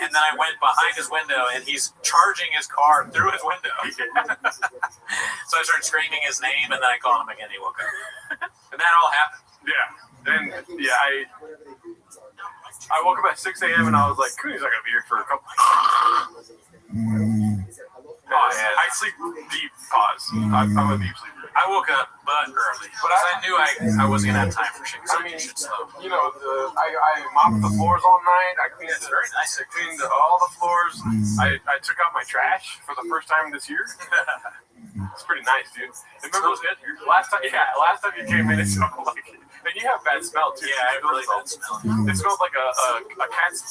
and then I went behind his window, and he's charging his car through his window. So I started screaming his name, and then I called him again. He woke up, and that all happened. Yeah, and yeah, I woke up at 6 a.m. and I was like, Cooney's not gonna be here for a couple. Oh yeah, I sleep deep. Pause. I'm a deep sleeper. I woke up but early, but I knew I wasn't gonna have time for shit. I mean, you know, I mopped the floors all night. I cleaned. It's very nice. I cleaned all the floors. I took out my trash for the first time this year. It's pretty nice, dude. Remember last time you came in, it smelled like, and you have bad smell too. Yeah, I have really bad smell. It smelled like a cat's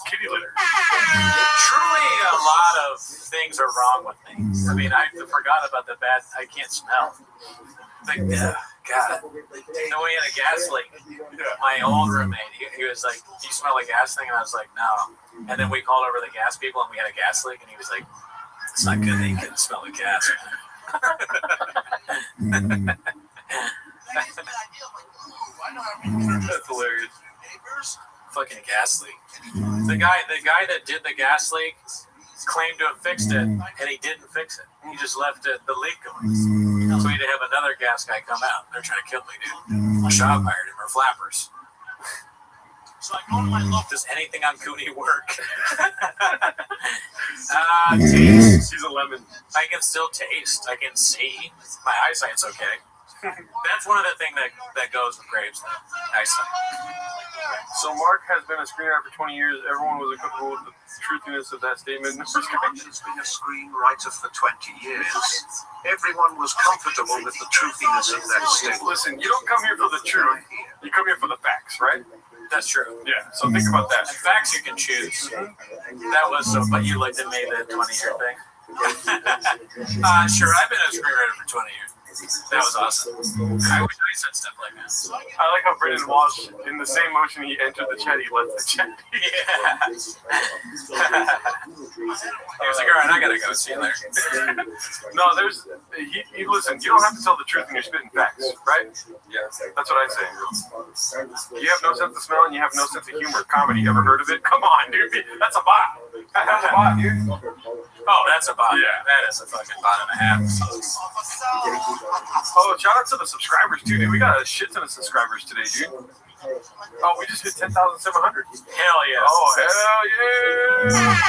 kitty litter. Truly, a lot of things are wrong with me. I mean, I forgot about the bad. I can't smell. Like, God, no, we had a gas leak. My old roommate, he was like, "Do you smell like gas thing?" And I was like, "No." And then we called over the gas people, and we had a gas leak, and he was like, "It's not good that you couldn't smell the gas." That's hilarious. Fucking gas leak. The guy that did the gas leak claimed to have fixed it, and he didn't fix it. He just left the leak going. So we had to have another gas guy come out. They're trying to kill me, dude. I shot fired him or flappers. Does anything on Cooney work? Taste. She's a lemon. I can still taste. I can see. My eyesight's okay. That's one of the things that goes with grapes, though. Eyesight. So Mark has been a screenwriter for 20 years. Everyone was uncomfortable with the truthiness of that statement. Mark has been a screenwriter for 20 years. Everyone was comfortable with the truthiness of that statement. Listen, you don't come here for the truth. You come here for the facts, right? That's true. Yeah, so think about that. And facts you can choose. That was so, but you like to make the 20-year thing. Sure, I've been a screenwriter for 20 years. That was awesome. I wish I said stuff like that. I like how Brendan Walsh, in the same motion he entered the chat, he left the chat. Yeah. He was like, all right, I gotta go. See you later. No, he listen, you don't have to tell the truth when you're spitting facts, right? Yeah. That's what I say. You have no sense of smell and you have no sense of humor. Comedy, ever heard of it? Come on, dude. That's a bot. That's a bot, dude. Oh, that's a bot. Yeah. That is a fucking bot and a half. Oh, shout out to the subscribers too, dude. We got a shit ton of subscribers today, dude. Oh, we just hit 10,700. Hell yeah. Oh, hell yeah.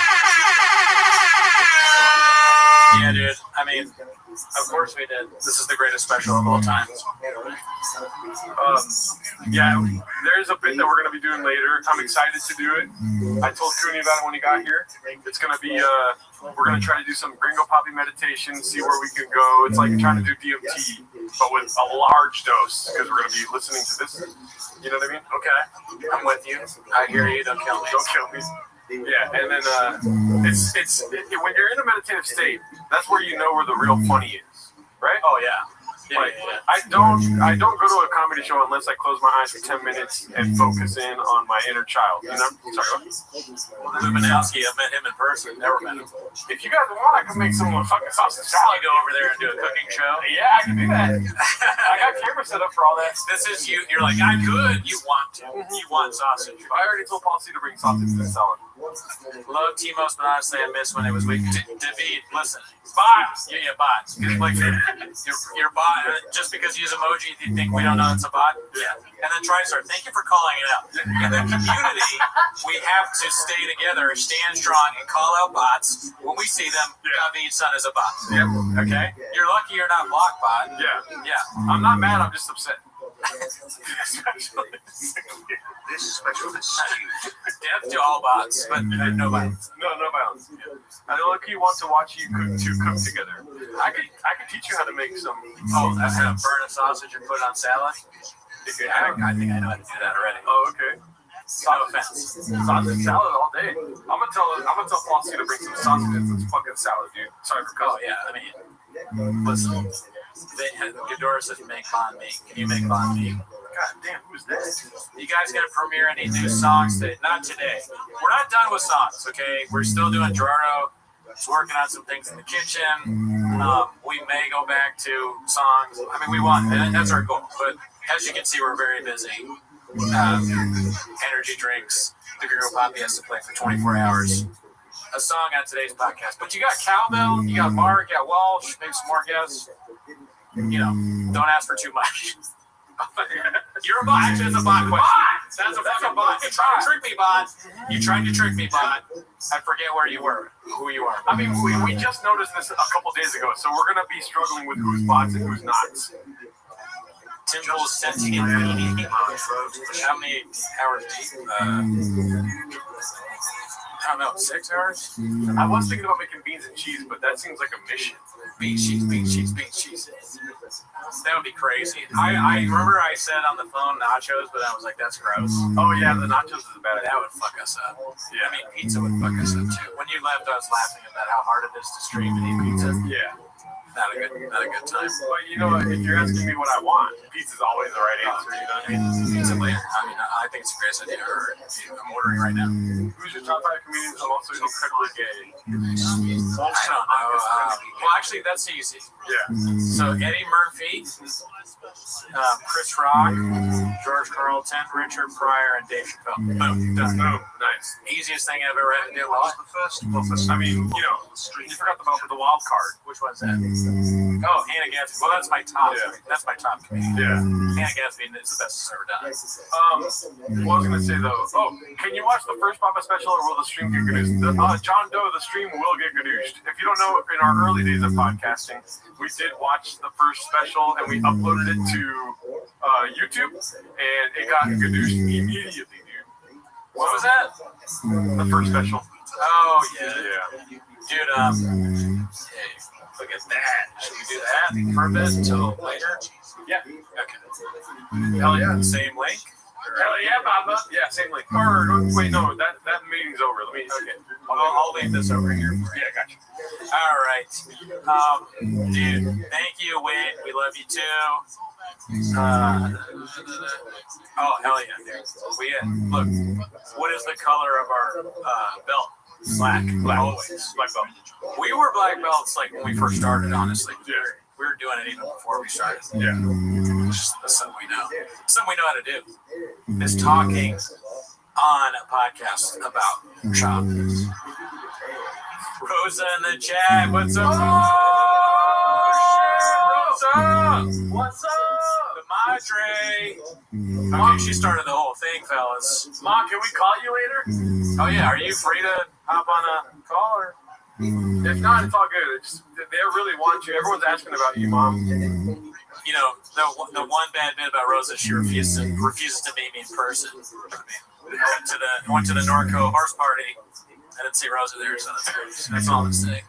Yeah, dude. I mean, of course we did. This is the greatest special of all time. Yeah, there's a bit that we're going to be doing later. I'm excited to do it. I told Cooney about it when he got here. It's going to be, we're going to try to do some Gringo Poppy meditation, see where we can go. It's like trying to do DMT, but with a large dose, because we're going to be listening to this. You know what I mean? Okay. I'm with you. I hear you. Don't kill me. Don't kill me. Yeah, and then it's when you're in a meditative state, that's where you know where the real funny is, right? Oh yeah. Like, I don't go to a comedy show unless I close my eyes for 10 minutes and focus in on my inner child. You know? Sorry. Luminowski, I met him in person. Never met him. If you guys want, I can make some fucking sausage salad. You go over there and do a cooking show. Yeah, I can do that. I got camera set up for all that. This is you. You're like, I could. You want to. You want sausage. I already told Policy to bring sausage to the salad. Love Timos, but honestly, I miss when it was weak. David, listen, bot. Yeah, bot. Like your bot. Just because you use emoji, you think we don't know it's a bot? Yeah. And then TriStar, thank you for calling it out. In the community, we have to stay together, stand strong, and call out bots. When we see them, David's son is a bot. Yep. Okay? You're lucky you're not block bot. Yeah. Yeah. I'm not mad, I'm just upset. This special is skewed. Death to all bots, but no violence. No violence. I know if you want to watch you cook together. I could teach you how to make some. Oh, that's how to burn a sausage and put it on salad? I think I know how to do that already. Oh, okay. No offense. Sausage salad all day. I'm gonna tell Flossie to bring some sausage and some fucking salad, dude. Sorry for Oh cussing. yeah, I mean, listen. Ghidorah says make banh mi. Can you make banh mi? God damn, who's this? You guys gonna premiere any new songs today? Not today. We're not done with songs, okay? We're still doing Gerardo. It's working on some things in the kitchen. We may go back to songs. I mean, we want, and that's our goal. But as you can see, we're very busy. energy drinks. The Guru Poppy has to play for 24 hours. A song on today's podcast. But you got Cowbell, you got Mark, you got Walsh, maybe some more guests. You know, don't ask for too much. You're a bot. Actually, it's a bot question. That's a fucking bot. You tried to trick me, bot. You tried to trick me, bot. I forget where you were, who you are. I mean, we just noticed this a couple days ago, so we're going to be struggling with who's bots and who's not. Timble's sentient meaning. How many hours deep? I don't know, 6 hours? I was thinking about making beans and cheese, but that seems like a mission. Bean cheese, bean cheese, bean cheese. That would be crazy. I remember I said on the phone nachos, but I was like, that's gross. Oh, yeah, the nachos is bad. That would fuck us up. Yeah. I mean, pizza would fuck us up too. When you left, I was laughing about how hard it is to stream and eat pizza. Yeah. Not a good time. But you know, if you're asking me what I want, pizza's always the right answer. You know what I mean? Pizza later. I mean, I think it's a great idea. I'm ordering right now. Who's your top 5 comedians? I'm also incredibly gay. I don't know. Well, actually, that's easy. Yeah. So Eddie Murphy, Chris Rock, George Carlton, Richard Pryor, and Dave Chappelle. Boom. Done. Boom. Nice. Easiest thing I've ever had to do. I mean, you know, you forgot about the wild card. Which one's that? Oh, Hannah Gadsby. Well, that's my top. Yeah. That's my top comedian. Yeah. Hannah Gadsby is the best it's ever done. What I was gonna say though, can you watch the first Papa special or will the stream get gadooshed? John Doe, the stream will get gadooshed. If you don't know, in our early days of podcasting, we did watch the first special and we uploaded it to YouTube, and it got gadooshed immediately, dude. What was that? The first special. Oh yeah. Yeah. Dude, hey, look at that. Should we do that for a bit until later? Yeah. Okay. Hell yeah. Same link? Hell yeah, Papa. Yeah, same link. Or wait, no, that meeting's over. Let me. Okay. I'll leave this over here. Yeah, gotcha. All right. Dude, thank you, Wade. We love you too. Oh, hell yeah. Look, what is the color of our belt? Black. Always. Black belt. We were black belts like when we first started, honestly. Yeah. We were doing it even before we started. Yeah. Just something we know. Something we know how to do. Is talking on a podcast about shop. Rosa in the chat. What's up? Oh, what's up? The Madre. Okay, she started the whole thing, fellas. Mom, can we call you later? Oh yeah, are you free to hop on a call or? If not, it's all good. They really want you. Everyone's asking about you, Mom. You know, the one bad bit about Rosa, she refuses to meet me in person. I went to the Norco horse party. I didn't see Rosa there, so that's all I'm saying.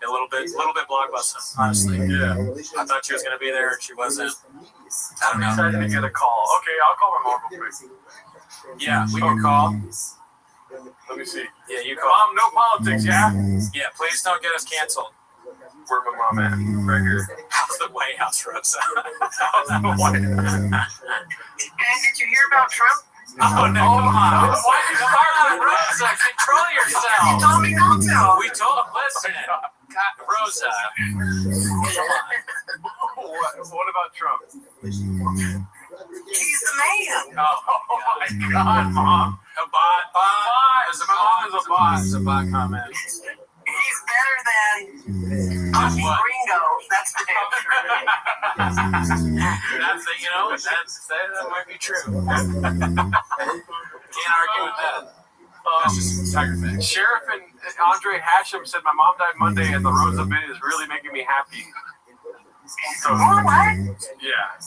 A little bit blockbuster, honestly. Yeah. I thought she was gonna be there, and she wasn't. I don't I'm know. excited to get a call. Okay, I'll call my mom real quick. Yeah, we can call. Let me see. Yeah, you call. Mom, no politics, yeah? Yeah, please don't get us canceled. Where my mom at? Right here. How's the White House, Rosa? How's the White House? And did you hear about Trump? Oh no! Come on! Why are you starting, Rosa? Control yourself. You told me not to. We told him. Listen, Rosa. What about Trump? He's the man. Oh my God, Mom! A bot. It's a bot comment. He's better than Gringo. That's the damn truth. That might be true. Can't argue with that. That's just tiger fact. Sheriff and Andre Hashem said my mom died Monday, and the Rosa bit is really making me happy. So, What? yeah.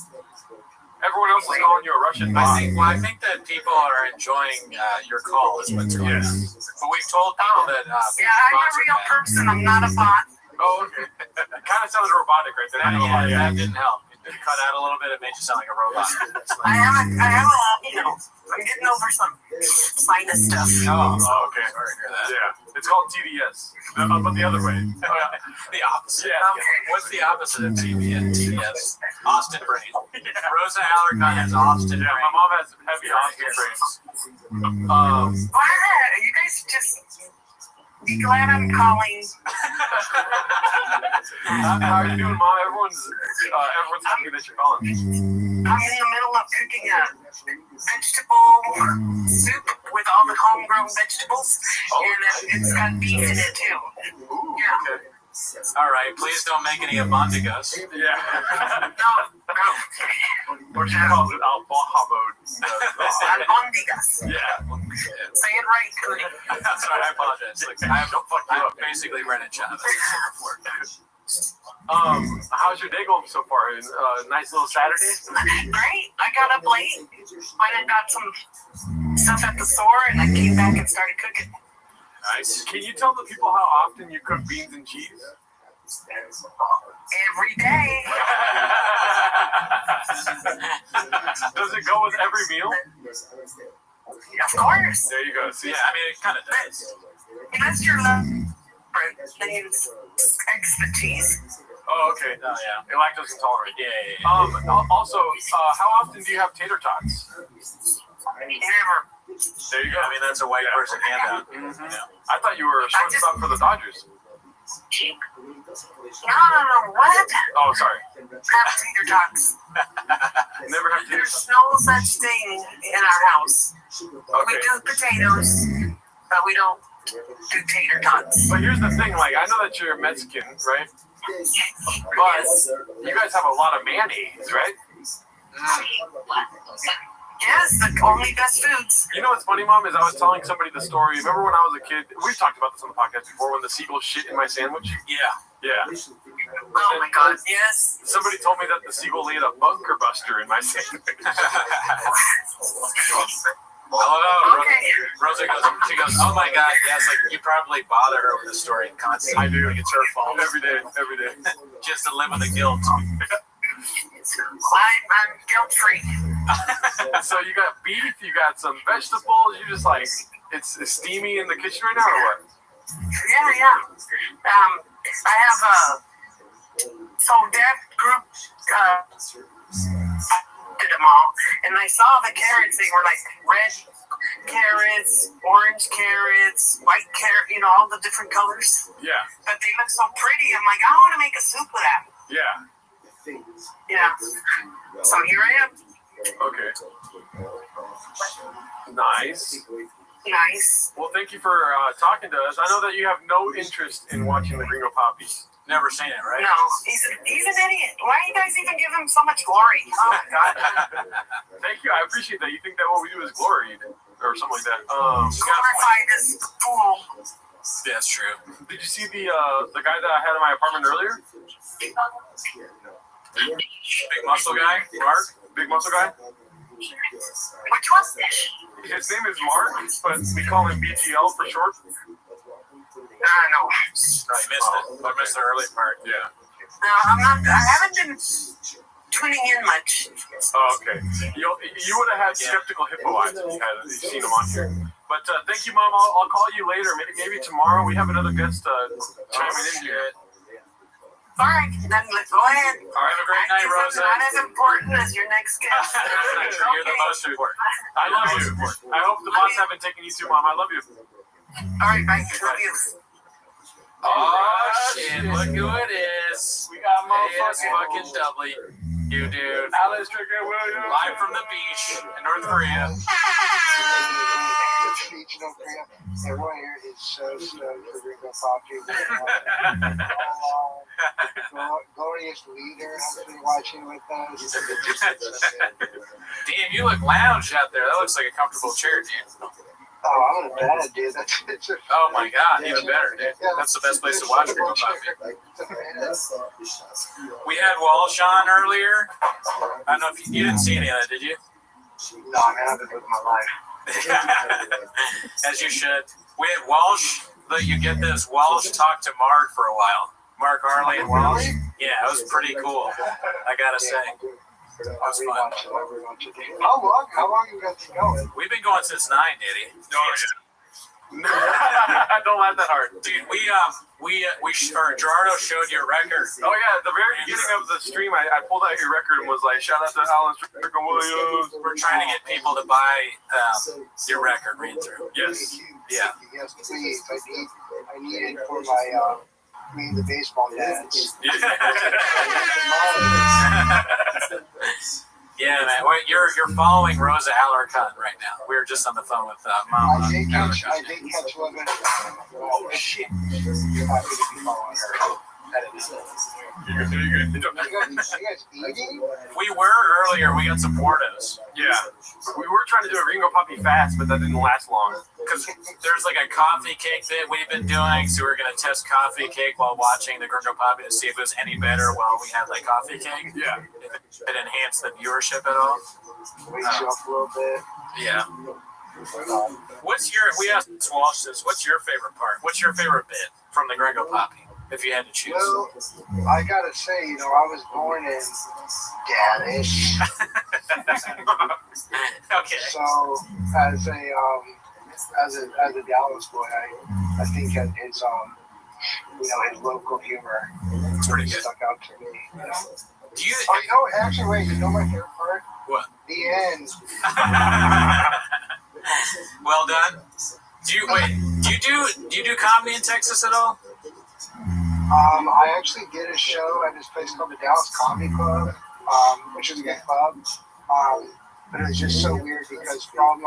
Everyone else is calling you a Russian bot. I think that people are enjoying your call is what's going on. But we've told people that. Yeah, I'm a real person. I'm not a bot. Oh, okay. It kind of sounds robotic right there. That didn't help. It cut out a little bit. It made you sound like a robot. I am I'm getting over some sinus stuff. Oh, okay. All right, hear that. Yeah. It's called TDS. But the other way. The opposite. Yeah. Okay. What's the opposite of TDS? Austin brain. Rosa Alarcon has Austin brain. My mom has heavy Austin brains. Why? You guys just be glad I'm calling. How are you doing, Mom? Everyone's happy that you're calling. I'm in the middle of cooking a vegetable soup with all the homegrown vegetables, and it's got beef in it too. Yeah. Okay. All right, please don't make any abondigas. Yeah. No. Or she calls it albahamod. Albondigas. Yeah. Say it right, Cody. Sorry, I apologize. Like, I'm basically Brennan Chavez. How's your day going so far? Nice little Saturday? Great. I got up late. Went and got some stuff at the store, and I came back and started cooking. Nice. Can you tell the people how often you cook beans and cheese? Every day. Does it go with every meal? Of course. There you go. See, Yeah, I mean, it kind of does. Unless you're then use extra cheese. Oh, okay. Oh, yeah. You're lactose intolerant. Yeah. Also, how often do you have tater tots? Never. There you go. I mean, that's a white person handout. Mm-hmm. Yeah. I thought you were a shortstop for the Dodgers. No, what? Oh, sorry. Have tater tots. Never have tater There's no such thing in our house. Okay. We do potatoes, but we don't do tater tots. But here's the thing, like, I know that you're Mexican, right? But you guys have a lot of mayonnaise, right? Yes, the only best foods. You know what's funny, Mom, is I was telling somebody the story. Remember when I was a kid? We've talked about this on the podcast before, when the seagull shit in my sandwich? Yeah. Yeah. Oh my God, yes. Somebody told me that the seagull laid a bunker buster in my sandwich. Oh, Okay. Rosa goes, oh my God, yes, like you probably bother her with the story constantly. I do. Like it's her fault. Every day. Just to live with the guilt. I'm guilt-free. So you got beef, you got some vegetables, you just like, it's steamy in the kitchen right now, or what? Yeah. I have so that group did them all, and I saw the carrots. They were like red carrots, orange carrots, white carrot, all the different colors. Yeah. But they look so pretty. I'm like, I want to make a soup with that. Yeah. Yeah. So here I am. Okay. Nice. Nice. Well, thank you for talking to us. I know that you have no interest in watching the Gringo Poppy. Never seen it, right? No, he's an idiot. Why do you guys even give him so much glory? Oh my God. Thank you. I appreciate that. You think that what we do is glory, or something like that. Glorify this fool. Yeah, that's true. Did you see the guy that I had in my apartment earlier? Big muscle guy, Mark? Big muscle guy? Which one? His name is Mark, but we call him BGL for short. I know. No, you missed it. I missed the early part. Yeah. I haven't been tuning in much. Oh, okay. You would have had skeptical hippo eyes if you've seen him on here. But thank you, Mom. I'll call you later. Maybe tomorrow. We have another guest chiming in here. All right, then let's go ahead. All right, have a great night, Rosa. I'm not as important as your next guest. You're the most important. I love you. I hope the boss haven't taken you too, Mom. I love you. All right, bye. Love you. Oh, shit, look who it is. We got It's fucking doubly. You, dude. Alice Stricker Williams. Live from the beach in North Korea. Beach, North Korea. Everyone here is so stoked for Gringo Poppy. Glorious leader has been watching with us. Damn, you look lounge out there. That looks like a comfortable chair, dude. Oh, I'm in bed, dude. Oh my God, even better, dude. That's the best place to watch Gringo Poppy. We had Walsh on earlier. I don't know if you didn't see any of that, did you? No, man, I've been living my life. As you should. We had Walsh, but you get this, Walsh talked to Mark for a while. Mark Harley and Walsh. Yeah, it was pretty cool, I gotta say. That was fun. How long you guys been going? We've been going since 9, Diddy. Don't laugh that hard. Dude, Gerardo showed your record. Oh yeah, at the very beginning of the stream, I pulled out your record and was like, shout out to Alice Stricker Williams. We're trying to get people to buy your record read through. Yes. Yeah. Yes, please. I need it for my the baseball dads. Yeah, You're following Rosa Alarcon right now. We were just on the phone with Mom. I did catch one. Oh shit! Happy to be following her. You're good. You guys eating? We were earlier. We got some Portos. Yeah. We were trying to do a Ringo Puppy fast, but that didn't last long. Because there's like a coffee cake that we've been doing, so we're going to test coffee cake while watching the Gringo Poppy to see if it was any better while we had like coffee cake. Yeah. If it enhanced the viewership at all. Wake you up a little bit. Yeah. We asked Walsh this, what's your favorite part? What's your favorite bit from the Gringo Poppy, if you had to choose? Well, I gotta say, I was born in Dallas. Okay. So as a Dallas boy, I think that his his local humor pretty good. stuck out to me. Do you? Actually, wait. You know my favorite part? What? The end. Well done. Do you do comedy in Texas at all? I actually did a show at this place called the Dallas Comedy Club, which is a good club. But it was just so weird because from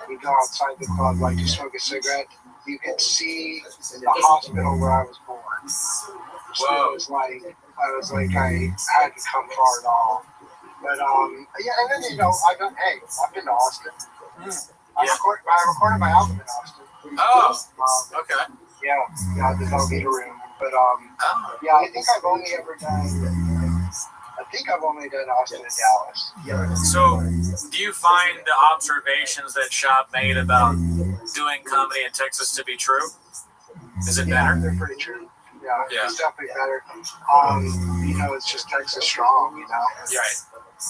you go outside the club, to smoke a cigarette, you could see the hospital where I was born. So it was I hadn't come far at all. But and then I've been to Austin. I recorded my album in Austin. Oh, okay. Yeah, the Velveeta Room. But I think I've only done Austin and Dallas. So, do you find the observations that Shop made about doing comedy in Texas to be true? Is it better? They're pretty true. Yeah, Yeah. It's definitely better. It's just Texas strong,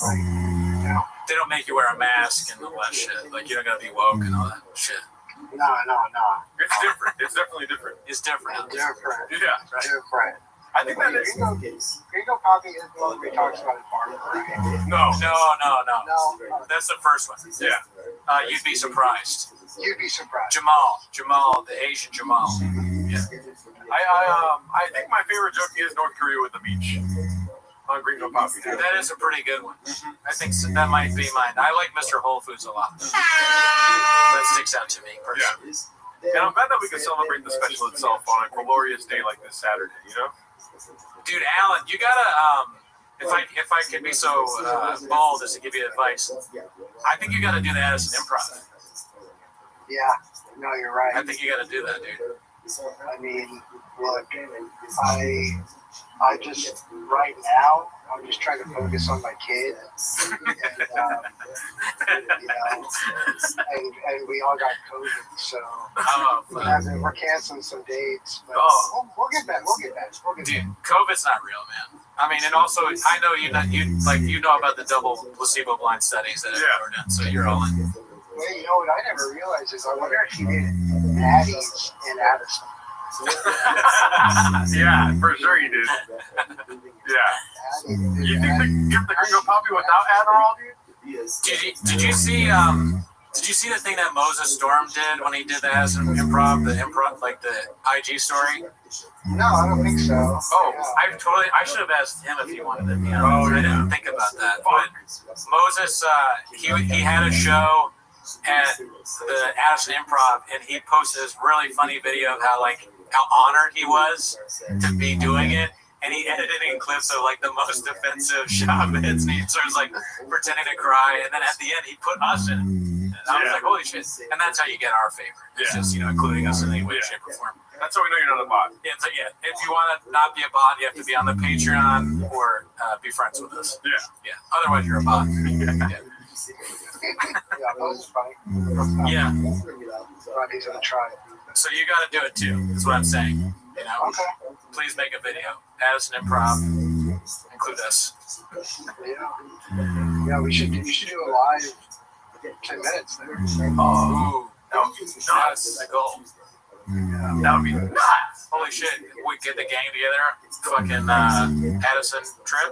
Right. They don't make you wear a mask and all that shit. You don't gotta be woke and all that shit. No. It's different. It's definitely different. It's different. Different. Yeah. Right. Different. I think that is. Gringo Poppy is the one we talks about in Barber, right? No. No. That's the first one. Yeah. You'd be surprised. You'd be surprised. Jamal, the Asian Jamal. Yeah. I think my favorite joke is North Korea with the beach on Gringo Poppy. That is a pretty good one. I think that might be mine. I like Mr. Whole Foods a lot. That sticks out to me personally. Yeah. And I'm glad that we can celebrate the special itself on a glorious day like this Saturday, Dude, Alan, you gotta if I could be so bold as to give you advice, I think you gotta do that as an improv. Yeah, no, you're right. I think you gotta do that, dude. I mean, look, I just right now I'm just trying to focus on my kid, and we all got COVID, so we're canceling some dates. But we'll get back. Dude, COVID's not real, man. I mean, and also I know you know about the double placebo blind studies that are done, so you're all in. Well, what I never realized is I wonder if he did Addie's and Addison. Yeah, for sure you did. Yeah. You think they get the Gringo Poppy without Adderall, dude? Did you see the thing that Moses Storm did when he did the improv, the IG story? No, I don't think so. Oh, I should have asked him if he wanted to be on. I didn't think about that. But Moses, he had a show at the Addison Improv, and he posted this really funny video of how honored he was to be doing it, and he edited in clips of the most offensive shop hits, and he starts pretending to cry, and then at the end he put us in. And I was like, holy shit! And that's how you get our favor. It's just including us in any way, shape, or form. That's how we know you're not a bot. Yeah, so if you want to not be a bot, you have to be on the Patreon or be friends with us. Yeah. Otherwise, you're a bot. Yeah. He's gonna try. So you got to do it too. That's what I'm saying. Okay. Please make a video. Addison Improv. Include us. Yeah. We should do a live 10 minutes there. Oh, that would be nuts. The goal. That would be nuts. Holy shit! We get the gang together. Fucking Addison trip.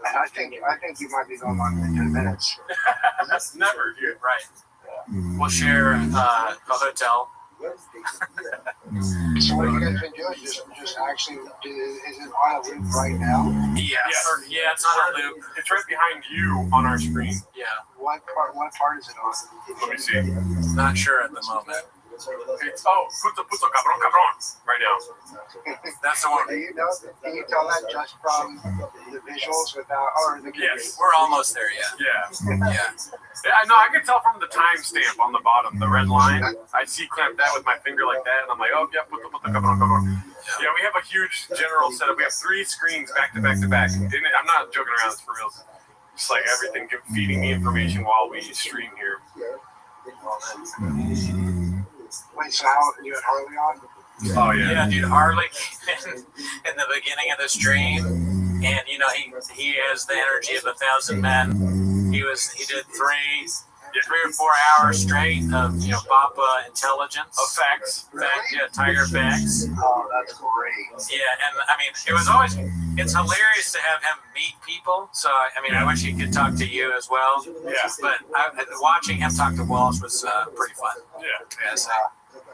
I think you might be going on in 10 minutes. Never, dude. Right. We'll share a hotel So what have you guys been doing? Just actually, is it on a loop right now? Yeah, it's on a loop. It's right behind you on our screen. Yeah. What part is it on? Let me see. Not sure at the moment. It's puto cabron right now. That's the one. Do you know? Can you tell that just from the visuals without, or the Yes. We're almost there yet. Yeah. Yeah. Yeah, no, I can tell from the timestamp on the bottom, the red line. I see clamp that with my finger like that, and I'm like, oh, yeah, puto cabron. Yeah, we have a huge general setup. We have 3 screens back to back to back. And I'm not joking around, it's for real. Just like everything feeding me information while we stream here. Wait, so how you had Harley on? Oh yeah. Yeah, dude, Harley in the beginning of the stream, and you know he has the energy of 1,000 men. He did 3 or 4 hours straight of Papa intelligence. Of facts. Tiger facts. Oh, that's great. Yeah, and I mean it's hilarious to have him meet people. So I mean I wish he could talk to you as well. Yeah. But watching him talk to Walsh was pretty fun. Yeah. So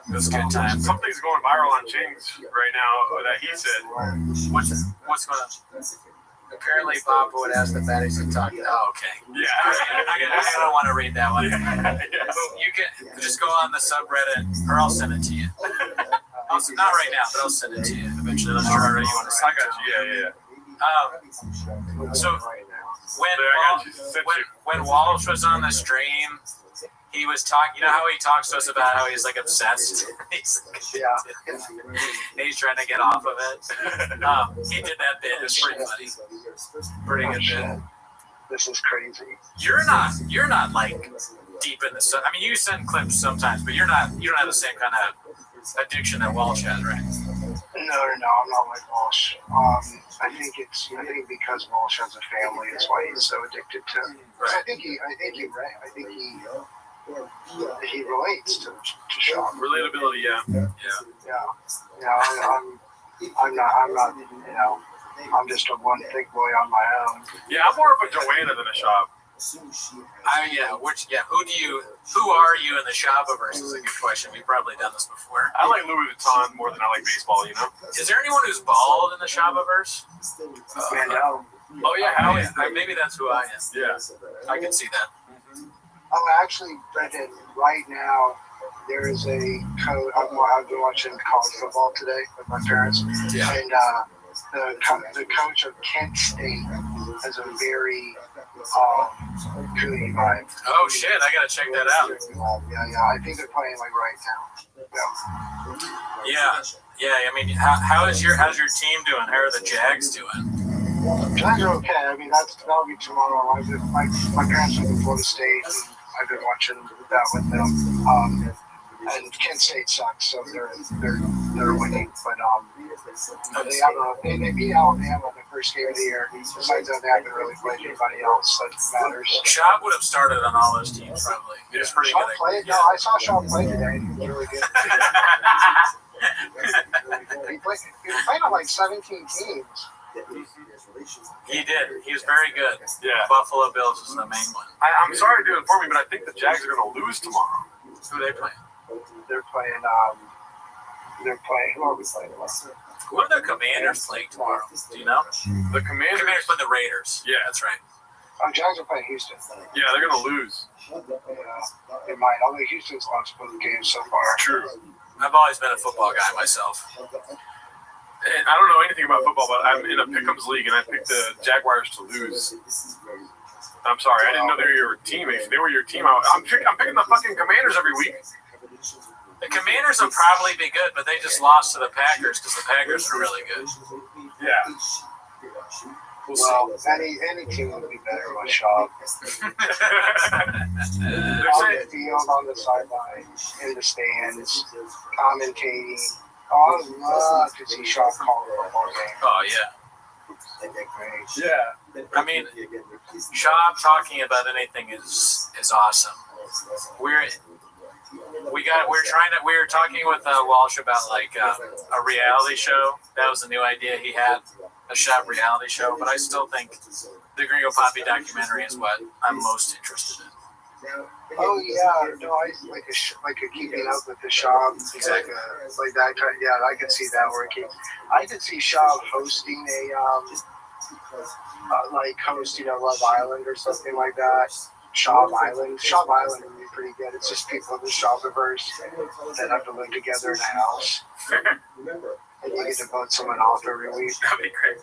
it was a good time. Something's going viral on Ching's right now that he said. What's going on? Apparently, Bob would ask the baddies to talk. Oh, okay. Yeah. I don't want to read that one. Yeah. You can just go on the subreddit, or I'll send it to you. Not right now, but I'll send it to you eventually. I'm sure you want to I got you. Yeah. So when Walsh was on the stream, he was talking. You know how he talks to us about how he's like obsessed. He's trying to get off of it. He did that bit. It was pretty funny. Pretty good bit. This is crazy. You're not like deep in the stuff. I mean, you send clips sometimes, but you don't have the same kind of addiction that Walsh has, right? No, I'm not like Walsh. I think because Walsh has a family, that's why he's so addicted to. Right. I think you're right. I think he relates to Sean. Relatability, yeah. I'm not. I'm just a one big boy on my own. Yeah, I'm more of a Joanna than a Shop. Who are you in the Shopperverse is a good question. We've probably done this before. I like Louis Vuitton more than I like baseball, you know? Is there anyone who's bald in the Shopperverse? Mandel. Oh yeah, Howie. Maybe that's who I am. Yeah. I can see that. Oh, actually, Brendan, right now, there is a coach. I've been watching college football today with my parents. Yeah. And the coach of Kent State has a very Cooney vibe. Oh, shit. I got to check that out. Yeah. I think they're playing like right now. Yeah. I mean, how's your team doing? How are the Jags doing? Jags are okay. I mean, that'll be tomorrow. My parents are in Florida State. And I've been watching that with them. And Kent State sucks, so they're winning. But they beat Alabama the first game of the year. Besides that, they haven't really played anybody else that matters. Shop would have started on all those teams probably. He was pretty good. Played? No, I saw Sean play today. He was really good. He played on like 17 teams. He did. He was very good. Yeah. Buffalo Bills is the main one. I'm sorry to inform you, but I think the Jags are going to lose tomorrow. Who are they playing? They're playing. Who are we playing? Who are the Commanders playing tomorrow? Do you know? The Commanders play the Raiders. Yeah, that's right. Jags are playing Houston. Yeah, they're going to lose. They might. Although Houston's lost both games so far. True. I've always been a football guy myself. And I don't know anything about football, but I'm in a Pick'ems league, and I picked the Jaguars to lose. I'm sorry, I didn't know they were your team. If they were your team, I'm picking the fucking Commanders every week. The Commanders will probably be good, but they just lost to the Packers because the Packers are really good. Yeah. Well, any team would be better with Shaw. On the field, on the sideline, in the stands, commentating. I would love to see Shaw call the football game. Oh, yeah. Yeah. I mean, Shaw talking about anything is awesome. We were talking with Walsh about like a reality show. That was the new idea he had, a shop reality show. But I still think the Gringo Poppy documentary is what I'm most interested in. Oh yeah, no, I like a keeping up with the shop, like that kind. Yeah, I could see that working. I could see Shab hosting like hosting a Love Island or something like that. Shab Island would be pretty good. It's just people in the Shabiverse that have to live together in a house. And you get to vote someone off every week. That'd be great.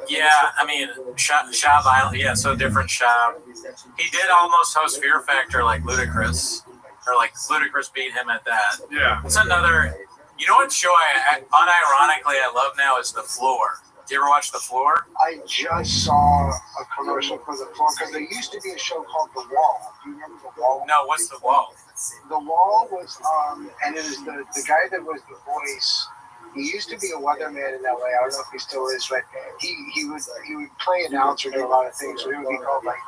Yeah, I mean, Shab Island, yeah, so different Shab. He did almost host Fear Factor like Ludacris, or like Ludacris beat him at that. Yeah. It's another, you know what show I unironically I love now is The Floor. Do you ever watch The Floor? I just saw a commercial for The Floor because there used to be a show called The Wall. Do you remember The Wall? No, what's The Wall? The Wall was, and it was the guy that was the voice. He used to be a weatherman in LA. I don't know if he still is, but he would play announcer, do a lot of things. So it would be called like,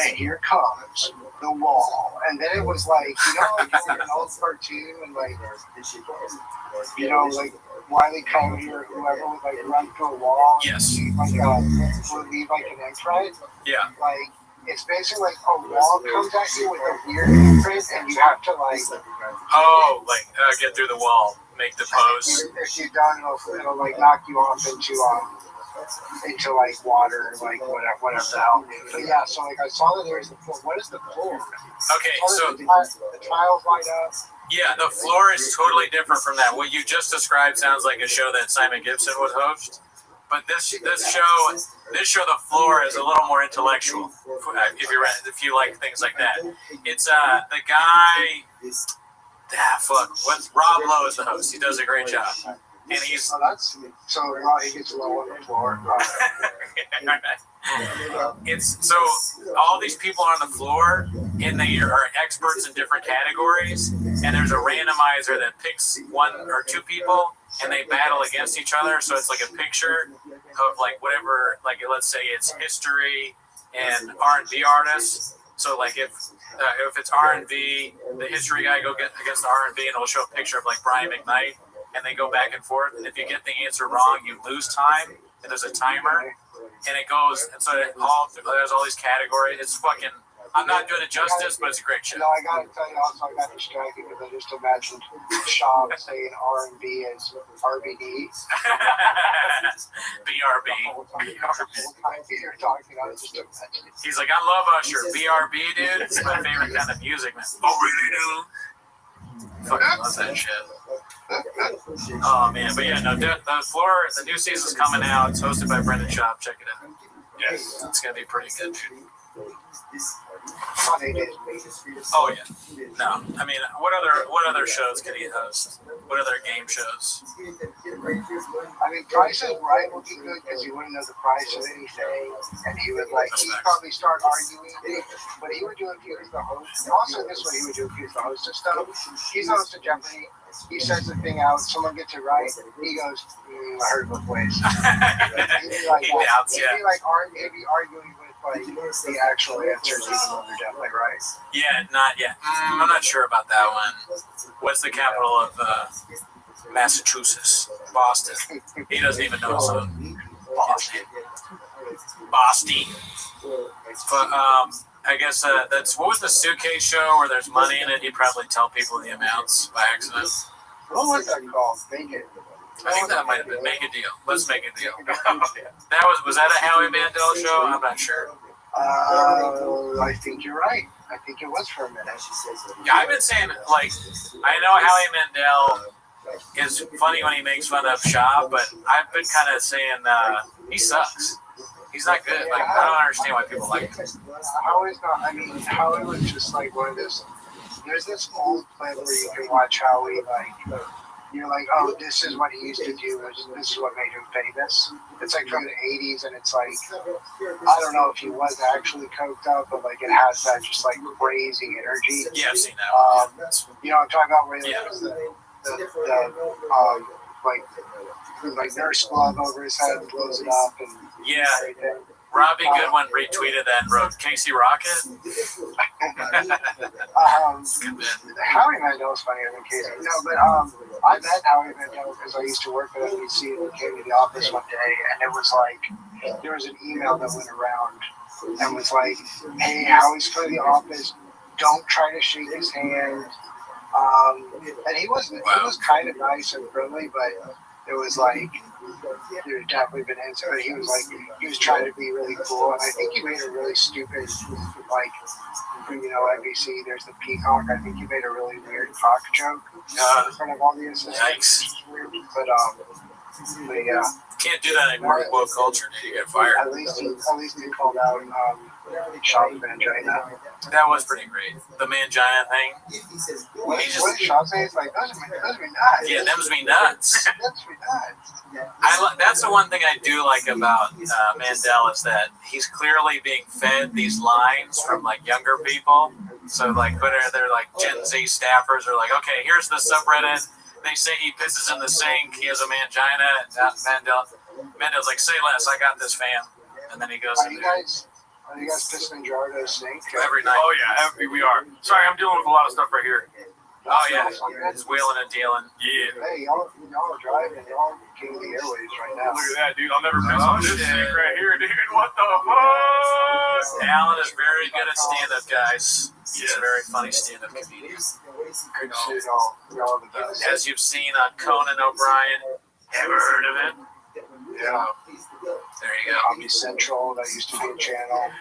"And here comes the Wall," and then it was like, you know, like an old cartoon, and like, you know, like Wile E. Coyote or whoever would like run through a wall. Yes. And would leave like an imprint. Yeah. Like it's basically like a wall comes at you with a weird imprint, and you have to like. Oh, like get through the wall, make the pose. If you don't, it'll like knock you off into like water, like whatever the hell. But yeah, so like I saw that there's the floor. What is the floor? Okay, so the tiles light up. Yeah, The Floor is totally different from that. What you just described sounds like a show that Simon Gibson would host. But this show, The Floor, is a little more intellectual. If you like things like that, it's the guy. Rob Lowe is the host. He does a great job, and he's. Oh, that's so he gets low on the floor. It's so all these people on the floor, and they are experts in different categories, and there's a randomizer that picks one or two people, and they battle against each other. So it's like a picture of like whatever, like let's say it's history and R&B artists. So like if it's R&B, the history guy go get against the R&B, and it'll show a picture of like Brian McKnight, and they go back and forth. And if you get the answer wrong, you lose time. And there's a timer, and it goes. And so there's all these categories. It's fucking. I'm not doing it justice, but it's a great show. No, I gotta tell you also, I got distracted because I just imagined Sean saying R&B as RBD. BRB. You're talking, I was just imagining. He's like, I love Usher. BRB, dude. It's my favorite kind of music, man. Oh, really, dude? Fucking love that shit. Oh, man. But yeah, no, The Floor, the new season's coming out. It's hosted by Brendan Schaub. Check it out. Yes. It's going to be pretty good, dude. Oh yeah. No, I mean, what other shows can he host? What other game shows? I mean, Price is Right would be good because he wouldn't know the price of anything, and he would he'd probably start arguing. But he would do it if he was the host. And also, this is what he would do if he was the host of stuff. He's the host of Jeopardy. He says the thing out, someone gets it right. He goes, I heard both ways. He'd be arguing with the actual answers, even though they're definitely right. Yeah, not yet. I'm not sure about that one. What's the capital of Massachusetts? Boston. He doesn't even know his own. Boston. But I guess that's what was the suitcase show where there's money in it? He'd probably tell people the amounts by accident. What was that called? Make it. I think that might have been Make a Deal. Let's Make a Deal. Was that a Howie Mandel show? I'm not sure. I think you're right. I think it was for a minute. Yeah, I've been saying, like, I know Howie Mandel is funny when he makes fun of Schaub, but I've been kind of saying he sucks. He's not good. Like, I don't understand why people like him. Howie's not. I mean, Howie was just like one of those. There's this old clip where you can watch Howie, like, you're like, oh, this is what he used to do. This is what made him famous. It's like from the 80s, and it's like, I don't know if he was actually coked up, but like it has that just like crazy energy. Yeah, I've seen that. You know what I'm talking about? Where he has the like nurse glove over his head and blows it up. And yeah. Everything. Robbie Goodwin retweeted that and wrote Casey Rocket. Howie Mandel's funnier than Casey. No, but I met Howie Mandel because I used to work at NBC, and he came to the office one day, and it was like there was an email that went around and was like, "Hey, Howie's for the office. Don't try to shake his hand." And he was kind of nice and friendly, but it was like there's definitely been incidents. But he was like he was trying to be really cool, and I think he made a really stupid like. NBC, there's the peacock. I think he made a really weird cock joke in front of all the assistants. But yeah. Can't do that anymore in woke culture. You get fired. At least he called out Shaw's Mangina. That was pretty great. The Mangina thing. What did Shaw say? It's like, those are me nuts. Yeah, them's me nuts. That's me nuts. That's the one thing I do like about Mandel is that he's clearly being fed these lines from like younger people. So like, they're like Gen Z staffers are like, okay, here's the subreddit. They say he pisses in the sink. He has a mangina. Mandel's like, say less. I got this, fam. And then he goes. Are you guys pissing in Gerardo's sink? Every night. Oh yeah, we are. Sorry, I'm dealing with a lot of stuff right here. Oh yeah, it's wheeling and dealing. Yeah. Hey, y'all are driving. Y'all king of the airways right now. Look at that, dude. I'll never piss on this sink right here, dude. What the fuck? Alan is very good at stand-up, guys. He's a very funny stand-up comedian. As you've seen on Conan O'Brien. Ever heard of it? Yeah. There you go. Comedy Central, that used to be a channel.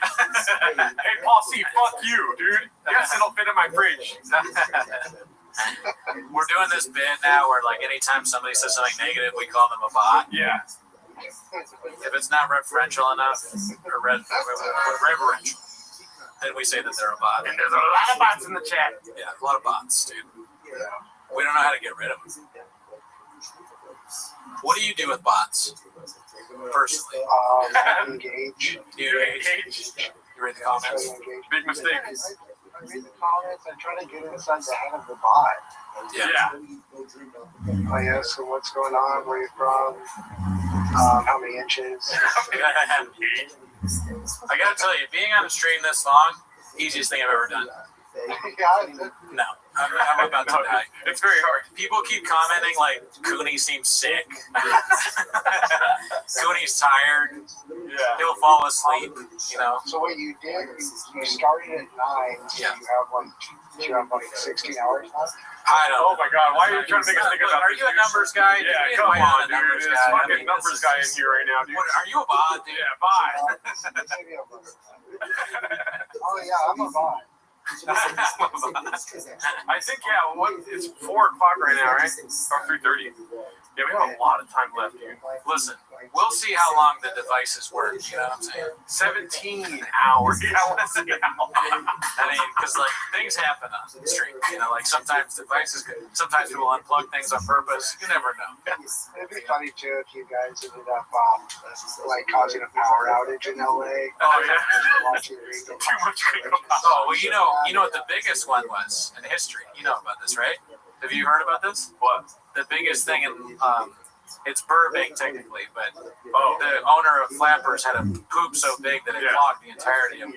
Hey, Paul C, fuck you, dude. Yes, it'll fit in my fridge. We're doing this bit now where, like, anytime somebody says something negative, we call them a bot. Yeah. If it's not referential enough, or reverential, then we say that they're a bot. And there's a lot of bots in the chat. Yeah, a lot of bots, dude. We don't know how to get rid of them. What do you do with bots? Personally. Engage. Do you engage? You read the comments? Big mistake. I read the comments. I try to get inside the head of the bot. Yeah. I ask them what's going on, where you're from, how many inches. I gotta tell you, being on a stream this long, easiest thing I've ever done. No, I'm about to die. It's very hard. People keep commenting like Cooney seems sick. Cooney's tired. Yeah. He'll fall asleep. You know. So what you did, you started at 9. So you have like 16 hours left. I don't. Oh my God! Why are you trying to make us think about Are this? you a numbers guy? Yeah, come on, dude. There's fucking numbers guy in here right now, dude. Are you a bot, dude? Yeah, bye. Oh yeah, I'm a bot. I think it's 4 o'clock right now, right? Or 3:30. Yeah, we have a lot of time left, dude. Listen, we'll see how long the devices work. You know what I'm saying? 17 hours. Yeah, let's see how. I mean, because like things happen on the stream. You know, like sometimes sometimes people unplug things on purpose. You never know. It'd be funny too if you guys ended up like causing a power outage in LA. Oh yeah. Watching Too much Ringo. Oh well, you know what the biggest one was in history. You know about this, right? Have you heard about this? What? The biggest thing in it's Burbank technically, but the owner of Flappers had a poop so big that it clogged the entirety of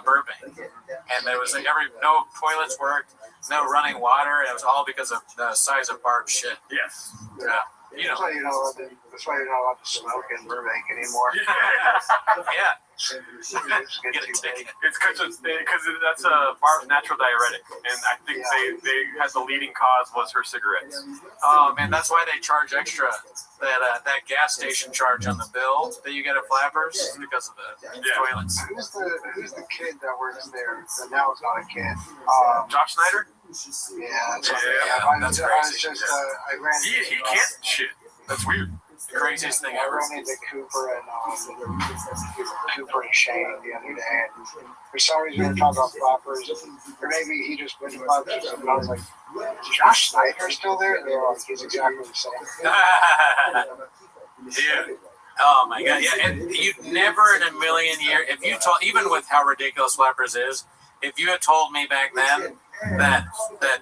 Burbank, and there was no toilets worked, no running water, and it was all because of the size of Barb's shit. Yes. Yeah. You know. That's why you're not allowed to smoke in Burbank anymore. Yeah. Get a ticket. It's because that's a Barb's natural diuretic, and I think they had the leading cause was her cigarettes. Oh man, that's why they charge extra that gas station charge on the bill that you get at Flappers because of the toilets. Who's the kid that works there? That now is not a kid. Josh Snyder. Yeah, that's crazy. I ran. He can't shit. That's weird. The craziest thing I ever. ran into Cooper and Shane the other day. For some reason, we were talking about Flappers, or maybe he just went to Flappers or something. I was like, "Is Josh Snyder still there?" And they were like, "He's exactly the same." Dude. Oh my God. Yeah. And you never in a million years, if you told, even with how ridiculous Flappers is, if you had told me back then that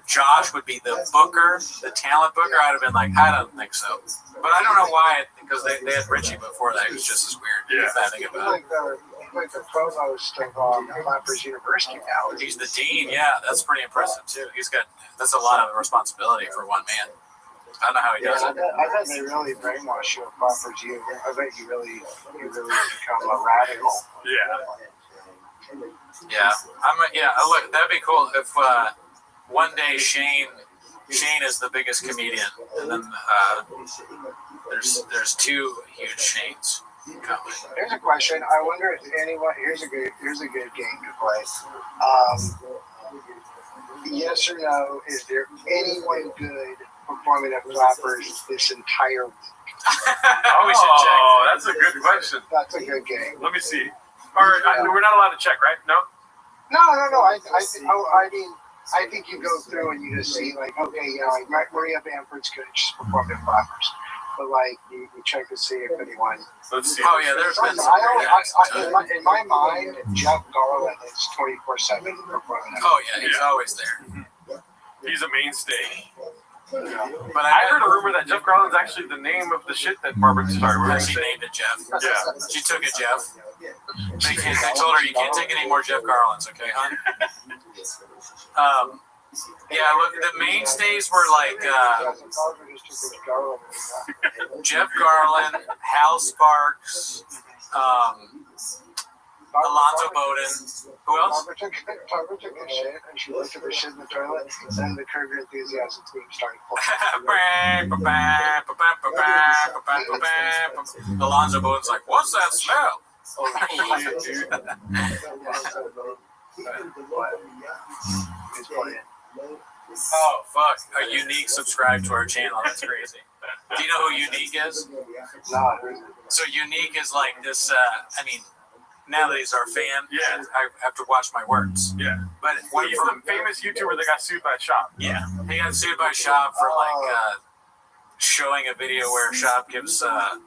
Josh would be the booker, the talent booker, I'd have been like, I don't think so. But I don't know why, because they had Richie before that. It was just as weird. Yeah. I think about it. He's like the provost of Flappers University now. He's the dean. Yeah, that's pretty impressive too. That's a lot of responsibility for one man. I don't know how he does it. I bet they really brainwash you at Flappers U. I bet you really become a radical. Yeah. Yeah, look, that'd be cool if one day Shane is the biggest comedian, and then there's two huge Shanes coming. Here's a question. I wonder if anyone. Here's a good game to play. Yes or no? Is there anyone good performing at Flappers this entire week? Oh, that's a good question. That's a good game. Let me see. We're not allowed to check, right? No. No. I mean, I think you go through and you just see like, okay, like Maria Bamford's good. She's performed at Flappers. But like you check to see if anyone. Let's see. Oh yeah, there's been some in my mind, Jeff Garland is 24/7 performing. Oh yeah, he's always there. He's a mainstay. Yeah. But I heard a rumor that Jeff Garland's actually the name of the shit that Barbara started. She named it Jeff. Yeah. She took it Jeff. They told her you can't take any more Jeff Garlands, okay, hon? Yeah, look, the mainstays were like Jeff Garland, Hal Sparks, Alonzo Bowden. Who else? Barbara took a shit and she looked at the shit in the toilet and then the Curb Your Enthusiasm team started playing. Alonzo Bowden's like, what's that smell? Oh, fuck. A Unique subscribed to our channel. That's crazy. Do you know who Unique is? No. So Unique is like this, now that he's our fan, yeah, I have to watch my words. Yeah. But he's the famous YouTuber that got sued by Shop. Yeah. He got sued by Shop for showing a video where Shop gives a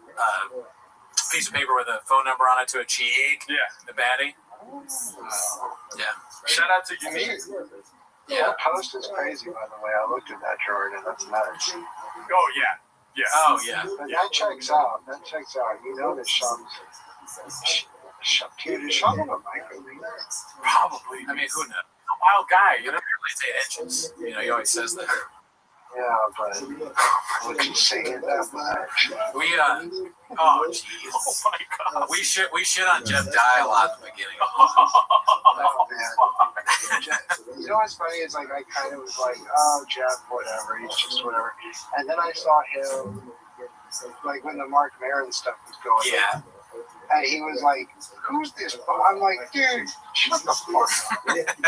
piece of paper with a phone number on it to a chick. Yeah. The baddie. Yeah. Shout out to Unique. Yeah. That post is crazy, by the way. I looked at that, Jordan. That's nuts. Oh, yeah. Yeah. Oh, yeah. But that checks out. You know that Shop's... Dude, is Shop on a microleague? Probably. I mean, who knows? A wild guy. You know, barely 8 inches. You know, he always says that. Yeah, but I wasn't saying that much. Oh, jeez. Oh, my God. We shit on Jeff Dye a lot at the beginning. Oh, man. You know what's funny is, like, I kind of was like, oh, Jeff, whatever. He's just whatever. And then I saw him, like, when the Mark Maron stuff was going on. Yeah. And he was like, who's this? I'm like, dude, shut the fuck up.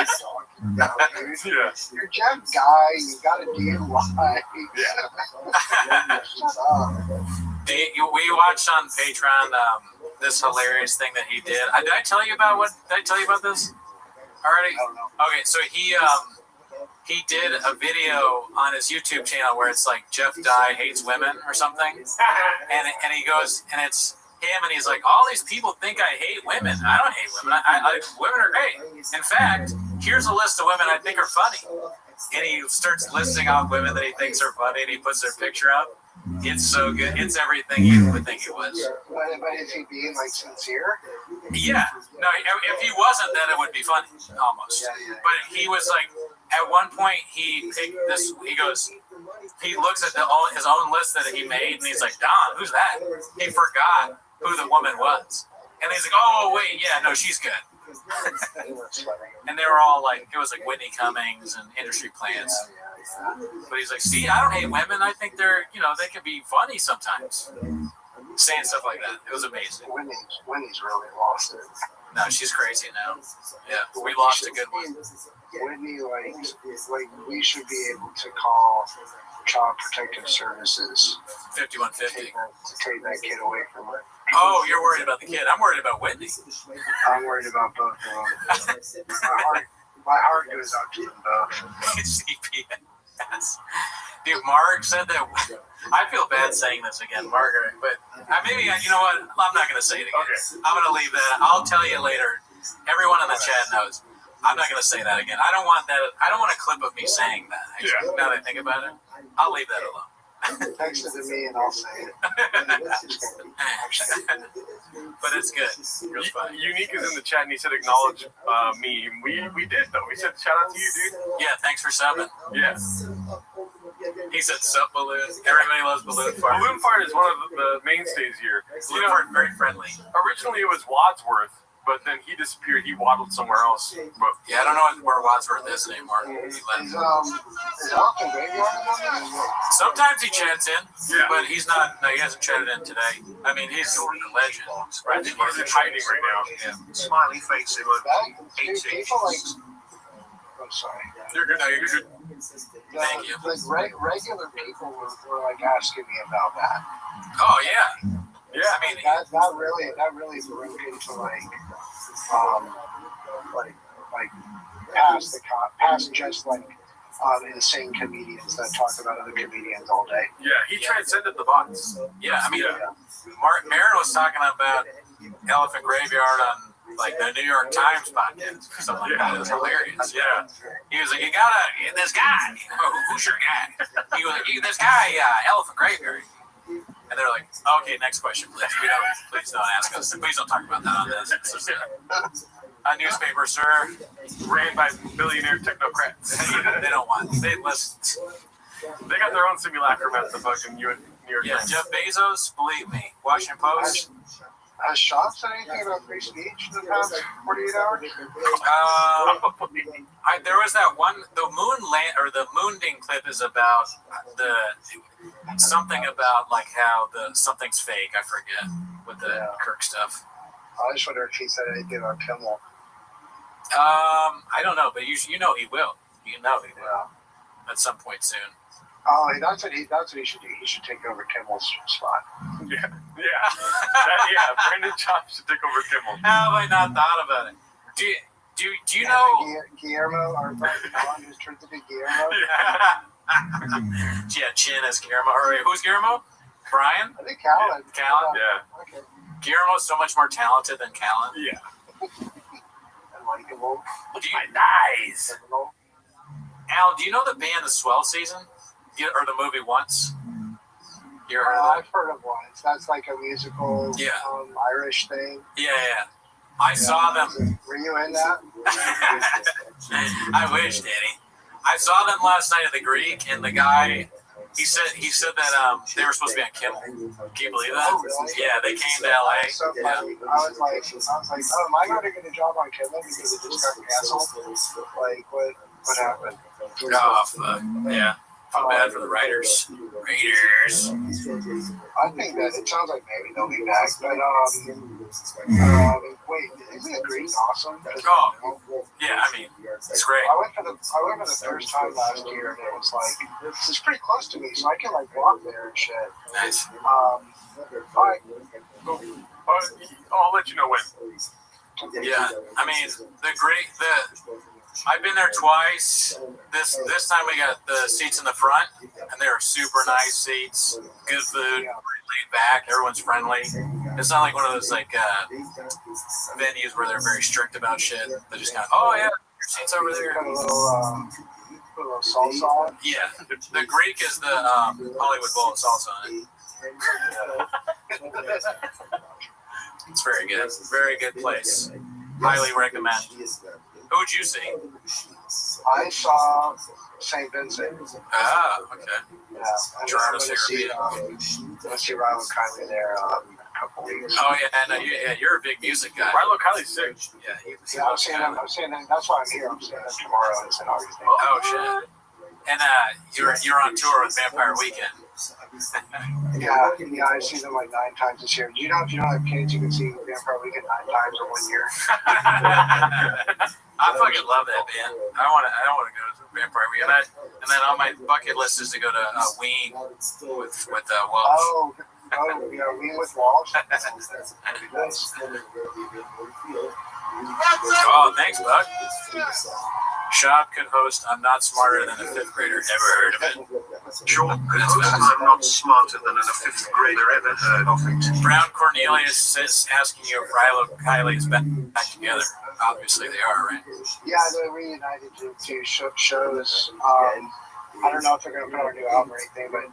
Yeah. You're Jeff Guy. You got a DUI. Yeah. Shut up. We watched on Patreon this hilarious thing that he did. Did I tell you about this already? Okay, so he did a video on his YouTube channel where it's like Jeff Dye hates women or something, and he goes and it's him and he's like, all these people think I hate women. I don't hate women. I women are great. In fact, here's a list of women I think are funny, and he starts listing off women that he thinks are funny, and he puts their picture up. It's so good. It's everything you would think it was. But is he being like sincere? Yeah. No, if he wasn't, then it would be funny, almost. But he was like, at one point, he picked this. He goes, he looks at his own list that he made, and he's like, Don, who's that? He forgot who the woman was, and he's like, oh wait, yeah, no, she's good. And they were all like, it was like Whitney Cummings and Industry Plants. But he's like, see, I don't hate women. I think they're, they can be funny sometimes. Saying stuff like that. It was amazing. Whitney's really lost it. No, she's crazy now. Yeah, we lost a good one. Whitney, like we should be able to call Child Protective Services 5150 to take that kid away from her. Oh, you're worried about the kid. I'm worried about Whitney. I'm worried about both of them. My heart goes out to them both. CPS. Dude, Mark said that. I feel bad saying this again, Margaret, but maybe, you know what? I'm not going to say it again. Okay. I'm going to leave that. I'll tell you later. Everyone in the chat knows. I'm not going to say that again. I don't want that. I don't want a clip of me saying that. Actually. Yeah. Now that I think about it, I'll leave that alone. Text it to me and I'll say it. But it's good. Real funny. Unique is in the chat and he said acknowledge me. We did though. We said shout out to you, dude. Yeah, thanks for subbing. Yeah. He said sup Balloon. Everybody loves Balloon Fart. Balloon Fart is one of the mainstays here. Balloon Fart very friendly. Originally it was Wadsworth, but then he disappeared. He waddled somewhere else. But Yeah, I don't know where Wadsworth is anymore. He Is left. is Elton Graveyard on there? Sometimes he chats in, but he's not. No, he hasn't chatted in today. I mean, he's a legend. I think he's in hiding right now. Yeah. Smiley face emoji. Dude, people like. I'm sorry. You're good. No, you're good. Thank you. Like regular people were like asking me about that. Oh yeah. Yeah, I mean, That really broke into like past just like insane comedians that talk about other comedians all day. Yeah, he transcended the bots. yeah. I mean, Marin was talking about Elephant Graveyard on like the New York Times podcast or something like that. It was hilarious. Yeah. He was like, "You gotta this guy. Who's your guy?" He was like, "This guy, Elephant Graveyard." And they're like, "Okay, next question, please. Please don't ask us. Please don't talk about that on this. It's just a newspaper, sir. Ran by billionaire technocrats. They don't want. They listen. They got their own simulacrum at the fucking New York Yeah, Times. Jeff Bezos, believe me. Washington Post. Has Sean said anything about free speech in the past 48 hours? There was that one. The Moonding clip is about something about like how something's fake. I forget with the Kirk stuff. I just wonder if he said anything about Kimmel. I don't know, but you know he will. You know he will at some point soon. Oh, that's what he should do. He should take over Kimmel's spot. Yeah. Brandon Chops should take over Kimmel. How have I not thought about it? Do you know Guillermo, our friend Colin, who's turned to be Guillermo? Yeah, Chin as Guillermo. Or who's Guillermo? Brian? I think Callan. Callan? Yeah. Okay. Guillermo's so much more talented than Callan. Yeah. And likable. Nice. Al, do you know the band The Swell Season? Or the movie Once? You ever heard of that? I've heard of Once. That's like a musical Irish thing. Yeah. I saw them. Were you in that? I wish, Danny. I saw them last night at the Greek, and the guy, he said that they were supposed to be on Kimmel. Can you believe that? Oh, really? Yeah, they came to LA. So funny. Yeah. I was like, oh, am I going to get a job on Kimmel because it just got canceled? Like, what happened? Oh, fuck. Yeah. Feel bad for the writers. Raiders. I think that it sounds like maybe they'll be back, but wait, isn't the Greek awesome? Oh, yeah. I mean, it's great. I went for the first time last year, and it was like it's pretty close to me, so I can like walk there and shit. Nice. All right. I'll let you know when. Yeah. I mean, I've been there twice. This time we got the seats in the front, and they were super nice seats. Good food, laid back. Everyone's friendly. It's not like one of those like venues where they're very strict about shit. They're just kind of, oh yeah, your seat's over there. Got a little salsa on it. Yeah, the Greek is the Hollywood Bowl of salsa on it. It's very good. Very good place. Highly recommend. Who'd you see? I saw St. Vincent. Ah, okay. Yeah, I'm going to see Rilo Kiley there in a couple weeks. Oh yeah, you're a big music guy. Rilo Kiley's sick. Yeah, I'm seeing them. That's why I'm here. I'm seeing them tomorrow in St. Augustine. Oh shit. And you're on tour with Vampire Weekend. Yeah, I see them like 9 times this year. If you don't have kids, you can see Vampire Weekend 9 times in 1 year. I fucking love that band. I want to go to Vampire Weekend. And then on my bucket list is to go to Ween with Walsh. Oh, yeah, Ween with Walsh. That'd be nice. Oh, thanks, bud. Shab could host I'm Not Smarter Than a Fifth Grader. Ever heard of it? Sure, could host I'm not smarter than a fifth grader ever heard of it. Brown Cornelius is asking you if Rilo Kiley's back together. Obviously they are, right? Yeah, they reunited to 2 shows. I don't know if they're going to put out a new album or anything, but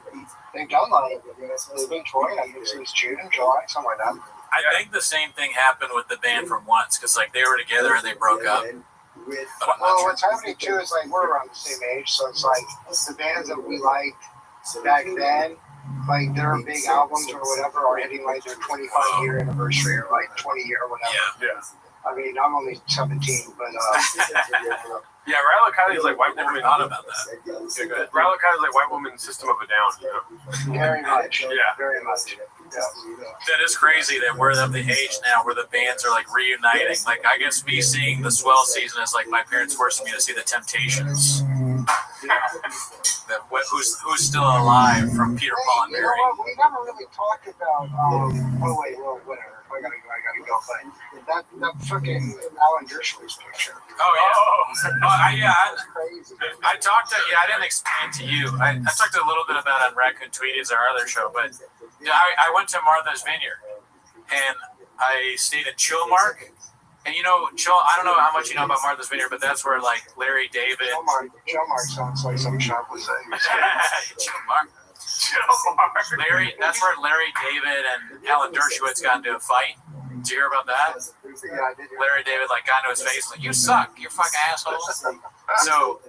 they've done like they've been touring, I think, since June, July, something like that. I think the same thing happened with the band from Once, because like they were together and they broke up. Well, what's happening too is like we're around the same age, so it's like the bands that we liked back then, like their big albums or whatever, are hitting like their 25-year anniversary or like 20-year or whatever. Yeah. I mean, I'm only 17, but Yeah, Riley Kiley's like white Never woman. thought about that. Yeah, go ahead. Riley Kiley's like white woman System of a Down, you know? very much. Yeah. Very much. Yeah. That is crazy that we're of the age now where the bands are like reuniting. Like, I guess me seeing the Swell season is like my parents forcing me to see the Temptations. Who's still alive from Peter, Paul, and You know Mary. what? We never really talked about. Oh wait, well, whatever. I gotta go. But that freaking Alan Dershowitz picture. Oh yeah. That's crazy. I talked to I didn't explain to you. I talked a little bit about it on Raccoon Tweeties, our other show, but I went to Martha's Vineyard and I stayed in Chilmark. And I don't know how much you know about Martha's Vineyard, but that's where like Larry David. Chilmark sounds like some shop was saying. Chilmark. Larry, that's where Larry David and Alan Dershowitz got into a fight. Did you hear about that? Yeah, I did. Larry David like got into his face like, "You suck, you fucking asshole." So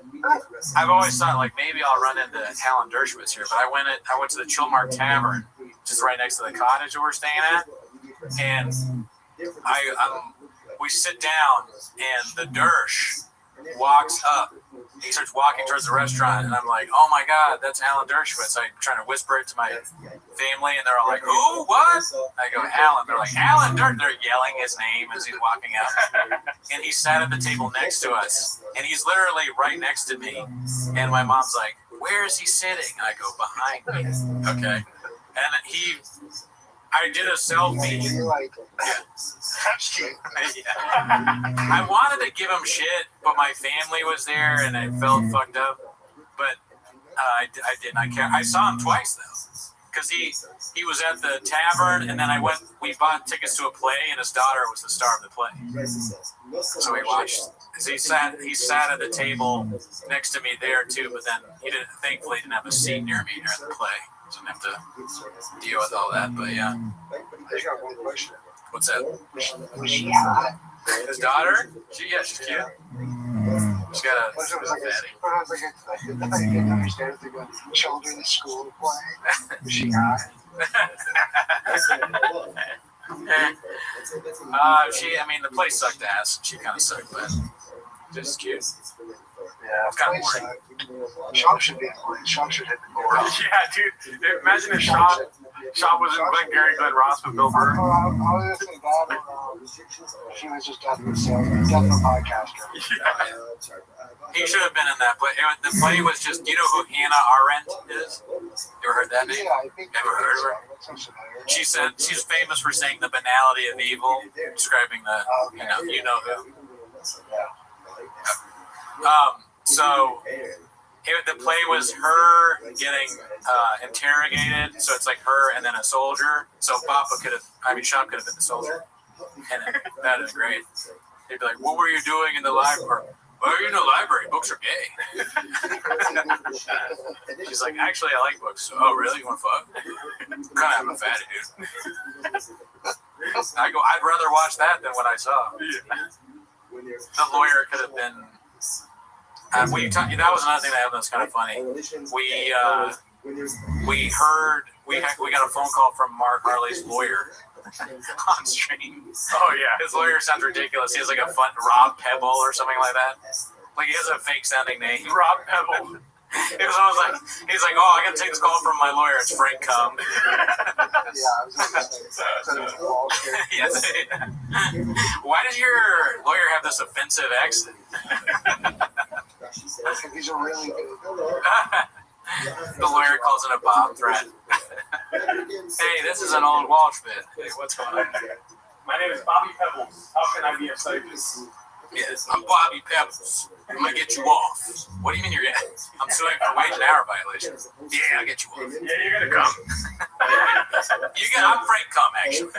I've always thought like maybe I'll run into Alan Dershowitz here, but I went to the Chilmark Tavern, which is right next to the cottage that we're staying at, and we sit down and the Dersh walks up. He starts walking towards the restaurant, and I'm like, "Oh my God, that's Alan Dershowitz." I'm trying to whisper it to my family, and they're all like, "Who? What?" I go, "Alan." They're like, "Alan Dershowitz." They're yelling his name as he's walking out. And he sat at the table next to us, and he's literally right next to me. And my mom's like, "Where is he sitting?" I go, "Behind me." Okay. And I did a selfie. You're like, I wanted to give him shit, but my family was there and I felt fucked up. But I didn't. I saw him twice though, because he was at the tavern, and then we bought tickets to a play, and his daughter was the star of the play. So we watched. He sat at the table next to me there too, but then thankfully he didn't have a seat near me during the play. So I didn't have to deal with all that. But yeah. I just got one question. What's that? Was she hot? His daughter? She's cute. She's got a fatty. I didn't understand if they go children's school play. Was she hot? The place sucked ass. She kind of sucked, but just cute. Yeah, kind of boring. Shop should be in play. Shop should hit the board. Yeah, dude. Imagine if Shop wasn't Glengarry Glen Ross with Bill Burr. I was thinking that she was just definitely podcaster. He should have been in that play. The play was just, you know who Hannah Arendt is? You ever heard that name? Yeah, I think. Ever heard of her? She said she's famous for saying the banality of evil, describing the, you know who. The play was her getting interrogated, so it's like her and then a soldier. So Shop could have been the soldier, and that is great. They'd be like, "What were you doing in the library?" "Well, you're in the library. Books are gay." She's like, "Actually, I like books." "Oh, really? You want to fuck?" Kind of have a fatty, dude. I go, "I'd rather watch that than what I saw." The lawyer could have been. That was another thing that happened that's kind of funny. We got a phone call from Mark Harley's lawyer on stream. Oh yeah, his lawyer sounds ridiculous. He has like a fun Rob Pebble or something like that. Like he has a fake sounding name. Rob Pebble. It was almost like he's like, "Oh, I gotta take this call from my lawyer. It's Frank Cum." Yes. Why does your lawyer have this offensive accent? He's a really good. The lawyer calls it a bomb threat. Hey, this is an old Walsh bit. Hey, what's going on? My name is Bobby Pebbles. How can I be of service? Yes, I'm Bobby Pebbles. I'm gonna get you off. What do you mean you're getting? I'm suing for wage and hour violation. Yeah, I'll get you off. Yeah, you're gonna come. I'm Frank Cum, actually.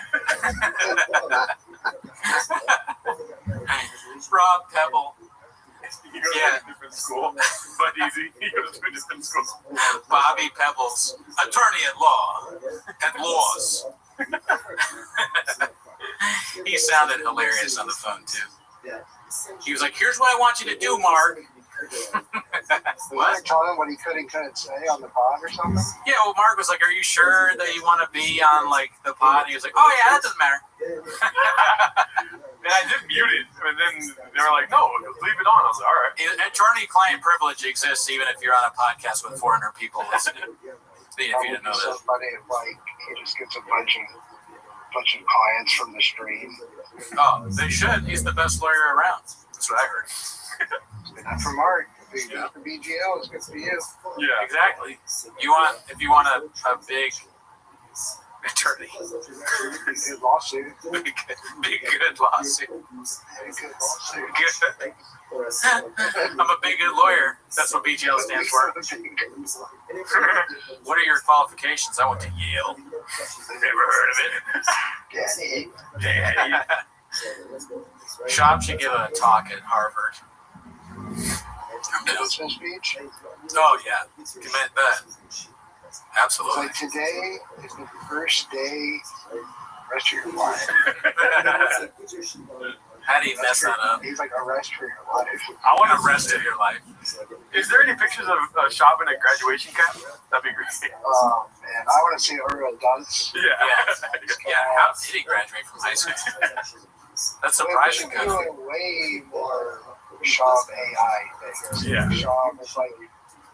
Rob Pebble. He goes to a different school, but easy. He goes to a different school. Bobby Pebbles, attorney at law, at laws. He sounded hilarious on the phone too. He was like, "Here's what I want you to do, Mark." What? Tell him what he could and couldn't say on the pod or something? Yeah, well, Mark was like, "Are you sure that you want to be on like the pod?" He was like, "Oh yeah, that doesn't matter." And I did mute attorney-client privilege exists even if you're on a podcast with 400 people listening. If you didn't know It's so that. funny if like he just gets a bunch of clients from the stream. Oh, they should. He's the best lawyer around. That's what I heard. Not for Mark. If he goes to BGL, it's good for you. Yeah, exactly. If you want a big attorney, Good lawsuit. big good lawsuit. Good. I'm a big good lawyer. That's what BGL stands for. What are your qualifications? I went to Yale. Never heard of it. Daddy. Shop should give a talk at Harvard. Announcement speech. Oh yeah, commit that. Absolutely. Like today is the first day rest of your life. How do you mess that up? He's like a rest for your life. I want a rest of your life. Is there any pictures of Shop in a graduation cap? That'd be great. Oh man, I want to see Ura dance. Yeah. How did he graduate from high school? That's surprising. We're doing way more Shop AI things. Yeah. Shop is like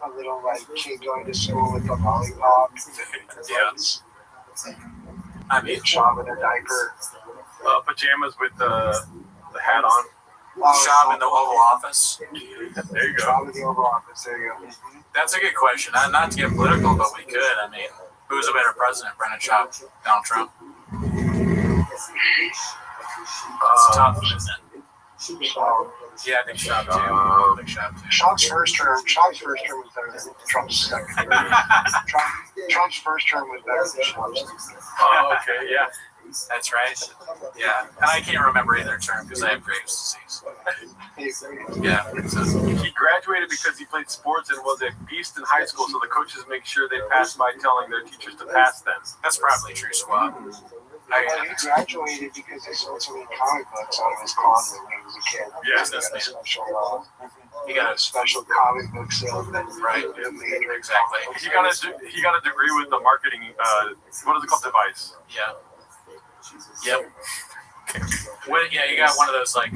a little like kid going to school with a lollipop. Yeah. I mean, Shop in a diaper. Pajamas with the hat on. Shop in the Oval Office. There you go. Shop in the Oval Office. There you go. That's a good question. Not to get political, but we could. I mean, who's a better president, Brendan Shop, Donald Trump? It's tough, isn't it? Yeah, I think Shop too. Trump's first term was better than Trump's second term. Trump's first term was better than Trump's. Oh, okay, yeah. That's right. Yeah, and I can't remember either term because I have Graves' disease. Yeah. He graduated because he played sports and was at Beeston High School, so the coaches make sure they pass by telling their teachers to pass them. That's probably true, Squad. He graduated because he sold so many comic books out of his closet when he was a kid. Yeah, He got a special comic book sale. Right. Exactly. He got a degree with the marketing. What is it called? Device. Yeah. Yep. Yeah, you got one of those like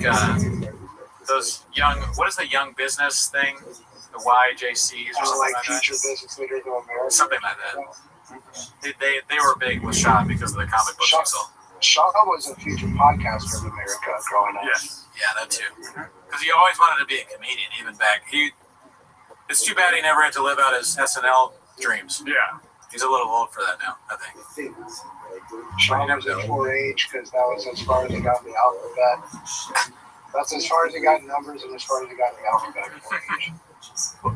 those young. What is the young business thing? The YJCs or something like that. Future Business Leaders of America. Something like that. They were big with Shop because of the comic books he sold. Shaw was a future podcaster in America growing up. Yes. Yeah, that too. Because he always wanted to be a comedian, even back. It's too bad he never had to live out his SNL dreams. Yeah. He's a little old for that now, I think. Shaw was at 4-H because that was as far as he got in the alphabet. That's as far as he got in numbers and as far as he got in the alphabet.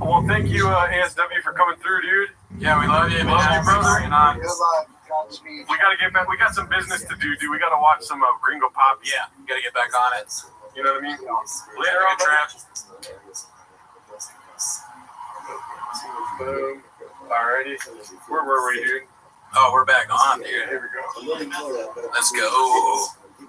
Well, thank you, ASW, for coming through, dude. Yeah, we love you, Love you, brother. Good luck. Godspeed. We gotta get back. We got some business to do, dude. We gotta watch some Gringo Pop. Yeah, we gotta get back on it. You know what I mean? Later on, trap. Boom. Alrighty. Where were we, dude? Oh, we're back on, dude. Here we go. Let's go.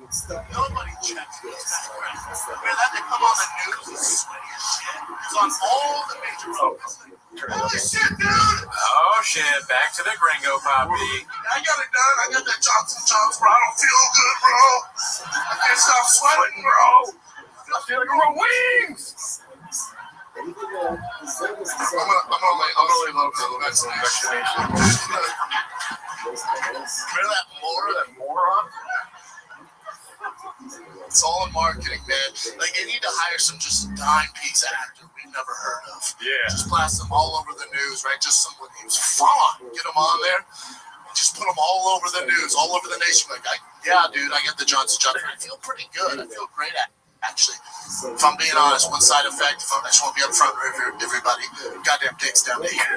Nobody checks his background. Man, that they come on the news is sweaty as shit. It's on all the major roads. Holy shit, dude! Oh shit, back to the Gringo Poppy. I got it done. I got that Johnson Johnson, bro. I don't feel good, bro. I can't stop sweating, bro. I feel like I'm on wings. I'm gonna leave up for the vaccination. Remember that moron? It's all in marketing, man. Like, they need to hire some just dime piece actor we've never heard of. Yeah. Just blast them all over the news, right? Just someone who's fun. Get them on there. And just put them all over the news, all over the nation. Like, yeah, dude, I get the Johnson Johnson. I feel pretty good. I feel great at it. Actually, if I'm being honest, one side effect, I just want to be up front with everybody. Goddamn dicks down here.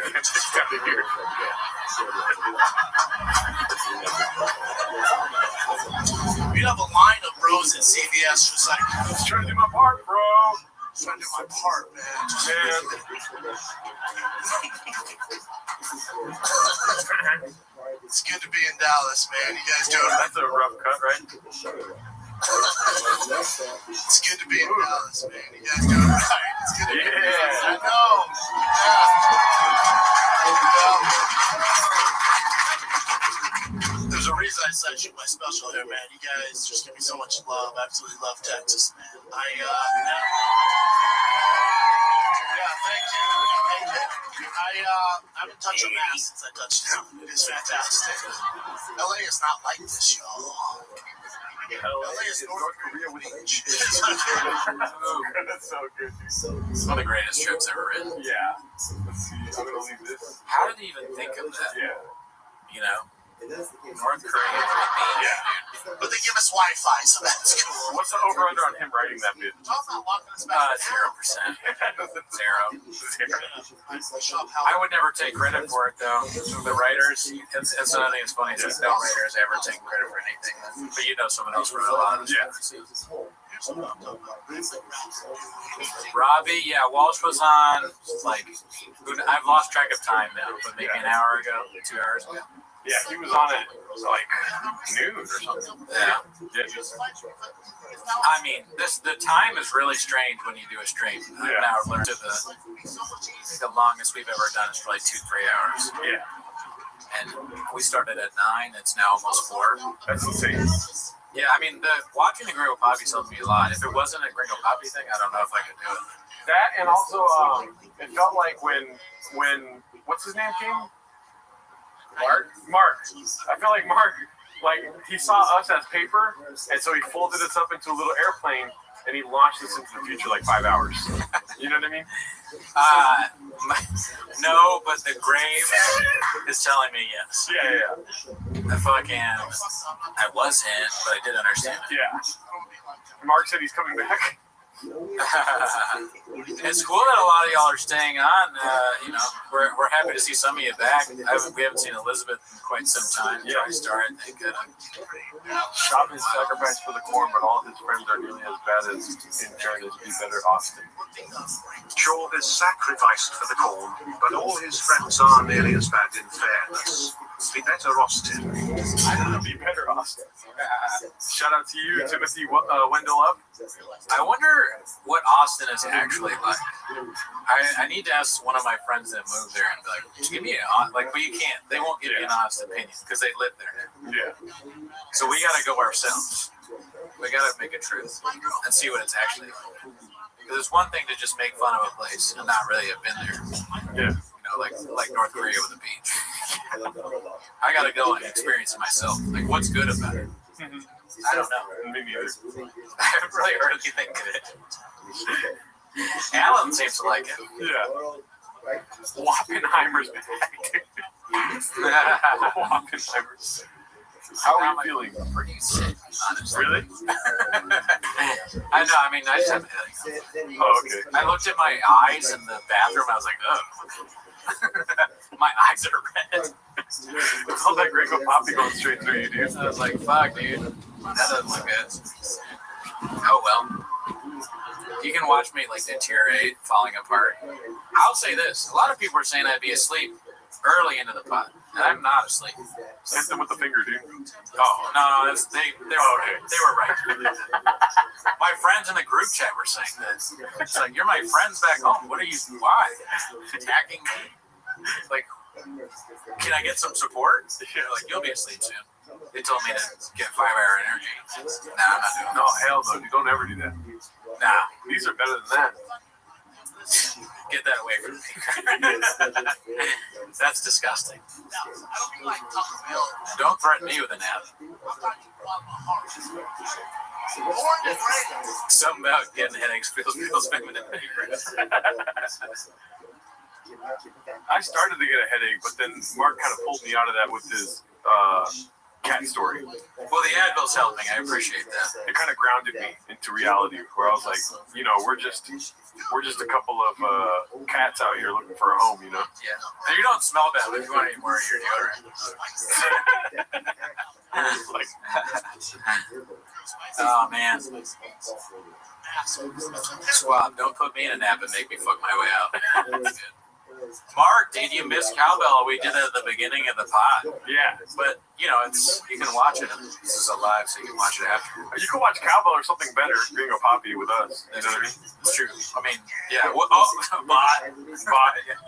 We have a line of bros at CVS just like, Just trying to do my part, bro. just trying to do my part, man. Just It's good to be in Dallas, man. You guys doing it? That's a rough cut, right? It's good to be in Dallas, man. You guys doing it right. It's good to be in Dallas. I know. Yeah. There's a reason I decided to shoot my special here, man. You guys just give me so much love. I absolutely love Texas, man. I've been touching mass since I touched down. It is fantastic. LA is not like this, y'all. LA is North Korea with H. That's so good, dude. It's one of the greatest trips ever written. Yeah. Let's see. I'm gonna leave this. How did he even think of that? Yeah. You know, North Korea with a beach. Yeah. But they give us Wi-Fi, so that's cool. What's the over/under on him writing that bit? Talk about walking us back. 0%. Zero. I I would never take credit for it, though. The writers, it's another thing that's funny is no writers ever take credit for anything. But you know someone else wrote a lot of it. Robbie, yeah, Walsh was on, like, I've lost track of time now, but maybe an hour ago, 2 hours ago. Yeah, he was on it like noon or something. Yeah. Just, I mean, the time is really strange when you do a stream. I've now learned to the longest we've ever done is probably 2-3 hours. Yeah. And we started at 9, it's now almost 4. That's insane. Yeah, I mean, watching the Gringo Poppy helped me a lot. If it wasn't a Gringo Poppy thing, I don't know if I could do it. That and also, it felt like when what's his name came? Mark. I feel like Mark, like, he saw us as paper, and so he folded us up into a little airplane, and he launched us into the future like 5 hours. You know what I mean? No, but the grave is telling me yes. Yeah. I wasn't, but I did understand it. Yeah. Mark said he's coming back. It's cool that a lot of y'all are staying on. You know, we're happy to see some of you back. We haven't seen Elizabeth in quite some time. Yeah. Started. Thank goodness. Shop is sacrificed for the corn, but all his friends are nearly as bad as in turn as Be Better Austin. Shaw is sacrificed for the corn, but all his friends are nearly as bad in fairness. Be Better Austin. Be Better Austin. Shout out to you, Timothy Wendell Up. I wonder what Austin is actually like. I need to ask one of my friends that moved there and be like, give me but you can't. They won't give you an honest opinion because they live there now. Yeah. So we gotta go ourselves. We gotta make a truth and see what it's actually like. Because it's one thing to just make fun of a place and not really have been there. Yeah. You know, like North Korea with a beach. I gotta go and experience it myself. Like, what's good about it? I don't know. Me neither. I haven't really heard anything good. Alan seems to like it. Yeah. Wappenheimer's back. Wappenheimer's. How are you feeling? Pretty sick, honestly. Really? I know. I mean, I just have a headache. Oh, okay. I looked at my eyes in the bathroom. I was like, ugh. My eyes are red. It's all that Gringo Poppy going straight through you, dude. I was like, fuck, dude. That doesn't look good. Oh, well. You can watch me, like, deteriorate, falling apart. I'll say this. A lot of people are saying I'd be asleep early into the pod. And I'm not asleep. Hit them with the finger, dude. Oh, no, they were okay. They were right. My friends in the group chat were saying this. It's like, you're my friends back home. Why? Attacking me? Like, can I get some support? They're like, you'll be asleep soon. They told me to get 5-hour energy. Nah, I'm not doing that. No, hell no. You don't ever do that. Nah. These are better than that. Get that away from me. That's disgusting. Don't threaten me with a nap. Something about getting headaches feels feminine. I started to get a headache, but then Mark kind of pulled me out of that with his cat story. Well, the Advil's helping. I appreciate that. It kind of grounded me into reality, where I was like, you know, we're just a couple of cats out here looking for a home, you know. Yeah. And you don't smell bad, but if you want any more of your deodorant. Like, oh man. Swap. Don't put me in a nap and make me fuck my way out. Mark, did you miss Cowbell? We did it at the beginning of the pod. Yeah. But, you know, you can watch it. This is a live, so you can watch it after. You can watch Cowbell or something better, Gringo Poppy with us. You know what I mean? It's true. I mean, yeah. Bot.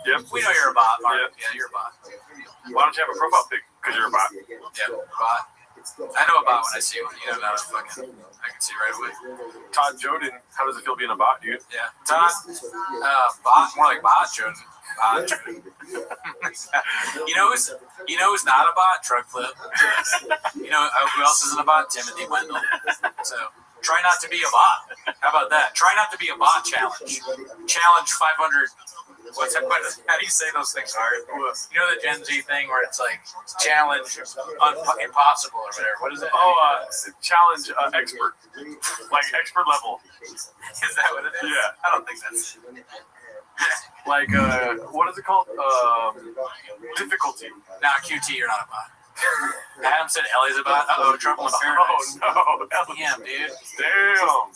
Yep. We know you're a bot, Mark. Yep. Yeah, you're a bot. Why don't you have a profile pic? Because you're a bot. Yeah, bot. I know a bot when I see one. You know, not a fucking. I can see right away. Todd Joden, how does it feel being a bot, dude? Yeah. Todd, bot, more like bot Joden. You know who's not a bot? Truck Flip. You know who else isn't a bot? Timothy Wendell. So try not to be a bot. How about that? Try not to be a bot challenge. Challenge 500. How do you say those things hard? You know the Gen Z thing where it's like challenge impossible or whatever. What is it? Challenge expert. Like expert level. Is that what it is? Yeah. I don't think that's Like, what is it called? Difficulty. Nah, QT, you're not a bot. Adam said Ellie's a bot. Uh-oh, trouble in paradise. Oh, no. Damn, dude. Damn.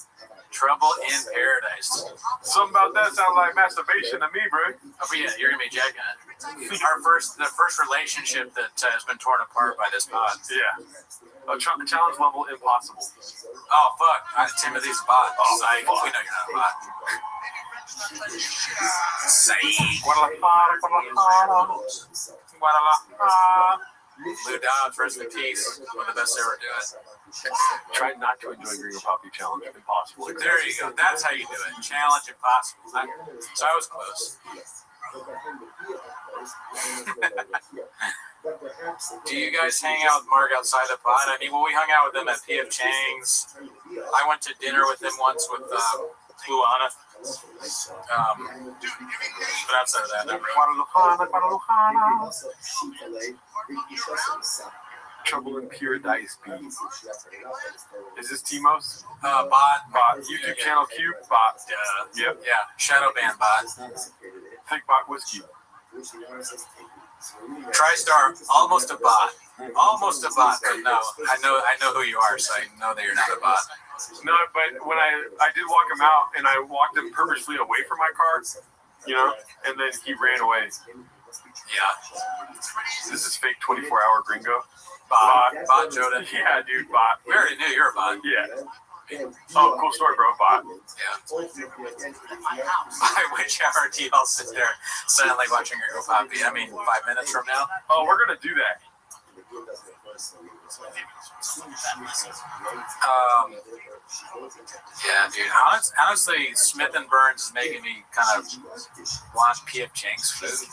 Trouble in paradise. Something about that sounds like masturbation to me, bro. Oh, yeah, you're gonna be jacking it. The first relationship that has been torn apart by this bot. Yeah. A challenge level impossible. Oh fuck! Timothy's a bot. Psych. We know you're not a bot. Psych. Lou Downs, rest in peace. One of the best to ever do it. Try not to enjoy Green Poppy Challenge. Impossible. There you go. That's how you do it. Challenge impossible. So I was close. Do you guys hang out with Mark outside the pod? I mean, well, we hung out with him at P.F. Chang's. I went to dinner with him once with Luana. But outside of that, not really. Trouble in Paradise B. Is this Timos? Bot. YouTube channel Q. Bot. Yep. Yeah. Shadow band bot. Thick bot whiskey. TriStar, almost a bot. Almost a bot, but no. I know who you are, so I know that you're not a bot. No, but when I did walk him out, and I walked him purposely away from my car, you know, and then he ran away. Yeah. This is fake 24-hour gringo. Bot Joda. Yeah, dude, bot. We already knew you're a bot. Yeah. Oh, cool story, bro. Bot. Yeah. By which hour do y'all sit there silently watching her go poppy? I mean, 5 minutes from now? Oh, we're going to do that. Yeah, dude. Honestly, Smith and Burns is making me kind of want P.F. Chang's food.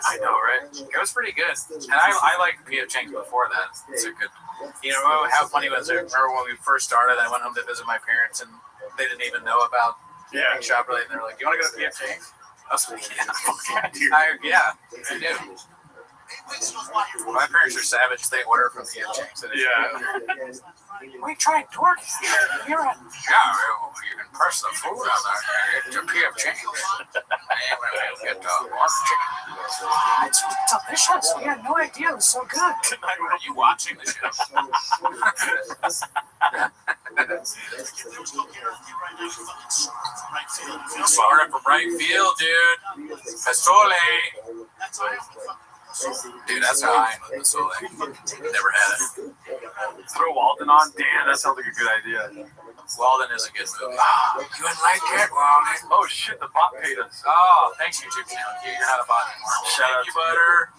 I know, right? It was pretty good. And I liked P.F. Chang's before that. It's a good. You know, how funny was it? Remember when we first started, I went home to visit my parents, and they didn't even know about shop related. And they're like, "You want to go to P.F. Chang's?" I was like, "Yeah, fuck yeah, dude." I do. My parents are savage. They order from P.F. Chang's. Yeah. We tried DoorDash. Yeah, you can press the food out there. It's a P.F. Chang's. Get orange chicken. It's delicious. We had no idea it was so good. Are you watching the show? Started from right field, dude. Pasole. Dude, that's how I am with Pasole. Never had it. Throw Walden on? Damn, that sounds like a good idea. Walden is a good movie. You wouldn't like it, Walden. Oh, shit, the bot paid us. Oh, thanks, YouTube channel. You're not a bot anymore. Shout out to Butter.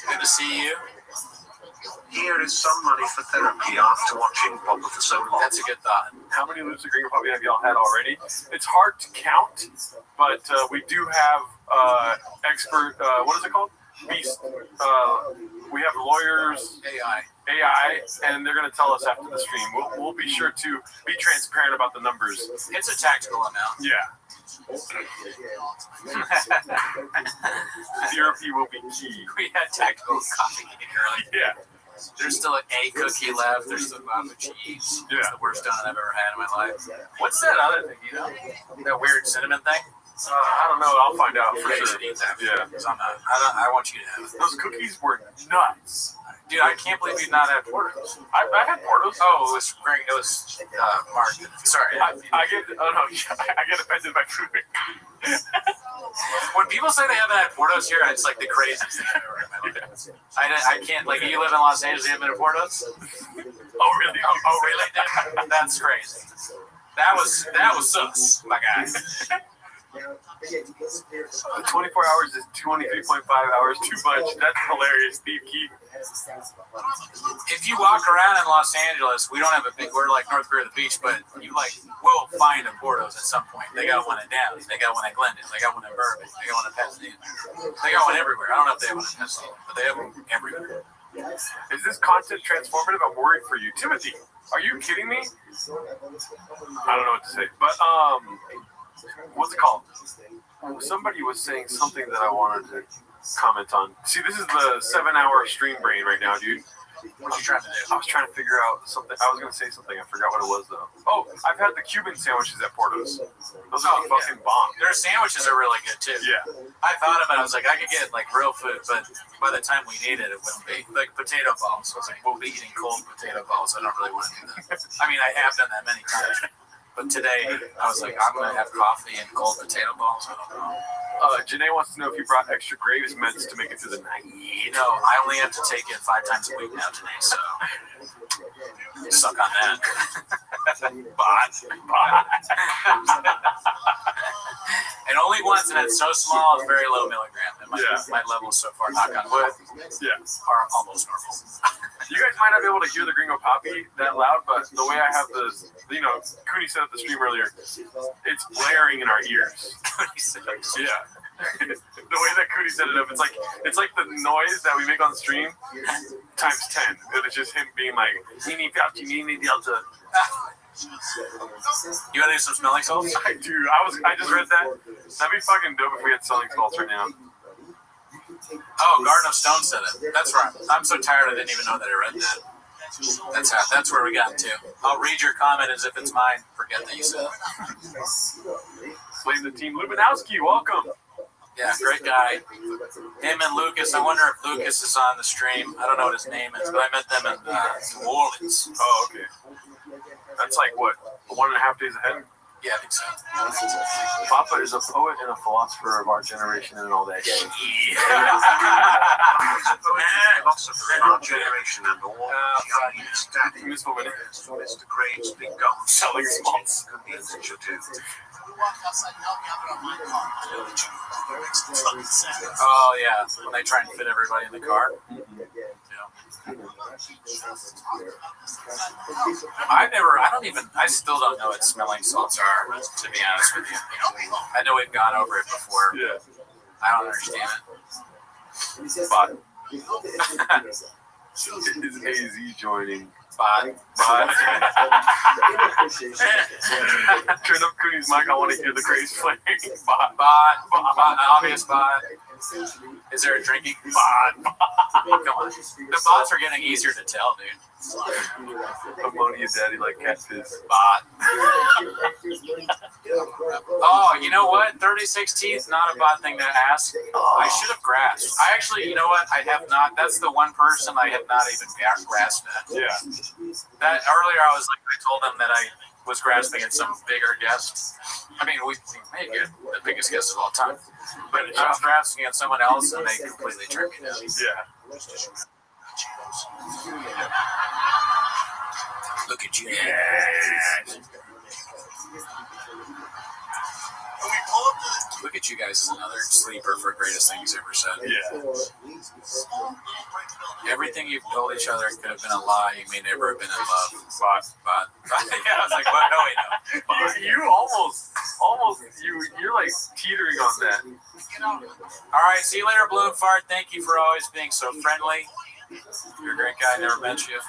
Good to see you. Here is some money for therapy after watching Pop for so long. That's a good thought. How many loops of Green Puppy have y'all had already? It's hard to count, but we do have expert, what is it called? Beast. We have lawyers. AI, and they're going to tell us after the stream. We'll be sure to be transparent about the numbers. It's a tactical amount. Yeah. Therapy will be key. We had tactical coffee earlier. Yeah. There's still a cookie left. There's still guava cheese. Yeah. It's the worst donut I've ever had in my life. What's that other thing, you know? That weird cinnamon thing? I don't know. I'll find out for You sure. should eat that. Yeah. Because I want you to have it. Those cookies were nuts. Dude, I can't believe you've not had Portos. I've had Portos. Oh, it was Mark. Sorry. I get offended by food. When people say they haven't had Portos here, it's like the craziest thing I've ever heard in my life. I can't, like, you live in Los Angeles, you haven't had Portos? Oh, really? Oh, really? That's crazy. That was sus, my guy. 24 hours is 23.5 hours too much. That's hilarious, Steve Keith. if you walk around in Los Angeles, we don't have a big. We're like North Korea, the beach, but you like will find a Portos at some point. They got one at Downey. They got one at Glendon. They got one at Burbank. They got one at Pasadena. They got one everywhere. I don't know if they have one at Pasadena, but they have them everywhere. Is this content transformative? I'm worried for you, Timothy. Are you kidding me? I don't know what to say, but what's it called? Somebody was saying something that I wanted to comment on. See, this is the 7-hour stream brain right now, dude. What you trying to do? I was trying to figure out something. I was going to say something. I forgot what it was, though. Oh, I've had the Cuban sandwiches at Porto's. Those are fucking bomb. Their sandwiches are really good, too. Yeah. I thought about it. I was like, I could get, like, real food, but by the time we need it, it wouldn't be. Like, potato balls. I was like, we'll be eating cold potato balls. I don't really want to do that. I mean, I have done that many times. But today, I was like, I'm going to have coffee and cold potato balls. I don't know. Janae wants to know if you brought extra Graves meds to make it through the night. You know, I only have to take it 5 times a week now, Janae, so suck on that. Bot. And only once, and it's so small, it's very low milligram. And my levels so far, knock on wood, are almost normal. You guys might not be able to hear the Gringo Poppy that loud, but the way I have the, you know, Cooney set up the stream earlier, it's blaring in our ears. Yeah. The way that Cooney set it up, it's like the noise that we make on stream times 10. And it's just him being like, Nini Fauci, Nini Delta. You want to do some smelling salts? I do. I just read that. That'd be fucking dope if we had smelling salts right now. Oh, Garden of Stone said it. That's right. I'm so tired I didn't even know that I read that. That's where we got to. I'll read your comment as if it's mine. Forget that you said it. Blame the team. Lubinowski, welcome. Yeah, great guy. Him and Lucas. I wonder if Lucas is on the stream. I don't know what his name is, but I met them in New Orleans. Oh, okay. That's like, what, 1.5 days ahead? Yeah, I think so. Papa is a poet and a philosopher of our generation and all that shit. He's a poet and philosopher of our generation and all. He's daddy. Mr. Graves' big guns. Selling spots. Convenience you do. Oh, yeah. When they try and fit everybody in the car. I still don't know what smelling salts are, to be honest with you. I know we've gone over it before. Yeah. I don't understand it. But is AZ joining? Bot. Turn up Cooney's mic. I want to hear the craze playing. Bot. Obvious bot. Is there a drinking bot? Come on. The bots are getting easier to tell, dude. Ammonia daddy like catfish. Bot. Oh, you know what? 36 teeth, not a bad thing to ask. I should have grasped. I actually, you know what? I have not. That's the one person I have not even grasped at. Yeah. That earlier, I was like, I told them that I was grasping at some bigger guest. I mean, we made it the biggest guest of all time. But I was grasping at someone else, and they completely turned me down. Yeah. Look at you. Yeah. Look at you guys as another sleeper for greatest things ever said. Yeah. Everything you've told each other could have been a lie. You may never have been in love. But yeah, I was like, what? No, wait, no. You almost, you're like teetering on that. All right, see you later, Blue and Fart. Thank you for always being so friendly. You're a great guy. Never met you.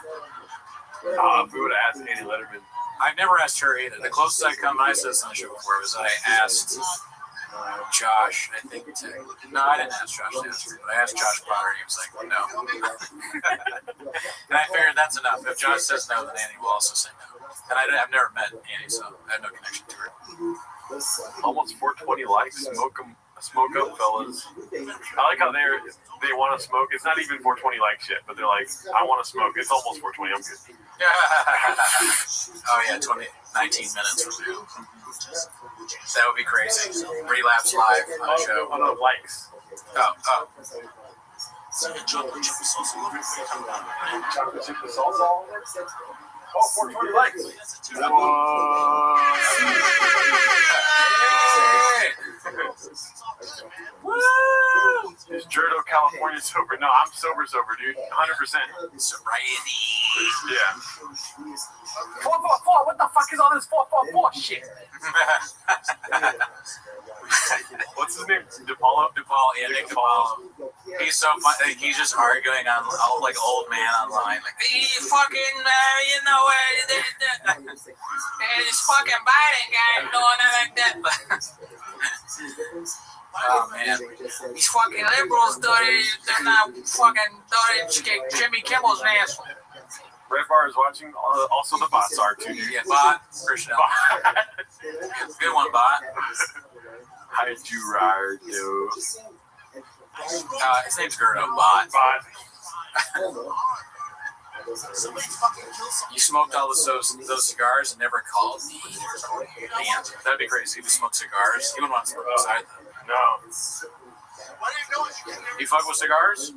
If we would have asked Annie Letterman. I've never asked her either. The closest I come, I said this on the show before, was I asked Josh, I think. No, I didn't ask Josh to answer, but I asked Josh Potter, and he was like, no. And I figured that's enough. If Josh says no, then Annie will also say no. And I've never met Annie, so I have no connection to her. Almost 420 likes. Smoke up, fellas. I like how they want to smoke. It's not even 420 likes yet, but they're like, I want to smoke. It's almost 420. I'm good. Oh, yeah, 19 minutes from now. That would be crazy. Relapse live on the show. Oh, no, likes. Oh. Chocolate chip with salsa all over? Oh, 420 likes. Woo! Is Jerdo California sober. No, I'm sober, dude. 100%. Sobriety. Yeah. 444. What the fuck is all this 444 shit? What's his name? DePaulo? Yeah, Nick DePaulo. He's so fun. Like, he's just arguing on like old man online. Like, you fucking, you know, this fucking Biden guy doing it like that. Oh man, these fucking liberals they're not fucking kick Jimmy Kimmel's ass. Red Bar is watching. Also, the bots are too. Yeah, bot. Christian. Good one, bot. Hi, Gerardo. His name's Gerardo. Bot. You smoked all those cigars and never called me? Man, that'd be crazy if you smoked cigars. You wouldn't want to smoke outside. No. You fuck with cigars?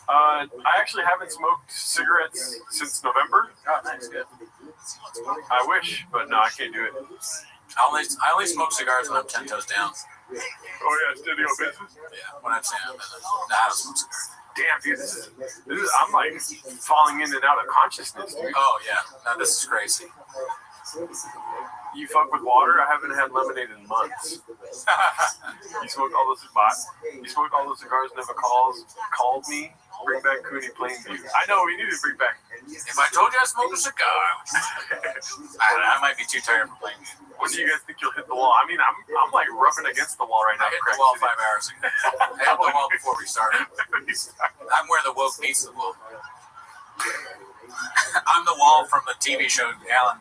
I actually haven't smoked cigarettes since November. Oh, nice, good. I wish, but no, I can't do it. I only smoke cigars when I'm 10 toes down. Oh yeah, studio business. Yeah, when I'm saying I don't smoke cigars. Damn, dude, this is. I'm like falling in and out of consciousness, dude. Oh yeah, no, this is crazy. You fuck with water? I haven't had lemonade in months. You smoked all those cigars, never called me. Bring back Cooney Plainview. I know we need to bring back. If I told you I smoked a cigar, I might be too tired from playing. When do you guys think you'll hit the wall? I mean, I'm like rubbing against the wall right now. I hit the wall 5 hours ago. I hit the wall before we started. I'm where the woke meets the woke. I'm the wall from the TV show, Alan.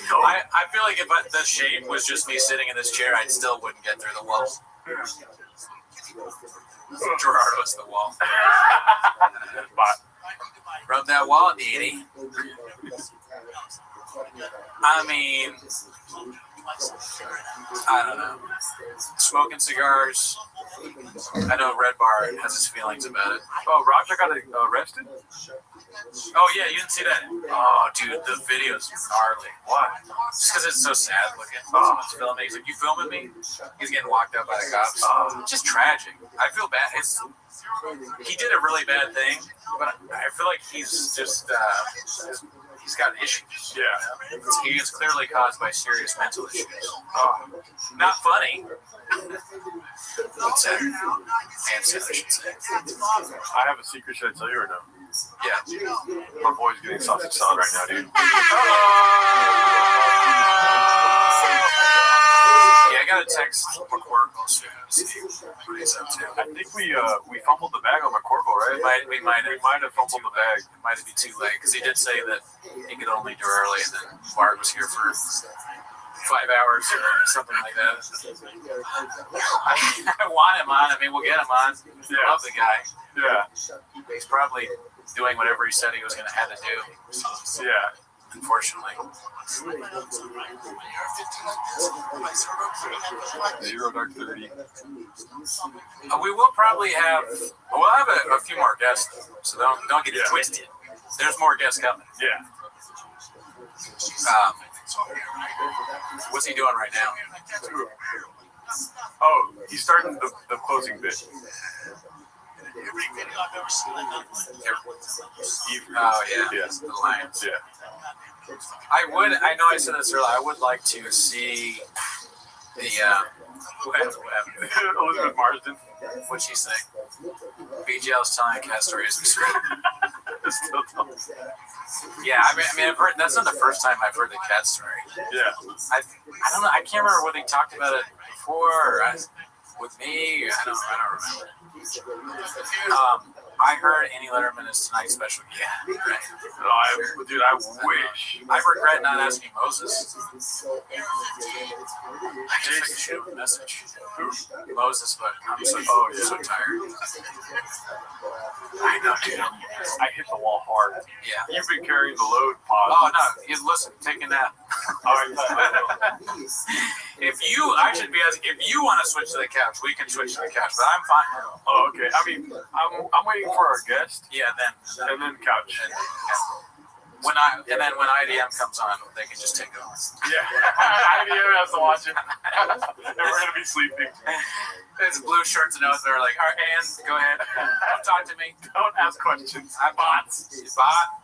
I feel like if the shape was just me sitting in this chair, I still wouldn't get through the wall. Gerardo's the wall. Rub that wall, Edie. I mean, I don't know. Smoking cigars. I know Red Bar has his feelings about it. Oh, Roger got arrested? Oh, yeah, you didn't see that? Oh, dude, the video's gnarly. Why? Just because it's so sad looking. Someone's filming. He's like, you filming me? He's getting locked up by the cops. Just tragic. I feel bad. He did a really bad thing, but I feel like he's just, he's got issues. Yeah. He is clearly caused by serious mental issues. Not funny. But sad. And sad, I should say. I have a secret. Should I tell you or no? Yeah. My boy's getting sausage salad right now, dude. Yeah, I got a text from McCorkle soon to see what he's up to. I think we fumbled the bag on McCorkle, right? We might have fumbled the bag. It might be too late because he did say that he could only do early, and then Bart was here for 5 hours or something like that. I want him on. I mean, we'll get him on. Yeah. I love the guy. Yeah. He's probably doing whatever he said he was going to have to do. Yeah. Unfortunately. 0 Dark 30. We will probably have. We'll have a few more guests, so don't get it twisted. There's more guests coming. Yeah. What's he doing right now? Oh, he's starting the closing bit. Every video I've ever seen, I Oh yeah, Yeah. the Lions. Yeah. I know I said this earlier. I would like to see the Elizabeth Marsden. What'd she say? BGL's telling a cat story as we speak. Yeah, I mean, I've heard. That's not the first time I've heard the cat story. Yeah. I don't know. I can't remember whether he talked about it before or with me. I don't remember. I heard Annie Letterman is tonight's special. Yeah, right. Dude, I wish. I regret not asking Moses. I guess I could shoot him a message. Moses, but I'm so tired. I know, dude. I hit the wall hard. Yeah. You've been carrying the load, Pause. Oh no, listen, take a nap. All right. If you want to switch to the couch, we can switch to the couch, but I'm fine. Oh, okay. I mean, I'm waiting for our guest. Yeah, and then couch. when IDM comes on, they can just take over. Yeah, IDM has to watch it. And we're gonna be sleeping. It's blue shirts and oath. They're like, all right, and go ahead. Don't talk to me. Don't ask questions. I bots.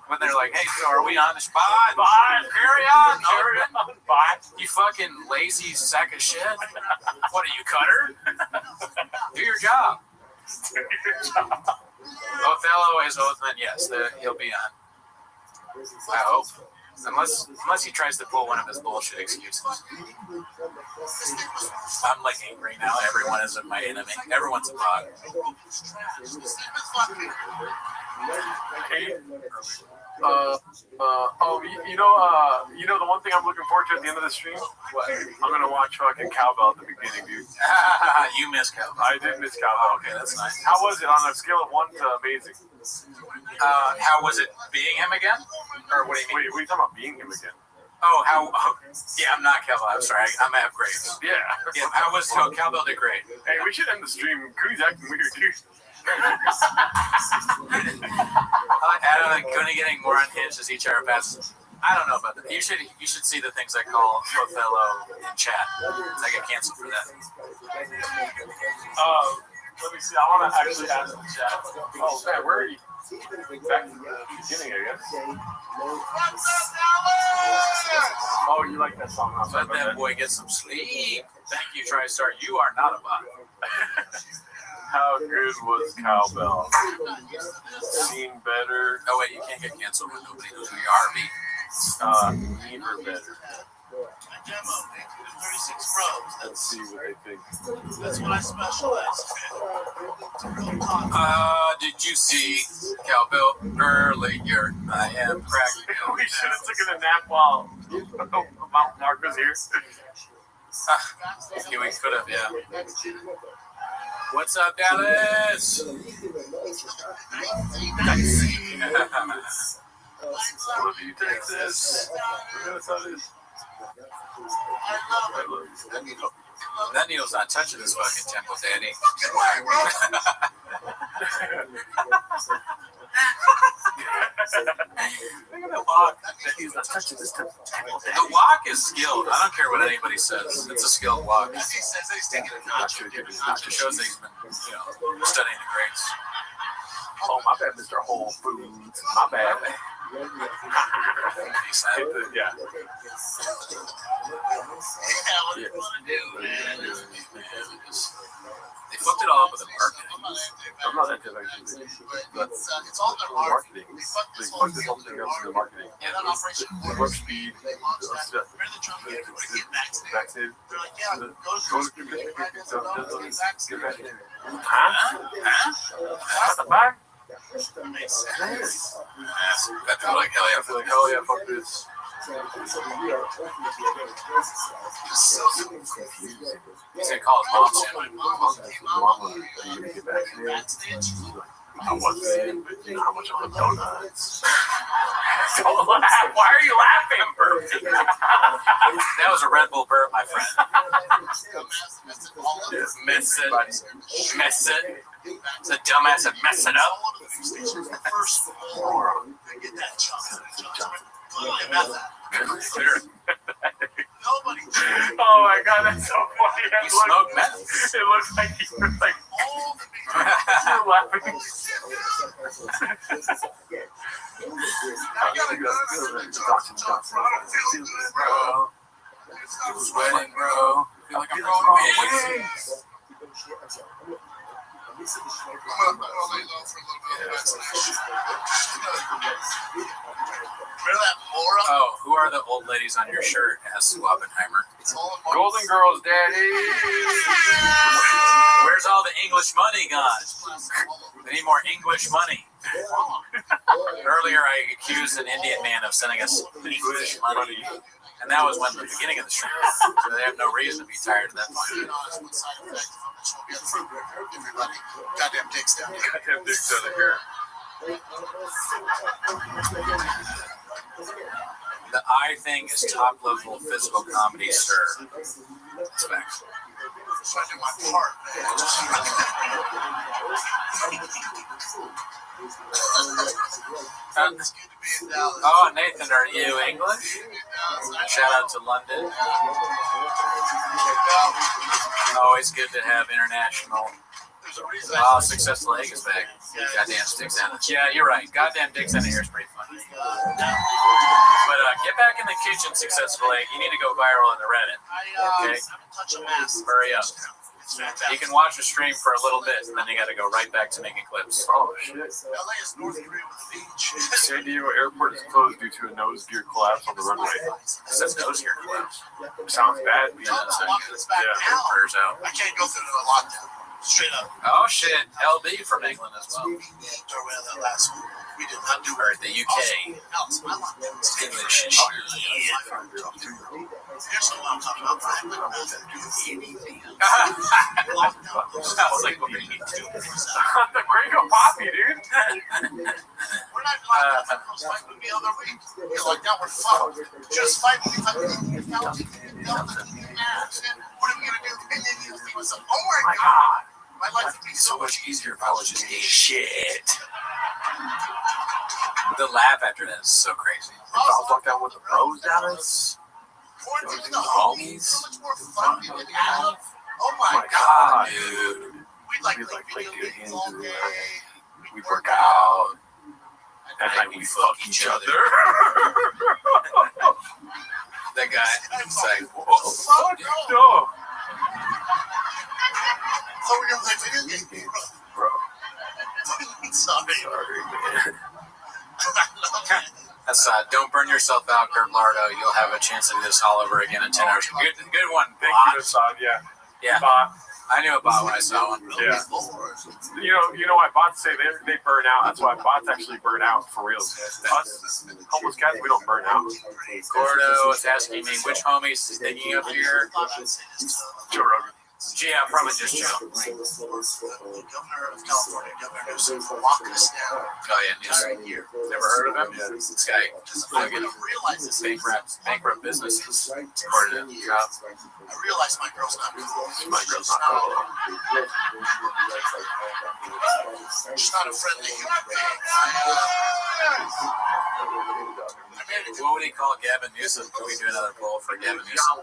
When they're like, hey, so are we on the spot? Carry on. Carry on. Bot. You fucking lazy sack of shit. What are you, Cutter? Do your job. Othello is Oathman, yes, he'll be on. I hope. Unless he tries to pull one of his bullshit excuses. I'm like angry now. Everyone is my enemy. Everyone's a bot. Hey, you know the one thing I'm looking forward to at the end of the stream? What? I'm gonna watch fucking Cowbell at the beginning, dude. You missed Cowbell. I did miss Cowbell. Okay, that's nice. How was it on a scale of 1 to amazing? How was it being him again? Or what do you mean? Wait, what are you talking about being him again? Oh, yeah, I'm not Cowbell. I'm sorry. I'm at Graves. Yeah. How was Cowbell did great. Hey, we should end the stream. Cooney's acting weird, dude. Adam and Cooney getting more unhinged as each hour passes. I don't know about that. You should see the things I call Othello in chat. I get canceled for that. Let me see. I want to actually ask the chat. Oh, man, where are you? Back to the beginning, I guess. Oh, you like that song? Let that boy get some sleep. Thank you, TriStar. You are not a bot. How good was Cowbell? Seen better. Oh, wait, you can't get canceled when nobody knows who you are, Never better. Let's see what they think. That's what I specialize in. Did you see Cowbell earlier? I am practical. We should have taken a nap while Mark was here. Yeah, we could have, yeah. What's up, Dallas? Love you, Texas. That Neil's not touching this fucking temple, Daddy. Look at the walk. He's not touching this temple. The walk is skilled. I don't care what anybody says. It's a skilled walk. It shows that he's been, studying the greats. Oh, my bad, Mr. Whole Foods. My bad. Yeah. They fucked it all up with the marketing. I'm not into marketing, but marketing. They fucked this whole thing up with the marketing. The work speed, vaccinated. Go to get vaccinated. Huh? What the fuck? That's like, hell yeah. Hell yeah, fuck this. He's gonna call his mom soon. Mama, are you gonna get vaccinated? I wasn't, but you know how much I love donuts. Don't laugh. Why are you laughing, burp? That was a Red Bull burp, my friend. Miss it. The dumbass that messed it up. Oh my god, that's so funny. You smoked meth? It looks like you're like laughing. I gotta go. Sweating, bro. I feel like I'm going wings. Oh, who are the old ladies on your shirt? Asks Oppenheimer. Golden Girls, Daddy. Where's all the English money gone? We need more English money. Earlier, I accused an Indian man of sending us English money. And that was when the beginning of the stream. So they have no reason to be tired at that point. Goddamn dicks down here. Goddamn dicks down here. The eye thing is top level physical comedy, sir. Respect. So I did my part, man. It's good to be in Dallas. Oh, Nathan, are you English? Shout out to London. Always good to have international. Oh, Successful Egg is back. Goddamn Sticks Out. Yeah, you're right. Goddamn Dicks Out of Here is pretty funny. But get back in the kitchen, Successful Egg. You need to go viral on the Reddit. Okay? Hurry up. You can watch a stream for a little bit, and then you got to go right back to making clips. Oh, shit. LA is North Korea with a beach. San Diego Airport is closed due to a nose gear collapse on the runway. It says nose gear collapse. Sounds bad. Yeah, prayers out. I can't go through the lockdown. Straight up. Oh, shit. LB from England as well. Or whatever that last one. We did not do Or the UK. else. My lockdown was English and shit. Here's what I'm talking about. I wouldn't know that do anything. Sounds like what we need to do. The Gringo Poppy, dude. We're not locked down. Girls fight with me the other week. You're like, now we're fucked. Just fight with me. What are we going to do? Oh my God. My life would be So much easier if I was just gay shit. The laugh after that is so crazy. If I was locked down with the bros, Dallas. Quarantine with the homies. So much more fun we would have. Oh my God, dude. We'd like play video games all day. We work out. And then we fuck each other. That guy, it's like, whoa, fuck no. So we're going to play video games, bro. Sorry, man. That's don't burn yourself out, Kurt Lardo. You'll have a chance to do this all over again in 10 hours. Good one. Thank you, Assad. Yeah. Bot. I knew a bot when I saw one. Yeah. You know why bots say they burn out? That's why bots actually burn out for real. Us homeless cats, we don't burn out. Gordo is asking me which homies is digging up here. Joe Rogan. Yeah, probably just Joe. Governor of California, Governor Newsom, locked us down. Oh yeah, Newsom. Never heard of him? This guy fucking bankrupt businesses. According to the job. I realized my girl's not cool. She's not a friendly human being. What would he call Gavin Newsom? Can we do another poll for Gavin Newsom? I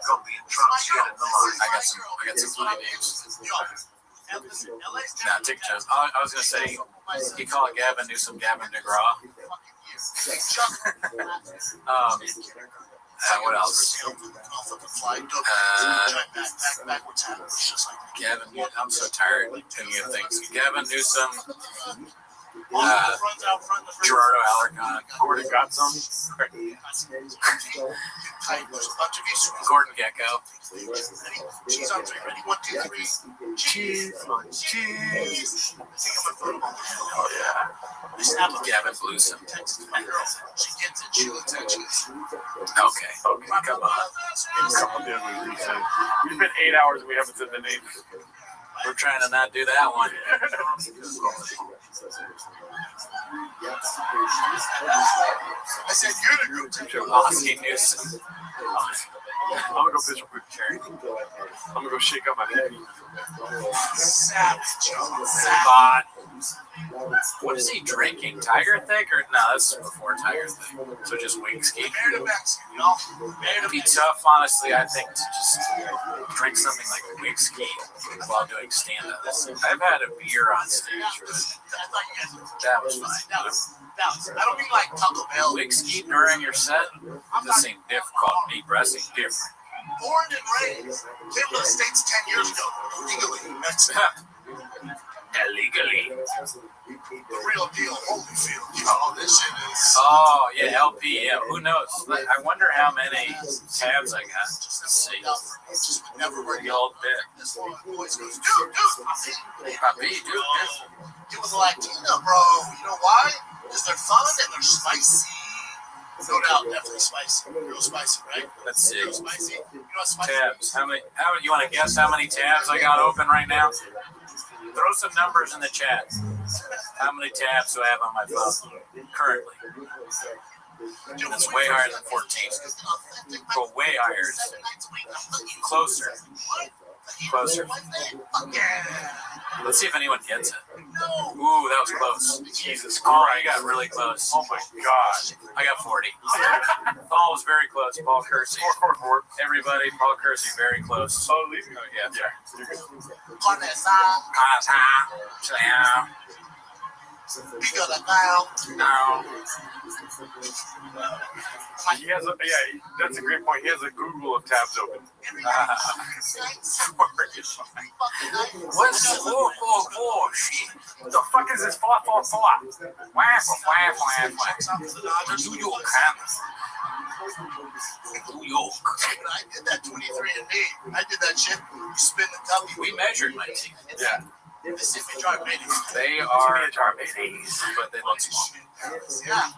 got some funny names. Nah, TikTok. I was gonna say he called Gavin Newsom Gavin DeGraw. What else? Gavin, I'm so tired thinking of things. Gavin Newsom, Gerardo Alarcon, Gordon got some. Gordon Gecko. Cheese on three, ready? 1, 2, 3. Cheese. Oh yeah. Gavin Bluesome. She gets it. She looks at you. Okay, come on. We've been 8 hours and we haven't said the name. We're trying to not do that one. I said you're the group. Oscar Newsom. I'm gonna go fish with Cherry. I'm gonna go shake out my baby. Savage. Bot. What is he drinking? Tiger Thick or no? That's before Tiger Thick. So just wing ski. It'd be tough, honestly. I think to just drink something like wing ski while doing stand-up. I've had a beer on stage, but that was fine. I don't mean like Taco Bell. Wing ski during your set. This ain't difficult. Deep breathing different. Born and raised, came to the States 10 years ago, legally. Illegally. The real deal, Holyfield. Yo, this shit is. Oh, yeah, LP. Yeah, who knows? I wonder how many tabs I got. Just to see. Just would never work. The old bit. This one voice goes, dude. Papi, dude. It was Latina, bro. You know why? Because they're fun and they're spicy. No doubt, definitely spicy. Real spicy, right? Let's see. Real spicy. You know what spicy Tabs. How you want to guess how many tabs I got open right now? Throw some numbers in the chat. How many tabs do I have on my phone currently? That's way higher than 14. Go way higher. Closer. Closer. Fuck yeah. Let's see if anyone gets it. Ooh, that was close. Jesus Oh, Christ. you got really close. Oh my God. I got 40. Paul was very close. Paul Kersey. 444. Everybody, Paul Kersey, very close. Oh, leave me. Yeah. Yeah. He has a, yeah, that's a great point. He has a Google of tabs open. What's 444? What the fuck is this 444? New York, New York. I did that 23andMe. I did that shit. You spin the W. We measured my teeth. Yeah. This is me drive babies. They are babies, but they look small. Yeah.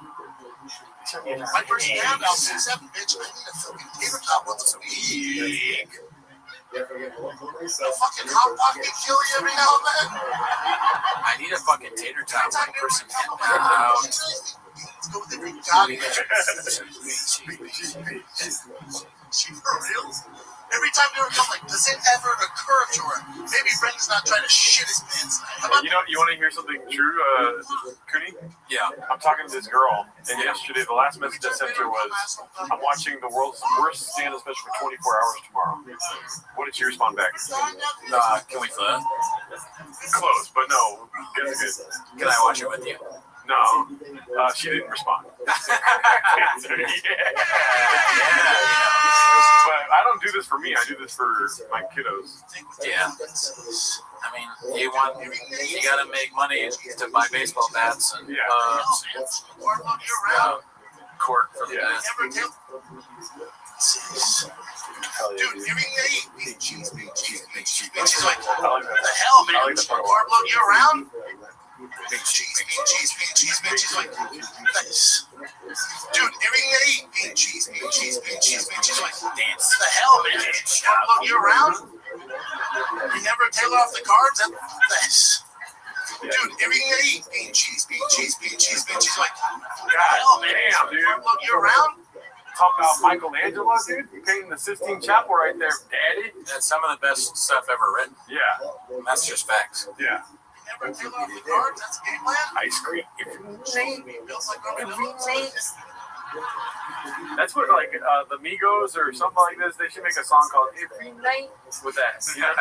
My first tab out 6'7", bitch. I need a fucking tater top once a week. A fucking hot pocket can kill you every now and then. I need a fucking tater tot one person Let's go with the Greek god. She for real? Every time they were come, like, does it ever occur to her? Maybe Brendan's not trying to shit his pants. You know, you want to hear something true, Cooney? Yeah. I'm talking to this girl, and yesterday the last message I sent her was, I'm watching the world's worst stand-up special for 24 hours tomorrow. What did she respond back? Can we flip? Close, but no. Guess good. Can I watch it with you? No. She didn't respond. Yeah. But I don't do this for me. I do this for my kiddos. Yeah. I mean, you gotta make money to buy baseball bats and cork for the bat. Dude, give me big cheese. She's like, what the hell, man? Carb load you around? Big cheese. She's like, nice. Dude, everything they eat, big cheese. She's like, dance. What the hell, man? Carb load you around? You never tail off the carbs? Nice. Dude, everything they eat, big cheese. She's like, God hell, man? Damn, dude. Carb load you around? Talk about Michelangelo, dude. You painting the Sistine Chapel right there, daddy. That's some of the best stuff ever written. Yeah. That's just facts. Yeah. Never tail off the carbs? That's game plan? Ice cream. Every That's what, like, the Migos or something like this, they should make a song called Every Night with that. Yeah.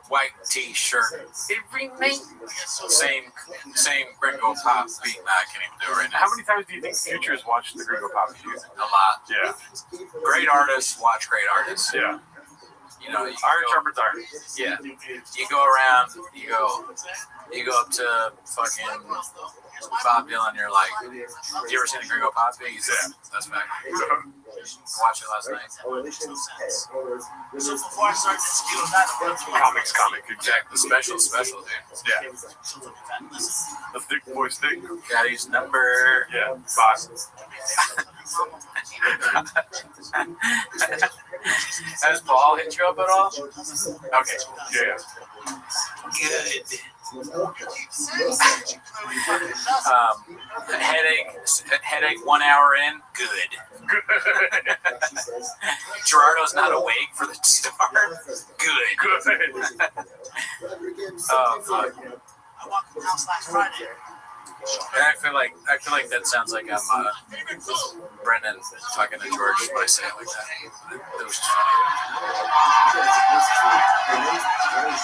White t-shirt. Every night. Same Gringo Pop beat. I can't even do it right now. How many times do you think Futures watched the Gringo Pop music? A lot. Yeah. Great artists watch great artists. Yeah. You know, Iron sharpens iron. Yeah. You go around, you go up to fucking Bob Dylan, you're like, you ever seen the Gringo Pop beat? Yeah. That's fact. Watched it last night. So before I start this, you know, Comic, exactly. The special, dude. Yeah. The thick boy stick. Got his number. Yeah. Boss. Has Paul hit you up at all? Okay. Yeah. Good. Headache 1 hour in. Good. Gerardo's not awake for the start. Good. Oh fuck. I walked in the house last Friday. And I feel like that sounds like I'm Brendan talking to George when I say it like that. It was just funny.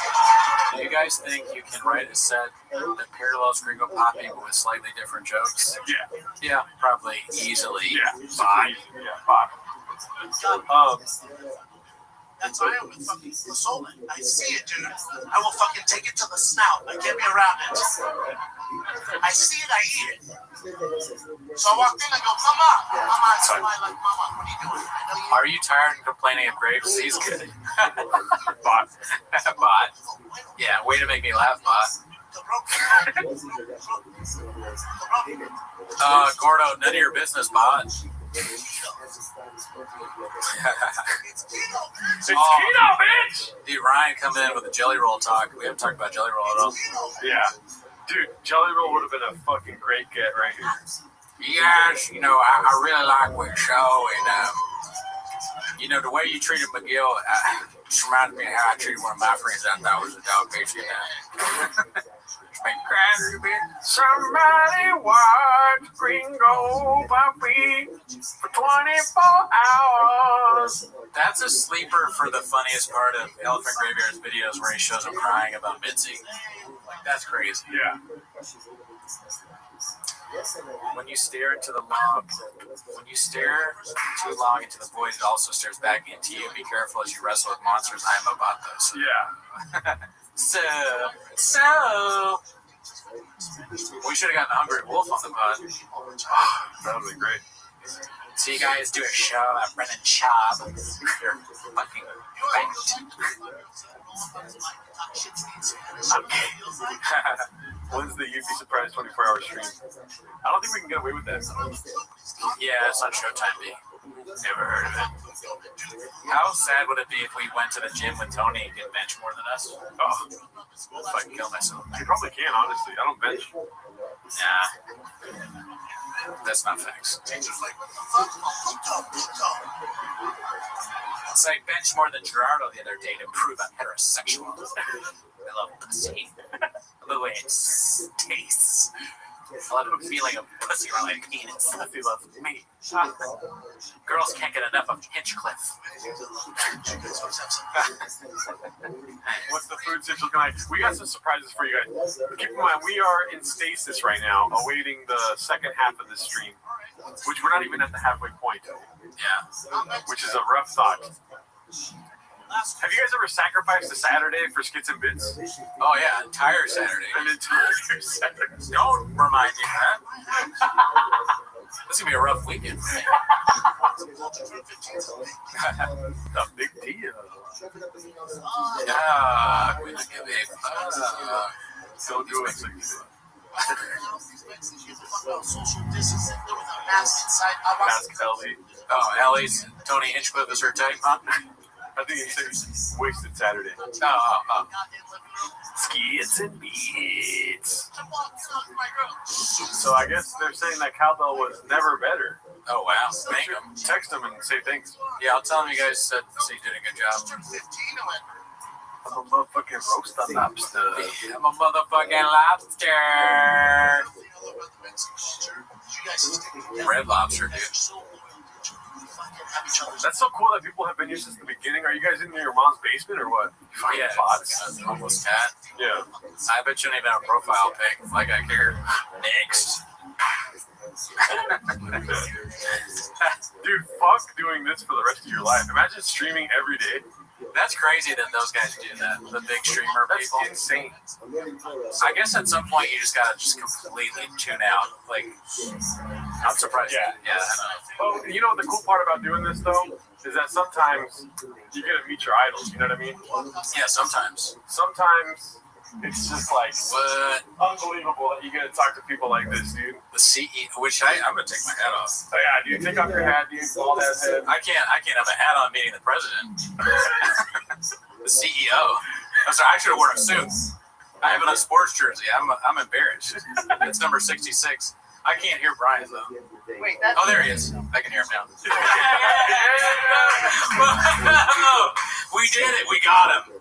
Do you guys think you can write a set that parallels Gringo Poppy but with slightly different jokes? Yeah. Yeah, probably easily. Yeah. Bye. That's how I am with fucking soul. I see it, dude. I will fucking take it to the snout. Like, get me around it. I see it, I eat it. So I walked in, I go, Mama. Like, Mama, what are you doing? I know you. Are you tired and complaining of grapes? He's kidding. Bot. Yeah, way to make me laugh, Bot. Gordo, none of your business, Bot. It's keto, bitch! Dude, Ryan coming in with a jelly roll talk. We haven't talked about jelly roll at all. Yeah. Dude, jelly roll would have been a fucking great get right here. You guys, I really like what you show, and You know, the way you treated McGill just reminded me of how I treated one of my friends I thought was a dog patient. Somebody watch Gringo Puppy for 24 hours. That's a sleeper for the funniest part of Elephant Graveyard's videos where he shows him crying about Mitzi. Like, that's crazy. Yeah. When you stare into the long, when you stare too long into the void, it also stares back into you. Be careful as you wrestle with monsters. I am about those. Yeah. So, we should have gotten Hungry Wolf on the pod. That would be great. So you guys do a show at Brennan Schaub. You're fucking When's the You'd Be Surprised 24-hour stream? I don't think we can get away with that. Yeah, it's on Showtime B. Never heard of it. How sad would it be if we went to the gym with Tony and get bench more than us? Oh, if I can kill myself. you probably can, honestly. I don't bench. Nah. That's not facts. So I benched more than Gerardo the other day to prove I'm heterosexual. I love pussy. I love the way it tastes. I love the feeling of pussy on my penis. Pussy loves me. Girls can't get enough of Hinchcliffe. What's the food situation like? We got some surprises for you guys. Keep in mind, we are in stasis right now, awaiting the second half of the stream, which we're not even at the halfway point. Yeah. Which is a rough thought. Have you guys ever sacrificed a Saturday for Skits and Bits? Oh yeah, entire Saturday. An entire Saturday. Don't remind me of that. This is gonna be a rough weekend for me. A big deal. Yeah, we look at it. Don't do it. Ask Ellie. Oh, Ellie's Tony Hinchcliffe is her type, huh? I think it's wasted Saturday. Oh. Skits and Beats. So I guess they're saying that cowbell was never better. Oh wow, thank him. Text them and say thanks. Yeah, I'll tell him you guys said so you did a good job. I'm a motherfucking roasted lobster. I'm a motherfucking lobster. Red lobster, dude. That's so cool that people have been here since the beginning. Are you guys in your mom's basement or what? Yeah, bots. Almost cat. Yeah. I bet you don't even have a profile pic. Like I care. Next. Dude, fuck doing this for the rest of your life. Imagine streaming every day. That's crazy that those guys do that. The big streamer people. That's insane. I guess at some point you just gotta completely tune out. Like, I'm surprised. Yeah. I know. Well, you know the cool part about doing this though is that sometimes you get to meet your idols. You know what I mean? Yeah, sometimes. Sometimes it's just like What? unbelievable that you get to talk to people like this, dude. The CEO, which I'm gonna take my hat off. Oh yeah, dude, take off your hat, dude. Bald ass head. I can't have a hat on meeting the president. The CEO. I'm sorry, I should have worn a suit. I have a sports jersey. I'm embarrassed. It's number 66. I can't hear Brian though. Wait, that's Oh, there he is. I can hear him now. We did it. We got him.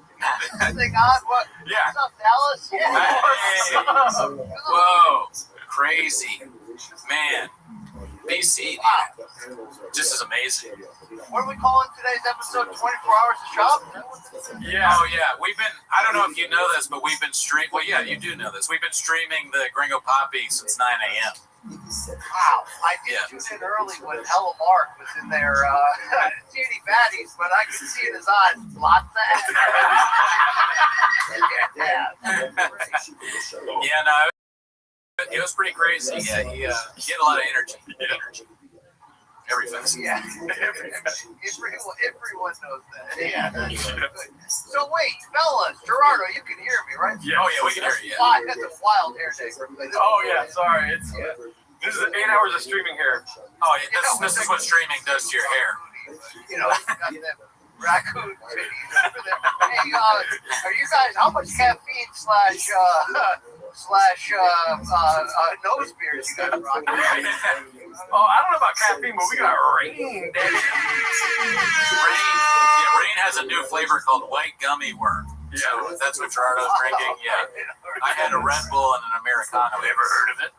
Thank God. What? Yeah. What's up, Dallas? Yeah. Hey. Whoa. Crazy. Man. BC. This is amazing. What are we calling today's episode? 24 Hours of Shop? Yeah. Oh, yeah. I don't know if you know this, but we've been streaming. Well, yeah, you do know this. We've been streaming the Gringo Poppy since 9 a.m. Wow. I did tune in early when Hella Mark was in there. I didn't see any baddies, but I could see in his eyes lots of Yeah, no, it was pretty crazy. Yeah, he had a lot of energy. Everything. Yeah. Everyone knows that. Yeah. So wait, fellas, Gerardo, you can hear me, right? Yeah. Oh, yeah, we can hear you. That's a wild hair day for me. Oh yeah, sorry. This is 8 hours of streaming here. Oh, yeah, this is what streaming does to your hair. You know, you got them raccoon titties over there. Hey, are you guys, how much caffeine slash nose beers you guys rocking? Oh, I don't know about caffeine, but we got rain, daddy. Rain has a new flavor called white gummy worm. Yeah, so that's what Gerardo's drinking. Yeah, I had a Red Bull and an Americano. Have you ever heard of it?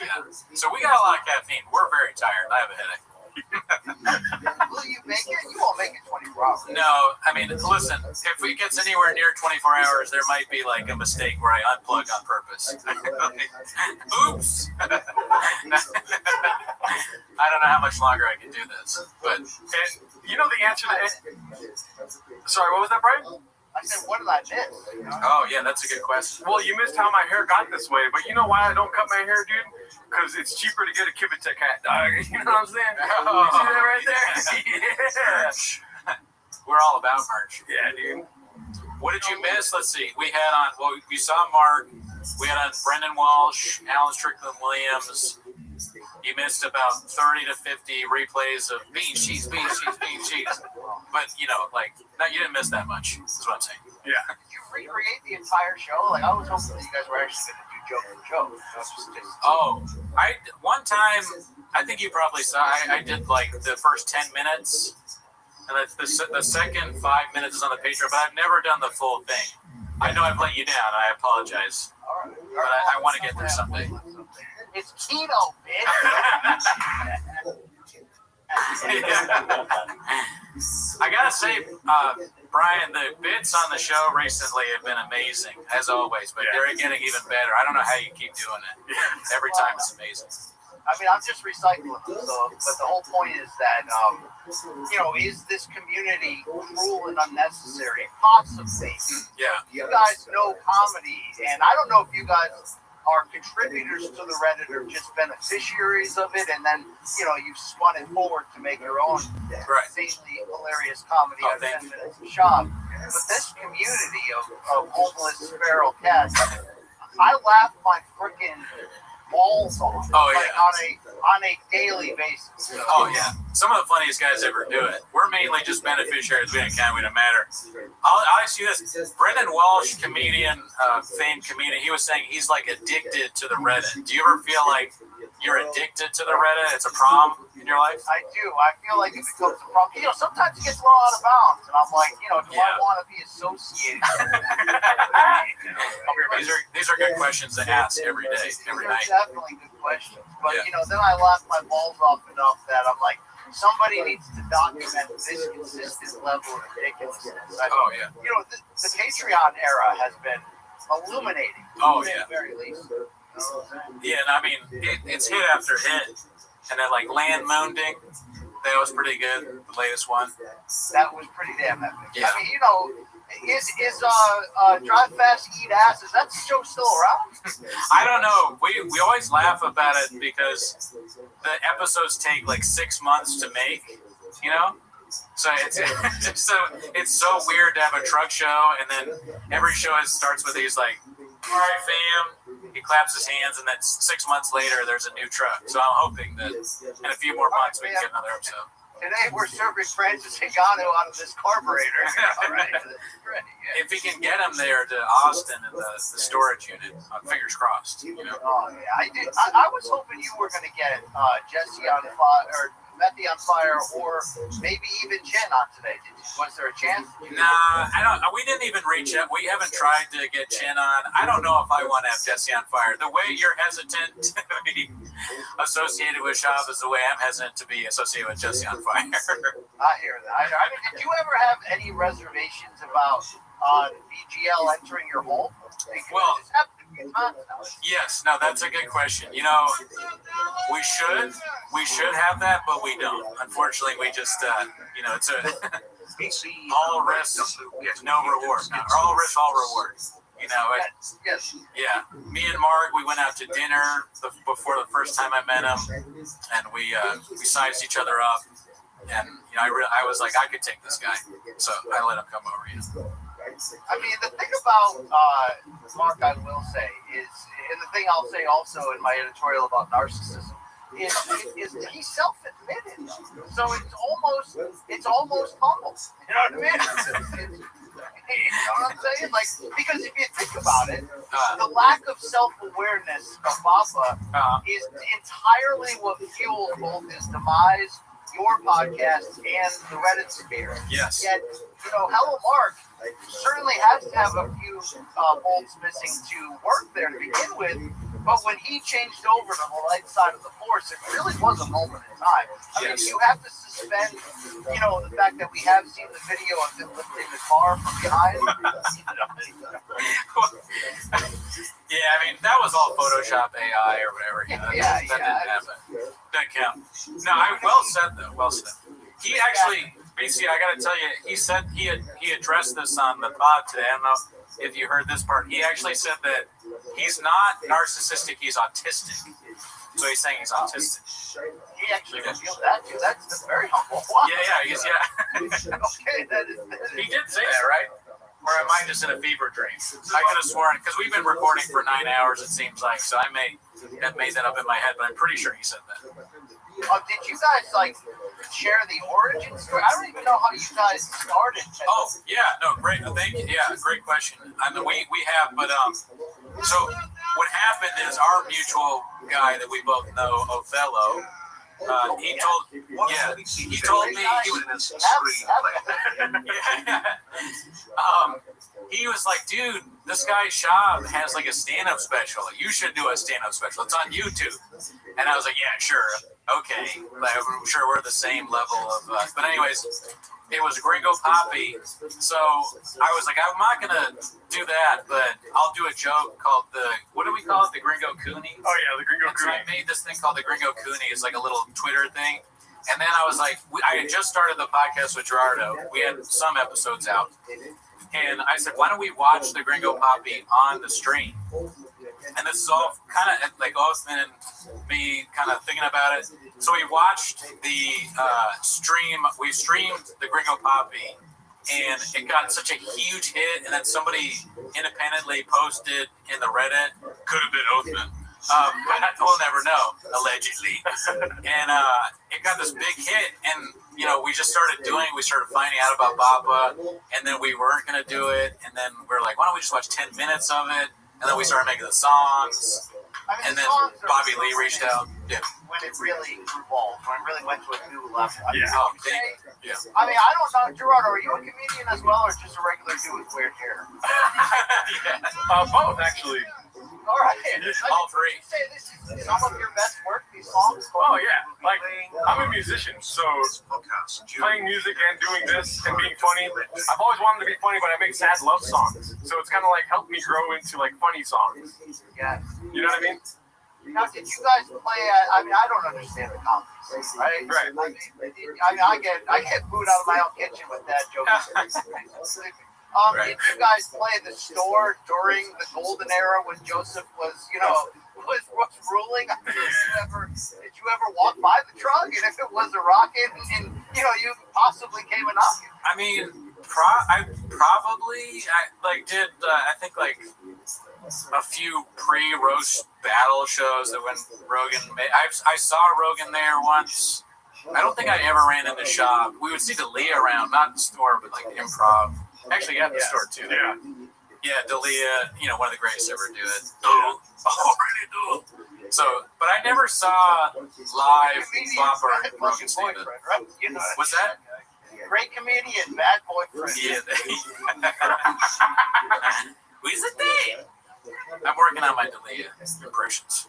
Yeah. So we got a lot of caffeine. We're very tired. I have a headache. Will you make it? You won't make it 24 hours. No, I mean, listen, if it gets anywhere near 24 hours, there might be like a mistake where I unplug on purpose. Oops. I don't know how much longer I can do this, but you know the answer to that? Sorry, what was that, Brian? I said, what did I miss? Oh, yeah, that's a good question. Well, you missed how my hair got this way, but you know why I don't cut my hair, dude? Because it's cheaper to get a Kibitek hat, dog. You know what I'm saying? Oh, you see that right there? Yeah. We're all about merch. Yeah, dude. What did you miss? Let's see. We had on, well, we saw Mark. We had on Brendan Walsh, Alan Strickland Williams. You missed about 30 to 50 replays of bean cheese. But, you know, like, no, you didn't miss that much, is what I'm saying. Yeah. Did you recreate the entire show? Like, I was hoping that you guys were actually going to do joke for joke. Oh, one time, I think you probably saw, I did like the first 10 minutes, and the second 5 minutes is on the Patreon, but I've never done the full thing. I know I've let you down. I apologize. All right. But I want to get there someday. It's keto, bitch. I gotta say, Brian, the bits on the show recently have been amazing, as always, but they're getting even better. I don't know how you keep doing it. Every time it's amazing. I mean, I'm just recycling them. So, but the whole point is that, you know, is this community cruel and unnecessary? Possibly. Yeah. You guys know comedy, and I don't know if you guys are contributors to the Reddit or just beneficiaries of it, and then, you know, you've spun it forward to make your own insanely hilarious comedy on 10 minutes of shop. But this community of homeless feral cats, I laugh my freaking balls off. Oh, yeah. On a daily basis. Oh, yeah. Some of the funniest guys ever do it. We're mainly just beneficiaries. We don't count. We don't matter. I'll ask you this. Brendan Walsh, comedian, famed comedian, he was saying he's like addicted to the Reddit. Do you ever feel like you're addicted to the Reddit? It's a problem in your life? I do. I feel like it becomes a problem. You know, sometimes it gets a little out of bounds, and I'm like, you know, do I want to be associated? These are good questions to ask every day, every night. Definitely good questions. But, you know, then I laugh my balls off enough that I'm like, somebody needs to document this consistent level of ridiculousness. You know, the Patreon era has been illuminating. Oh, at yeah. the very least. Yeah, and I mean, it's hit after hit. And then, like, Land Mounding, that was pretty good, the latest one. That was pretty damn epic. Yeah. I mean, you know, is Drive Fast, Eat Ass, is that show still around? I don't know. We always laugh about it because the episodes take like 6 months to make, you know? So it's so weird to have a truck show, and then every show starts with these like, all right, fam. He claps his hands, and then 6 months later, there's a new truck. So I'm hoping that in a few more months we can get another episode. Today we're serving Francis Higano out of this carburetor. Right? If we can get him there to Austin in the storage unit, fingers crossed. You know. Oh yeah, I was hoping you were going to get Jesse on fire or Methy on fire, or maybe even Jen on today. Was there a chance? Nah, I don't. We didn't even reach out. We haven't tried to get Jen on. I don't know if I want to have Jesse on fire. The way you're hesitant to be associated with Shav is the way I'm hesitant to be associated with Jesse on fire. I hear that. I mean, did you ever have any reservations about VGL entering your home? Well, it's happened a few times now. Yes, no, that's a good question. You know, we should have that, but we don't. Unfortunately, we just, you know, it's a all risk, no reward. Or all risk, all reward. You know, yeah. Me and Mark, we went out to dinner before the first time I met him, and we sized each other up. And you know, I was like, I could take this guy, so I let him come over. You know. I mean, the thing about Mark, I will say, is, and the thing I'll say also in my editorial about narcissism, is he's self-admitted. So it's almost humble. You know what I mean? You know what I'm saying? Like, because if you think about it, the lack of self-awareness of Baba is entirely what fuels both his demise your podcast and the Reddit sphere. Yes. Yet, Hello Mark certainly has to have a few bolts missing to work there to begin with. But when he changed over to the light side of the force, it really was a moment in time. I mean, you have to suspend, the fact that we have seen the video of him lifting the car from behind. Yeah, I mean, that was all Photoshop AI or whatever. That didn't happen. Doesn't count. No, well said, though. Well said. He actually, BC, I got to tell you, he said he addressed this on the pod today. I don't know if you heard this part. He actually said that he's not narcissistic, he's autistic. So he's saying he's autistic. He actually revealed that too. That's very humble. Okay, that is. He did say that, right? Or am I just in a fever dream? I could have sworn, because we've been recording for 9 hours, it seems like, so I may have made that up in my head, but I'm pretty sure he said that. Did you guys share the origin story? I don't even know how you guys started. Oh yeah, no, great, thank you. Yeah, great question. I mean, we have, but so what happened is our mutual guy that we both know, Othello. He told me he was. He was like, dude, this guy Shab has like a stand-up special. You should do a stand-up special. It's on YouTube. And I was like, yeah, sure, okay. Like, I'm sure we're the same level of. But anyways, it was Gringo Poppy. So I was like, I'm not gonna do that, but I'll do a joke called what do we call it? The Gringo Cooney? Oh yeah, the Gringo Cooney. So I made this thing called the Gringo Cooney. It's like a little Twitter thing. And then I was like, I had just started the podcast with Gerardo. We had some episodes out. And I said, why don't we watch the Gringo Poppy on the stream? And this is all kind of like Austin and me kind of thinking about it. So we watched the stream. We streamed the Gringo Poppy, and it got such a huge hit. And then somebody independently posted in the Reddit. Could have been Othman. We'll never know, allegedly. And it got this big hit, and we just started we started finding out about Baba, and then we weren't going to do it, and then we were like, why don't we just watch 10 minutes of it? And then we started making the songs, and then Bobby Lee reached out. Yeah. When it really evolved, when it really went to a new level. I mean, Yeah. I mean, I don't know, Gerardo, are you a comedian as well, or just a regular dude with weird hair? Both, actually. All right. All three. You say this is some of your best work, these songs? Oh, yeah. Like, I'm a musician, so playing music and doing this and being funny, I've always wanted to be funny, but I make sad love songs. So it's kind of like helped me grow into, like, funny songs. Yeah. You know what I mean? Now, did you guys play I don't understand the comedy scene, right? Right. I get food out of my own kitchen with that joke. Did you guys play the store during the golden era when Joseph was ruling? I mean, did you ever walk by the truck, and if it was a rocket, and you possibly came and knocked it? I mean, I did I think like a few pre-roast battle shows that when Rogan made. I saw Rogan there once. I don't think I ever ran in the shop. We would see D'Elia around, not in the store, but like improv. Actually, at the store too. Yeah. Yeah, D'Elia, one of the greatest to ever do it. Oh, really do. So, but I never saw live Bob or Rogan stand it. Was that? Great comedian, bad boyfriend. Yeah. Who's it there? I'm working on my D'Elia impressions.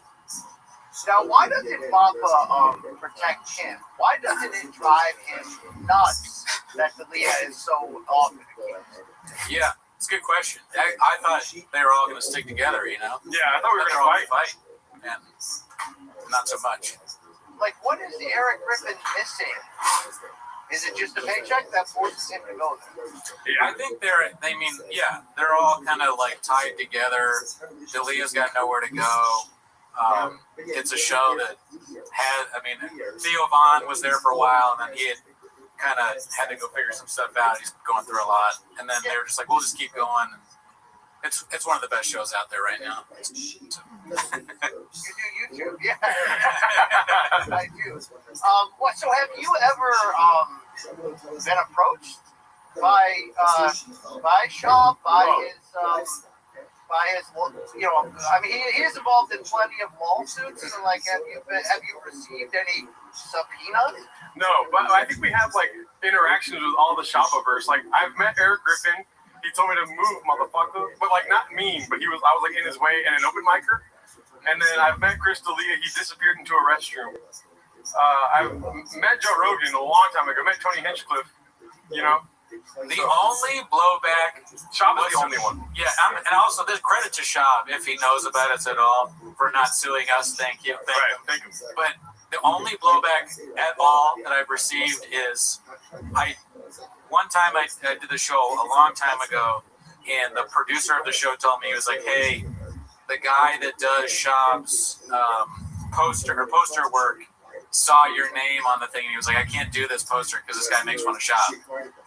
Now, why doesn't Papa protect him? Why doesn't it drive him nuts that D'Elia is so often accused? Yeah, it's a good question. I thought they were all going to stick together, Yeah, I thought we were going to fight. And not so much. Like, what is Eric Griffin missing? Is it just a paycheck that forces him to go there? Yeah, I think they're all kind of like tied together. D'Elia's got nowhere to go. It's a show that Theo Vaughn was there for a while, and then he had to go figure some stuff out. He's going through a lot, and then they were just like, we'll just keep going. It's one of the best shows out there right now. You do YouTube, yeah. I do. So have you ever been approached by Shaw, by by his, you know, I mean, he is involved in plenty of lawsuits. So, like, have you received any subpoenas? No, but I think we have like interactions with all the Shopaverse. Like I've met Eric Griffin. He told me to move, motherfucker, but like not mean. But I was like in his way and an open micer. And then I've met Chris D'Elia. He disappeared into a restroom. I've met Joe Rogan a long time ago. Met Tony Hinchcliffe. You know. The only blowback. Shab is the only one. Yeah, and also there's credit to Shab if he knows about us at all for not suing us. Thank you. Thank you. But the only blowback at all that I've received is one time I did the show a long time ago, and the producer of the show told me, he was like, hey, the guy that does Shab's poster work saw your name on the thing, and he was like, I can't do this poster because this guy makes fun of Shab.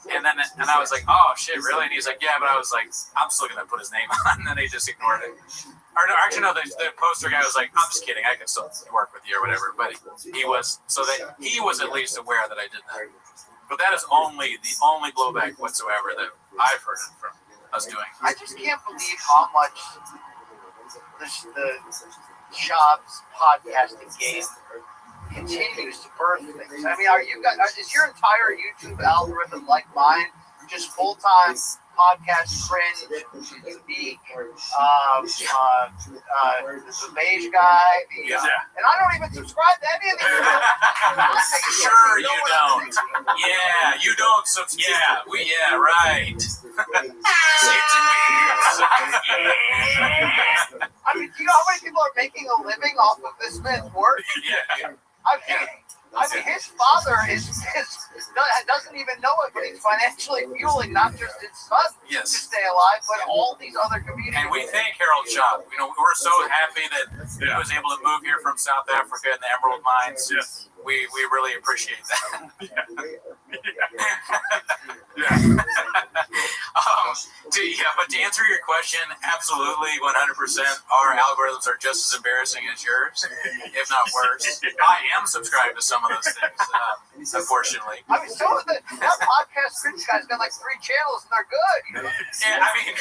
And I was like, oh shit, really? And he's like, yeah, but I was like, I'm still gonna put his name on, and then they just ignored it. Or no, actually, no, the poster guy was like, I'm just kidding, I can still work with you or whatever. But he was at least aware that I did that. But that is the only blowback whatsoever that I've heard from us doing. I just can't believe how much the Shab's podcasting game continues to birth things. I mean, is your entire YouTube algorithm like mine? Just full-time podcast cringe, unique, the beige guy, and I don't even subscribe to any of these. Sure, you don't. Yeah, you don't. Yeah, right. I mean, do you know how many people are making a living off of this man's work? Yeah. I mean, his father doesn't even know it, but he's financially fueling not just his son to stay alive, but all these other comedians. And we thank Harold Shab. You know, we're so happy that he was able to move here from South Africa in the Emerald Mines. Yes. We really appreciate that. But to answer your question, absolutely, 100%. Our algorithms are just as embarrassing as yours, if not worse. I am subscribed to some of those things, unfortunately. I mean, that podcast cringe guy's got like 3 channels and they're good. You know? Yeah, I mean,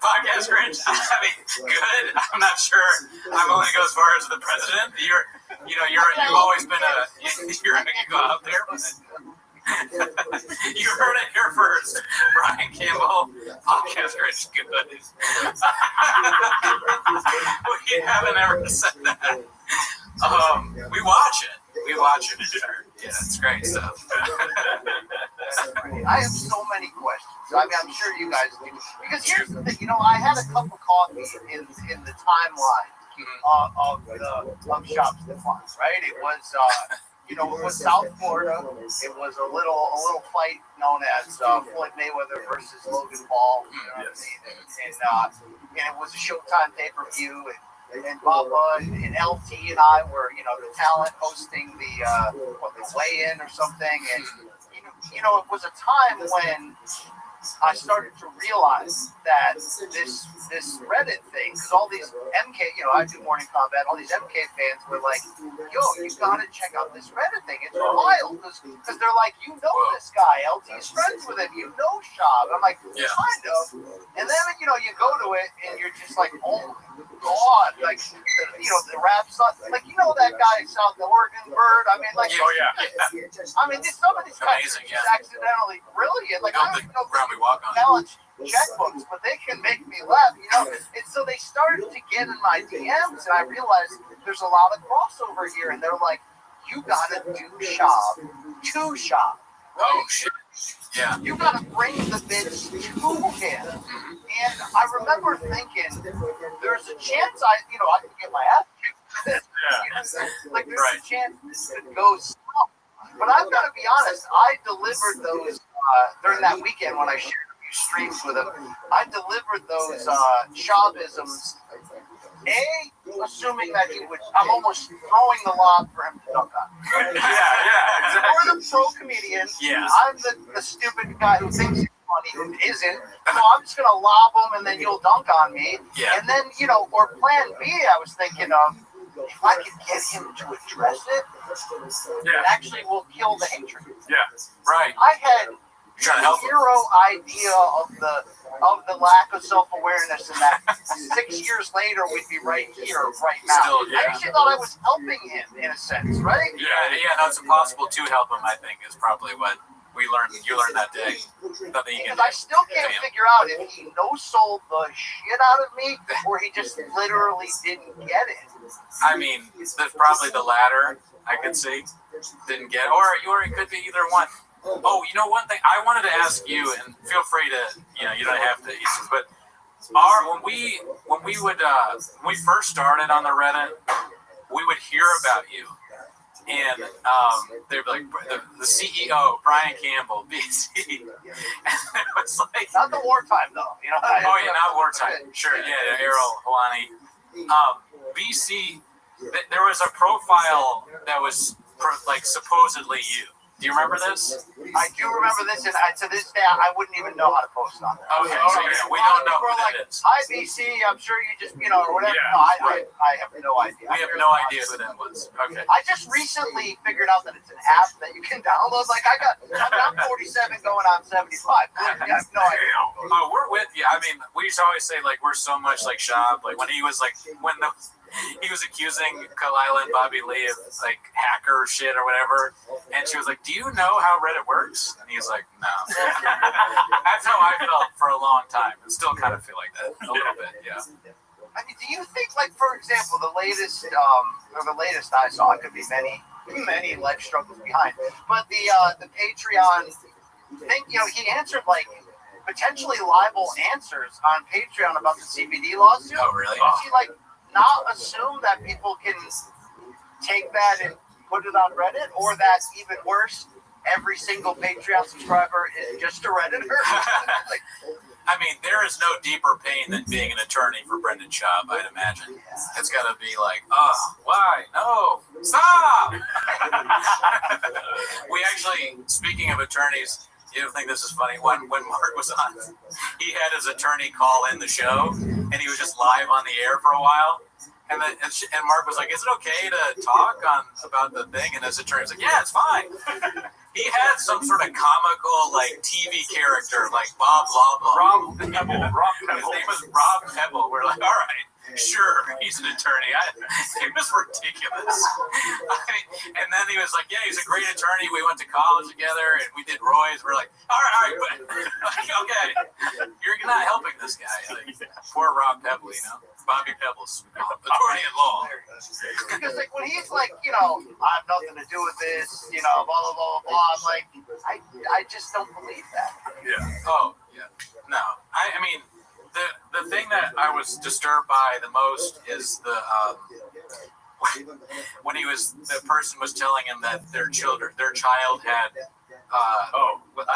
podcast cringe. I mean, good. I'm not sure. I'm only go as far as the president. You've always been you're gonna go out there. You heard it here first. Brian Campbell, podcast cringe, good. We haven't ever said that. We watch it. Sure. Yeah, it's great stuff. I have so many questions. I mean, I'm sure you guys do. Because here's the thing, I had a cup of coffee in the timeline of Shop's decline, right? It was, it was South Florida. It was a little fight known as Floyd Mayweather versus Logan Paul. You know what I mean? And it was a Showtime pay-per-view. And Baba and LT and I were, the talent hosting the weigh-in or something. And, it was a time when I started to realize that this Reddit thing, because all these MK, I do Morning Combat, all these MK fans were like, yo, you gotta check out this Reddit thing. It's wild, because they're like, this guy, LT's friends with him, Shab. I'm like, kind of. And then, you go to it, and you're just like, oh my God, like, the rap stuff, like, that guy South Oregon Bird, I mean, like, I mean, some of these guys are just accidentally brilliant, like, I don't even know talent checkbooks, but they can make me laugh, and so they started to get in my DMs, and I realized there's a lot of crossover here, and they're like, you gotta do Shab to Shab. Oh, shit. Yeah. You gotta bring the bitch to him. And I remember thinking, there's a chance I could get my ass kicked. Like, there's a chance this could go south. But I've got to be honest, I delivered those during that weekend when I shared a few streams with him. I delivered those Shabisms. Assuming that he would, I'm almost throwing the lob for him to dunk on. Yeah, exactly. You're the pro comedian. Yeah. I'm the stupid guy who thinks he's funny, who isn't. So I'm just going to lob him and then you'll dunk on me. Yeah. And then, or plan B, I was thinking of, if I could get him to address it, it actually will kill the hatred. Yeah. Right. I had trying to help him. Zero idea of the lack of self-awareness, and that 6 years later we'd be right here, right now. Still, yeah. I actually thought I was helping him in a sense, right? Yeah, no, it's impossible to help him, I think, is probably what you learned that day. Nothing you can Because I still can't figure out if he no-sold the shit out of me, or he just literally didn't get it. I mean, that's probably the latter, I could see. Didn't get it. Or it could be either one. Oh, you know, one thing I wanted to ask you, and feel free to, you don't have to answer, but when we first started on the Reddit, we would hear about you, and they'd be like, the CEO, Brian Campbell, BC, and it was like, not the wartime though, not wartime, sure, yeah, Errol Hawani, BC. There was a profile that was like supposedly you. Do you remember this? I do remember this, and to this day, I wouldn't even know how to post on that. Okay, so we don't know who that is. Hi, BC, I'm sure you just, or whatever. Yeah, no, I have no idea. We have no idea who that was. Okay. I just recently figured out that it's an app that you can download. Like, I'm 47 going on 75. I have no idea. Oh, we're with you. I mean, we used to always say, like, we're so much like Shab. Like, when he was, like, he was accusing Kalila and Bobby Lee of like hacker shit or whatever, and she was like, "Do you know how Reddit works?" And he was like, "No." That's how I felt for a long time, and still kind of feel like that a little bit. Yeah. I mean, do you think, like, for example, the latest I saw, it could be many life struggles behind, but the Patreon thing, he answered like potentially liable answers on Patreon about the CBD lawsuit. Oh, really? Does he like not assume that people can take that and put it on Reddit, or that's even worse, every single Patreon subscriber is just a Redditor? Like, I mean, there is no deeper pain than being an attorney for Brendan Schaub, I'd imagine. It's got to be like, why? No, stop! We actually, speaking of attorneys, you think this is funny? When Mark was on, he had his attorney call in the show, and he was just live on the air for a while. And Mark was like, "Is it okay to talk about the thing?" And his attorney was like, "Yeah, it's fine." He had some sort of comical, like, TV character, like Bob Blah. Rob Pebble. His name was Rob Pebble. We're like, all right. Sure, he's an attorney. It was ridiculous. And then he was like, "Yeah, he's a great attorney. We went to college together, and we did Roy's." We're like, all right, but like, okay, you're not helping this guy. Like, poor Rob Pebble, Bobby Pebble's attorney at law. Because like when he's like, I have nothing to do with this, blah blah blah blah. I'm like, I just don't believe that. Yeah. Oh, yeah. No, I mean. The thing that I was disturbed by the most is when the person was telling him that their child had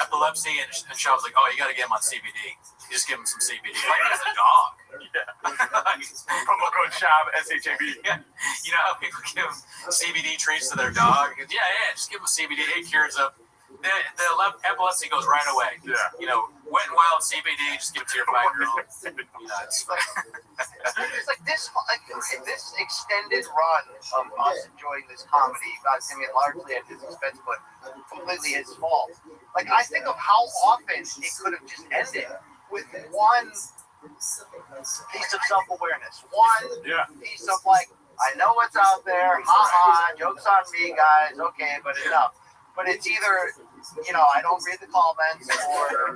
epilepsy, and she was like, "Oh, you got to get him on CBD. You just give him some CBD." Like it's a dog. Yeah. Promo code SHAB, SHAB. Yeah. You know how people give CBD treats to their dog? Yeah, just give them CBD. It cures up. The epilepsy goes right away. Yeah. Wet and wild CBD, just give it to your 5-year-old. It's like this extended run of us enjoying this comedy, largely at his expense, but completely his fault. Like, I think of how often it could have just ended with one piece of self-awareness, one piece of like, I know what's out there, jokes on me, guys, okay, but enough. But it's either, I don't read the comments, or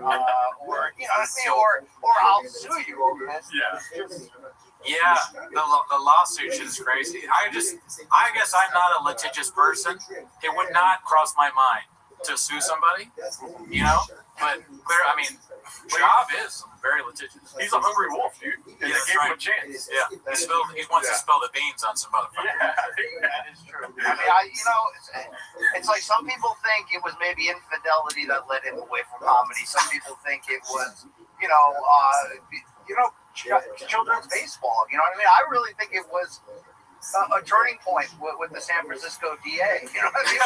I'll sue you over this. Yeah, the lawsuit shit is crazy. I guess I'm not a litigious person. It would not cross my mind to sue somebody, but Job is very litigious. He's a hungry wolf, dude. Yeah, give him a chance. Yeah, he wants to spill the beans on some motherfucker. Yeah, that is true. I mean, it's like some people think it was maybe infidelity that led him away from comedy. Some people think it was, children's baseball. You know what I mean? I really think it was a turning point with the San Francisco DA. You know what I mean?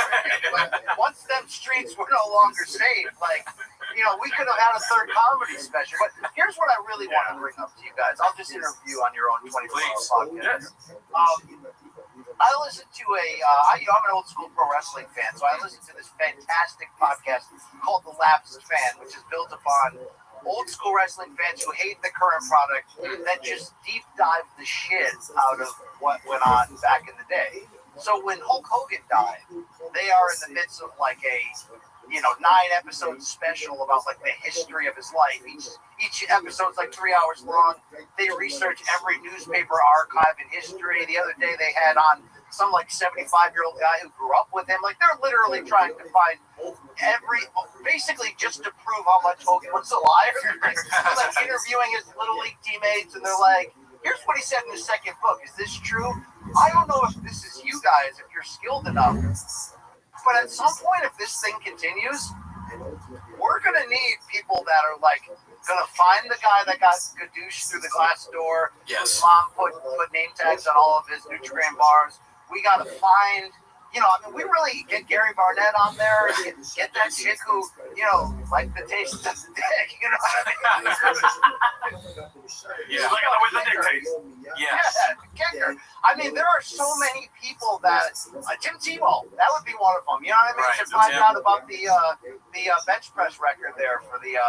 Once them streets were no longer safe, like, we could have had a third comedy special. But here's what I really want to bring up to you guys. I'll just interview on your own 24-hour podcast. I listen to I'm an old school pro wrestling fan, so I listen to this fantastic podcast called The Lapsed Fan, which is built upon old school wrestling fans who hate the current product that just deep dive the shit out of what went on back in the day. So when Hulk Hogan died, they are in the midst of like a 9-episode special about like the history of his life. Each episode's like 3 hours long. They research every newspaper archive in history. The other day they had on some like 75-year-old guy who grew up with him. Like they're literally trying to find basically just to prove how much Hogan was alive. They're like interviewing his little league teammates, and they're like, here's what he said in his second book. Is this true? I don't know if this is you guys, if you're skilled enough. But at some point, if this thing continues, we're going to need people that are like going to find the guy that got gadooshed through the glass door. Yes. His mom put name tags on all of his Nutrigrain bars. We got to find, we really get Gary Barnett on there. Get that chick who, like the taste of the dick. You know what I mean? Yeah. Look at the way the dick tastes. Yeah, get her. I mean, there are so many people that Tim Tebow, that would be one of them. You know what I mean? Right, To find out about the bench press record there for the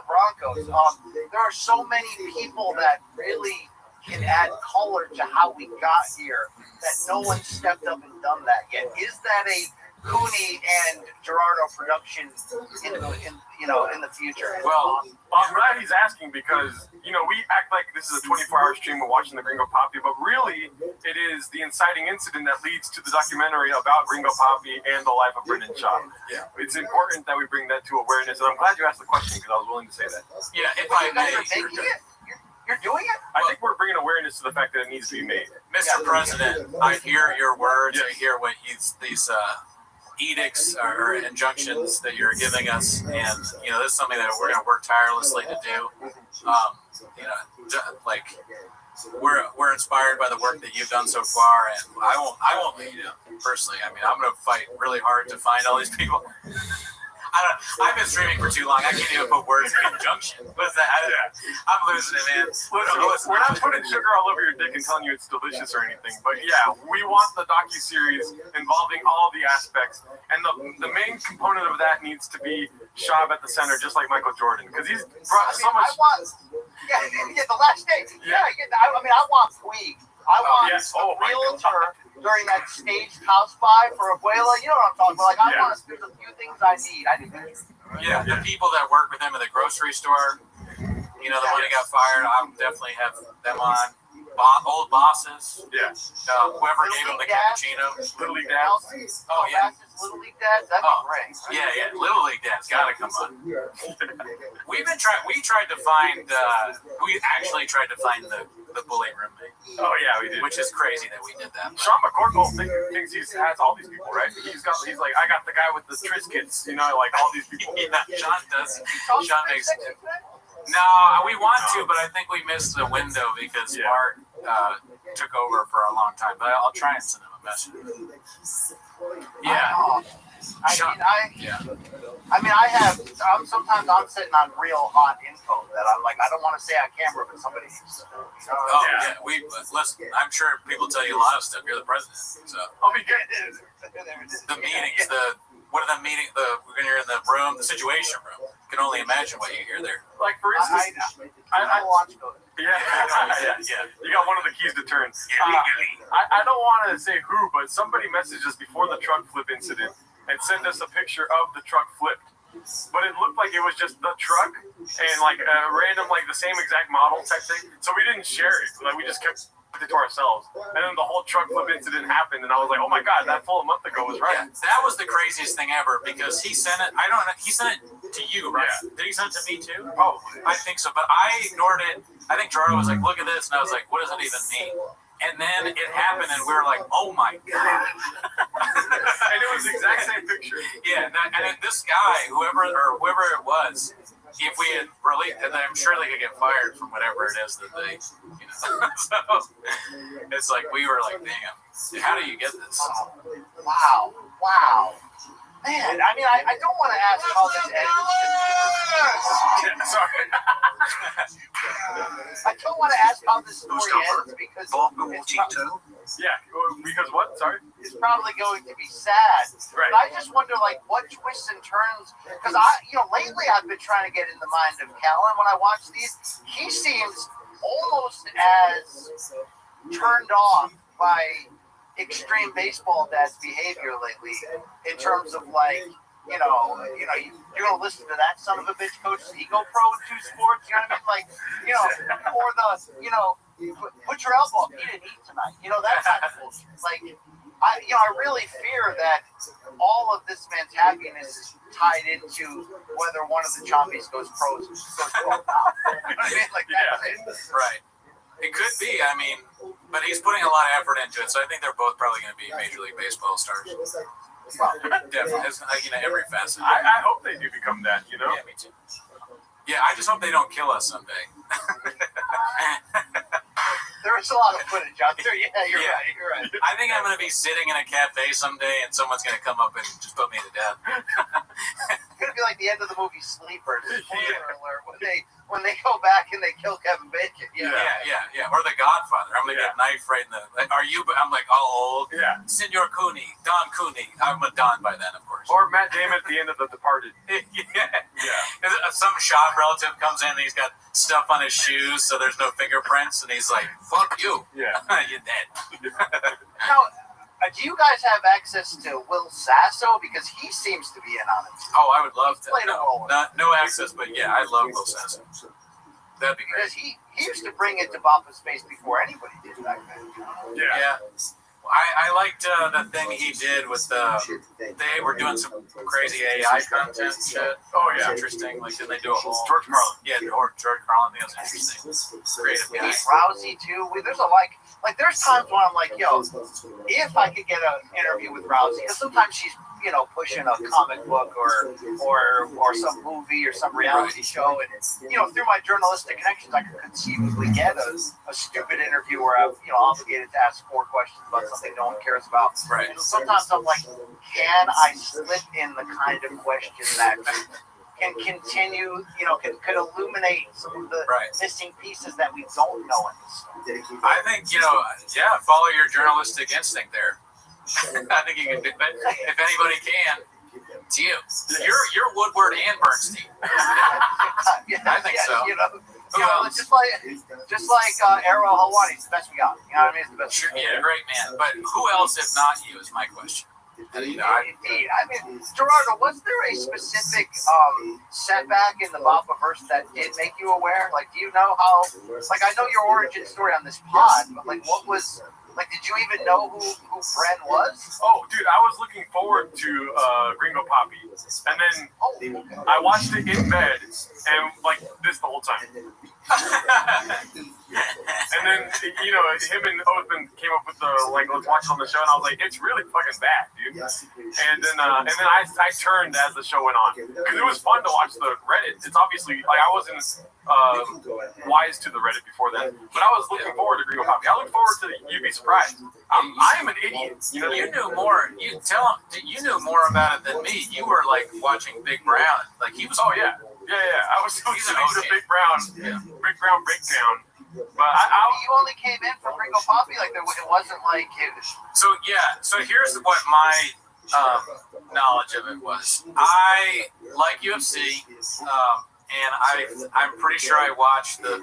Broncos. There are so many people that really can add color to how we got here that no one stepped up and done that yet. Is that a Cooney and Gerardo production in the future? Well, I'm glad he's asking because, we act like this is a 24-hour stream of watching the Gringo Papi, but really it is the inciting incident that leads to the documentary about Gringo Papi and the life of Brendan Shaw. Yeah. It's important that we bring that to awareness, and I'm glad you asked the question because I was willing to say that. Yeah, if I may. You're doing it? I think we're bringing awareness to the fact that it needs to be made. Mr. President, I hear your words. Yes. I hear what these edicts or injunctions that you're giving us, and this is something that we're going to work tirelessly to do. We're inspired by the work that you've done so far, and I won't leave you personally. I mean, I'm going to fight really hard to find all these people. I've been streaming for too long. I can't even put words in conjunction. What's that? I'm losing it, man. We're not putting sugar all over your dick and telling you it's delicious or anything. But yeah, we want the docuseries involving all the aspects. And the main component of that needs to be Shab at the center, just like Michael Jordan. Because he's brought so much... the last day. I want Puig. I want a realtor during that staged house buy for Abuela. You know what I'm talking about? Like, there's a few things I need. The people that work with him at the grocery store, the one who got fired, I'll definitely have them on. Old bosses. Yeah. Whoever gave him the cappuccino. Little League dads. Oh, yeah. Little League dads? That'd be great. Yeah. Little League dads. Gotta come on. We tried to find, we actually tried to find the bully roommate. Oh, yeah, we did. Which is crazy that we did that. Sean McCorkle thinks he has all these people, right? He's like, I got the guy with the Triscuits, like all these people. Sean does. Sean makes it. No, we want to, but I think we missed the window because Mark took over for a long time. But I'll try and send him a message. Yeah. Sometimes I'm sitting on real hot info that I'm like, I don't want to say on camera, but somebody needs to. Listen, I'm sure people tell you a lot of stuff. You're the president, so. I'll be good. The meetings, when you're in the room, the situation room. You can only imagine what you hear there. Like, for instance, I watch those. Yeah. You got one of the keys to turn. I don't want to say who, but somebody messaged us before the truck flip incident and sent us a picture of the truck flipped. But it looked like it was just the truck and like a random, like the same exact model type thing. So we didn't share it. Like, we just kept it to ourselves. And then the whole truck flip incident happened, and I was like, oh my God, that full a month ago was right. Yeah, that was the craziest thing ever because he sent it. He sent it to you, right? Yeah. Did he send it to me too? Probably. I think so, but I ignored it. I think Gerardo was like, look at this, and I was like, what does it even mean? And then it happened, and we were like, oh my God. And it was the exact same picture. Yeah, and this guy, whoever it was, if we had released, and I'm sure they could get fired from whatever it is that they, So it's like we were like, damn, how do you get this? Wow. Man, I don't want to ask how this ends. Sorry. I don't want to ask how this story ends because because what? Sorry. It's probably going to be sad. Right. But I just wonder, like, what twists and turns? Because lately I've been trying to get in the mind of Callan when I watch these. He seems almost as turned off by extreme baseball dad's behavior lately in terms of like, you're gonna listen to that son of a bitch coach. He go pro in 2 sports. You know what I mean? Like, or put your elbow up. He didn't eat tonight. That kind of bullshit. Like, I really fear that all of this man's happiness is tied into whether one of the chompies goes pro. You know what I mean? Like, that's it. Right. It could be. I mean, but he's putting a lot of effort into it, so I think they're both probably going to be Major League Baseball stars. Definitely, every facet. I hope they do become that. Yeah, me too. Yeah, I just hope they don't kill us someday. There is a lot of footage out there. Yeah, you're right. I think I'm going to be sitting in a cafe someday, and someone's going to come up and just put me to death. It's going to be like the end of the movie Sleepers. Spoiler alert, when they go back and they kill Kevin Bacon. Yeah. Or The Godfather. I'm going to get knifed right in the... I'm like all old. Yeah. Senor Cooney, Don Cooney. I'm a Don by then, of course. Or Matt Damon at the end of The Departed. Yeah. Some shop relative comes in and he's got stuff on his shoes, so there's no fingerprints, and he's like, fuck you. Yeah. You're dead. Now, do you guys have access to Will Sasso? Because he seems to be in on it. Oh, I would love to. Played a role. No access, but yeah, I love Will Sasso. That'd be great. Because he used to bring it to Bappa's face before anybody did back then. Yeah. I liked the thing he did with they were doing some crazy AI content shit. Oh, yeah. Interesting. Like, didn't they do a whole... George Carlin. Yeah, or George Carlin. I think that's interesting. Creative guy. Rousey, too. There's there's times when I'm like, yo, if I could get an interview with Rousey, because sometimes she's, pushing a comic book or some movie or some reality show, and through my journalistic connections, I could conceivably get a stupid interview where I'm obligated to ask 4 questions about something no one cares about. Right. And sometimes I'm like, can I slip in the kind of question that can continue, could illuminate some of the missing pieces that we don't know in this story? I think, follow your journalistic instinct there. I think you can do it. If anybody can, it's you. You're Woodward and Bernstein. I think so. Just like Arrow Hawani's the best we got. You know what I mean? It's the best. Sure, yeah, great man. But who else if not you is my question. Indeed. I mean, Gerardo, was there a specific setback in the Bappaverse that did make you aware? Like, do you know how? Like, I know your origin story on this pod, but like, what was? Like, did you even know who Bren was? Oh, dude, I was looking forward to Gringo Poppy, and then I watched it in bed, and like this the whole time. And then him and Othman came up with the let's watch it on the show, and I was like, it's really fucking bad, dude. And then I turned as the show went on because it was fun to watch the Reddit. It's obviously like I wasn't wise to the Reddit before then, but I was looking forward to Gringo Poppy. I look forward to You'd Be Surprised. I am an idiot. You knew more. You knew more about it than me. You were like watching Big Brown. Like he was. Oh yeah. I was listening to Big Brown Breakdown. But you only came in for Gringo Poppy. Like it wasn't like it. So here's what my knowledge of it was. I like UFC. And I'm pretty sure I watched the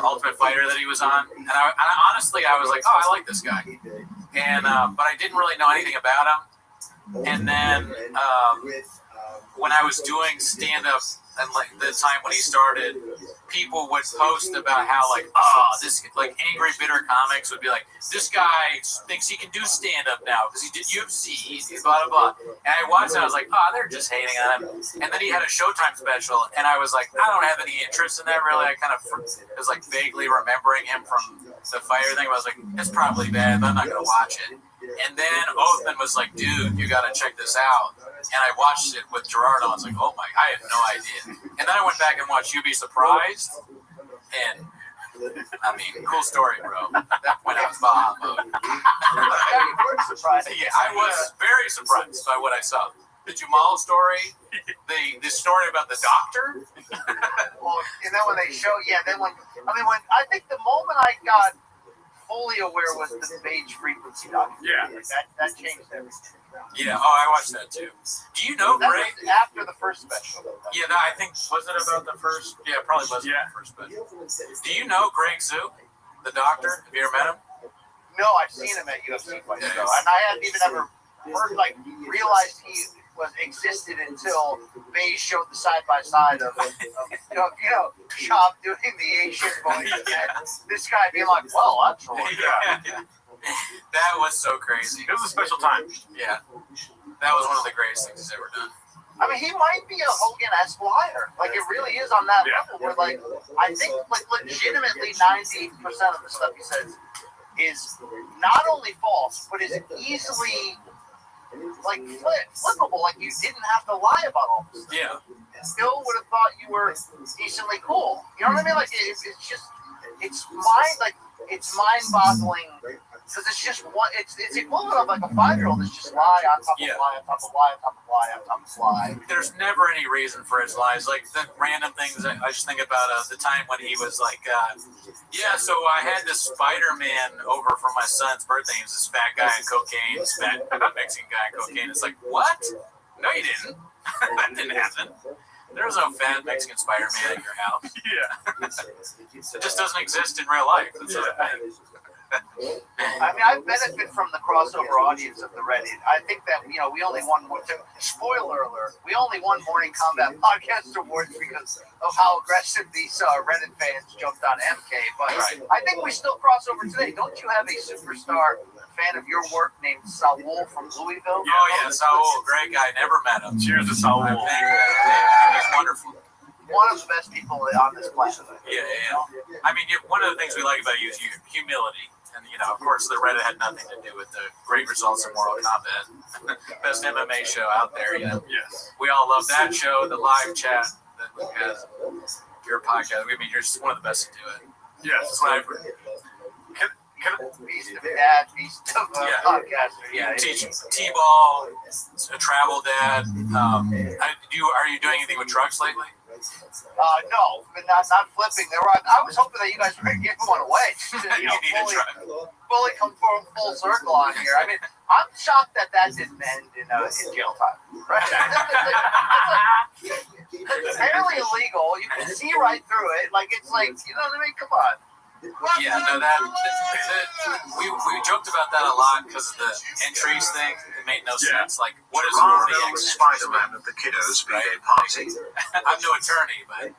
Ultimate Fighter that he was on, and I honestly I was like, oh, I like this guy, and but I didn't really know anything about him. And then when I was doing stand up, and like the time when he started, people would post about how this angry bitter comics would be like, this guy thinks he can do stand up now because he did UFC, blah blah blah. And I watched and I was like, they're just hating on him. And then he had a Showtime special, and I was like, I don't have any interest in that really. I kind of was like vaguely remembering him from the Fire thing. But I was like, it's probably bad, but I'm not gonna watch it. And then Othman was like, dude, you gotta check this out. And I watched it with Gerardo. I was like, oh my, I had no idea. And then I went back and watched You Be Surprised. And I mean, cool story, bro. At that point, I was Baja mode. Yeah, I was very surprised by what I saw. The Jamal story, the story about the doctor. Oh And then when they show, when I think the moment I got fully aware was the Beige frequency documentary. Yeah. Like that changed everything. Yeah. Oh, I watched that too. Do you know That Greg? was after the first special. Yeah, no, I think was it about the first? Yeah, probably was the first special. Do you know Greg Zoo, the doctor? Have you ever met him? No, I've seen him at UFC fights, though, and I hadn't even ever realized he existed until Beige showed the side by side of Chop doing the Asian voice, and this guy being like, "Well, that's all." Yeah. That was so crazy. It was a special time. Yeah, that was one of the greatest things he's ever done. I mean, he might be a Hogan-esque liar. Like, it really is on that level where, like, I think, like, legitimately 90% of the stuff he says is not only false, but is easily, like, flippable. Like, you didn't have to lie about all this stuff. Yeah. Still would have thought you were decently cool. You know what I mean? Like, it's just, it's mind-boggling. Because it's just one, it's equivalent of like a 5-year-old that's just lie on top of lie on top of lie on top of lie on top of lie. There's never any reason for his lies. Like the random things I just think about the time when he was like, so I had this Spider-Man over for my son's birthday. He was this fat guy on cocaine, this fat Mexican guy on cocaine. It's like, what? No, you didn't. That didn't happen. There was no fat Mexican Spider-Man in your house. Yeah. It just doesn't exist in real life. That's what I mean. I mean, I benefit from the crossover audience of the Reddit. I think that, we only won, spoiler alert, we only won Morning Combat Podcast Awards because of how aggressive these Reddit fans jumped on MK. But I think we still cross over today. Don't you have a superstar fan of your work named Saul from Louisville? Oh, yeah, Saul, great guy. Never met him. Cheers to Saul. He's wonderful. One of the best people on this planet. Yeah. I mean, one of the things we like about you is humility. And, of course, the Reddit had nothing to do with the great results of Mortal Kombat. Best MMA show out there, Yes. We all love that show, the live chat that has your podcast. I mean, you're just one of the best to do it. Yes. That's what I've heard. Beast of dad, beast of podcaster. Yeah, teach T-ball, a travel dad. Are you doing anything with trucks lately? No, but not flipping. I was hoping that you guys were going to give one away. Fully come full circle on here. I mean, I'm shocked that didn't end in jail time. Right? It's apparently illegal. You can see right through it. Like, it's like, you know what I mean? Come on. Yeah, no, we joked about that a lot because of the entries thing. It made no sense. Like, what is Ronald Spider-Man at the kiddos' B-Day party? I'm no attorney, but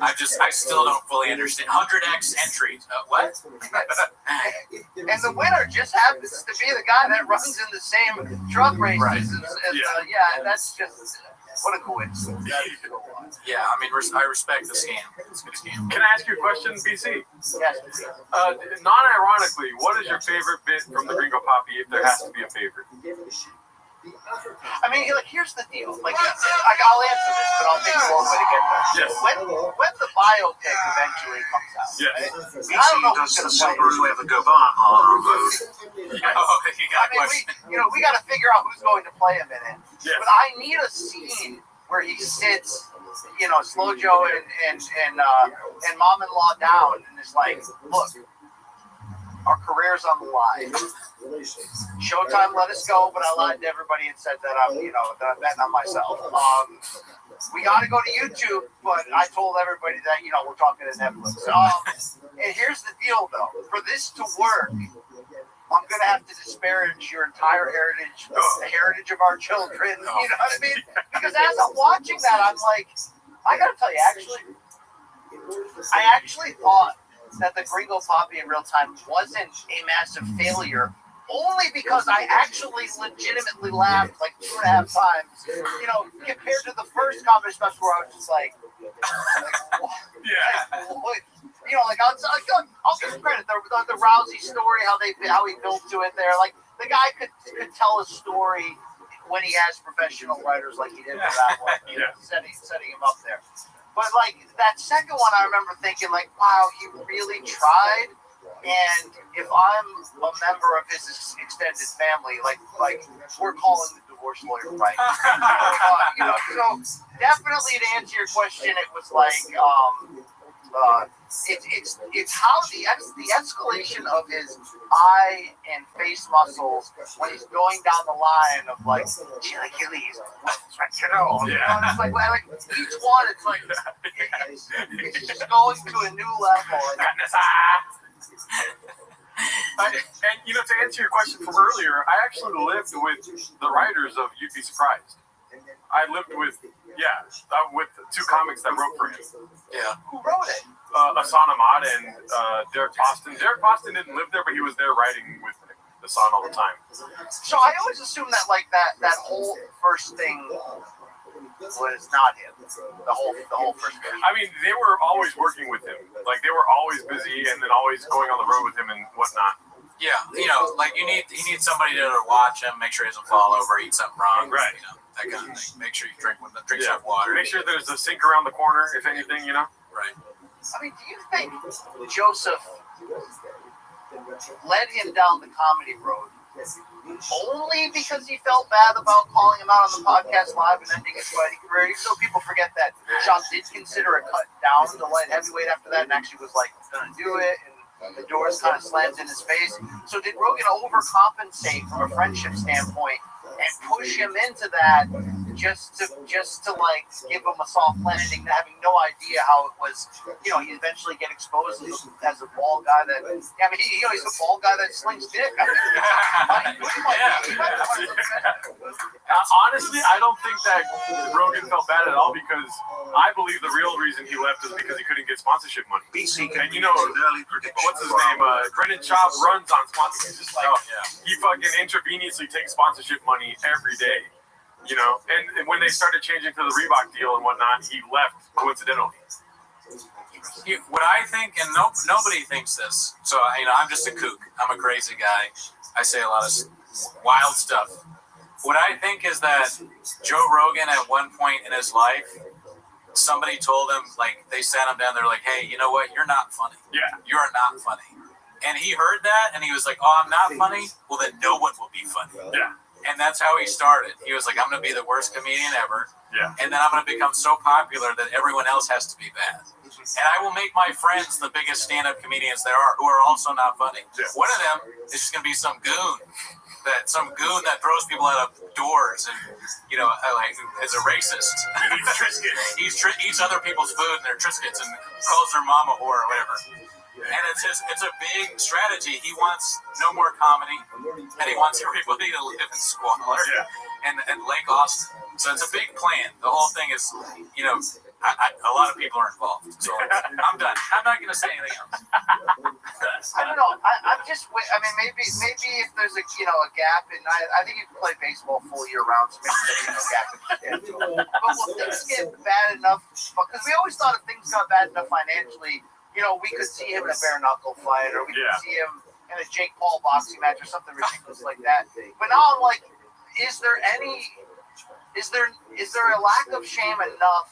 I still don't fully understand. 100x entries. What? And the winner just happens to be the guy that runs in the same truck races. That's just. What a coincidence. Yeah, I mean, I respect the scam. It's a good scam. Can I ask you a question, BC? Yes. Non-ironically, what is your favorite bit from the Gringo Poppy, if there has to be a favorite? I mean, here's the deal. Like, I'll answer this, but I'll take a long way to get there. Yes. When the biopic eventually comes out, yes. I don't know who's going to play it. We got to figure out who's going to play him in it. Yes. But I need a scene where he sits, Slow Joe and Mom-in-Law down and is like, look, our career's on the line. Showtime let us go, but I lied to everybody and said that I'm betting on myself. We got to go to YouTube, but I told everybody that, we're talking to Netflix. And here's the deal, though. For this to work, I'm going to have to disparage your entire heritage, the heritage of our children. You know what I mean? Because as I'm watching that, I'm like, I got to tell you, I actually thought that the Gringo Poppy in real time wasn't a massive failure, only because I actually legitimately laughed like 2.5 times, compared to the first comedy special where I was just like I'll give him credit. The Rousey story, how he built to it there. Like, the guy could tell a story when he has professional writers like he did for that one, setting him up there. But, like, that second one, I remember thinking, like, wow, he really tried. And if I'm a member of his extended family, like we're calling the divorce lawyer, right? So definitely to answer your question, it was like it's how the escalation of his eye and face muscles when he's going down the line of like Achilles, it's like each one, it's like it's just going to a new level. And to answer your question from earlier, I actually lived with the writers of You'd Be Surprised. I lived with two comics that wrote for him. Yeah. Who wrote it? Hassan Ahmad and Derek Boston. Derek Boston didn't live there, but he was there writing with Hassan all the time. So I always assumed that like that whole first thing was not him. The whole first thing. I mean, they were always working with him. Like they were always busy and then always going on the road with him and whatnot. Yeah, like you need somebody to watch him, make sure he doesn't fall over, eat something wrong, right? That kind of thing. Make sure you drink enough water. Make sure there's a sink around the corner, if anything, Right. I mean, do you think Joseph led him down the comedy road only because he felt bad about calling him out on the podcast live and ending his fighting career? Even though people forget that Sean did consider a cut down to light heavyweight after that and actually was like going to do it, and the doors kind of slammed in his face. So did Rogan overcompensate from a friendship standpoint and push him into that just to like give him a soft landing, having no idea how it was? He eventually get exposed as a bald guy that, he's a bald guy that slings dick. Honestly, I don't think that Rogan felt bad at all because I believe the real reason he left is because he couldn't get sponsorship money. And what's his name? Brendan Schaub runs on sponsorship. He's just like, he fucking intravenously takes sponsorship money every day. And when they started changing to the Reebok deal and whatnot, he left coincidentally. What I think, and nobody thinks this, so I'm just a kook. I'm a crazy guy. I say a lot of wild stuff. What I think is that Joe Rogan, at one point in his life, somebody told him, like, they sat him down, they're like, hey, you know what? You're not funny. Yeah. You are not funny. And he heard that, and he was like, oh, I'm not funny? Well, then no one will be funny. Yeah. And that's how he started. He was like, I'm going to be the worst comedian ever. Yeah. And then I'm going to become so popular that everyone else has to be bad. And I will make my friends the biggest stand-up comedians there are, who are also not funny. Yeah. One of them is just going to be some goon that throws people out of doors and, like, is a racist. He eats other people's food and their Triscuits and calls their mama whore or whatever. And it's a big strategy. He wants no more comedy, and he wants everybody to live in squalor and Lake Austin. So it's a big plan. The whole thing is, a lot of people are involved. So I'm done. I'm not going to say anything else. I don't know. Maybe if there's a gap, and I think you can play baseball full year round, so maybe there's no gap in the schedule. But will things get bad enough? Because we always thought if things got bad enough financially, we could see him in a bare knuckle fight, or we could see him in a Jake Paul boxing match, or something ridiculous like that. But now I'm like, is there a lack of shame enough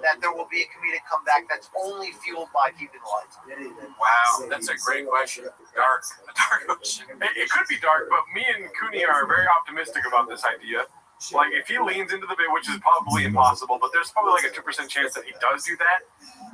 that there will be a comedic comeback that's only fueled by keeping the lights on? Wow, that's a great question. A dark question. It could be dark, but me and Cooney are very optimistic about this idea. Like, if he leans into the bit, which is probably impossible, but there's probably like a 2% chance that he does do that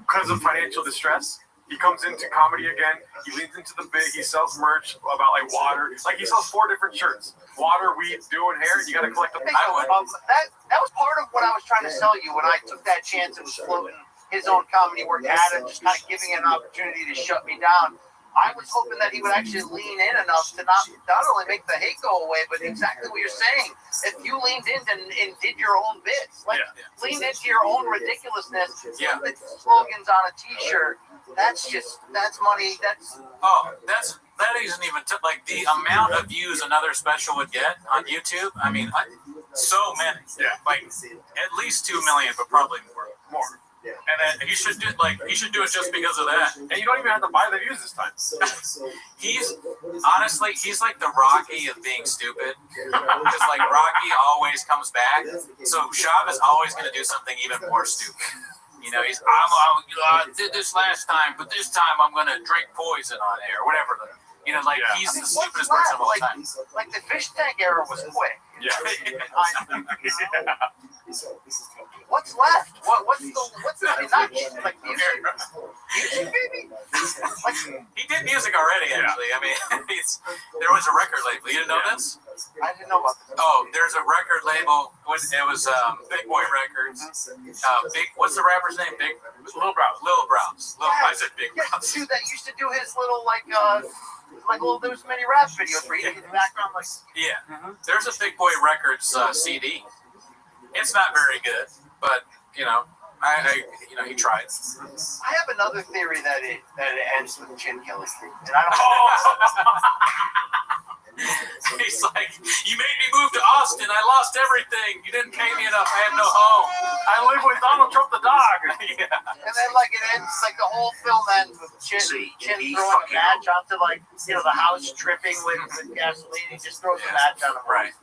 because of financial distress. He comes into comedy again. He leans into the bit. He sells merch about like water. Like, he sells 4 different shirts: water, weed, doing hair. You got to collect them. That was part of what I was trying to sell you when I took that chance and was floating his own comedy work at him, just kind of giving it an opportunity to shut me down. I was hoping that he would actually lean in enough to not only make the hate go away, but exactly what you're saying. If you leaned in and did your own bits, leaned into your own ridiculousness, put the slogans on a T-shirt, that's money. That isn't even like the amount of views another special would get on YouTube. I mean, so many. Yeah. Like at least 2 million, but probably more. And then he should do it just because of that. And you don't even have to buy the views this time. He's like the Rocky of being stupid. Because like Rocky always comes back. So Schaub is always going to do something even more stupid. I did this last time, but this time I'm going to drink poison on air or whatever. He's the stupidest person of all time. Like the fish tank era was quick. Yeah. What's left? What's the, I mean, not like music, baby? Like, He did music already, actually. I mean, there was a record label. You didn't know this? I didn't know about this. Oh, there's a record label. It was Big Boy Records. What's the rapper's name? Lil Browns. I said Big Browns. Dude that used to do his little there was many rap videos where he did the background like. Yeah, there's a Big Boy Records CD. It's not very good, but he tried. I have another theory that it ends with chin killing, and I don't. He's like, you made me move to Austin. I lost everything. You didn't pay me enough. I had no home. I live with Donald Trump the dog. Yeah. And then it ends the whole film ends with Chin throwing a match onto the house dripping with gasoline. He just throws a match on him. Right.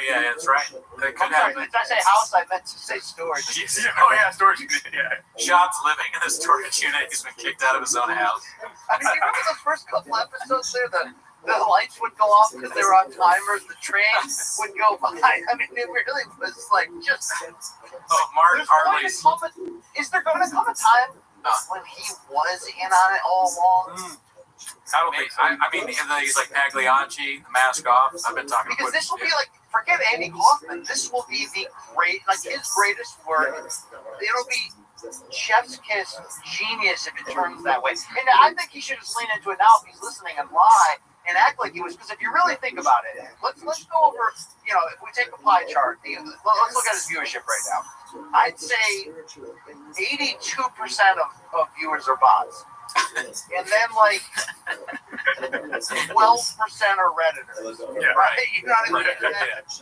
Yeah, that's right. That could happen. Did I say house? I meant to say storage. Oh yeah, storage unit. Yeah. Sean's living in a storage unit. He's been kicked out of his own house. I mean, you remember those first couple episodes there? The lights would go off because they were on timers. The train would go by. I mean, it really was just. Oh, Mark Harley's. Is there going to come a time when he was in on it all along? I don't think. I mean, he's like Pagliacci, the mask off. I've been talking because this will be forget Andy Kaufman. This will be the his greatest work. It'll be chef's kiss genius if it turns that way. And I think he should just lean into it now if he's listening and lie and act like he was. Because if you really think about it, let's go over. If we take a pie chart, let's look at his viewership right now. I'd say 82% of viewers are bots. And then 12% are Redditors. Yeah. Right? You know what I mean?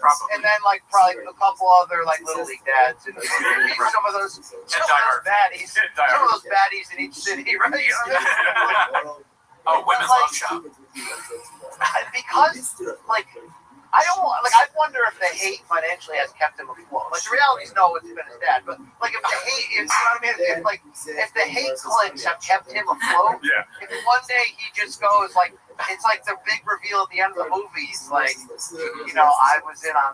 Probably. And then probably a couple other little league dads and some of those baddies. Some of those baddies in each city, right? You know what I mean? Oh, women love shop. Because I don't I wonder if the hate financially has kept him afloat. The reality is no, it's been his dad. But if the hate, you know what I mean? If the hate clicks have kept him afloat, if one day he just goes it's like the big reveal at the end of the movie. He's I was in on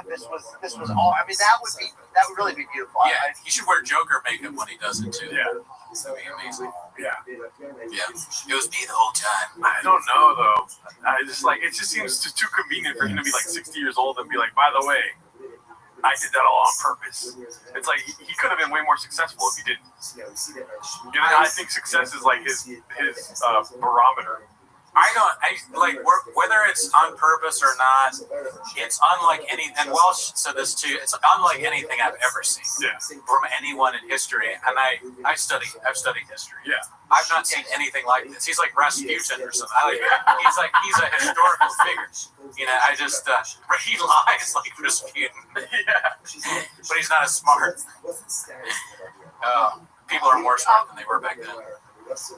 this. This was all. I mean, that would really be beautiful. Yeah, he should wear Joker makeup when he does it too. Yeah. That would be amazing. Yeah. It was me the whole time. I don't know though. I just it just seems too convenient for him to be 60 years old and be by the way, I did that all on purpose. It's he could have been way more successful if he didn't. I think success is his barometer. Whether it's on purpose or not, it's unlike anything. And Welsh said this too. It's unlike anything I've ever seen from anyone in history. And I've studied history. Yeah, I've not seen anything like this. He's like Rasputin or something. He's a historical figure. I just he lies like Rasputin. But he's not as smart. People are more smart than they were back then.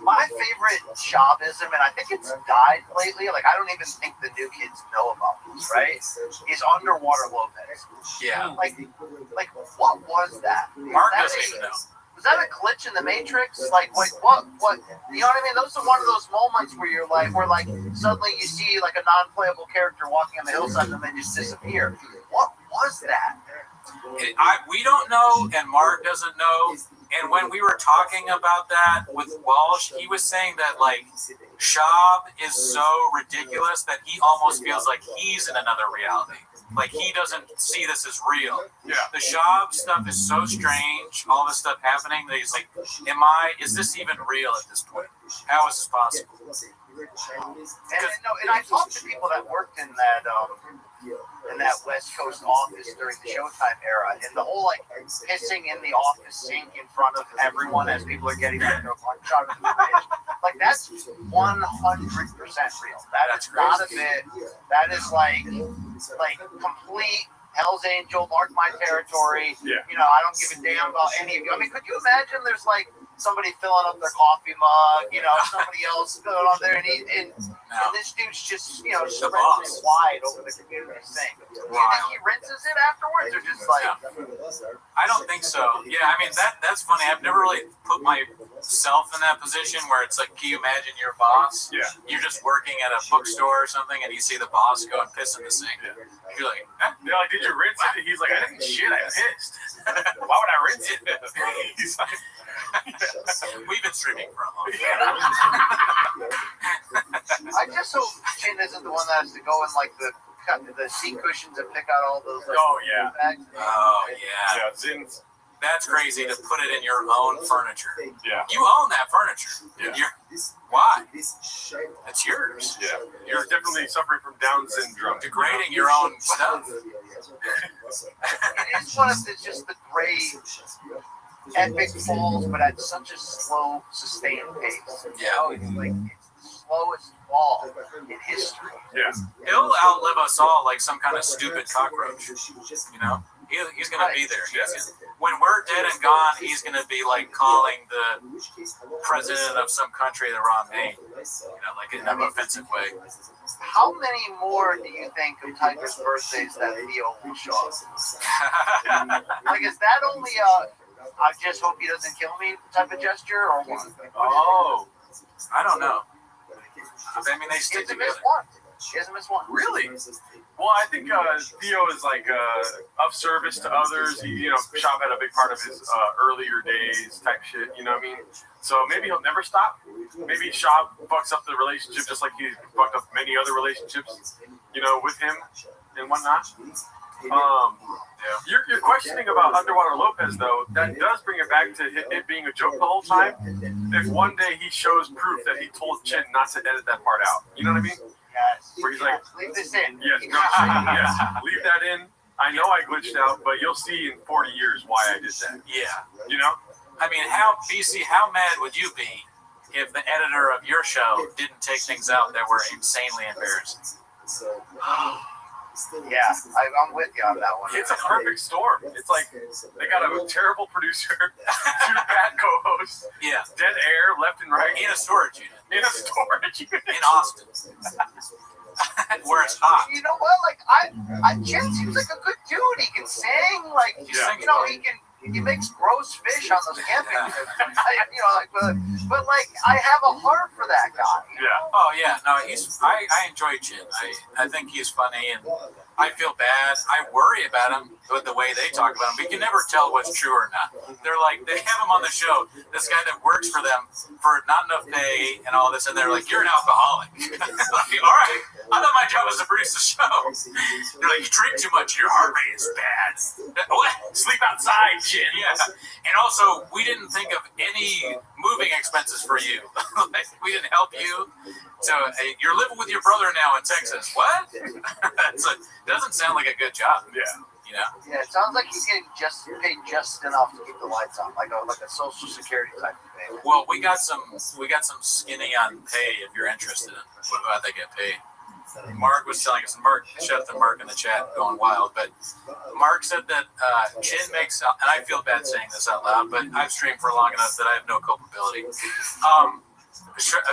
My favorite Chavism, and I think it's died lately. I don't even think the new kids know about this, right? Is Underwater Lopez. Yeah. What was that? Mark doesn't even know. Was that a glitch in the Matrix? What? You know what I mean? Those are one of those moments where you're where suddenly you see a non-playable character walking on the hillside and they just disappear. What was that? We don't know, and Mark doesn't know. And when we were talking about that with Walsh, he was saying that Shab is so ridiculous that he almost feels like he's in another reality. He doesn't see this as real. Yeah. The Shab stuff is so strange, all this stuff happening, that he's is this even real at this point? How is this possible? And I talked to people that worked in that West Coast office during the Showtime era, and the whole pissing in the office sink in front of everyone as people are getting their lunch out of the fridge. That's 100% real. That is not a bit. That is complete Hell's Angel, mark my territory. Yeah. I don't give a damn about any of you. I mean, could you imagine there's somebody filling up their coffee mug, somebody else going on there and And this dude's just, The spreading boss. it wide over the community sink. Do you think he rinses it afterwards, or just like? I don't think so. Yeah, I mean that's funny. I've never really put myself in that position where it's like, can you imagine your boss? Yeah. You're just working at a bookstore or something, and you see the boss go and piss in the sink. You're like, They're like, did you rinse it? He's like, I didn't shit, I pissed. Why would I rinse it? He's like, we've been streaming for a long I just hope Chin isn't the one that has to go in like the seat cushions and pick out all those. Like, bags. Oh yeah. Yeah, Zin's. That's crazy to put it in your own furniture. Yeah. You own that furniture. Yeah. Why? It's yours. Yeah. You're definitely suffering from Down syndrome. Degrading your own stuff. It's one of just the great epic falls, but at such a slow, sustained pace. Yeah. It's like it's the slowest fall in history. Yeah. He'll outlive us all like some kind of stupid cockroach. You know? He's going to be there. When we're dead and gone, he's going to be like calling the president of some country the wrong name. Like in an offensive way. How many more do you think of Tiger's birthdays that Theo will show up? Like, is that only I just hope he doesn't kill me type of gesture, or what? Oh, I don't know. I mean, they stick together. She hasn't missed one. Really? Well, I think Theo is like of service to others. He, shop had a big part of his earlier days type shit. You know what I mean? So maybe he'll never stop. Maybe Shop fucks up the relationship just like he fucked up many other relationships, with him and whatnot. You're questioning about Underwater Lopez, though. That does bring it back to it being a joke the whole time. If one day he shows proof that he told Chin not to edit that part out, you know what I mean? Yes. Where he's like, leave this in. Yes, yes, leave that in. I know I glitched out, but you'll see in 40 years why I did that. Yeah. I mean, how mad would you be if the editor of your show didn't take things out that were insanely embarrassing? Yeah, I'm with you on that one. It's a perfect storm. It's like they got a terrible producer, 2 bad co-hosts, dead air left and right. In a storage unit. In Austin. Where it's hot. You know what? Like, Chin seems like a good dude. He can sing. Like, he makes gross fish on those camping trips. But I have a heart for that guy. Yeah. Oh yeah. No, I enjoy Chin. I think he's funny, and I feel bad. I worry about him with the way they talk about him. We can never tell what's true or not. They're like, they have him on the show, this guy that works for them for not enough pay and all this, and they're like, you're an alcoholic. Like, all right, I thought my job was to produce the show. They're like, you drink too much, your heart rate is bad. What? Sleep outside, Chin. Yeah. And also, we didn't think of any moving expenses for you. Like, we didn't help you. So you're living with your brother now in Texas. What? Doesn't sound like a good job. Yeah. Yeah, it sounds like he's getting paid just enough to keep the lights on, like a Social Security type of thing. Well, we got some skinny on pay if you're interested in how they get paid. Mark was telling us, Chef and Mark in the chat going wild, but Mark said that Chin makes, and I feel bad saying this out loud, but I've streamed for long enough that I have no culpability.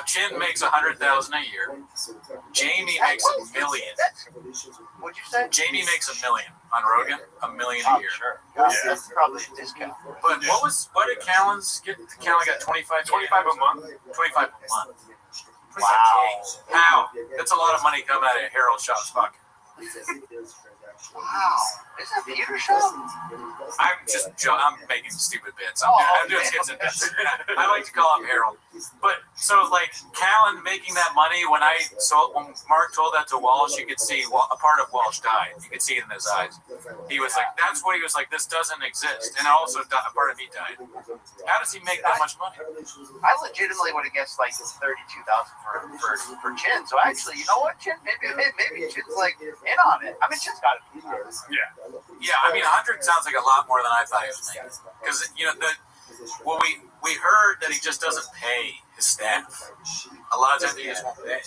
Chin makes $100,000 a year. Jamie makes $1 million. What'd you say? Jamie makes $1 million on Rogan. $1 million a year. Sure. Yeah. That's probably a discount. But what did Callan's get? Callan got 25 a month. 25 a month. Wow. How? That's a lot of money coming out of Harold Shop's pocket. Wow. Is that theater show? I'm making stupid bits. I'm doing skits and bits. I like to call him Harold. But so Callan making that money when Mark told that to Walsh, you could see a part of Walsh died. You could see it in his eyes. He was like, that's what he was like, this doesn't exist. And also a part of me died. How does he make that much money? I legitimately would have guessed like $32,000 for Chin. So actually, you know what, Chin? Maybe Chin's in on it. I mean, Chin's got to be. Yeah, I mean, 100 sounds like a lot more than I thought he was making. Because, we heard that he just doesn't pay his staff. A lot of times he just won't pay.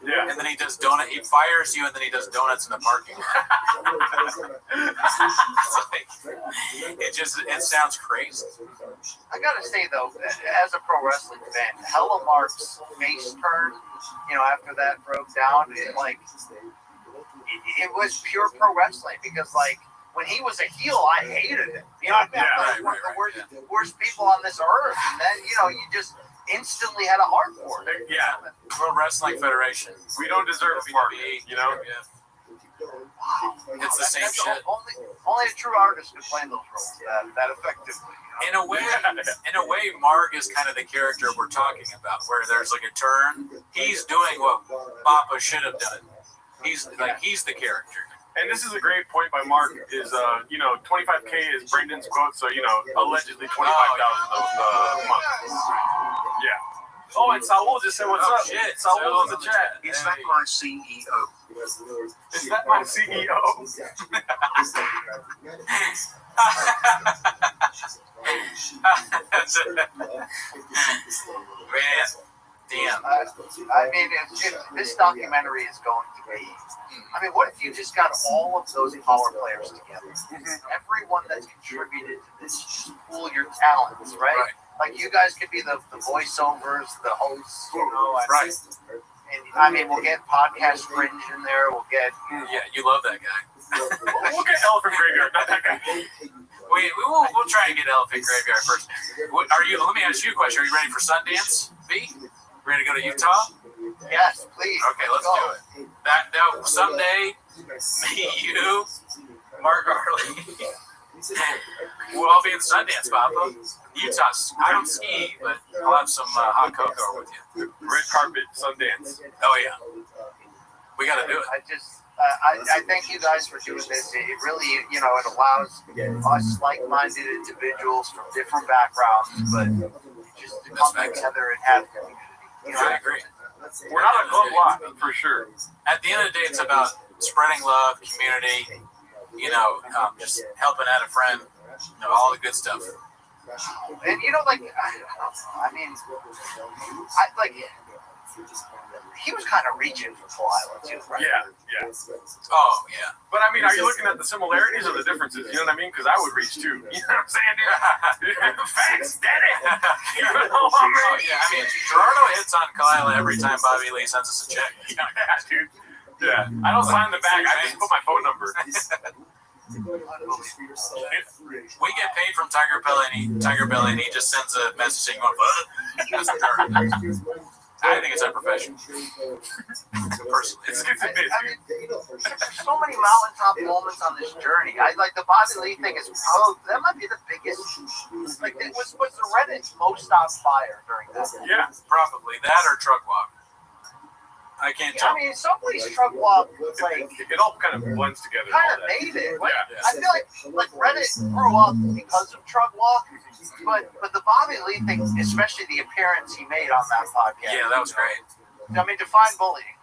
Yeah. And then he does he fires you, and then he does donuts in the parking lot. It sounds crazy. I gotta say though, as a pro wrestling fan, Hella Mark's face turn, after that broke down, it was pure pro wrestling because when he was a heel, I hated him. One of the worst people on this earth, and then you just instantly had a heart for it. Yeah, World Wrestling Federation. We don't deserve Mark. Wow. It's the same shit. Only a true artist could play those roles that effectively. In a way, Marg is kind of the character we're talking about, where there's like a turn. He's doing what Papa should have done. He's the character. And this is a great point by Mark. Is 25K is Brendan's quote. So allegedly 25,000 a month. Yeah. Oh, and Saul just said, "What's up?" Shit. Saul in the chat. Is that my CEO? Is that my CEO? Man, damn. I mean, if this documentary is going to be, what if you just got all of those power players together? Everyone that's contributed to this, just pool your talents, right? Like you guys could be the voiceovers, the hosts, Right. And we'll get podcast Fringe in there. We'll get. Yeah, you love that guy. We'll get Elephant Graveyard, not that guy. We'll try and get Elephant Graveyard first. Let me ask you a question. Are you ready for Sundance, B? Ready to go to Utah? Yes, please. Okay, let's do it. That someday, me, you, Mark Harley, we'll all be in Sundance, Papa. Utah. I don't ski, but I'll have some hot cocoa with you. Red carpet, Sundance. Oh yeah, we got to do it. I thank you guys for doing this. It really, it allows us like-minded individuals from different backgrounds, but just to come together and have community. I agree. We're not a club lot, for sure. At the end of the day, it's about spreading love, community, just helping out a friend, all the good stuff. And he was kind of reaching for Kalila too, right? Yeah. Oh, yeah. But are you looking at the similarities or the differences? You know what I mean? Because I would reach too. You know what I'm saying, dude? Facts, daddy. Gerardo hits on Kalila every time Bobby Lee sends us a check. Yeah, dude. Yeah. I don't sign the back. I just put my phone number. We get paid from Tiger Belly, and he just sends a message saying, "What?" I think it's unprofessional. Personally, there's so many mountaintop moments on this journey. The Bobby Lee thing is probably that might be the biggest. Was the Reddit most on fire during that? Yeah, probably that or Truck Walk. I can't tell. Somebody's Truck Walk it all kind of blends together. Kind of made it. I feel like Reddit grew up because of Truck Walk. But the Bobby Lee thing, especially the appearance he made on that podcast. Yeah, that was great. Define bullying.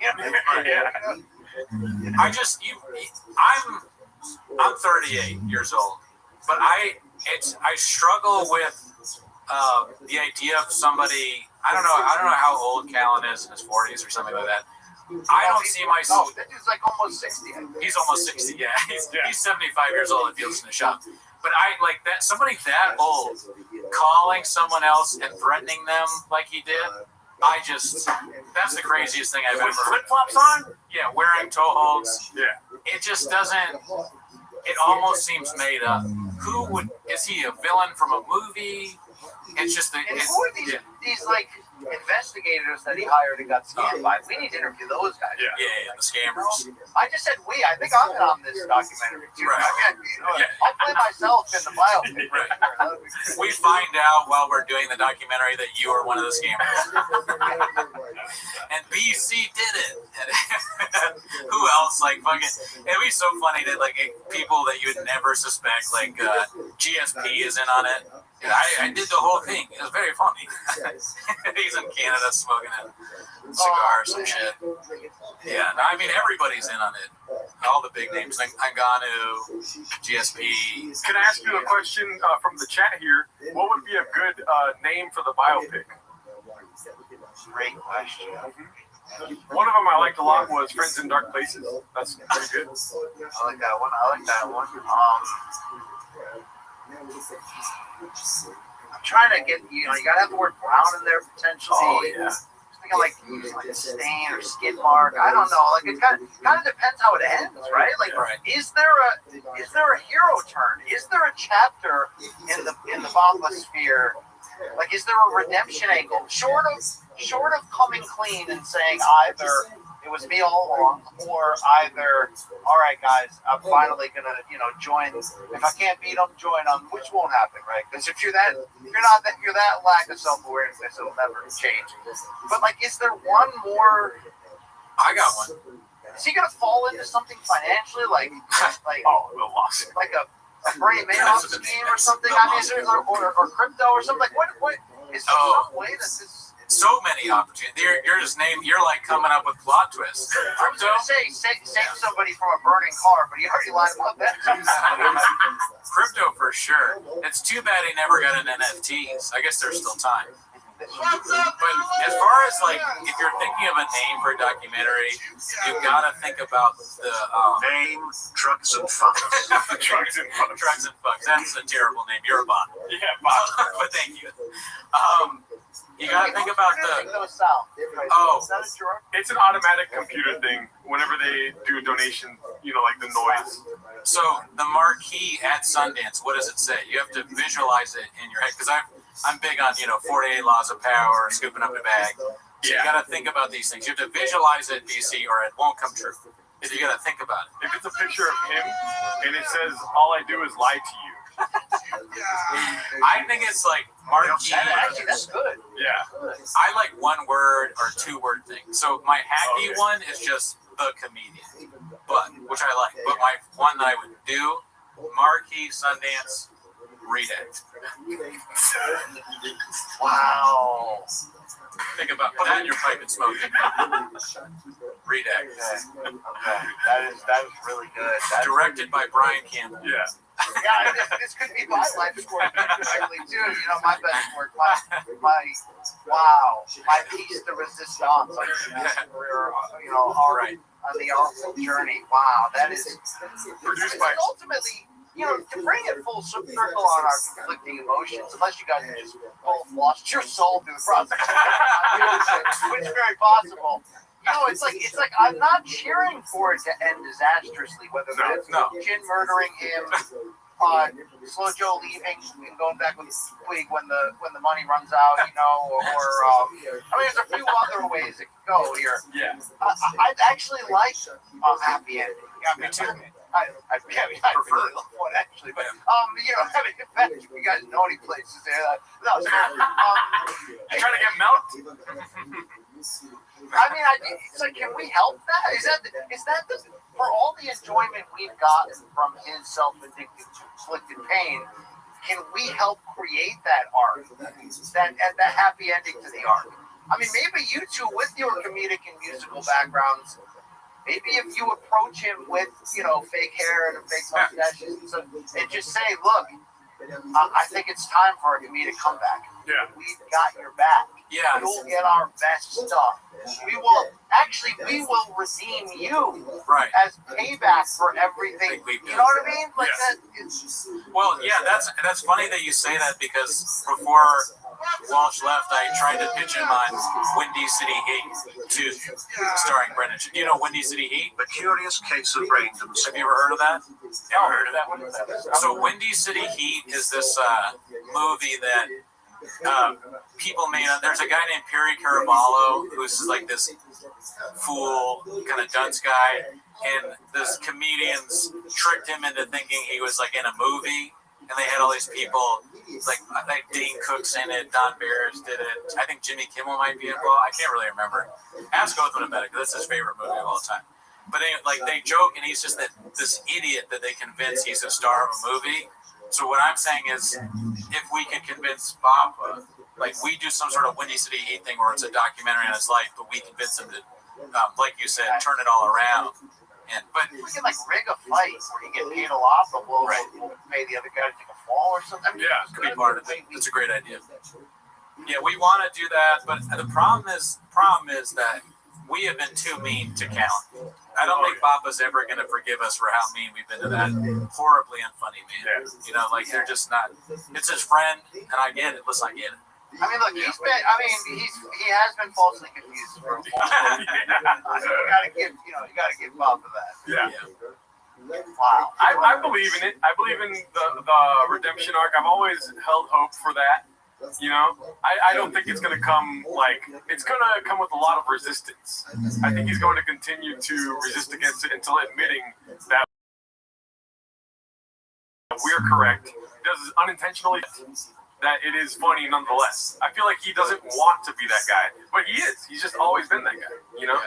I'm 38 years old, but I struggle with the idea of somebody. I don't know how old Callan is in his 40s or something like that. I don't see myself. That dude's like almost 60. He's almost 60. Yeah, he's 75 years old if he lives in the shop. But I like that somebody that old calling someone else and threatening them like he did. That's the craziest thing I've ever heard. Flip flops on? Yeah, wearing toe holds. Yeah. It just doesn't. It almost seems made up. Is he a villain from a movie? It's just the. And who are these investigators that he hired and got scammed by? We need to interview those guys. Yeah, the scammers. I just said we. I think I'm on this documentary too. Right. I'll play myself in the biopic. Right. We find out while we're doing the documentary that you are one of the scammers. And BC did it. Who else? It'd be so funny that people that you would never suspect, GSP is in on it. I did the whole thing. It was very funny. He's in Canada smoking a cigar or some shit. Yeah, everybody's in on it. All the big names, Ngannou, GSP. Can I ask you a question from the chat here? What would be a good name for the biopic? Great question. One of them I liked a lot was Friends in Dark Places. That's pretty good. I like that one. I'm trying to get, you gotta have the word brown in there potentially. Oh, yeah. Thinking like a stain or skid mark. I don't know. Like it kind of depends how it ends, right? Like, is there a hero turn? Is there a chapter in the Bothlasphere? Like, is there a redemption angle? Short of coming clean and saying either it was me all along, or either, all right, guys, I'm finally gonna, join. If I can't beat them, join them, which won't happen, right? Because if you're that lack of self-awareness, it'll never change. But like, is there one more? I got one. Is he gonna fall into something financially, like like a Bernie Madoff scheme or something? I mean, is there, or crypto or something? Like, what is there some way that this? So many opportunities. You're just you're like coming up with plot twists. I was going to say, save somebody from a burning car, but he already lied about that. Crypto for sure. It's too bad he never got into NFTs. I guess there's still time. But as far as like, if you're thinking of a name for a documentary, you gotta think about the name Drugs and Fucks. Drugs and Fucks. That's a terrible name. You're a bot. Yeah, bot. But thank you. You gotta think about the. It's an automatic computer thing. Whenever they do a donation, like the noise. So the marquee at Sundance, what does it say? You have to visualize it in your head, because I'm big on 48 laws of power, scooping up the bag. So you gotta think about these things. You have to visualize it, BC, or it won't come true. So you gotta think about it. If it's a picture of him and it says all I do is lie to you. I think it's like marquee. Actually, that's good. Yeah. I like one word or 2 word things. So my hacky one is just the comedian, which I like. But my one that I would do, marquee, Sundance, Redact. Wow. Think about that in your pipe and smoke it. Redact. Okay. That is really good. Directed by Brian Campbell. Yeah. Yeah, this could be my life score actually too. My best work, my piece de resistance, career, on the awful journey. Wow, that is produced by ultimately. To bring it full circle on our conflicting emotions, unless you guys just both lost your soul through the process, which is very possible. It's like I'm not cheering for it to end disastrously, whether it's Jin murdering him, Slow Joe leaving and going back with Puig when the money runs out, there's a few other ways it could go here. Yeah. I'd actually like a happy ending. Yeah, me too. I really love one actually, but in fact, if you guys know any places there, you trying to get milked? It's like, can we help that? Is that for all the enjoyment we've gotten from his self-inflicted pain? Can we help create that arc, that happy ending to the arc? Maybe you two with your comedic and musical backgrounds. Maybe if you approach him with, fake hair and a fake mustache and just say, look, I think it's time for a comedic comeback. Yeah. We've got your back. Yeah. You'll get our best stuff. We will redeem you as payback for everything. You know what I mean? Like that. Well, yeah, that's funny that you say that, because before Walsh left, I tried to pitch him on Windy City Heat 2, starring Brendan. Do you know Windy City Heat? The Curious Case of Braindom. Have you ever heard of that? Never heard of that one. So Windy City Heat is this movie that people made. There's a guy named Perry Caraballo who's like this fool, kind of dunce guy, and this comedians tricked him into thinking he was like in a movie. And they had all these people, like Dane Cook's in it, Don Barris did it. I think Jimmy Kimmel might be involved. I can't really remember. Ask Othman about it, because that's his favorite movie of all time. But anyway, they joke, and he's just this idiot that they convince he's a star of a movie. So what I'm saying is, if we can convince Papa, like we do some sort of Windy City Heat thing where it's a documentary on his life, but we convince him to, like you said, turn it all around. But we can rig a fight where you get paid a lot, but we'll pay the other guy to take a fall or something. Yeah, could be part of it. That's a great idea. Yeah, we want to do that, but the problem is that we have been too mean to count. I don't think Papa's ever going to forgive us for how mean we've been to that horribly unfunny man. You know, like they're just not. It's his friend, and I get it. Listen, I get it. I mean, look, he has been falsely confused for a while. You gotta give Papa that. Yeah. Wow. I believe in it. I believe in the redemption arc. I've always held hope for that. You know, I don't think it's gonna come it's gonna come with a lot of resistance. I think he's going to continue to resist against it until admitting that we're correct. Does it unintentionally, that it is funny nonetheless. I feel like he doesn't want to be that guy, but he is. He's just always been that guy, you know?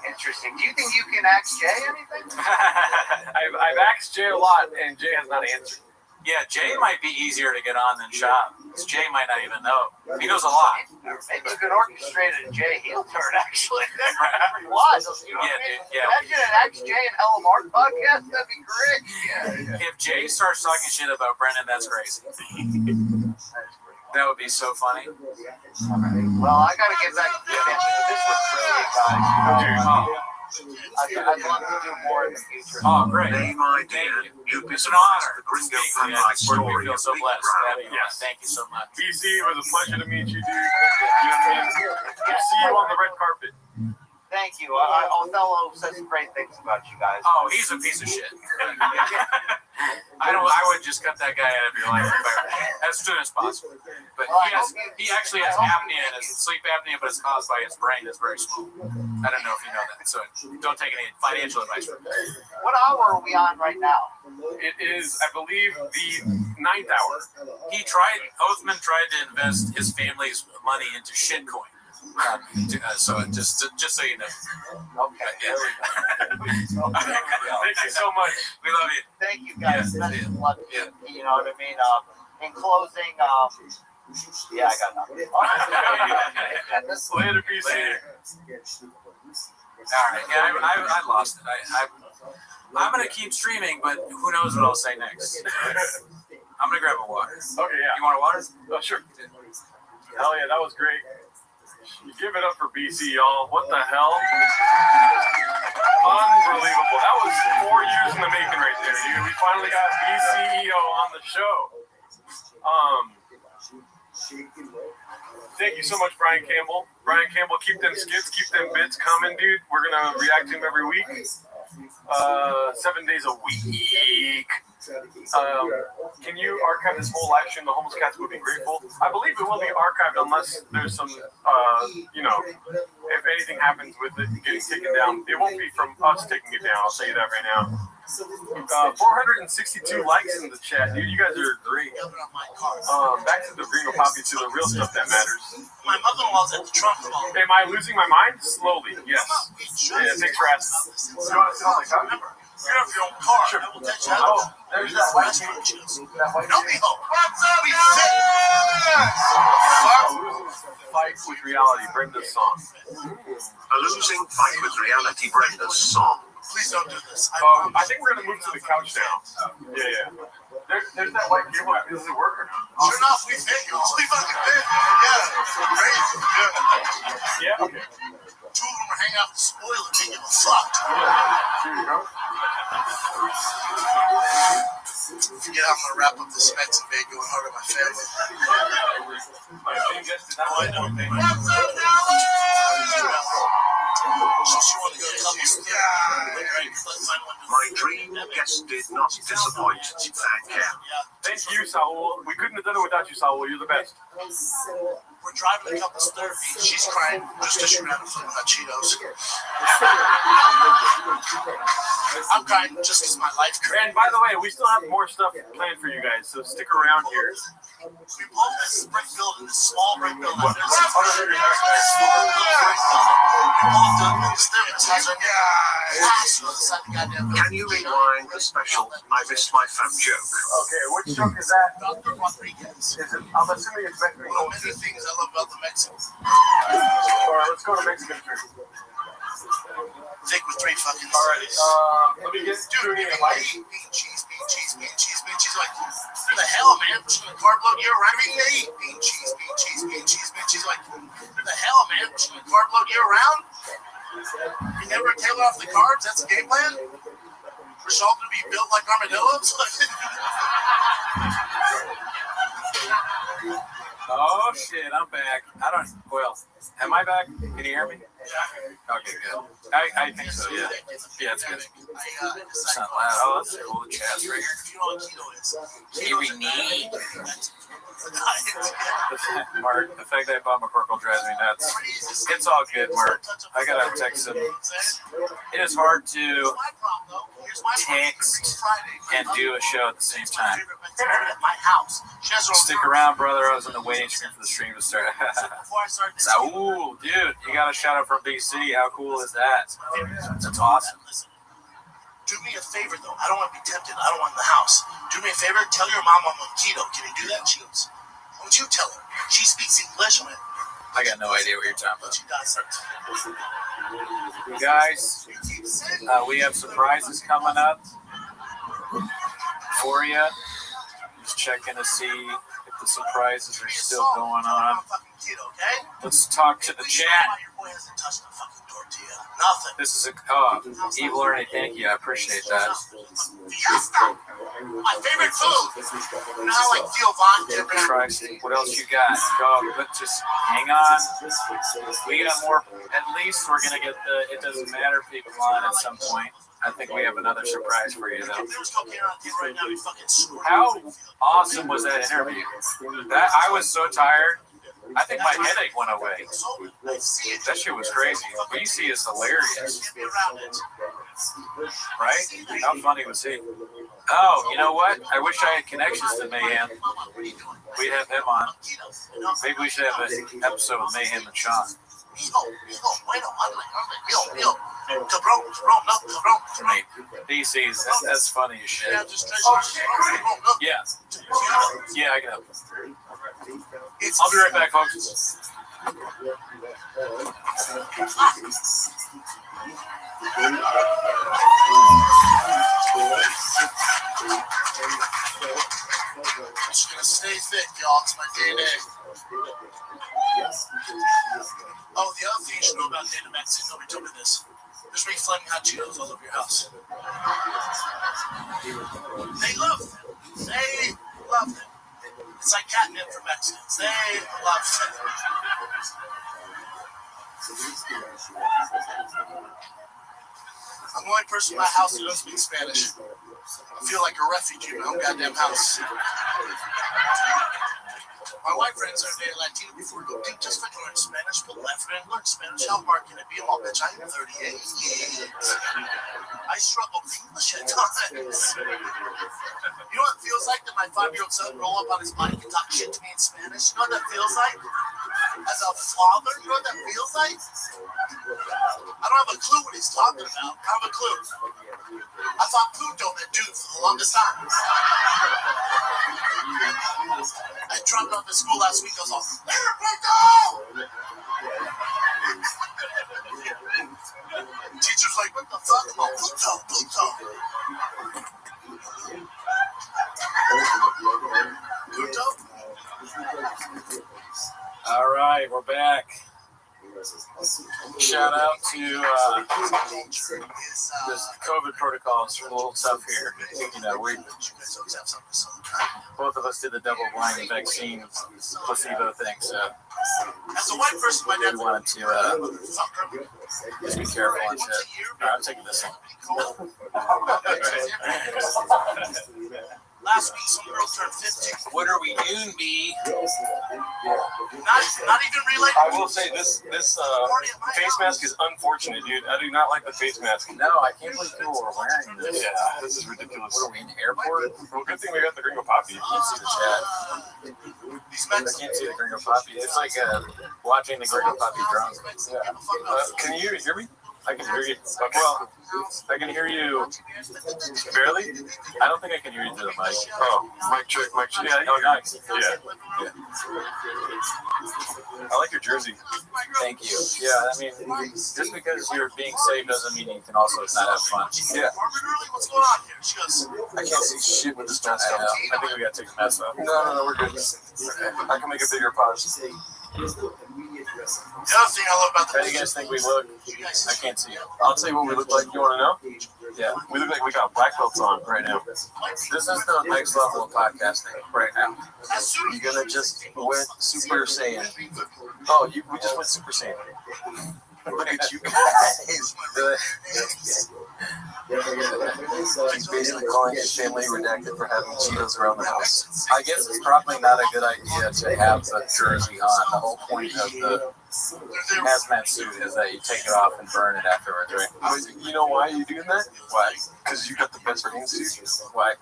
Interesting. Do you think you can ask Jay anything? I've asked Jay a lot, and Jay has not answered. Yeah, Jay might be easier to get on than Shop. Jay might not even know. He knows a lot. Maybe you could orchestrate a Jay heel turn, actually. That'd be wild. You know what I mean? Imagine an ex-Jay and Ella Mark podcast. That'd be great. Yeah. If Jay starts talking shit about Brendan, that's crazy. That would be so funny. Well, I gotta get back to the event. This was brilliant, guys. I'd love to do more in the future. Oh, great. Hey, my dear, It's an honor. the Gringo We Sunlight story. feel so Big blessed. proud. Yes. Thank you so much. BC, it was a pleasure to meet you, dude. You know what I mean? We'll see you on the red carpet. Thank you. Othello says great things about you guys. Oh, he's a piece of shit. I would just cut that guy out of your life as soon as possible. But he actually has apnea, and it's sleep apnea, but it's caused by his brain that's very small. I don't know if you know that, so don't take any financial advice from me. What hour are we on right now? It is, I believe, the 9th hour. Oathman tried to invest his family's money into shitcoin. So just so you know. Okay. Thank you so much. We love you. Thank you guys. Best of luck. You know what I mean? In closing, yeah, I got nothing. Later, PC. All right. Yeah, I lost it. I'm gonna keep streaming, but who knows what I'll say next. I'm gonna grab a water. Okay, yeah. You want a water? Oh, sure. Hell yeah, that was great. Give it up for BC, y'all. What the hell? Unbelievable. That was 4 years in the making right there, dude. We finally got BCEO on the show. Thank you so much, Brian Campbell. Brian Campbell, keep them skits, keep them bits coming, dude. We're going to react to him every week. 7 days a week. Can you archive this whole live stream? The homeless cats would be grateful. I believe it will be archived unless there's some, if anything happens with it getting taken down. It won't be from us taking it down. I'll tell you that right now. 462 likes in the chat, dude. You guys are great. Back to the Gringo Poppy, to the real stuff that matters. My mother-in-law's at the Trump phone. Am I losing my mind? Slowly, yes. Yeah, thanks for asking. You want to sit on the couch? You have your own car. Sure. I will take you out. Oh, there's that white dude. What's up, Fight with reality, Brenda's song. A losing fight with reality, Brenda's song. Please don't do this. I think we're going to move to the couch now. Yeah. There's that white cable. Does it work or not? Sure enough, we think. We fucking did. Yeah. Crazy. Yeah, okay. Two of them are hanging out the spoiler, they give a fuck. Here you go. Forget I'm gonna wrap up this Mexican bag going hard on my family. My dream guest did not like no thing. What's up, Dallas? My dream guest did not disappoint. Thank you. Thank you, Saul. We couldn't have done it without you, Saul. You're the best. We're driving to couples therapy. She's crying just as she ran a flip with hot Cheetos. I'm crying just because my life. And by the way, we still have more stuff planned for you guys, so stick around here. We bought this brick building, this small brick building. There's a small brick building. We bought the sterilizers. Can you rewind the special I Missed My Fam joke? Okay, which joke is that? Dr. Rodriguez. Is it, I'm assuming it's Mexican One of culture. many things I love about the Mexicans. Alright, let's go to Mexican food. Thick with 3 fucking Alright, let me get dude, doing it bean like cheese. Like, what the hell, man? Pushing the carb load year round. Bean cheese. Like, what the hell, man? Pushing the carb killing off the cards? That's the game plan? We're all going to be built like armadillos? Oh shit, I'm back. Am I back? Can you hear me? Okay, good. I think so, yeah. Yeah, it's good. It's not loud. Oh, that's cool. The chat's right here. Here we need. Mark, the fact that I bought McCorkle drives me nuts. It's all good, Mark. I gotta text him. It is hard to text and do a show at the same time. Stick around, brother. I was in the waiting screen for the stream to start. So, ooh, dude, you got a shout out from BC. How cool is that? That's awesome. Do me a favor, though. I don't want to be tempted. I don't want in the house. Do me a favor. Tell your mom I'm on keto. Can you do that? She goes, why don't you tell her? She speaks English. I got no idea what you're talking about. Guys, we have surprises coming up for you. Just checking to see if the surprises are still going on. Let's talk to the chat. Nothing. This is Evil Ernie, thank you. I appreciate that. My favorite food. Now I like feel vodka. Christ, what else you got? Go, but just hang on. We got more. At least we're gonna get the It Doesn't Matter people on at some point. I think we have another surprise for you, though. How awesome was that interview? I was so tired. I think my headache went away. That shit was crazy. BC is hilarious. Right? How funny was he? Oh, you know what? I wish I had connections to Mayhem. We'd have him on. Maybe we should have an episode with Mayhem and Sean. DC's, that's funny as shit. Yeah. Yeah, I can help. I'll be right back, folks. I'm just gonna stay thick, y'all. It's my DNA. Oh, the other thing you should know about Dynamax, nobody told me this. There's reflaming hot Cheetos all over your house. They love them. They love them. It's like catnip for Mexicans. They love them. I'm the only person in my house who doesn't speak Spanish. I feel like a refugee in my own goddamn house. My white friends are dating Latino before go, dude, just fucking learn Spanish, but left and learn Spanish. How hard can it be? I'm all, bitch, I'm 38. I struggle with English at times. You know what it feels like that my 5-year-old son roll up on his bike and talk shit to me in Spanish? You know what that feels like? As a father, you know what that feels like? I don't have a clue what he's talking about. I have a clue. I thought Pluto meant dude for the longest time. I dropped off at school last week. I was all, "There, Pluto!" Teacher's like, "What the fuck?" I'm all, Pluto, Pluto. Pluto? All right, we're back. Shout out to this COVID protocols. A little tough here. You know, both of us did the double-blind vaccine placebo thing, so as a white person, my dad wanted to just be careful and shit. All right, I'm taking this one. Last week, some girl turned 15. What are we doing, B? Not even related. I will say this face mask is unfortunate, dude. I do not like the face mask. No, I can't believe people are wearing this. Yeah, this is ridiculous. What are we in the airport? Well, good thing we got the Gringo Poppy. You can't see the chat. I can't see the Gringo Poppy. It's like watching the Gringo Poppy drunk. Yeah. Can you hear me? I can hear you. Okay. Well, I can hear you barely. I don't think I can hear you through the mic. Oh, mic check, mic check. Yeah, oh, nice. Yeah. I like your jersey. Thank you. Yeah, I mean, just because you're being safe doesn't mean you can also not have fun. Yeah. What's going on here? She goes, I can't see shit with this stuff. I think we gotta take a mess up. No, we're good. I can make a bigger pause. The other thing I love about How do you guys think we look? I can't see you. I'll tell you what we look like. You want to know? Yeah, we look like we got black belts on right now. This is the next level of podcasting right now. You're gonna just went Super Saiyan. Oh, we just went Super Saiyan. Look at you guys. He's basically calling his family redacted for having Cheetos around the house. I guess it's probably not a good idea to have the jersey on. The whole point of the hazmat suit is that you take it off and burn it afterwards, right? You know why you're doing that? Why? Because you got the best brains, dude. Why?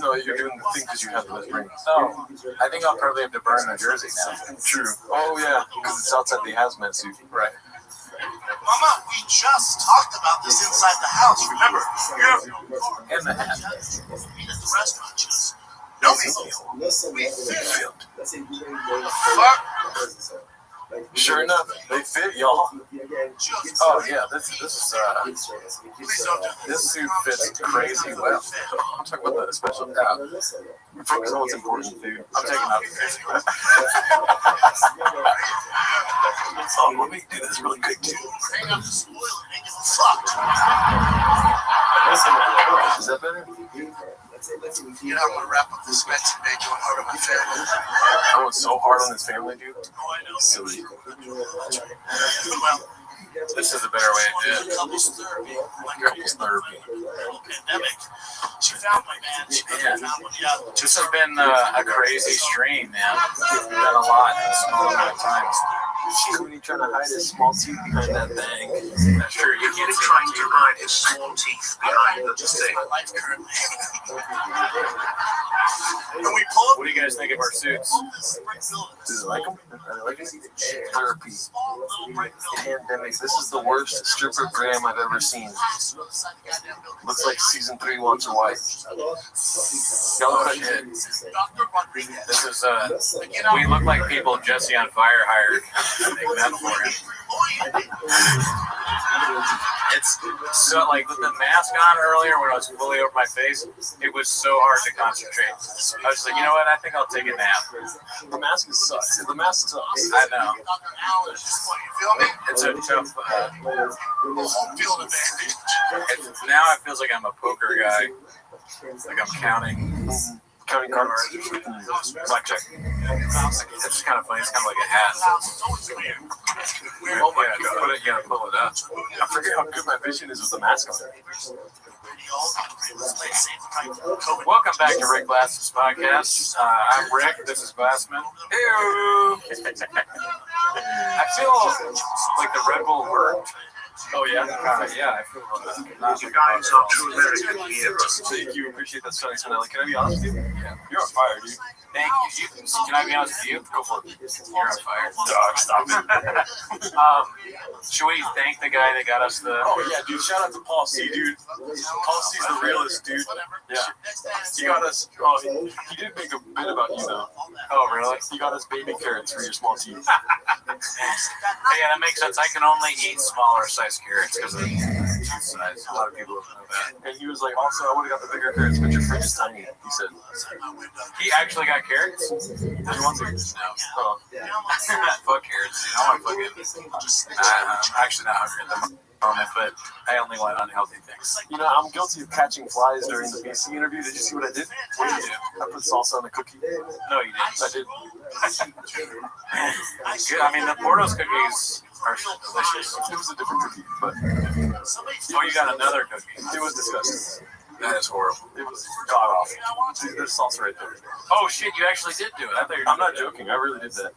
No, you're doing the thing because you have the best brains. Oh, I think I'll probably have to burn the jersey now. True. Oh, yeah, because it's outside the hazmat suit. Right. Mama, we just talked about this inside the house. Remember? In the hat. The restaurant just no big deal. We filmed. Fuck. Sure enough, they fit, y'all. Oh yeah, this is this suit fits crazy well. I'm talking about the special. Focus on what's important, dude. I'm taking out the Oh, let me do this really quick too. Fuck. Is that better? You know, I'm gonna wrap up this Mexican day going hard on my family. Going so hard on his family, dude. Oh, I know. Silly. Well, This is a better way to do it. couples therapy. Couples therapy. Pandemic. She found my man. She found one. Yeah. This has been a crazy stream, man. We've done a lot in a small amount of time. When he's trying to hide his small teeth behind that thing. That's true. You can't see trying to hide his small teeth behind the thing. My life currently. When we pull up, What do you guys think of our suits? Do they like them? Are they like it? Therapy. Pandemic. This is the worst stripper gram I've ever seen. Looks like season 3 wants a wife. Y'all look like shit. This is we look like people Jesse on Fire hired to make that for him. It's so like with the mask on earlier when I was fully over my face, it was so hard to concentrate. I was like, you know what? I think I'll take a nap. The mask is sucks. The mask sucks. I know. you feel me? It's a tough. Home field advantage. Now it feels like I'm a poker guy. Like I'm counting cards. Blackjack. It's just kind of funny. It's kind of like a hat. Oh my god! You gotta pull it up. I forget how good my vision is with the mask on. Welcome back to Rick Glass's podcast. I'm Rick. This is Glassman. Ew. I feel like the Red Bull worked. Oh yeah, yeah. I feel You guys are two American heroes. Thank you. Appreciate that starting finale. Can I be honest with you? Yeah. You're on fire, dude. Thank you. Can I be honest with you? Go for it. You're on fire. Dog, stop it. Should we thank the guy that got us the? Oh yeah, dude. Shout out to Paul C, dude. Paul C's the realest, dude. Yeah. He got us. Oh, he did make a bit about you though. Oh really? He got us baby carrots for your small teeth. Yeah, that makes sense. I can only eat smaller size carrots because of the tooth size. A lot of people don't know that. And he was like, also, I would have got the bigger carrots, but your fridge is tiny. He said. He actually got carrots? He wants it. No. Oh. Fuck carrots, dude. I want fucking. I'm actually not hungry at the moment, but I only want unhealthy things. You know, I'm guilty of catching flies during the BC interview. Did you see what I did? What did you do? I put salsa on the cookie. No, you didn't. I did. Good. I mean, the Portos cookies are delicious. It was a different cookie, but Oh, you got another cookie. it was disgusting. That is horrible. It was god awful. Dude, there's salsa right there. Oh shit, you actually did do it. I thought you were I'm not joking. I really did that.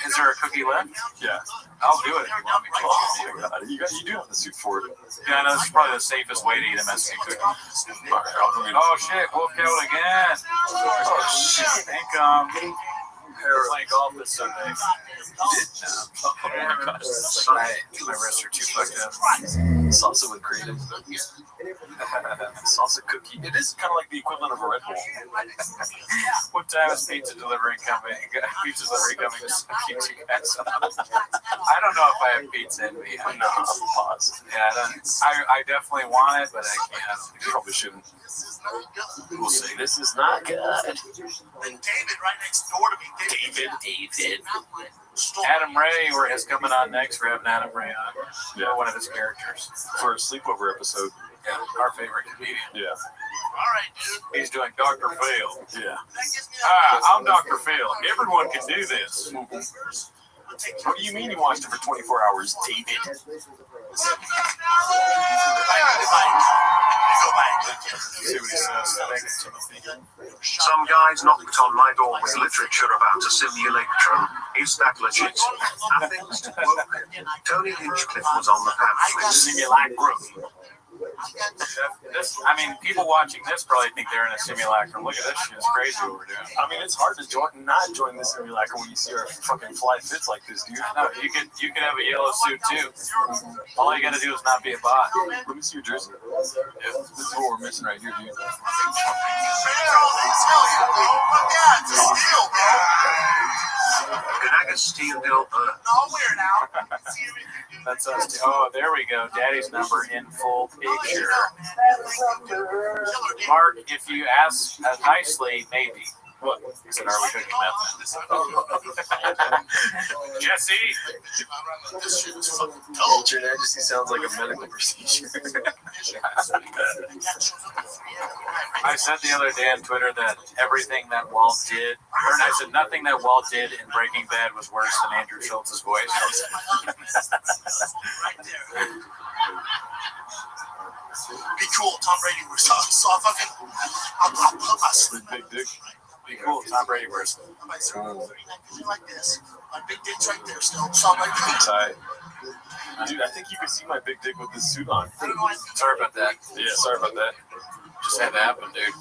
Is there a cookie left? Yeah. I'll do it if you want me to. Oh my god. You do have the suit for it. Yeah, I know this is probably the safest way to eat a Mexican cookie. Oh shit, wolf out again. Oh shit, income. Playing golf this Sunday. Oh my gosh. My wrists are too fucked up. Salsa with creative. Salsa cookie. It is kind of like the equivalent of a Red Bull. What time is pizza delivery coming? Pizza delivery coming to keep you guys up. I don't know if I have pizza in me. No, pause. Yeah, I definitely want it, but I can't. You probably shouldn't. We'll see. This is not good. Then David right next door to me. David. Adam Ray is coming on next. We're having Adam Ray on. Yeah. One of his characters. For a sleepover episode. Yeah, our favorite comedian. Yeah. All right, dude. He's doing Dr. Phil. Yeah. Hi, I'm Dr. Phil. Everyone can do this. What do you mean you watched it for 24 hours, David? See what he says. Some guys knocked on my door with literature about a simulacrum. Is that legit? Athens to woke. Tony Hinchcliffe was on the pamphlet. Simulacrum. I mean, people watching this probably think they're in a simulacrum. Look at this shit. It's crazy what we're doing. I mean, it's hard to not join the simulacrum when you see our fucking fly fits like this, dude. No, you could have a yellow suit too. All you gotta do is not be a bot. Let me see your jersey. Yeah, this is what we're missing right here, dude. Ganaga Steel Bill Nowhere now. That's us. Oh, there we go. Daddy's number in full picture. Mark, if you ask nicely, maybe. What? He said, are we cooking meth? Jesse! Your Majesty sounds like a medical procedure. I said the other day on Twitter that everything that Walt did, or I said nothing that Walt did in Breaking Bad was worse than Andrew Schultz's voice. Be cool, Tom Brady. We're so fucking. I'll put my Big dick. Be cool, Tom Brady wears. like this. My big dick's right there still. So I'm like, Tight. Dude, I think you can see my big dick with this suit on. Sorry about that. Yeah, sorry about that. Just had to happen, dude.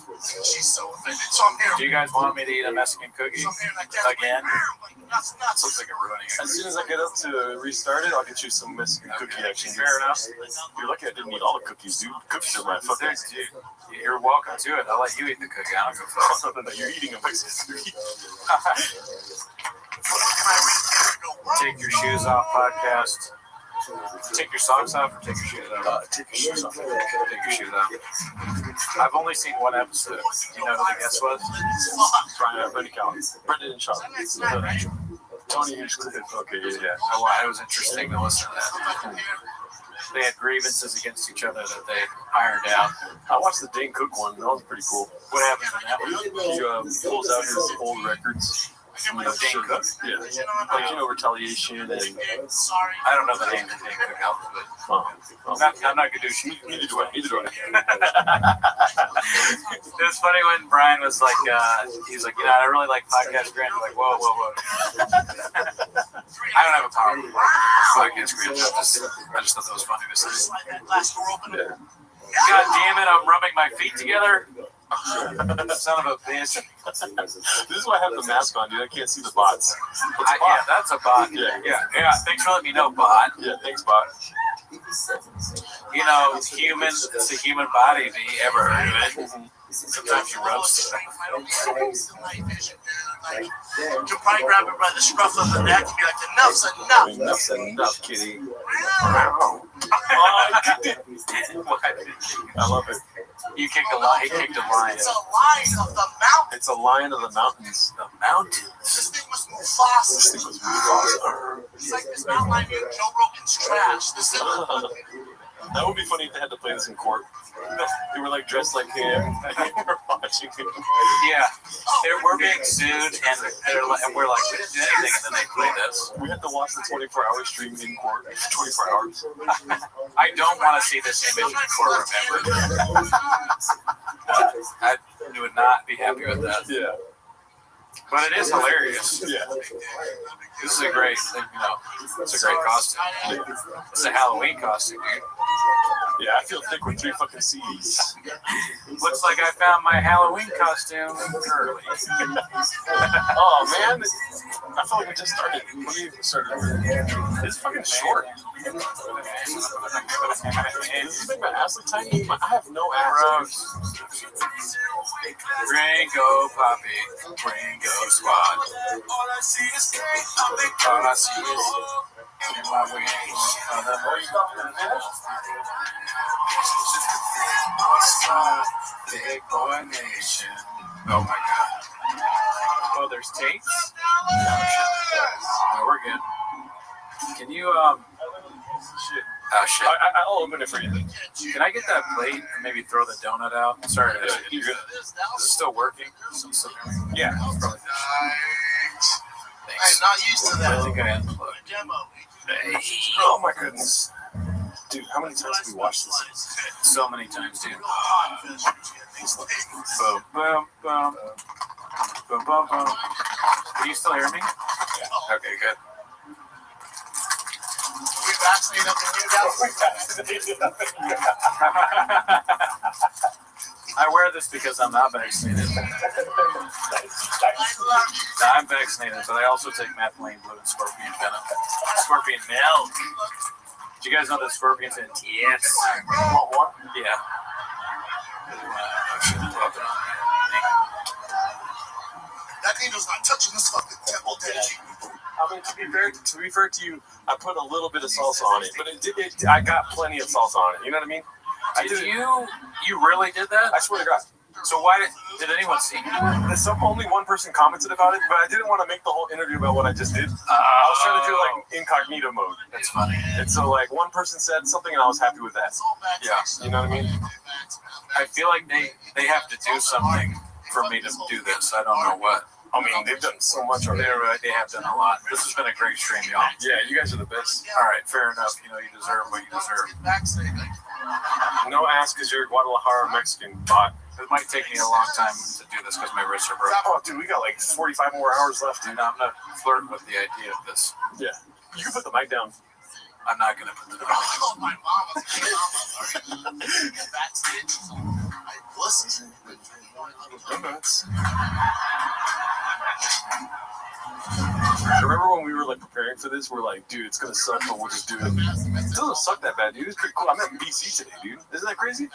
she's so offended. So I'm here. Do you guys want me to eat a Mexican cookie again? That's nuts. Looks like a ruining it. As soon as I get up to restart it, I'll get you some Mexican cookie action. Fair enough. You're lucky I didn't eat all the cookies, dude. Cookies are my fucking. Dude, you're welcome to it. I'll let you eat the cookie. I don't go for it. No, you're eating a Mexican cookie. Take your shoes off, podcast. Take your socks off or take your shoes off? Take your shoes off. Take your shoes off. I've only seen one episode. Do you know who the guest was? Brendan Callen. Brendan and Sean. Tony Hinchcliffe. Okay, yeah. Oh, it was interesting to listen to that. They had grievances against each other that they ironed out. I watched the Dane Cook one. That was pretty cool. What happened in that one? He pulls out his old records. Dane Cook? Yeah. Like, retaliation and... I don't know the name of Dane Cook album, but I'm not going to do shit. Neither do I. It was funny when Brian was like, he's like, I really like podcast grant. I'm like, whoa. I don't have a power podcast grant. I just thought that was funny to say. Yeah. God damn it, I'm rubbing my feet together. Son of a bitch. This is why I have the mask on, dude. I can't see the bots. Yeah, that's a bot. Yeah. Thanks for letting me know, bot. Yeah, thanks, bot. Humans, it's a human body. Have you ever heard of it? Sometimes you rub stuff. You'll probably grab it by the scruff of the neck and be like, enough's enough. Enough's enough, kitty. I love it. You kicked a lion. He kicked a lion. It's a lion of the mountain. It's a lion of the mountains. The mountains. This thing was Mufasa. This thing was Mufasa. It's like this mountain lion being Joe Rogan's trash. This is That would be funny if they had to play this in court. They were like dressed like him. And we're watching him. Yeah, we're being sued, and we're like, we didn't do anything, and then they play this. We had to watch the 24-hour stream in court. 24 hours. I don't want to see this image in court, remember? I would not be happy with that. Yeah. But it is hilarious. Yeah. This is a great, it's a great costume. It's a Halloween costume, dude. Yeah, I feel thick with 3 fucking CDs. Looks like I found my Halloween costume early. Oh, man. I feel like we just started. We started. It's fucking short. Does this make my ass look tiny? I have no ass. Ringo Poppy, Ringo Squad. All I see is my wings. Big boy nation. Oh my god. Oh, there's tapes? No, we're good. Can you, shit. Oh, shit. I'll open it for you. Can I get that plate and maybe throw the donut out? Sorry, you good? Is this still working? Yeah. I'm not used to I that. think I unplugged. Oh my goodness. Dude, how many times have we watched this? So many times, dude. Boom, boom, boom. Boom, boom, boom. Can you still hear me? Yeah. Okay, good. We vaccinated up in you I wear this because I'm not vaccinated. I'm vaccinated, but I also take methylene blue and scorpion venom. Scorpion milk. Did you guys know that scorpions and yes? What? Yeah. That needle's not touching this fucking temple, Deji. I mean, to be fair to you, I put a little bit of salsa on it, but I got plenty of salsa on it. You know what I mean? Did you really did that? I swear to God. So why did anyone see? Only one person commented about it, but I didn't want to make the whole interview about what I just did. I was trying to do like incognito mode. That's funny. And so like one person said something, and I was happy with that. Yeah. You know what I mean? I feel like they have to do something for me to do this. I don't know what. I mean, they've done so much already. They have done a lot. This has been a great stream, y'all. Yeah, you guys are the best. All right, fair enough. You know, you deserve what you deserve. No ass because you're Guadalajara Mexican bot. It might take me a long time to do this because my wrists are broken. Oh, dude, we got like 45 more hours left, dude. And I'm not flirting with the idea of this. Yeah. You can put the mic down. I'm not going to put the mic down. My mama vaccinated. I pussy. Remember when we were like preparing for this? We're like, dude, it's gonna suck, but we'll just do it. It doesn't suck that bad, dude. It's pretty cool. I'm at BC today, dude. Isn't that crazy? Dude,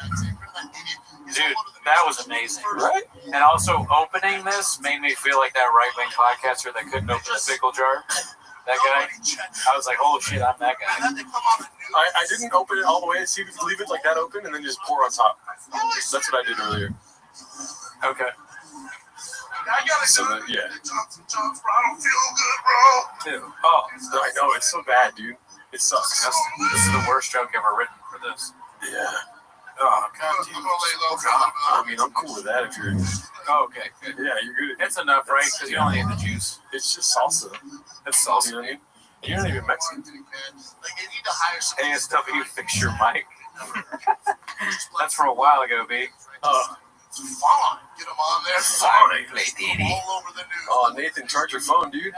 that was amazing. Right? And also, opening this made me feel like that right-wing podcaster that couldn't open a pickle jar. That guy. I was like, oh shit, I'm that guy. I didn't open it all the way. See, leave it like that open and then just pour on top. That's what I did earlier. Okay. So yeah. I don't feel good, bro. Ew. Oh, I know. It's so bad, dude. It sucks. This is the worst joke ever written for this. Yeah. Oh, God. I mean, I'm cool with that if you're... Oh, okay, good. Yeah, you're good. It's enough, right? Because you only need the juice. It's just salsa. It's salsa. You know what I mean? You're not even Mexican. ASW, fix your mic. That's from a while ago, B. Fine. Get them on there. Sorry, lady. All over the news. Oh, Nathan, charge your phone, dude.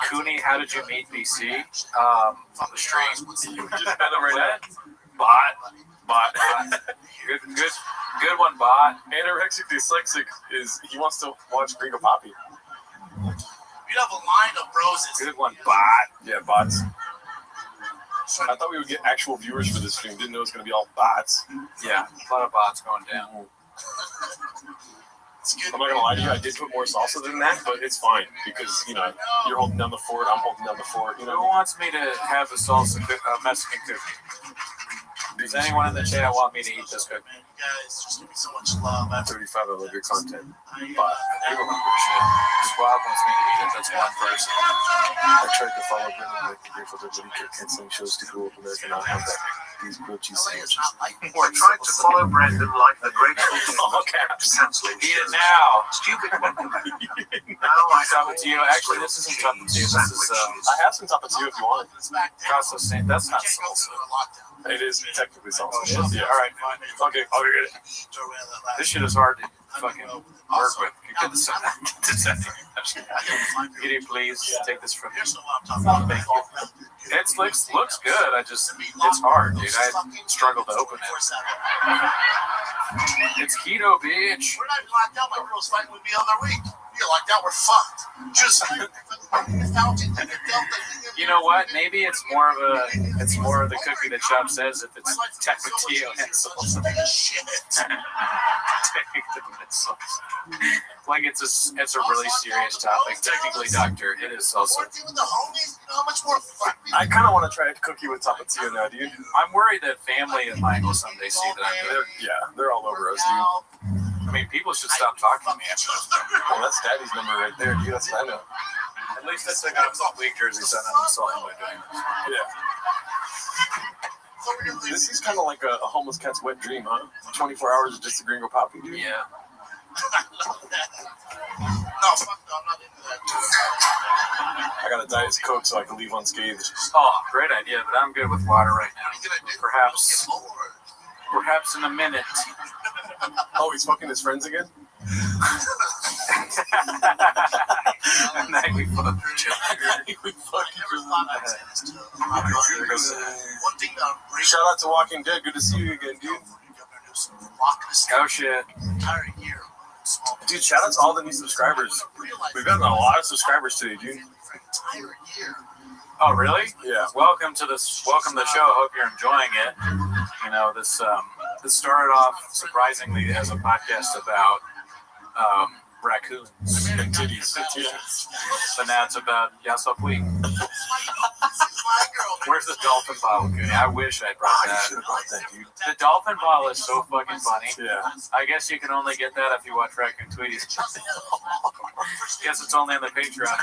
Cooney, how did you meet BC? On the stream. You just met him right now. Bot. Good one, bot. Anorexic dyslexic is he wants to watch Gringo Poppy. You have a line of bros. Good one, bot. Yeah, bots. I thought we would get actual viewers for this stream. Didn't know it was going to be all bots. Yeah, a lot of bots going down. I'm not going to lie to you. I did put more salsa than that, but it's fine because, you know, you're holding down the fort. I'm holding down the fort. You know, who wants me to have a salsa Mexican cookie? Does anyone in the chat want me to eat this cookie? Guys, just give me so much love. I'm 35. I love your content. But you don't remember shit. Squad wants me to eat it. That's one person. I tried to follow Brendan like the Grateful Dead, but he kept canceling shows to go up American out and back. These grilled cheese sandwiches. We're trying to follow Brendan like the Grateful Dead. All caps. Canceling Eat it now. Stupid. Tapatio. Actually, this isn't tapatio. This is I have some tapatio if you want it. Casa San. That's not salsa. It is technically salsa. Yeah. All right, fine. Okay, I'll get it. This shit is hard to fucking work with. Get the setting. Can you please take this from me? Thank you. It looks good. It's hard, dude. I struggle to open it. It's keto, bitch. We're not locked out. My girl's fighting with me the other week. feel like that we're fucked. Just You know what? Maybe it's more of the cookie that Chop says if it's Tapatio missiles. Like it's a really serious topic. Technically, Doctor, it is also. I kind of want to try a cookie with Tapatio now, dude. I'm worried that family of mine will someday see that I'm doing. They're all over us, dude. I mean, people should stop talking to me after this. Well, that's Daddy's number right there, dude. That's what I know. At least that's like a weak jersey, so I'm insulting by doing this. Yeah. This is kind of like a homeless cat's wet dream, huh? 24 hours of just a gringo poppy, dude. Yeah. I got a Diet Coke so I can leave unscathed. Oh, great idea, but I'm good with water right now. Perhaps in a minute. Oh, he's fucking his friends again? Night we fucked each Shout out to Walking Dead. Good to see you again, dude. Oh, shit. Dude, shout out to all the new subscribers. We've gotten a lot of subscribers today, dude. Oh, really? Yeah. Welcome to the show. I hope you're enjoying it. You know, this started off surprisingly as a podcast about raccoons and titties. But now it's about Yasopui. Where's the dolphin bottle? I wish I brought that. Dude. The dolphin bottle is so fucking funny. Yeah. I guess you can only get that if you watch Raccoon Tweeties. Guess it's only on the Patreon.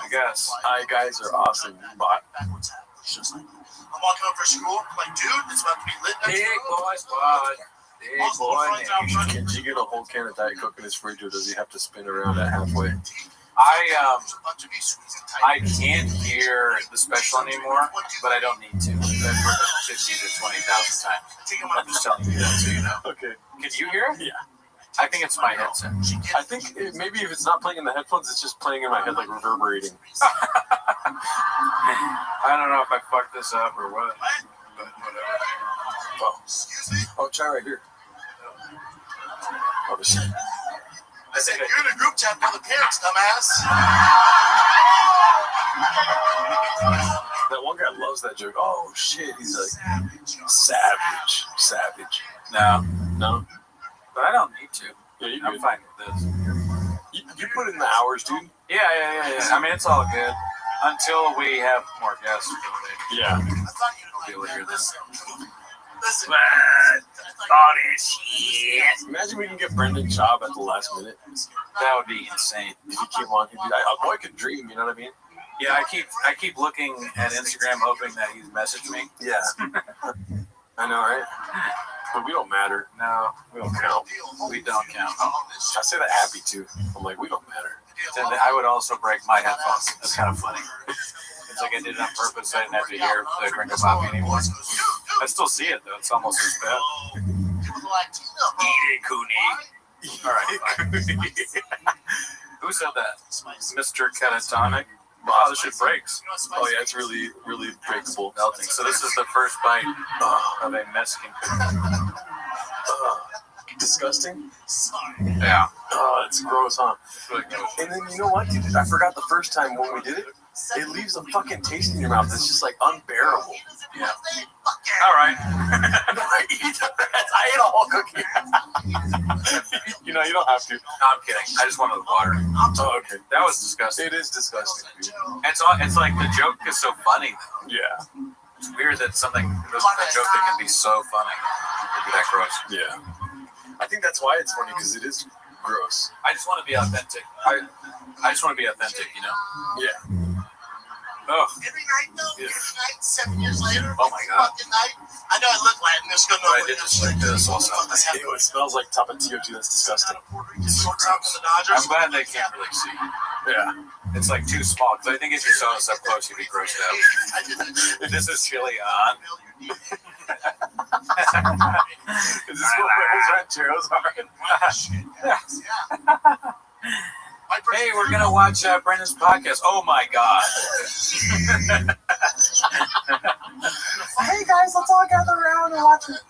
I guess. Hi, guys are awesome. Bye. I'm walking up for school. Like, dude, it's about to be lit next Big door. boy squad. Big boy. Can you get a whole can of Diet Coke in his fridge, or does he have to spin around at halfway? I can't hear the special anymore, but I don't need to. I've heard it 50 to 20,000 times. I'm just telling you that so you know. Okay. Can you hear it? Yeah. I think it's my headset. I think maybe if it's not playing in the headphones, it's just playing in my head, like reverberating. I don't know if I fucked this up or what, but whatever. Oh, try right here. Oh, shit. I said, you're in a group chat with the parents, dumbass. That one guy loves that joke. Oh, shit. He's like, savage. No. But I don't need to. Yeah, I'm fine with this. You put in the hours, dude. Yeah. I mean, it's all good until we have more guests. Yeah. Be able to hear this. Listen. All this shit. Imagine we can get Brendan Schaub at the last minute. That would be insane. If he came on, he'd be like, "Oh boy, I could dream." You know what I mean? Yeah, I keep looking at Instagram, hoping that he's messaged me. Yeah. I know, right? But we don't matter. No, we don't count. We don't count. I say that happy too. I'm like, we don't matter. Then I would also break my headphones. That's kind of funny. It's like I did it on purpose. I didn't have to hear the Gringo Poppy anymore. I still see it though. It's almost as bad. Eat it, Cooney. All right. Who said that? Mr. Catatonic. Wow, this shit breaks. Oh yeah, it's really, really breakable. Melting. So this is the first bite of a Mexican cookie. Disgusting. Yeah. Oh, it's gross, huh? It's really gross. And then you know what, dude? I forgot the first time when we did it. It leaves a fucking taste in your mouth that's just like unbearable. Yeah. All right. I ate a whole cookie. You know, you don't have to. No, I'm kidding. I just wanted the water. Oh, okay. That was disgusting. It is disgusting, dude. It's like the joke is so funny though. Yeah. It's weird that a joke that can be so funny would be that gross. Yeah. I think that's why it's funny, because it is gross. I just want to be authentic. I just want to be authentic, you know? Yeah. Oh. Every night, though. Every night, 7 years later. Oh my God. Fucking night. I know I look Latin. There's gonna I did this like this also. Ew, it smells like Tapatio too. That's disgusting. I'm glad they can't really see. Yeah. It's like too small. Because I think if you saw us up close, you'd be grossed out. This is chili on. Is this what rancheros are? Hey, we're gonna watch Brendan's podcast. Oh my God! Hey guys, let's all gather around and watch it.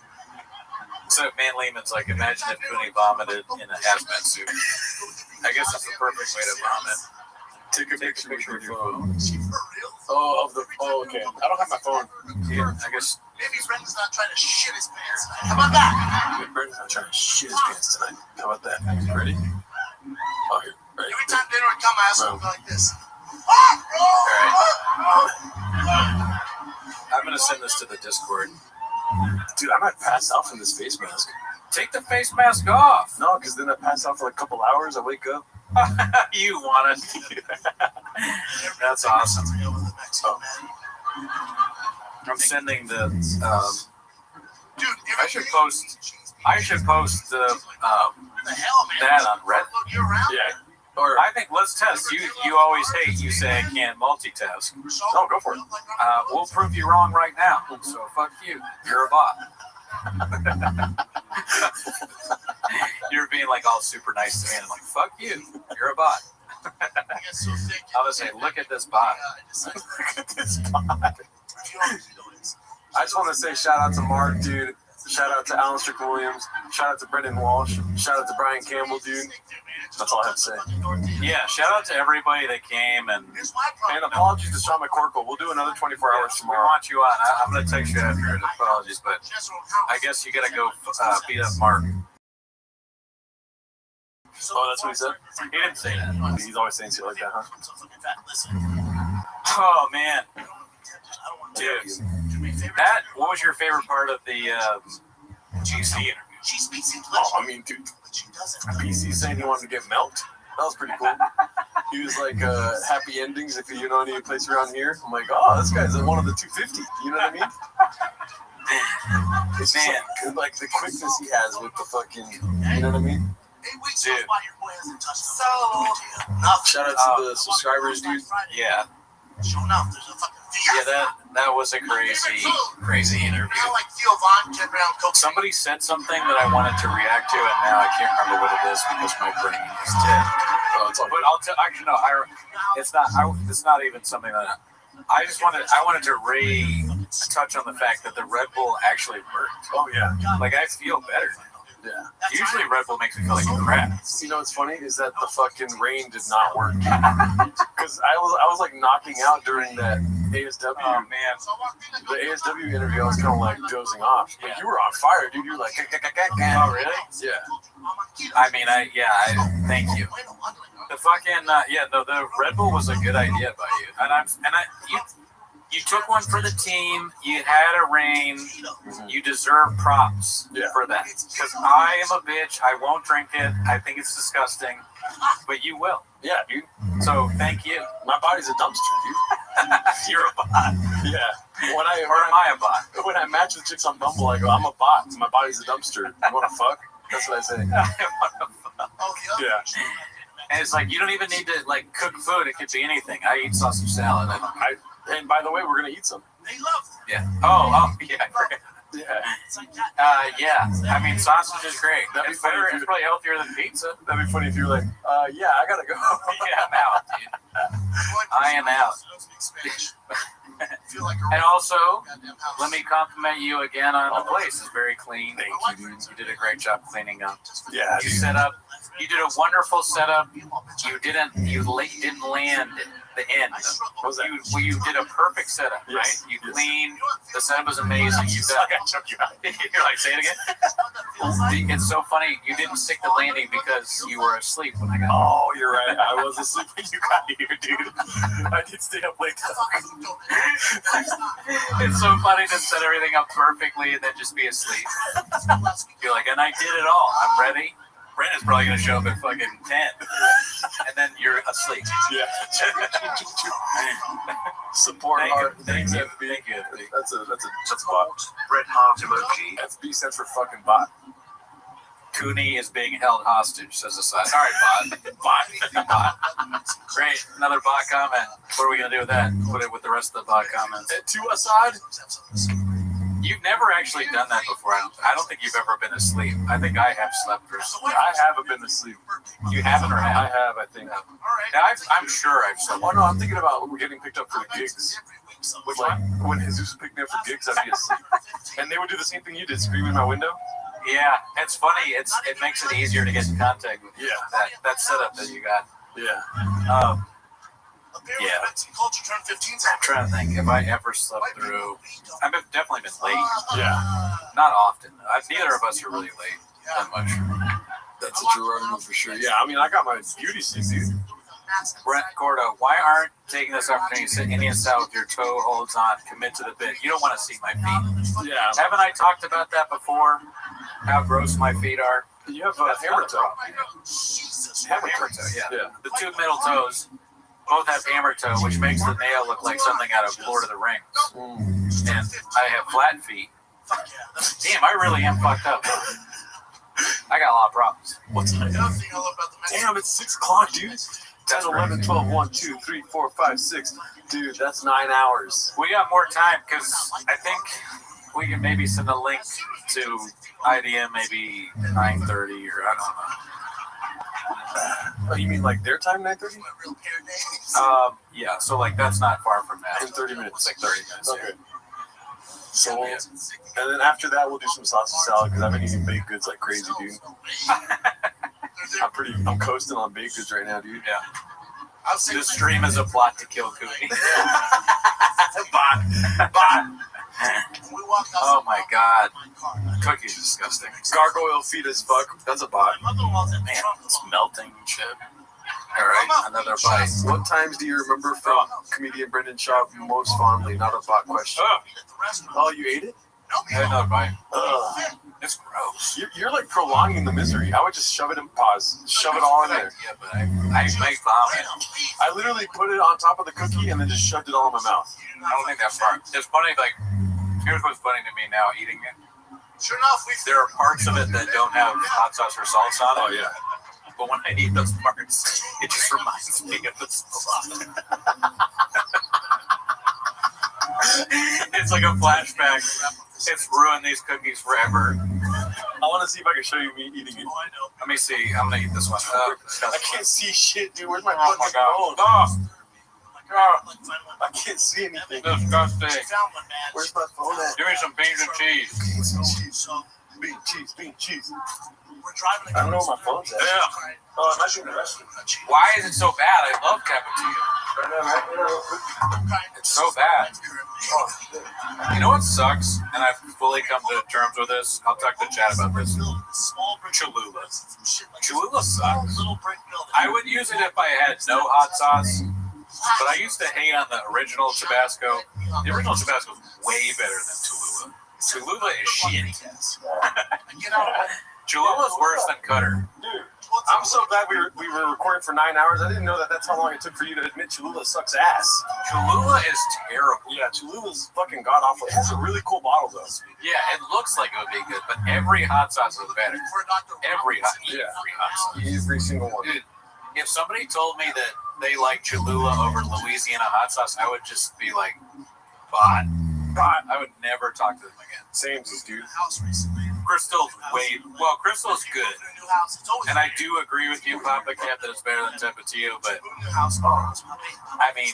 So Man Lehman's like, imagine if Cooney vomited in a hazmat suit. I guess that's the perfect way to vomit. Take a picture with your phone. Oh, okay. I don't have my phone. Yeah, I guess. Maybe Brendan's not trying to shit his pants tonight. How about that? Brendan's not trying to shit his pants tonight. How about that? You ready? Oh, here. Ready? Every time dinner would come, I ask him like this. I'm gonna send this to the Discord. Dude, I might pass out from this face mask. Take the face mask off. No, because then I pass out for like a couple hours. I wake up. You want us to do that? That's awesome. Oh. I'm sending the. Dude, I should post the that on Reddit. Yeah. Or I think let's test. You always hate. You say I can't multitask. oh, go for it. We'll prove you wrong right now. So fuck you. You're a bot. You're being like all super nice to me. And I'm like, fuck you. You're a bot. I'll just say, look at this bot. Look at this bot. I just want to say shout out to Mark, dude. Shout out to Alan Strickland-Williams. Shout out to Brendan Walsh. Shout out to Brian Campbell, dude. That's all I have to say. Yeah, shout out to everybody that came and apologies to Sean McCorkle. We'll do another 24 hours we tomorrow. want you on. I'm gonna text you after it. Apologies, but I guess you gotta go beat up Mark. Oh, that's what he said? He didn't say that. He's always saying shit like that, huh? Oh man, dude, what was your favorite part of the GC interview? Oh, I mean, dude, PC saying he wanted to get milked. That was pretty cool. He was like, happy endings if you know any place around here. I'm like, oh, this guy's one of the 250. You know what I mean? It's Man. like the quickness he has with the fucking, you know what I mean? Dude. Shout out to the subscribers, dude. Yeah. Yeah, that was a crazy interview. Somebody said something that I wanted to react to, and now I can't remember what it is because my brain is dead. But I'll tell. Actually, no. It's not even something that I wanted to touch on the fact that the Red Bull actually worked. Oh yeah. Like I feel better. Yeah. Usually Red Bull makes me feel like crap. You know what's funny is that the fucking rain did not work. Because I was like knocking out during that ASW. Oh man. The ASW interview, I was kind of like dozing off. But you were on fire, dude. You were like, Oh really? Yeah. I mean, I thank you. The fucking the Red Bull was a good idea by you, you took one for the team. You had a rain. You deserve props for that. Because I am a bitch. I won't drink it. I think it's disgusting. But you will. Yeah, dude. So thank you. My body's a dumpster, dude. You're a bot. Yeah. Or am I a bot? When I match with chicks on Bumble, I go, I'm a bot. My body's a dumpster. You want to fuck? That's what I say. Yeah. And it's like you don't even need to like cook food. It could be anything. I eat sausage salad. And by the way, we're gonna eat some. Yeah. Oh yeah. I forgot. Yeah. Yeah. I mean, sausage is great. That'd be funny if It's probably healthier than pizza. That'd be funny if you were like, yeah, I gotta go. Yeah, I'm out, dude. I am out. And also, let me compliment you again on the place. It's very clean. Thank you, dude. You did a great job cleaning up. Yeah. You set up. You did a wonderful setup. You didn't land the end. You did a perfect setup, right? You cleaned. The setup was amazing. You're like, say it again. It's so funny. You didn't stick the landing because you were asleep when I got. Oh, you're right. I was asleep when you got here, dude. I did stay up late. It's so funny to set everything up perfectly and then just be asleep. You're like, and I did it all. I'm ready. Brandon's probably going to show up at fucking 10. And then you're asleep. Yeah. Support hard. Thank you. That's a bot. Red heart emoji. FB stands for fucking bot. Cooney is being held hostage, says the side. Sorry, bot. Bot. Great. Another bot comment. What are we going to do with that? Put it with the rest of the bot comments. To Assad? You've never actually done that before. I don't think you've ever been asleep. I think I have slept for some time. I haven't been asleep. You haven't or have? I have, I think. I'm sure I've slept. Oh, no, I'm thinking about getting picked up for the gigs. Which, like, when Jesus picked me up for gigs, I'd be asleep. And they would do the same thing you did, scream in my window. Yeah, it's funny. It makes it easier to get in contact with you. Yeah. That setup that you got. Yeah. Yeah. I'm trying to think if I ever slept through. I've definitely been late. Yeah. Not often. Neither of us are really late that much. That's a Gerard move for sure. Yeah, I mean, I got my beauty sleep, dude. Brent Gordo, why aren't taking this opportunity to sit Indian style with your toe holds on, commit to the bit? You don't want to see my feet. Yeah. Haven't I talked about that before? How gross my feet are? You have a hammer toe. Hammer toe, yeah. The two middle toes both have hammer toe, which makes the nail look like something out of Lord of the Rings. And I have flat feet. Damn, I really am fucked up. I got a lot of problems. What's the other thing I love about the Damn, it's 6 o'clock, dude. 10, 11, 12, 1, 2, 3, 4, 5, 6. Dude, that's 9 hours. We got more time because I think we can maybe send a link to IDM maybe 9:30 or I don't know. Oh, you mean like their time, 9:30? Yeah, so like that's not far from that. In 30 minutes. It's like 30 minutes. Okay. So, and then after that, we'll do some sausage salad because I've been eating baked goods like crazy, dude. I'm coasting on baked goods right now, dude. Yeah. This stream is a plot to kill Cookie. Bot. Oh my god. Cookie's disgusting. Gargoyle feet as fuck. That's a bot. Man, it's melting and shit. Alright, another bite. What times do you remember from comedian Brendan Schaub most fondly? Not a bot question. Oh, you ate it? Yeah, another bite. It's gross. You're like prolonging the misery. I would just shove it in pause. Shove it all in there. Yeah, but I make vomit. I literally put it on top of the cookie and then just shoved it all in my mouth. I don't think that's far. It's funny, like, here's what's funny to me now eating it. Sure enough, there are parts of it that don't have hot sauce or salsa on it. Oh, yeah. But when I eat those parts, it just reminds me of the salsa. It's like a flashback. It's ruined these cookies forever. I want to see if I can show you me eating it. Let me see. I'm going to eat this one. I can't see shit, dude. Where's my Oh my phone? god. I can't see anything. Disgusting. Where's my phone at? Give me some beans and cheese. Bean cheese. I don't know where my phone's at. Yeah. Oh, I'm actually in the restroom. Why is it so bad? I love cappuccino. It's so bad. You know what sucks? And I've fully come to terms with this. I'll talk to Chad about this. Cholula. Cholula sucks. I would use it if I had no hot sauce. But I used to hate on the original Tabasco. The original Tabasco is way better than Cholula. Cholula is shit. Cholula is worse than Cutter. Dude, I'm so glad we were recording for 9 hours. I didn't know that's how long it took for you to admit Cholula sucks ass. Cholula is terrible. Yeah, Cholula's fucking god awful. It has a really cool bottle though. Yeah, it looks like it would be good, but every hot sauce is better. Every hot sauce. Every single one. Dude, if somebody told me that they like Cholula over Louisiana hot sauce, I would just be like, bot. I would never talk to them again. Same as dude. Crystal's Crystal's good. And I do agree with you, Papa Cap, that it's better than Tapatio, but I mean,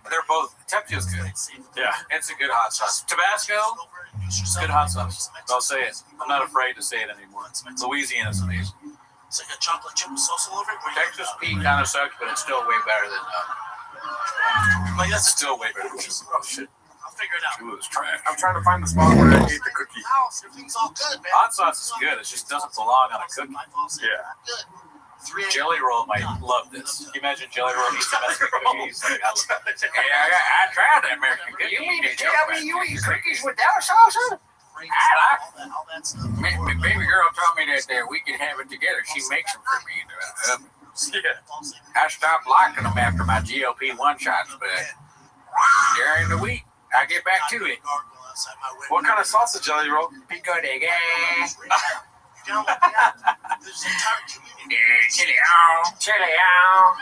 they're both, Tapatio's good. Yeah. It's a good hot sauce. Tabasco, good hot sauce. I'll say it. I'm not afraid to say it anymore. Louisiana's amazing. It's like a chocolate chip with sauce all over it. Texas Pete kind of sucks, but it's still way better than Like that's still way better than oh shit. I'll figure it out. Cholula's trash. I'm trying to find the spot where I ate the cookie. Everything's all good, man. Hot sauce is good. It just doesn't belong on a cookie. Yeah. Good. Jelly Roll might love this. Can you imagine Jelly Roll eats Mexican cookies? Like, I tried that American cookie. You mean to tell me you eat cookies without salsa? My baby girl told me that we could have it together. She makes them for me. I stopped liking them after my GLP-1 shots, but during the week, I get back to it. What kind of sausage jelly roll? Pico de gas. Chili on.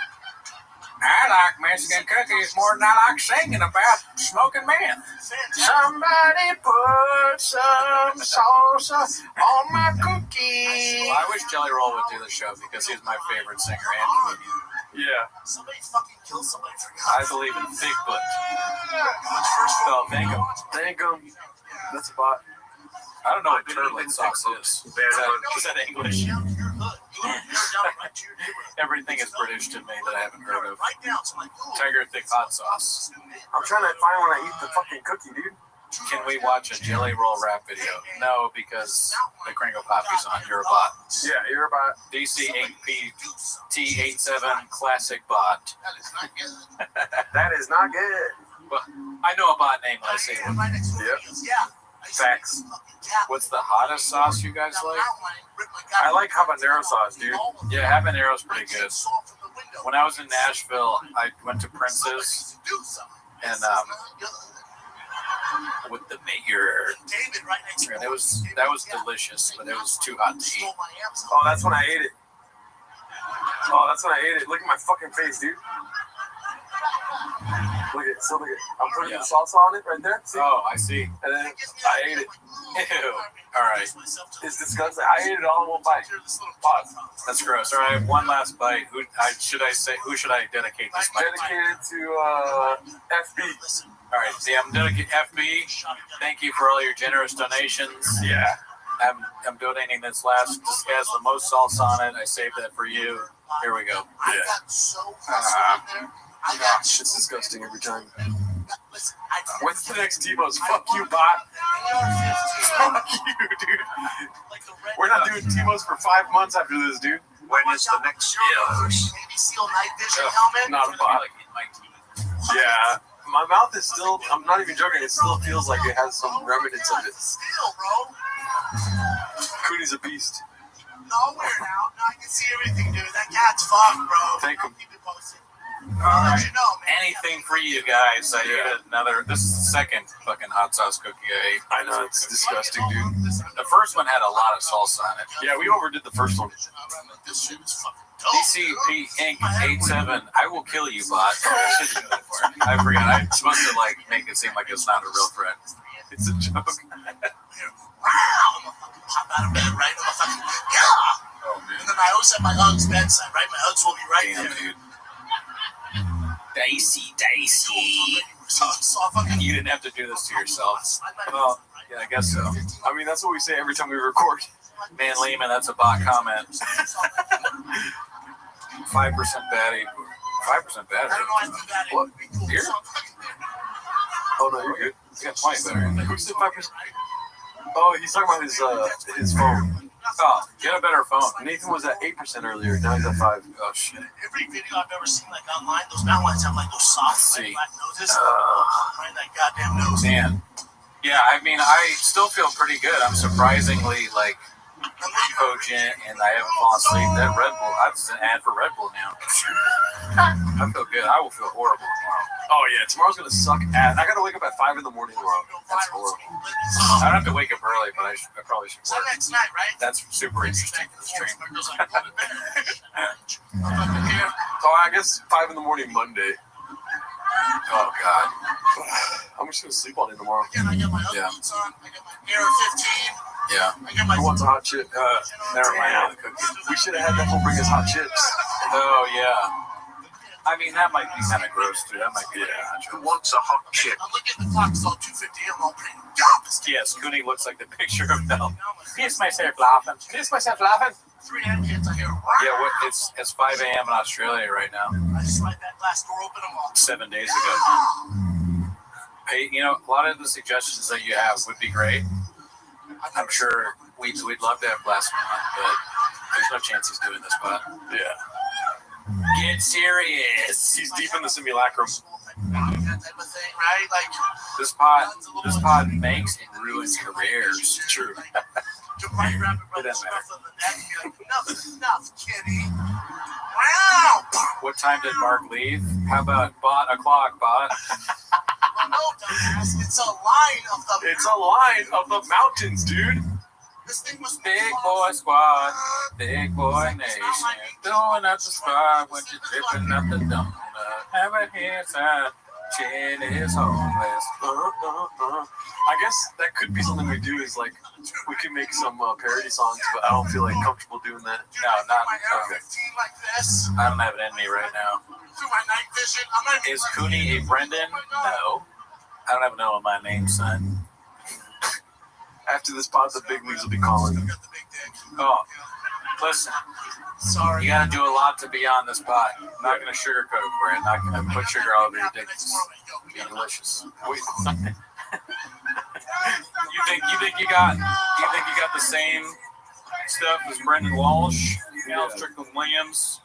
I like Mexican cookies more than I like singing about smoking man. Somebody put some salsa on my cookie. Well, I wish Jelly Roll would do the show because he's my favorite singer and comedian. Yeah. Somebody fucking kill somebody for I believe in Bigfoot. Oh, thank him. Thank him. That's a bot. I don't know what turlet sauce is. Is that English? Everything is British to me that I haven't heard of. Tiger thick hot sauce. I'm trying to find when I eat the fucking cookie, dude. Can we watch a jelly roll rap video? No, because the Kringle Poppy's on. You're a bot. Yeah, you're a bot. DC8PT87 classic bot. That is not good. Well, I know a bot name when I see one. Yep. Facts. What's the hottest sauce you guys like? I like habanero sauce, dude. Yeah, habanero's pretty good. When I was in Nashville, I went to Prince's and with the mayor. And that was delicious, but it was too hot to eat. Oh, that's when I ate it. Look at my fucking face, dude. Look at, I'm putting the salsa on it right there. See? Oh, I see. And then I ate it. Ew. All right. It's disgusting. I ate it all in one bite. Pause. That's gross. All right, one last bite. Who should I dedicate this bite to? Dedicated to FB. All right, see, I'm dedicated FB. Thank you for all your generous donations. Yeah. I'm donating this last. This has the most salsa on it. I saved that for you. Here we go. Yeah. It's disgusting every time. When's the next Timo's? Fuck you, bot. Fuck you, dude. We're not doing Timo's for 5 months after this, dude. When is the next Navy SEAL night vision helmet. Not a bot. Yeah. My mouth is still, I'm not even joking, it still feels like it has some remnants of it. Cooney's a beast. Nowhere now. I can see everything, dude. That cat's fucked, bro. Thank him. I'll let you know, man. Anything for you guys. I ate another. This is the second fucking hot sauce cookie I ate. I know, it's disgusting, dude. The first one had a lot of salsa on it. Yeah, we overdid the first one. This shit is fucking DCP Inc. 87. I will kill you, bot. I forgot. I'm supposed to make it seem like it's not a real threat. It's a joke. pop out of bed, right? Yeah. Oh man. And then I always have my Uggs bedside, right? My Uggs will be right Damn, there. dude. Dicey. You didn't have to do this to yourself. Well, yeah, I guess so. I mean, that's what we say every time we record. Man, Lehman, that's a bot comment. 5% battery. 5% battery. I don't know why I do that. What? Here? Oh, no, you're good. You got 20 battery. Who said 5%? Oh, he's talking about his phone. Oh, get a better phone. Nathan was at 8% earlier. Now he's at 5. Oh, shit. Every video I've ever seen, online, those mountain lions have, those soft, black noses. Right, that goddamn nose. Man. Yeah, I mean, I still feel pretty good. I'm surprisingly, cogent, and I haven't fallen asleep. That Red Bull, that's an ad for Red Bull now. I feel good. I will feel horrible tomorrow. Oh, yeah, tomorrow's going to suck ass. I got to wake up at 5 in the morning tomorrow. That's horrible. I don't have to wake up early, but I probably should work. Next night, right? That's super interesting for the stream. So I guess 5 in the morning Monday. Oh, God. I'm just going to sleep all day tomorrow. Again, I got my boots on. I got my Air 15. Yeah. I got my Who wants a hot chip? Never mind the cookies. We should have had that fool bring us hot chips. Oh, yeah. I mean, that might be kind of gross, too. That might be Who wants a hot chip? I'm looking at the clock. It's all 2:50. I'm all pretty. Yes, Cooney looks like the picture of Mel. Kiss myself laughing. 3 a.m. kids, I hear. Yeah, it's 5 a.m. in Australia right now. I slide that glass door open. I'm all. 7 days ago. Hey, a lot of the suggestions that you have would be great. I'm sure we'd love to have Blast Man on, but there's no chance he's doing this, but Yeah. get serious. He's deep in the simulacrum. That type of thing, right? This pod makes and ruins careers. True. To write rapid It brothers doesn't matter. stuff on the neck, be like, enough's enough, kitty. Wow! What time did Mark leave? How about a clock, bot? Well, no, dumbass. It's a line of the. It's a line of the mountains, dude. This thing was Big boy squad, big boy nation. Throwing up the spot when you're dripping up the donut. Have a hair time, chin is homeless. I guess that could be something we do is we can make some parody songs, but I don't feel comfortable doing that. No, not my Air okay. 15 like this. I don't have it in me right now. Through my night vision. I'm not even Is Cooney a Brendan? No. I don't have no in my name, son. After this pod, the big leagues will be calling. Oh, listen. Sorry. You gotta do a lot to be on this pot. I'm not gonna sugarcoat it for you. I'm not gonna put sugar all over your dick. It's delicious. Wait, You think you got the same stuff as Brendan Walsh, Strickland Williams,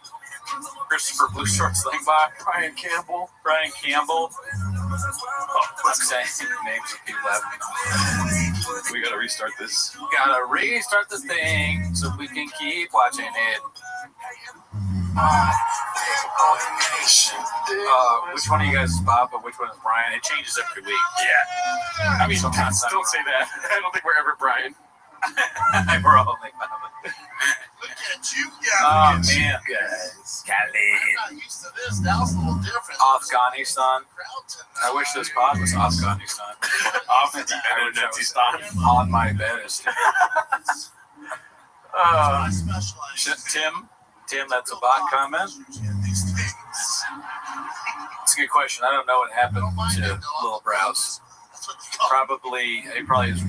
Christopher Blue Shorts Lingbach, Brian Campbell. I'm saying names of people having. we gotta restart this. Gotta restart this thing so we can keep watching it. Which one of you guys is Bob, but which one is Brian? It changes every week. Yeah. I mean, don't say that. I don't think we're ever Brian. We're all like Bob. Look at you Oh guys. man, I'm not used to this. That was a little different. Afghanistan. I wish this pod was Afghanistan. Afghanistan. On my best. Tim, that's a bot comment. It's a good question. I don't know what happened to Lil Browse. He probably is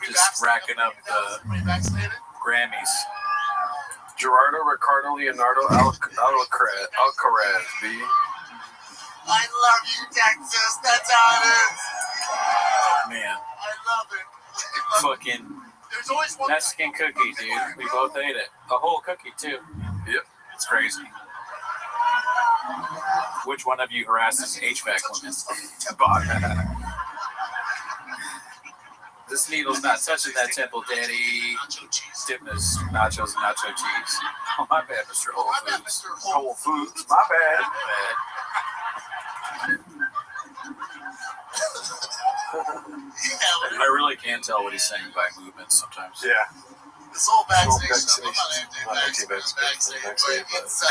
just racking up the Grammys. Gerardo Ricardo Leonardo Alcaraz, B. I love you, Texas. That's how it is. Man, I love it. fucking There's always one Mexican cookie, dude. We both ate it. A whole cookie, too. Yep. It's crazy. Which one of you harasses HVAC women? This needle's not touching that temple, Daddy. Dipping his nachos and nacho cheese. Oh, my bad, Mr. Whole Foods. Whole Foods. My bad. I really can't tell what he's saying by movements sometimes. Yeah. This whole backstage Whole stuff. I'm not backstage.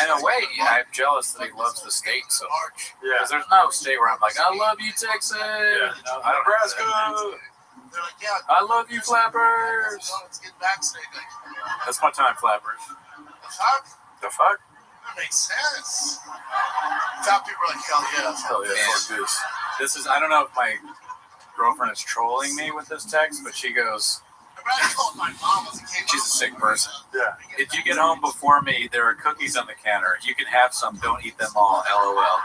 In a way, I'm jealous that he loves the state so much. Yeah. Because there's no state where I'm like, I love you, Texas. Yeah. No, I don't Nebraska. They're like, yeah. I love you, Flappers. Let's get backstage. Like, That's my time, Flappers. the fuck? The fuck? That makes sense. Top people are like, hell yeah. Hell yeah. Fuck this. This is, I don't know if my girlfriend is trolling me with this text, but she goes, she's a sick person. Yeah. If you get home before me, there are cookies on the counter. You can have some. Don't eat them all. LOL.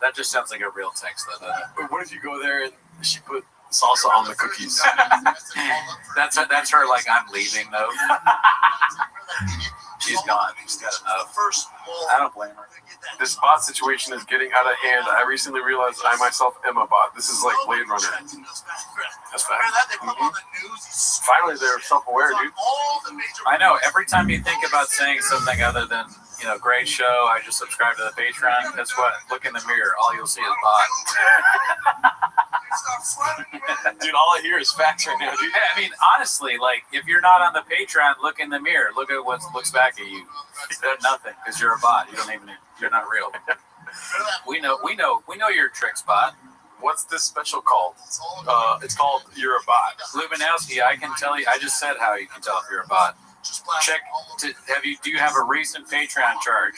That just sounds like a real text, though, doesn't it? Wait, what if you go there and she put salsa on the cookies? That's her, like, I'm leaving, though. She's gone. She's got enough. I don't blame her. This bot situation is getting out of hand. I recently realized I myself am a bot. This is like Blade Runner. That's fact. Finally, they're self-aware, dude. I know. Every time you think about saying something other than, great show, I just subscribe to the Patreon, guess what? Look in the mirror. All you'll see is bot. Dude, all I hear is facts right now, dude. Yeah, I mean, honestly, like, if you're not on the Patreon, look in the mirror. Look at what looks back at you. Nothing, because you're a bot. You're not real. We know your tricks, bot. What's this special called? It's called You're a Bot. Lubinowski, I can tell you. I just said how you can tell if you're a bot. Check. Do you have a recent Patreon charge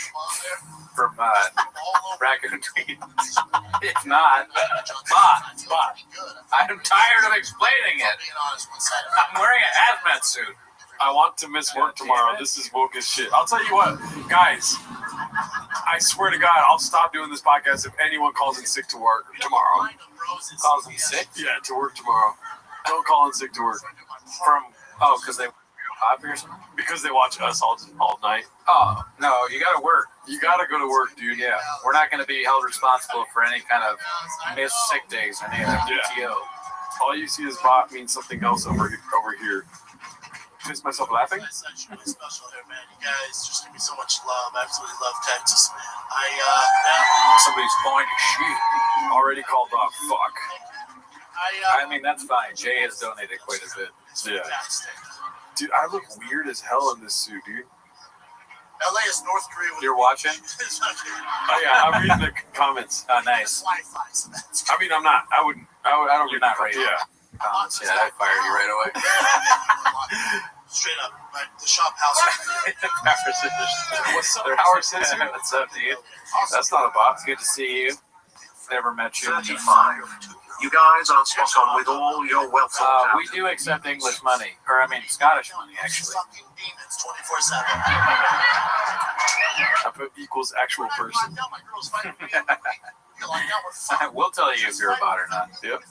from Raccoon Tweet? If not, bot. I'm tired of explaining it. I'm wearing a hazmat suit. I want to miss work tomorrow. This is woke as shit. I'll tell you what, guys. I swear to God, I'll stop doing this podcast if anyone calls in sick to work tomorrow. Calls in sick? Yeah, to work tomorrow. Don't call in sick to work. Because they or something? Because they watch us all night. Oh no, you gotta work. You gotta go to work, dude. Yeah, we're not gonna be held responsible for any kind of missed sick days or any of that PTO. All you see is bot means something else over here. Piss myself laughing. That's actually really special here, man. You guys just give me so much love. I absolutely love Texas, man. Somebody's going to shit. Already called off. Fuck. I mean, that's fine. Jay has donated quite a bit. Yeah. Dude, I look weird as hell in this suit, dude. LA is North Korea. You're watching? Oh yeah, I'm reading the comments. Oh, nice. I mean, I'm not. I don't. You're not right. Yeah. Comments. Yeah, I fired you right away. Straight up, the shop house. What's up, Power Scissor? What's up, dude? That's not a bot. It's good to see you. Never met you. You guys are spot on with all your wealth. We do accept English money, or I mean Scottish money, actually. I put equals actual person. We'll tell you if you're a bot or not. Yep.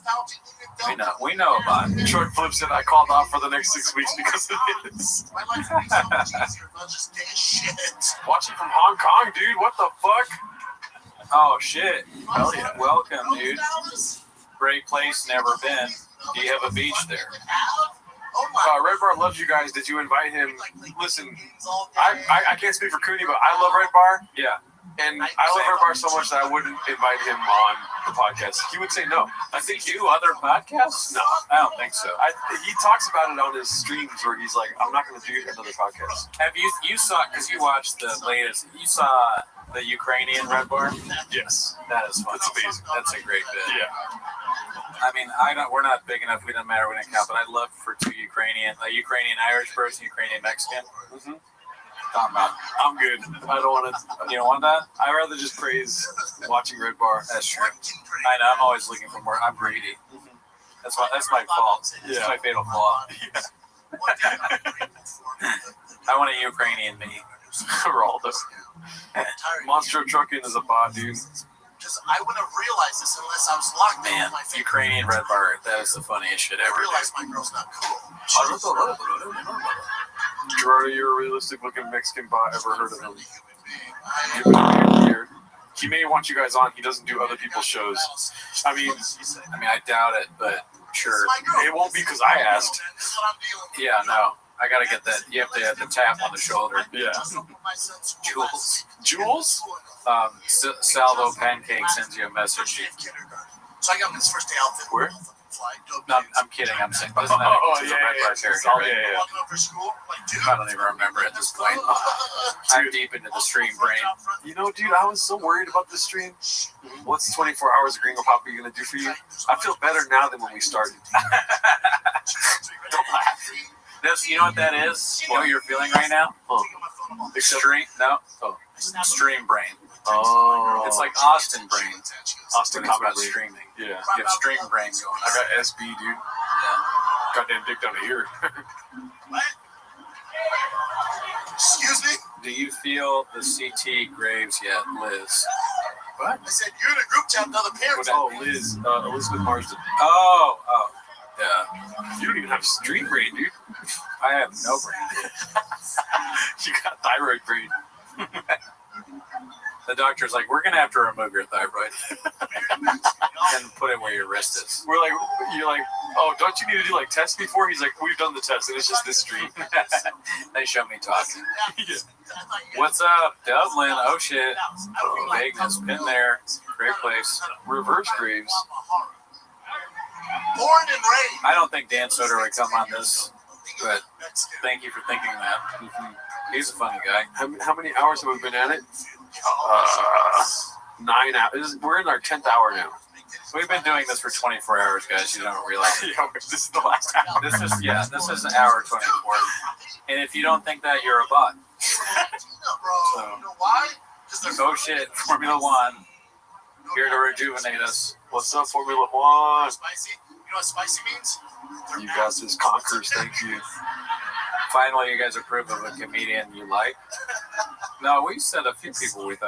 We know a bot. Short flips it. I called off for the next 6 weeks because of this. Watching from Hong Kong, dude. What the fuck? Oh shit. Hell yeah. Welcome, dude. Great place, never been. Do you have a beach there? Red Bar loves you guys. Did you invite him? Listen, I can't speak for Cooney, but I love Red Bar. Yeah. And I love Red Bar so much that I wouldn't invite him on the podcast. He would say no. I think you do other podcasts? No. I don't think so. He talks about it on his streams where he's like, I'm not going to do another podcast. Have you saw, because you watched the latest, you saw the Ukrainian Red Bar? Yes. That is fun. That's amazing. That's a great bit. Yeah. I mean, we're not big enough. We don't matter. We didn't count. But I'd love for a Ukrainian Irish person, Ukrainian Mexican. Mm-hmm. I'm good. I don't want to. You don't want that? I'd rather just praise watching Red Bar. That's true. I know. I'm always looking for more. I'm greedy. That's my fault. Yeah. That's my fatal flaw. Yeah. I want a Ukrainian me. Geraldo. Monster Trucking is a bot, dude. Because I wouldn't have realized this unless I was locked in Man, with my finger. Ukrainian Red Bar. That is the funniest shit I ever. realized my girl's not cool. Gerardo, you're a realistic looking Mexican bot. Ever heard of him? He may want you guys on. He doesn't do other people's shows. I mean, I doubt it, but sure. It won't be because I asked. Yeah, no. I gotta get that. You have to have the tap on the shoulder. Yeah. Jules? Salvo Pancake sends you a message. So I got his first day outfit. Where? No, I'm kidding. I'm saying, isn't that yeah. Red Bar character? Oh, right? yeah. Walking over school, like, dude. I don't even remember at this point. I'm deep into the stream brain. You know, dude, I was so worried about this stream. What's 24 hours of Gringo Papa going to do for you? I feel better now than when we started. Don't laugh. You know what that is? You know what you're feeling right now? Extreme? No. Stream brain. Oh. It's like Austin brain. Austin It's about Comic Brain. streaming. Yeah. You have stream brain going. I got SB, dude. Goddamn dick down to here. Excuse me? Do you feel the CT Graves yet, Liz? What? I said, you're in a group chat with other parents. Oh, Liz. Elizabeth Marsden. Oh. Yeah. You don't even have stream brain, dude. I have no brain. You got thyroid brain. The doctor's like, we're going to have to remove your thyroid and put it where your wrist is. You're like, oh, don't you need to do like tests before? He's like, we've done the test, and it's just this stream. They show me talking. Yeah. What's up, Dublin? Oh shit. Vegas, been there. Great place. Reverse Graves. Born and raised. I don't think Dan Soder would come on this, but thank you for thinking that. He's a funny guy. How many hours have we been at it? 9 hours. We're in our 10th hour now. We've been doing this for 24 hours, guys. You don't realize. This is the last hour. This is hour 24. And if you don't think that, you're a bot. Bro, you know why? Oh shit, Formula One. Here to rejuvenate us. What's up, Formula One? Spicy. You know what spicy means? You guys is conquerors, thank you. Finally, you guys approve of a comedian you like. No, we said a few people we thought